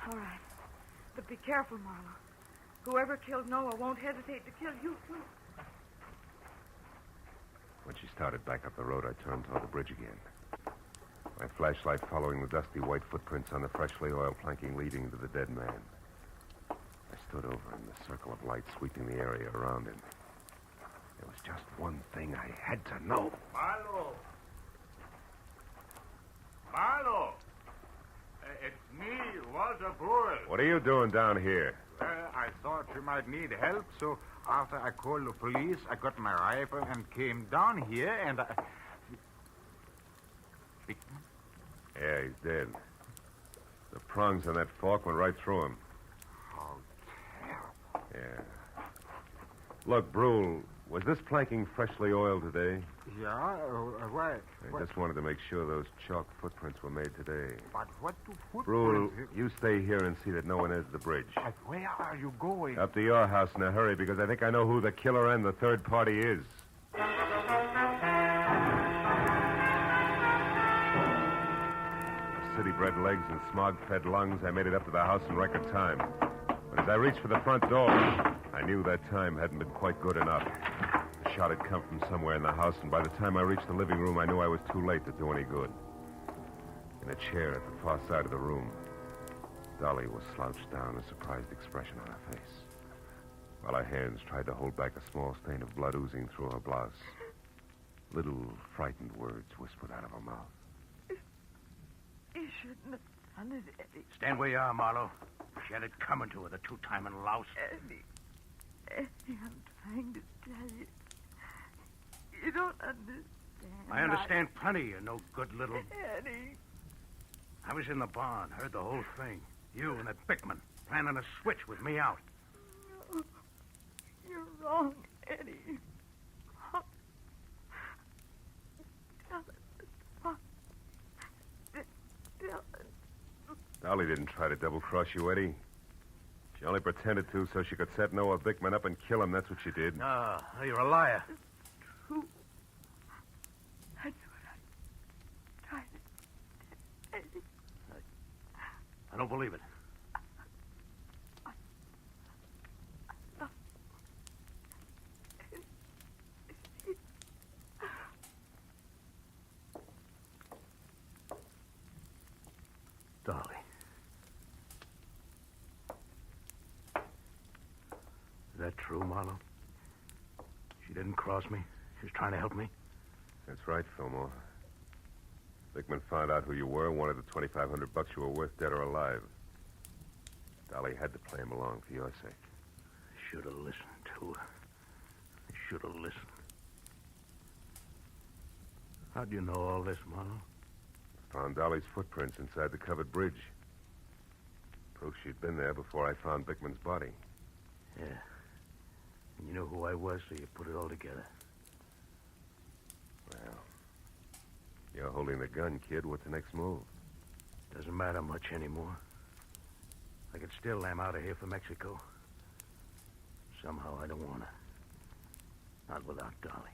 Speaker 15: All right. But be careful, Marlowe. Whoever killed Noah won't hesitate to kill you, too.
Speaker 14: When she started back up the road, I turned toward the bridge again. My flashlight following the dusty white footprints on the freshly oiled planking leading to the dead man. I stood over in the circle of light sweeping the area around him. There was just one thing I had to know.
Speaker 6: Marlowe! Marlowe! It's me, Walter Bull.
Speaker 14: What are you doing down here?
Speaker 6: Well, I thought you might need help, so after I called the police, I got my rifle and came down here, and I...
Speaker 14: Yeah, he's dead. The prongs on that fork went right through him.
Speaker 6: How terrible.
Speaker 14: Yeah. Look, Brule, was this planking freshly oiled today?
Speaker 6: Yeah? Why?
Speaker 14: I just wanted to make sure those chalk footprints were made today.
Speaker 6: But what do
Speaker 14: Brule,
Speaker 6: footprints...
Speaker 14: you stay here and see that no one enters the bridge.
Speaker 6: But where are you going?
Speaker 14: Up to your house in a hurry, because I think I know who the killer and the third party is. With city-bred legs and smog-fed lungs, I made it up to the house in record time. But as I reached for the front door, I knew that time hadn't been quite good enough. The shot had come from somewhere in the house, and by the time I reached the living room, I knew I was too late to do any good. In a chair at the far side of the room, Dolly was slouched down, a surprised expression on her face, while her hands tried to hold back a small stain of blood oozing through her blouse. Little frightened words whispered out of her mouth.
Speaker 15: You shouldn't have done it, Eddie.
Speaker 8: Stand where you are, Marlowe. She had it coming to her, the two-timing louse.
Speaker 15: Eddie, I'm trying to tell you. You don't understand.
Speaker 8: I understand plenty, you no good little...
Speaker 15: Eddie.
Speaker 8: I was in the barn, heard the whole thing. You and that Bickman planning a switch with me out.
Speaker 15: No, you're wrong, Eddie. Tell it.
Speaker 14: Dolly didn't try to double-cross you, Eddie. She only pretended to so she could set Noah Bickman up and kill him. That's what she did.
Speaker 8: No, you're a liar.
Speaker 15: True. That's what I tried to... Eddie.
Speaker 8: I don't believe it. Dolly. Is that true, Marlowe?
Speaker 4: She didn't cross me. She was trying to help me.
Speaker 18: That's right, Fillmore. Bickman found out who you were and wanted the $2,500 you were worth, dead or alive. Dolly had to play him along for your sake.
Speaker 4: Should have listened to her. I should have listened. How'd you know all this, Marlowe?
Speaker 18: Found Dolly's footprints inside the covered bridge. Proof she'd been there before I found Bickman's body.
Speaker 4: Yeah. And you knew who I was, so you put it all together.
Speaker 18: Well, you're holding the gun, kid. What's the next move?
Speaker 4: Doesn't matter much anymore. I could still lam out of here for Mexico. Somehow I don't want to. Not without Dolly.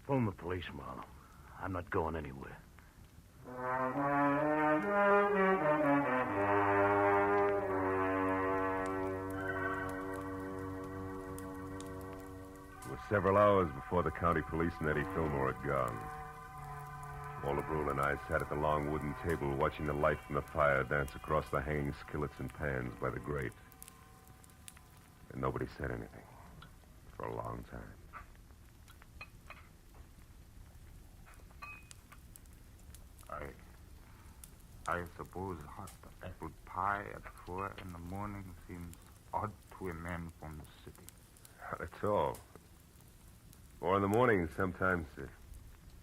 Speaker 4: Phone the police, Marlowe. I'm not going anywhere.
Speaker 18: It was several hours before the county police and Eddie Fillmore had gone. Walter Brule and I sat at the long wooden table watching the light from the fire dance across the hanging skillets and pans by the grate. And nobody said anything for a long time.
Speaker 5: I suppose hot apple pie at 4 in the morning seems odd to a man from the city.
Speaker 18: Not at all. 4 in the morning, sometimes the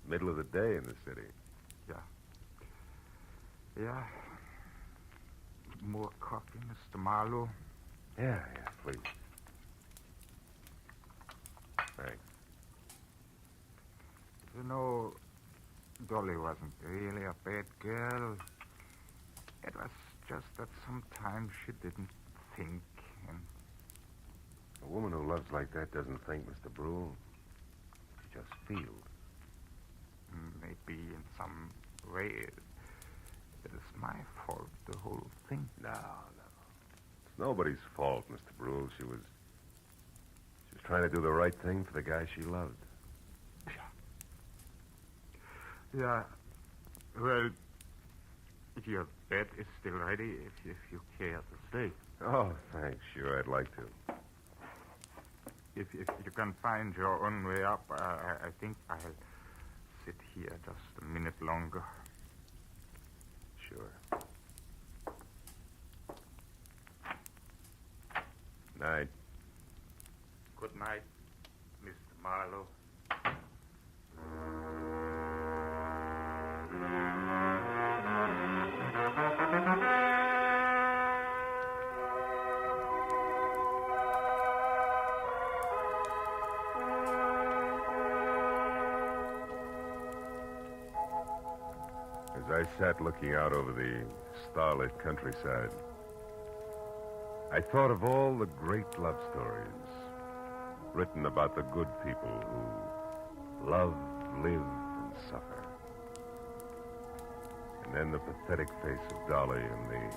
Speaker 18: middle of the day in the city.
Speaker 5: Yeah. More coffee, Mr. Marlowe?
Speaker 18: Yeah, please. Thanks.
Speaker 5: You know, Dolly wasn't really a bad girl. It was just that sometimes she didn't think, and...
Speaker 18: A woman who loves like that doesn't think, Mr. Brule. She just feels.
Speaker 5: Maybe in some way it is my fault, the whole thing.
Speaker 18: No. It's nobody's fault, Mr. Brule. She was trying to do the right thing for the guy she loved.
Speaker 5: Yeah. Well, your bed is still ready if you care to stay.
Speaker 18: Oh, thanks. Sure, I'd like to.
Speaker 5: If you can find your own way up, I think I'll sit here just a minute longer.
Speaker 18: Sure. Night.
Speaker 5: Good night, Mr. Marlowe.
Speaker 18: As I sat looking out over the starlit countryside, I thought of all the great love stories written about the good people who love, live, and suffer. And then the pathetic face of Dolly and the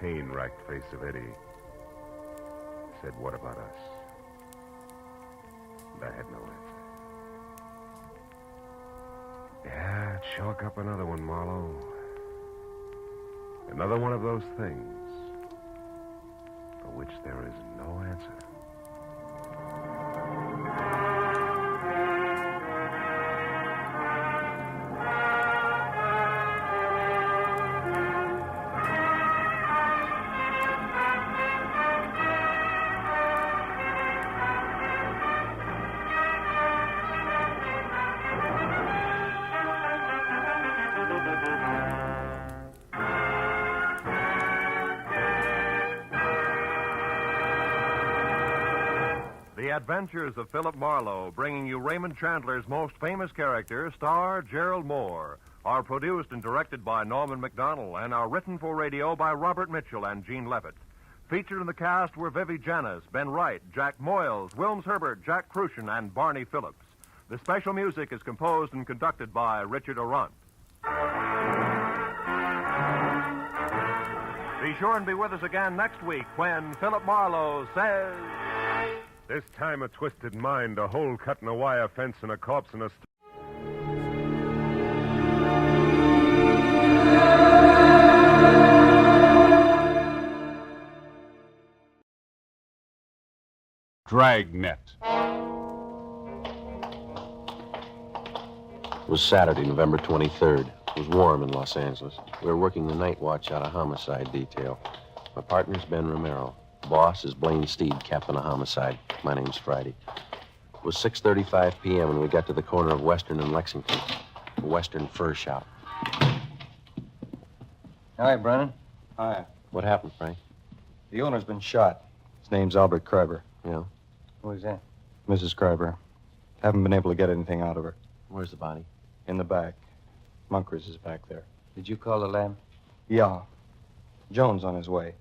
Speaker 18: pain-racked face of Eddie said, "What about us?" And I had no answer. Yeah, chalk up another one, Marlowe. Another one of those things for which there is no answer.
Speaker 13: The Adventures of Philip Marlowe, bringing you Raymond Chandler's most famous character, star Gerald Moore, are produced and directed by Norman McDonnell and are written for radio by Robert Mitchell and Gene Levitt. Featured in the cast were Vivi Janis, Ben Wright, Jack Moyles, Wilms Herbert, Jack Crucian, and Barney Phillips. The special music is composed and conducted by Richard Arant. Be sure and be with us again next week when Philip Marlowe says...
Speaker 18: This time a twisted mind, a hole cut in a wire fence, and a corpse in a...
Speaker 9: Dragnet.
Speaker 1: It was Saturday, November 23rd. It was warm in Los Angeles. We were working the night watch out of homicide detail. My partner's Ben Romero. Boss is Blaine Steed, captain of homicide. My name's Friday. It was 6:35 p.m. when we got to the corner of Western and Lexington, a Western fur shop.
Speaker 17: Hi, Brennan.
Speaker 1: Hi. What happened, Frank?
Speaker 17: The owner's been shot. His name's Albert Kreiber.
Speaker 1: Yeah?
Speaker 17: Who is that? Mrs. Kreiber. Haven't been able to get anything out of her.
Speaker 1: Where's the body?
Speaker 17: In the back. Munkers is back there.
Speaker 19: Did you call the lab?
Speaker 17: Yeah. Jones on his way.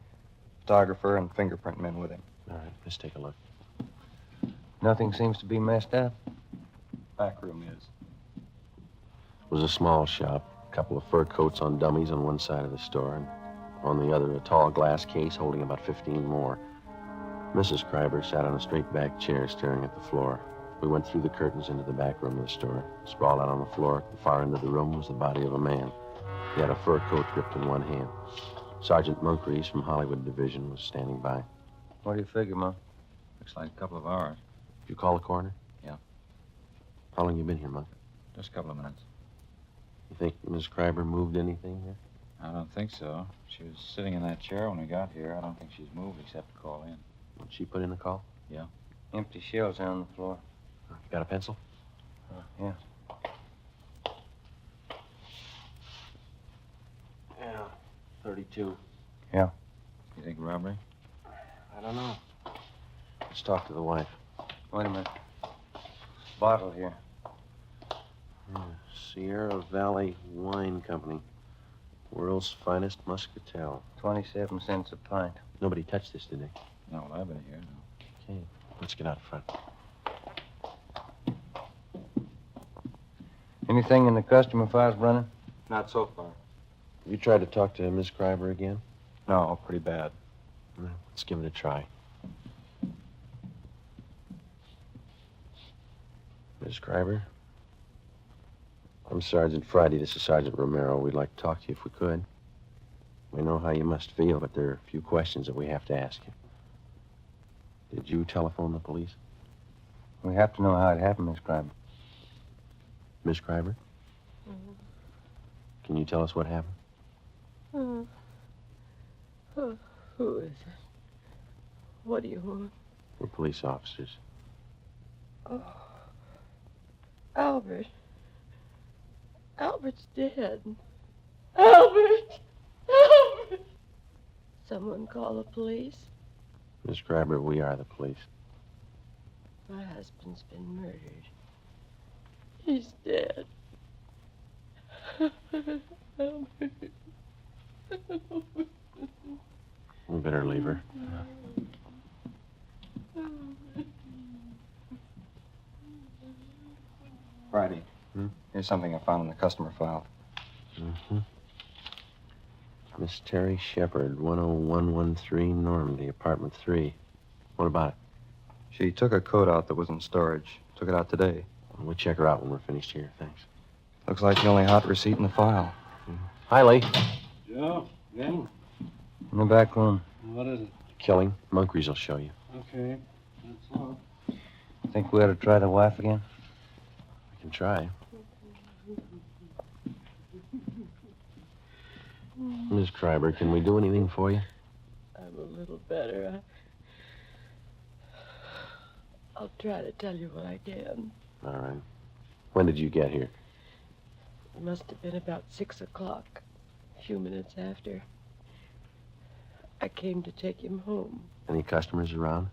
Speaker 17: Photographer and fingerprint men with him.
Speaker 1: All right, let's take a look.
Speaker 19: Nothing seems to be messed up.
Speaker 17: Back room is.
Speaker 1: It was a small shop. A couple of fur coats on dummies on one side of the store, and on the other, a tall glass case holding about 15 more. Mrs. Kreiber sat on a straight-back chair staring at the floor. We went through the curtains into the back room of the store. Sprawled out on the floor at the far end of the room was the body of a man. He had a fur coat gripped in one hand. Sergeant Moncrief from Hollywood Division was standing by.
Speaker 19: What do you figure, Mom?
Speaker 17: Looks like a couple of hours.
Speaker 1: Did you call the coroner?
Speaker 17: Yeah.
Speaker 1: How long you been here, Monk?
Speaker 17: Just a couple of minutes.
Speaker 1: You think Miss Kreiber moved anything here?
Speaker 17: I don't think so. She was sitting in that chair when we got here. I don't think she's moved except to call in.
Speaker 1: Did she put in a call?
Speaker 17: Yeah.
Speaker 19: Empty shells on the floor.
Speaker 1: You got a pencil?
Speaker 19: Yeah.
Speaker 1: Yeah, 32.
Speaker 17: Yeah. You think robbery?
Speaker 1: I don't know. Let's talk to the wife.
Speaker 19: Wait a minute. Bottle here.
Speaker 1: Yeah, Sierra Valley Wine Company. World's finest muscatel.
Speaker 19: 27 cents a pint.
Speaker 1: Nobody touched this, did they?
Speaker 17: No, well, I've been here. No.
Speaker 1: Okay, let's get out front.
Speaker 19: Anything in the customer files, Brennan?
Speaker 17: Not so far.
Speaker 1: You tried to talk to Miss Kreiber again?
Speaker 17: No, pretty bad.
Speaker 1: Well, let's give it a try. Miss Kreiber? I'm Sergeant Friday. This is Sergeant Romero. We'd like to talk to you if we could. We know how you must feel, but there are a few questions that we have to ask you. Did you telephone the police?
Speaker 19: We have to know how it happened, Miss Kreiber.
Speaker 1: Miss Kreiber?
Speaker 15: Mm-hmm.
Speaker 1: Can you tell us what happened?
Speaker 15: Who is it? What do you want?
Speaker 1: We're police officers.
Speaker 15: Oh. Albert. Albert's dead. Albert! Albert! Someone call the police?
Speaker 1: Miss Kreiber, we are the police.
Speaker 15: My husband's been murdered. He's dead. Albert.
Speaker 1: We better leave her.
Speaker 17: Friday. Here's something I found in the customer file.
Speaker 1: Mm-hmm. Miss Terry Shepard, 10113 Normandy, apartment 3. What about it?
Speaker 17: She took a coat out that was in storage. Took it out today.
Speaker 1: We'll check her out when we're finished here. Thanks.
Speaker 17: Looks like the only hot receipt in the file.
Speaker 1: Hi, Lee.
Speaker 12: Joe, Ben,
Speaker 19: In the back room.
Speaker 12: what is it?
Speaker 1: Killing. Moncrief will show you.
Speaker 12: Okay, that's all.
Speaker 19: Think we ought to try the wife again?
Speaker 1: We can try. Miss Kreiber, can we do anything for you?
Speaker 15: I'm a little better. I'll try to tell you what I can.
Speaker 1: All right. When did you get here?
Speaker 15: It must have been about 6 o'clock, a few minutes after. I came to take him home.
Speaker 1: Any customers around?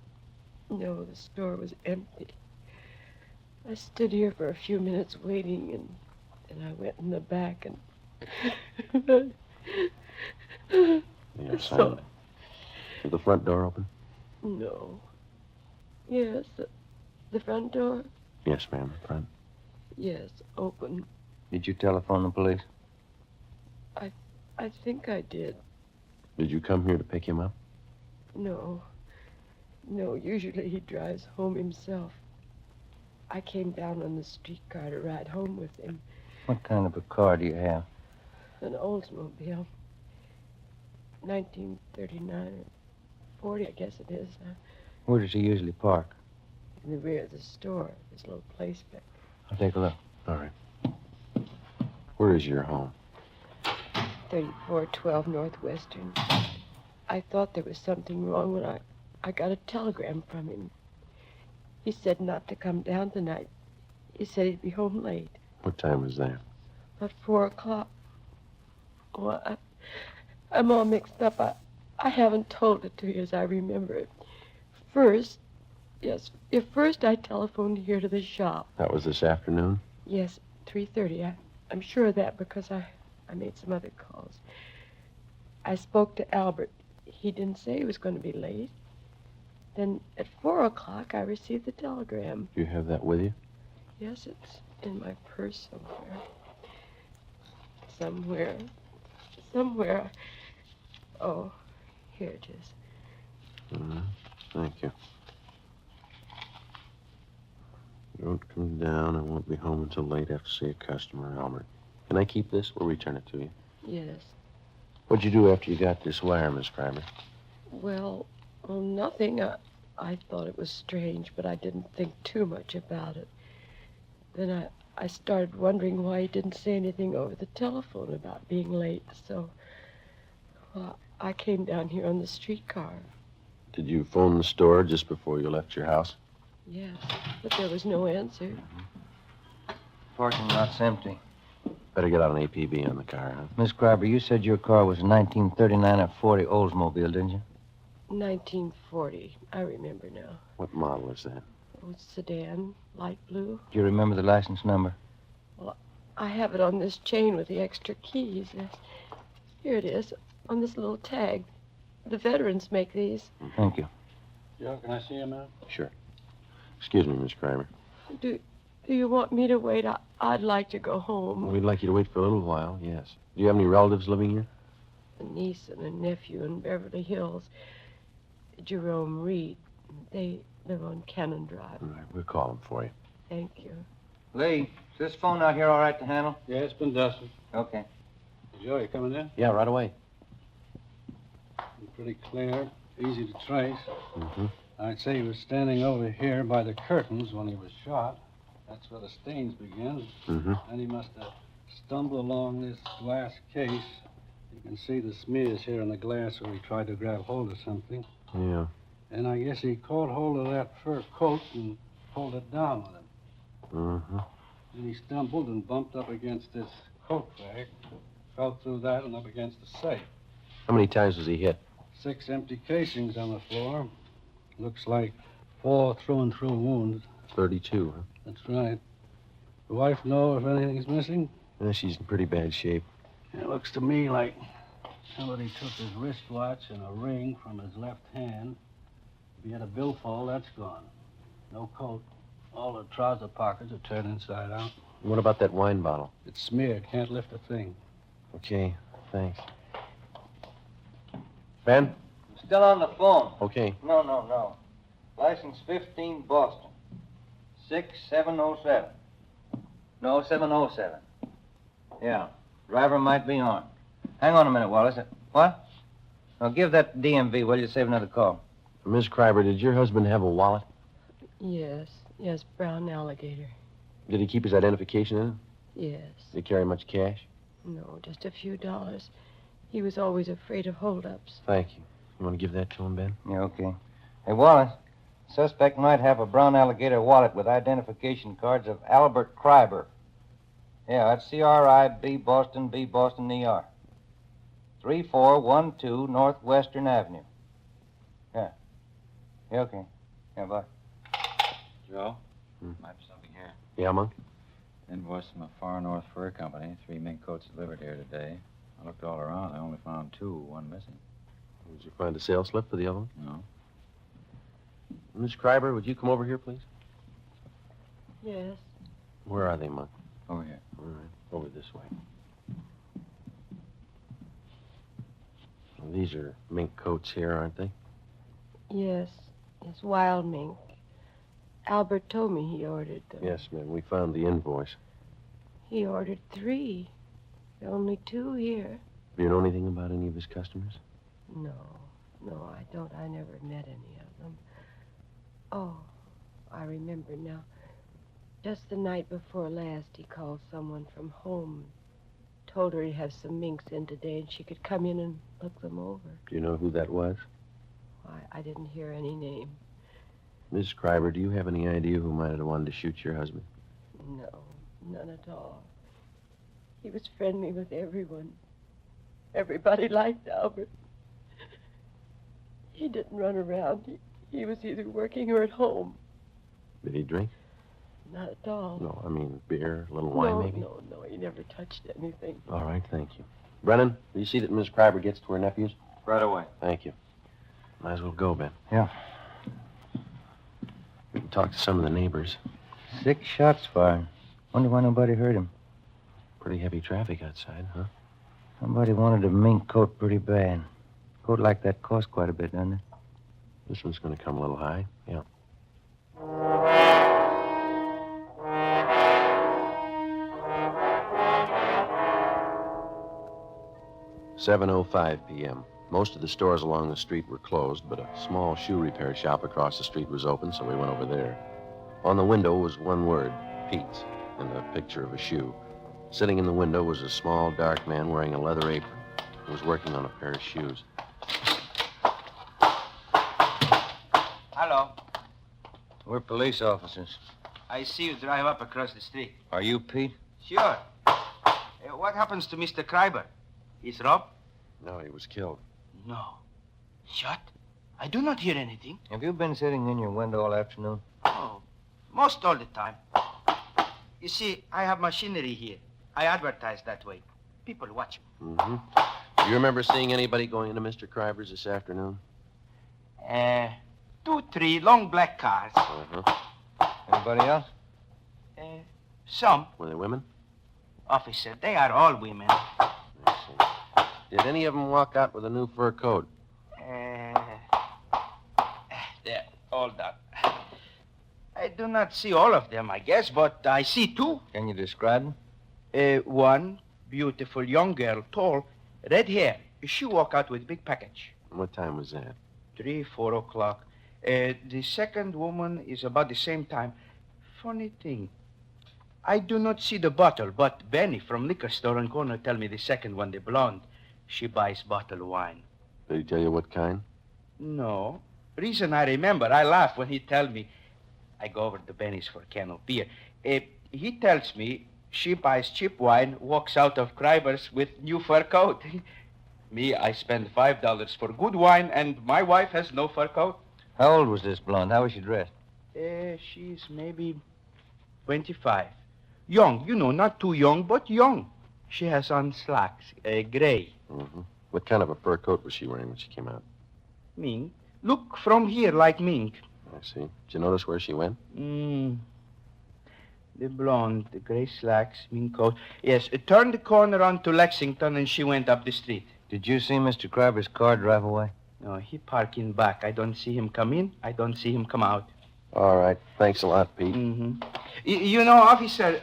Speaker 15: No, the store was empty. I stood here for a few minutes waiting, and I went in the back and...
Speaker 1: You're silent. Is the front door open?
Speaker 15: No. Yes, the front door?
Speaker 1: Yes, ma'am. The front.
Speaker 15: Yes, open.
Speaker 19: Did you telephone the police?
Speaker 15: I think I did.
Speaker 1: Did you come here to pick him up?
Speaker 15: No. No, usually he drives home himself. I came down on the streetcar to ride home with him.
Speaker 19: What kind of a car do you have?
Speaker 15: An Oldsmobile. 1939 or 40, I guess it is.
Speaker 19: Where does he usually park?
Speaker 7: in the rear of the store. This little place back
Speaker 1: I'll take a look. All right. Where is your home?
Speaker 7: 3412 Northwestern. I thought there was something wrong when I got a telegram from him. He said not to come down tonight. He said he'd be home late.
Speaker 1: What time was that?
Speaker 7: About 4 o'clock. Oh, I'm all mixed up. I haven't told it to you as I remember it. First I telephoned here to the shop.
Speaker 1: That was this afternoon?
Speaker 7: Yes, 3:30. I'm sure of that because I made some other calls. I spoke to Albert. He didn't say he was going to be late. Then at 4 o'clock, I received the telegram.
Speaker 1: Do you have that with you?
Speaker 7: Yes, it's in my purse somewhere. Somewhere. Oh, here it is.
Speaker 1: Thank you. Don't come down. I won't be home until late after see a customer, Albert. Can I keep this? We'll return it to you.
Speaker 7: Yes.
Speaker 1: What'd you do after you got this wire, Miss Kreiber?
Speaker 7: Well, nothing. I thought it was strange, but I didn't think too much about it. Then I started wondering why he didn't say anything over the telephone about being late, so I came down here on the streetcar.
Speaker 1: Did you phone the store just before you left your house?
Speaker 7: Yes, but there was no answer.
Speaker 10: Parking lot's empty.
Speaker 1: Better get out an APB on the car, huh?
Speaker 10: Miss Kreiber, you said your car was a 1939 or 40 Oldsmobile, didn't you?
Speaker 7: 1940. I remember now.
Speaker 1: What model is that?
Speaker 7: Oh, sedan, light blue.
Speaker 10: Do you remember the license number?
Speaker 7: Well, I have it on this chain with the extra keys. Here it is, on this little tag. The veterans make these.
Speaker 10: Thank you.
Speaker 22: Joe, can I see him now?
Speaker 1: Sure. Excuse me, Miss Kreiber.
Speaker 7: Do you want me to wait? I'd like to go home.
Speaker 1: We'd like you to wait for a little while, yes. Do you have any relatives living here?
Speaker 7: A niece and a nephew in Beverly Hills. Jerome Reed. They live on Cannon Drive.
Speaker 1: All right, we'll call them for you.
Speaker 7: Thank you.
Speaker 10: Lee, is this phone out here all right to handle?
Speaker 22: Yeah, it's been dusted.
Speaker 10: Okay.
Speaker 22: Joe, you coming in?
Speaker 1: Yeah, right away.
Speaker 22: Pretty clear, easy to trace.
Speaker 1: Mm-hmm.
Speaker 22: I'd say he was standing over here by the curtains when he was shot. That's where the stains begin.
Speaker 1: Mm-hmm.
Speaker 22: And he must have stumbled along this glass case. You can see the smears here on the glass where he tried to grab hold of something.
Speaker 1: Yeah.
Speaker 22: And I guess he caught hold of that fur coat and pulled it down with him.
Speaker 1: Mm-hmm.
Speaker 22: And he stumbled and bumped up against this coat rack, fell through that and up against the safe.
Speaker 1: How many times was he hit?
Speaker 22: 6 empty casings on the floor. Looks like 4 through-and-through wounds.
Speaker 1: 32, huh?
Speaker 22: That's right. The wife know if anything's missing?
Speaker 1: Yeah, she's in pretty bad shape.
Speaker 22: It looks to me like somebody took his wristwatch and a ring from his left hand. If he had a billfold, that's gone. No coat. All the trouser pockets are turned inside out.
Speaker 1: What about that wine bottle?
Speaker 22: It's smeared. Can't lift a thing.
Speaker 1: Okay, thanks. Ben?
Speaker 10: Still on the phone.
Speaker 1: Okay.
Speaker 10: No. License 15 Boston. 6707. No, 707. Yeah. Driver might be armed. Hang on a minute, Wallace. What? Now, give that DMV, will you? Save another call.
Speaker 1: Miss Kreiber, did your husband have a wallet?
Speaker 7: Yes, brown alligator.
Speaker 1: Did he keep his identification in it?
Speaker 7: Yes.
Speaker 1: Did he carry much cash?
Speaker 7: No, just a few dollars. He was always afraid of holdups.
Speaker 1: Thank you. You want to give that to him, Ben?
Speaker 10: Yeah, okay. Hey, Wallace, suspect might have a brown alligator wallet with identification cards of Albert Kreiber. Yeah, that's C-R-I-B, Boston, B, Boston, ER. 3412 Northwestern Avenue. Yeah. Yeah, okay. Yeah, bye.
Speaker 17: Joe? Might be something here.
Speaker 1: Yeah, Monk?
Speaker 17: Invoice from a Far North Fur Company. 3 mink coats delivered here today. I looked all around. I only found 2, 1 missing.
Speaker 1: Did you find a sales slip for the other one?
Speaker 17: No.
Speaker 1: Miss Kreiber, would you come over here, please?
Speaker 7: Yes.
Speaker 1: Where are they, Monk?
Speaker 17: Over here.
Speaker 1: All right. Over this way. Well, these are mink coats here, aren't they?
Speaker 7: Yes, wild mink. Albert told me he ordered them.
Speaker 1: Yes, ma'am. We found the invoice.
Speaker 7: He ordered 3. There are only 2 here.
Speaker 1: Do you know anything about any of his customers?
Speaker 7: No, I don't. I never met any of them. I remember now. Just the night before last, he called someone from home. Told her he'd have some minks in today and she could come in and look them over.
Speaker 1: Do you know who that was?
Speaker 7: I didn't hear any name.
Speaker 1: Miss Schreiber, do you have any idea who might have wanted to shoot your husband?
Speaker 7: No, none at all. He was friendly with everyone. Everybody liked Albert. He didn't run around. He was either working or at home.
Speaker 1: Did he drink?
Speaker 7: Not at all.
Speaker 1: No, I mean beer, a little wine, maybe?
Speaker 7: No, he never touched anything.
Speaker 1: All right, thank you. Brennan, do you see that Miss Schreiber gets to her nephews?
Speaker 10: Right away.
Speaker 1: Thank you. Might as well go, Ben.
Speaker 10: Yeah.
Speaker 1: We can talk to some of the neighbors.
Speaker 10: 6 shots fired. Wonder why nobody heard him.
Speaker 1: Pretty heavy traffic outside, huh?
Speaker 10: Somebody wanted a mink coat pretty bad. Coat like that costs quite a bit, doesn't it?
Speaker 1: This one's going to come a little high, yeah. "7:05 p.m. Most of the stores along the street were closed, but a small shoe repair shop across the street was open, so we went over there. On the window was one word, Pete's, and a picture of a shoe. Sitting in the window was a small, dark man wearing a leather apron. He was working on a pair of shoes.
Speaker 8: Hello.
Speaker 10: We're police officers.
Speaker 8: I see you drive up across the street.
Speaker 10: Are you Pete?
Speaker 8: Sure. What happens to Mr. Kreiber? He's robbed?
Speaker 1: No, he was killed.
Speaker 8: No. Shot? I do not hear anything.
Speaker 10: Have you been sitting in your window all afternoon?
Speaker 8: Oh, most all the time. You see, I have machinery here. I advertise that way. People watch me.
Speaker 1: Mm-hmm. Do you remember seeing anybody going into Mr. Kreiber's this afternoon?
Speaker 8: 2, 3 long black cars.
Speaker 1: Uh-huh.
Speaker 10: Anybody else?
Speaker 8: Some.
Speaker 1: Were they women?
Speaker 8: Officer, they are all women.
Speaker 1: I see. Did any of them walk out with a new fur coat?
Speaker 8: They're all done. I do not see all of them, I guess, but I see 2.
Speaker 10: Can you describe them?
Speaker 8: One beautiful young girl, tall, red hair. She walk out with big package.
Speaker 1: What time was that?
Speaker 8: 3, 4 o'clock. The second woman is about the same time. Funny thing. I do not see the bottle, but Benny from liquor store on corner tell me the second one, the blonde. She buys bottle wine.
Speaker 1: Did he tell you what kind?
Speaker 8: No. Reason I remember, I laugh when he tell me. I go over to Benny's for a can of beer. He tells me she buys cheap wine, walks out of Kreiber's with new fur coat. Me, I spend $5 for good wine, and my wife has no fur coat.
Speaker 10: How old was this blonde? How was she dressed?
Speaker 8: She's maybe 25. Young, you know, not too young, but young. She has on slacks, gray.
Speaker 1: Mm-hmm. What kind of a fur coat was she wearing when she came out?
Speaker 8: Mink. Look from here like mink.
Speaker 1: I see. Did you notice where she went?
Speaker 8: The blonde, the gray slacks, mink coat. Yes, turned the corner onto Lexington and she went up the street.
Speaker 10: Did you see Mr. Kreiber's car drive away?
Speaker 8: No, he parked in back. I don't see him come in. I don't see him come out.
Speaker 1: All right. Thanks a lot, Pete.
Speaker 8: Mm-hmm. You know, officer,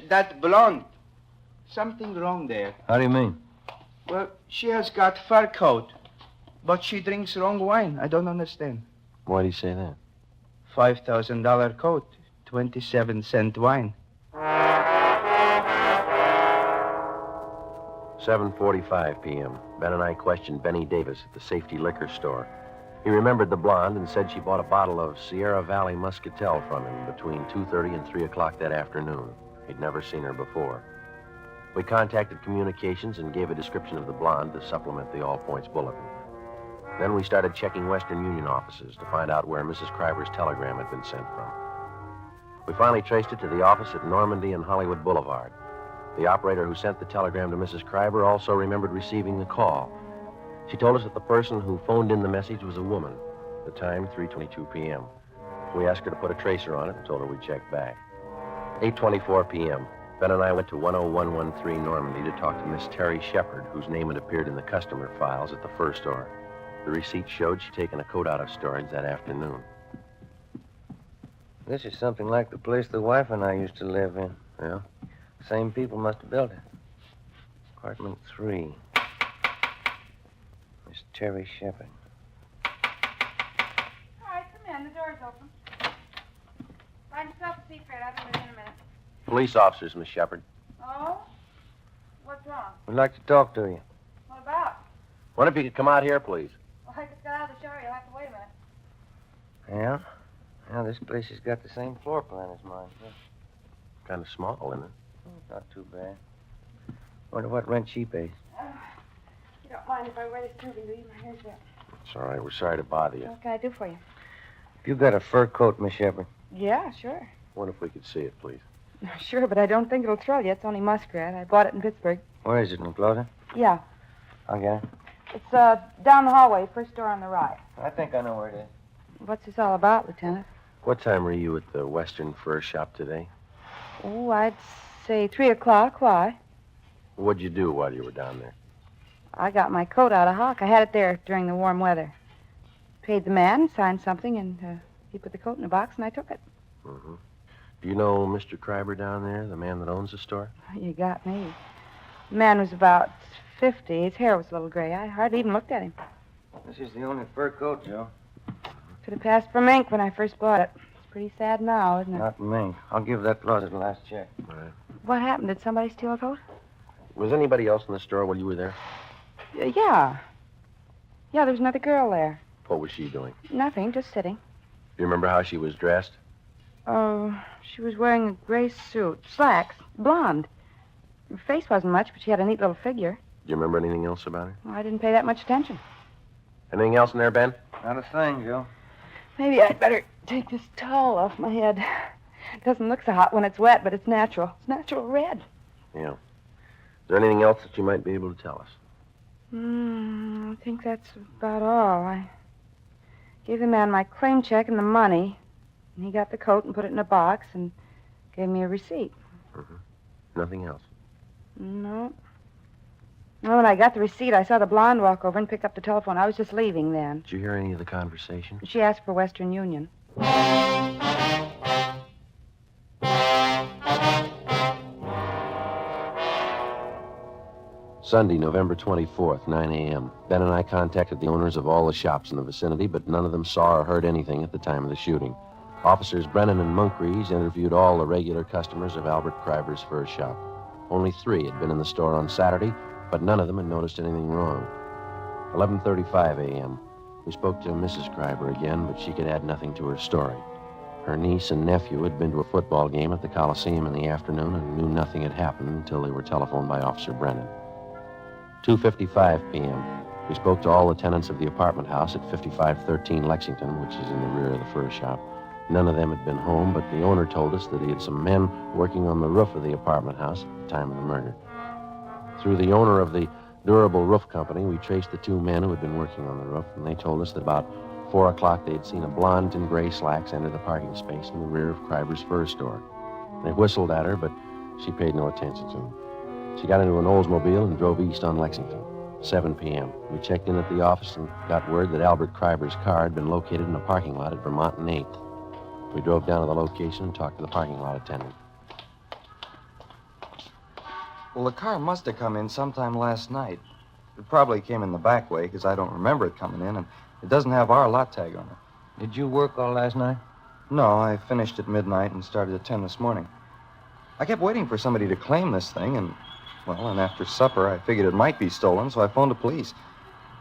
Speaker 8: that blonde, something wrong there.
Speaker 10: How do you mean?
Speaker 8: Well, she has got fur coat, but she drinks wrong wine. I don't understand.
Speaker 1: Why do you say that?
Speaker 8: $5,000 coat, 27-cent wine.
Speaker 1: 7:45 p.m. Ben and I questioned Benny Davis at the Safety Liquor Store. He remembered the blonde and said she bought a bottle of Sierra Valley Muscatel from him between 2:30 and 3 o'clock that afternoon. He'd never seen her before. We contacted communications and gave a description of the blonde to supplement the All Points Bulletin. Then we started checking Western Union offices to find out where Mrs. Kreiber's telegram had been sent from. We finally traced it to the office at Normandy and Hollywood Boulevard. The operator who sent the telegram to Mrs. Kreiber also remembered receiving the call. She told us that the person who phoned in the message was a woman. The time, 3:22 p.m. We asked her to put a tracer on it and told her we'd check back. 8:24 p.m. Ben and I went to 10113 Normandy to talk to Miss Terry Shepard, whose name had appeared in the customer files at the fur store. The receipt showed she'd taken a coat out of storage that afternoon.
Speaker 10: This is something like the place the wife and I used to live in.
Speaker 1: Yeah?
Speaker 10: Same people must have built it. Apartment 3. Miss Terry Shepard.
Speaker 21: All right, come in. The door's open.
Speaker 2: Find yourself a seat, Fred. I'll be in a minute.
Speaker 1: Police officers, Miss Shepard.
Speaker 2: Oh? What's wrong?
Speaker 1: We'd like to talk to you.
Speaker 2: What about?
Speaker 1: Wonder if you could come out here, please.
Speaker 2: Well, I just got out of the shower. You'll have to wait a minute.
Speaker 10: Yeah? Yeah, this place has got the same floor plan as mine. Yeah.
Speaker 1: Kind of small, isn't it?
Speaker 10: Not too bad. Wonder what rent she pays.
Speaker 2: You don't mind if I wear this tubing, do you? My hair's wet.
Speaker 1: It's all right. We're sorry to bother you.
Speaker 2: What can I do for you?
Speaker 10: You got a fur coat, Miss Shepard?
Speaker 2: Yeah, sure.
Speaker 1: Wonder if we could see it, please.
Speaker 2: Sure, but I don't think it'll thrill you. It's only muskrat. I bought it in Pittsburgh.
Speaker 10: Where is it, in the closet?
Speaker 2: Yeah.
Speaker 10: I'll get it.
Speaker 2: It's down the hallway, first door on the right.
Speaker 10: I think I know where it is.
Speaker 2: What's this all about, Lieutenant?
Speaker 1: What time were you at the Western Fur Shop today?
Speaker 2: Oh, I'd say 3 o'clock. Why?
Speaker 1: What'd you do while you were down there?
Speaker 2: I got my coat out of hock. I had it there during the warm weather. Paid the man, signed something, and he put the coat in a box, and I took it.
Speaker 1: Mm-hmm. Do you know Mr. Kreiber down there, the man that owns the store?
Speaker 2: You got me. The man was about 50. His hair was a little gray. I hardly even looked at him.
Speaker 10: This is the only fur coat, Joe.
Speaker 2: Could have passed for mink when I first bought it. It's pretty sad now, isn't it?
Speaker 10: Not mink. I'll give that closet the last check.
Speaker 1: All right.
Speaker 2: What happened? Did somebody steal a coat?
Speaker 1: Was anybody else in the store while you were there?
Speaker 2: Yeah. Yeah, there was another girl there.
Speaker 1: What was she doing?
Speaker 2: Nothing, just sitting.
Speaker 1: Do you remember how she was dressed?
Speaker 2: Oh, she was wearing a gray suit. Slacks. Blonde. Her face wasn't much, but she had a neat little figure.
Speaker 1: Do you remember anything else about her?
Speaker 2: Well, I didn't pay that much attention.
Speaker 1: Anything else in there, Ben?
Speaker 10: Not a thing, Joe.
Speaker 2: Maybe I'd better take this towel off my head. It doesn't look so hot when it's wet, but it's natural. It's natural red.
Speaker 1: Yeah. Is there anything else that you might be able to tell us?
Speaker 2: I think that's about all. I gave the man my claim check and the money. And he got the coat and put it in a box and gave me a receipt.
Speaker 1: Mm-hmm. Nothing else?
Speaker 2: No. Well, when I got the receipt, I saw the blonde walk over and pick up the telephone. I was just leaving then.
Speaker 1: Did you hear any of the conversation?
Speaker 2: She asked for Western Union.
Speaker 1: Sunday, November 24th, 9 a.m. Ben and I contacted the owners of all the shops in the vicinity, but none of them saw or heard anything at the time of the shooting. Officers Brennan and Moncrief interviewed all the regular customers of Albert Kreiber's fur shop. Only 3 had been in the store on Saturday, but none of them had noticed anything wrong. 11:35 a.m. We spoke to Mrs. Kreiber again, but she could add nothing to her story. Her niece and nephew had been to a football game at the Coliseum in the afternoon and knew nothing had happened until they were telephoned by Officer Brennan. 2:55 p.m. We spoke to all the tenants of the apartment house at 5513 Lexington, which is in the rear of the fur shop. None of them had been home, but the owner told us that he had some men working on the roof of the apartment house at the time of the murder. Through the owner of the Durable Roof Company, we traced the 2 men who had been working on the roof, and they told us that about 4 o'clock they had seen a blonde in gray slacks enter the parking space in the rear of Kreiber's fur store. They whistled at her, but she paid no attention to them. She got into an Oldsmobile and drove east on Lexington. 7 p.m. We checked in at the office and got word that Albert Kreiber's car had been located in a parking lot at Vermont and 8th. We drove down to the location and talked to the parking lot attendant.
Speaker 10: Well, the car must have come in sometime last night. It probably came in the back way, because I don't remember it coming in, and it doesn't have our lot tag on it. Did you work all last night? No, I finished at midnight and started at 10 this morning. I kept waiting for somebody to claim this thing, and after supper, I figured it might be stolen, so I phoned the police.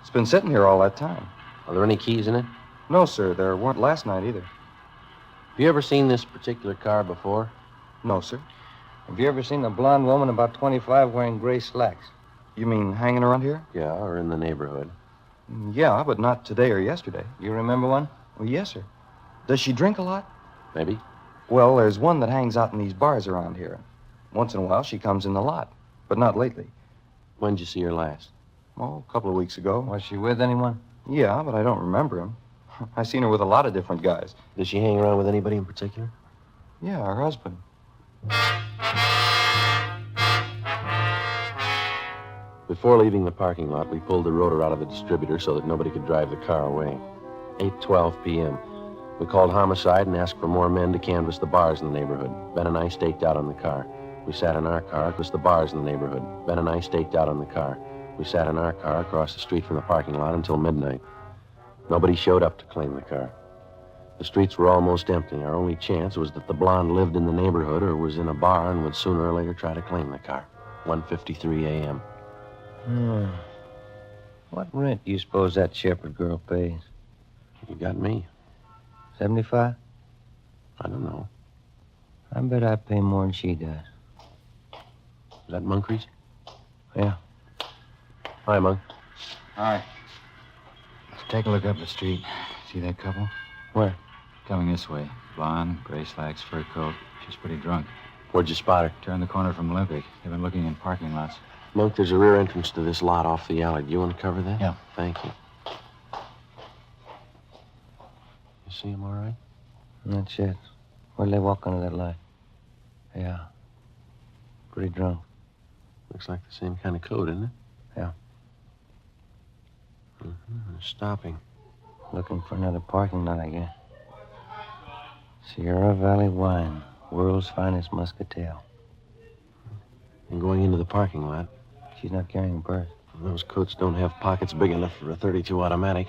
Speaker 10: It's been sitting here all that time.
Speaker 1: Are there any keys in it?
Speaker 10: No, sir. There weren't last night either.
Speaker 1: Have you ever seen this particular car before?
Speaker 10: No, sir. Have you ever seen a blonde woman about 25 wearing gray slacks? You mean hanging around here?
Speaker 1: Yeah, or in the neighborhood.
Speaker 10: Yeah, but not today or yesterday. You remember one? Well, yes, sir. Does she drink a lot?
Speaker 1: Maybe.
Speaker 10: Well, there's one that hangs out in these bars around here. Once in a while, she comes in the lot, but not lately.
Speaker 1: When did you see her last?
Speaker 10: Oh, a couple of weeks ago.
Speaker 17: Was she with anyone?
Speaker 10: Yeah, but I don't remember him. I've seen her with a lot of different guys.
Speaker 1: Does she hang around with anybody in particular?
Speaker 10: Yeah, her husband.
Speaker 1: Before leaving the parking lot, we pulled the rotor out of the distributor so that nobody could drive the car away. 8:12 p.m. We called homicide and asked for more men to canvass the bars in the neighborhood. Ben and I staked out on the car. We sat in our car across the bars in the neighborhood. Ben and I staked out on the car. We sat in our car across the street from the parking lot until midnight. Nobody showed up to claim the car. The streets were almost empty. Our only chance was that the blonde lived in the neighborhood or was in a bar and would sooner or later try to claim the car. 1:53 a.m.
Speaker 10: What rent do you suppose that Shepherd girl pays?
Speaker 1: You got me.
Speaker 10: 75?
Speaker 1: I don't know.
Speaker 10: I bet I pay more than she does.
Speaker 1: Is that Moncrief's?
Speaker 10: Yeah.
Speaker 1: Hi, Monk.
Speaker 17: Hi. Let's take a look up the street. See that couple?
Speaker 1: Where?
Speaker 17: Coming this way. Blonde, gray slacks, fur coat. She's pretty drunk.
Speaker 1: Where'd you spot her?
Speaker 17: Turned the corner from Olympic. They've been looking in parking lots.
Speaker 1: Monk, there's a rear entrance to this lot off the alley. Do you want to cover that?
Speaker 17: Yeah.
Speaker 1: Thank you. You see him all right?
Speaker 10: That's it. Where'd they walk under that light? Yeah. Pretty drunk.
Speaker 1: Looks like the same kind of coat, isn't it?
Speaker 10: Yeah.
Speaker 1: They're stopping.
Speaker 10: Looking for another parking lot, I guess. Sierra Valley Wine, world's finest muscatel.
Speaker 1: And going into the parking lot.
Speaker 10: She's not carrying a purse.
Speaker 1: Those coats don't have pockets big enough for a .32 automatic.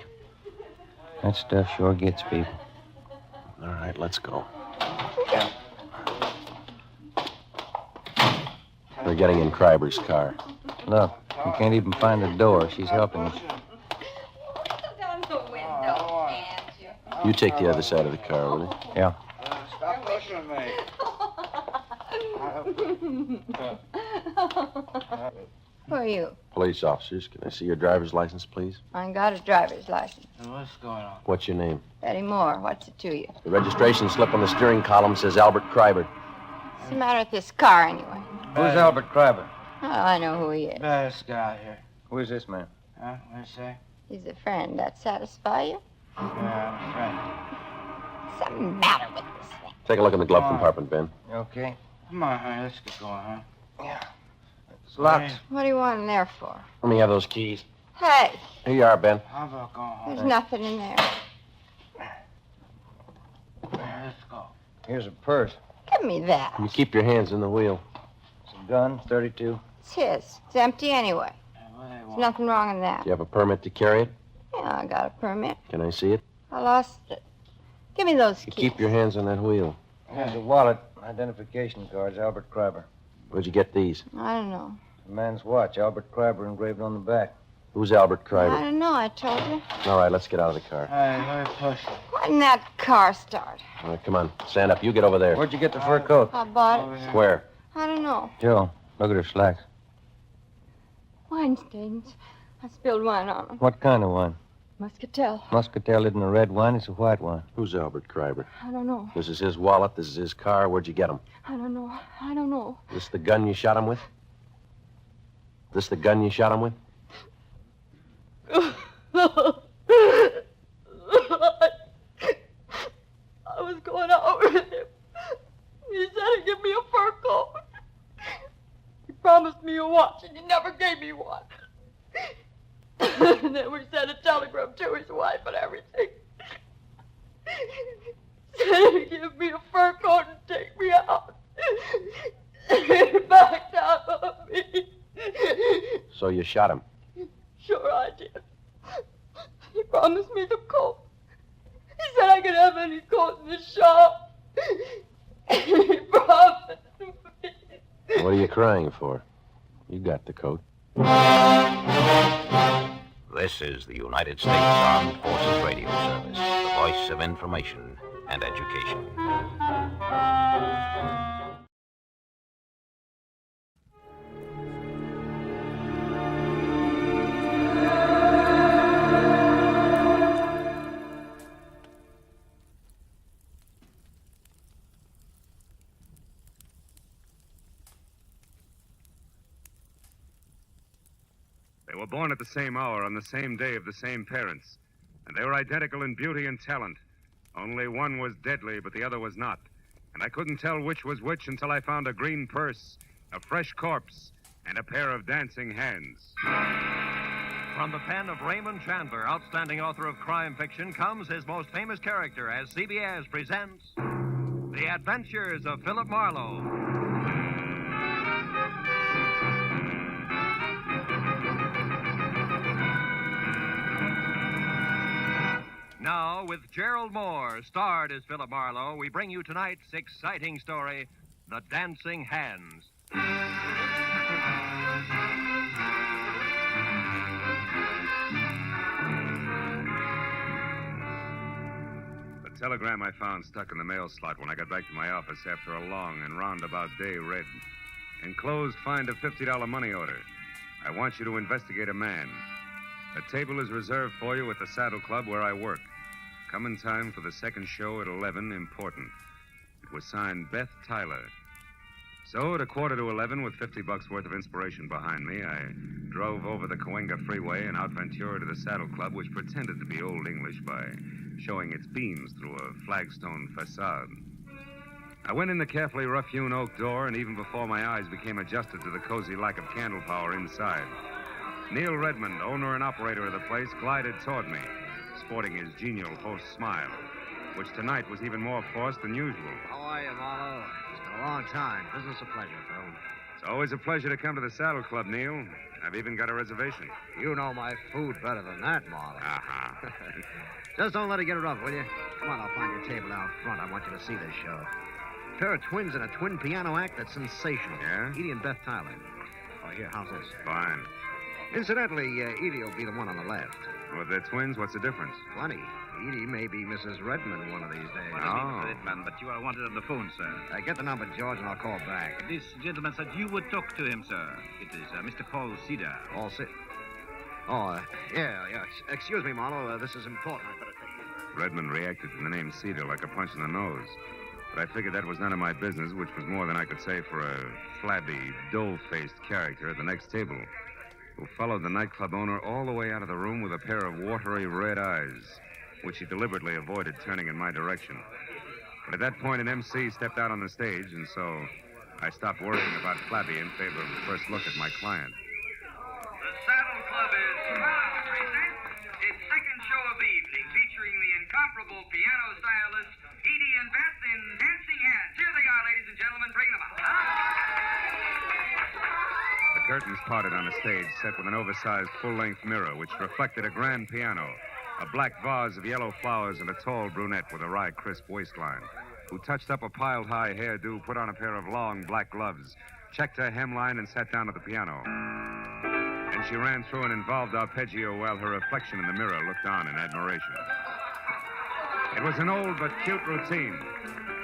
Speaker 10: That stuff sure gets people.
Speaker 1: All right, let's go. We're getting in Kreiber's car.
Speaker 10: Look, we can't even find the door. She's helping us.
Speaker 1: You take the other side of the car, will you?
Speaker 10: Yeah.
Speaker 5: Stop pushing me.
Speaker 2: Who are you?
Speaker 1: Police officers. Can I see your driver's license, please?
Speaker 2: I got a driver's license.
Speaker 12: What's going on?
Speaker 1: What's your name?
Speaker 2: Betty Moore. What's it to you?
Speaker 1: The registration slip on the steering column says Albert Kreiber.
Speaker 2: What's the matter with this car, anyway?
Speaker 10: Who's Albert Kreiber?
Speaker 2: Oh, I know who he is.
Speaker 12: This guy here.
Speaker 10: Who is this man?
Speaker 12: Huh? What'd you say?
Speaker 2: He's a friend. That satisfy you?
Speaker 12: Yeah, friend.
Speaker 2: What's the matter with this thing?
Speaker 1: Take a look in the glove compartment, Ben.
Speaker 10: You okay?
Speaker 12: Come on, honey. Let's get going, huh?
Speaker 10: Yeah. It's locked.
Speaker 2: What do you want in there for?
Speaker 1: Let me have those keys.
Speaker 2: Hey,
Speaker 1: Here you are, Ben.
Speaker 12: How about going home?
Speaker 2: there's nothing in there.
Speaker 12: Let's go.
Speaker 10: Here's a purse.
Speaker 2: Give me that.
Speaker 1: You keep your hands in the wheel.
Speaker 10: Some gun, .32.
Speaker 2: It's his. It's empty anyway.
Speaker 12: What do they
Speaker 2: There's
Speaker 12: want?
Speaker 2: nothing wrong in that.
Speaker 1: Do you have a permit to carry it?
Speaker 2: Yeah, I got a permit.
Speaker 1: Can I see it?
Speaker 2: I lost it. Give me those
Speaker 1: You
Speaker 2: keys.
Speaker 1: keep your hands on that wheel.
Speaker 10: Here's a wallet, identification cards, Albert Kreiber.
Speaker 1: Where'd you get these?
Speaker 2: I don't know.
Speaker 10: A man's watch, Albert Kreiber engraved on the back.
Speaker 1: Who's Albert
Speaker 2: I
Speaker 1: Kreiber?
Speaker 2: don't know. I told you.
Speaker 1: All right, let's get out of the car.
Speaker 12: Hey, let me push it.
Speaker 2: Why didn't that car start?
Speaker 1: All right, come on. Stand up. You get over there.
Speaker 10: Where'd you get the fur coat?
Speaker 2: I bought it.
Speaker 1: Where?
Speaker 2: I don't know.
Speaker 10: Joe, look at her slacks.
Speaker 2: Wine stains. I spilled wine on them.
Speaker 10: What kind of wine?
Speaker 2: Muscatel.
Speaker 10: Muscatel isn't a red wine, it's a white wine.
Speaker 1: Who's Albert Kreiber?
Speaker 2: I don't know.
Speaker 1: This is his wallet. This is his car. Where'd you get him?
Speaker 2: I don't know. I don't know.
Speaker 1: This the gun you shot him with? This the gun you shot him with?
Speaker 7: I was going out with him. He said he'd give me a fur coat. He promised me a watch, and he never gave me one. And then we sent a telegram to his wife and everything. Said he'd give me a fur coat and take me out. He backed out on me.
Speaker 1: So you shot him.
Speaker 7: Sure I did. He promised me the coat. He said I could have any coat in the shop. He promised me.
Speaker 1: What are you crying for? You got the coat.
Speaker 16: This is the United States Armed Forces Radio Service, the voice of information and education.
Speaker 20: They were born at the same hour on the same day of the same parents, and they were identical in beauty and talent. Only one was deadly, but the other was not. And I couldn't tell which was which until I found a green purse, a fresh corpse, and a pair of dancing hands.
Speaker 13: From the pen of Raymond Chandler, outstanding author of crime fiction, comes his most famous character as CBS presents The Adventures of Philip Marlowe. Now, with Gerald Moore, starred as Philip Marlowe, we bring you tonight's exciting story, The Dancing Hands.
Speaker 20: The telegram I found stuck in the mail slot when I got back to my office after a long and roundabout day read. Enclosed, find a $50 money order. I want you to investigate a man. A table is reserved for you at the Saddle Club where I work. Come in time for the second show at 11, important. It was signed Beth Tyler. So at 11:15, with $50 worth of inspiration behind me, I drove over the Cahuenga Freeway and out Ventura to the Saddle Club, which pretended to be Old English by showing its beams through a flagstone facade. I went in the carefully rough-hewn oak door, and even before my eyes became adjusted to the cozy lack of candle power inside, Neil Redmond, owner and operator of the place, glided toward me, sporting his genial host smile, which tonight was even more forced than usual.
Speaker 3: How are you, Marlowe? It's been a long time. Business a pleasure, Phil.
Speaker 20: It's always a pleasure to come to the Saddle Club, Neil. I've even got a reservation.
Speaker 3: You know my food better than that, Marlowe.
Speaker 20: Uh-huh.
Speaker 3: Just don't let it get rough, will you? Come on, I'll find your table out front. I want you to see this show. A pair of twins in a twin piano act that's sensational.
Speaker 20: Yeah?
Speaker 3: Edie and Beth Tyler. Oh, here, how's this?
Speaker 20: Fine.
Speaker 3: Incidentally, Edie will be the one on the left.
Speaker 20: Well, if they're twins, what's the difference?
Speaker 3: Plenty. Edie may be Mrs. Redmond one of these days.
Speaker 20: Oh.
Speaker 11: Redmond, but you are wanted on the phone, sir.
Speaker 3: Get the number, George, and I'll call back.
Speaker 11: This gentleman said you would talk to him, sir. It is Mr. Paul Cedar.
Speaker 3: Paul Cedar? Oh, yeah. Excuse me, Marlowe. This is important. I better take it.
Speaker 20: Redmond reacted to the name Cedar like a punch in the nose. But I figured that was none of my business, which was more than I could say for a flabby, dull-faced character at the next table, who followed the nightclub owner all the way out of the room with a pair of watery red eyes, which he deliberately avoided turning in my direction. But at that point, an MC stepped out on the stage, and so I stopped worrying about Flabby in favor of the first look at my client.
Speaker 23: The Saddle Club is proud to present its second show of the evening, featuring the incomparable piano stylist Edie and Beth in Dancing Hands. Here they are, ladies and gentlemen. Bring them out.
Speaker 20: The curtains parted on the stage, set with an oversized full-length mirror, which reflected a grand piano, a black vase of yellow flowers, and a tall brunette with a wry, crisp waistline, who touched up a piled-high hairdo, put on a pair of long black gloves, checked her hemline, and sat down at the piano. And she ran through an involved arpeggio while her reflection in the mirror looked on in admiration. It was an old but cute routine,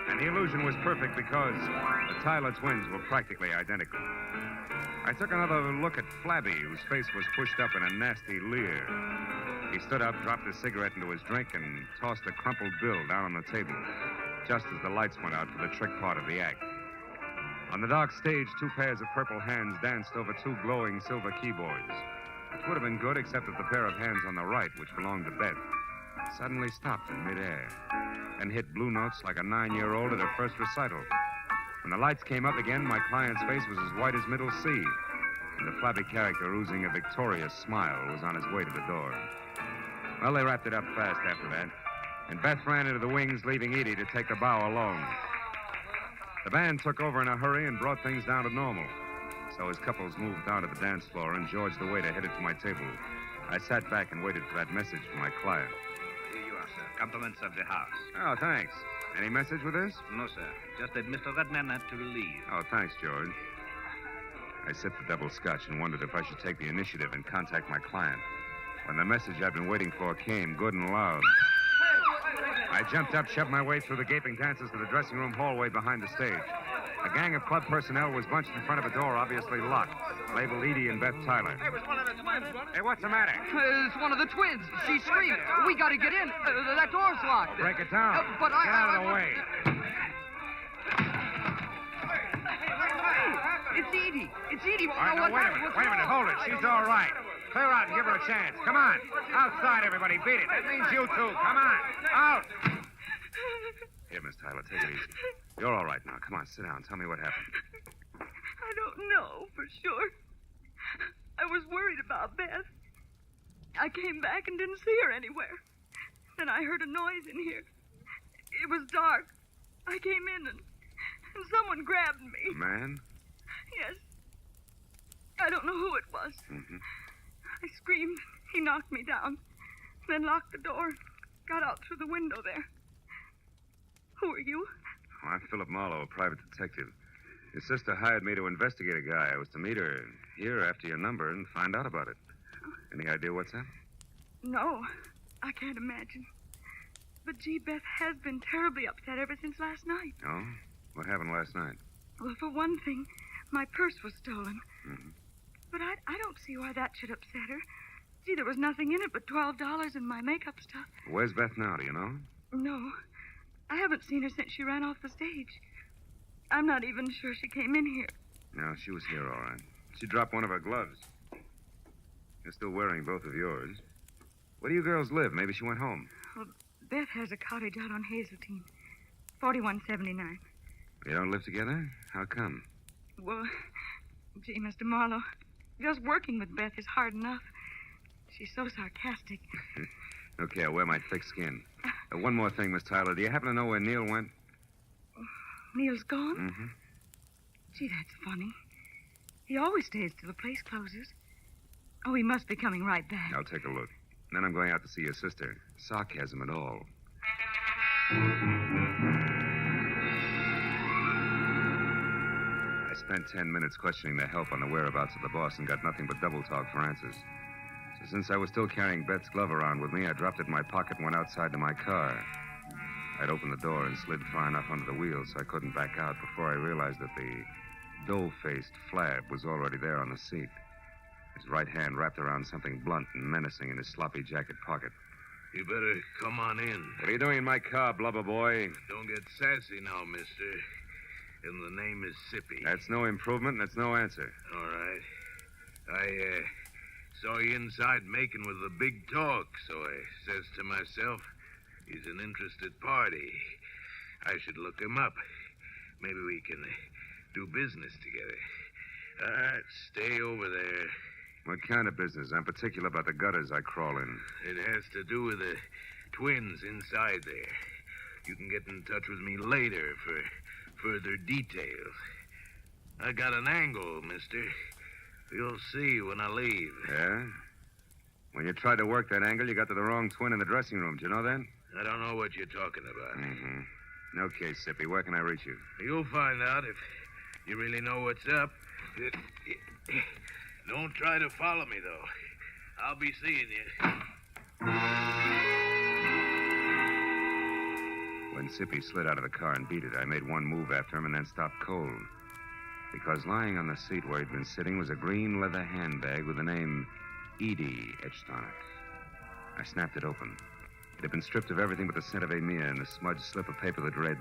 Speaker 20: and the illusion was perfect because the Tyler twins were practically identical. I took another look at Flabby, whose face was pushed up in a nasty leer. He stood up, dropped his cigarette into his drink, and tossed a crumpled bill down on the table, just as the lights went out for the trick part of the act. On the dark stage, two pairs of purple hands danced over two glowing silver keyboards, which would have been good except that the pair of hands on the right, which belonged to Beth, suddenly stopped in midair and hit blue notes like a 9-year-old at her first recital. When the lights came up again, my client's face was as white as Middle Sea, and the flabby character, oozing a victorious smile, was on his way to the door. Well, they wrapped it up fast after that, and Beth ran into the wings, leaving Edie to take the bow alone. The band took over in a hurry and brought things down to normal. So as couples moved down to the dance floor and George the waiter headed to my table, I sat back and waited for that message from my client.
Speaker 11: Here you are, sir. Compliments of the house.
Speaker 20: Oh, thanks. Any message with this?
Speaker 11: No, sir. Just that Mr. Redman had to leave.
Speaker 20: Oh, thanks, George. I sipped the double scotch and wondered if I should take the initiative and contact my client. When the message I'd been waiting for came, good and loud, I jumped up, shoved my way through the gaping dancers to the dressing room hallway behind the stage. A gang of club personnel was bunched in front of a door, obviously locked, labeled Edie and Beth Tyler.
Speaker 23: Hey, it was one of the twins, wasn't it?
Speaker 20: Hey, what's the matter?
Speaker 23: It's one of the twins. She screamed. We got to get in. That door's locked.
Speaker 20: Break it down.
Speaker 23: But
Speaker 20: Get out of the way.
Speaker 23: It's Edie. It's Edie.
Speaker 20: All right, now, wait a minute. Hold it. She's all right. Clear out and give her a chance. Come on. Outside, everybody. Beat it. That means you too. Come on. Out. Here, Miss Tyler, take it easy. You're all right now. Come on, sit down. Tell me what happened.
Speaker 24: I don't know for sure. I was worried about Beth. I came back and didn't see her anywhere. Then I heard a noise in here. It was dark. I came in and someone grabbed me.
Speaker 20: A man?
Speaker 24: Yes. I don't know who it was.
Speaker 20: Mm-hmm.
Speaker 24: I screamed. He knocked me down, then locked the door, got out through the window there. Who are you?
Speaker 20: Oh, I'm Philip Marlowe, a private detective. Your sister hired me to investigate a guy. I was to meet her here after your number and find out about it. Any idea what's happened?
Speaker 24: No, I can't imagine. But, gee, Beth has been terribly upset ever since last night.
Speaker 20: Oh? What happened last night?
Speaker 24: Well, for one thing, my purse was stolen.
Speaker 20: Mm-hmm.
Speaker 24: But I don't see why that should upset her. Gee, there was nothing in it but $12 and my makeup stuff.
Speaker 20: Where's Beth now, do you know?
Speaker 24: No, I haven't seen her since she ran off the stage. I'm not even sure she came in here.
Speaker 20: No, she was here, all right. She dropped one of her gloves. You're still wearing both of yours. Where do you girls live? Maybe she went home.
Speaker 24: Well, Beth has a cottage out on Hazeltine, 4179.
Speaker 20: You don't live together? How come?
Speaker 24: Well, gee, Mr. Marlowe, just working with Beth is hard enough. She's so sarcastic.
Speaker 20: Okay, I'll wear my thick skin. One more thing, Miss Tyler. Do you happen to know where Neil went?
Speaker 24: Neil's gone?
Speaker 20: Mm-hmm.
Speaker 24: Gee, that's funny. He always stays till the place closes. Oh, he must be coming right back.
Speaker 20: I'll take a look. Then I'm going out to see your sister. Sarcasm at all. I spent 10 minutes questioning the help on the whereabouts of the boss and got nothing but double talk for answers. So since I was still carrying Beth's glove around with me, I dropped it in my pocket and went outside to my car. I'd opened the door and slid far enough under the wheel so I couldn't back out before I realized that the dough-faced Flab was already there on the seat. His right hand wrapped around something blunt and menacing in his sloppy jacket pocket.
Speaker 4: You better come on in.
Speaker 20: What are you doing in my car, blubber boy?
Speaker 4: Don't get sassy now, mister. And the name is Sippy.
Speaker 20: That's no improvement, and that's no answer.
Speaker 4: All right. I saw you inside making with the big talk, so I says to myself, he's an interested party. I should look him up. Maybe we can do business together. All right, stay over there.
Speaker 20: What kind of business? I'm particular about the gutters I crawl in.
Speaker 4: It has to do with the twins inside there. You can get in touch with me later for further details. I got an angle, mister. You'll see when I leave.
Speaker 20: Yeah? When you tried to work that angle, you got to the wrong twin in the dressing room. Do you know that?
Speaker 4: I don't know what you're talking about.
Speaker 20: Mm-hmm. Okay, Sippy, where can I reach you?
Speaker 4: You'll find out if you really know what's up. Don't try to follow me, though. I'll be seeing you.
Speaker 20: When Sippy slid out of the car and beat it, I made one move after him and then stopped cold. Because lying on the seat where he'd been sitting was a green leather handbag with the name Edie etched on it. I snapped it open. It had been stripped of everything but the scent of Amia and a smudged slip of paper that read,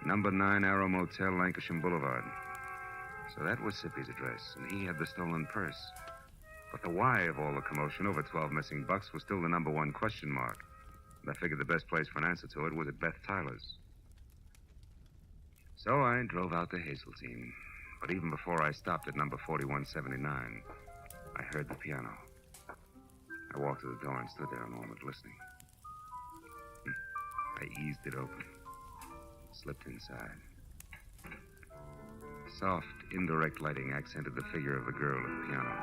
Speaker 20: Number 9 Arrow Motel, Lancashire Boulevard. So that was Sippy's address, and he had the stolen purse. But the why of all the commotion over 12 missing bucks was still the number one question mark. And I figured the best place for an answer to it was at Beth Tyler's. So I drove out to Hazeltine. But even before I stopped at number 4179, I heard the piano. I walked to the door and stood there a moment listening. I eased it open, slipped inside. Soft, indirect lighting accented the figure of the girl at the piano.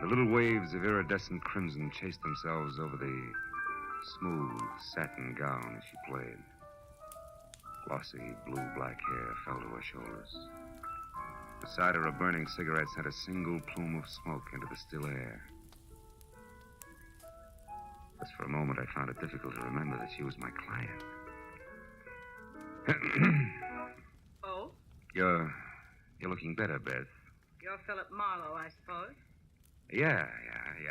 Speaker 20: The little waves of iridescent crimson chased themselves over the smooth satin gown as she played. Glossy blue-black hair fell to her shoulders. Beside her, a burning cigarette sent a single plume of smoke into the still air. Just for a moment, I found it difficult to remember that she was my client.
Speaker 24: Oh?
Speaker 20: You're looking better, Beth.
Speaker 24: You're Philip Marlowe, I suppose.
Speaker 20: Yeah.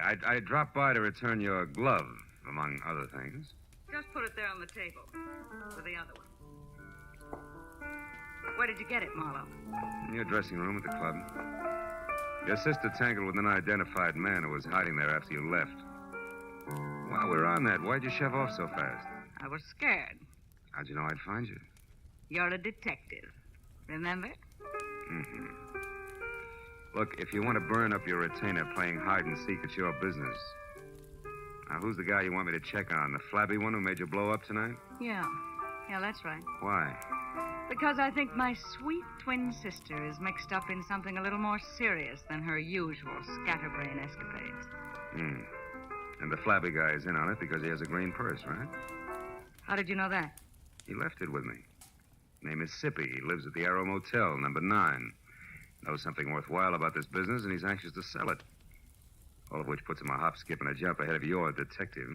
Speaker 20: I dropped by to return your glove, among other things.
Speaker 24: Just put it there on the table. With the other one. Where did you get it, Marlowe?
Speaker 20: In your dressing room at the club. Your sister tangled with an unidentified man who was hiding there after you left. While we're on that, why'd you shove off so fast?
Speaker 24: I was scared.
Speaker 20: How'd you know I'd find you?
Speaker 24: You're a detective. Remember?
Speaker 20: Mm-hmm. Look, if you want to burn up your retainer playing hide and seek, it's your business. Now, who's the guy you want me to check on? The flabby one who made you blow up tonight?
Speaker 24: Yeah, that's right.
Speaker 20: Why?
Speaker 24: Because I think my sweet twin sister is mixed up in something a little more serious than her usual scatterbrain escapades.
Speaker 20: And the flabby guy is in on it because he has a green purse, right?
Speaker 6: How did you know that?
Speaker 20: He left it with me. Name is Sippy. He lives at the Arrow Motel, number 9. Knows something worthwhile about this business, and he's anxious to sell it. All of which puts him a hop, skip, and a jump ahead of your detective.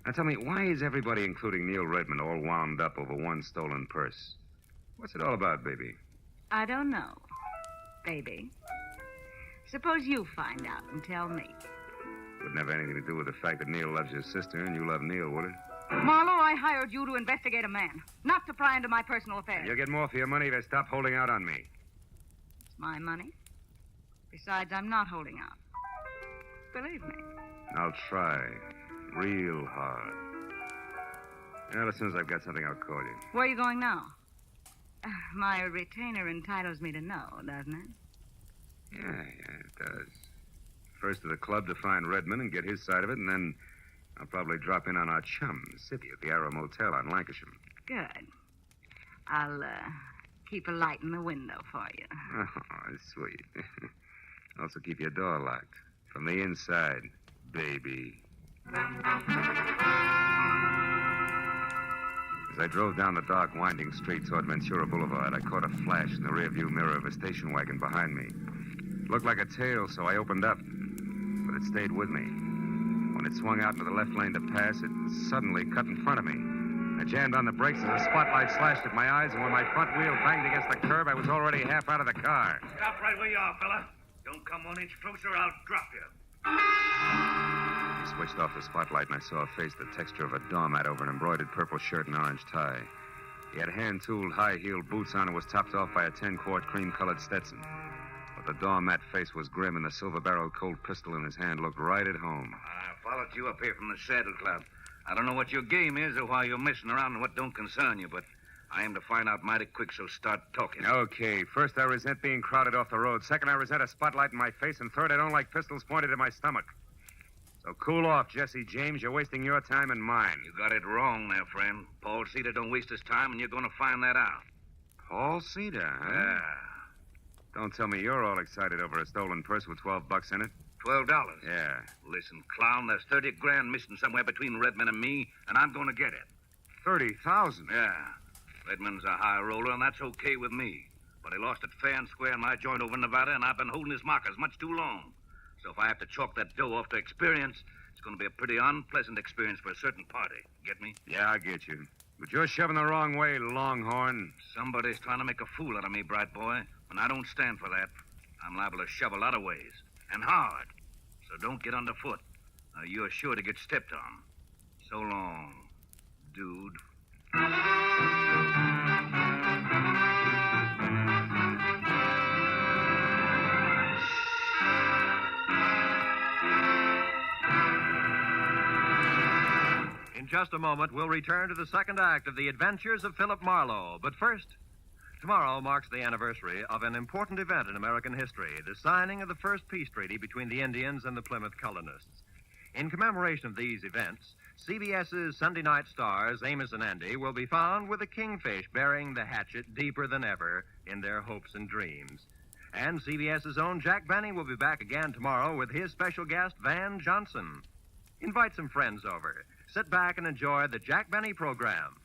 Speaker 20: Now tell me, why is everybody, including Neil Redmond, all wound up over one stolen purse? What's it all about, baby?
Speaker 6: I don't know, baby. Suppose you find out and tell me.
Speaker 20: Wouldn't have anything to do with the fact that Neil loves your sister and you love Neil, would it?
Speaker 6: Marlowe, I hired you to investigate a man, not to pry into my personal affairs.
Speaker 20: You'll get more for your money if you stop holding out on me.
Speaker 6: It's my money. Besides, I'm not holding out. Believe me.
Speaker 20: I'll try. Real hard. Well, as soon as I've got something, I'll call you.
Speaker 6: Where are you going now? My retainer entitles me to know, doesn't it?
Speaker 20: Yeah, it does. First to the club to find Redmond and get his side of it, and then I'll probably drop in on our chum, Sippy, at the Arrow Motel on Lancashire.
Speaker 6: Good. I'll, keep a light in the window for you.
Speaker 20: Oh, sweet. Also keep your door locked. From the inside, baby. As I drove down the dark, winding street toward Ventura Boulevard, I caught a flash in the rearview mirror of a station wagon behind me. It looked like a tail, so I opened up. But it stayed with me. When it swung out into the left lane to pass, it suddenly cut in front of me. I jammed on the brakes as the spotlight slashed at my eyes, and when my front wheel banged against the curb, I was already half out of the car.
Speaker 11: Stop right where you are, fella. Don't come 1 inch closer, I'll drop you.
Speaker 20: He switched off the spotlight, and I saw a face the texture of a doormat over an embroidered purple shirt and orange tie. He had hand-tooled, high-heeled boots on and was topped off by a 10-quart cream-colored Stetson. But the doormat face was grim, and the silver-barreled Colt pistol in his hand looked right at home.
Speaker 11: I followed you up here from the Saddle Club. I don't know what your game is or why you're messing around and what don't concern you, but I aim to find out mighty quick, so start talking.
Speaker 20: Okay, first I resent being crowded off the road. Second, I resent a spotlight in my face. And third, I don't like pistols pointed at my stomach. So cool off, Jesse James. You're wasting your time and mine.
Speaker 11: You got it wrong there, friend. Paul Cedar don't waste his time, and you're going to find that out.
Speaker 20: Paul Cedar, huh?
Speaker 11: Yeah.
Speaker 20: Don't tell me you're all excited over a stolen purse with $12 in it.
Speaker 11: $12?
Speaker 20: Yeah.
Speaker 11: Listen, clown, there's 30 grand missing somewhere between Redmond and me, and I'm going to get it.
Speaker 20: 30,000?
Speaker 11: Yeah. Redmond's a high roller, and that's okay with me. But he lost it fair and square in my joint over in Nevada, and I've been holding his markers much too long. So if I have to chalk that dough off to experience, it's going to be a pretty unpleasant experience for a certain party. Get me?
Speaker 20: Yeah, I get you. But you're shoving the wrong way, Longhorn.
Speaker 11: Somebody's trying to make a fool out of me, bright boy, and I don't stand for that. I'm liable to shove a lot of ways, and hard. So don't get underfoot. You're sure to get stepped on. So long, dude.
Speaker 13: In just a moment, we'll return to the second act of The Adventures of Philip Marlowe. But first, tomorrow marks the anniversary of an important event in American history, the signing of the first peace treaty between the Indians and the Plymouth colonists. In commemoration of these events, CBS's Sunday night stars, Amos and Andy, will be found with a kingfish burying the hatchet deeper than ever in their hopes and dreams. And CBS's own Jack Benny will be back again tomorrow with his special guest, Van Johnson. Invite some friends over. Sit back and enjoy the Jack Benny program.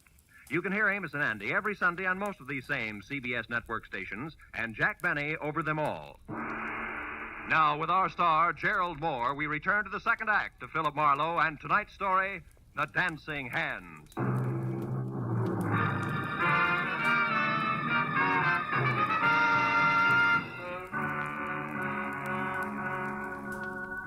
Speaker 13: You can hear Amos and Andy every Sunday on most of these same CBS network stations, and Jack Benny over them all. Now, with our star, Gerald Moore, we return to the second act of Philip Marlowe and tonight's story, The Dancing Hands.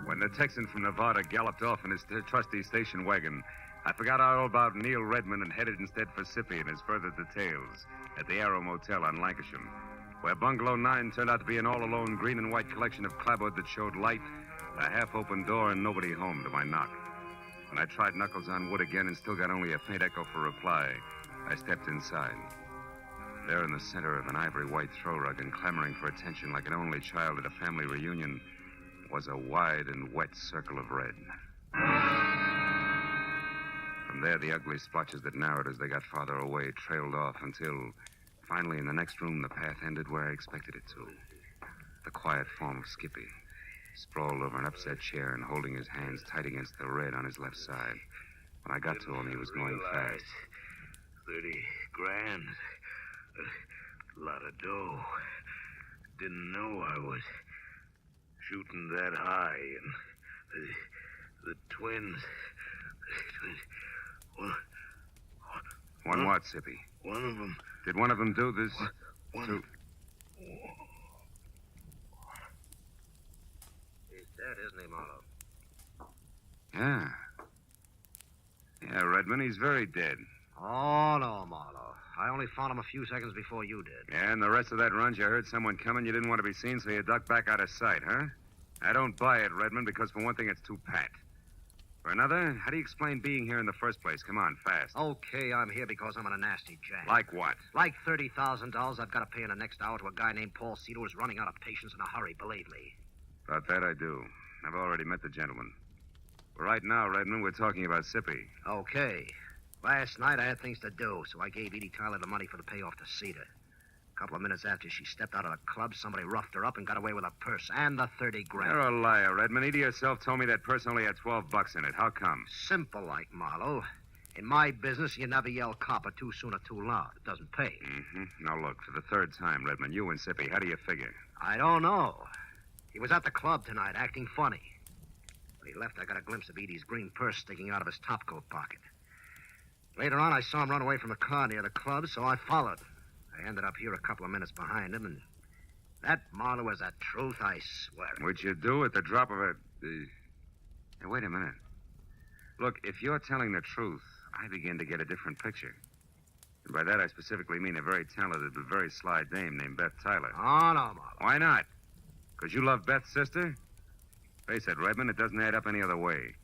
Speaker 20: When the Texan from Nevada galloped off in his trusty station wagon, I forgot all about Neil Redmond and headed instead for Sippy and his further details at the Arrow Motel on Lancashire, where Bungalow 9 turned out to be an all-alone green and white collection of clapboard that showed light, a half-open door, and nobody home to my knock. When I tried knuckles on wood again and still got only a faint echo for reply, I stepped inside. There in the center of an ivory white throw rug and clamoring for attention like an only child at a family reunion was a wide and wet circle of red. From there, the ugly splotches that narrowed as they got farther away trailed off until, finally, in the next room, the path ended where I expected it to. The quiet form of Skippy. sprawled over an upset chair and holding his hands tight against the red on his left side. When I got to him, he was going fast.
Speaker 4: 30 grand. A lot of dough. Didn't know I was shooting that high. And the twins.
Speaker 20: One what, Sippy?
Speaker 4: One of them.
Speaker 20: Did one of them do this?
Speaker 4: One.
Speaker 3: He's dead, isn't he, Marlowe?
Speaker 20: Yeah. Yeah, Redmond, he's very dead.
Speaker 3: Oh, no, Marlowe. I only found him a few seconds before you did.
Speaker 20: Yeah, and the rest of that run, you heard someone coming, you didn't want to be seen, so you ducked back out of sight, huh? I don't buy it, Redmond, because for one thing, it's too pat. For another, how do you explain being here in the first place? Come on, fast.
Speaker 3: Okay, I'm here because I'm in a nasty jam.
Speaker 20: Like what?
Speaker 3: Like $30,000 I've got to pay in the next hour to a guy named Paul Cedar who's running out of patience in a hurry, believe me.
Speaker 20: About that, I do. I've already met the gentleman. But right now, Redmond, we're talking about Sippy.
Speaker 3: Okay. Last night I had things to do, so I gave Edie Tyler the money for the payoff to Cedar. A couple of minutes after she stepped out of the club, somebody roughed her up and got away with her purse and the 30 grand.
Speaker 20: You're a liar, Redmond. Edie herself told me that purse only had $12 in it. How come?
Speaker 3: Simple like, Marlowe. In my business, you never yell copper too soon or too loud. It doesn't pay.
Speaker 20: Mm-hmm. Now, look, for the third time, Redmond, you and Sippy, how do you figure?
Speaker 3: I don't know. He was at the club tonight, acting funny. When he left, I got a glimpse of Edie's green purse sticking out of his topcoat pocket. Later on, I saw him run away from the car near the club, so I followed. I ended up here a couple of minutes behind him, and that, Marlowe, is the truth, I swear.
Speaker 20: What'd you do at the drop of a... Hey, wait a minute. Look, if you're telling the truth, I begin to get a different picture. And by that, I specifically mean a very talented but very sly dame named Beth Tyler.
Speaker 3: Oh, no, Marlowe.
Speaker 20: Why not? Because you love Beth's sister? Face it, Redmond, it doesn't add up any other way.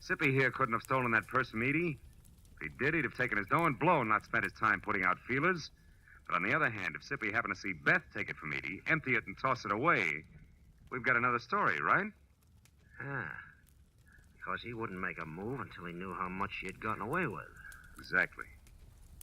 Speaker 20: Sippy here couldn't have stolen that purse from Edie. If he did, he'd have taken his dough and blown, not spent his time putting out feelers. But on the other hand, if Sippy happened to see Beth take it from Edie, empty it, and toss it away, we've got another story, right?
Speaker 3: Ah. Because he wouldn't make a move until he knew how much she had gotten away with.
Speaker 20: Exactly.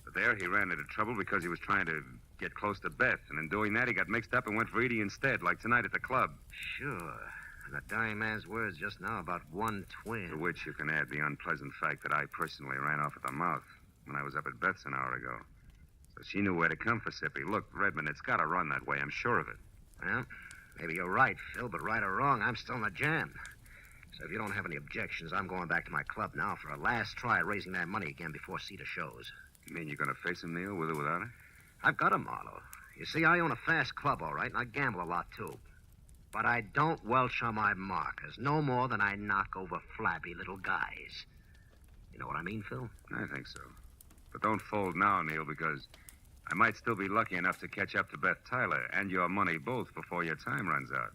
Speaker 20: But there, he ran into trouble because he was trying to get close to Beth. And in doing that, he got mixed up and went for Edie instead, like tonight at the club.
Speaker 3: Sure. And the dying man's words just now about one twin.
Speaker 20: To which you can add the unpleasant fact that I personally ran off at the mouth when I was up at Beth's an hour ago. So she knew where to come for Sippy. Look, Redmond, it's got to run that way. I'm sure of it.
Speaker 3: Well, maybe you're right, Phil, but right or wrong, I'm still in the jam. So if you don't have any objections, I'm going back to my club now for a last try at raising that money again before Cedar shows.
Speaker 20: You mean you're going to face him, Neil, with or without her?
Speaker 3: I've got him, Marlowe. You see, I own a fast club, all right, and I gamble a lot, too. But I don't welch on my markers, no more than I knock over flabby little guys. You know what I mean, Phil?
Speaker 20: I think so. But don't fold now, Neil, because I might still be lucky enough to catch up to Beth Tyler and your money both before your time runs out.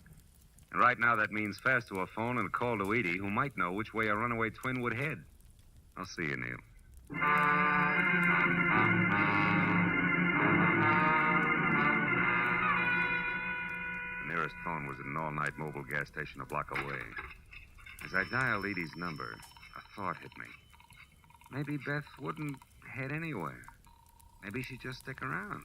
Speaker 20: And right now, that means fast to a phone and a call to Edie, who might know which way a runaway twin would head. I'll see you, Neil. The nearest phone was at an all-night mobile gas station a block away. As I dialed Edie's number, a thought hit me. Maybe Beth wouldn't head anywhere. Maybe she'd just stick around.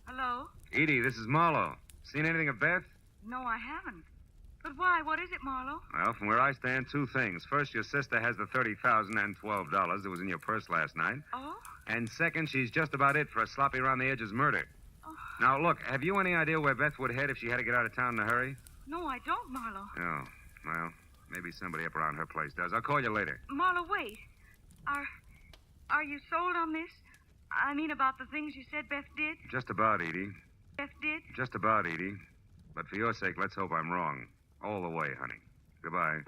Speaker 6: Hello?
Speaker 20: Edie, this is Marlowe. Seen anything of Beth?
Speaker 6: No, I haven't. But why? What is it, Marlowe?
Speaker 20: Well, from where I stand, two things. First, your sister has the $30,000 and $12 that was in your purse last night.
Speaker 6: Oh?
Speaker 20: And second, she's just about it for a sloppy around the edges murder.
Speaker 6: Oh.
Speaker 20: Now, look, have you any idea where Beth would head if she had to get out of town in a hurry?
Speaker 6: No, I don't, Marlowe.
Speaker 20: Oh, well, maybe somebody up around her place does. I'll call you later.
Speaker 6: Marlowe, wait. Are you sold on this? I mean, about the things you said Beth did?
Speaker 20: Just about, Edie.
Speaker 6: Beth did?
Speaker 20: Just about, Edie. But for your sake, let's hope I'm wrong. All the way, honey. Goodbye.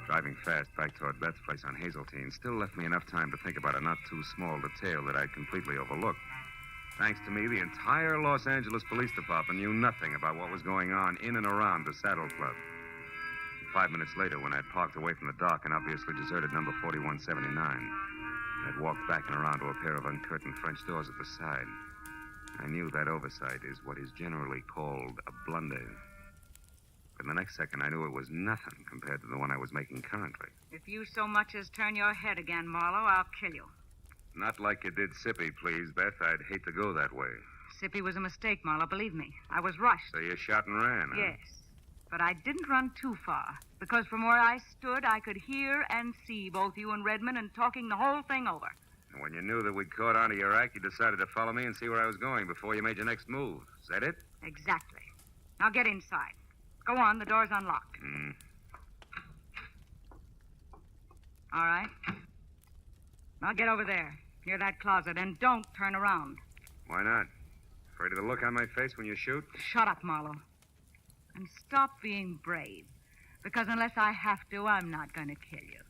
Speaker 20: Driving fast back toward Beth's place on Hazeltine still left me enough time to think about a not-too-small detail that I'd completely overlooked. Thanks to me, the entire Los Angeles Police Department knew nothing about what was going on in and around the Saddle Club. 5 minutes later, when I'd parked away from the dock and obviously deserted number 4179, I'd walked back and around to a pair of uncurtained French doors at the side. I knew that oversight is what is generally called a blunder. But the next second, I knew it was nothing compared to the one I was making currently.
Speaker 6: If you so much as turn your head again, Marlowe, I'll kill you.
Speaker 20: Not like you did Sippy, please, Beth. I'd hate to go that way.
Speaker 6: Sippy was a mistake, Marlowe, believe me. I was rushed.
Speaker 20: So you shot and ran, huh?
Speaker 6: Yes. But I didn't run too far, because from where I stood, I could hear and see both you and Redmond and talking the whole thing over.
Speaker 20: And when you knew that we'd caught on to your act, you decided to follow me and see where I was going before you made your next move. Is that it?
Speaker 6: Exactly. Now get inside. Go on, the door's unlocked. All right. Now get over there, near that closet, and don't turn around.
Speaker 20: Why not? Afraid of the look on my face when you shoot?
Speaker 6: Shut up, Marlowe. And stop being brave. Because unless I have to, I'm not going to kill you.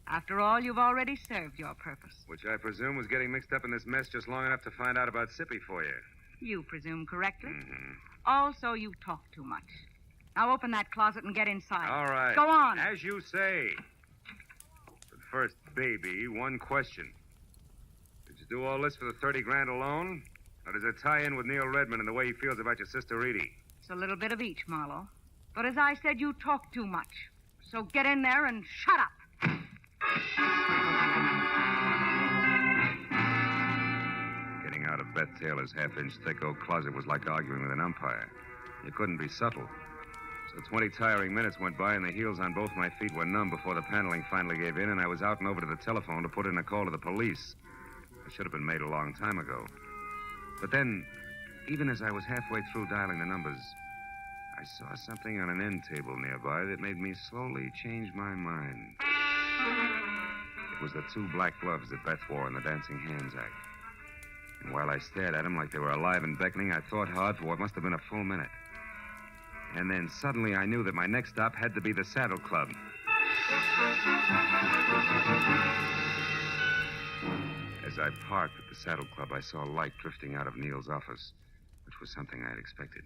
Speaker 6: After all, you've already served your purpose.
Speaker 20: Which I presume was getting mixed up in this mess just long enough to find out about Sippy for you.
Speaker 6: You presume correctly. Also, you talk too much. Now open that closet and get inside.
Speaker 20: All right.
Speaker 6: Go on.
Speaker 20: As you say. But first, baby, one question. Did you do all this for the 30 grand alone? Or does it tie in with Neil Redmond and the way he feels about your sister Edie?
Speaker 6: It's a little bit of each, Marlowe. But as I said, you talk too much. So get in there and shut up.
Speaker 20: Getting out of Beth Taylor's half-inch thick oak closet was like arguing with an umpire. You couldn't be subtle. So 20 tiring minutes went by, and the heels on both my feet were numb before the paneling finally gave in, and I was out and over to the telephone to put in a call to the police. It should have been made a long time ago. But then, even as I was halfway through dialing the numbers, I saw something on an end table nearby that made me slowly change my mind. It was the 2 black gloves that Beth wore in the Dancing Hands act. And while I stared at them like they were alive and beckoning, I thought hard for what must have been a full minute. And then suddenly I knew that my next stop had to be the Saddle Club. As I parked at the Saddle Club, I saw light drifting out of Neil's office, which was something I had expected.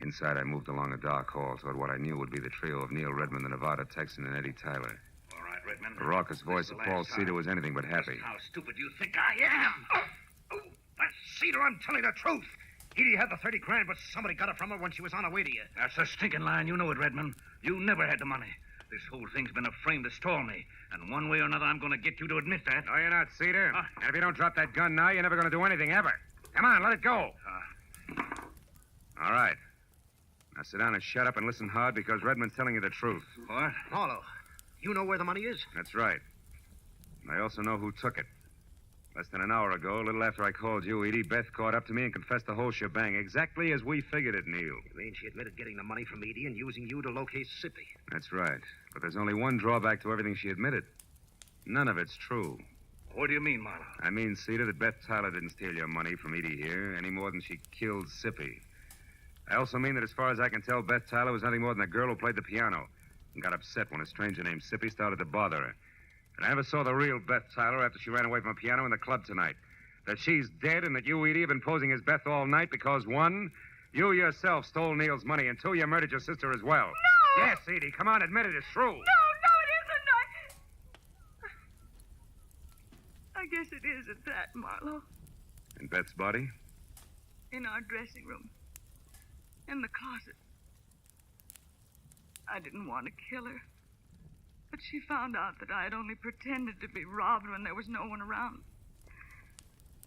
Speaker 20: Inside, I moved along a dark hall toward what I knew would be the trio of Neil Redmond, the Nevada Texan, and Eddie Tyler.
Speaker 11: All right, Redmond.
Speaker 20: The raucous voice of Paul Cedar was anything but happy.
Speaker 11: How stupid you think I am?
Speaker 3: Oh, that's Cedar, I'm telling the truth. Edie had the 30 grand, but somebody got it from her when she was on her way to you.
Speaker 11: That's a stinking lie. You know it, Redmond. You never had the money. This whole thing's been a frame to stall me. And one way or another, I'm going to get you to admit that.
Speaker 20: No, you're not, Cedar. And if you don't drop that gun now, you're never going to do anything ever. Come on, let it go. All right. Now sit down and shut up and listen hard, because Redmond's telling you the truth.
Speaker 11: What?
Speaker 3: Marlowe, you know where the money is?
Speaker 20: That's right. And I also know who took it. Less than an hour ago, a little after I called you, Edie, Beth caught up to me and confessed the whole shebang, exactly as we figured it, Neil.
Speaker 3: You mean she admitted getting the money from Edie and using you to locate Sippy?
Speaker 20: That's right. But there's only one drawback to everything she admitted. None of it's true.
Speaker 11: What do you mean, Marlowe?
Speaker 20: I mean, Cedar, that Beth Tyler didn't steal your money from Edie here any more than she killed Sippy. I also mean that as far as I can tell, Beth Tyler was nothing more than a girl who played the piano and got upset when a stranger named Sippy started to bother her. And I never saw the real Beth Tyler after she ran away from a piano in the club tonight. That she's dead and that you, Edie, have been posing as Beth all night because, 1, you yourself stole Neil's money, and 2, you murdered your sister as well.
Speaker 24: No!
Speaker 20: Yes, Edie, come on, admit it. It's true.
Speaker 24: No, it isn't. I guess it is at that, Marlowe.
Speaker 20: And Beth's body?
Speaker 24: In our dressing room. In the closet. I didn't want to kill her. But she found out that I had only pretended to be robbed when there was no one around.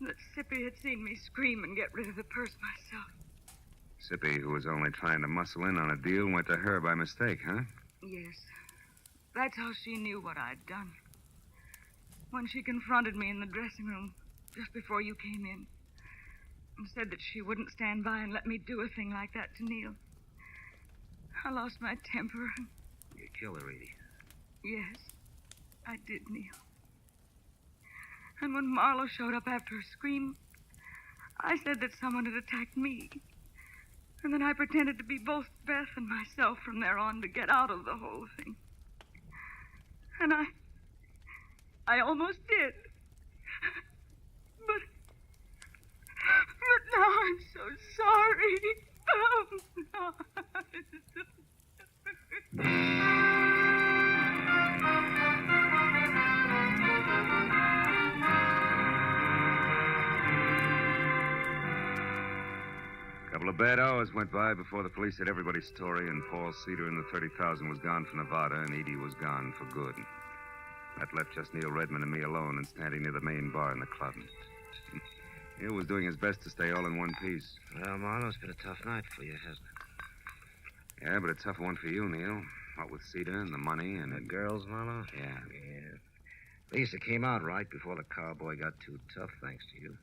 Speaker 24: That Sippy had seen me scream and get rid of the purse myself.
Speaker 20: Sippy, who was only trying to muscle in on a deal, went to her by mistake, huh?
Speaker 24: Yes. That's how she knew what I'd done. When she confronted me in the dressing room just before you came in and said that she wouldn't stand by and let me do a thing like that to Neil, I lost my temper.
Speaker 3: You killed her, Edie.
Speaker 24: Yes, I did, Neil. And when Marlowe showed up after her scream, I said that someone had attacked me. And then I pretended to be both Beth and myself from there on to get out of the whole thing. And I almost did. But now I'm so sorry. Oh, no.
Speaker 20: A couple of bad hours went by before the police had everybody's story, and Paul Cedar and the 30,000 was gone for Nevada, and Edie was gone for good. That left just Neil Redmond and me alone and standing near the main bar in the club. Neil was doing his best to stay all in one piece.
Speaker 3: Well, Marlowe, it's been a tough night for you, hasn't it?
Speaker 20: Yeah, but a tough one for you, Neil. What with Cedar and the money and...
Speaker 3: The girls, Marlowe?
Speaker 20: Yeah.
Speaker 3: At least it came out right before the cowboy got too tough, thanks to you.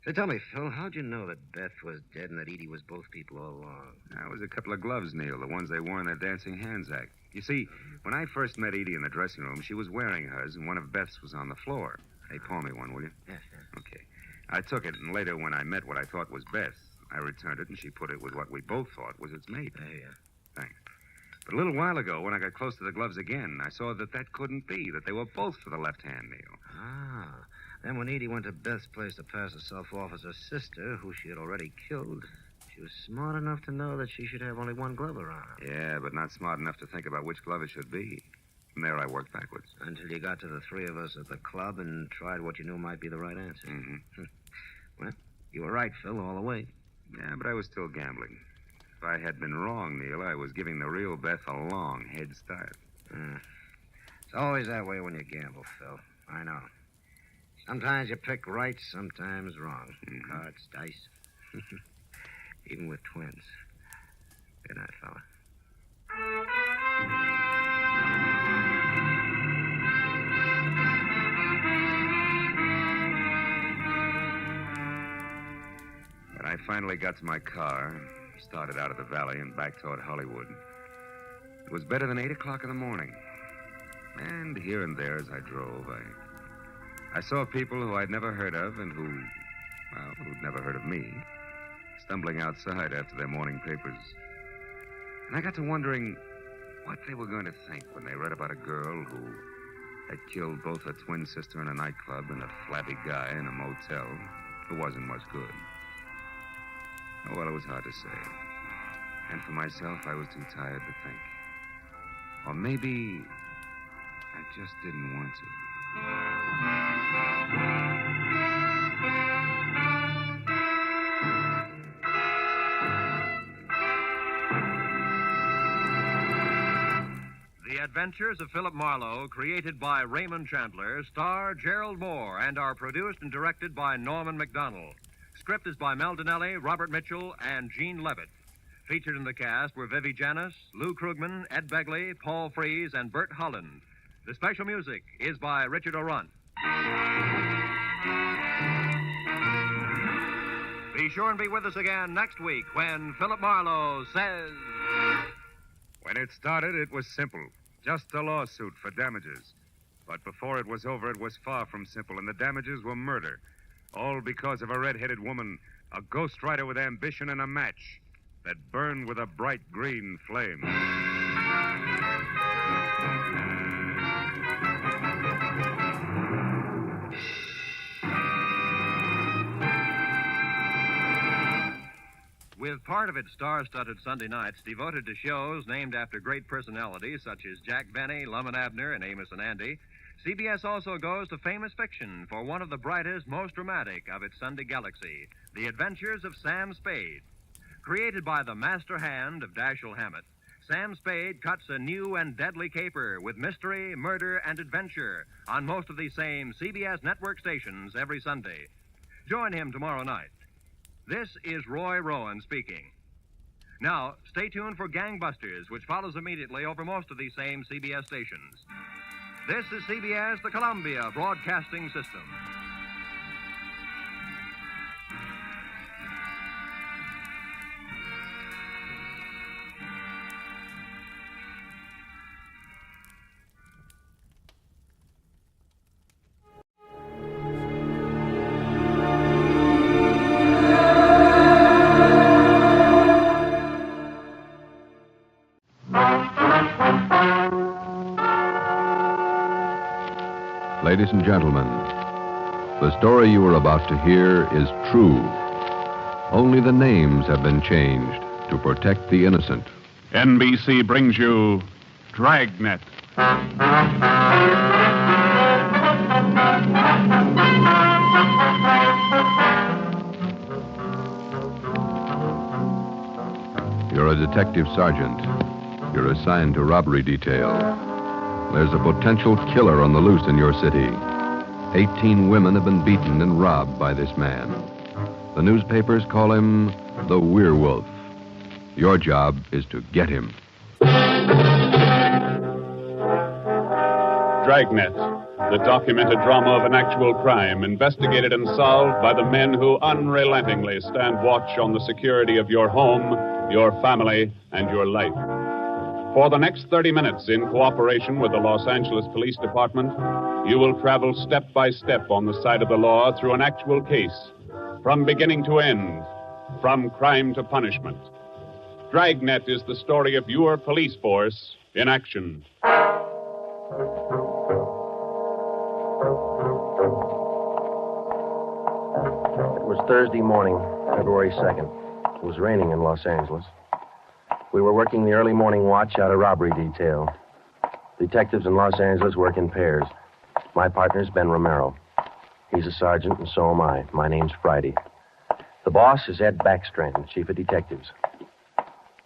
Speaker 3: So tell me, Phil, how'd you know that Beth was dead and that Edie was both people all along?
Speaker 20: That was a couple of gloves, Neil, the ones they wore in their Dancing Hands act. You see, when I first met Edie in the dressing room, she was wearing hers, and one of Beth's was on the floor. Hey, pawn me one, will you?
Speaker 3: Yes.
Speaker 20: Okay. I took it, and later when I met what I thought was Beth, I returned it, and she put it with what we both thought was its mate.
Speaker 3: There you are.
Speaker 20: Thanks. But a little while ago, when I got close to the gloves again, I saw that couldn't be, that they were both for the left hand, Neil.
Speaker 3: Ah. Then when Edie went to Beth's place to pass herself off as her sister, who she had already killed, she was smart enough to know that she should have only one glove around her.
Speaker 20: Yeah, but not smart enough to think about which glove it should be. From there, I worked backwards.
Speaker 3: Until you got to the three of us at the club and tried what you knew might be the right answer.
Speaker 20: Mm-hmm.
Speaker 3: Well, you were right, Phil, all the way.
Speaker 20: Yeah, but I was still gambling. If I had been wrong, Neil, I was giving the real Beth a long head start.
Speaker 3: It's always that way when you gamble, Phil. I know. Sometimes you pick right, sometimes wrong. Cards, dice. Even with twins. Good night, fella.
Speaker 20: But I finally got to my car, started out of the valley and back toward Hollywood. It was better than 8 o'clock in the morning. And here and there as I drove, I saw people who I'd never heard of and who'd never heard of me, stumbling outside after their morning papers. And I got to wondering what they were going to think when they read about a girl who had killed both her twin sister in a nightclub and a flabby guy in a motel who wasn't much good. Oh, well, it was hard to say. And for myself, I was too tired to think. Or maybe I just didn't want to.
Speaker 13: The Adventures of Philip Marlowe, created by Raymond Chandler, star Gerald Moore, and are produced and directed by Norman MacDonald. Script is by Mel Donnelly, Robert Mitchell, and Gene Levitt. Featured in the cast were Vivi Janis, Lou Krugman, Ed Begley, Paul Frees, and Bert Holland. The special music is by Richard O'Runt. Be sure and be with us again next week when Philip Marlowe says...
Speaker 20: When it started, it was simple. Just a lawsuit for damages. But before it was over, it was far from simple, and the damages were murder. All because of a red-headed woman, a ghostwriter with ambition and a match that burned with a bright green flame.
Speaker 13: With part of its star-studded Sunday nights devoted to shows named after great personalities such as Jack Benny, Lum and Abner, and Amos and Andy, CBS also goes to famous fiction for one of the brightest, most dramatic of its Sunday galaxy, The Adventures of Sam Spade. Created by the master hand of Dashiell Hammett, Sam Spade cuts a new and deadly caper with mystery, murder, and adventure on most of these same CBS network stations every Sunday. Join him tomorrow night. This is Roy Rowan speaking. Now, stay tuned for Gangbusters, which follows immediately over most of these same CBS stations. This is CBS, the Columbia Broadcasting System.
Speaker 9: Ladies and gentlemen, the story you are about to hear is true. Only the names have been changed to protect the innocent.
Speaker 14: NBC brings you Dragnet.
Speaker 9: You're a detective sergeant. You're assigned to robbery detail. There's a potential killer on the loose in your city. 18 women have been beaten and robbed by this man. The newspapers call him the werewolf. Your job is to get him.
Speaker 14: Dragnet, the documented drama of an actual crime, investigated and solved by the men who unrelentingly stand watch on the security of your home, your family, and your life. For the next 30 minutes, in cooperation with the Los Angeles Police Department, you will travel step by step on the side of the law through an actual case, from beginning to end, from crime to punishment. Dragnet is the story of your police force in action.
Speaker 1: It was Thursday morning, February 2nd. It was raining in Los Angeles. We were working the early morning watch out of robbery detail. Detectives in Los Angeles work in pairs. My partner's Ben Romero. He's a sergeant, and so am I. My name's Friday. The boss is Ed Backstrand, chief of detectives.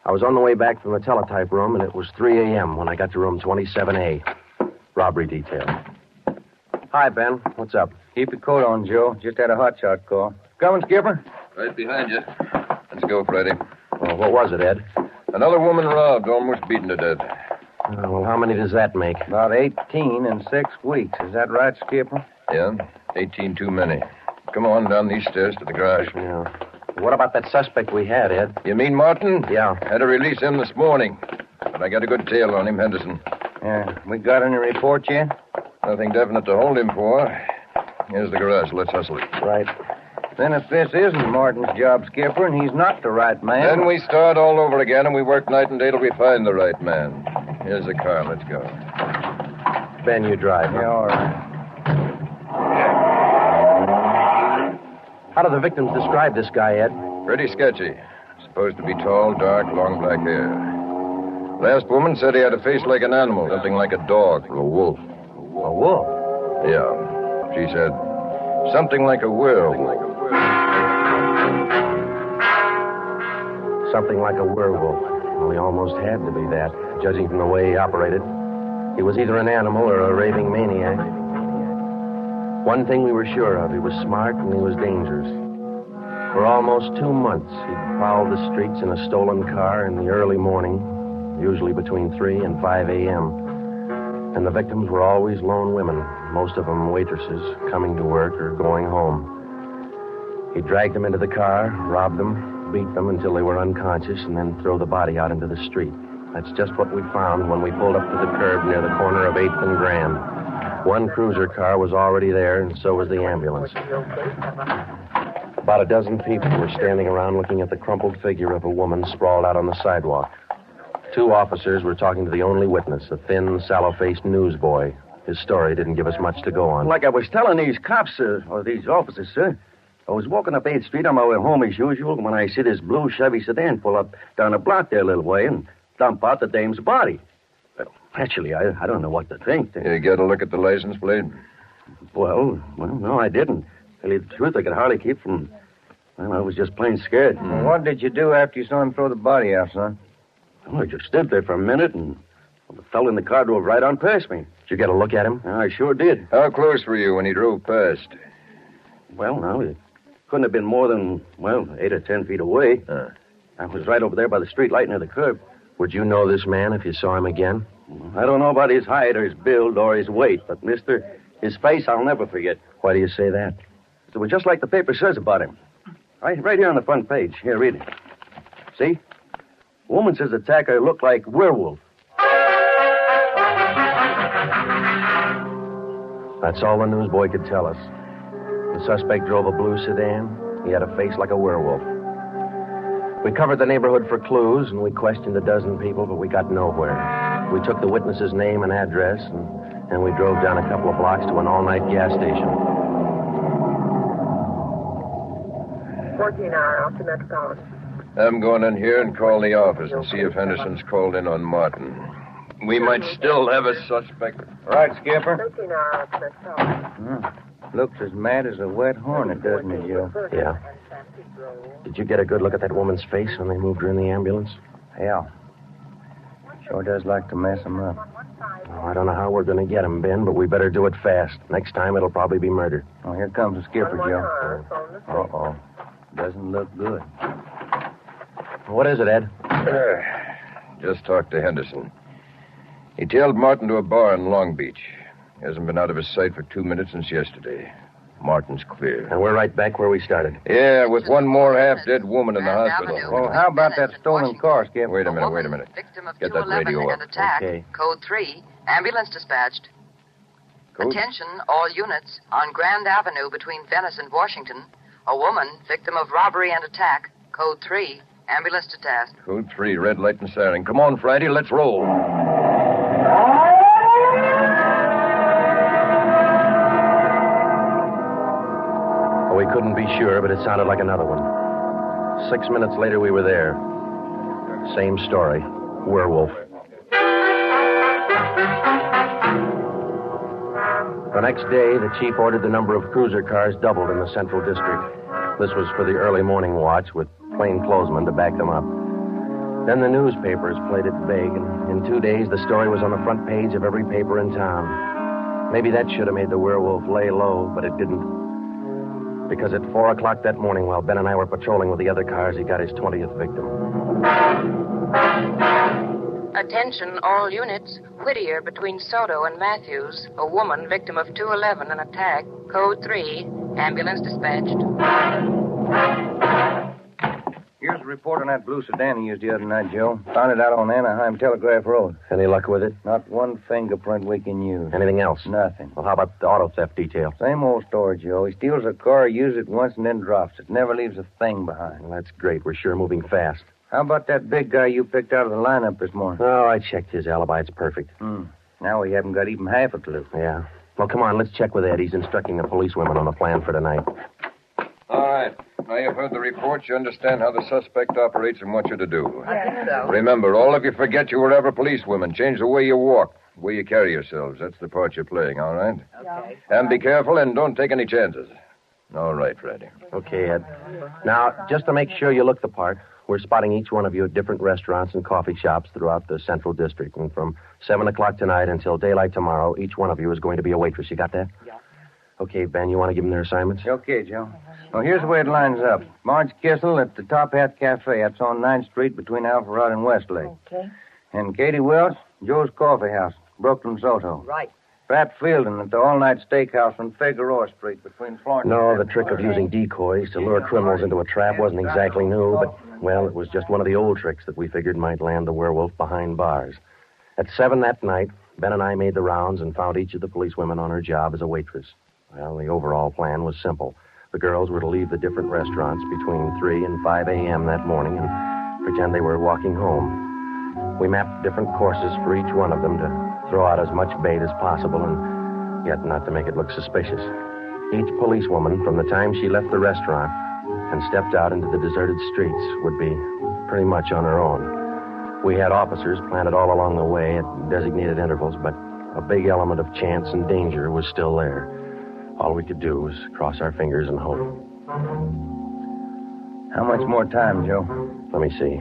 Speaker 1: I was on the way back from the teletype room, and it was 3 a.m. when I got to room 27A. Robbery detail. Hi, Ben. What's up?
Speaker 10: Keep your coat on, Joe. Just had a hotshot call. Coming, Skipper?
Speaker 15: Right behind you. Let's go, Friday.
Speaker 1: Well, what was it, Ed?
Speaker 15: Another woman robbed, almost beaten to death.
Speaker 1: Well, how many does that make?
Speaker 10: About 18 in 6 weeks. Is that right, Skipper?
Speaker 15: Yeah, 18 too many. Come on down these stairs to the garage.
Speaker 1: Yeah. What about that suspect we had, Ed?
Speaker 15: You mean Martin?
Speaker 1: Yeah.
Speaker 15: Had to release him this morning. But I got a good tail on him, Henderson.
Speaker 10: Yeah. We got any report yet?
Speaker 15: Nothing definite to hold him for. Here's the garage. Let's hustle it.
Speaker 1: Right.
Speaker 10: Then if this isn't Martin's job, Skipper, and he's not the right man...
Speaker 15: Then we start all over again, and we work night and day till we find the right man. Here's the car. Let's go.
Speaker 1: Ben, you drive.
Speaker 10: Yeah, all right.
Speaker 1: How do the victims describe this guy, Ed?
Speaker 15: Pretty sketchy. Supposed to be tall, dark, long black hair. Last woman said he had a face like an animal, something like a dog. A wolf.
Speaker 1: A wolf?
Speaker 15: Yeah. She said something like a werewolf.
Speaker 1: Something like a werewolf. Well, he almost had to be that, judging from the way he operated. He was either an animal or a raving maniac. One thing we were sure of, he was smart and he was dangerous. For almost 2 months, he'd prowled the streets in a stolen car in the early morning, usually between 3 and 5 a.m. And the victims were always lone women, most of them waitresses, coming to work or going home. He dragged them into the car, robbed them, beat them until they were unconscious, and then throw the body out into the street. That's just what we found when we pulled up to the curb near the corner of 8th and Grand. One cruiser car was already there, and so was the ambulance. About a dozen people were standing around looking at the crumpled figure of a woman sprawled out on the sidewalk. 2 officers were talking to the only witness, a thin, sallow-faced newsboy. His story didn't give us much to go on.
Speaker 18: Like I was telling these cops, sir, or these officers, sir, I was walking up 8th Street on my way home as usual when I see this blue Chevy sedan pull up down a block there a little way and dump out the dame's body. Well, actually, I don't know what to think.
Speaker 15: You get a look at the license plate?
Speaker 18: Well, no, I didn't. Tell you the truth, I could hardly keep from... Well, I was just plain scared.
Speaker 10: Well, what did you do after you saw him throw the body out, son?
Speaker 18: Well, I just stood there for a minute, and the fellow in the car drove right on past me.
Speaker 1: Did you get a look at him?
Speaker 18: I sure did.
Speaker 15: How close were you when he drove past?
Speaker 18: Well, now, it couldn't have been more than, 8 or 10 feet away. I was right over there by the street light near the curb.
Speaker 1: Would you know this man if you saw him again?
Speaker 18: I don't know about his height or his build or his weight, but, mister, his face I'll never forget.
Speaker 1: Why do you say that?
Speaker 18: It was just like the paper says about him. Right here on the front page. Here, read it. See? The woman says the attacker looked like werewolf.
Speaker 1: That's all the newsboy could tell us. The suspect drove a blue sedan. He had a face like a werewolf. We covered the neighborhood for clues, and we questioned a dozen people, but we got nowhere. We took the witness's name and address, and we drove down a couple of blocks to an all-night gas station.
Speaker 21: 14-hour off to Metropolitan.
Speaker 15: I'm going in here and call the office and see if Henderson's called in on Martin. We might still have a suspect.
Speaker 10: Right, Skipper.
Speaker 21: 13-hour off to Metropolitan.
Speaker 10: Looks as mad as a wet hornet, doesn't it, Joe?
Speaker 1: Yeah. Did you get a good look at that woman's face when they moved her in the ambulance?
Speaker 10: Yeah. Sure does like to mess them up.
Speaker 3: I don't know how we're going to get him, Ben, but we better do it fast. Next time, it'll probably be murder.
Speaker 10: Oh, here comes the skipper, Joe. Uh-oh. Doesn't look good.
Speaker 3: What is it, Ed?
Speaker 15: Just talked to Henderson. He tailed Martin to a bar in Long Beach. He hasn't been out of his sight for 2 minutes since yesterday. Martin's clear.
Speaker 3: And we're right back where we started.
Speaker 15: Yeah, with one more half-dead woman in the hospital.
Speaker 10: Well, how about that stolen car, Skip?
Speaker 15: Wait a minute.
Speaker 8: Victim of
Speaker 15: Get that
Speaker 8: 211
Speaker 15: radio
Speaker 8: and
Speaker 15: up.
Speaker 8: attack.
Speaker 15: Okay.
Speaker 8: Code 3. Ambulance dispatched.
Speaker 15: Code?
Speaker 8: Attention, all units. On Grand Avenue between Venice and Washington. A woman, victim of robbery and attack. Code 3. Ambulance to task.
Speaker 15: Code 3, red light and siren. Come on, Friday, let's roll.
Speaker 3: We couldn't be sure, but it sounded like another one. 6 minutes later, we were there. Same story. Werewolf. The next day, the chief ordered the number of cruiser cars doubled in the Central District. This was for the early morning watch with plainclothesmen to back them up. Then the newspapers played it big, and in 2 days, the story was on the front page of every paper in town. Maybe that should have made the werewolf lay low, but it didn't. Because at 4 o'clock that morning, while Ben and I were patrolling with the other cars, he got his 20th victim.
Speaker 8: Attention, all units. Whittier between Soto and Matthews. A woman, victim of 211 and attack. Code 3. Ambulance dispatched.
Speaker 10: Here's a report on that blue sedan he used the other night, Joe. Found it out on Anaheim Telegraph Road.
Speaker 3: Any luck with it?
Speaker 10: Not one fingerprint we can use.
Speaker 3: Anything else?
Speaker 10: Nothing.
Speaker 3: Well, how about the auto theft detail?
Speaker 10: Same old story, Joe. He steals a car, uses it once, and then drops it. Never leaves a thing behind.
Speaker 3: Well, that's great. We're sure moving fast.
Speaker 10: How about that big guy you picked out of the lineup this morning?
Speaker 3: Oh, I checked his alibi. It's perfect.
Speaker 10: Now we haven't got even half a clue.
Speaker 3: Yeah. Well, come on. Let's check with Ed. He's instructing the policewomen on the plan for tonight.
Speaker 15: All right. Now you've heard the report. You understand how the suspect operates and what you're to do.
Speaker 8: I think so.
Speaker 15: Remember, all of you forget you were ever policewomen. Change the way you walk, the way you carry yourselves. That's the part you're playing, all right?
Speaker 8: Okay.
Speaker 15: And be careful and don't take any chances. All right, Freddie.
Speaker 3: Okay, Ed. Now, just to make sure you look the part, we're spotting each one of you at different restaurants and coffee shops throughout the Central District. And from 7 o'clock tonight until daylight tomorrow, each one of you is going to be a waitress. You got that?
Speaker 8: Yeah.
Speaker 3: Okay, Ben, you want to give them their assignments?
Speaker 10: Okay, Joe. Well, here's the way it lines up. Marge Kissel at the Top Hat Cafe. That's on 9th Street between Alpharetta and Westlake.
Speaker 8: Okay.
Speaker 10: And Katie Welch, Joe's Coffee House, Brooklyn, Soto.
Speaker 8: Right.
Speaker 10: Pat Fielding at the All-Night Steakhouse on Figueroa Street between Florence
Speaker 3: No,
Speaker 10: and...
Speaker 3: the trick of using decoys to lure criminals into a trap wasn't exactly new, but, well, it was just one of the old tricks that we figured might land the werewolf behind bars. At 7 that night, Ben and I made the rounds and found each of the policewomen on her job as a waitress. Well, the overall plan was simple. The girls were to leave the different restaurants between 3 and 5 a.m. that morning and pretend they were walking home. We mapped different courses for each one of them to throw out as much bait as possible and yet not to make it look suspicious. Each policewoman, from the time she left the restaurant and stepped out into the deserted streets, would be pretty much on her own. We had officers planted all along the way at designated intervals, but a big element of chance and danger was still there. All we could do was cross our fingers and hope.
Speaker 10: How much more time, Joe?
Speaker 3: Let me see.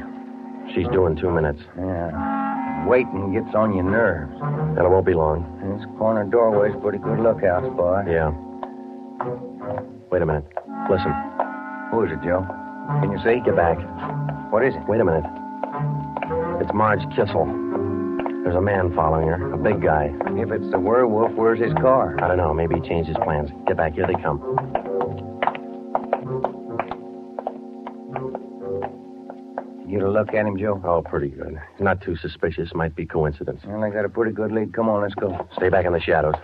Speaker 3: She's doing 2 minutes.
Speaker 10: Yeah. Waiting gets on your nerves.
Speaker 3: Then it won't be long.
Speaker 10: This corner doorway's a pretty good lookout spot.
Speaker 3: Yeah. Wait a minute. Listen.
Speaker 10: Who is it, Joe? Can you see?
Speaker 3: Get back.
Speaker 10: What is it?
Speaker 3: Wait a minute. It's Marge Kissel. There's a man following her, a big guy.
Speaker 10: If it's the werewolf, where's his car?
Speaker 3: I don't know. Maybe he changed his plans. Get back. Here they come.
Speaker 10: You get a look at him, Joe?
Speaker 3: Oh, pretty good. Not too suspicious. Might be coincidence.
Speaker 10: Well, I got a pretty good lead. Come on, let's go.
Speaker 3: Stay back in the shadows.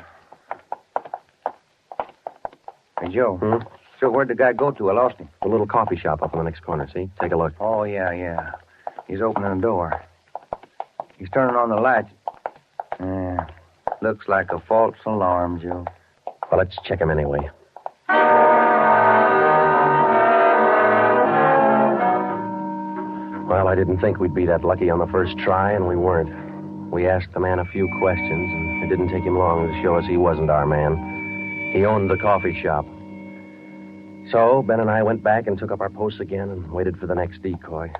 Speaker 10: Hey, Joe. So where'd the guy go to? I lost him.
Speaker 3: The little coffee shop up in the next corner, see? Take a look.
Speaker 10: Oh, yeah. He's opening the door. He's turning on the lights. Yeah. Looks like a false alarm, Joe.
Speaker 3: Well, let's check him anyway. Well, I didn't think we'd be that lucky on the first try, and we weren't. We asked the man a few questions, and it didn't take him long to show us he wasn't our man. He owned the coffee shop. So, Ben and I went back and took up our posts again and waited for the next decoy.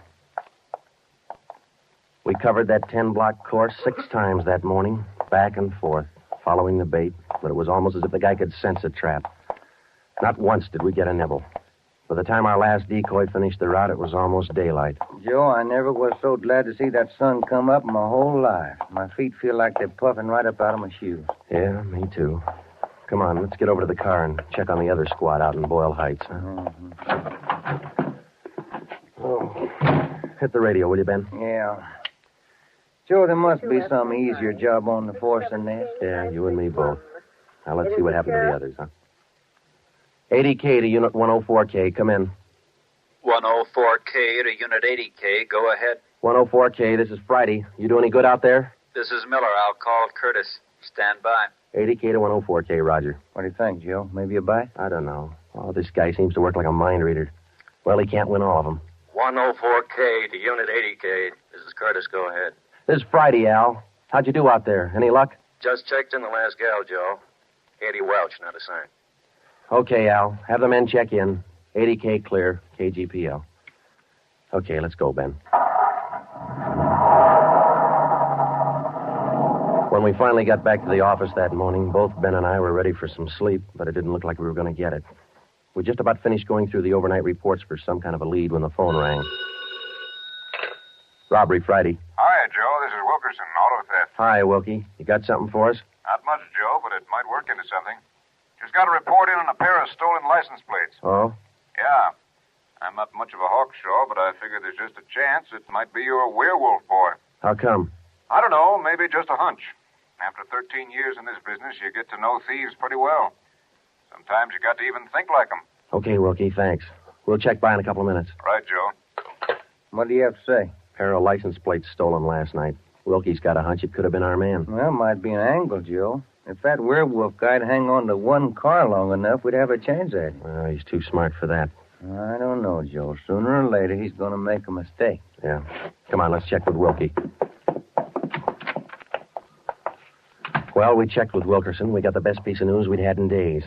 Speaker 3: We covered that 10-block course 6 times that morning, back and forth, following the bait, but it was almost as if the guy could sense a trap. Not once did we get a nibble. By the time our last decoy finished the route, it was almost daylight.
Speaker 5: Joe, I never was so glad to see that sun come up in my whole life. My feet feel like they're puffing right up out of my shoes.
Speaker 3: Yeah, me too. Come on, let's get over to the car and check on the other squad out in Boyle Heights, huh?
Speaker 5: Mm-hmm.
Speaker 3: Oh. Hit the radio, will you, Ben?
Speaker 5: Yeah. Joe, there must be some easier job on the force than this.
Speaker 3: Yeah, you and me both. Now, let's see what happened to the others, huh? 80K to Unit 104K. Come in.
Speaker 17: 104K to Unit 80K. Go ahead.
Speaker 3: 104K, this is Friday. You do any good out there?
Speaker 17: This is Miller. I'll call Curtis. Stand by.
Speaker 3: 80K to 104K, Roger.
Speaker 5: What do you think, Joe? Maybe a bite?
Speaker 3: I don't know. Oh, this guy seems to work like a mind reader. Well, he can't win all of them.
Speaker 17: 104K to Unit 80K. This is Curtis. Go ahead.
Speaker 3: This is Friday, Al. How'd you do out there? Any luck?
Speaker 17: Just checked in the last gal, Joe. Katie Welch, not a sign.
Speaker 3: Okay, Al. Have the men check in. 80K clear. KGPL. Okay, let's go, Ben. When we finally got back to the office that morning, both Ben and I were ready for some sleep, but it didn't look like we were going to get it. We just about finished going through the overnight reports for some kind of a lead when the phone rang. Robbery Friday.
Speaker 19: Hi, Joe. This is Wilkerson, auto theft.
Speaker 3: Hi, Wilkie. You got something for us?
Speaker 19: Not much, Joe, but it might work into something. Just got a report in on a pair of stolen license plates.
Speaker 3: Oh?
Speaker 19: Yeah. I'm not much of a hawkshaw, but I figure there's just a chance it might be your werewolf boy.
Speaker 3: How come?
Speaker 19: I don't know. Maybe just a hunch. After 13 years in this business, you get to know thieves pretty well. Sometimes you got to even think like them.
Speaker 3: Okay, Wilkie, thanks. We'll check by in a couple of minutes.
Speaker 19: Right, Joe.
Speaker 5: What do you have to say?
Speaker 3: Pair of license plates stolen last night. Wilkie's got a hunch it could have been our man.
Speaker 5: Well, might be an angle, Joe. If that werewolf guy'd hang on to one car long enough, we'd have a chance at him.
Speaker 3: Well, he's too smart for that.
Speaker 5: I don't know, Joe. Sooner or later, he's going to make a mistake.
Speaker 3: Yeah. Come on, let's check with Wilkie. Well, we checked with Wilkerson. We got the best piece of news we'd had in days.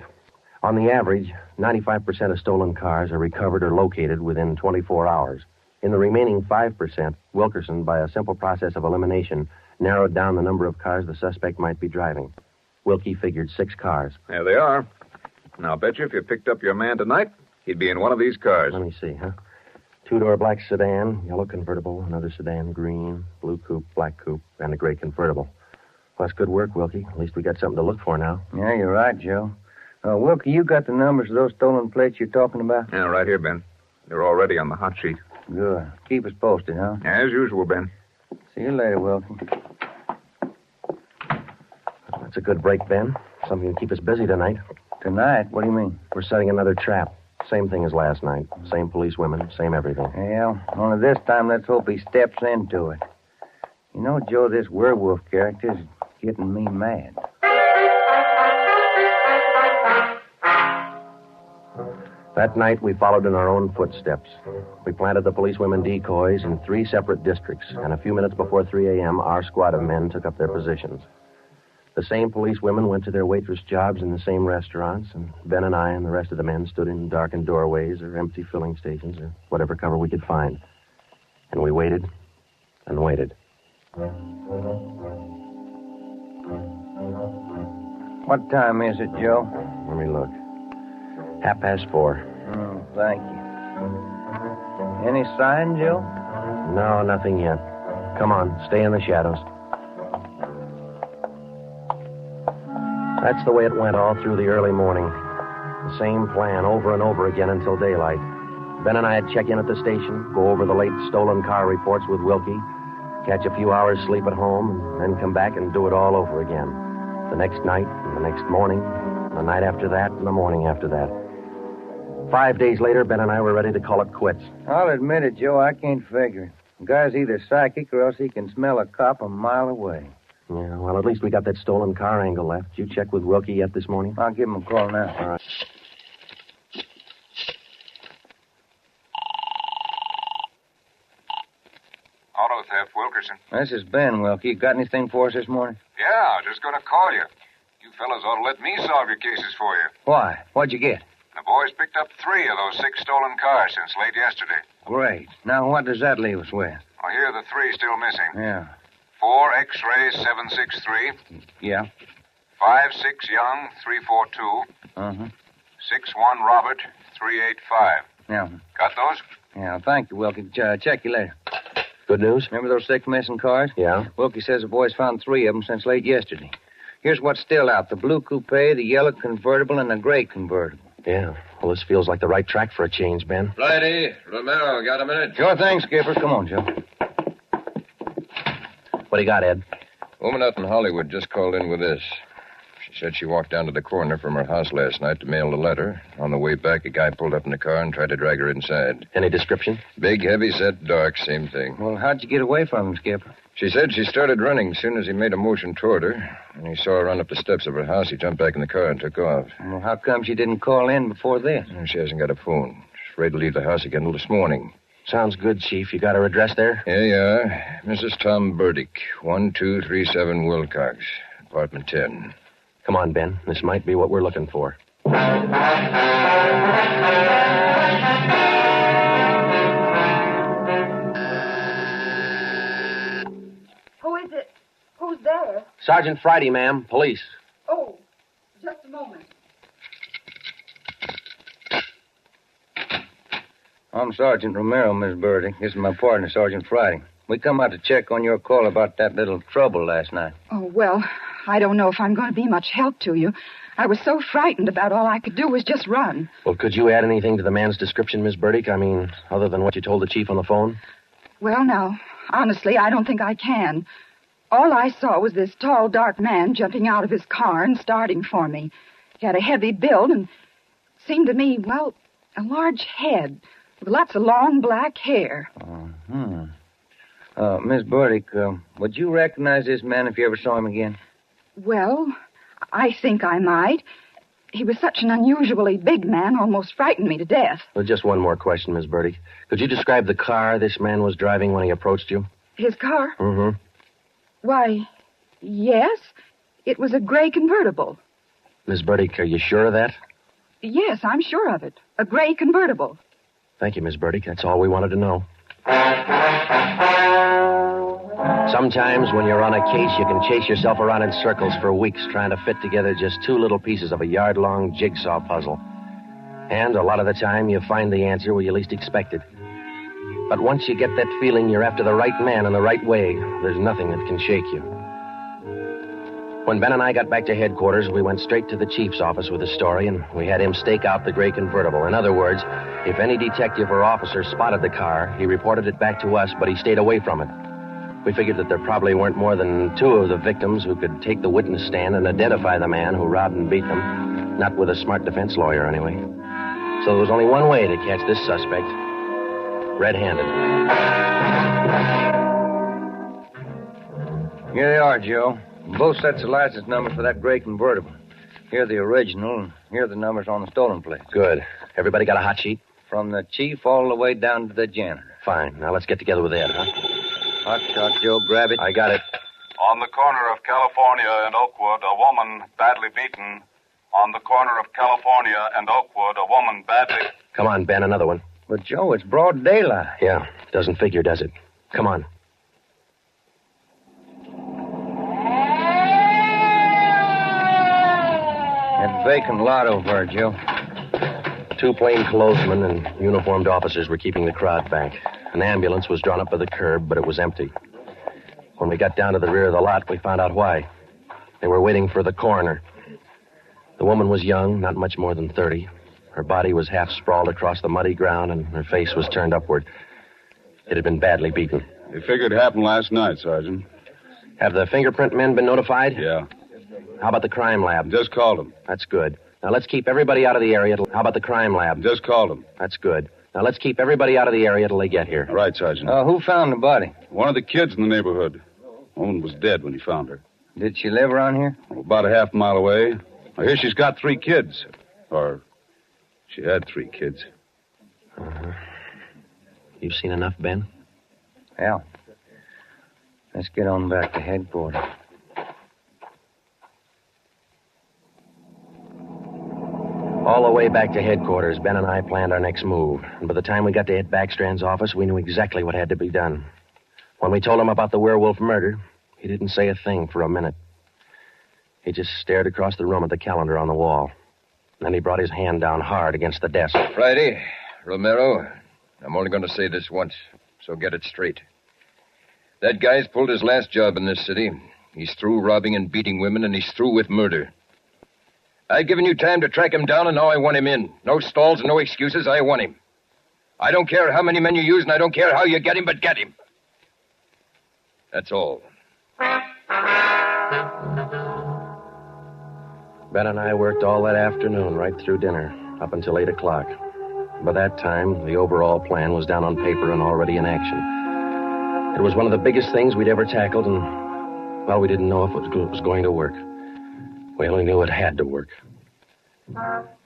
Speaker 3: On the average, 95% of stolen cars are recovered or located within 24 hours. In the remaining 5%, Wilkerson, by a simple process of elimination, narrowed down the number of cars the suspect might be driving. Wilkie figured 6 cars.
Speaker 19: There they are. Now, I'll bet you if you picked up your man tonight, he'd be in one of these cars.
Speaker 3: Let me see, huh? 2-door black sedan, yellow convertible, another sedan, green, blue coupe, black coupe, and a gray convertible. Well, that's good work, Wilkie. At least we got something to look for now.
Speaker 5: Yeah, you're right, Joe. Wilkie, you got the numbers of those stolen plates you're talking about?
Speaker 19: Yeah, right here, Ben. They're already on the hot sheet.
Speaker 5: Good. Keep us posted, huh?
Speaker 19: As usual, Ben.
Speaker 5: See you later, Wilkie.
Speaker 3: That's a good break, Ben. Something to keep us busy tonight.
Speaker 5: Tonight? What do you mean?
Speaker 3: We're setting another trap. Same thing as last night. Same police women, same everything.
Speaker 5: Yeah, only this time let's hope he steps into it. You know, Joe, this werewolf character's getting me mad.
Speaker 3: That night, we followed in our own footsteps. We planted the policewomen decoys in 3 separate districts, and a few minutes before 3 a.m., our squad of men took up their positions. The same policewomen went to their waitress jobs in the same restaurants, and Ben and I and the rest of the men stood in darkened doorways or empty filling stations or whatever cover we could find. And we waited and waited.
Speaker 5: What time is it, Joe?
Speaker 3: Let me look. 4:30.
Speaker 5: Oh, thank you. Any sign, Joe?
Speaker 3: No, nothing yet. Come on, stay in the shadows. That's the way it went all through the early morning. The same plan over and over again until daylight. Ben and I'd check in at the station, go over the late stolen car reports with Wilkie, catch a few hours sleep at home, and then come back and do it all over again. The next night, and the next morning, the night after that, and the morning after that. 5 days later, Ben and I were ready to call it quits.
Speaker 5: I'll admit it, Joe, I can't figure it. The guy's either psychic or else he can smell a cop a mile away.
Speaker 3: Yeah, well, at least we got that stolen car angle left. Did you check with Wilkie yet this morning?
Speaker 5: I'll give him a call now.
Speaker 3: All right.
Speaker 19: Auto theft, Wilkerson.
Speaker 5: This is Ben, Wilkie. You got anything for us this morning?
Speaker 19: Yeah, just going to call you. You fellas ought to let me solve your cases for you.
Speaker 5: Why? What'd you get?
Speaker 19: The boys picked up 3 of those 6 stolen cars since late yesterday.
Speaker 5: Great. Now, what does that leave us with?
Speaker 19: Well, here are the 3 still missing.
Speaker 5: Yeah.
Speaker 19: 4 X-ray 763.
Speaker 5: Yeah.
Speaker 19: 56 Young 342.
Speaker 5: Uh-huh.
Speaker 19: 61 Robert 385.
Speaker 5: Yeah.
Speaker 19: Got those?
Speaker 5: Yeah, thank you, Wilkie. Check you later.
Speaker 1: Good news?
Speaker 5: Remember those 6 missing cars?
Speaker 1: Yeah.
Speaker 5: Wilkie says the boys found 3 of them since late yesterday. Here's what's still out. The blue coupe, the yellow convertible, and the gray convertible.
Speaker 1: Yeah. Well, this feels like the right track for a change, Ben.
Speaker 15: Righty. Romero, got a minute?
Speaker 5: Sure thing, Skipper. Come on, Joe.
Speaker 1: What do you got, Ed?
Speaker 15: Woman out in Hollywood just called in with this. She said she walked down to the corner from her house last night to mail the letter. On the way back, a guy pulled up in the car and tried to drag her inside.
Speaker 1: Any description?
Speaker 15: Big, heavy set, dark, same thing.
Speaker 5: Well, how'd you get away from him, Skipper?
Speaker 15: She said she started running as soon as he made a motion toward her. When he saw her run up the steps of her house, he jumped back in the car and took off.
Speaker 5: Well, how come she didn't call in before this?
Speaker 15: She hasn't got a phone. She's afraid to leave the house again until this morning.
Speaker 1: Sounds good, Chief. You got her address there?
Speaker 15: Here you are. Mrs. Tom Burdick, 1237 Wilcox, apartment 10.
Speaker 1: Come on, Ben. This might be what we're looking for.
Speaker 21: Who is it? Who's there?
Speaker 1: Sergeant Friday, ma'am. Police.
Speaker 21: Oh, just a moment.
Speaker 5: I'm Sergeant Romero, Miss Burdick. This is my partner, Sergeant Friday. We come out to check on your call about that little trouble last night.
Speaker 21: Oh, well, I don't know if I'm going to be much help to you. I was so frightened about all I could do was just run.
Speaker 1: Well, could you add anything to the man's description, Miss Burdick? I mean, other than what you told the chief on the phone?
Speaker 21: Well, now, honestly, I don't think I can. All I saw was this tall, dark man jumping out of his car and starting for me. He had a heavy build and seemed to me, well, a large head with lots of long black hair.
Speaker 5: Miss Burdick, would you recognize this man if you ever saw him again?
Speaker 21: Well, I think I might. He was such an unusually big man, almost frightened me to death.
Speaker 1: Well, just one more question, Miss Burdick. Could you describe the car this man was driving when he approached you?
Speaker 21: His car?
Speaker 1: Mm-hmm.
Speaker 21: Why, yes. It was a gray convertible.
Speaker 1: Miss Burdick, are you sure of that?
Speaker 21: Yes, I'm sure of it. A gray convertible.
Speaker 1: Thank you, Miss Burdick. That's all we wanted to know. Sometimes when you're on a case, you can chase yourself around in circles for weeks trying to fit together just 2 little pieces of a yard-long jigsaw puzzle. And a lot of the time, you find the answer where you least expect it. But once you get that feeling you're after the right man in the right way, there's nothing that can shake you. When Ben and I got back to headquarters, we went straight to the chief's office with the story, and we had him stake out the gray convertible. In other words, if any detective or officer spotted the car, he reported it back to us, but he stayed away from it. We figured that there probably weren't more than 2 of the victims who could take the witness stand and identify the man who robbed and beat them. Not with a smart defense lawyer, anyway. So there was only one way to catch this suspect. Red-handed.
Speaker 5: Here they are, Joe. Both sets of license numbers for that gray convertible. Here the original, and here the numbers on the stolen plate.
Speaker 1: Good. Everybody got a hot sheet?
Speaker 5: From the chief all the way down to the janitor.
Speaker 1: Fine. Now let's get together with Ed, huh?
Speaker 5: Hot shot, Joe. Grab it.
Speaker 1: I got it.
Speaker 19: On the corner of California and Oakwood, a woman badly beaten. On the corner of California and Oakwood, a woman badly...
Speaker 1: Come on, Ben, another one.
Speaker 5: But, Joe, it's broad daylight.
Speaker 1: Yeah, doesn't figure, does it? Come on.
Speaker 5: That vacant lot over there, Joe.
Speaker 1: 2 plainclothesmen and uniformed officers were keeping the crowd back. An ambulance was drawn up by the curb, but it was empty. When we got down to the rear of the lot, we found out why. They were waiting for the coroner. The woman was young, not much more than 30. Her body was half sprawled across the muddy ground, and her face was turned upward. It had been badly beaten.
Speaker 14: They figured it happened last night, Sergeant.
Speaker 1: Have the fingerprint men been notified?
Speaker 14: Yeah.
Speaker 1: How about the crime lab?
Speaker 14: Just called them.
Speaker 1: That's good. Now let's keep everybody out of the area. How about the crime lab?
Speaker 14: Just called them.
Speaker 1: That's good. Now let's keep everybody out of the area till they get here.
Speaker 14: Right, Sergeant.
Speaker 5: Who found the body?
Speaker 14: One of the kids in the neighborhood. The woman was dead when he found her.
Speaker 5: Did she live around here?
Speaker 14: About a half mile away. I hear she's got 3 kids. Or she had 3 kids.
Speaker 1: Uh-huh. You've seen enough, Ben?
Speaker 5: Yeah. Let's get on back to headquarters.
Speaker 1: All the way back to headquarters, Ben and I planned our next move. And by the time we got to Ed Backstrand's office, we knew exactly what had to be done. When we told him about the werewolf murder, He didn't say a thing for a minute. He just stared across the room at the calendar on the wall. Then he brought his hand down hard against the desk.
Speaker 15: Friday, Romero, I'm only going to say this once, so get it straight. That guy's pulled his last job in this city. He's through robbing and beating women, and he's through with murder. I've given you time to track him down, and now I want him in. No stalls and no excuses. I want him. I don't care how many men you use, and I don't care how you get him, but get him. That's all.
Speaker 1: Ben and I worked all that afternoon, right through dinner, up until 8 o'clock. By that time, the overall plan was down on paper and already in action. It was one of the biggest things we'd ever tackled, and, well, we didn't know if it was going to work. We only knew it had to work.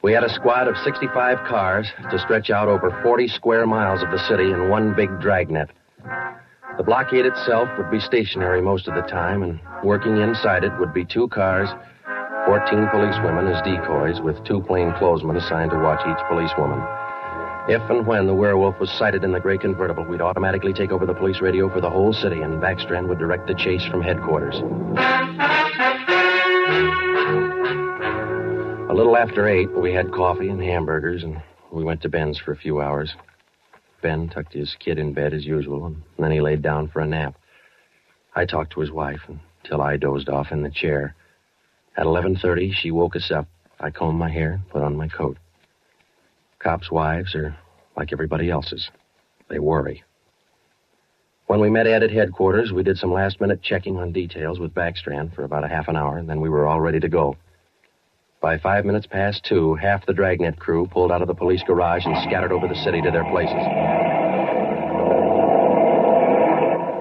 Speaker 1: We had a squad of 65 cars to stretch out over 40 square miles of the city in one big dragnet. The blockade itself would be stationary most of the time, and working inside it would be 2 cars, 14 policewomen as decoys, with 2 plainclothesmen assigned to watch each policewoman. If and when the werewolf was sighted in the gray convertible, we'd automatically take over the police radio for the whole city, and Backstrand would direct the chase from headquarters. A little after 8, we had coffee and hamburgers, and we went to Ben's for a few hours. Ben tucked his kid in bed as usual, and then he laid down for a nap. I talked to his wife until I dozed off in the chair. At 11:30, she woke us up. I combed my hair and put on my coat. Cops' wives are like everybody else's. They worry. When we met Ed at headquarters, we did some last-minute checking on details with Backstrand for about a half an hour, and then we were all ready to go. By 5 minutes past 2, half the Dragnet crew pulled out of the police garage and scattered over the city to their places.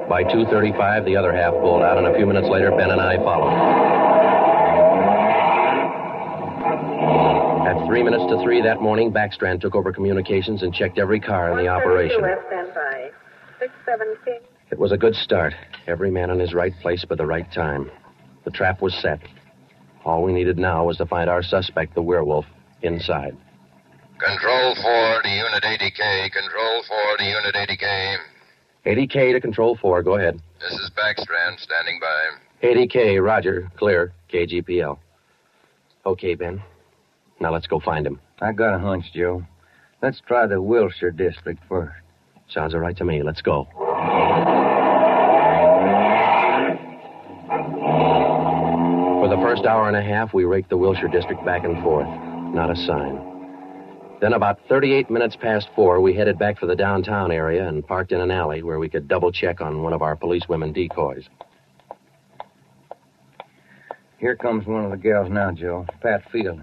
Speaker 1: By 2:35, the other half pulled out, and a few minutes later, Ben and I followed. At 3 minutes to 3 that morning, Backstrand took over communications and checked every car in the operation. It was a good start. Every man in his right place by the right time. The trap was set. All we needed now was to find our suspect, the werewolf, inside.
Speaker 15: Control 4 to Unit 80K. Control 4 to Unit 80K.
Speaker 1: 80K to Control 4. Go ahead.
Speaker 15: This is Backstrand, standing by.
Speaker 1: 80K, roger. Clear. KGPL. Okay, Ben. Now let's go find him.
Speaker 5: I got a hunch, Joe. Let's try the Wilshire district first.
Speaker 1: Sounds all right to me. Let's go. For the first hour and a half, we raked the Wilshire district back and forth. Not a sign. Then about 38 minutes past 4, we headed back for the downtown area and parked in an alley where we could double-check on one of our policewomen decoys.
Speaker 5: Here comes one of the gals now, Joe. Pat Field.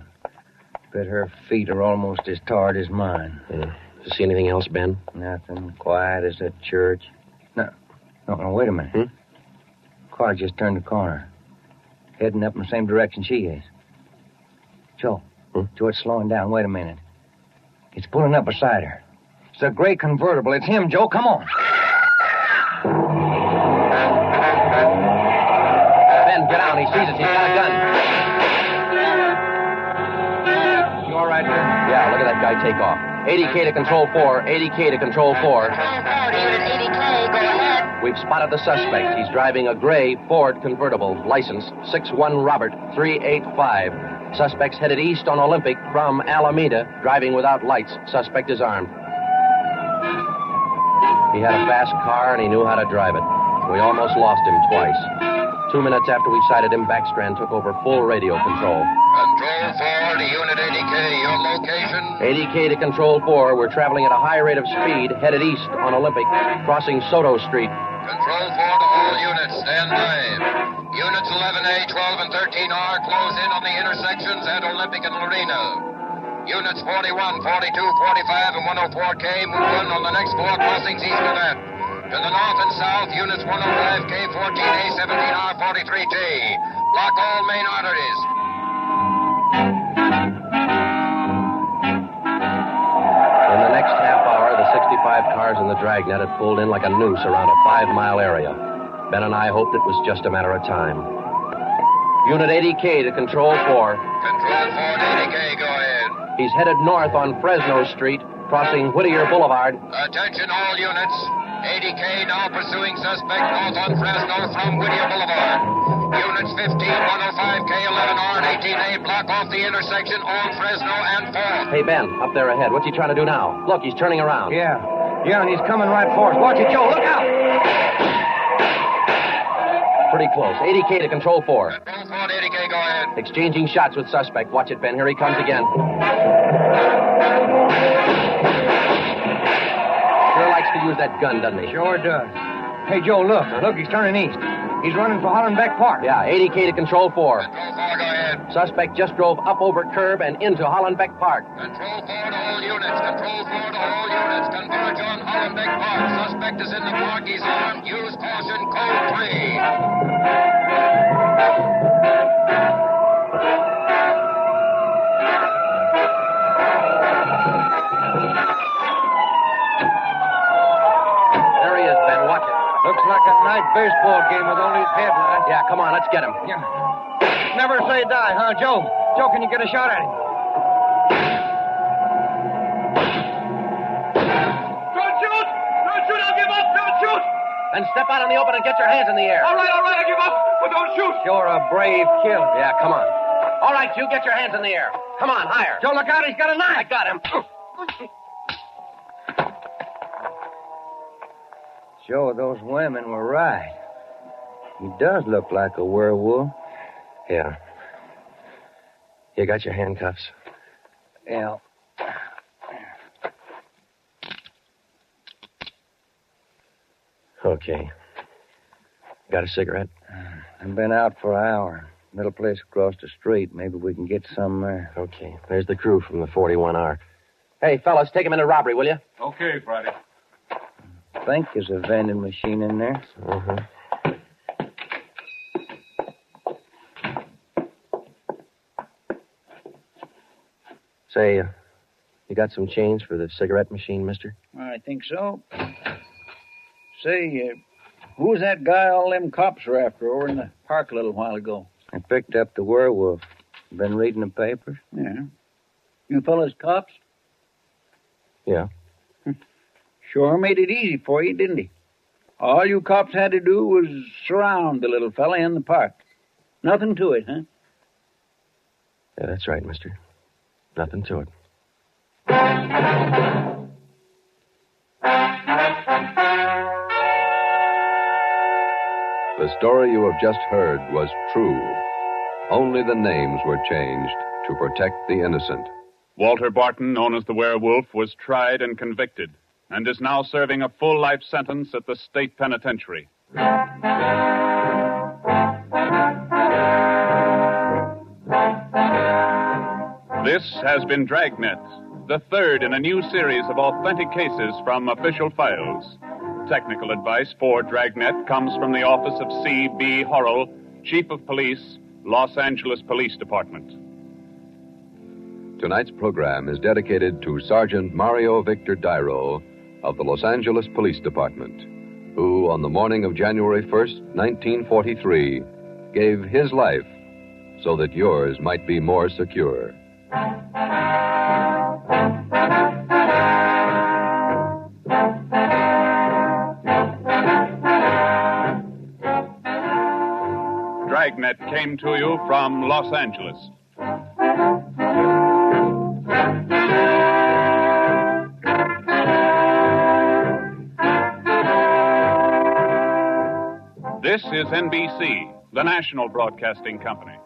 Speaker 5: Bet her feet are almost as tarred as mine.
Speaker 1: Yeah. You see anything else, Ben?
Speaker 5: Nothing. Quiet as a church. No, wait a minute. Car just turned the corner. Heading up in the same direction she is. Joe. Joe, it's slowing down. Wait a minute. It's pulling up beside her. It's a gray convertible. It's him, Joe. Come on.
Speaker 1: Ben, get down. He sees us. He's got a gun. You all right, Ben? Yeah, look at that guy take off. 80K to Control 4. 80K to Control 4.
Speaker 8: Unit 80K, go ahead.
Speaker 1: We've spotted the suspect. He's driving a gray Ford convertible, license 61 Robert 385. Suspect's headed east on Olympic from Alameda, driving without lights. Suspect is armed. He had a fast car and he knew how to drive it. We almost lost him twice. 2 minutes after we sighted him, Backstrand took over full radio control.
Speaker 15: Control 4 to Unit 80K. Your location?
Speaker 1: 80K to Control 4. We're traveling at a high rate of speed, headed east on Olympic, crossing Soto Street.
Speaker 15: Control 4 to all units. Stand by. Units 11A, 12, and 13R close in on the intersections at Olympic and Lorena. Units 41, 42, 45, and 104K move on the next 4 crossings east of that. To the north and south, units 105K, 14A, 17R, 43T. Block all main arteries.
Speaker 1: In the next half hour, the 65 cars in the Dragnet had pulled in like a noose around a 5-mile area. Ben and I hoped it was just a matter of time. Unit 80K to Control 4.
Speaker 15: Control 4 to 80K, go ahead.
Speaker 1: He's headed north on Fresno Street, crossing Whittier Boulevard.
Speaker 15: Attention all units. ADK now pursuing suspect north on Fresno from Whittier Boulevard. Units 15, 105, K11R, and 18A block off the intersection on Fresno and 4th.
Speaker 1: Hey, Ben, up there ahead. What's he trying to do now? Look, he's turning around.
Speaker 5: Yeah, and he's coming right for us. Watch it, Joe. Look out!
Speaker 1: Pretty close. ADK to Control 4.
Speaker 15: Control 4 to ADK, go ahead.
Speaker 1: Exchanging shots with suspect. Watch it, Ben. Here he comes again. Sure likes to use that gun, doesn't he?
Speaker 5: Sure does. Hey, Joe, look. Look, he's turning east. He's running for Hollenbeck Park.
Speaker 1: Yeah, ADK to Control 4.
Speaker 15: Control 4, go ahead.
Speaker 1: Suspect just drove up over curb and into Hollenbeck Park.
Speaker 15: Control 4 to all units. Control 4 to all units. Converge on Hollenbeck Park. Suspect is in the park. He's armed. Use caution. Code 3.
Speaker 1: There he is, Ben. Watch it.
Speaker 5: Looks like a night baseball game with only headlights.
Speaker 1: Yeah, come on. Let's get him.
Speaker 5: Yeah. Never say die, huh, Joe? Joe, can you get a shot at him?
Speaker 2: Don't shoot! Don't shoot! I'll give up! Don't shoot!
Speaker 1: Then step out in the open and get your hands in the air.
Speaker 2: All right, I give up, but don't shoot!
Speaker 5: You're a brave killer.
Speaker 1: Yeah, come on. All right, you get your hands in the air. Come on, higher.
Speaker 5: Joe, look out, he's got a knife.
Speaker 1: I got him.
Speaker 5: Joe, those women were right. He does look like a werewolf.
Speaker 1: Yeah. You got your handcuffs?
Speaker 5: Yeah.
Speaker 1: Okay. Got a cigarette?
Speaker 5: I've been out for an hour. Little place across the street. Maybe we can get some there.
Speaker 1: Okay. There's the crew from the 41R. Hey, fellas, take him into robbery, will you?
Speaker 19: Okay, Friday.
Speaker 5: I think there's a vending machine in there.
Speaker 1: Uh-huh. Say, you got some change for the cigarette machine, mister?
Speaker 7: I think so. Say, who was that guy all them cops were after over in the park a little while ago?
Speaker 5: I picked up the werewolf. Been reading the papers?
Speaker 7: Yeah. You fellas cops?
Speaker 1: Yeah.
Speaker 7: Sure made it easy for you, didn't he? All you cops had to do was surround the little fella in the park. Nothing to it, huh?
Speaker 1: Yeah, that's right, mister. Nothing to it.
Speaker 9: The story you have just heard was true. Only the names were changed to protect the innocent.
Speaker 14: Walter Barton, known as the Werewolf, was tried and convicted and is now serving a full life sentence at the state penitentiary. This has been Dragnet, the third in a new series of authentic cases from official files. Technical advice for Dragnet comes from the office of C.B. Horrell, Chief of Police, Los Angeles Police Department.
Speaker 9: Tonight's program is dedicated to Sergeant Mario Victor Dairo of the Los Angeles Police Department, who, on the morning of January 1st, 1943, gave his life so that yours might be more secure.
Speaker 14: Dragnet came to you from Los Angeles. This is NBC, the national broadcasting company.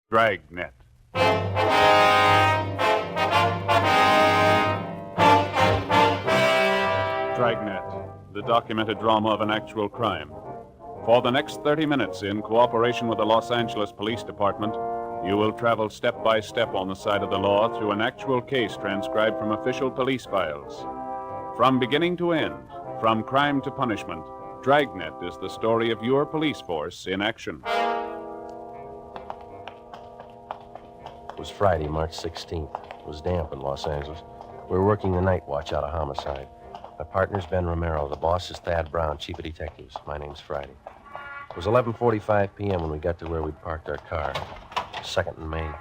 Speaker 14: Dragnet. Dragnet, the documented drama of an actual crime. For the next 30 minutes, in cooperation with the Los Angeles Police Department, you will travel step by step on the side of the law through an actual case transcribed from official police files. From beginning to end, from crime to punishment, Dragnet is the story of your police force in action.
Speaker 1: It was Friday, March 16th. It was damp in Los Angeles. We were working the night watch out of homicide. My partner's Ben Romero. The boss is Thad Brown, chief of detectives. My name's Friday. It was 11:45 p.m. when we got to where we'd parked our car. 2nd and Main.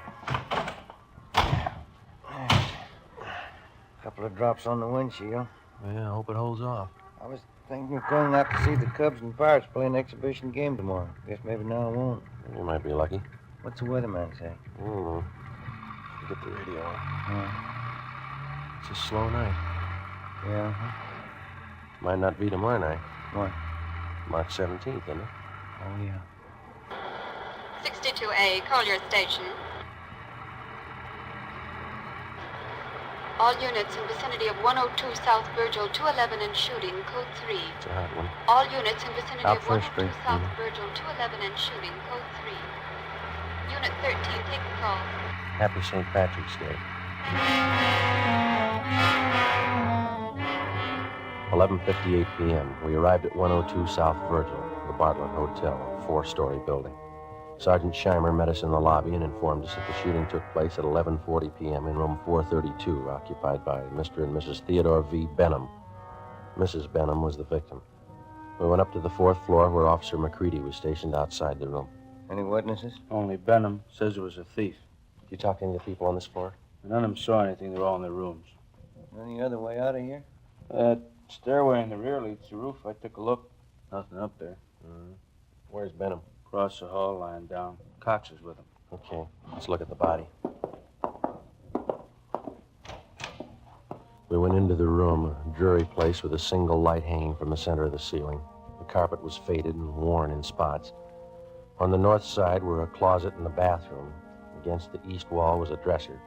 Speaker 10: Couple of drops on the windshield.
Speaker 1: Yeah, I hope it holds off.
Speaker 10: I was thinking of going out to see the Cubs and Pirates play an exhibition game tomorrow. Guess maybe now I won't.
Speaker 1: You might be lucky.
Speaker 10: What's the weatherman say?
Speaker 1: I don't know. Get the radio on.
Speaker 10: Yeah.
Speaker 1: It's a slow night.
Speaker 10: Yeah.
Speaker 1: Might not be tomorrow night.
Speaker 10: What?
Speaker 1: March 17th, isn't it?
Speaker 10: Oh, yeah.
Speaker 12: 62A, Collier Station. All units in vicinity of 102 South Virgil, 211 and shooting, code 3.
Speaker 1: It's a hot one.
Speaker 12: All units in vicinity
Speaker 1: Out
Speaker 12: of
Speaker 1: First
Speaker 12: 102
Speaker 1: Street.
Speaker 12: South Virgil, 211 and shooting, code 3. Unit 13, take the call.
Speaker 1: Happy St. Patrick's Day. 11:58 p.m. We arrived at 102 South Virgil, the Bartlett Hotel, a 4-story building. Sergeant Scheimer met us in the lobby and informed us that the shooting took place at 11:40 p.m. in room 432, occupied by Mr. and Mrs. Theodore V. Benham. Mrs. Benham was the victim. We went up to the 4th floor where Officer McCready was stationed outside the room.
Speaker 10: Any witnesses?
Speaker 7: Only Benham says it was a thief.
Speaker 1: Did you talk to any of the people on this floor?
Speaker 7: None of them saw anything. They're all in their rooms.
Speaker 10: Any other way out of here?
Speaker 7: That stairway in the rear leads to the roof. I took a look. Nothing up there.
Speaker 1: Where's Benham?
Speaker 7: Across the hall, lying down. Cox is with him.
Speaker 1: Okay, let's look at the body. We went into the room, a dreary place with a single light hanging from the center of the ceiling. The carpet was faded and worn in spots. On the north side were a closet and a bathroom. Against the east wall was a dresser.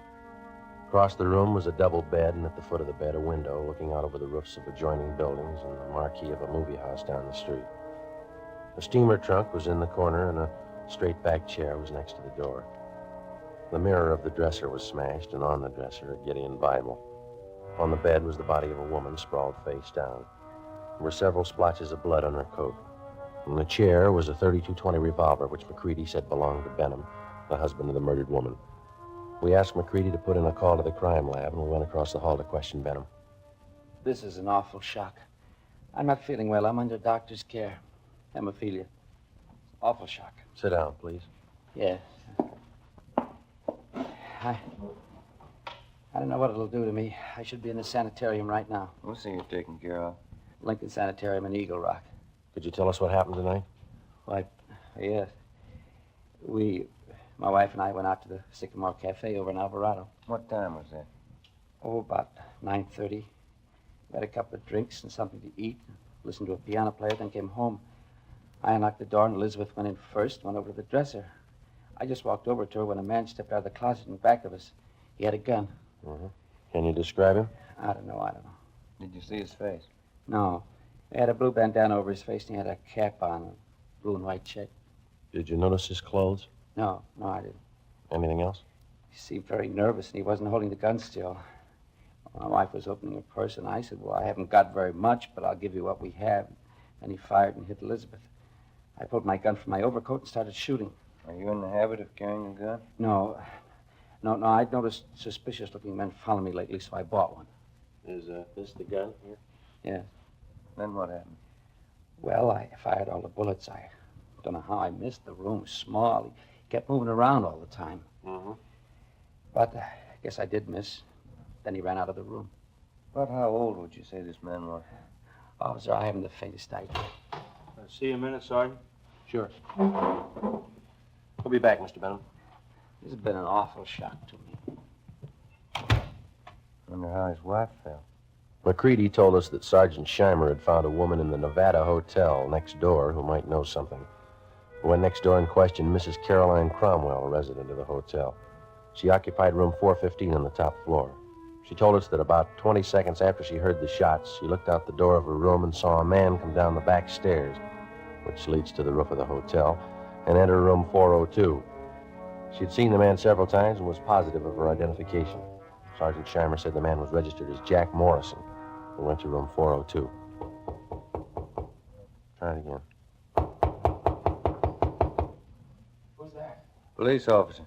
Speaker 1: Across the room was a double bed, and at the foot of the bed, a window looking out over the roofs of adjoining buildings and the marquee of a movie house down the street. A steamer trunk was in the corner, and a straight-back chair was next to the door. The mirror of the dresser was smashed, and on the dresser, a Gideon Bible. On the bed was the body of a woman sprawled face down. There were several splotches of blood on her coat. In the chair was a .32-20 revolver, which McCready said belonged to Benham, the husband of the murdered woman. We asked McCready to put in a call to the crime lab, and we went across the hall to question Benham.
Speaker 16: This is an awful shock. I'm not feeling well. I'm under doctor's care. Hemophilia. Awful shock.
Speaker 1: Sit down, please.
Speaker 16: Yes. I don't know what it'll do to me. I should be in the sanitarium right now.
Speaker 10: We'll see you taken care of.
Speaker 16: Lincoln Sanitarium in Eagle Rock.
Speaker 1: Could you tell us what happened tonight?
Speaker 16: Why, yes. My wife and I went out to the Sycamore Cafe over in Alvarado.
Speaker 10: What time was that?
Speaker 16: Oh, about 9:30. We had a couple of drinks and something to eat, listened to a piano player, then came home. I unlocked the door, and Elizabeth went in first, went over to the dresser. I just walked over to her when a man stepped out of the closet in back of us. He had a gun.
Speaker 1: Can you describe him?
Speaker 16: I don't know.
Speaker 10: Did you see his face?
Speaker 16: No. He had a blue bandana over his face, and he had a cap on, a blue and white check.
Speaker 1: Did you notice his clothes?
Speaker 16: No, I didn't.
Speaker 1: Anything else?
Speaker 16: He seemed very nervous, and he wasn't holding the gun still. My wife was opening her purse, and I said, well, I haven't got very much, but I'll give you what we have. And he fired and hit Elizabeth. I pulled my gun from my overcoat and started shooting.
Speaker 10: Are you in the habit of carrying a gun?
Speaker 16: No, I'd noticed suspicious-looking men following me lately, so I bought one.
Speaker 1: Is this the gun here?
Speaker 16: Yes.
Speaker 10: Then what happened?
Speaker 16: Well, I fired all the bullets. I don't know how I missed. The room was small. He kept moving around all the time. But I guess I did miss. Then he ran out of the room.
Speaker 10: About how old would you say this man was?
Speaker 16: Officer, I haven't the faintest idea.
Speaker 7: See you in a minute, Sergeant?
Speaker 1: Sure. We'll be back, Mr. Benham.
Speaker 16: This has been an awful shock to me.
Speaker 10: Wonder how his wife felt.
Speaker 1: McCready told us that Sergeant Scheimer had found a woman in the Nevada Hotel next door who might know something. We went next door and questioned Mrs. Caroline Cromwell, a resident of the hotel. She occupied room 415 on the top floor. She told us that about 20 seconds after she heard the shots, she looked out the door of her room and saw a man come down the back stairs, which leads to the roof of the hotel, and enter room 402. She'd seen the man several times and was positive of her identification. Sergeant Scheimer said the man was registered as Jack Morrison. We went to room 402. Try it again.
Speaker 16: Who's that?
Speaker 10: Police officer.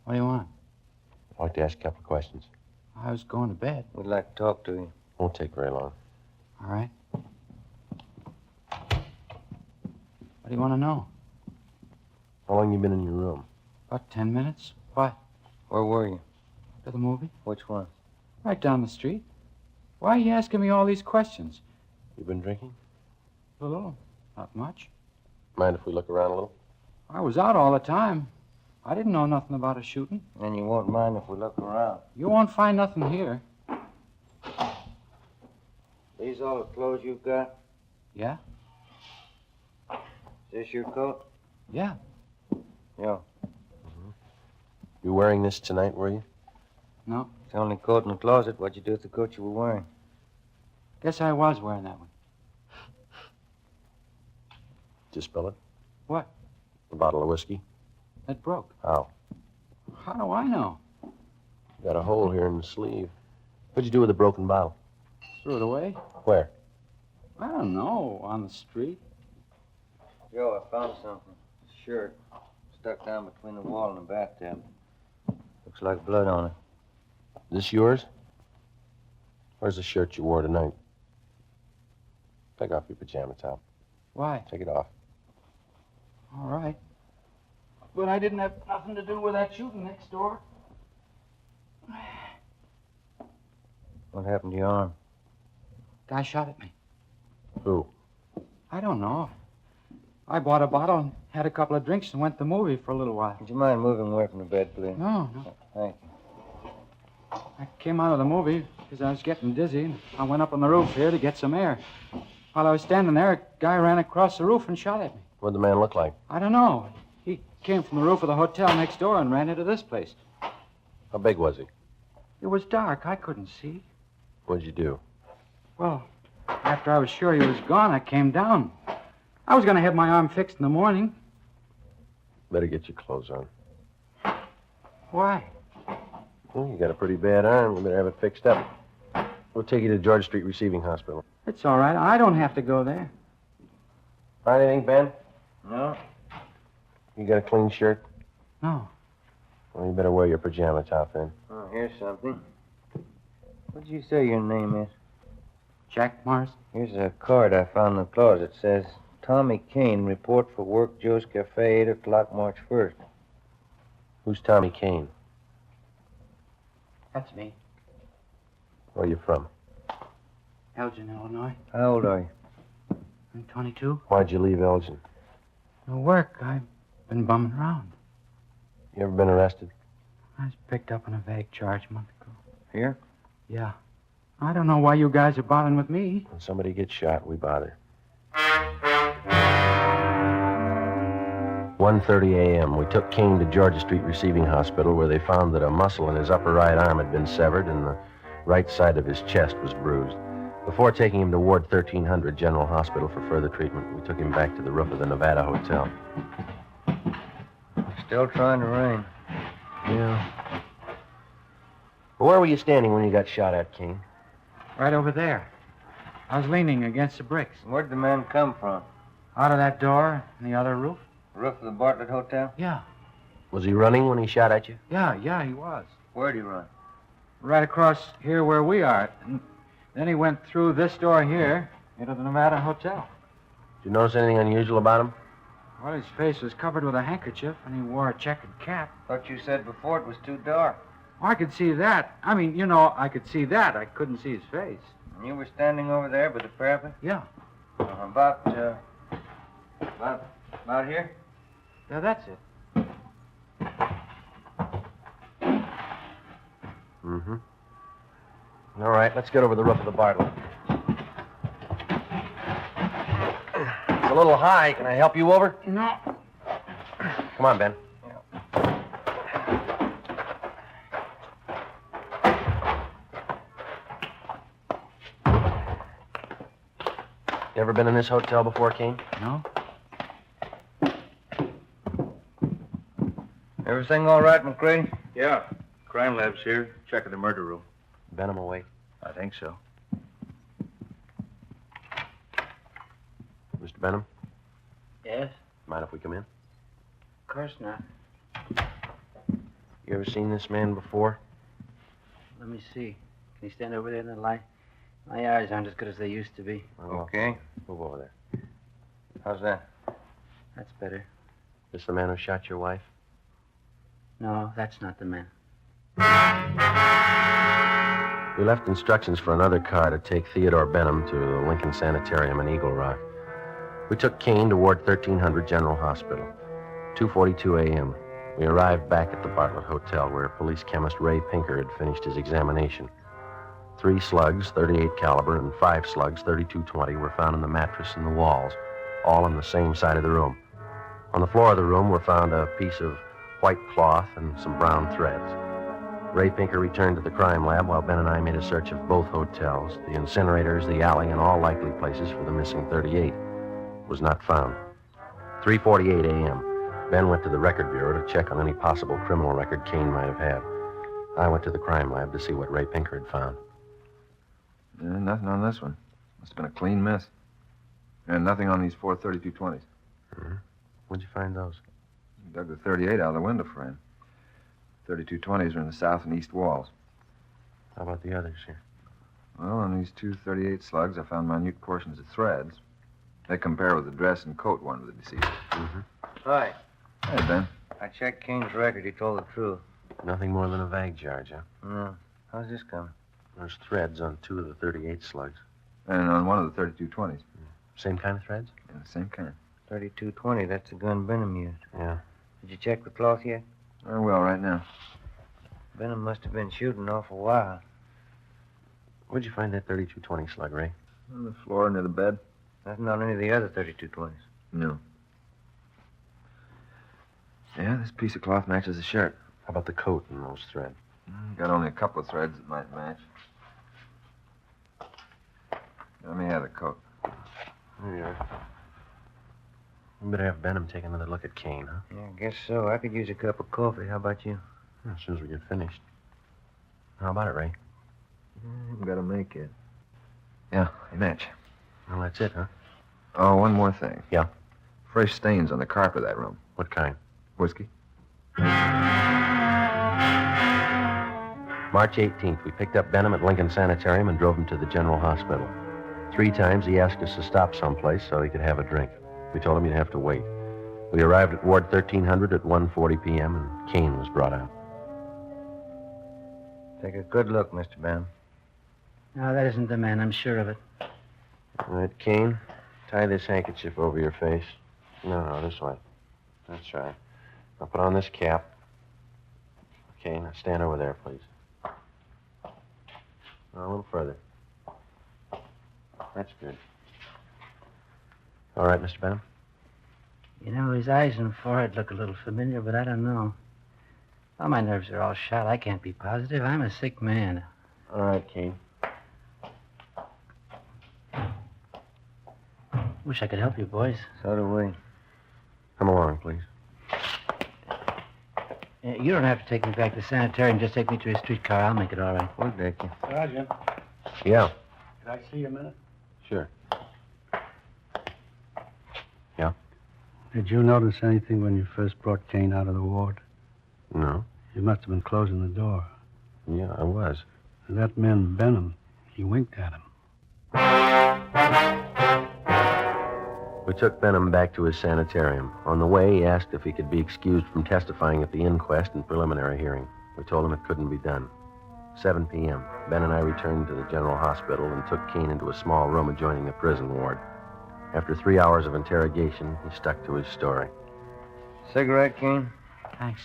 Speaker 16: What do you want?
Speaker 1: I'd like to ask a couple of questions.
Speaker 16: I was going to bed.
Speaker 10: We'd like to talk to you.
Speaker 1: Won't take very long.
Speaker 16: All right. What do you want to know?
Speaker 1: How long you been in your room?
Speaker 16: About 10 minutes. What?
Speaker 10: Where were you?
Speaker 16: To the movie?
Speaker 10: Which one?
Speaker 16: Right down the street. Why are you asking me all these questions?
Speaker 1: You been drinking?
Speaker 16: A little. Not much.
Speaker 1: Mind if we look around a little?
Speaker 16: I was out all the time. I didn't know nothing about a shooting.
Speaker 10: And you won't mind if we look around.
Speaker 16: You won't find nothing here.
Speaker 10: These all the clothes you've got?
Speaker 16: Yeah?
Speaker 10: Is this your coat?
Speaker 16: Yeah.
Speaker 10: Yeah.
Speaker 1: You wearing this tonight, were you?
Speaker 16: No.
Speaker 10: It's the only coat in the closet. What'd you do with the coat you were wearing?
Speaker 16: Guess I was wearing that one.
Speaker 1: Did you spill it?
Speaker 16: What?
Speaker 1: A bottle of whiskey?
Speaker 16: It broke.
Speaker 1: How?
Speaker 16: How do I know?
Speaker 1: Got a hole here in the sleeve. What'd you do with the broken bottle?
Speaker 16: Threw it away?
Speaker 1: Where?
Speaker 16: I don't know. On the street.
Speaker 10: Joe, I found something. A shirt. Stuck down between the wall and the bathtub. Looks like blood on it.
Speaker 1: This yours? Where's the shirt you wore tonight? Take off your pajama top.
Speaker 16: Why?
Speaker 1: Take it off.
Speaker 16: All right. But I didn't have nothing to do with that shooting next door.
Speaker 10: What happened to your arm?
Speaker 16: Guy shot at me.
Speaker 1: Who?
Speaker 16: I don't know. I bought a bottle and had a couple of drinks and went to the movie for a little while.
Speaker 10: Would you mind moving away from the bed, please?
Speaker 16: No, no.
Speaker 10: Thank you.
Speaker 16: I came out of the movie because I was getting dizzy, and I went up on the roof here to get some air. While I was standing there, a guy ran across the roof and shot at me.
Speaker 1: What'd the man look like?
Speaker 16: I don't know. He came from the roof of the hotel next door and ran into this place.
Speaker 1: How big was he?
Speaker 16: It was dark. I couldn't see.
Speaker 1: What'd you do?
Speaker 16: Well, after I was sure he was gone, I came down. I was going to have my arm fixed in the morning.
Speaker 1: Better get your clothes on.
Speaker 16: Why?
Speaker 1: Well, you got a pretty bad arm. You better have it fixed up. We'll take you to George Street Receiving Hospital.
Speaker 16: It's all right. I don't have to go there.
Speaker 1: Find anything, Ben?
Speaker 10: No.
Speaker 1: You got a clean shirt?
Speaker 16: No.
Speaker 1: Well, you better wear your pajama top then.
Speaker 10: Oh, here's something. What did you say your name is?
Speaker 16: Jack Morris.
Speaker 10: Here's a card I found in the closet. It says, Tommy Kane, report for work, Joe's Cafe, 8 o'clock, March 1st.
Speaker 1: Who's Tommy Kane?
Speaker 16: That's me.
Speaker 1: Where are you from?
Speaker 16: Elgin, Illinois.
Speaker 10: How old are you?
Speaker 16: I'm 22.
Speaker 1: Why'd you leave Elgin?
Speaker 16: No work. I've been bumming around.
Speaker 1: You ever been arrested?
Speaker 16: I was picked up on a vague charge a month ago.
Speaker 10: Here?
Speaker 16: Yeah. I don't know why you guys are bothering with me.
Speaker 1: When somebody gets shot, we bother. 1:30 a.m. We took Kane to Georgia Street Receiving Hospital, where they found that a muscle in his upper right arm had been severed and the right side of his chest was bruised. Before taking him to Ward 1300 General Hospital for further treatment, we took him back to the roof of the Nevada Hotel.
Speaker 10: Still trying to rain.
Speaker 1: Yeah. Well, where were you standing when you got shot at, Kane?
Speaker 16: Right over there. I was leaning against the bricks.
Speaker 10: Where'd the man come from?
Speaker 16: Out of that door and the other roof?
Speaker 10: Roof of the Bartlett Hotel?
Speaker 16: Yeah.
Speaker 1: Was he running when he shot at you?
Speaker 16: Yeah, he was.
Speaker 10: Where'd he run?
Speaker 16: Right across here where we are. And then he went through this door here into the Nevada Hotel.
Speaker 1: Did you notice anything unusual about him?
Speaker 16: Well, his face was covered with a handkerchief, and he wore a checkered cap.
Speaker 10: Thought you said before it was too dark.
Speaker 16: I could see that. I mean, you know, I could see that. I couldn't see his face.
Speaker 10: And you were standing over there by the parapet?
Speaker 16: Yeah.
Speaker 10: About here?
Speaker 16: Yeah, that's it.
Speaker 1: Mm-hmm. All right, let's get over the roof of the Bartlett. It's a little high. Can I help you over?
Speaker 16: No.
Speaker 1: Come on, Ben. You ever been in this hotel before, Kane?
Speaker 16: No.
Speaker 10: Everything all right, McCready?
Speaker 4: Yeah. Crime lab's here. Checking the murder room.
Speaker 1: Benham awake?
Speaker 4: I think so.
Speaker 1: Mr. Benham,
Speaker 16: Yes?
Speaker 1: mind if we come in?
Speaker 16: Of course not.
Speaker 1: You ever seen this man before?
Speaker 16: Let me see. Can you stand over there in the light? My eyes aren't as good as they used to be.
Speaker 10: Okay.
Speaker 1: Move over there.
Speaker 10: How's that?
Speaker 16: That's better.
Speaker 1: This the man who shot your wife?
Speaker 16: No, that's not the man.
Speaker 1: We left instructions for another car to take Theodore Benham to the Lincoln Sanitarium in Eagle Rock. We took Kane to Ward 1300 General Hospital. 2:42 a.m. We arrived back at the Bartlett Hotel where police chemist Ray Pinker had finished his examination. 3 slugs, 38 caliber, and 5 slugs, 32-20, were found in the mattress and the walls, all on the same side of the room. On the floor of the room were found a piece of white cloth and some brown threads. Ray Pinker returned to the crime lab while Ben and I made a search of both hotels, the incinerators, the alley, and all likely places for the missing 38. It was not found. 3:48 a.m. Ben went to the record bureau to check on any possible criminal record Kane might have had. I went to the crime lab to see what Ray Pinker had found.
Speaker 4: Nothing on this one. Must have been a clean miss. And nothing on these 4 32-20s.
Speaker 1: Mm-hmm. Where'd you find those?
Speaker 4: You dug the 38 out of the window frame. 32-20s are in the south and east walls.
Speaker 1: How about the others here?
Speaker 4: Well, on these 2 38 slugs, I found minute portions of threads. They compare with the dress and coat worn with the deceased.
Speaker 1: Mm-hmm.
Speaker 10: Hi.
Speaker 4: Hey, Ben.
Speaker 10: I checked Kane's record. He told the truth.
Speaker 1: Nothing more than a vague charge, huh?
Speaker 10: No. How's this coming?
Speaker 1: There's threads on 2 of the 38 slugs.
Speaker 4: And on one of the 32-20s.
Speaker 1: Same kind of threads?
Speaker 4: Yeah, the same kind.
Speaker 10: 32-20. That's the gun Benham used.
Speaker 1: Yeah.
Speaker 10: Did you check the cloth yet?
Speaker 4: I will right now.
Speaker 10: Benham must have been shooting an awful while.
Speaker 1: Where'd you find that 32-20 slug, Ray?
Speaker 4: On the floor near the bed.
Speaker 10: Nothing on any of the other 32-20s.
Speaker 4: No. Yeah, this piece of cloth matches the shirt.
Speaker 1: How about the coat and those threads?
Speaker 4: Got only a couple of threads that might match. Let me have the coat.
Speaker 1: There you are. We better have Benham take another look at Kane, huh?
Speaker 10: Yeah, I guess so. I could use a cup of coffee. How about you?
Speaker 1: As soon as we get finished. How about it, Ray?
Speaker 4: Haven't got to make it. Yeah, they match.
Speaker 1: Well, that's it, huh?
Speaker 4: Oh, one more thing.
Speaker 1: Yeah?
Speaker 4: Fresh stains on the carpet of that room.
Speaker 1: What kind?
Speaker 4: Whiskey.
Speaker 1: March 18th, we picked up Benham at Lincoln Sanitarium and drove him to the General Hospital. 3 times he asked us to stop someplace so he could have a drink. We told him he'd have to wait. We arrived at Ward 1300 at 1:40 p.m., and Kane was brought out.
Speaker 10: Take a good look, Mr. Benham.
Speaker 16: No, that isn't the man. I'm sure of it.
Speaker 1: All right, Kane, tie this handkerchief over your face. No, this way. That's right. Now put on this cap. Okay, now stand over there, please. Now, a little further. That's good. All right, Mr. Benham?
Speaker 16: You know, his eyes and forehead look a little familiar, but I don't know. Well, my nerves are all shot. I can't be positive. I'm a sick man.
Speaker 1: All right, Kane.
Speaker 16: Wish I could help you, boys.
Speaker 10: So do we.
Speaker 1: Come along, please.
Speaker 16: You don't have to take me back to the sanitarium. Just take me to a streetcar. I'll make it all right.
Speaker 10: We'll take you.
Speaker 7: Sergeant,
Speaker 1: Yeah,
Speaker 7: could I see you a minute?
Speaker 1: sure. Yeah?
Speaker 6: Did you notice anything when you first brought Kane out of the ward?
Speaker 1: No.
Speaker 6: You must have been closing the door.
Speaker 1: Yeah, I was.
Speaker 6: That man, Benham, he winked at him.
Speaker 1: We took Benham back to his sanitarium. On the way, he asked if he could be excused from testifying at the inquest and preliminary hearing. We told him it couldn't be done. 7 p.m. Ben and I returned to the General Hospital and took Kane into a small room adjoining the prison ward. After 3 hours of interrogation, he stuck to his story.
Speaker 10: Cigarette, Kane?
Speaker 16: Thanks.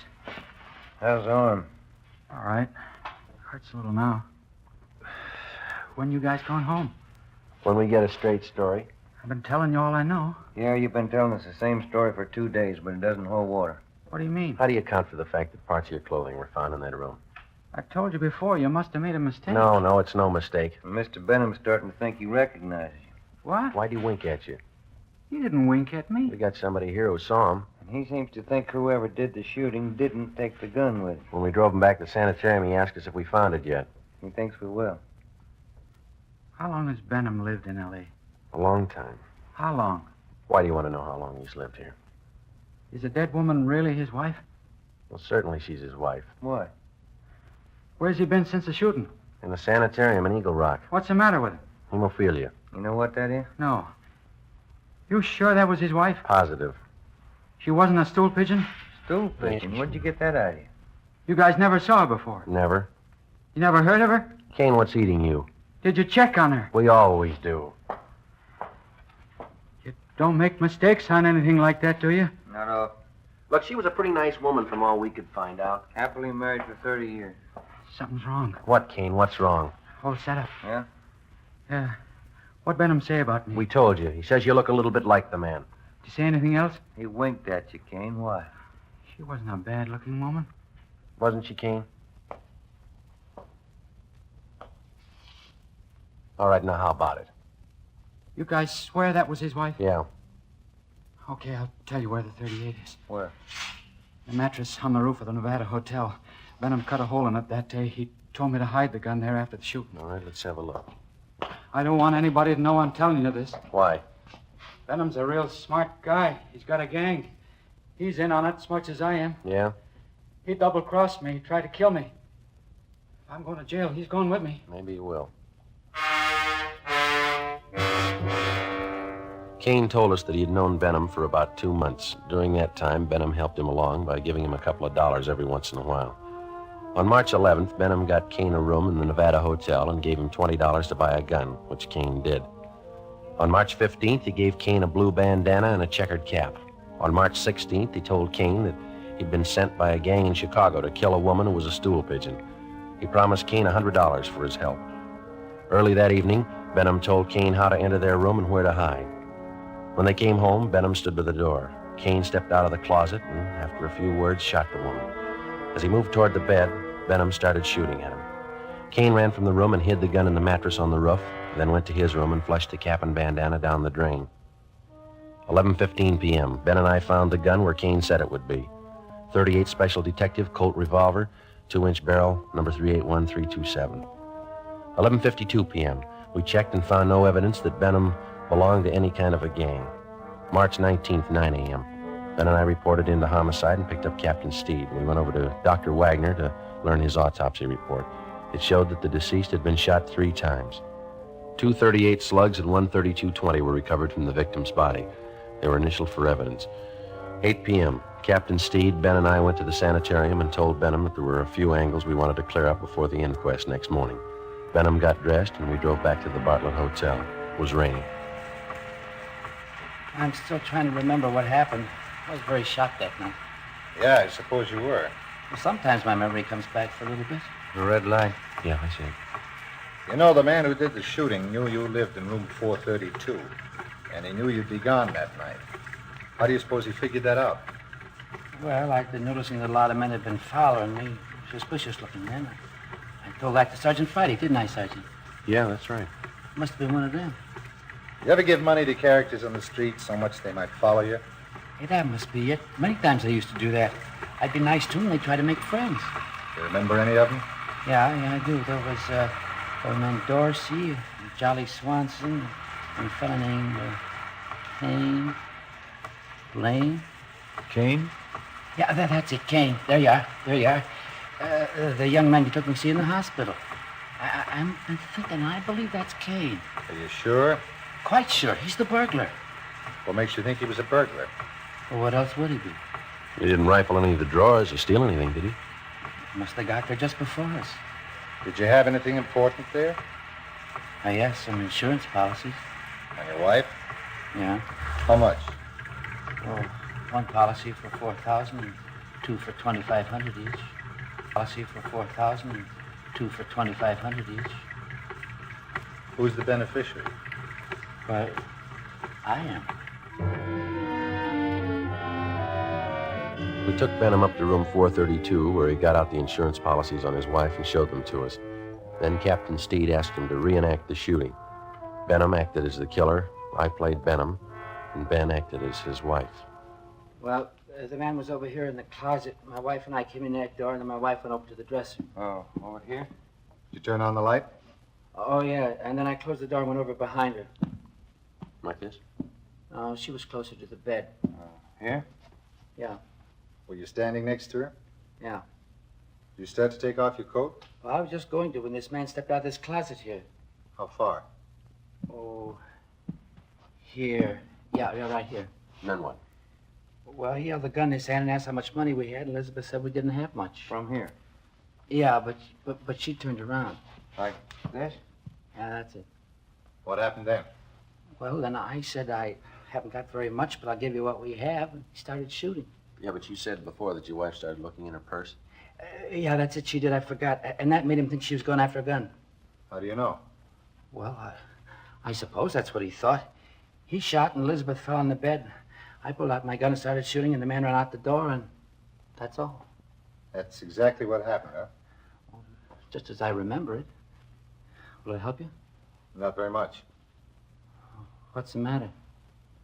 Speaker 10: How's the arm?
Speaker 16: All right. Hurts a little now. When you guys going home?
Speaker 1: When we get a straight story.
Speaker 16: I've been telling you all I know.
Speaker 10: Yeah, you've been telling us the same story for 2 days, but it doesn't hold water.
Speaker 16: What do you mean?
Speaker 1: How do you account for the fact that parts of your clothing were found in that room?
Speaker 16: I told you before. You must have made a mistake.
Speaker 1: No, it's no mistake.
Speaker 10: Mr. Benham's starting to think he recognizes you.
Speaker 16: What?
Speaker 1: Why'd he wink at you?
Speaker 16: He didn't wink at me.
Speaker 1: We got somebody here who saw him.
Speaker 10: And he seems to think whoever did the shooting didn't take the gun with him.
Speaker 1: When we drove him back to the sanitarium, he asked us if we found it yet.
Speaker 10: He thinks we will.
Speaker 16: How long has Benham lived in L.A.?
Speaker 1: A long time.
Speaker 16: How long?
Speaker 1: Why do you want to know how long he's lived here?
Speaker 16: Is the dead woman really his wife?
Speaker 1: Well, certainly she's his wife.
Speaker 10: Why?
Speaker 11: Where's he been since the shooting?
Speaker 1: In the sanitarium in Eagle Rock.
Speaker 11: What's the matter with him?
Speaker 1: Hemophilia.
Speaker 10: You know what that is?
Speaker 11: No. You sure that was his wife?
Speaker 1: Positive.
Speaker 11: She wasn't a stool pigeon?
Speaker 10: Stool pigeon? Where'd you get that idea?
Speaker 11: You guys never saw her before.
Speaker 1: Never.
Speaker 11: You never heard of her?
Speaker 1: Kane, what's eating you?
Speaker 11: Did you check on her?
Speaker 1: We always do.
Speaker 11: You don't make mistakes on anything like that, do you?
Speaker 10: Not all.
Speaker 1: Look, she was a pretty nice woman from all we could find out.
Speaker 10: Happily married for 30 years.
Speaker 11: Something's wrong.
Speaker 1: What, Kane? What's wrong?
Speaker 11: Whole setup.
Speaker 10: Yeah?
Speaker 11: Yeah. What'd Benham say about me?
Speaker 1: We told you. He says you look a little bit like the man.
Speaker 11: Did you say anything else?
Speaker 10: He winked at you, Kane. Why?
Speaker 11: She wasn't a bad-looking woman.
Speaker 1: Wasn't she, Kane? All right, now how about it?
Speaker 11: You guys swear that was his wife?
Speaker 1: Yeah.
Speaker 11: Okay, I'll tell you where the 38 is.
Speaker 10: Where?
Speaker 11: The mattress on the roof of the Nevada Hotel. Benham cut a hole in it that day. He told me to hide the gun there after the shooting.
Speaker 1: All right, let's have a look.
Speaker 11: I don't want anybody to know I'm telling you this.
Speaker 1: Why?
Speaker 11: Benham's a real smart guy. He's got a gang. He's in on it as much as I am.
Speaker 1: Yeah?
Speaker 11: He double-crossed me. He tried to kill me. If I'm going to jail, he's going with me.
Speaker 1: Maybe he will. Kane told us that he had known Benham for about 2 months. During that time, Benham helped him along by giving him a couple of dollars every once in a while. On March 11th, Benham got Kane a room in the Nevada Hotel and gave him $20 to buy a gun, which Kane did. On March 15th, he gave Kane a blue bandana and a checkered cap. On March 16th, he told Kane that he'd been sent by a gang in Chicago to kill a woman who was a stool pigeon. He promised Kane $100 for his help. Early that evening, Benham told Kane how to enter their room and where to hide. When they came home, Benham stood by the door. Kane stepped out of the closet and, after a few words, shot the woman. As he moved toward the bed, Benham started shooting at him. Kane ran from the room and hid the gun in the mattress on the roof, then went to his room and flushed the cap and bandana down the drain. 11:15 p.m., Ben and I found the gun where Kane said it would be. 38 Special Detective Colt revolver, 2-inch barrel, number 381327. 11:52 p.m., we checked and found no evidence that Benham belonged to any kind of a gang. March 19th, 9 a.m., Ben and I reported into homicide and picked up Captain Steed. We went over to Dr. Wagner to learn his autopsy report. It showed that the deceased had been shot 3 times. 2 .38 slugs and 1 .32-20 were recovered from the victim's body. They were initialed for evidence. 8 p.m., Captain Steed, Ben, and I went to the sanitarium and told Benham that there were a few angles we wanted to clear up before the inquest next morning. Benham got dressed, and we drove back to the Bartlett Hotel. It was raining.
Speaker 16: I'm still trying to remember what happened. I was very shocked that night.
Speaker 4: Yeah, I suppose you were.
Speaker 16: Well, sometimes my memory comes back for a little bit.
Speaker 10: The red light.
Speaker 1: Yeah, I see.
Speaker 4: You know, the man who did the shooting knew you lived in room 432, and he knew you'd be gone that night. How do you suppose he figured that out?
Speaker 16: Well, I'd been noticing that a lot of men had been following me, suspicious-looking men. I told that to Sergeant Friday, didn't I, Sergeant?
Speaker 1: Yeah, that's right.
Speaker 16: Must have been one of them.
Speaker 4: You ever give money to characters on the street so much they might follow you?
Speaker 16: Hey, that must be it. Many times I used to do that. I'd be nice to them, they'd try to make friends.
Speaker 4: You remember any of them?
Speaker 16: Yeah, I do. There was old man Dorsey, Jolly Swanson, and a fellow named Kane. Blaine.
Speaker 10: Kane?
Speaker 16: Yeah, that's it, Kane. There you are. The young man you took me to see in the hospital. I'm thinking, I believe that's Kane.
Speaker 4: Are you sure?
Speaker 16: Quite sure. He's the burglar.
Speaker 4: What makes you think he was a burglar?
Speaker 16: Well, what else would he be?
Speaker 1: He didn't rifle any of the drawers or steal anything, did he?
Speaker 16: Must have got there just before us.
Speaker 4: Did you have anything important there?
Speaker 16: Yes, some insurance policies.
Speaker 4: On your wife?
Speaker 16: Yeah.
Speaker 4: How much?
Speaker 16: Oh, one policy for $4,000 and 2 for $2,500 each. Policy for $4,000 and 2 for $2,500 each.
Speaker 4: Who's the beneficiary?
Speaker 16: Why, I am.
Speaker 1: We took Benham up to room 432, where he got out the insurance policies on his wife and showed them to us. Then Captain Steed asked him to reenact the shooting. Benham acted as the killer, I played Benham, and Ben acted as his wife.
Speaker 16: Well, the man was over here in the closet. My wife and I came in that door, and then my wife went over to the dresser.
Speaker 10: Oh, over here?
Speaker 4: Did you turn on the light?
Speaker 16: Oh, yeah, and then I closed the door and went over behind her.
Speaker 1: Like this?
Speaker 16: Oh, she was closer to the bed.
Speaker 10: Here?
Speaker 16: Yeah.
Speaker 4: Were you standing next to her?
Speaker 16: Yeah.
Speaker 4: You start to take off your coat?
Speaker 16: Well, I was just going to when this man stepped out of this closet here.
Speaker 4: How far?
Speaker 16: Oh, here. Yeah, right here.
Speaker 1: And then what?
Speaker 16: Well, he held the gun in his hand and asked how much money we had. Elizabeth said we didn't have much.
Speaker 10: From here?
Speaker 16: Yeah, but she turned around.
Speaker 10: Like this?
Speaker 16: Yeah, that's it.
Speaker 4: What happened then?
Speaker 16: Well, then I said I haven't got very much, but I'll give you what we have. And he started shooting.
Speaker 1: Yeah, but you said before that your wife started looking in her purse.
Speaker 16: Yeah, that's it. She did. I forgot. And that made him think she was going after a gun.
Speaker 4: How do you know?
Speaker 16: Well, I suppose that's what he thought. He shot and Elizabeth fell on the bed. I pulled out my gun and started shooting, and the man ran out the door, and that's all.
Speaker 4: That's exactly what happened, huh?
Speaker 16: Just as I remember it. Will it help you?
Speaker 4: Not very much.
Speaker 16: What's the matter?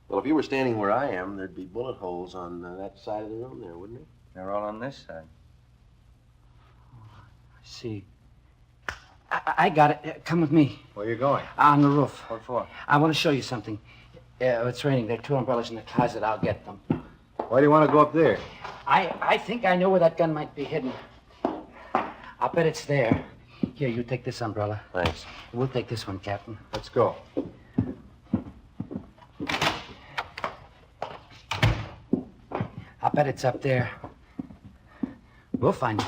Speaker 1: Well, if you were standing where I am, there'd be bullet holes on that side of the room there, wouldn't it?
Speaker 10: They're all on this side.
Speaker 16: I see. I got it. Come with me.
Speaker 4: Where are you going?
Speaker 16: On the roof.
Speaker 10: What for?
Speaker 16: I want to show you something. It's raining. There are 2 umbrellas in the closet. I'll get them.
Speaker 4: Why do you want to go up there?
Speaker 16: I think I know where that gun might be hidden. I'll bet it's there. Here, you take this umbrella.
Speaker 1: Thanks.
Speaker 16: We'll take this one, Captain.
Speaker 4: Let's go.
Speaker 16: I'll bet it's up there. We'll find it.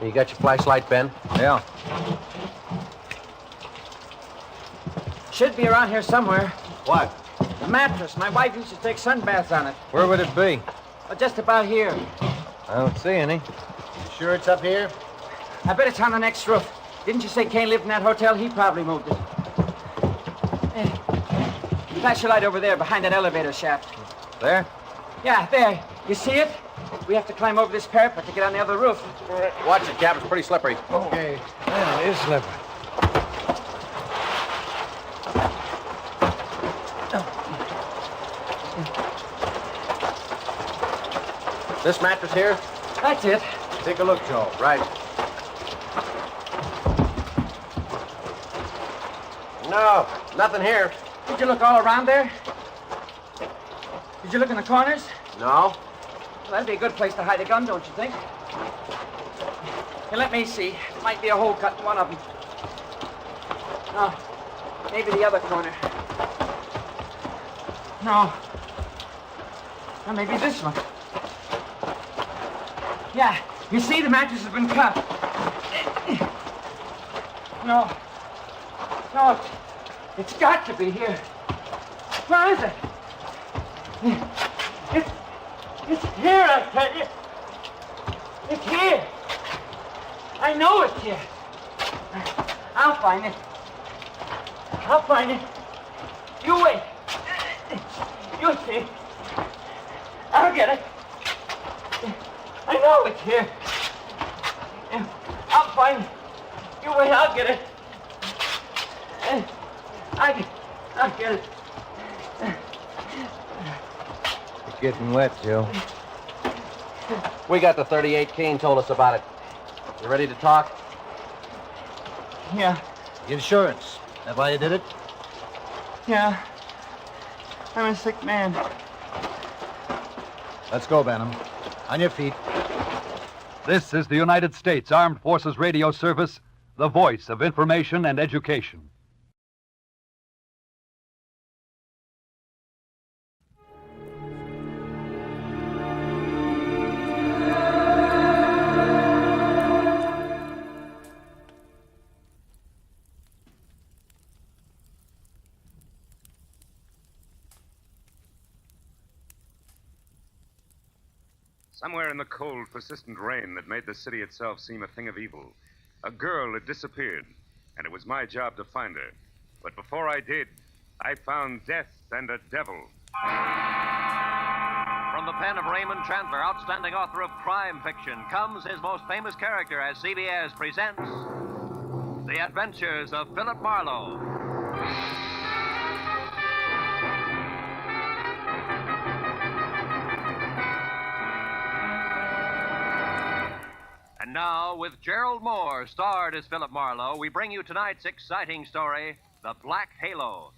Speaker 1: You got your flashlight, Ben?
Speaker 10: Yeah.
Speaker 11: Should be around here somewhere.
Speaker 10: What?
Speaker 11: A mattress. My wife used to take sunbaths on it.
Speaker 10: Where would it be?
Speaker 11: Well, just about here.
Speaker 10: I don't see any.
Speaker 4: You sure it's up here?
Speaker 11: I bet it's on the next roof. Didn't you say Kane lived in that hotel? He probably moved it. Flash your light over there behind that elevator shaft.
Speaker 10: There?
Speaker 11: Yeah, there. You see it? We have to climb over this parapet to get on the other roof.
Speaker 1: Watch it, Cap. It's pretty slippery.
Speaker 10: Okay. Yeah, it is slippery.
Speaker 1: This mattress here?
Speaker 11: That's it.
Speaker 4: Take a look, Joe.
Speaker 1: Right. No, nothing here.
Speaker 11: Did you look all around there? Did you look in the corners?
Speaker 1: No.
Speaker 11: Well, that'd be a good place to hide a gun, don't you think? Here, let me see. Might be a hole cut in one of them. No. Maybe the other corner. No. Or maybe this one. Yeah. You see, the mattress has been cut. No. No, it's got to be here. Where is it? It's here, I tell you. It's here. I know it's here. I'll find it. I'll find it. You wait. You'll see. I'll get it. I know it's here. I'll find it. You wait, I'll get it. I'll get it.
Speaker 10: It's getting wet, Joe.
Speaker 1: We got the 38. Kane told us about it. You ready to talk?
Speaker 11: Yeah.
Speaker 4: Insurance. That why you did it?
Speaker 11: Yeah. I'm a sick man.
Speaker 4: Let's go, Benham. On your feet.
Speaker 20: This is the United States Armed Forces Radio Service, the voice of information and education.
Speaker 22: Somewhere in the cold, persistent rain that made the city itself seem a thing of evil, a girl had disappeared, and it was my job to find her. But before I did, I found death and a devil.
Speaker 13: From the pen of Raymond Chandler, outstanding author of crime fiction, comes his most famous character as CBS presents The Adventures of Philip Marlowe. And now, with Gerald Moore starred as Philip Marlowe, we bring you tonight's exciting story,
Speaker 17: The Black Halo.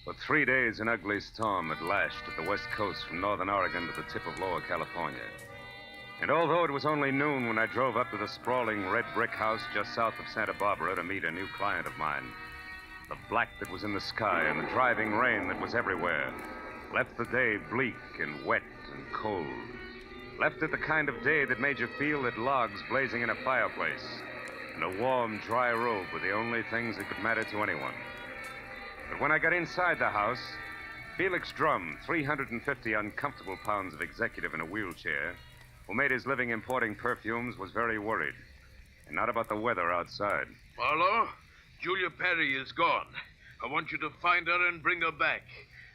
Speaker 22: For 3 days, an ugly storm had lashed at the west coast from northern Oregon to the tip of lower California. And although it was only noon when I drove up to the sprawling red brick house just south of Santa Barbara to meet a new client of mine, the black that was in the sky and the driving rain that was everywhere left the day bleak and wet and cold. Left it the kind of day that made you feel that logs blazing in a fireplace and a warm, dry robe were the only things that could matter to anyone. But when I got inside the house, Felix Drum, 350 uncomfortable pounds of executive in a wheelchair, who made his living importing perfumes, was very worried. And not about the weather outside.
Speaker 18: Marlowe, Julia Perry is gone. I want you to find her and bring her back.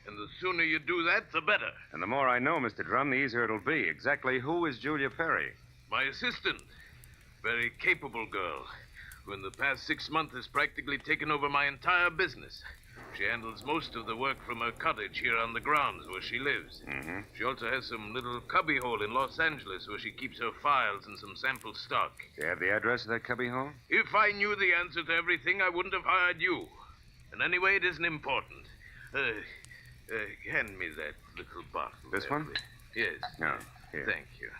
Speaker 18: And the sooner you do that, the better.
Speaker 22: And the more I know, Mr. Drum, the easier it'll be. Exactly who is Julia Perry?
Speaker 18: My assistant. Very capable girl, who in the past 6 months has practically taken over my entire business. She handles most of the work from her cottage here on the grounds where she lives.
Speaker 22: Mm-hmm.
Speaker 18: She also has some little cubbyhole in Los Angeles where she keeps her files and some sample stock.
Speaker 22: Do you have the address of that cubbyhole?
Speaker 18: If I knew the answer to everything, I wouldn't have hired you. And anyway, it isn't important. Hand me that little bottle.
Speaker 22: This one?
Speaker 18: Yes.
Speaker 22: No, here.
Speaker 18: Thank you.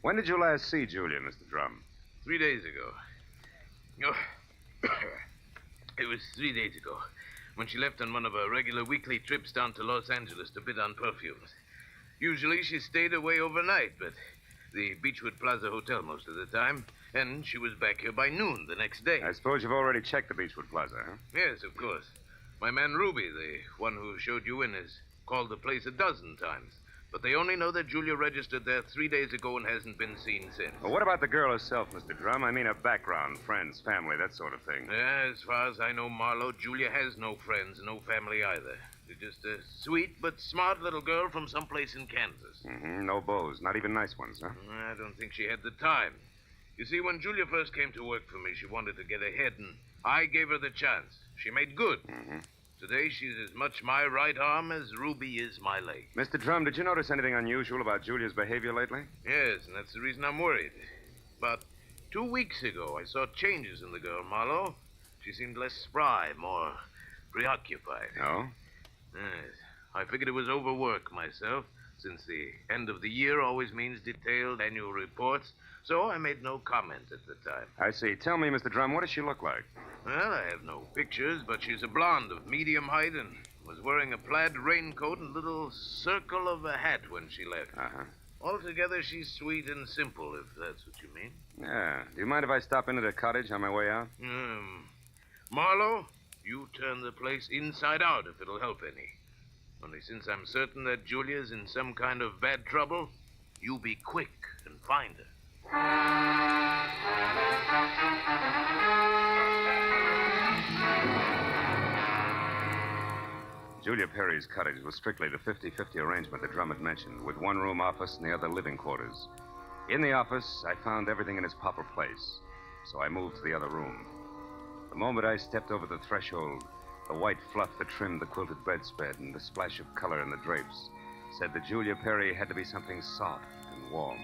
Speaker 22: When did you last see Julia, Mr. Drum?
Speaker 18: 3 days ago. Oh, it was 3 days ago when she left on one of her regular weekly trips down to Los Angeles to bid on perfumes. Usually she stayed away overnight, but the Beechwood Plaza Hotel most of the time, and she was back here by noon the next day.
Speaker 22: I suppose you've already checked the Beechwood Plaza, huh?
Speaker 18: Yes, of course. My man Ruby, the one who showed you in, has called the place 12 times. But they only know that Julia registered there 3 days ago and hasn't been seen since.
Speaker 22: Well, what about the girl herself, Mr. Drum? I mean her background, friends, family, that sort of thing.
Speaker 18: As far as I know, Marlowe, Julia has no friends, no family either. She's just a sweet but smart little girl from someplace in Kansas.
Speaker 22: Mm-hmm. No beaux, not even nice ones, huh?
Speaker 18: I don't think she had the time. You see, when Julia first came to work for me, she wanted to get ahead, and I gave her the chance. She made good.
Speaker 22: Mm-hmm.
Speaker 18: Today, she's as much my right arm as Ruby is my leg.
Speaker 22: Mr. Drum, did you notice anything unusual about Julia's behavior lately?
Speaker 18: Yes, and that's the reason I'm worried. About 2 weeks ago, I saw changes in the girl, Marlowe. She seemed less spry, more preoccupied.
Speaker 22: Oh?
Speaker 18: Yes. I figured it was overwork myself, since the end of the year always means detailed annual reports, so I made no comment at the time.
Speaker 22: I see. Tell me, Mr. Drum, what does she look like?
Speaker 18: Well, I have no pictures, but she's a blonde of medium height and was wearing a plaid raincoat and a little circle of a hat when she left.
Speaker 22: Uh-huh.
Speaker 18: Altogether, she's sweet and simple, if that's what you mean.
Speaker 22: Yeah. Do you mind if I stop into the cottage on my way out?
Speaker 18: Marlowe, you turn the place inside out if it'll help any. Only since I'm certain that Julia's in some kind of bad trouble, you be quick and find her.
Speaker 22: Julia Perry's cottage was strictly the 50-50 arrangement that Drum had mentioned, with one room office and the other living quarters. In the office, I found everything in its proper place, so I moved to the other room. The moment I stepped over the threshold, the white fluff that trimmed the quilted bedspread and the splash of color in the drapes said that Julia Perry had to be something soft and warm.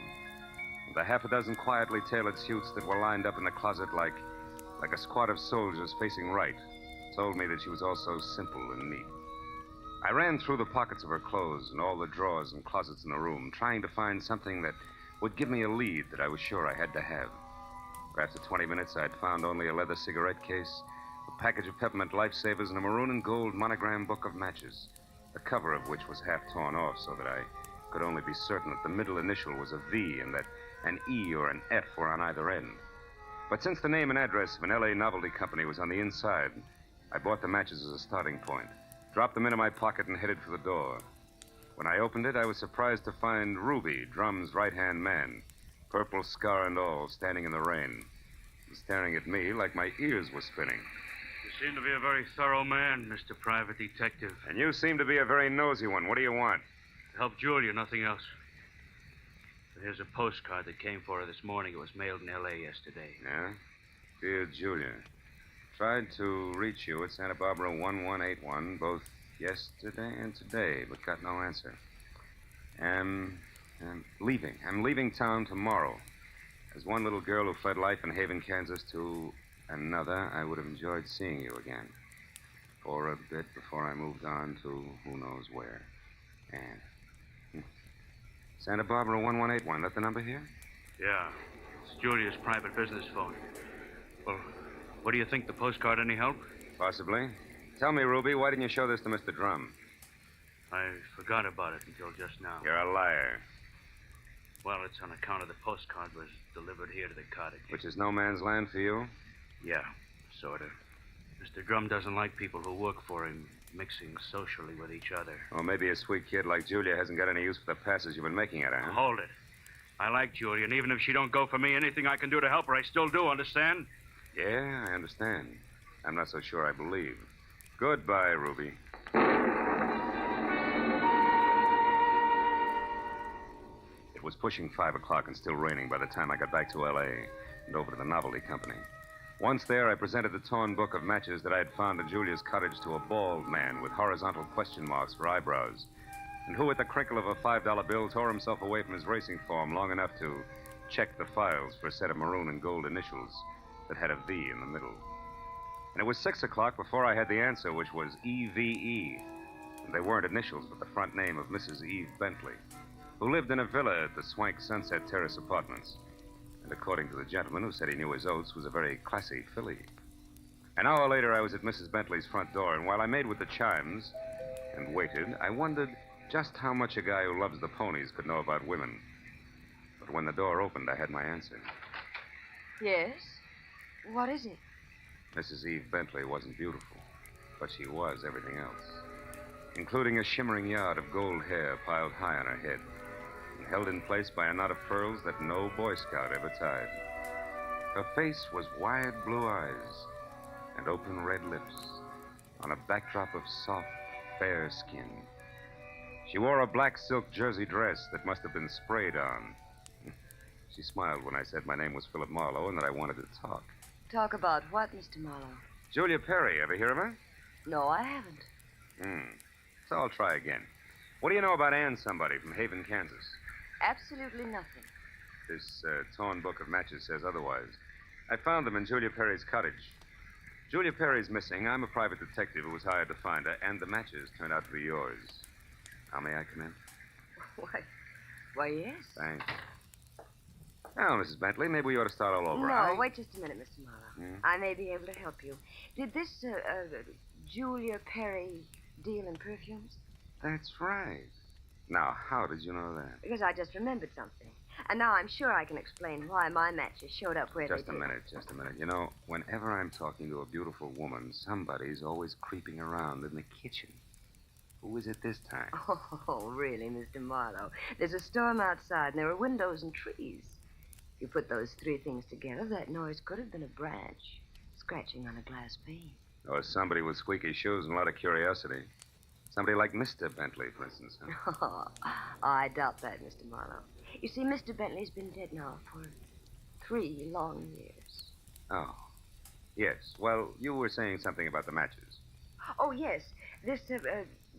Speaker 22: And the half a dozen quietly tailored suits that were lined up in the closet like a squad of soldiers facing right told me that she was also simple and neat. I ran through the pockets of her clothes and all the drawers and closets in the room, trying to find something that would give me a lead that I was sure I had to have. After 20 minutes, I'd found only a leather cigarette case, a package of peppermint lifesavers, and a maroon and gold monogram book of matches, the cover of which was half torn off so that I could only be certain that the middle initial was a V and that an E or an F were on either end. But since the name and address of an L.A. novelty company was on the inside, I bought the matches as a starting point, dropped them into my pocket, and headed for the door. When I opened it, I was surprised to find Ruby, Drum's right-hand man, purple scar and all, standing in the rain, and staring at me like my ears were spinning.
Speaker 23: You seem to be a very thorough man, Mr. Private Detective.
Speaker 22: And you seem to be a very nosy one. What do you want?
Speaker 3: Help Julia, nothing else. But here's a postcard that came for her this morning. It was mailed in L.A. yesterday.
Speaker 22: Yeah? Dear Julia, tried to reach you at Santa Barbara 1181 both yesterday and today, but got no answer. I'm leaving. I'm leaving town tomorrow. As one little girl who fled life in Haven, Kansas to another, I would have enjoyed seeing you again. For a bit before I moved on to who knows where. And Santa Barbara 1181. That the number here?
Speaker 3: Yeah. It's Julia's private business phone. Well, what do you think? The postcard any help?
Speaker 22: Possibly. Tell me, Ruby, why didn't you show this to Mr. Drum?
Speaker 3: I forgot about it until just now.
Speaker 22: You're a liar.
Speaker 3: Well, it's on account of the postcard was delivered here to the cottage.
Speaker 22: Which is no man's land for you?
Speaker 3: Yeah, sort of. Mr. Drum doesn't like people who work for him mixing socially with each other.
Speaker 22: Or maybe a sweet kid like Julia hasn't got any use for the passes you've been making at her, huh?
Speaker 3: Hold it. I like Julia, and even if she don't go for me, anything I can do to help her, I still do, understand?
Speaker 22: Yeah, I understand. I'm not so sure I believe. Goodbye, Ruby. It was pushing 5 o'clock and still raining by the time I got back to L.A. and over to the novelty company. Once there, I presented the torn book of matches that I had found at Julia's cottage to a bald man with horizontal question marks for eyebrows, and who, at the crinkle of a $5 bill, tore himself away from his racing form long enough to check the files for a set of maroon and gold initials that had a V in the middle. And it was 6 o'clock before I had the answer, which was EVE. And they weren't initials, but the front name of Mrs. Eve Bentley, who lived in a villa at the swank Sunset Terrace Apartments. And according to the gentleman who said he knew his oats, was a very classy filly. An hour later, I was at Mrs. Bentley's front door, and while I made with the chimes and waited, I wondered just how much a guy who loves the ponies could know about women. But when the door opened, I had my answer.
Speaker 17: Yes? What is it?
Speaker 22: Mrs. Eve Bentley wasn't beautiful, but she was everything else, including a shimmering yard of gold hair piled high on her head and held in place by a knot of pearls that no Boy Scout ever tied. Her face was wide blue eyes and open red lips on a backdrop of soft, fair skin. She wore a black silk jersey dress that must have been sprayed on. She smiled when I said my name was Philip Marlowe and that I wanted to talk.
Speaker 17: Talk about what, Mr. Marlowe?
Speaker 22: Julia Perry, ever hear of her?
Speaker 17: No, I haven't.
Speaker 22: So I'll try again. What do you know about Ann somebody from Haven, Kansas?
Speaker 17: Absolutely nothing.
Speaker 22: This torn book of matches says otherwise. I found them in Julia Perry's cottage. Julia Perry's missing. I'm a private detective who was hired to find her, and the matches turned out to be yours. Now, may I come in?
Speaker 17: Why, yes.
Speaker 22: Thanks. Now, Mrs. Bentley, maybe we ought to start all over.
Speaker 17: No, wait just a minute, Mr. Marlowe.
Speaker 22: Hmm?
Speaker 17: I may be able to help you. Did this Julia Perry deal in perfumes?
Speaker 22: That's right. Now, how did you know that?
Speaker 17: Because I just remembered something. And now I'm sure I can explain why my matches showed up where
Speaker 22: Just
Speaker 17: they
Speaker 22: a
Speaker 17: did.
Speaker 22: minute. You know, whenever I'm talking to a beautiful woman, somebody's always creeping around in the kitchen. Who is it this time?
Speaker 17: Oh, really, Mr. Marlowe? There's a storm outside, and there are windows and trees. You put those three things together, that noise could have been a branch scratching on a glass pane.
Speaker 22: Or somebody with squeaky shoes and a lot of curiosity. Somebody like Mr. Bentley, for instance. Huh?
Speaker 17: Oh, I doubt that, Mr. Marlowe. You see, Mr. Bentley's been dead now for 3 long years.
Speaker 22: Oh. Yes. Well, you were saying something about the matches.
Speaker 17: Oh, yes. This,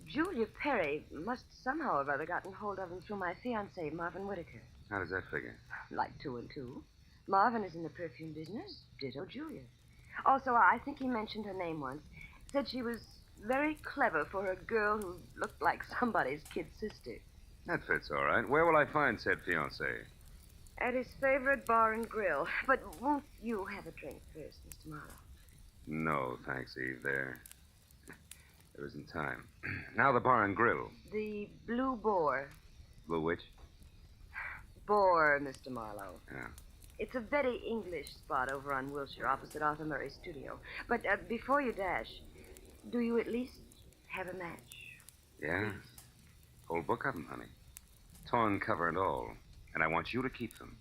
Speaker 17: Julia Perry must somehow or other gotten hold of him through my fiancé, Marvin Whitaker.
Speaker 22: How does that figure?
Speaker 17: Like 2 and 2. Marvin is in the perfume business. Ditto Julia. Also, I think he mentioned her name once. Said she was very clever for a girl who looked like somebody's kid sister.
Speaker 22: That fits all right. Where will I find said fiancé?
Speaker 17: At his favorite bar and grill. But won't you have a drink first, Mr. Marlowe?
Speaker 22: No, thanks, Eve. There isn't time. Now the bar and grill.
Speaker 17: The Blue Boar.
Speaker 22: Blue which?
Speaker 17: Boar, Mr. Marlowe.
Speaker 22: Yeah.
Speaker 17: It's a very English spot over on Wilshire, opposite Arthur Murray's studio. But before you dash, do you at least have a match?
Speaker 22: Yeah. Whole book of them, honey. Torn cover and all. And I want you to keep them.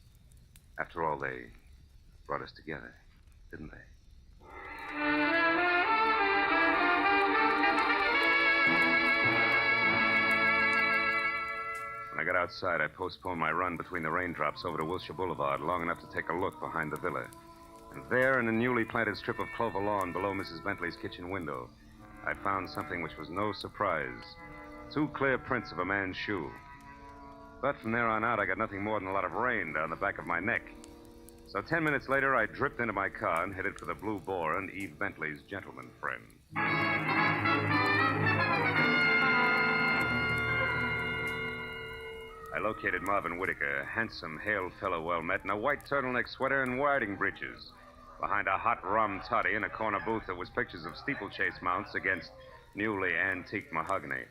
Speaker 22: After all, they brought us together, didn't they? When I got outside, I postponed my run between the raindrops over to Wilshire Boulevard long enough to take a look behind the villa. And there, in a newly planted strip of clover lawn below Mrs. Bentley's kitchen window, I found something which was no surprise. 2 clear prints of a man's shoe. But from there on out, I got nothing more than a lot of rain down the back of my neck. So 10 minutes later, I dripped into my car and headed for the Blue Boar and Eve Bentley's gentleman friend. I located Marvin Whitaker, a handsome, hale fellow well met, in a white turtleneck sweater and riding breeches, behind a hot rum toddy in a corner booth that was pictures of steeplechase mounts against newly antique mahogany.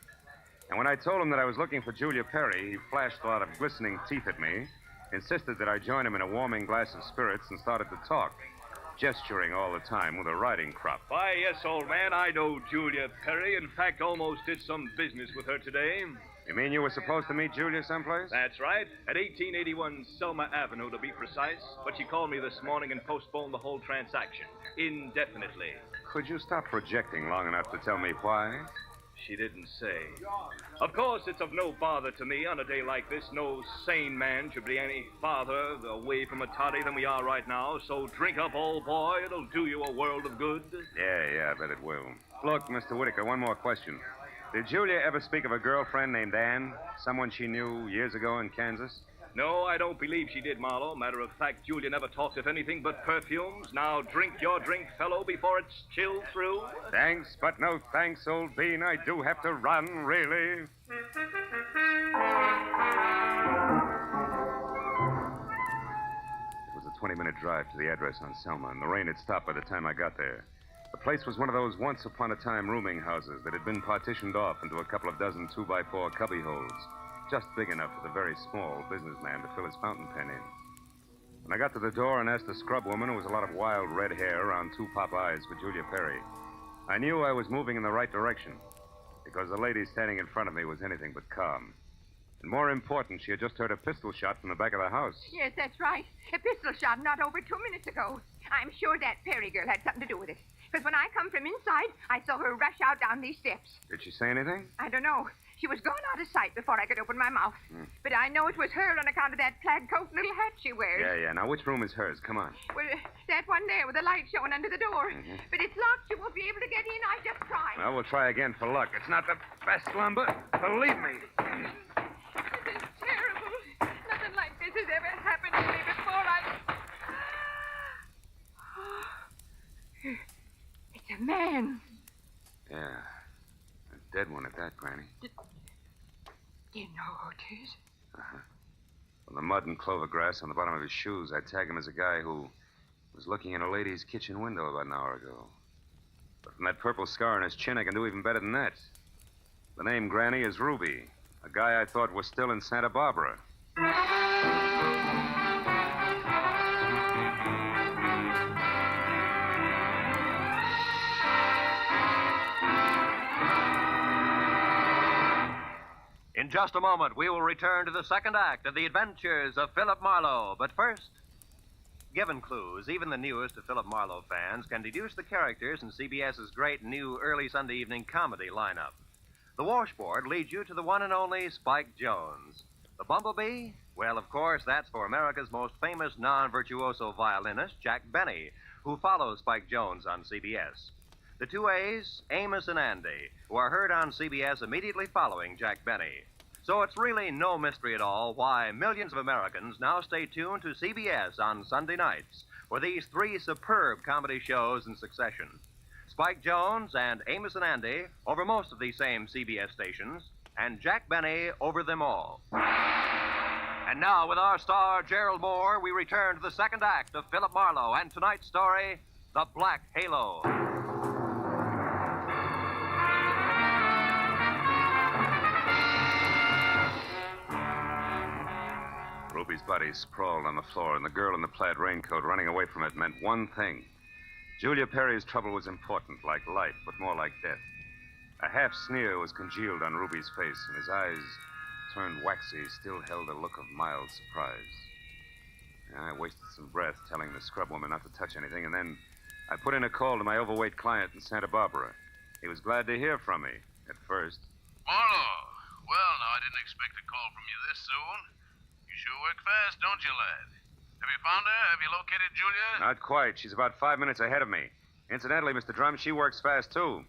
Speaker 22: And when I told him that I was looking for Julia Perry, he flashed a lot of glistening teeth at me, insisted that I join him in a warming glass of spirits, and started to talk, gesturing all the time with a riding crop.
Speaker 8: Why, yes, old man, I know Julia Perry. In fact, almost did some business with her today.
Speaker 22: You mean you were supposed to meet Julia someplace?
Speaker 8: That's right. At 1881 Selma Avenue, to be precise. But she called me this morning and postponed the whole transaction indefinitely.
Speaker 22: Could you stop projecting long enough to tell me why?
Speaker 8: She didn't say. Of course, it's of no bother to me on a day like this. No sane man should be any farther away from a toddy than we are right now. So drink up, old boy. It'll do you a world of good.
Speaker 22: Yeah, I bet it will. Look, Mr. Whitaker, one more question. Did Julia ever speak of a girlfriend named Anne? Someone she knew years ago in Kansas?
Speaker 8: No, I don't believe she did, Marlowe. Matter of fact, Julia never talked of anything but perfumes. Now drink your drink, fellow, before it's chilled through.
Speaker 22: Thanks, but no thanks, old bean. I do have to run, really. It was a 20-minute drive to the address on Selma, and the rain had stopped by the time I got there. The place was one of those once-upon-a-time rooming houses that had been partitioned off into a couple of dozen 2x4 cubby holes, just big enough for the very small businessman to fill his fountain pen in. When I got to the door and asked the scrub woman, who was a lot of wild red hair around 2 pop eyes, for Julia Perry, I knew I was moving in the right direction, because the lady standing in front of me was anything but calm. And more important, she had just heard a pistol shot from the back of the house.
Speaker 21: Yes, that's right. A pistol shot not over 2 minutes ago. I'm sure that Perry girl had something to do with it. Because when I come from inside, I saw her rush out down these steps.
Speaker 22: Did she say anything?
Speaker 21: I don't know. She was gone out of sight before I could open my mouth. But I know it was her on account of that plaid coat and little hat she wears.
Speaker 22: Yeah. Now, which room is hers? Come on.
Speaker 21: Well, that one there with the light showing under the door. But it's locked. You won't be able to get in. I just tried.
Speaker 22: Well, we'll try again for luck. It's not the best lumber. Believe me.
Speaker 21: This is terrible. Nothing like this has ever happened to me before. It's a man.
Speaker 22: Yeah. A dead one at that, Granny.
Speaker 21: Do you know who it is?
Speaker 22: Uh-huh. From the mud and clover grass on the bottom of his shoes, I'd tag him as a guy who was looking in a lady's kitchen window about an hour ago. But from that purple scar on his chin, I can do even better than that. The name, Granny, is Ruby, a guy I thought was still in Santa Barbara.
Speaker 13: In just a moment, we will return to the second act of the adventures of Philip Marlowe. But first, given clues, even the newest of Philip Marlowe fans can deduce the characters in CBS's great new early Sunday evening comedy lineup. The washboard leads you to the one and only Spike Jones. The bumblebee? Well, of course, that's for America's most famous non-virtuoso violinist, Jack Benny, who follows Spike Jones on CBS. The 2 A's, Amos and Andy, who are heard on CBS immediately following Jack Benny. So it's really no mystery at all why millions of Americans now stay tuned to CBS on Sunday nights for these 3 superb comedy shows in succession. Spike Jones and Amos and Andy over most of these same CBS stations, and Jack Benny over them all. And now, with our star, Gerald Moore, we return to the second act of Philip Marlowe and tonight's story, The Black Halo.
Speaker 22: Ruby's body sprawled on the floor, and the girl in the plaid raincoat running away from it meant one thing. Julia Perry's trouble was important, like life, but more like death. A half sneer was congealed on Ruby's face, and his eyes, turned waxy, still held a look of mild surprise. I wasted some breath telling the scrub woman not to touch anything, and then I put in a call to my overweight client in Santa Barbara. He was glad to hear from me, at first.
Speaker 18: Marlowe. Well, now, I didn't expect a call from you this work fast, don't you, lad? Have you found her? Have you located Julia?
Speaker 22: Not quite. She's about 5 minutes ahead of me. Incidentally, Mr. Drum, she works fast, too.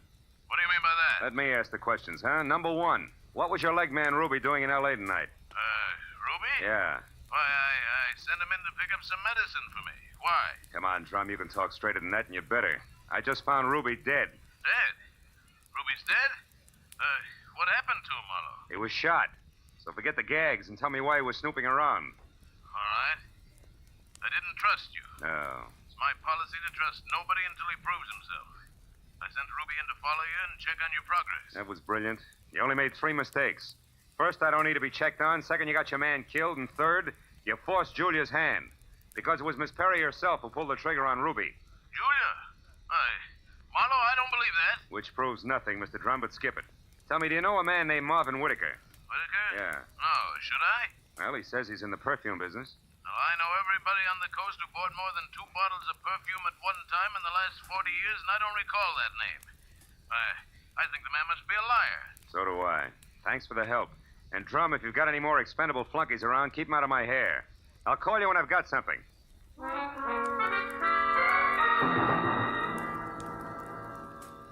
Speaker 18: What do you mean by that?
Speaker 22: Let me ask the questions, huh? Number one, what was your leg man Ruby doing in L.A. tonight?
Speaker 18: Ruby?
Speaker 22: Yeah.
Speaker 18: Why, I sent him in to pick up some medicine for me. Why?
Speaker 22: Come on, Drum, you can talk straighter than that, and you better. I just found Ruby dead.
Speaker 18: Dead? Ruby's dead? What happened to him, Marlowe?
Speaker 22: He was shot. So forget the gags and tell me why he was snooping around.
Speaker 18: All right. I didn't trust you.
Speaker 22: No.
Speaker 18: It's my policy to trust nobody until he proves himself. I sent Ruby in to follow you and check on your progress.
Speaker 22: That was brilliant. You only made 3 mistakes. First, I don't need to be checked on. Second, you got your man killed. And third, you forced Julia's hand. Because it was Miss Perry herself who pulled the trigger on Ruby.
Speaker 18: Julia? Marlowe, I don't believe that.
Speaker 22: Which proves nothing, Mr. Drum, but skip it. Tell me, do you know a man named Marvin Whitaker?
Speaker 18: Whitaker?
Speaker 22: Yeah.
Speaker 18: No, should I?
Speaker 22: Well, he says he's in the perfume business.
Speaker 18: Now, I know everybody on the coast who bought more than 2 bottles of perfume at one time in the last 40 years, and I don't recall that name. I think the man must be a liar.
Speaker 22: So do I. Thanks for the help. And Drum, if you've got any more expendable flunkies around, keep them out of my hair. I'll call you when I've got something.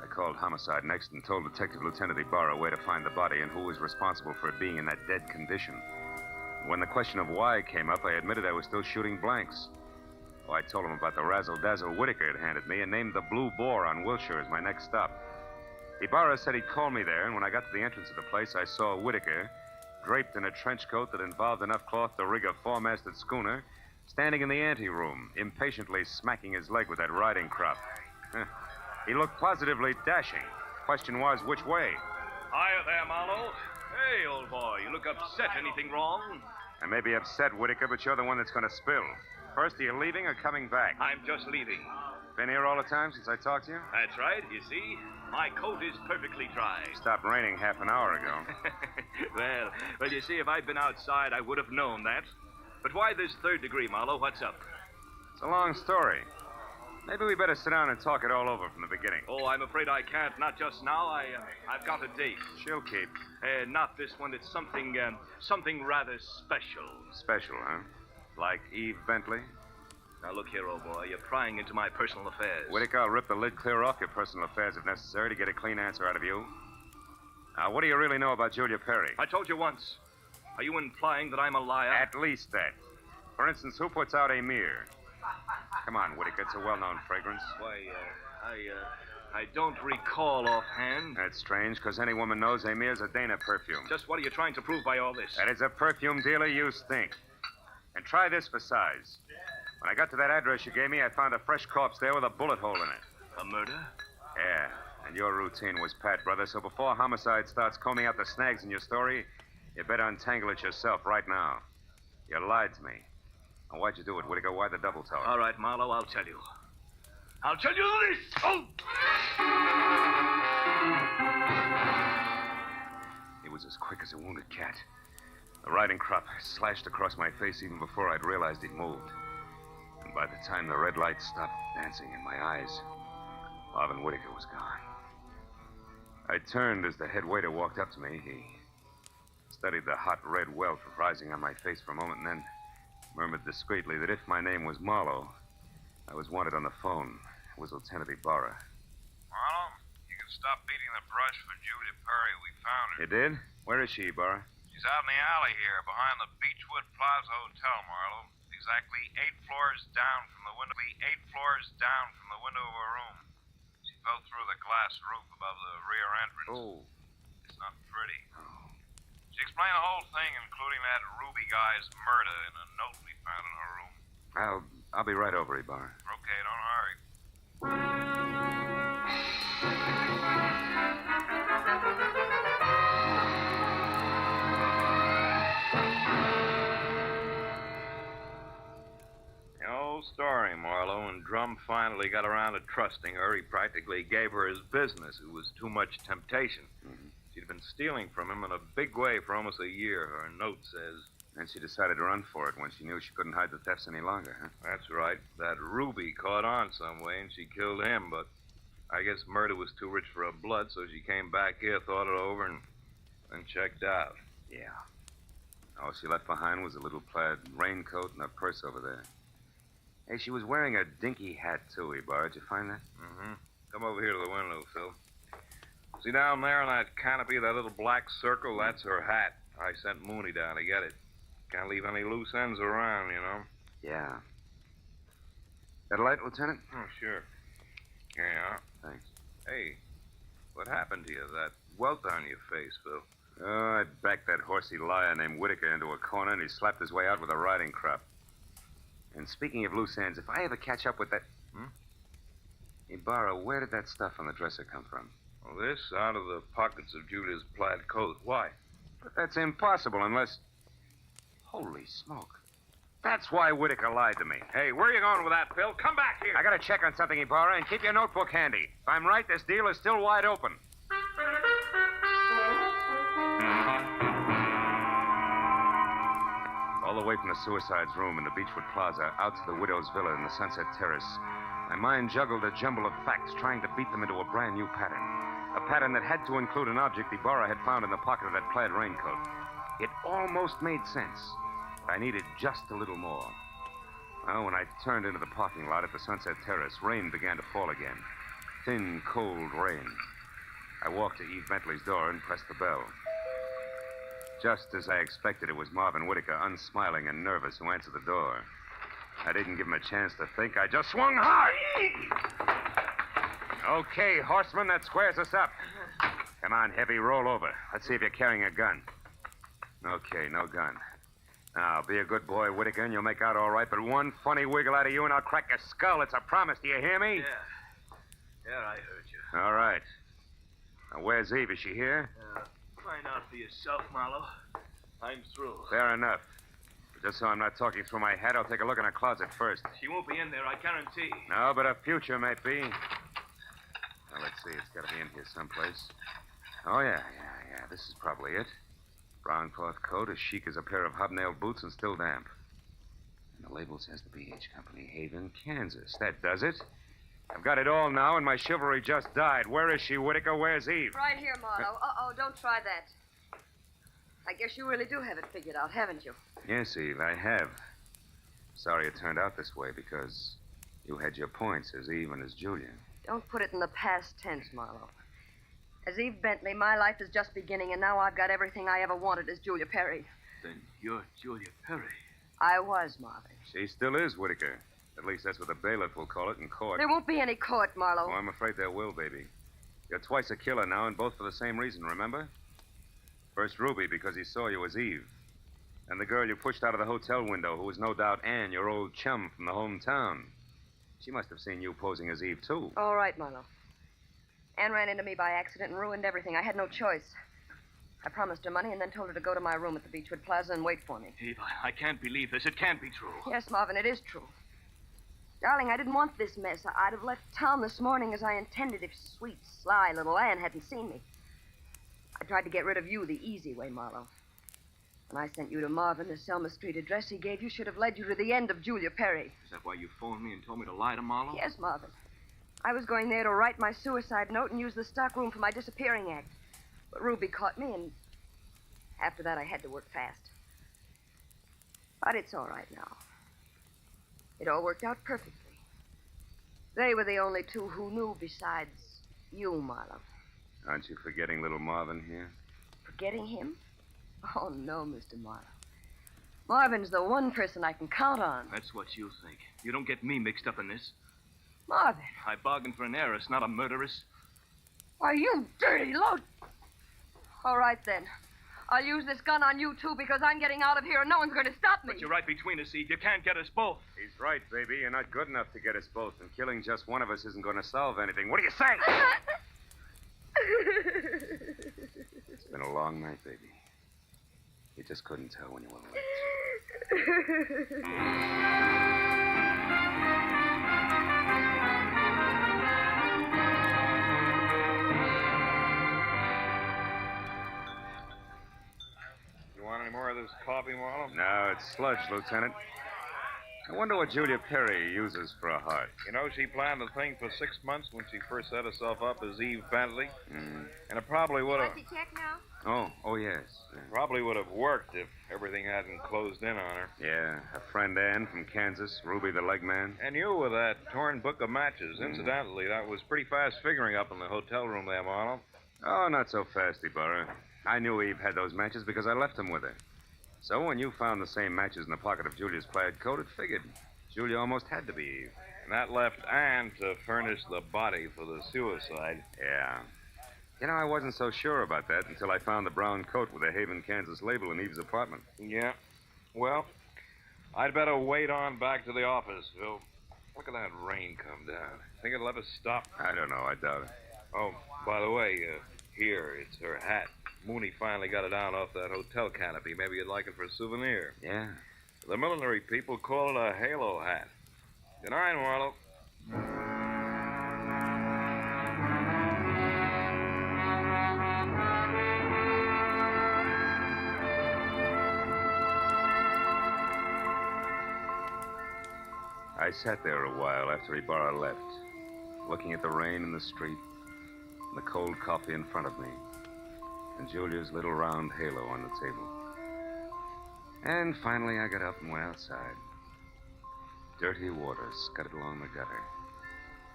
Speaker 22: I called homicide next and told Detective Lieutenant Ibarra where to find the body and who was responsible for it being in that dead condition. When the question of why came up, I admitted I was still shooting blanks. Oh, I told him about the razzle-dazzle Whitaker had handed me and named the Blue Boar on Wilshire as my next stop. Ibarra said he'd call me there, and when I got to the entrance of the place, I saw Whitaker, draped in a trench coat that involved enough cloth to rig a 4-masted schooner, standing in the anteroom, impatiently smacking his leg with that riding crop. He looked positively dashing. Question was, which way?
Speaker 8: Hiya there, Marlowe. Hey, old boy, you look upset. Anything wrong?
Speaker 22: I may be upset, Whitaker, but you're the one that's going to spill. First, are you leaving or coming back?
Speaker 8: I'm just leaving.
Speaker 22: Been here all the time since I talked to you?
Speaker 8: That's right. You see, my coat is perfectly dry.
Speaker 22: Stopped raining half an hour ago.
Speaker 8: Well, you see, if I'd been outside, I would have known that. But why this 3rd degree, Marlowe? What's up?
Speaker 22: It's a long story. Maybe we better sit down and talk it all over from the beginning.
Speaker 8: Oh, I'm afraid I can't. Not just now. I've got a date.
Speaker 22: She'll keep.
Speaker 8: Not this one. It's something rather special.
Speaker 22: Special, huh? Like Eve Bentley?
Speaker 8: Now, look here, old boy. You're prying into my personal affairs.
Speaker 22: Whitaker, I'll rip the lid clear off your personal affairs if necessary to get a clean answer out of you. Now, what do you really know about Julia Perry?
Speaker 8: I told you once. Are you implying that I'm a liar?
Speaker 22: At least that. For instance, who puts out Amir? Come on, Whitaker. It's a well-known fragrance.
Speaker 8: Why, I don't recall offhand.
Speaker 22: That's strange, because any woman knows Amir's a Dana perfume.
Speaker 8: Just what are you trying to prove by all this?
Speaker 22: That as a perfume dealer, you stink. And try this for size. When I got to that address you gave me, I found a fresh corpse there with a bullet hole in it.
Speaker 8: A murder?
Speaker 22: Yeah, and your routine was pat, brother, so before homicide starts combing out the snags in your story, you better untangle it yourself right now. You lied to me. Now, why'd you do it, Whitaker? Why the double tower?
Speaker 8: All right, Marlowe, I'll tell you. I'll tell you this! Oh!
Speaker 22: He was as quick as a wounded cat. The riding crop slashed across my face even before I'd realized he'd moved. And by the time the red light stopped dancing in my eyes, Marvin Whitaker was gone. I turned as the head waiter walked up to me. He studied the hot red welt rising on my face for a moment and then murmured discreetly that if my name was Marlowe, I was wanted on the phone. It was Lieutenant Ibarra.
Speaker 2: Marlowe, you can stop beating the brush for Julia Perry. We found her.
Speaker 22: You did? Where is she, Ibarra?
Speaker 2: She's out in the alley here, behind the Beechwood Plaza Hotel, Marlowe. Exactly 8 floors down from the window. 8 floors down from the window of her room. She fell through the glass roof above the rear entrance.
Speaker 22: Oh.
Speaker 2: It's not pretty. She explained the whole thing, including that Ruby guy's murder, in a note we found in her room.
Speaker 22: I'll be right over, Ibarra.
Speaker 2: Okay, don't hurry.
Speaker 3: The old story, Marlowe. When Drum finally got around to trusting her, he practically gave her his business. It was too much temptation.
Speaker 22: Mm-hmm.
Speaker 3: She'd been stealing from him in a big way for almost a year, her note says.
Speaker 22: And she decided to run for it when she knew she couldn't hide the thefts any longer, huh?
Speaker 3: That's right. That Ruby caught on some way, and she killed him, but I guess murder was too rich for her blood, so she came back here, thought it over, and checked out.
Speaker 22: Yeah. All she left behind was a little plaid raincoat and a purse over there. Hey, she was wearing a dinky hat, too, Ibarra. Did you find that?
Speaker 2: Mm-hmm. Come over here to the window, Phil. See down there on that canopy, that little black circle? That's her hat. I sent Mooney down to get it. Can't leave any loose ends around, you know.
Speaker 22: Yeah. Got a light, Lieutenant?
Speaker 2: Oh, sure. Here you are.
Speaker 22: Thanks.
Speaker 2: Hey, what happened to you? That welt on your face, Phil.
Speaker 22: Oh, I backed that horsey liar named Whitaker into a corner, and he slapped his way out with a riding crop. And speaking of loose ends, if I ever catch up with that... Ibarra, where did that stuff on the dresser come from?
Speaker 2: Well, this out of the pockets of Julia's plaid coat. Why?
Speaker 22: But that's impossible unless... Holy smoke. That's why Whitaker lied to me.
Speaker 2: Hey, where are you going with that, Phil? Come back here.
Speaker 22: I gotta check on something, Ibarra, and keep your notebook handy. If I'm right, this deal is still wide open. All the way from the suicide's room in the Beechwood Plaza out to the widow's villa in the Sunset Terrace, my mind juggled a jumble of facts, trying to beat them into a brand new pattern. A pattern that had to include an object Ibarra had found in the pocket of that plaid raincoat. It almost made sense, but I needed just a little more. Well, when I turned into the parking lot at the Sunset Terrace, rain began to fall again. Thin, cold rain. I walked to Eve Bentley's door and pressed the bell. Just as I expected, it was Marvin Whitaker, unsmiling and nervous, who answered the door. I didn't give him a chance to think. I just swung hard. Okay, horseman, that squares us up. Come on, Heavy, roll over. Let's see if you're carrying a gun. Okay, no gun. Now, be a good boy, Whitaker, and you'll make out all right, but one funny wiggle out of you and I'll crack your skull. It's a promise. Do you hear me?
Speaker 8: Yeah, I heard you.
Speaker 22: All right. Now, where's Eve? Is she here?
Speaker 8: Find out for yourself, Marlowe. I'm through.
Speaker 22: Fair enough. But just so I'm not talking through my head, I'll take a look in her closet first.
Speaker 8: She won't be in there, I guarantee.
Speaker 22: No, but her future might be. Now, let's see. It's got to be in here someplace. Oh, yeah. This is probably it. Brown cloth coat, as chic as a pair of hobnailed boots and still damp. And the label says the B.H. Company, Haven, Kansas. That does it. I've got it all now, and my chivalry just died. Where is she, Whitaker? Where's Eve?
Speaker 17: Right here, Marlowe. Uh-oh, don't try that. I guess you really do have it figured out, haven't you?
Speaker 22: Yes, Eve, I have. Sorry it turned out this way, because you had your points as Eve and as Julia.
Speaker 17: Don't put it in the past tense, Marlowe. As Eve Bentley, my life is just beginning, and now I've got everything I ever wanted as Julia Perry.
Speaker 8: Then you're Julia Perry.
Speaker 17: I was, Marvin.
Speaker 22: She still is Whitaker. At least that's what the bailiff will call it in court.
Speaker 17: There won't be any court, Marlowe.
Speaker 22: Oh, I'm afraid there will, baby. You're twice a killer now, and both for the same reason, remember? First Ruby, because he saw you as Eve. And the girl you pushed out of the hotel window, who was no doubt Anne, your old chum from the hometown. She must have seen you posing as Eve, too.
Speaker 17: All right, Marlowe. Anne ran into me by accident and ruined everything. I had no choice. I promised her money and then told her to go to my room at the Beechwood Plaza and wait for me.
Speaker 8: Eve, I can't believe this. It can't be true.
Speaker 17: Yes, Marvin, it is true. Darling, I didn't want this mess. I'd have left town this morning as I intended if sweet, sly little Anne hadn't seen me. I tried to get rid of you the easy way, Marlowe. When I sent you to Marvin, the Selma Street address he gave you should have led you to the end of Julia Perry.
Speaker 8: Is that why you phoned me and told me to lie to Marlowe?
Speaker 17: Yes, Marvin. I was going there to write my suicide note and use the stock room for my disappearing act. But Ruby caught me, and after that I had to work fast. But it's all right now. It all worked out perfectly. They were the only two who knew besides you, Marlowe.
Speaker 22: Aren't you forgetting little Marvin here?
Speaker 17: Forgetting him? Oh, no, Mr. Marlowe. Marvin's the one person I can count on.
Speaker 8: That's what you think. You don't get me mixed up in this.
Speaker 17: Marvin.
Speaker 8: I bargained for an heiress, not a murderess.
Speaker 17: Why, you dirty load. All right, then. I'll use this gun on you, too, because I'm getting out of here and no one's going to stop me.
Speaker 8: But you're right between us, Eve. You can't get us both.
Speaker 22: He's right, baby. You're not good enough to get us both, and killing just one of us isn't going to solve anything. What do you say? It's been a long night, baby. You just couldn't tell when you were late.
Speaker 2: You want any more of this coffee, Marlowe?
Speaker 22: No, it's sludge, Lieutenant. I wonder what Julia Perry uses for a heart.
Speaker 2: You know, she planned the thing for 6 months when she first set herself up as Eve Bentley. And it probably would have...
Speaker 21: Want to check now?
Speaker 22: Oh, yes.
Speaker 3: Probably would have worked if everything hadn't closed in on her.
Speaker 22: Yeah, her friend Ann from Kansas, Ruby the leg man.
Speaker 3: And you with that torn book of matches. Incidentally, that was pretty fast figuring up in the hotel room there, Marlowe.
Speaker 22: Oh, not so fast, Ibarra. I knew Eve had those matches because I left them with her. So when you found the same matches in the pocket of Julia's plaid coat, it figured. Julia almost had to be Eve.
Speaker 3: And that left Ann to furnish the body for the suicide.
Speaker 22: Yeah. You know, I wasn't so sure about that until I found the brown coat with the Haven, Kansas label in Eve's apartment.
Speaker 3: Yeah. Well, I'd better wait on back to the office, Phil. Look at that rain come down. Think it'll ever stop?
Speaker 22: I don't know. I doubt it.
Speaker 3: Oh, by the way, here, it's her hat. Mooney finally got it down off that hotel canopy. Maybe you'd like it for a souvenir.
Speaker 22: Yeah.
Speaker 3: The millinery people call it a halo hat. Good night, Marlowe.
Speaker 22: I sat there a while after Ibarra left, looking at the rain in the street, and the cold coffee in front of me, and Julia's little round halo on the table. And finally I got up and went outside. Dirty water scudded along the gutter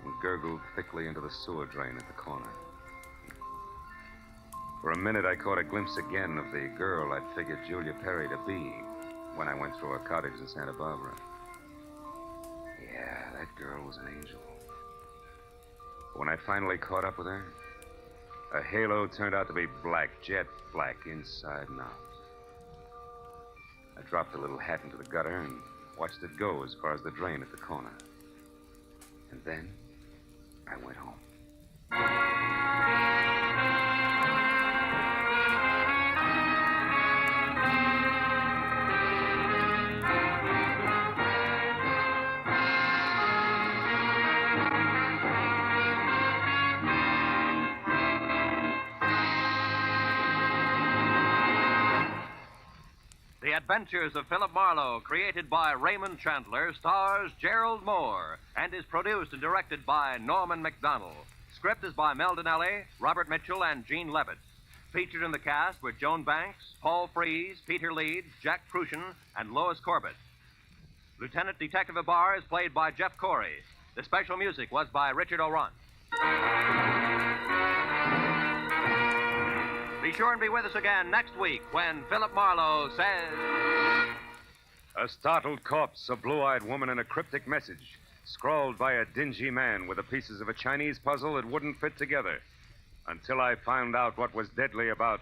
Speaker 22: and gurgled thickly into the sewer drain at the corner. For a minute I caught a glimpse again of the girl I'd figured Julia Perry to be when I went through her cottage in Santa Barbara. Yeah, that girl was an angel. When I finally caught up with her, her halo turned out to be black, jet black, inside and out. I dropped the little hat into the gutter and watched it go as far as the drain at the corner. And then I went home.
Speaker 13: The Adventures of Philip Marlowe, created by Raymond Chandler, stars Gerald Moore, and is produced and directed by Norman MacDonald. Script is by Mel Donnelly, Robert Mitchell, and Gene Levitt. Featured in the cast were Joan Banks, Paul Frees, Peter Leeds, Jack Crucian, and Lois Corbett. Lieutenant Detective Ibarra is played by Jeff Corey. The special music was by Richard O'Run. Be sure and be with us again next week when Philip Marlowe says...
Speaker 22: A startled corpse, a blue-eyed woman, and a cryptic message, scrawled by a dingy man with the pieces of a Chinese puzzle that wouldn't fit together, until I found out what was deadly about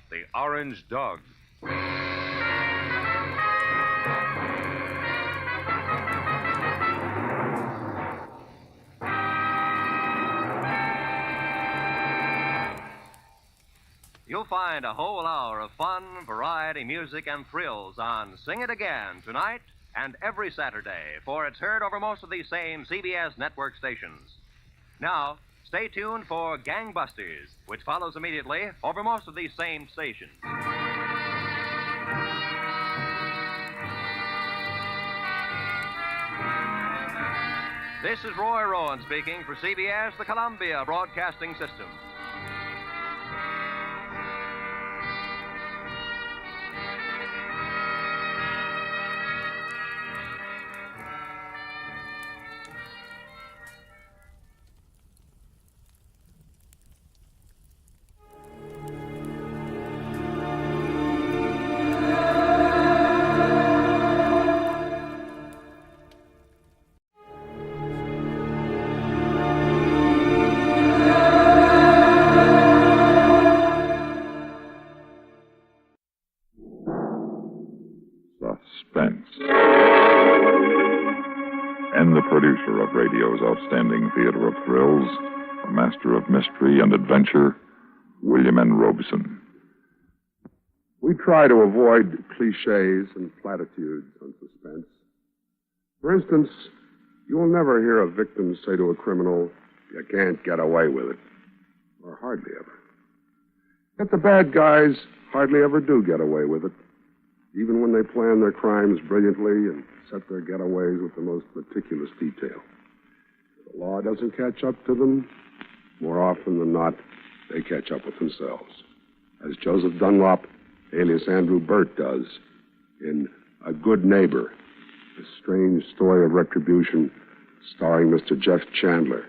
Speaker 22: the orange dog.
Speaker 13: You'll find a whole hour of fun, variety, music, and thrills on Sing It Again tonight and every Saturday, for it's heard over most of these same CBS network stations. Now, stay tuned for Gangbusters, which follows immediately over most of these same stations. This is Roy Rowan speaking for CBS, the Columbia Broadcasting System.
Speaker 15: Suspense. And the producer of radio's outstanding theater of thrills, a master of mystery and adventure, William N. Robeson.
Speaker 19: We try to avoid cliches and platitudes on Suspense. For instance, you will never hear a victim say to a criminal, "You can't get away with it." Or hardly ever. Yet the bad guys hardly ever do get away with it, even when they plan their crimes brilliantly and set their getaways with the most meticulous detail. If the law doesn't catch up to them, more often than not, they catch up with themselves. as Joseph Dunlop, alias Andrew Burt, does in A Good Neighbor, a strange story of retribution starring Mr. Jeff Chandler.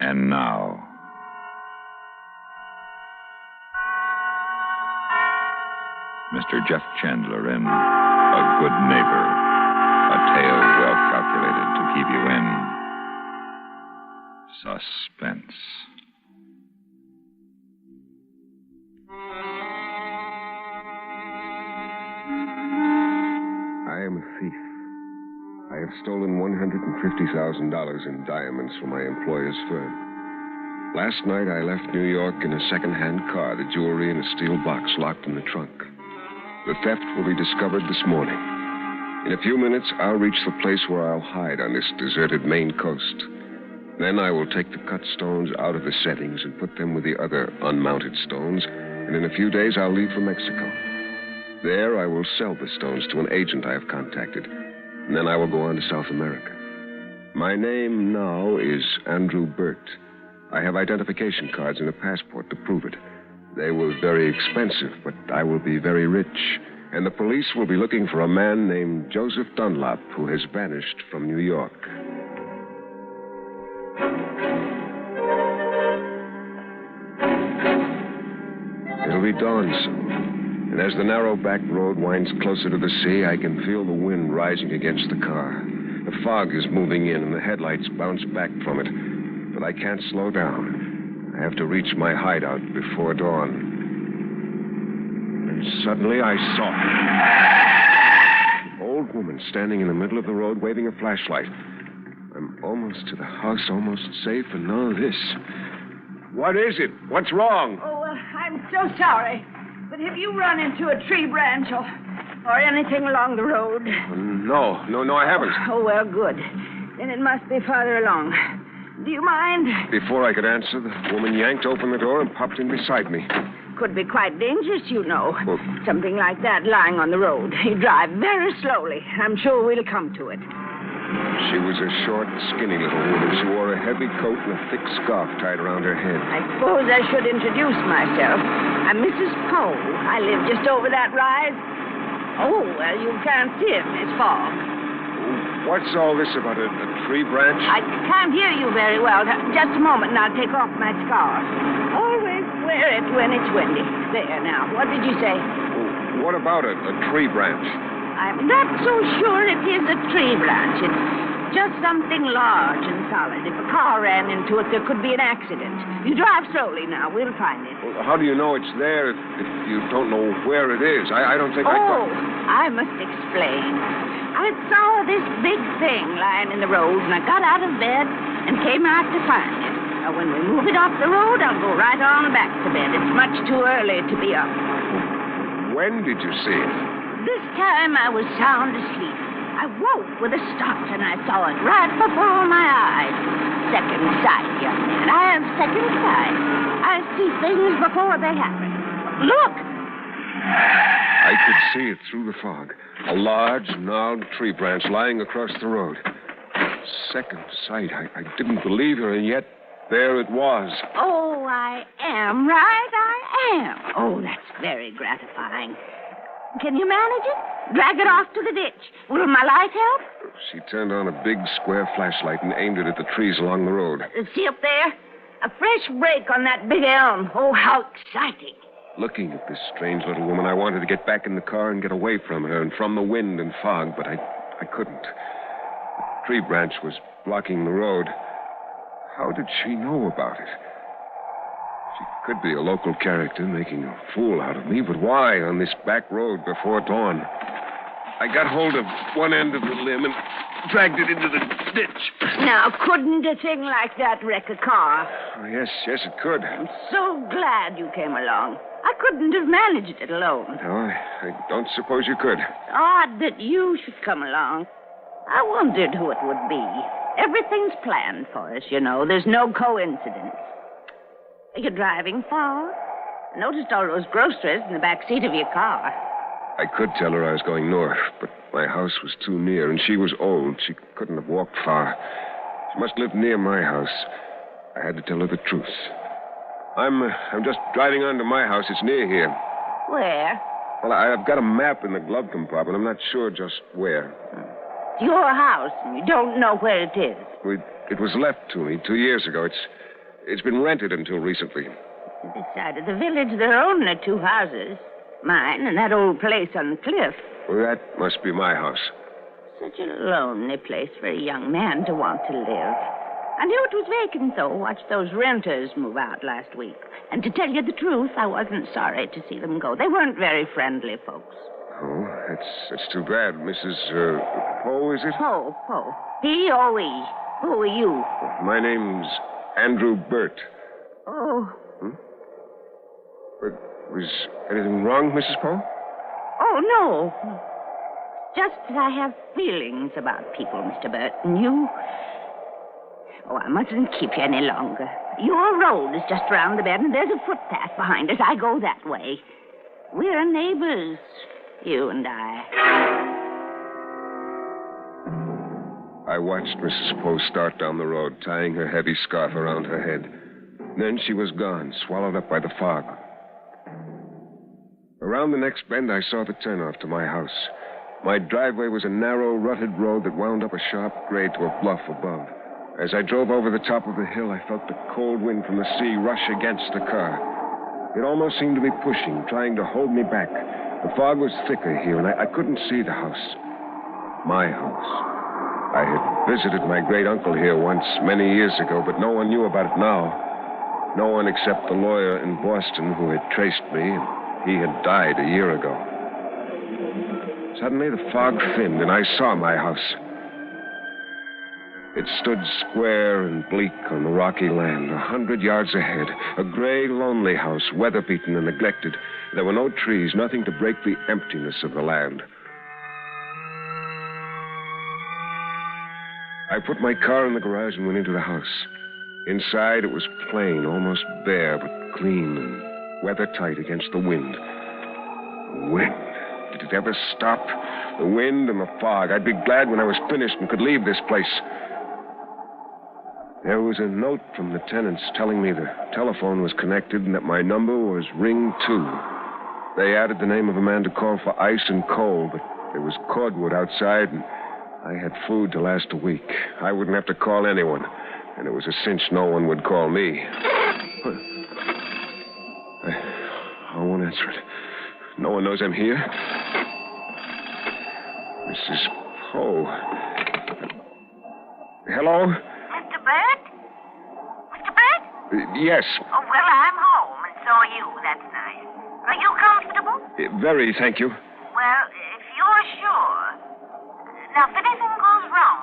Speaker 15: And now, Mr. Jeff Chandler in A Good Neighbor, a tale well calculated to keep you in suspense.
Speaker 19: I am a thief. I have stolen $150,000 in diamonds from my employer's firm. Last night, I left New York in a second-hand car, the jewelry in a steel box locked in the trunk. The theft will be discovered this morning. In a few minutes, I'll reach the place where I'll hide on this deserted Maine coast. Then I will take the cut stones out of the settings and put them with the other unmounted stones, and in a few days, I'll leave for Mexico. There, I will sell the stones to an agent I have contacted, and then I will go on to South America. My name now is Andrew Burt. I have identification cards and a passport to prove it. They were very expensive, but I will be very rich, and the police will be looking for a man named Joseph Dunlop who has vanished from New York. It'll be dawn soon. And as the narrow back road winds closer to the sea, I can feel the wind rising against the car. The fog is moving in, and the headlights bounce back from it. But I can't slow down. I have to reach my hideout before dawn. And suddenly I saw her. An old woman standing in the middle of the road waving a flashlight. I'm almost to the house, almost safe, and now this. What is it? What's wrong?
Speaker 5: Oh, I'm so sorry. But have you run into a tree branch or anything along the road?
Speaker 19: No, I haven't.
Speaker 5: Oh, well, good. Then it must be farther along. Do you mind?
Speaker 19: Before I could answer, the woman yanked open the door and popped in beside me.
Speaker 5: Could be quite dangerous, you know.
Speaker 19: Well,
Speaker 5: something like that lying on the road. You drive very slowly. I'm sure we'll come to it.
Speaker 19: She was a short, skinny little woman. She wore a heavy coat and a thick scarf tied around her head.
Speaker 5: I suppose I should introduce myself. I'm Mrs. Poe. I live just over that rise. Oh, well, you can't see it in this fog.
Speaker 19: What's all this about a tree branch?
Speaker 5: I can't hear you very well. Just a moment, and I'll take off my scarf. Always wear it when it's windy. There, now. What did you say?
Speaker 19: What about a tree branch?
Speaker 5: I'm not so sure it is a tree branch. It's just something large and solid. If a car ran into it, there could be an accident. You drive slowly now. We'll find it.
Speaker 19: Well, how do you know it's there if you don't know where it is? I don't think
Speaker 5: I must explain. I saw this big thing lying in the road, and I got out of bed and came out to find it. Now, when we move it off the road, I'll go right on back to bed. It's much too early to be up.
Speaker 19: When did you see it?
Speaker 5: This time I was sound asleep. I woke with a start, and I saw it right before my eyes. Second sight, young man. I have second sight. I see things before they happen. Look!
Speaker 19: I could see it through the fog. A large, gnarled tree branch lying across the road. Second sight. I didn't believe her, and yet there it was.
Speaker 5: Oh, I am, right? I am. Oh, that's very gratifying. Can you manage it? Drag it off to the ditch. Will my light help?
Speaker 19: She turned on a big square flashlight and aimed it at the trees along the road.
Speaker 5: See up there? A fresh break on that big elm. Oh, how exciting.
Speaker 19: Looking at this strange little woman, I wanted to get back in the car and get away from her and from the wind and fog, but I couldn't. The tree branch was blocking the road. How did she know about it? She could be a local character making a fool out of me, but why on this back road before dawn? I got hold of one end of the limb and dragged it into the ditch.
Speaker 5: Now, couldn't a thing like that wreck a car?
Speaker 19: Oh, yes, it could.
Speaker 5: I'm so glad you came along. I couldn't have managed it alone.
Speaker 19: No, I don't suppose you could.
Speaker 5: Odd that you should come along. I wondered who it would be. Everything's planned for us, you know. There's no coincidence. Are you driving far? I noticed all those groceries in the back seat of your car.
Speaker 19: I could tell her I was going north, but my house was too near, and she was old. She couldn't have walked far. She must live near my house. I had to tell her the truth. I'm just driving on to my house. It's near here.
Speaker 5: Where?
Speaker 19: Well, I've got a map in the glove compartment. I'm not sure just where.
Speaker 5: It's your house, and you don't know where it is.
Speaker 19: It was left to me 2 years ago. It's been rented until recently.
Speaker 5: This side of the village, there are only 2 houses. Mine and that old place on the cliff.
Speaker 19: Well, that must be my house.
Speaker 5: Such a lonely place for a young man to want to live. I knew it was vacant, though. Watched those renters move out last week. And to tell you the truth, I wasn't sorry to see them go. They weren't very friendly folks.
Speaker 19: Oh, that's too bad. Mrs. Poe, is it?
Speaker 5: Poe. P-O-E. Who are you?
Speaker 19: My name's Andrew Burt.
Speaker 5: Oh.
Speaker 19: Was anything wrong, Mrs. Poe?
Speaker 5: Oh, no. Just that I have feelings about people, Mr. Burt. And you... Oh, I mustn't keep you any longer. Your road is just round the bend, and there's a footpath behind us. I go that way. We're neighbors, you and I.
Speaker 19: I watched Mrs. Poe start down the road, tying her heavy scarf around her head. Then she was gone, swallowed up by the fog. Around the next bend, I saw the turnoff to my house. My driveway was a narrow, rutted road that wound up a sharp grade to a bluff above. As I drove over the top of the hill, I felt the cold wind from the sea rush against the car. It almost seemed to be pushing, trying to hold me back. The fog was thicker here, and I couldn't see the house. My house. I had visited my great-uncle here once, many years ago, but no one knew about it now. No one except the lawyer in Boston who had traced me, and he had died a year ago. Suddenly, the fog thinned, and I saw my house. It stood square and bleak on the rocky land, 100 yards ahead. A gray, lonely house, weather-beaten and neglected. There were no trees, nothing to break the emptiness of the land. I put my car in the garage and went into the house. Inside, it was plain, almost bare, but clean and weather-tight against the wind. The wind. Did it ever stop? The wind and the fog. I'd be glad when I was finished and could leave this place. There was a note from the tenants telling me the telephone was connected and that my number was ring 2. They added the name of a man to call for ice and coal, but there was cordwood outside, and I had food to last a week. I wouldn't have to call anyone, and it was a cinch no one would call me. I won't answer it. No one knows I'm here. Mrs. Poe. Hello?
Speaker 9: Mr. Burt? Mr. Burt?
Speaker 19: Yes.
Speaker 9: Oh, well, I'm home, and so are you. That's nice. Are you comfortable?
Speaker 19: Very, thank you.
Speaker 9: Well, if you're sure. Now, if anything goes wrong,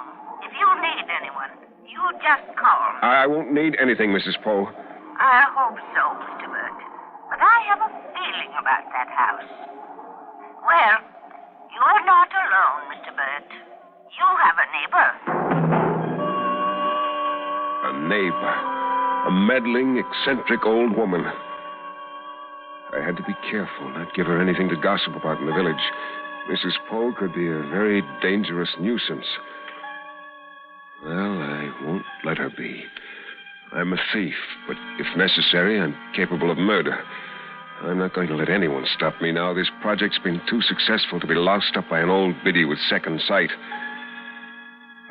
Speaker 9: if you need anyone, you just call me.
Speaker 19: I won't need anything, Mrs. Poe.
Speaker 9: I hope so, Mr. Burt. But I have a feeling about that house. Well, you're not alone, Mr. Burt. You have a neighbor.
Speaker 19: A neighbor. A meddling, eccentric old woman. I had to be careful, not give her anything to gossip about in the village. Mrs. Poe could be a very dangerous nuisance. Well, I won't let her be. I'm a thief, but if necessary, I'm capable of murder. I'm not going to let anyone stop me now. This project's been too successful to be loused up by an old biddy with second sight.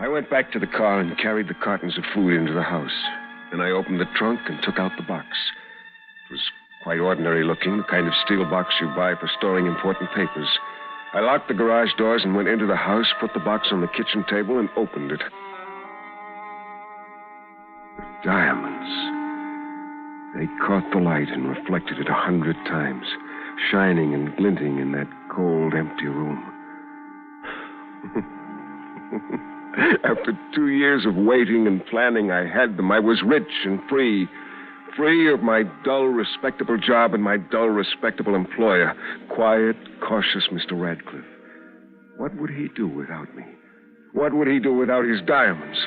Speaker 19: I went back to the car and carried the cartons of food into the house. Then I opened the trunk and took out the box. It was quite ordinary looking, the kind of steel box you buy for storing important papers. I locked the garage doors and went into the house, put the box on the kitchen table, and opened it. The diamonds. They caught the light and reflected it 100 times, shining and glinting in that cold, empty room. After 2 years of waiting and planning, I had them. I was rich and free. Free of my dull, respectable job and my dull, respectable employer. Quiet, cautious Mr. Radcliffe. What would he do without me? What would he do without his diamonds?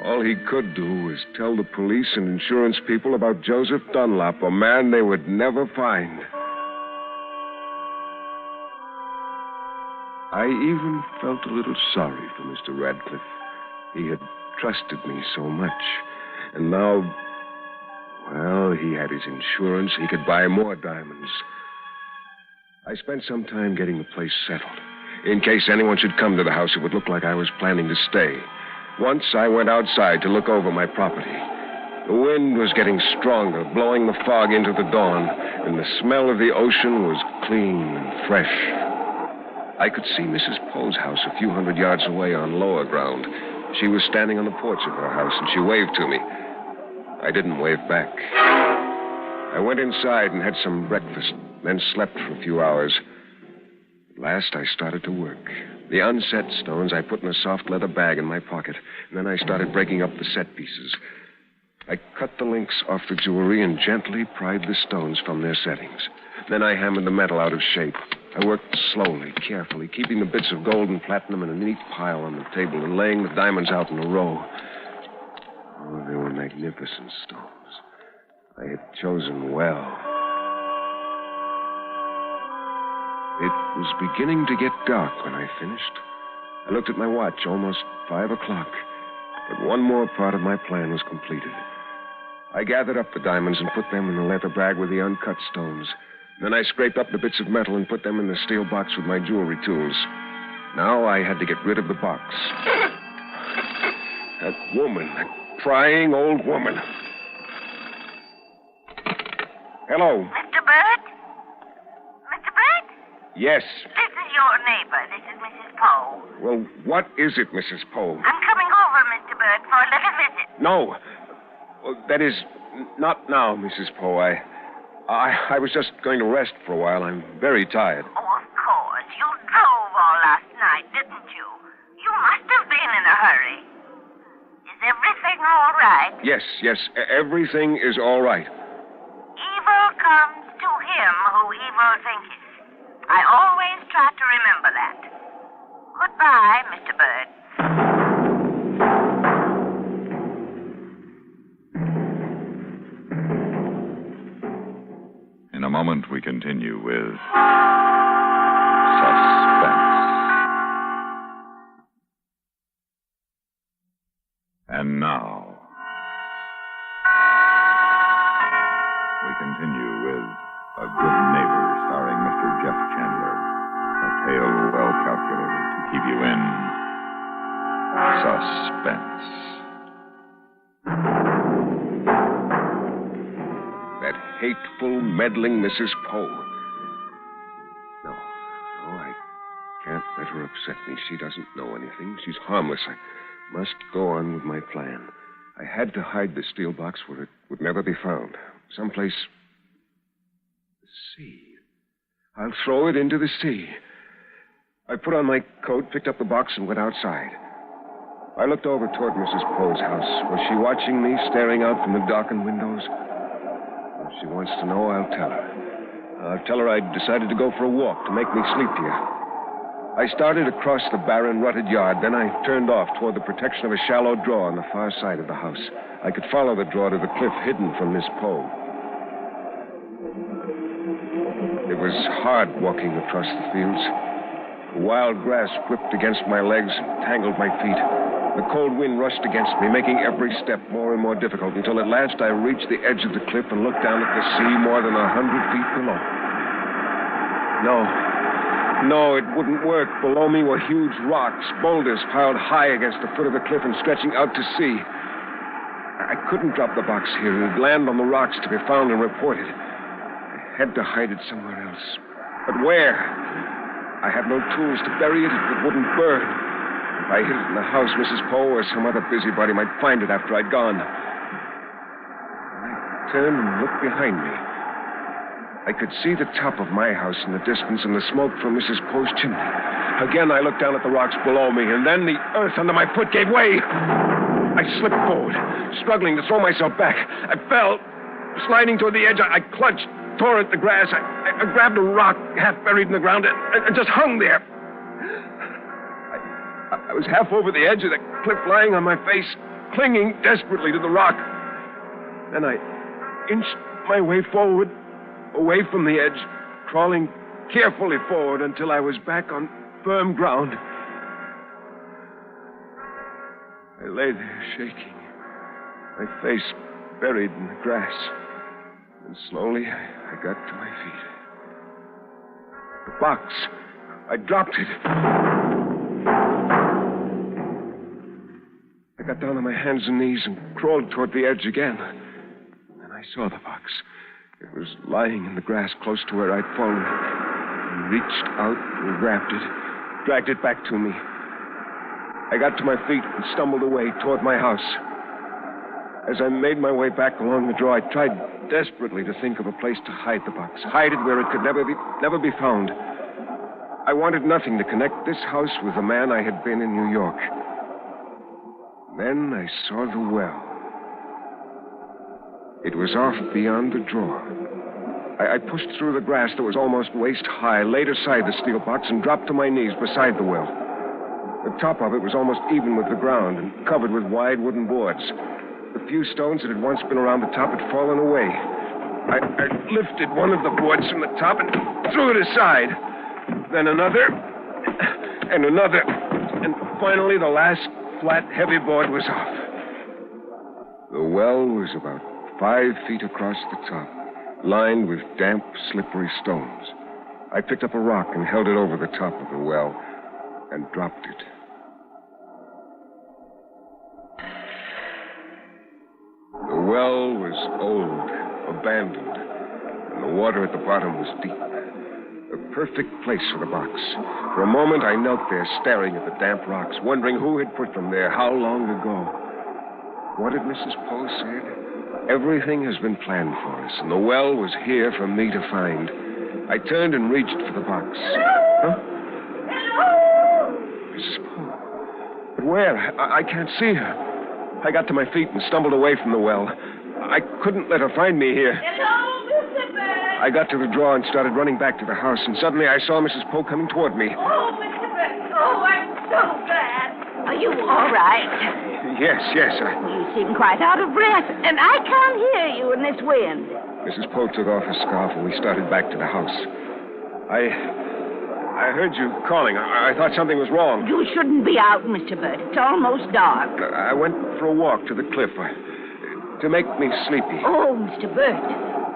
Speaker 19: All he could do was tell the police and insurance people about Joseph Dunlop, a man they would never find. I even felt a little sorry for Mr. Radcliffe. He had trusted me so much. And now, well, Well, he had his insurance. He could buy more diamonds. I spent some time getting the place settled. In case anyone should come to the house, it would look like I was planning to stay. Once I went outside to look over my property. The wind was getting stronger, blowing the fog into the dawn, and the smell of the ocean was clean and fresh. I could see Mrs. Poe's house a few hundred yards away on lower ground. She was standing on the porch of her house, and she waved to me. I didn't wave back. I went inside and had some breakfast, then slept for a few hours. At last, I started to work. The unset stones I put in a soft leather bag in my pocket, and then I started breaking up the set pieces. I cut the links off the jewelry and gently pried the stones from their settings. Then I hammered the metal out of shape. I worked slowly, carefully, keeping the bits of gold and platinum in a neat pile on the table and laying the diamonds out in a row. Oh, they were magnificent stones. I had chosen well. It was beginning to get dark when I finished. I looked at my watch, almost 5 o'clock. But one more part of my plan was completed. I gathered up the diamonds and put them in the leather bag with the uncut stones. Then I scraped up the bits of metal and put them in the steel box with my jewelry tools. Now I had to get rid of the box. That woman, that prying old woman. Hello.
Speaker 9: Mr. Burt? Mr. Burt?
Speaker 19: Yes.
Speaker 9: This is your neighbor. This is Mrs. Poe.
Speaker 19: Well, what is it, Mrs. Poe?
Speaker 9: I'm coming over, Mr. Burt, for a little visit.
Speaker 19: No. Well, that is, not now, Mrs. Poe. I was just going to rest for a while. I'm very tired.
Speaker 9: Oh, of course. You drove all last night, didn't you? You must have been in a hurry. Is everything all right?
Speaker 19: Yes. Everything is all right.
Speaker 9: Evil comes to him who evil thinketh. I always try to remember that. Goodbye, Mr. Bird.
Speaker 15: In a moment, we continue with Suspense. And now, we continue with A Good Neighbor, starring Mr. Jeff Chandler. A tale well calculated to keep you in suspense.
Speaker 19: That hateful, meddling Mrs. Poe. No, I can't let her upset me. She doesn't know anything. She's harmless. I must go on with my plan. I had to hide the steel box where it would never be found. Someplace. The sea. I'll throw it into the sea. I put on my coat, picked up the box, and went outside. I looked over toward Mrs. Poe's house. Was she watching me, staring out from the darkened windows? If she wants to know, I'll tell her. I'll tell her I'd decided to go for a walk to make me sleepier. I started across the barren, rutted yard. Then I turned off toward the protection of a shallow draw on the far side of the house. I could follow the draw to the cliff hidden from Miss Poe. It was hard walking across the fields. The wild grass whipped against my legs and tangled my feet. The cold wind rushed against me, making every step more and more difficult, until at last I reached the edge of the cliff and looked down at the sea more than 100 feet below. No, it wouldn't work. Below me were huge rocks, boulders piled high against the foot of the cliff and stretching out to sea. I couldn't drop the box here. It'd land on the rocks to be found and reported. I had to hide it somewhere else. But where? I had no tools to bury it. It wouldn't burn. If I hid it in the house, Mrs. Poe or some other busybody might find it after I'd gone. I turned and looked behind me. I could see the top of my house in the distance and the smoke from Mrs. Poe's chimney. Again, I looked down at the rocks below me, and then the earth under my foot gave way. I slipped forward, struggling to throw myself back. I fell, sliding toward the edge. I clutched, tore at the grass. I grabbed a rock half buried in the ground and just hung there. I was half over the edge of the cliff, lying on my face, clinging desperately to the rock. Then I inched my way forward, away from the edge, crawling carefully forward until I was back on firm ground. I lay there shaking, my face buried in the grass. And slowly, I got to my feet. The box. I dropped it. I got down on my hands and knees and crawled toward the edge again. And I saw the box. It was lying in the grass close to where I'd fallen. I reached out and grabbed it, dragged it back to me. I got to my feet and stumbled away toward my house. As I made my way back along the draw, I tried desperately to think of a place to hide the box, hide it where it could never be found. I wanted nothing to connect this house with the man I had been in New York. Then I saw the well. It was off beyond the draw. I pushed through the grass that was almost waist high, laid aside the steel box, and dropped to my knees beside the well. The top of it was almost even with the ground and covered with wide wooden boards. The few stones that had once been around the top had fallen away. I lifted one of the boards from the top and threw it aside. Then another, and another, and finally the last flat, heavy board was off. The well was about 5 feet across the top, lined with damp, slippery stones. I picked up a rock and held it over the top of the well and dropped it. The well was old, abandoned, and the water at the bottom was deep. A perfect place for the box. For a moment, I knelt there staring at the damp rocks, wondering who had put them there, how long ago. What had Mrs. Poe said? Everything has been planned for us, and the well was here for me to find. I turned and reached for the box. Huh? Mrs. Poe. But where? I can't see her. I got to my feet and stumbled away from the well. I couldn't let her find me here.
Speaker 5: Hello, Mr. Bird.
Speaker 19: I got to the drawer and started running back to the house, and suddenly I saw Mrs. Poe coming toward me.
Speaker 5: Oh, Mr. Bird. Oh, I'm so glad. Are you all right?
Speaker 19: Yes.
Speaker 5: You seem quite out of breath, and I can't hear you in this wind.
Speaker 19: Mrs. Poe took off her scarf, and we started back to the house. I heard you calling. I thought something was wrong.
Speaker 5: You shouldn't be out, Mr. Bird. It's almost dark.
Speaker 19: I went for a walk to the cliff to make me sleepy.
Speaker 5: Oh, Mr. Bird.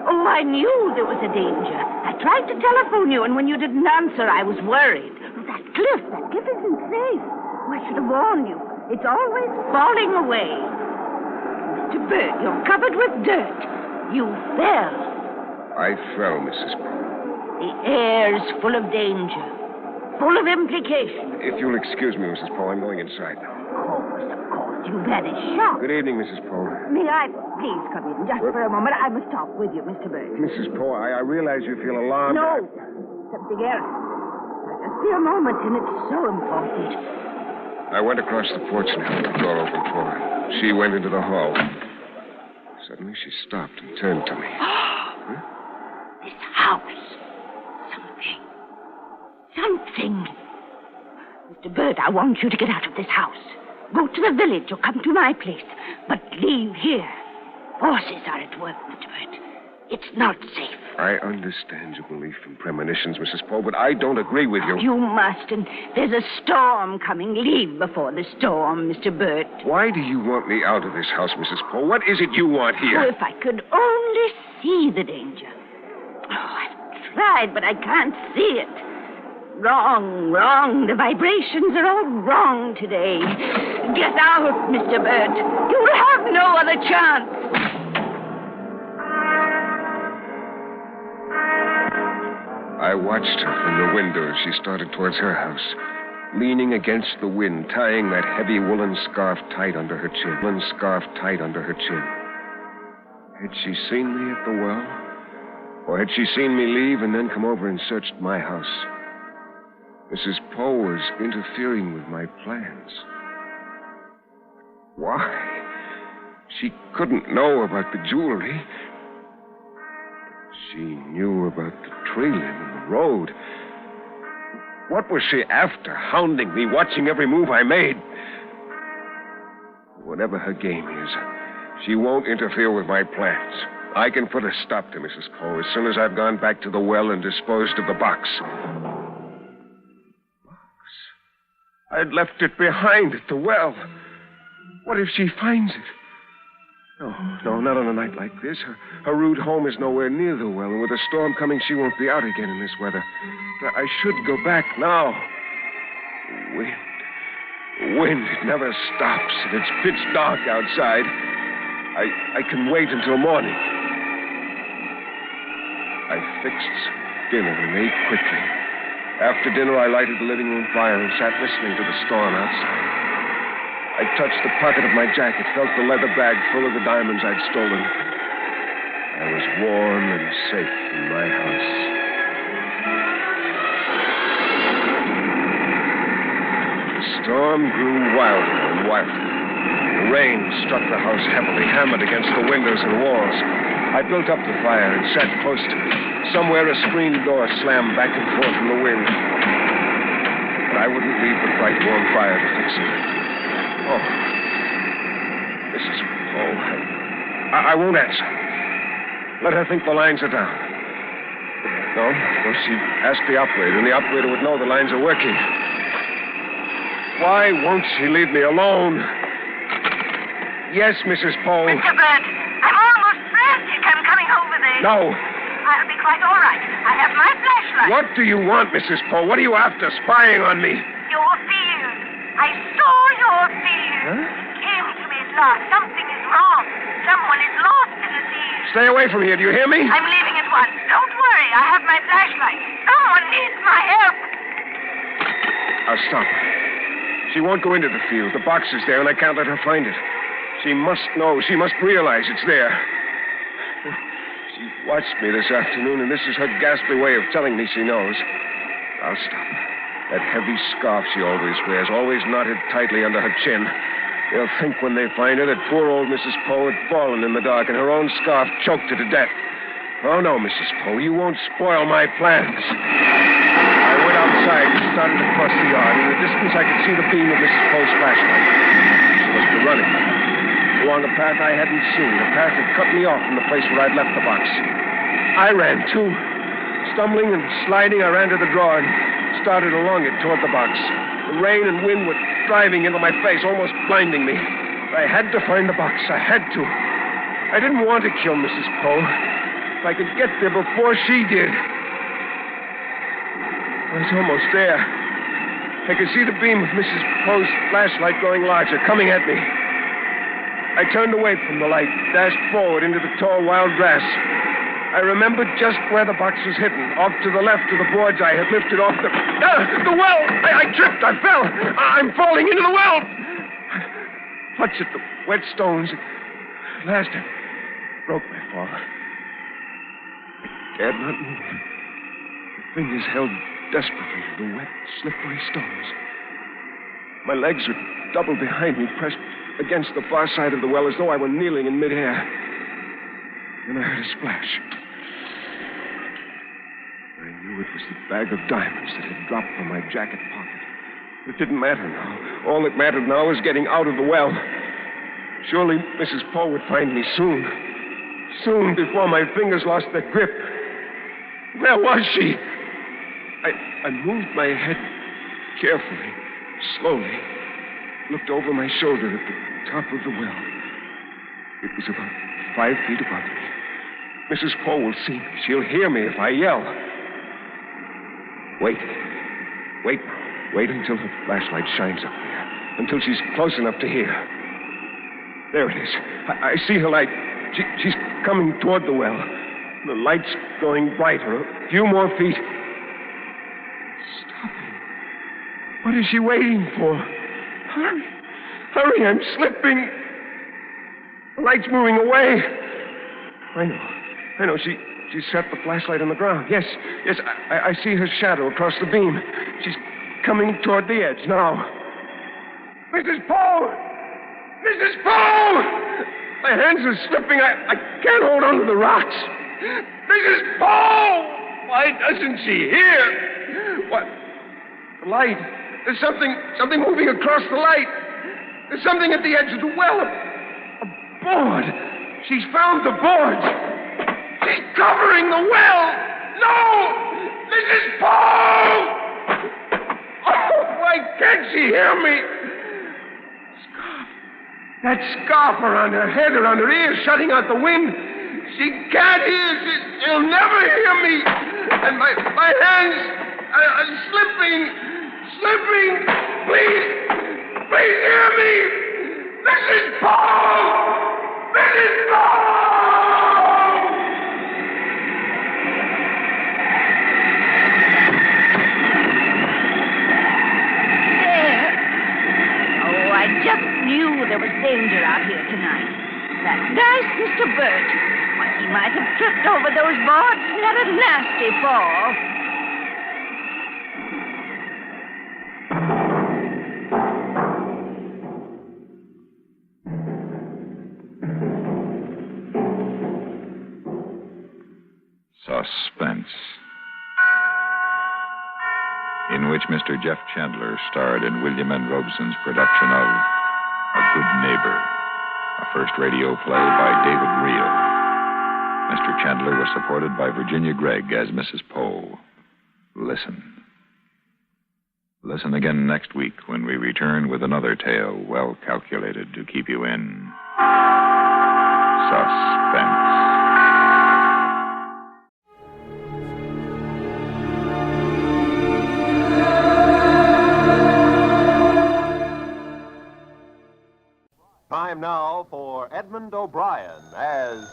Speaker 5: Oh, I knew there was a danger. I tried to telephone you, and when you didn't answer, I was worried. That cliff isn't safe. I should have warned you. It's always falling away. Mr. Bird, you're covered with dirt. You fell.
Speaker 19: I fell, Mrs. Poe.
Speaker 5: The air's full of danger, full of implications.
Speaker 19: If you'll excuse me, Mrs. Poe, I'm going inside now.
Speaker 5: Of course. You vanished sharp.
Speaker 19: Good evening, Mrs. Poe.
Speaker 5: May I please come in just for a moment? I must talk with you, Mr. Bird.
Speaker 19: Mrs. Poe, I realize you feel alarmed.
Speaker 5: No, something else. Just be a moment, and it's so important.
Speaker 19: I went across the porch and held the door open for her. She went into the hall. Suddenly she stopped and turned to me.
Speaker 5: This house. Something. Mr. Bird, I want you to get out of this house. Go to the village or come to my place. But leave here. Forces are at work, Mr. Bird. It's not safe.
Speaker 19: I understand your belief in premonitions, Mrs. Poe, but I don't agree with you.
Speaker 5: You must, and there's a storm coming. Leave before the storm, Mr. Bird.
Speaker 19: Why do you want me out of this house, Mrs. Poe? What is it you want here?
Speaker 5: Oh, if I could only see the danger. Oh, I've tried, but I can't see it. Wrong. The vibrations are all wrong today. Get out, Mr. Bird. You'll have no other chance.
Speaker 19: I watched her from the window as she started towards her house, leaning against the wind, tying that heavy woolen scarf tight under her chin. Had she seen me at the well? Or had she seen me leave and then come over and searched my house? Mrs. Poe was interfering with my plans. Why? She couldn't know about the jewelry. She knew about the tree limb and the road. What was she after? Hounding me, watching every move I made. Whatever her game is, she won't interfere with my plans. I can put a stop to Mrs. Poe as soon as I've gone back to the well and disposed of the box. I'd left it behind at the well. What if she finds it? No, not on a night like this. Her rude home is nowhere near the well, and with a storm coming, she won't be out again in this weather. I should go back now. Wind, it never stops, and it's pitch dark outside. I can wait until morning. I fixed some dinner and ate quickly. After dinner, I lighted the living room fire and sat listening to the storm outside. I touched the pocket of my jacket, felt the leather bag full of the diamonds I'd stolen. I was warm and safe in my house. The storm grew wilder and wilder. The rain struck the house heavily, hammered against the windows and walls. I built up the fire and sat close to it. Somewhere a screen door slammed back and forth in the wind. But I wouldn't leave the bright, warm fire to fix it. Oh, Mrs. Poe, I won't answer. Let her think the lines are down. No, she'd ask the operator, and the operator would know the lines are working. Why won't she leave me alone? Yes, Mrs. Poe.
Speaker 9: Mr. Burt, I'm almost frantic. I'm coming over there.
Speaker 19: No.
Speaker 9: I'll be quite all right. I have my flashlight.
Speaker 19: What do you want, Mrs. Poe? What are you after, spying on me?
Speaker 9: Your field. I saw your field.
Speaker 19: Huh?
Speaker 9: It came to me at last. Something is wrong. Someone is lost in the field.
Speaker 19: Stay away from here. Do you hear me?
Speaker 9: I'm leaving at once. Don't worry. I have my flashlight. Someone needs my help.
Speaker 19: I'll stop her. She won't go into the field. The box is there, and I can't let her find it. She must know. She must realize it's there. She watched me this afternoon, and this is her ghastly way of telling me she knows. I'll stop her. That heavy scarf she always wears, always knotted tightly under her chin. They'll think when they find her that poor old Mrs. Poe had fallen in the dark and her own scarf choked her to death. Oh, no, Mrs. Poe, you won't spoil my plans. I went outside and started across the yard. In the distance, I could see the beam of Mrs. Poe's flashlight. She must be running. Along a path I hadn't seen, a path that cut me off from the place where I'd left the box. I ran, too. Stumbling and sliding, I ran to the drawer and started along it toward the box. The rain and wind were driving into my face, almost blinding me. I had to find the box. I had to. I didn't want to kill Mrs. Poe. If I could get there before she did. I was almost there. I could see the beam of Mrs. Poe's flashlight growing larger, coming at me. I turned away from the light, dashed forward into the tall wild grass. I remembered just where the box was hidden, off to the left of the boards I had lifted off the well! I tripped, I fell! I'm falling into the well! I clutched at the wet stones. At last, I broke my fall. I dared not move. My fingers held desperately to the wet, slippery stones. My legs were doubled behind me, pressed against the far side of the well as though I were kneeling in midair. Then I heard a splash. I knew it was the bag of diamonds that had dropped from my jacket pocket. It didn't matter now. All that mattered now was getting out of the well. Surely Mrs. Poe would find me soon. Soon, before my fingers lost their grip. Where was she? I moved my head carefully, slowly. Looked over my shoulder at the top of the well. It was about 5 feet above me. Mrs. Poe will see me. She'll hear me if I yell. Wait until the flashlight shines up there. Until she's close enough to hear. There it is. I see her light. She's coming toward the well. The light's going brighter. A few more feet. Stopping. What is she waiting for? Hurry, I'm slipping. The light's moving away. I know. She set the flashlight on the ground. Yes, I see her shadow across the beam. She's coming toward the edge now. Mrs. Poe! Mrs. Poe! My hands are slipping. I can't hold on to the rocks. Mrs. Poe! Why doesn't she hear? What? The light. There's something moving across the light. There's something at the edge of the well. A board. She's found the boards. She's covering the well. No! Mrs. Poe! Oh, why can't she hear me?
Speaker 12: That scarf around her head, around her ears, shutting out the wind. She can't hear. She'll never hear me. And my hands are slipping. Please hear me. Mrs. Paul! Mrs. Paul!
Speaker 5: There. Oh, I just knew there was danger out here tonight. That nice Mr. Burt. Why, he might have tripped over those boards and had a nasty fall.
Speaker 15: Suspense, in which Mr. Jeff Chandler starred in William N. Robeson's production of A Good Neighbor, a first radio play by David Reel. Mr. Chandler was supported by Virginia Gregg as Mrs. Poe. Listen. Listen again next week when we return with another tale well calculated to keep you in suspense.
Speaker 14: Time now for Edmund O'Brien as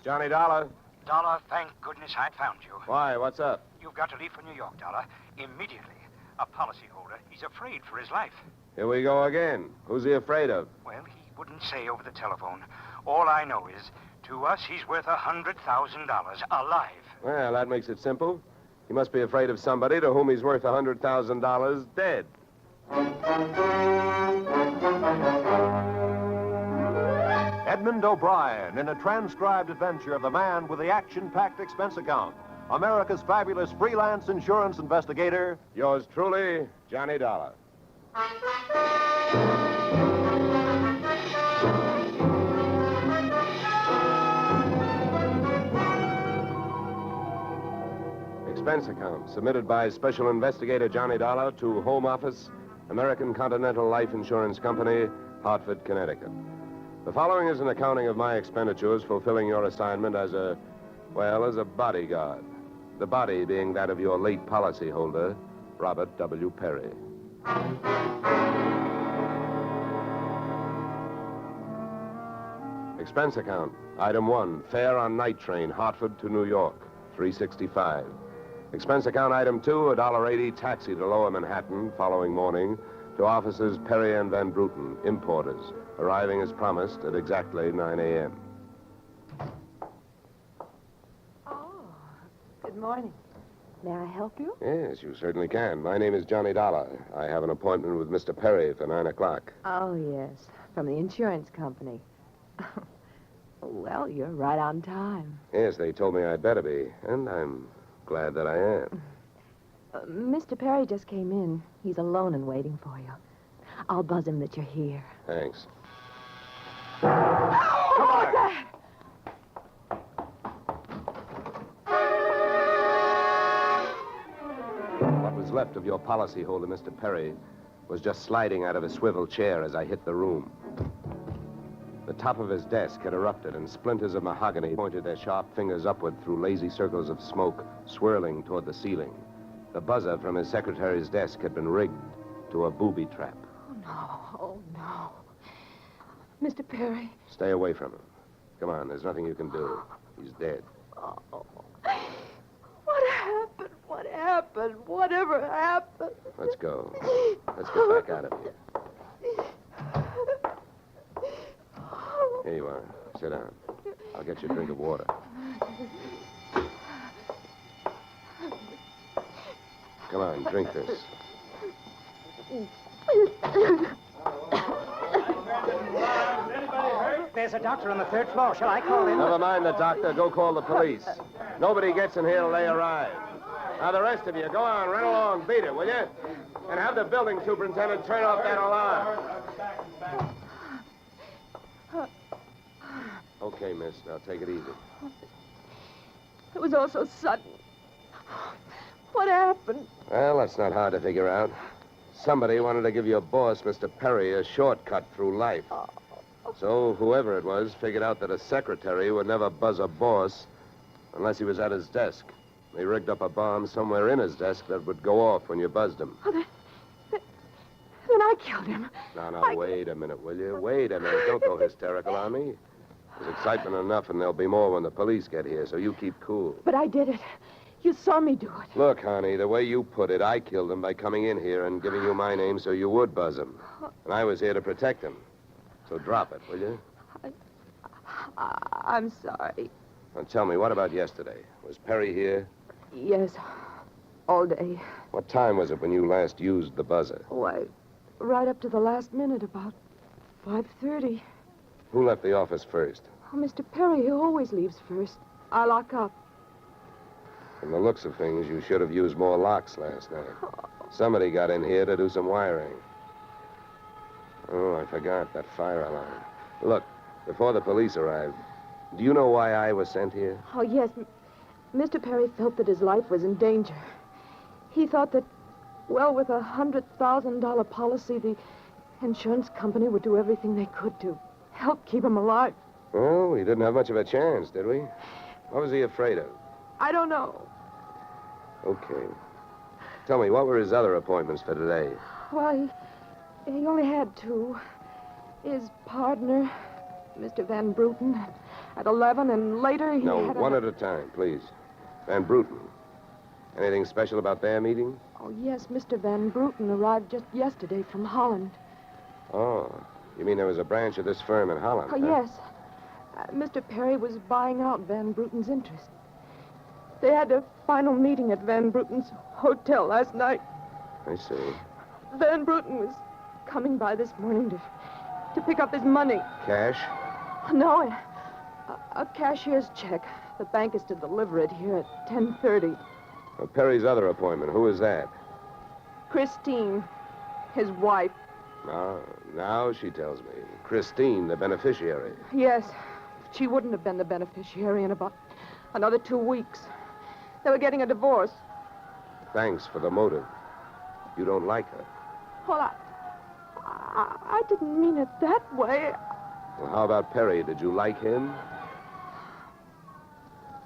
Speaker 14: Johnny Dollar.
Speaker 23: Dollar, thank goodness I found you.
Speaker 14: Why, what's up?
Speaker 23: You've got to leave for New York, Dollar, immediately. A policyholder, he's afraid for his life.
Speaker 14: Here we go again. Who's he afraid of?
Speaker 23: Well, he wouldn't say over the telephone. All I know is, to us, he's worth $100,000 alive.
Speaker 14: Well, that makes it simple. He must be afraid of somebody to whom he's worth $100,000 dead. Edmund O'Brien in a transcribed adventure of the man with the action-packed expense account. America's fabulous freelance insurance investigator. Yours truly, Johnny Dollar. Expense account submitted by Special Investigator Johnny Dollar to Home Office, American Continental Life Insurance Company, Hartford, Connecticut. The following is an accounting of my expenditures fulfilling your assignment as a bodyguard. The body being that of your late policyholder, Robert W. Perry. Expense account. Item 1, fare on night train, Hartford to New York, $3.65. Expense account item 2, $1.80 taxi to Lower Manhattan following morning to offices Perry and Van Bruten, importers, arriving as promised at exactly 9 a.m.
Speaker 24: Good morning. May I help you?
Speaker 14: Yes, you certainly can. My name is Johnny Dollar. I have an appointment with Mr. Perry for 9 o'clock.
Speaker 24: Oh, yes. From the insurance company. Well, you're right on time.
Speaker 14: Yes, they told me I'd better be, and I'm glad that I am.
Speaker 24: Mr. Perry just came in. He's alone and waiting for you. I'll buzz him that you're here.
Speaker 14: Thanks.
Speaker 24: Come on!
Speaker 14: What was left of your policyholder, Mr. Perry, was just sliding out of a swivel chair as I hit the room. The top of his desk had erupted, and splinters of mahogany pointed their sharp fingers upward through lazy circles of smoke, swirling toward the ceiling. The buzzer from his secretary's desk had been rigged to a booby trap.
Speaker 24: Oh, no. Mr. Perry.
Speaker 14: Stay away from him. Come on, there's nothing you can do. He's dead.
Speaker 24: Oh. What happened? What happened? Whatever happened?
Speaker 14: Let's go. Let's get back out of here. Here you are. Sit down. I'll get you a drink of water. Come on, drink this.
Speaker 23: There's a doctor on the third floor. Shall I call him?
Speaker 14: Never mind the doctor. Go call the police. Nobody gets in here till they arrive. Now, the rest of you, go on, run along, beat it, will you? And have the building superintendent turn off that alarm. Okay, miss. Now, take it easy.
Speaker 24: It was all so sudden. What happened?
Speaker 14: Well, that's not hard to figure out. Somebody wanted to give your boss, Mr. Perry, a shortcut through life. So whoever it was figured out that a secretary would never buzz a boss unless he was at his desk. They rigged up a bomb somewhere in his desk that would go off when you buzzed him.
Speaker 24: Oh, then I killed him.
Speaker 14: Now, wait a minute, will you? Wait a minute. Don't go hysterical on me. There's excitement enough, and there'll be more when the police get here, so you keep cool.
Speaker 24: But I did it. You saw me do it.
Speaker 14: Look, honey, the way you put it, I killed him by coming in here and giving you my name so you would buzz him. And I was here to protect him. So drop it, will you?
Speaker 24: I'm sorry.
Speaker 14: Now tell me, what about yesterday? Was Perry here?
Speaker 24: Yes, all day.
Speaker 14: What time was it when you last used the buzzer?
Speaker 24: Right up to the last minute, about 5:30.
Speaker 14: Who left the office first?
Speaker 24: Oh, Mr. Perry, he always leaves first. I lock up.
Speaker 14: From the looks of things, you should have used more locks last night. Somebody got in here to do some wiring. Oh, I forgot that fire alarm. Look, before the police arrived, do you know why I was sent here?
Speaker 24: Oh, yes. Mr. Perry felt that his life was in danger. He thought that, well, with a $100,000 policy, the insurance company would do everything they could to help keep him alive.
Speaker 14: Oh, we didn't have much of a chance, did we? What was he afraid of?
Speaker 24: I don't know.
Speaker 14: Okay. Tell me, what were his other appointments for today?
Speaker 24: Well, he only had two. His partner, Mr. Van Bruten, at 11, and later he
Speaker 14: No,
Speaker 24: had
Speaker 14: one at a time, please. Van Bruten. Anything special about their meeting?
Speaker 24: Oh, yes, Mr. Van Bruten arrived just yesterday from Holland.
Speaker 14: Oh, you mean there was a branch of this firm in Holland?
Speaker 24: Oh,
Speaker 14: huh?
Speaker 24: yes. Mr. Perry was buying out Van Bruten's interest. They had a final meeting at Van Bruten's hotel last night.
Speaker 14: I see.
Speaker 24: Van Bruten was coming by this morning to pick up his money.
Speaker 14: Cash?
Speaker 24: No, a cashier's check. The bank is to deliver it here at 10:30.
Speaker 14: Well, Perry's other appointment, who is that?
Speaker 24: Christine, his wife.
Speaker 14: Now she tells me. Christine, the beneficiary.
Speaker 24: Yes, she wouldn't have been the beneficiary in about another 2 weeks. They were getting a divorce.
Speaker 14: Thanks for the motive. You don't like her.
Speaker 24: Well, I didn't mean it that way.
Speaker 14: Well, how about Perry? Did you like him?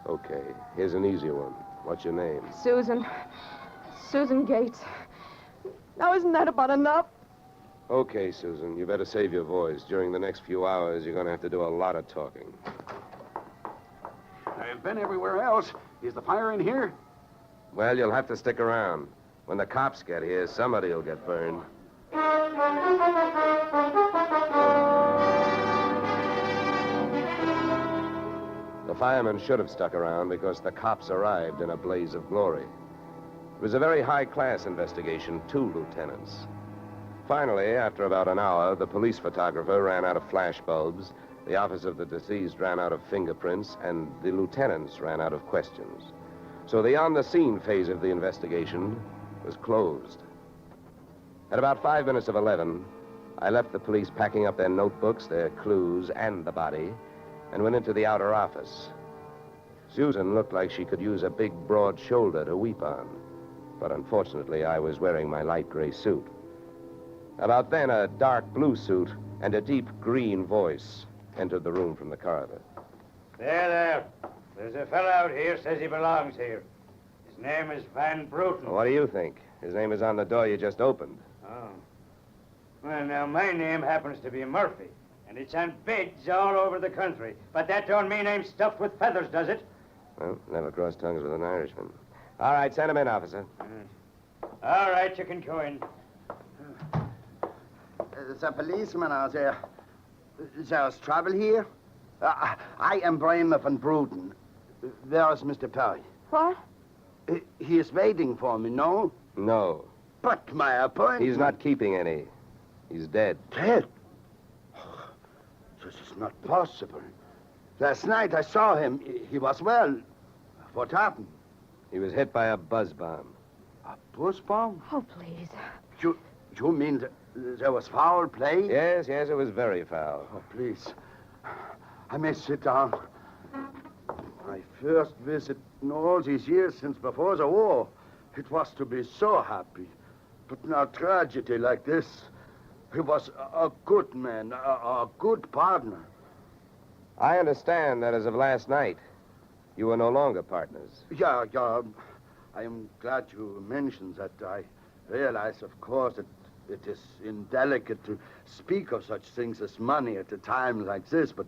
Speaker 14: Okay, here's an easy one. What's your name?
Speaker 24: Susan Gates. Now, isn't that about enough?
Speaker 14: Okay, Susan, you better save your voice. During the next few hours, you're going to have to do a lot of talking.
Speaker 6: I've been everywhere else. Is the fire in here?
Speaker 14: Well, you'll have to stick around. When the cops get here, somebody will get burned. The firemen should have stuck around because the cops arrived in a blaze of glory. It was a very high-class investigation, 2 lieutenants. Finally, after about an hour, the police photographer ran out of flash bulbs, the office of the deceased ran out of fingerprints, and the lieutenants ran out of questions. So the on-the-scene phase of the investigation was closed. At about 5 minutes of 11, I left the police packing up their notebooks, their clues, and the body, and went into the outer office. Susan looked like she could use a big, broad shoulder to weep on, but unfortunately, I was wearing my light gray suit. About then, a dark blue suit and a deep green voice entered the room from the corridor.
Speaker 23: There. There's a fellow out here says he belongs here. His name is Van Bruten.
Speaker 14: What do you think? His name is on the door you just opened.
Speaker 23: Oh. Well, now, my name happens to be Murphy, and it's on bids all over the country. But that don't mean I'm stuffed with feathers, does it?
Speaker 14: Well, never cross tongues with an Irishman. All right, send him in, officer.
Speaker 23: All right, you can go in.
Speaker 7: The policeman out there. There's trouble here? I am Brian Van Bruten. Where is Mr. Perry?
Speaker 24: What?
Speaker 7: He is waiting for me, no?
Speaker 14: No.
Speaker 7: But my appointment...
Speaker 14: He's not keeping any. He's dead.
Speaker 7: Dead? This is not possible. Last night I saw him. He was well. What happened?
Speaker 14: He was hit by a buzz bomb.
Speaker 7: A buzz bomb?
Speaker 24: Oh, please.
Speaker 7: You mean there was foul play?
Speaker 14: Yes, it was very foul.
Speaker 7: Oh, please. I may sit down. My first visit in all these years since before the war. It was to be so happy. But now tragedy like this. He was a good man, a good partner.
Speaker 14: I understand that as of last night, you were no longer partners.
Speaker 7: Yeah. I am glad you mentioned that. I realize, of course, that it is indelicate to speak of such things as money at a time like this, but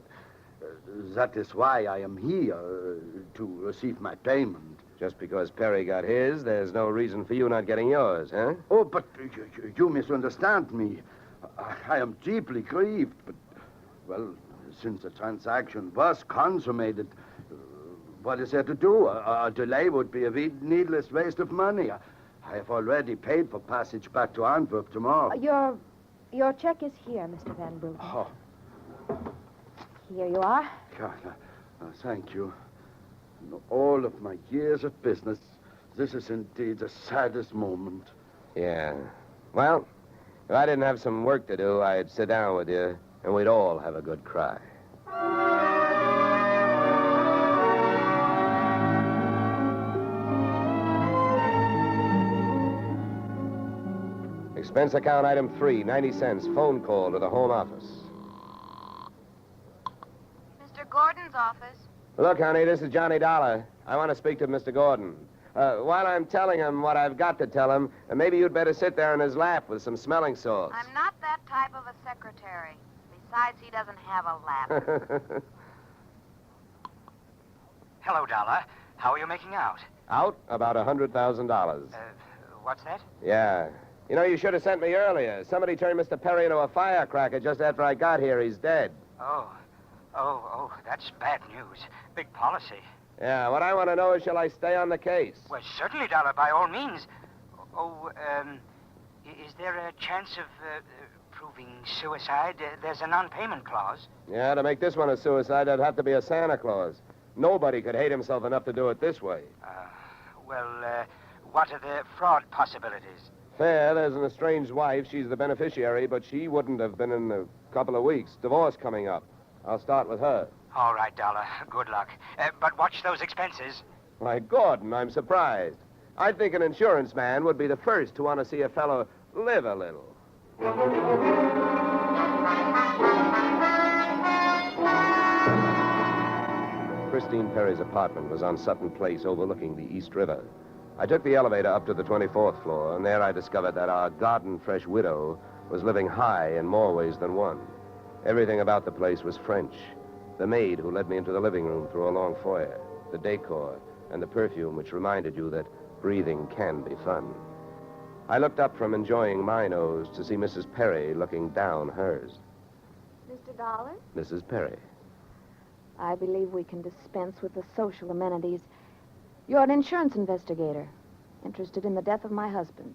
Speaker 7: that is why I am here, to receive my payment.
Speaker 14: Just because Perry got his, there's no reason for you not getting yours, huh?
Speaker 7: Oh, but you misunderstand me. I am deeply grieved, but, well, since the transaction was consummated, what is there to do? A delay would be a needless waste of money. I have already paid for passage back to Antwerp tomorrow.
Speaker 24: Your check is here, Mr. Van Bruten.
Speaker 7: Oh.
Speaker 24: Here you are.
Speaker 7: Thank you. In all of my years of business, this is indeed the saddest moment.
Speaker 14: Yeah. Well, if I didn't have some work to do, I'd sit down with you, and we'd all have a good cry. Expense account item 3, 90 cents. Phone call to the home office.
Speaker 1: Mr. Gordon's office.
Speaker 14: Look, honey, this is Johnny Dollar. I want to speak to Mr. Gordon. While I'm telling him what I've got to tell him, maybe you'd better sit there in his lap with some smelling salts.
Speaker 1: I'm not that type of a secretary. Besides, he doesn't have a lap.
Speaker 10: Hello, Dollar. How are you making out?
Speaker 14: Out? About $100,000.
Speaker 10: What's that?
Speaker 14: Yeah. You know, you should have sent me earlier. Somebody turned Mr. Perry into a firecracker just after I got here. He's dead.
Speaker 10: Oh, that's bad news. Big policy.
Speaker 14: Yeah, what I want to know is, shall I stay on the case?
Speaker 10: Well, certainly, Dollar, by all means. Is there a chance of proving suicide? There's a non-payment clause.
Speaker 14: Yeah, to make this one a suicide, there'd have to be a Santa Claus. Nobody could hate himself enough to do it this way.
Speaker 10: What are the fraud possibilities?
Speaker 14: Fair, there's an estranged wife. She's the beneficiary, but she wouldn't have been in a couple of weeks. Divorce coming up. I'll start with her.
Speaker 10: All right, Dollar. Good luck. But watch those expenses.
Speaker 14: Why, Gordon, I'm surprised. I think an insurance man would be the first to want to see a fellow live a little. Christine Perry's apartment was on Sutton Place overlooking the East River. I took the elevator up to the 24th floor, and there I discovered that our garden-fresh widow was living high in more ways than one. Everything about the place was French. The maid who led me into the living room through a long foyer, the decor, and the perfume which reminded you that breathing can be fun. I looked up from enjoying my nose to see Mrs. Perry looking down hers.
Speaker 24: Mr. Dollar?
Speaker 14: Mrs. Perry.
Speaker 24: I believe we can dispense with the social amenities. You're an insurance investigator, interested in the death of my husband.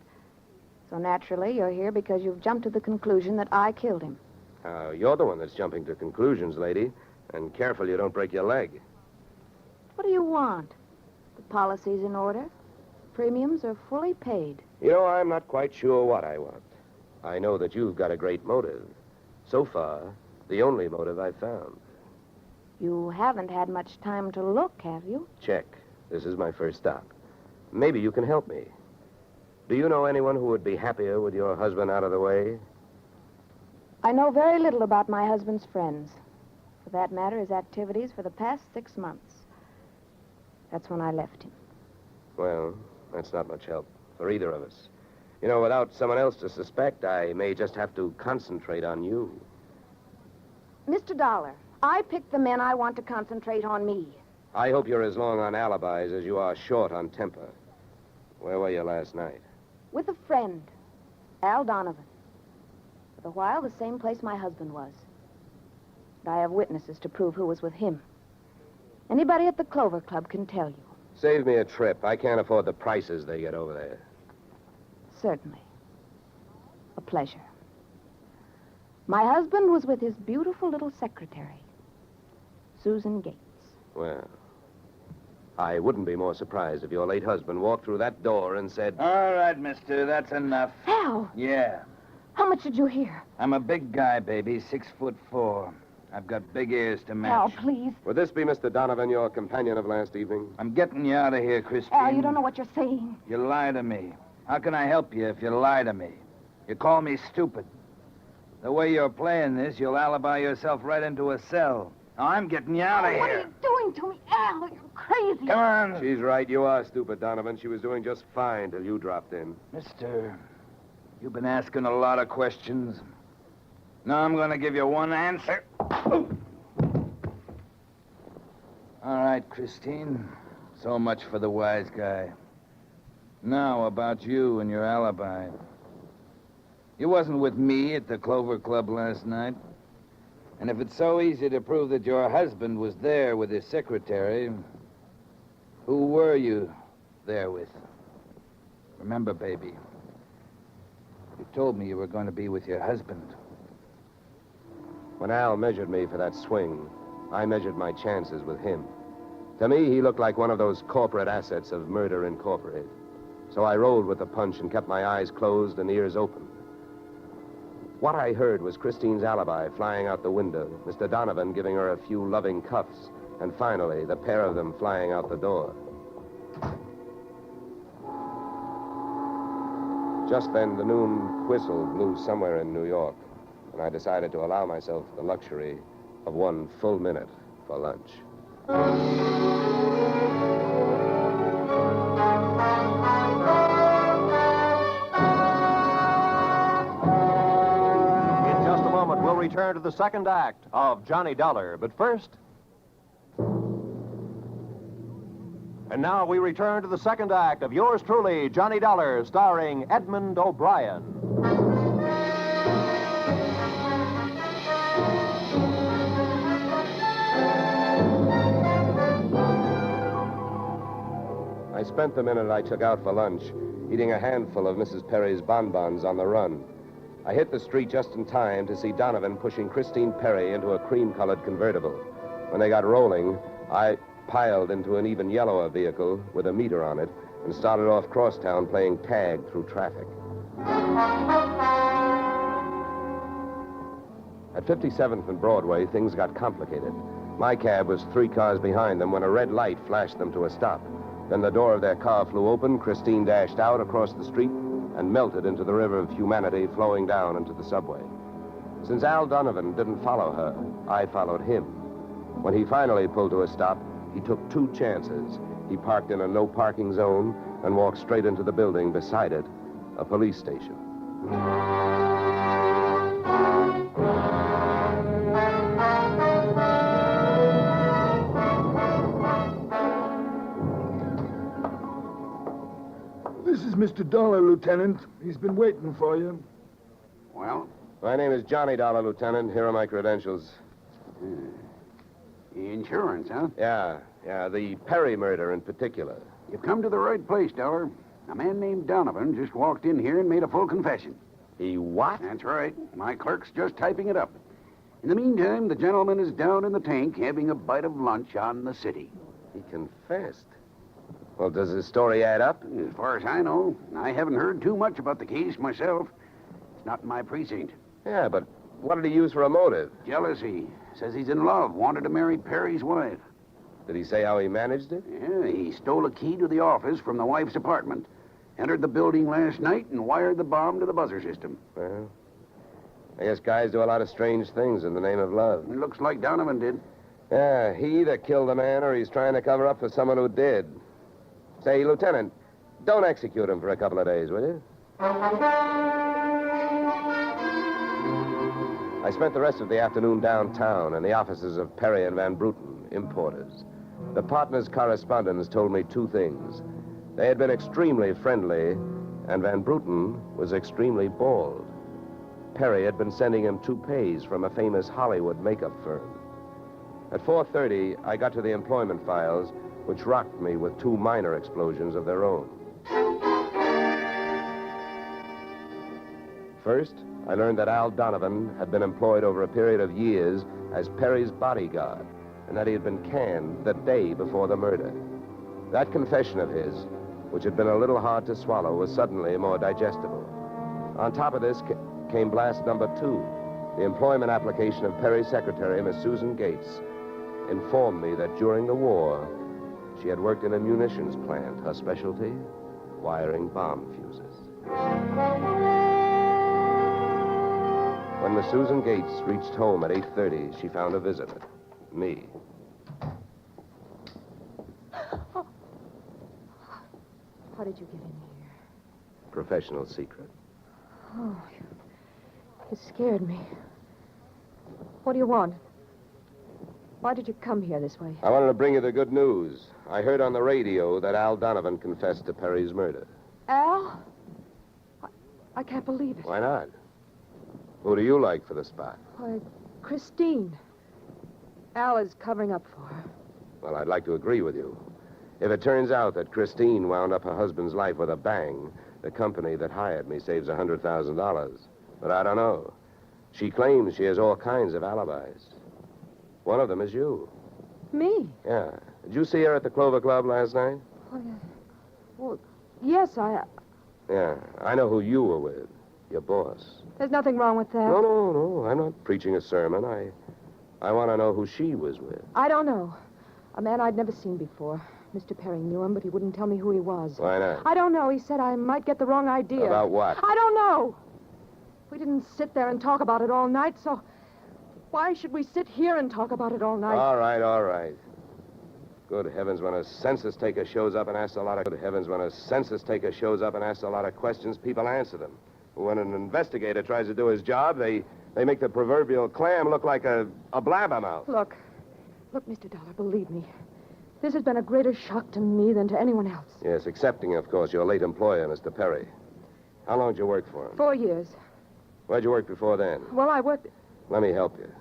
Speaker 24: So naturally, you're here because you've jumped to the conclusion that I killed him.
Speaker 14: You're the one that's jumping to conclusions, lady. And careful you don't break your leg.
Speaker 24: What do you want? The policy's in order. Premiums are fully paid.
Speaker 14: You know, I'm not quite sure what I want. I know that you've got a great motive. So far, the only motive I've found.
Speaker 24: You haven't had much time to look, have you?
Speaker 14: Check. This is my first stop. Maybe you can help me. Do you know anyone who would be happier with your husband out of the way?
Speaker 24: I know very little about my husband's friends. For that matter, his activities for the past 6 months. That's when I left him.
Speaker 14: Well, that's not much help for either of us. You know, without someone else to suspect, I may just have to concentrate on you.
Speaker 24: Mr. Dollar, I picked the men I want to concentrate on me.
Speaker 14: I hope you're as long on alibis as you are short on temper. Where were you last night?
Speaker 24: With a friend, Al Donovan. For a while, the same place my husband was. And I have witnesses to prove who was with him. Anybody at the Clover Club can tell you.
Speaker 14: Save me a trip. I can't afford the prices they get over there.
Speaker 24: Certainly. A pleasure. My husband was with his beautiful little secretary, Susan Gates.
Speaker 14: Well, I wouldn't be more surprised if your late husband walked through that door and said...
Speaker 23: All right, mister, that's enough.
Speaker 24: Al!
Speaker 23: Yeah.
Speaker 24: How much did you hear?
Speaker 23: I'm a big guy, baby, 6'4". I've got big ears to match.
Speaker 24: Al, please.
Speaker 14: Would this be Mr. Donovan, your companion of last evening?
Speaker 23: I'm getting you out of here, Christine.
Speaker 24: Al, you don't know what you're saying.
Speaker 23: You lie to me. How can I help you if you lie to me? You call me stupid.
Speaker 4: The way you're playing this, you'll alibi yourself right into a cell. Now, I'm getting you out of
Speaker 24: What are
Speaker 4: here.
Speaker 24: you doing to me, Al? You're crazy.
Speaker 4: Come on.
Speaker 14: She's right. You are stupid, Donovan. She was doing just fine till you dropped in.
Speaker 4: Mister, you've been asking a lot of questions. Now I'm going to give you one answer. All right, Christine. So much for the wise guy. Now, about you and your alibi. You wasn't with me at the Clover Club last night. And if it's so easy to prove that your husband was there with his secretary, who were you there with? Remember, baby, you told me you were going to be with your husband.
Speaker 14: When Al measured me for that swing, I measured my chances with him. To me, he looked like one of those corporate assets of Murder Incorporated. So I rolled with the punch and kept my eyes closed and ears open. What I heard was Christine's alibi flying out the window, Mr. Donovan giving her a few loving cuffs, and finally, the pair of them flying out the door. Just then, the noon whistle blew somewhere in New York, and I decided to allow myself the luxury of 1 full minute for lunch.
Speaker 13: We'll return to the second act of Johnny Dollar. But first... And now we return to the second act of yours truly, Johnny Dollar, starring Edmund O'Brien.
Speaker 14: I spent the minute I took out for lunch eating a handful of Mrs. Perry's bonbons on the run. I hit the street just in time to see Donovan pushing Christine Perry into a cream-colored convertible. When they got rolling, I piled into an even yellower vehicle with a meter on it and started off crosstown playing tag through traffic. At 57th and Broadway, things got complicated. My cab was 3 cars behind them when a red light flashed them to a stop. Then the door of their car flew open, Christine dashed out across the street, and melted into the river of humanity flowing down into the subway. Since Al Donovan didn't follow her, I followed him. When he finally pulled to a stop, he took 2 chances. He parked in a no-parking zone and walked straight into the building beside it, a police station.
Speaker 11: This is Mr. Dollar, Lieutenant. He's been waiting for you.
Speaker 23: Well?
Speaker 14: My name is Johnny Dollar, Lieutenant. Here are my credentials.
Speaker 23: Insurance, huh?
Speaker 14: Yeah, the Perry murder in particular.
Speaker 23: You've come to the right place, Dollar. A man named Donovan just walked in here and made a full confession.
Speaker 14: He what?
Speaker 23: That's right. My clerk's just typing it up. In the meantime, the gentleman is down in the tank having a bite of lunch on the city.
Speaker 14: He confessed. Well, does his story add up?
Speaker 23: As far as I know, I haven't heard too much about the case myself. It's not in my precinct.
Speaker 14: Yeah, but what did he use for a motive?
Speaker 23: Jealousy. Says he's in love, wanted to marry Perry's wife.
Speaker 14: Did he say how he managed it?
Speaker 23: Yeah, he stole a key to the office from the wife's apartment, entered the building last night, and wired the bomb to the buzzer system.
Speaker 14: Well, I guess guys do a lot of strange things in the name of love.
Speaker 23: It looks like Donovan did.
Speaker 14: Yeah, he either killed a man or he's trying to cover up for someone who did. Say, Lieutenant, don't execute him for a couple of days, will you? I spent the rest of the afternoon downtown in the offices of Perry and Van Bruten, importers. The partners' correspondents told me 2 things. They had been extremely friendly, and Van Bruten was extremely bald. Perry had been sending him toupees from a famous Hollywood makeup firm. At 4:30, I got to the employment files, which rocked me with 2 minor explosions of their own. First, I learned that Al Donovan had been employed over a period of years as Perry's bodyguard, and that he had been canned the day before the murder. That confession of his, which had been a little hard to swallow, was suddenly more digestible. On top of this came blast number 2. The employment application of Perry's secretary, Miss Susan Gates, informed me that during the war, she had worked in a munitions plant, her specialty, wiring bomb fuses. When Miss Susan Gates reached home at 8:30, she found a visitor. Me.
Speaker 24: How did you get in here?
Speaker 14: Professional secret.
Speaker 24: Oh, you scared me. What do you want? Why did you come here this way?
Speaker 14: I wanted to bring you the good news. I heard on the radio that Al Donovan confessed to Perry's murder.
Speaker 24: Al? I can't believe it.
Speaker 14: Why not? Who do you like for the spot?
Speaker 24: Why, Christine. Al is covering up for her.
Speaker 14: Well, I'd like to agree with you. If it turns out that Christine wound up her husband's life with a bang, the company that hired me saves $100,000. But I don't know. She claims she has all kinds of alibis. One of them is you.
Speaker 24: Me?
Speaker 14: Yeah. Did you see her at the Clover Club last night?
Speaker 24: Oh, yeah. Well, yes,
Speaker 14: Yeah. I know who you were with. Your boss.
Speaker 24: There's nothing wrong with that.
Speaker 14: No. I'm not preaching a sermon. I want to know who she was with.
Speaker 24: I don't know. A man I'd never seen before. Mr. Perry knew him, but he wouldn't tell me who he was.
Speaker 14: Why not?
Speaker 24: I don't know. He said I might get the wrong idea.
Speaker 14: About what?
Speaker 24: I don't know. We didn't sit there and talk about it all night, so why should we sit here and talk about it all night?
Speaker 14: All right. Good heavens, when a census taker shows up and asks a lot of... Good heavens, when a census taker shows up and asks a lot of questions, people answer them. When an investigator tries to do his job, they make the proverbial clam look like a blabbermouth.
Speaker 24: Look, Mr. Dollar, believe me. This has been a greater shock to me than to anyone else.
Speaker 14: Yes, excepting, of course, your late employer, Mr. Perry. How long did you work for him?
Speaker 24: 4 years.
Speaker 14: Where'd you work before then?
Speaker 24: Well, I worked...
Speaker 14: Let me help you.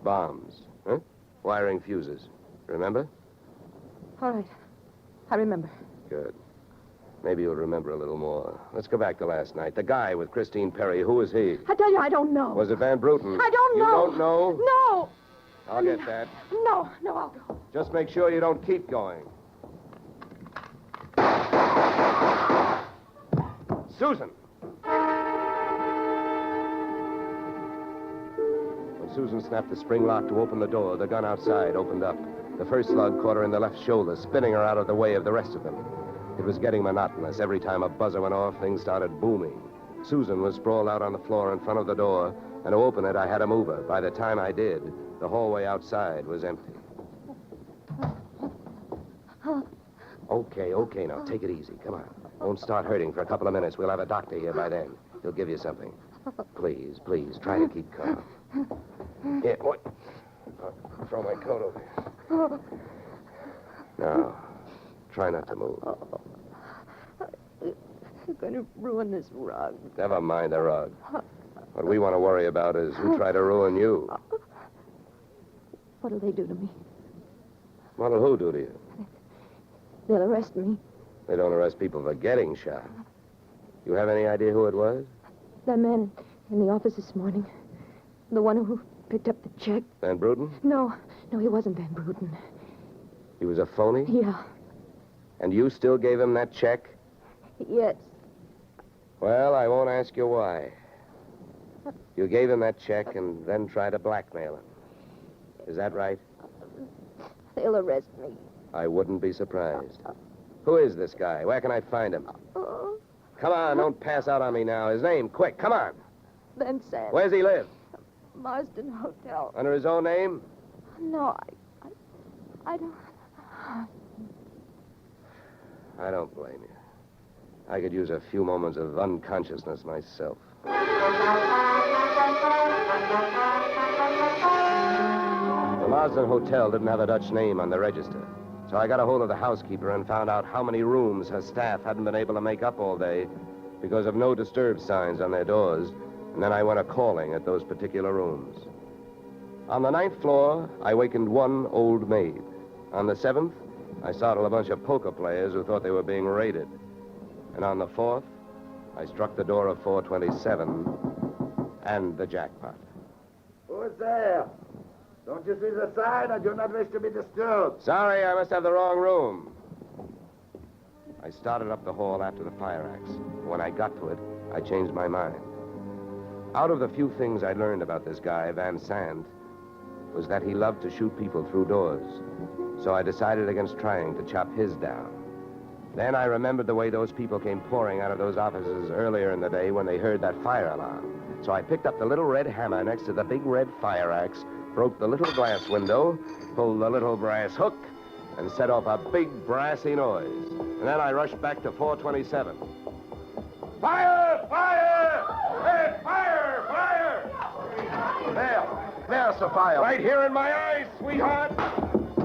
Speaker 14: Bombs, huh? Wiring fuses. Remember?
Speaker 24: All right. I remember.
Speaker 14: Good. Maybe you'll remember a little more. Let's go back to last night. The guy with Christine Perry, who was he?
Speaker 24: I tell you, I don't know.
Speaker 14: Was it Van Bruten?
Speaker 24: I don't know.
Speaker 14: You don't know?
Speaker 24: No.
Speaker 14: I'll get that.
Speaker 24: No, I'll go.
Speaker 14: Just make sure you don't keep going. Susan! When Susan snapped the spring lock to open the door, the gun outside opened up. The first slug caught her in the left shoulder, spinning her out of the way of the rest of them. It was getting monotonous. Every time a buzzer went off, things started booming. Susan was sprawled out on the floor in front of the door, and to open it, I had to move her. By the time I did, the hallway outside was empty. Okay, now, take it easy. Come on. Won't start hurting for a couple of minutes. We'll have a doctor here by then. He'll give you something. Please, try to keep calm. Yeah, what? I'll throw my coat over here. Now, try not to move.
Speaker 24: You're going to ruin this rug.
Speaker 14: Never mind the rug. What we want to worry about is who tried to ruin you.
Speaker 24: What'll they do to me?
Speaker 14: What'll who do to you?
Speaker 24: They'll arrest me.
Speaker 14: They don't arrest people for getting shot. You have any idea who it was?
Speaker 24: That man in the office this morning. The one who picked up the check.
Speaker 14: Van Bruten?
Speaker 24: No, he wasn't Van Bruten.
Speaker 14: He was a phony?
Speaker 24: Yeah.
Speaker 14: And you still gave him that check?
Speaker 24: Yes.
Speaker 14: Well, I won't ask you why. You gave him that check and then tried to blackmail him. Is that right?
Speaker 24: They'll arrest me.
Speaker 14: I wouldn't be surprised. Who is this guy? Where can I find him? Come on, don't pass out on me now. His name, quick, come on.
Speaker 24: Ben Sand.
Speaker 14: Where's he live?
Speaker 24: Marsden Hotel.
Speaker 14: Under his own name?
Speaker 24: No, I don't...
Speaker 14: I don't blame you. I could use a few moments of unconsciousness myself. The Marsden Hotel didn't have a Dutch name on the register, so I got a hold of the housekeeper and found out how many rooms her staff hadn't been able to make up all day because of no disturb signs on their doors, and then I went a-calling at those particular rooms. On the 9th floor, I wakened one old maid. On the 7th, I startled a bunch of poker players who thought they were being raided. And on the 4th, I struck the door of 427 and the jackpot.
Speaker 7: Who's there? Don't you see the sign? I do not wish to be disturbed.
Speaker 14: Sorry, I must have the wrong room. I started up the hall after the fire axe. When I got to it, I changed my mind. Out of the few things I learned about this guy, Van Sant, was that he loved to shoot people through doors. So I decided against trying to chop his down. Then I remembered the way those people came pouring out of those offices earlier in the day when they heard that fire alarm. So I picked up the little red hammer next to the big red fire axe, broke the little glass window, pulled the little brass hook, and set off a big brassy noise. And then I rushed back to 427.
Speaker 7: Fire! Fire! Hey, fire! Fire! There's the fire.
Speaker 14: Right here in my eyes, sweetheart.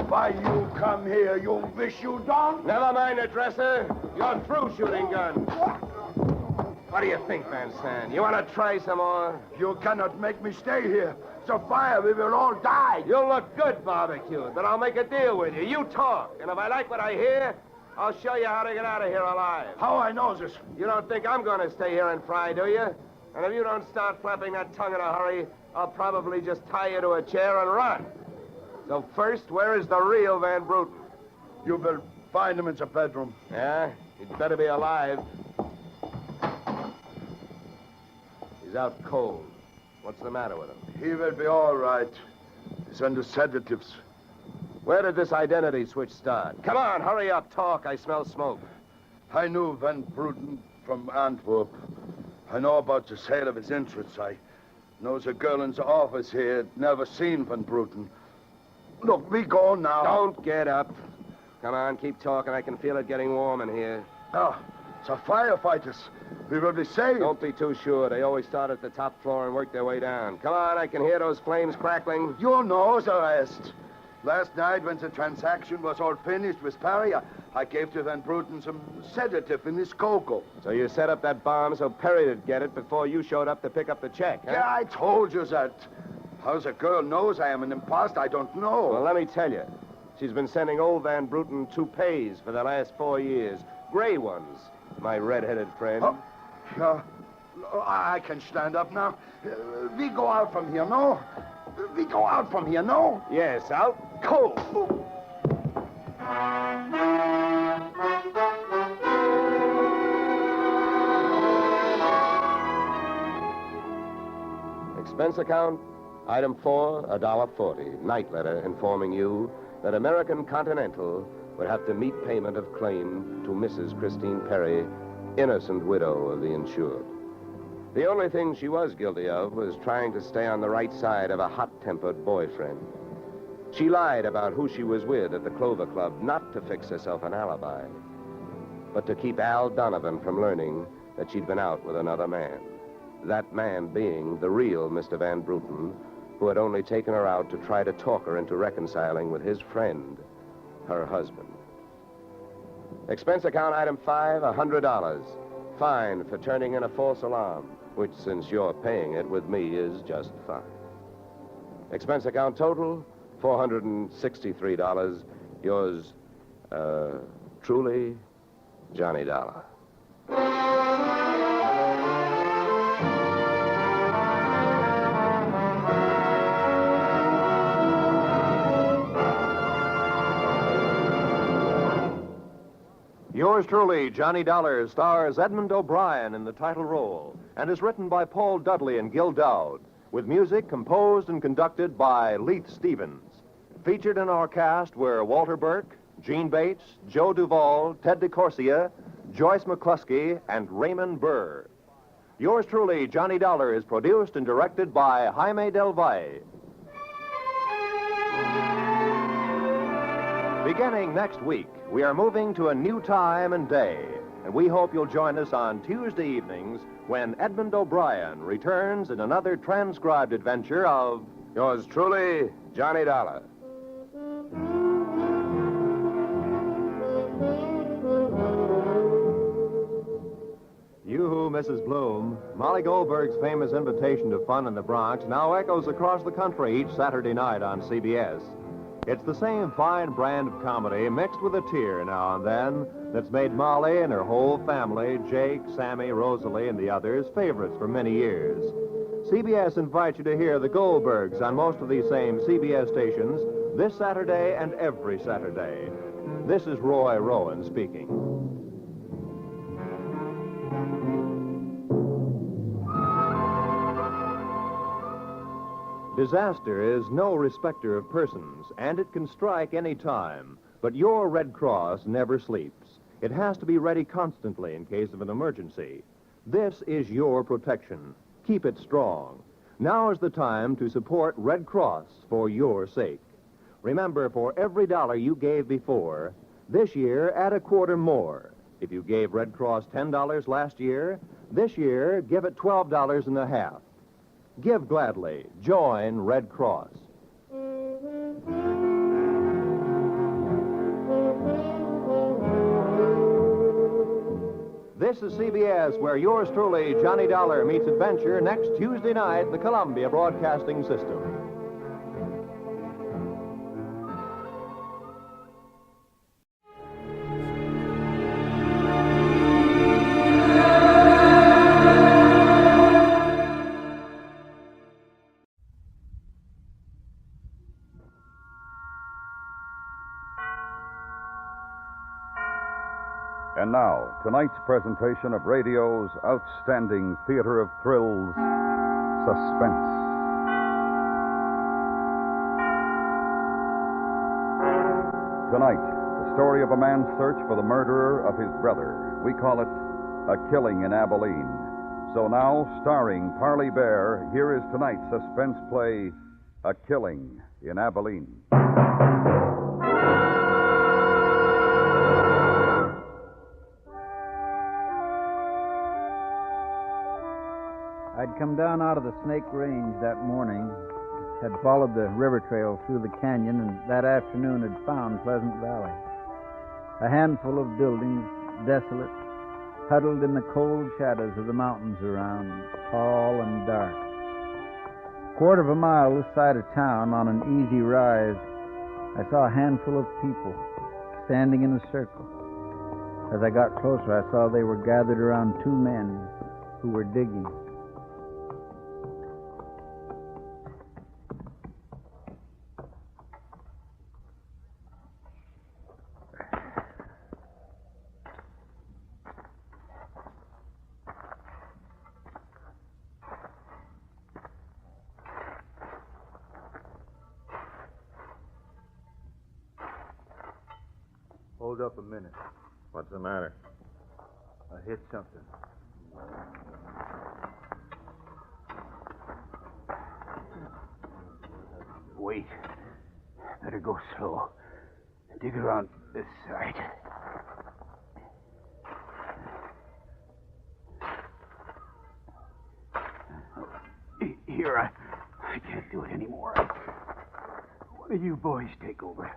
Speaker 7: Why you come here, you wish you don't?
Speaker 14: Never mind the dresser. You're through shooting guns. What do you think, Van Stan? You want to try some more?
Speaker 7: You cannot make me stay here. So fire, we will all die.
Speaker 14: You'll look good barbecued, but I'll make a deal with you. You talk, and if I like what I hear, I'll show you how to get out of here alive.
Speaker 7: How I know this?
Speaker 14: You don't think I'm going to stay here and fry, do you? And if you don't start flapping that tongue in a hurry, I'll probably just tie you to a chair and run. So first, where is the real Van Bruten?
Speaker 7: You will find him in the bedroom.
Speaker 14: Yeah? He'd better be alive. He's out cold. What's the matter with him?
Speaker 7: He will be all right. He's under sedatives.
Speaker 14: Where did this identity switch start? Come on, hurry up, talk. I smell smoke.
Speaker 7: I knew Van Bruten from Antwerp. I know about the sale of his interests. I know the girl in the office here had never seen Van Bruten. Look, we go now.
Speaker 14: Don't get up. Come on, keep talking. I can feel it getting warm in here.
Speaker 7: Oh, the firefighters. We will be safe.
Speaker 14: Don't be too sure. They always start at the top floor and work their way down. Come on, I can hear those flames crackling.
Speaker 7: You know the rest. Last night, when the transaction was all finished with Perry, I gave to Van Bruten some sedative in his cocoa.
Speaker 14: So you set up that bomb so Perry would get it before you showed up to pick up the check, huh?
Speaker 7: Yeah, I told you that. How the girl knows I am an imposter, I don't know.
Speaker 14: Well, let me tell you. She's been sending old Van Bruten toupees for the last 4 years. Gray ones, my red-headed friend.
Speaker 7: Oh, yeah. I can stand up now. We go out from here, no? We go out from here, no?
Speaker 14: Yes, out cold. Expense account, item 4, $1.40. Night letter informing you that American Continental would have to meet payment of claim to Mrs. Christine Perry, innocent widow of the insured. The only thing she was guilty of was trying to stay on the right side of a hot-tempered boyfriend. She lied about who she was with at the Clover Club, not to fix herself an alibi, but to keep Al Donovan from learning that she'd been out with another man. That man being the real Mr. Van Bruten, who had only taken her out to try to talk her into reconciling with his friend, her husband. Expense account item 5, $100. Fine for turning in a false alarm, which, since you're paying it with me, is just fine. Expense account total, $463. Yours, truly, Johnny Dollar.
Speaker 13: Yours truly, Johnny Dollar, stars Edmund O'Brien in the title role and is written by Paul Dudley and Gil Dowd, with music composed and conducted by Leith Stevens. Featured in our cast were Walter Burke, Gene Bates, Joe Duvall, Ted DeCorsia, Joyce McCluskey, and Raymond Burr. Yours truly, Johnny Dollar, is produced and directed by Jaime Del Valle. Beginning next week, we are moving to a new time and day, and we hope you'll join us on Tuesday evenings when Edmund O'Brien returns in another transcribed adventure of
Speaker 14: Yours truly, Johnny Dollar.
Speaker 13: You, Mrs. Bloom, Molly Goldberg's famous invitation to fun in the Bronx now echoes across the country each Saturday night on CBS. It's the same fine brand of comedy mixed with a tear now and then that's made Molly and her whole family, Jake, Sammy, Rosalie, and the others, favorites for many years. CBS invites you to hear the Goldbergs on most of these same CBS stations this Saturday and every Saturday. This is Roy Rowan speaking. Disaster is no respecter of persons, and it can strike any time. But your Red Cross never sleeps. It has to be ready constantly in case of an emergency. This is your protection. Keep it strong. Now is the time to support Red Cross for your sake. Remember, for every dollar you gave before, this year add a quarter more. If you gave Red Cross $10 last year, this year give it $12.50. Give gladly. Join Red Cross. This is CBS, where yours truly, Johnny Dollar, meets adventure next Tuesday night, the Columbia Broadcasting System.
Speaker 16: And now, tonight's presentation of radio's outstanding theater of thrills, Suspense. Tonight, the story of a man's search for the murderer of his brother. We call it A Killing in Abilene. So now, starring Parley Bear, here is tonight's suspense play, A Killing in Abilene.
Speaker 17: I'd come down out of the Snake Range that morning, had followed the river trail through the canyon, and that afternoon had found Pleasant Valley. A handful of buildings, desolate, huddled in the cold shadows of the mountains around, tall and dark. Quarter of a mile this side of town, on an easy rise, I saw a handful of people standing in a circle. As I got closer, I saw they were gathered around two men who were digging.
Speaker 18: Hold up a minute.
Speaker 3: What's the matter?
Speaker 18: I hit something. Wait. Better go slow. Dig around this side. Here, I can't do it anymore. One of you boys take over.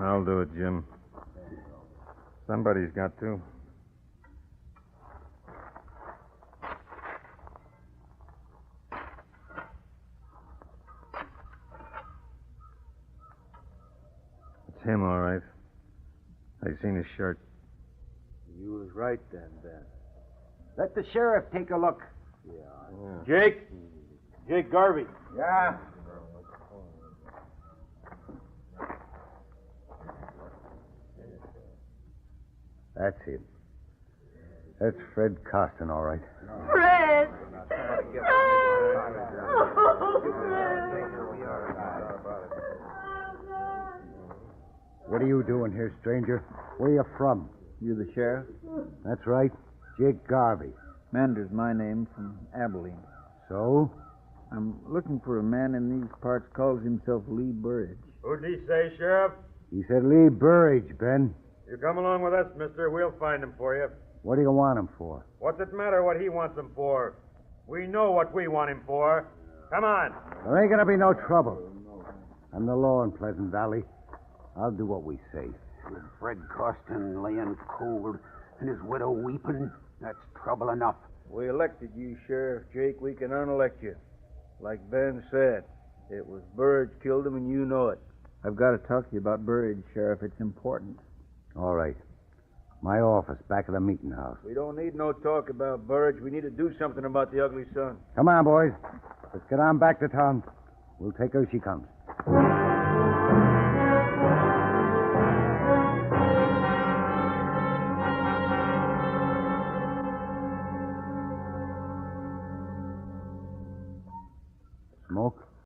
Speaker 3: I'll do it, Jim. Somebody's got to. It's him, all right. I seen his shirt.
Speaker 18: You was right then, Ben. Let the sheriff take a look.
Speaker 3: Yeah.
Speaker 18: Jake Garvey. Yeah?
Speaker 20: That's him. That's Fred Costin, all right.
Speaker 9: Fred!
Speaker 20: What are you doing here, stranger? Where you from?
Speaker 17: You the sheriff?
Speaker 20: That's right. Jake Garvey.
Speaker 17: Mander's my name, from Abilene.
Speaker 20: So?
Speaker 17: I'm looking for a man in these parts calls himself Lee Burridge.
Speaker 25: Who'd he say, Sheriff?
Speaker 20: He said Lee Burridge, Ben.
Speaker 25: You come along with us, mister. We'll find him for you.
Speaker 20: What do you want him for?
Speaker 25: What's it matter what he wants him for? We know what we want him for. Come on.
Speaker 20: There ain't gonna be no trouble. I'm the law in Pleasant Valley. I'll do what we say.
Speaker 18: With Fred Costin laying cold and his widow weeping, that's trouble enough. We elected you, Sheriff Jake. We can unelect you. Like Ben said, it was Burridge killed him, and you know it.
Speaker 17: I've got to talk to you about Burridge, Sheriff. It's important.
Speaker 20: All right. My office, back of the meeting house.
Speaker 18: We don't need no talk about Burridge. We need to do something about the ugly son.
Speaker 20: Come on, boys. Let's get on back to town. We'll take her as she comes. Smoke?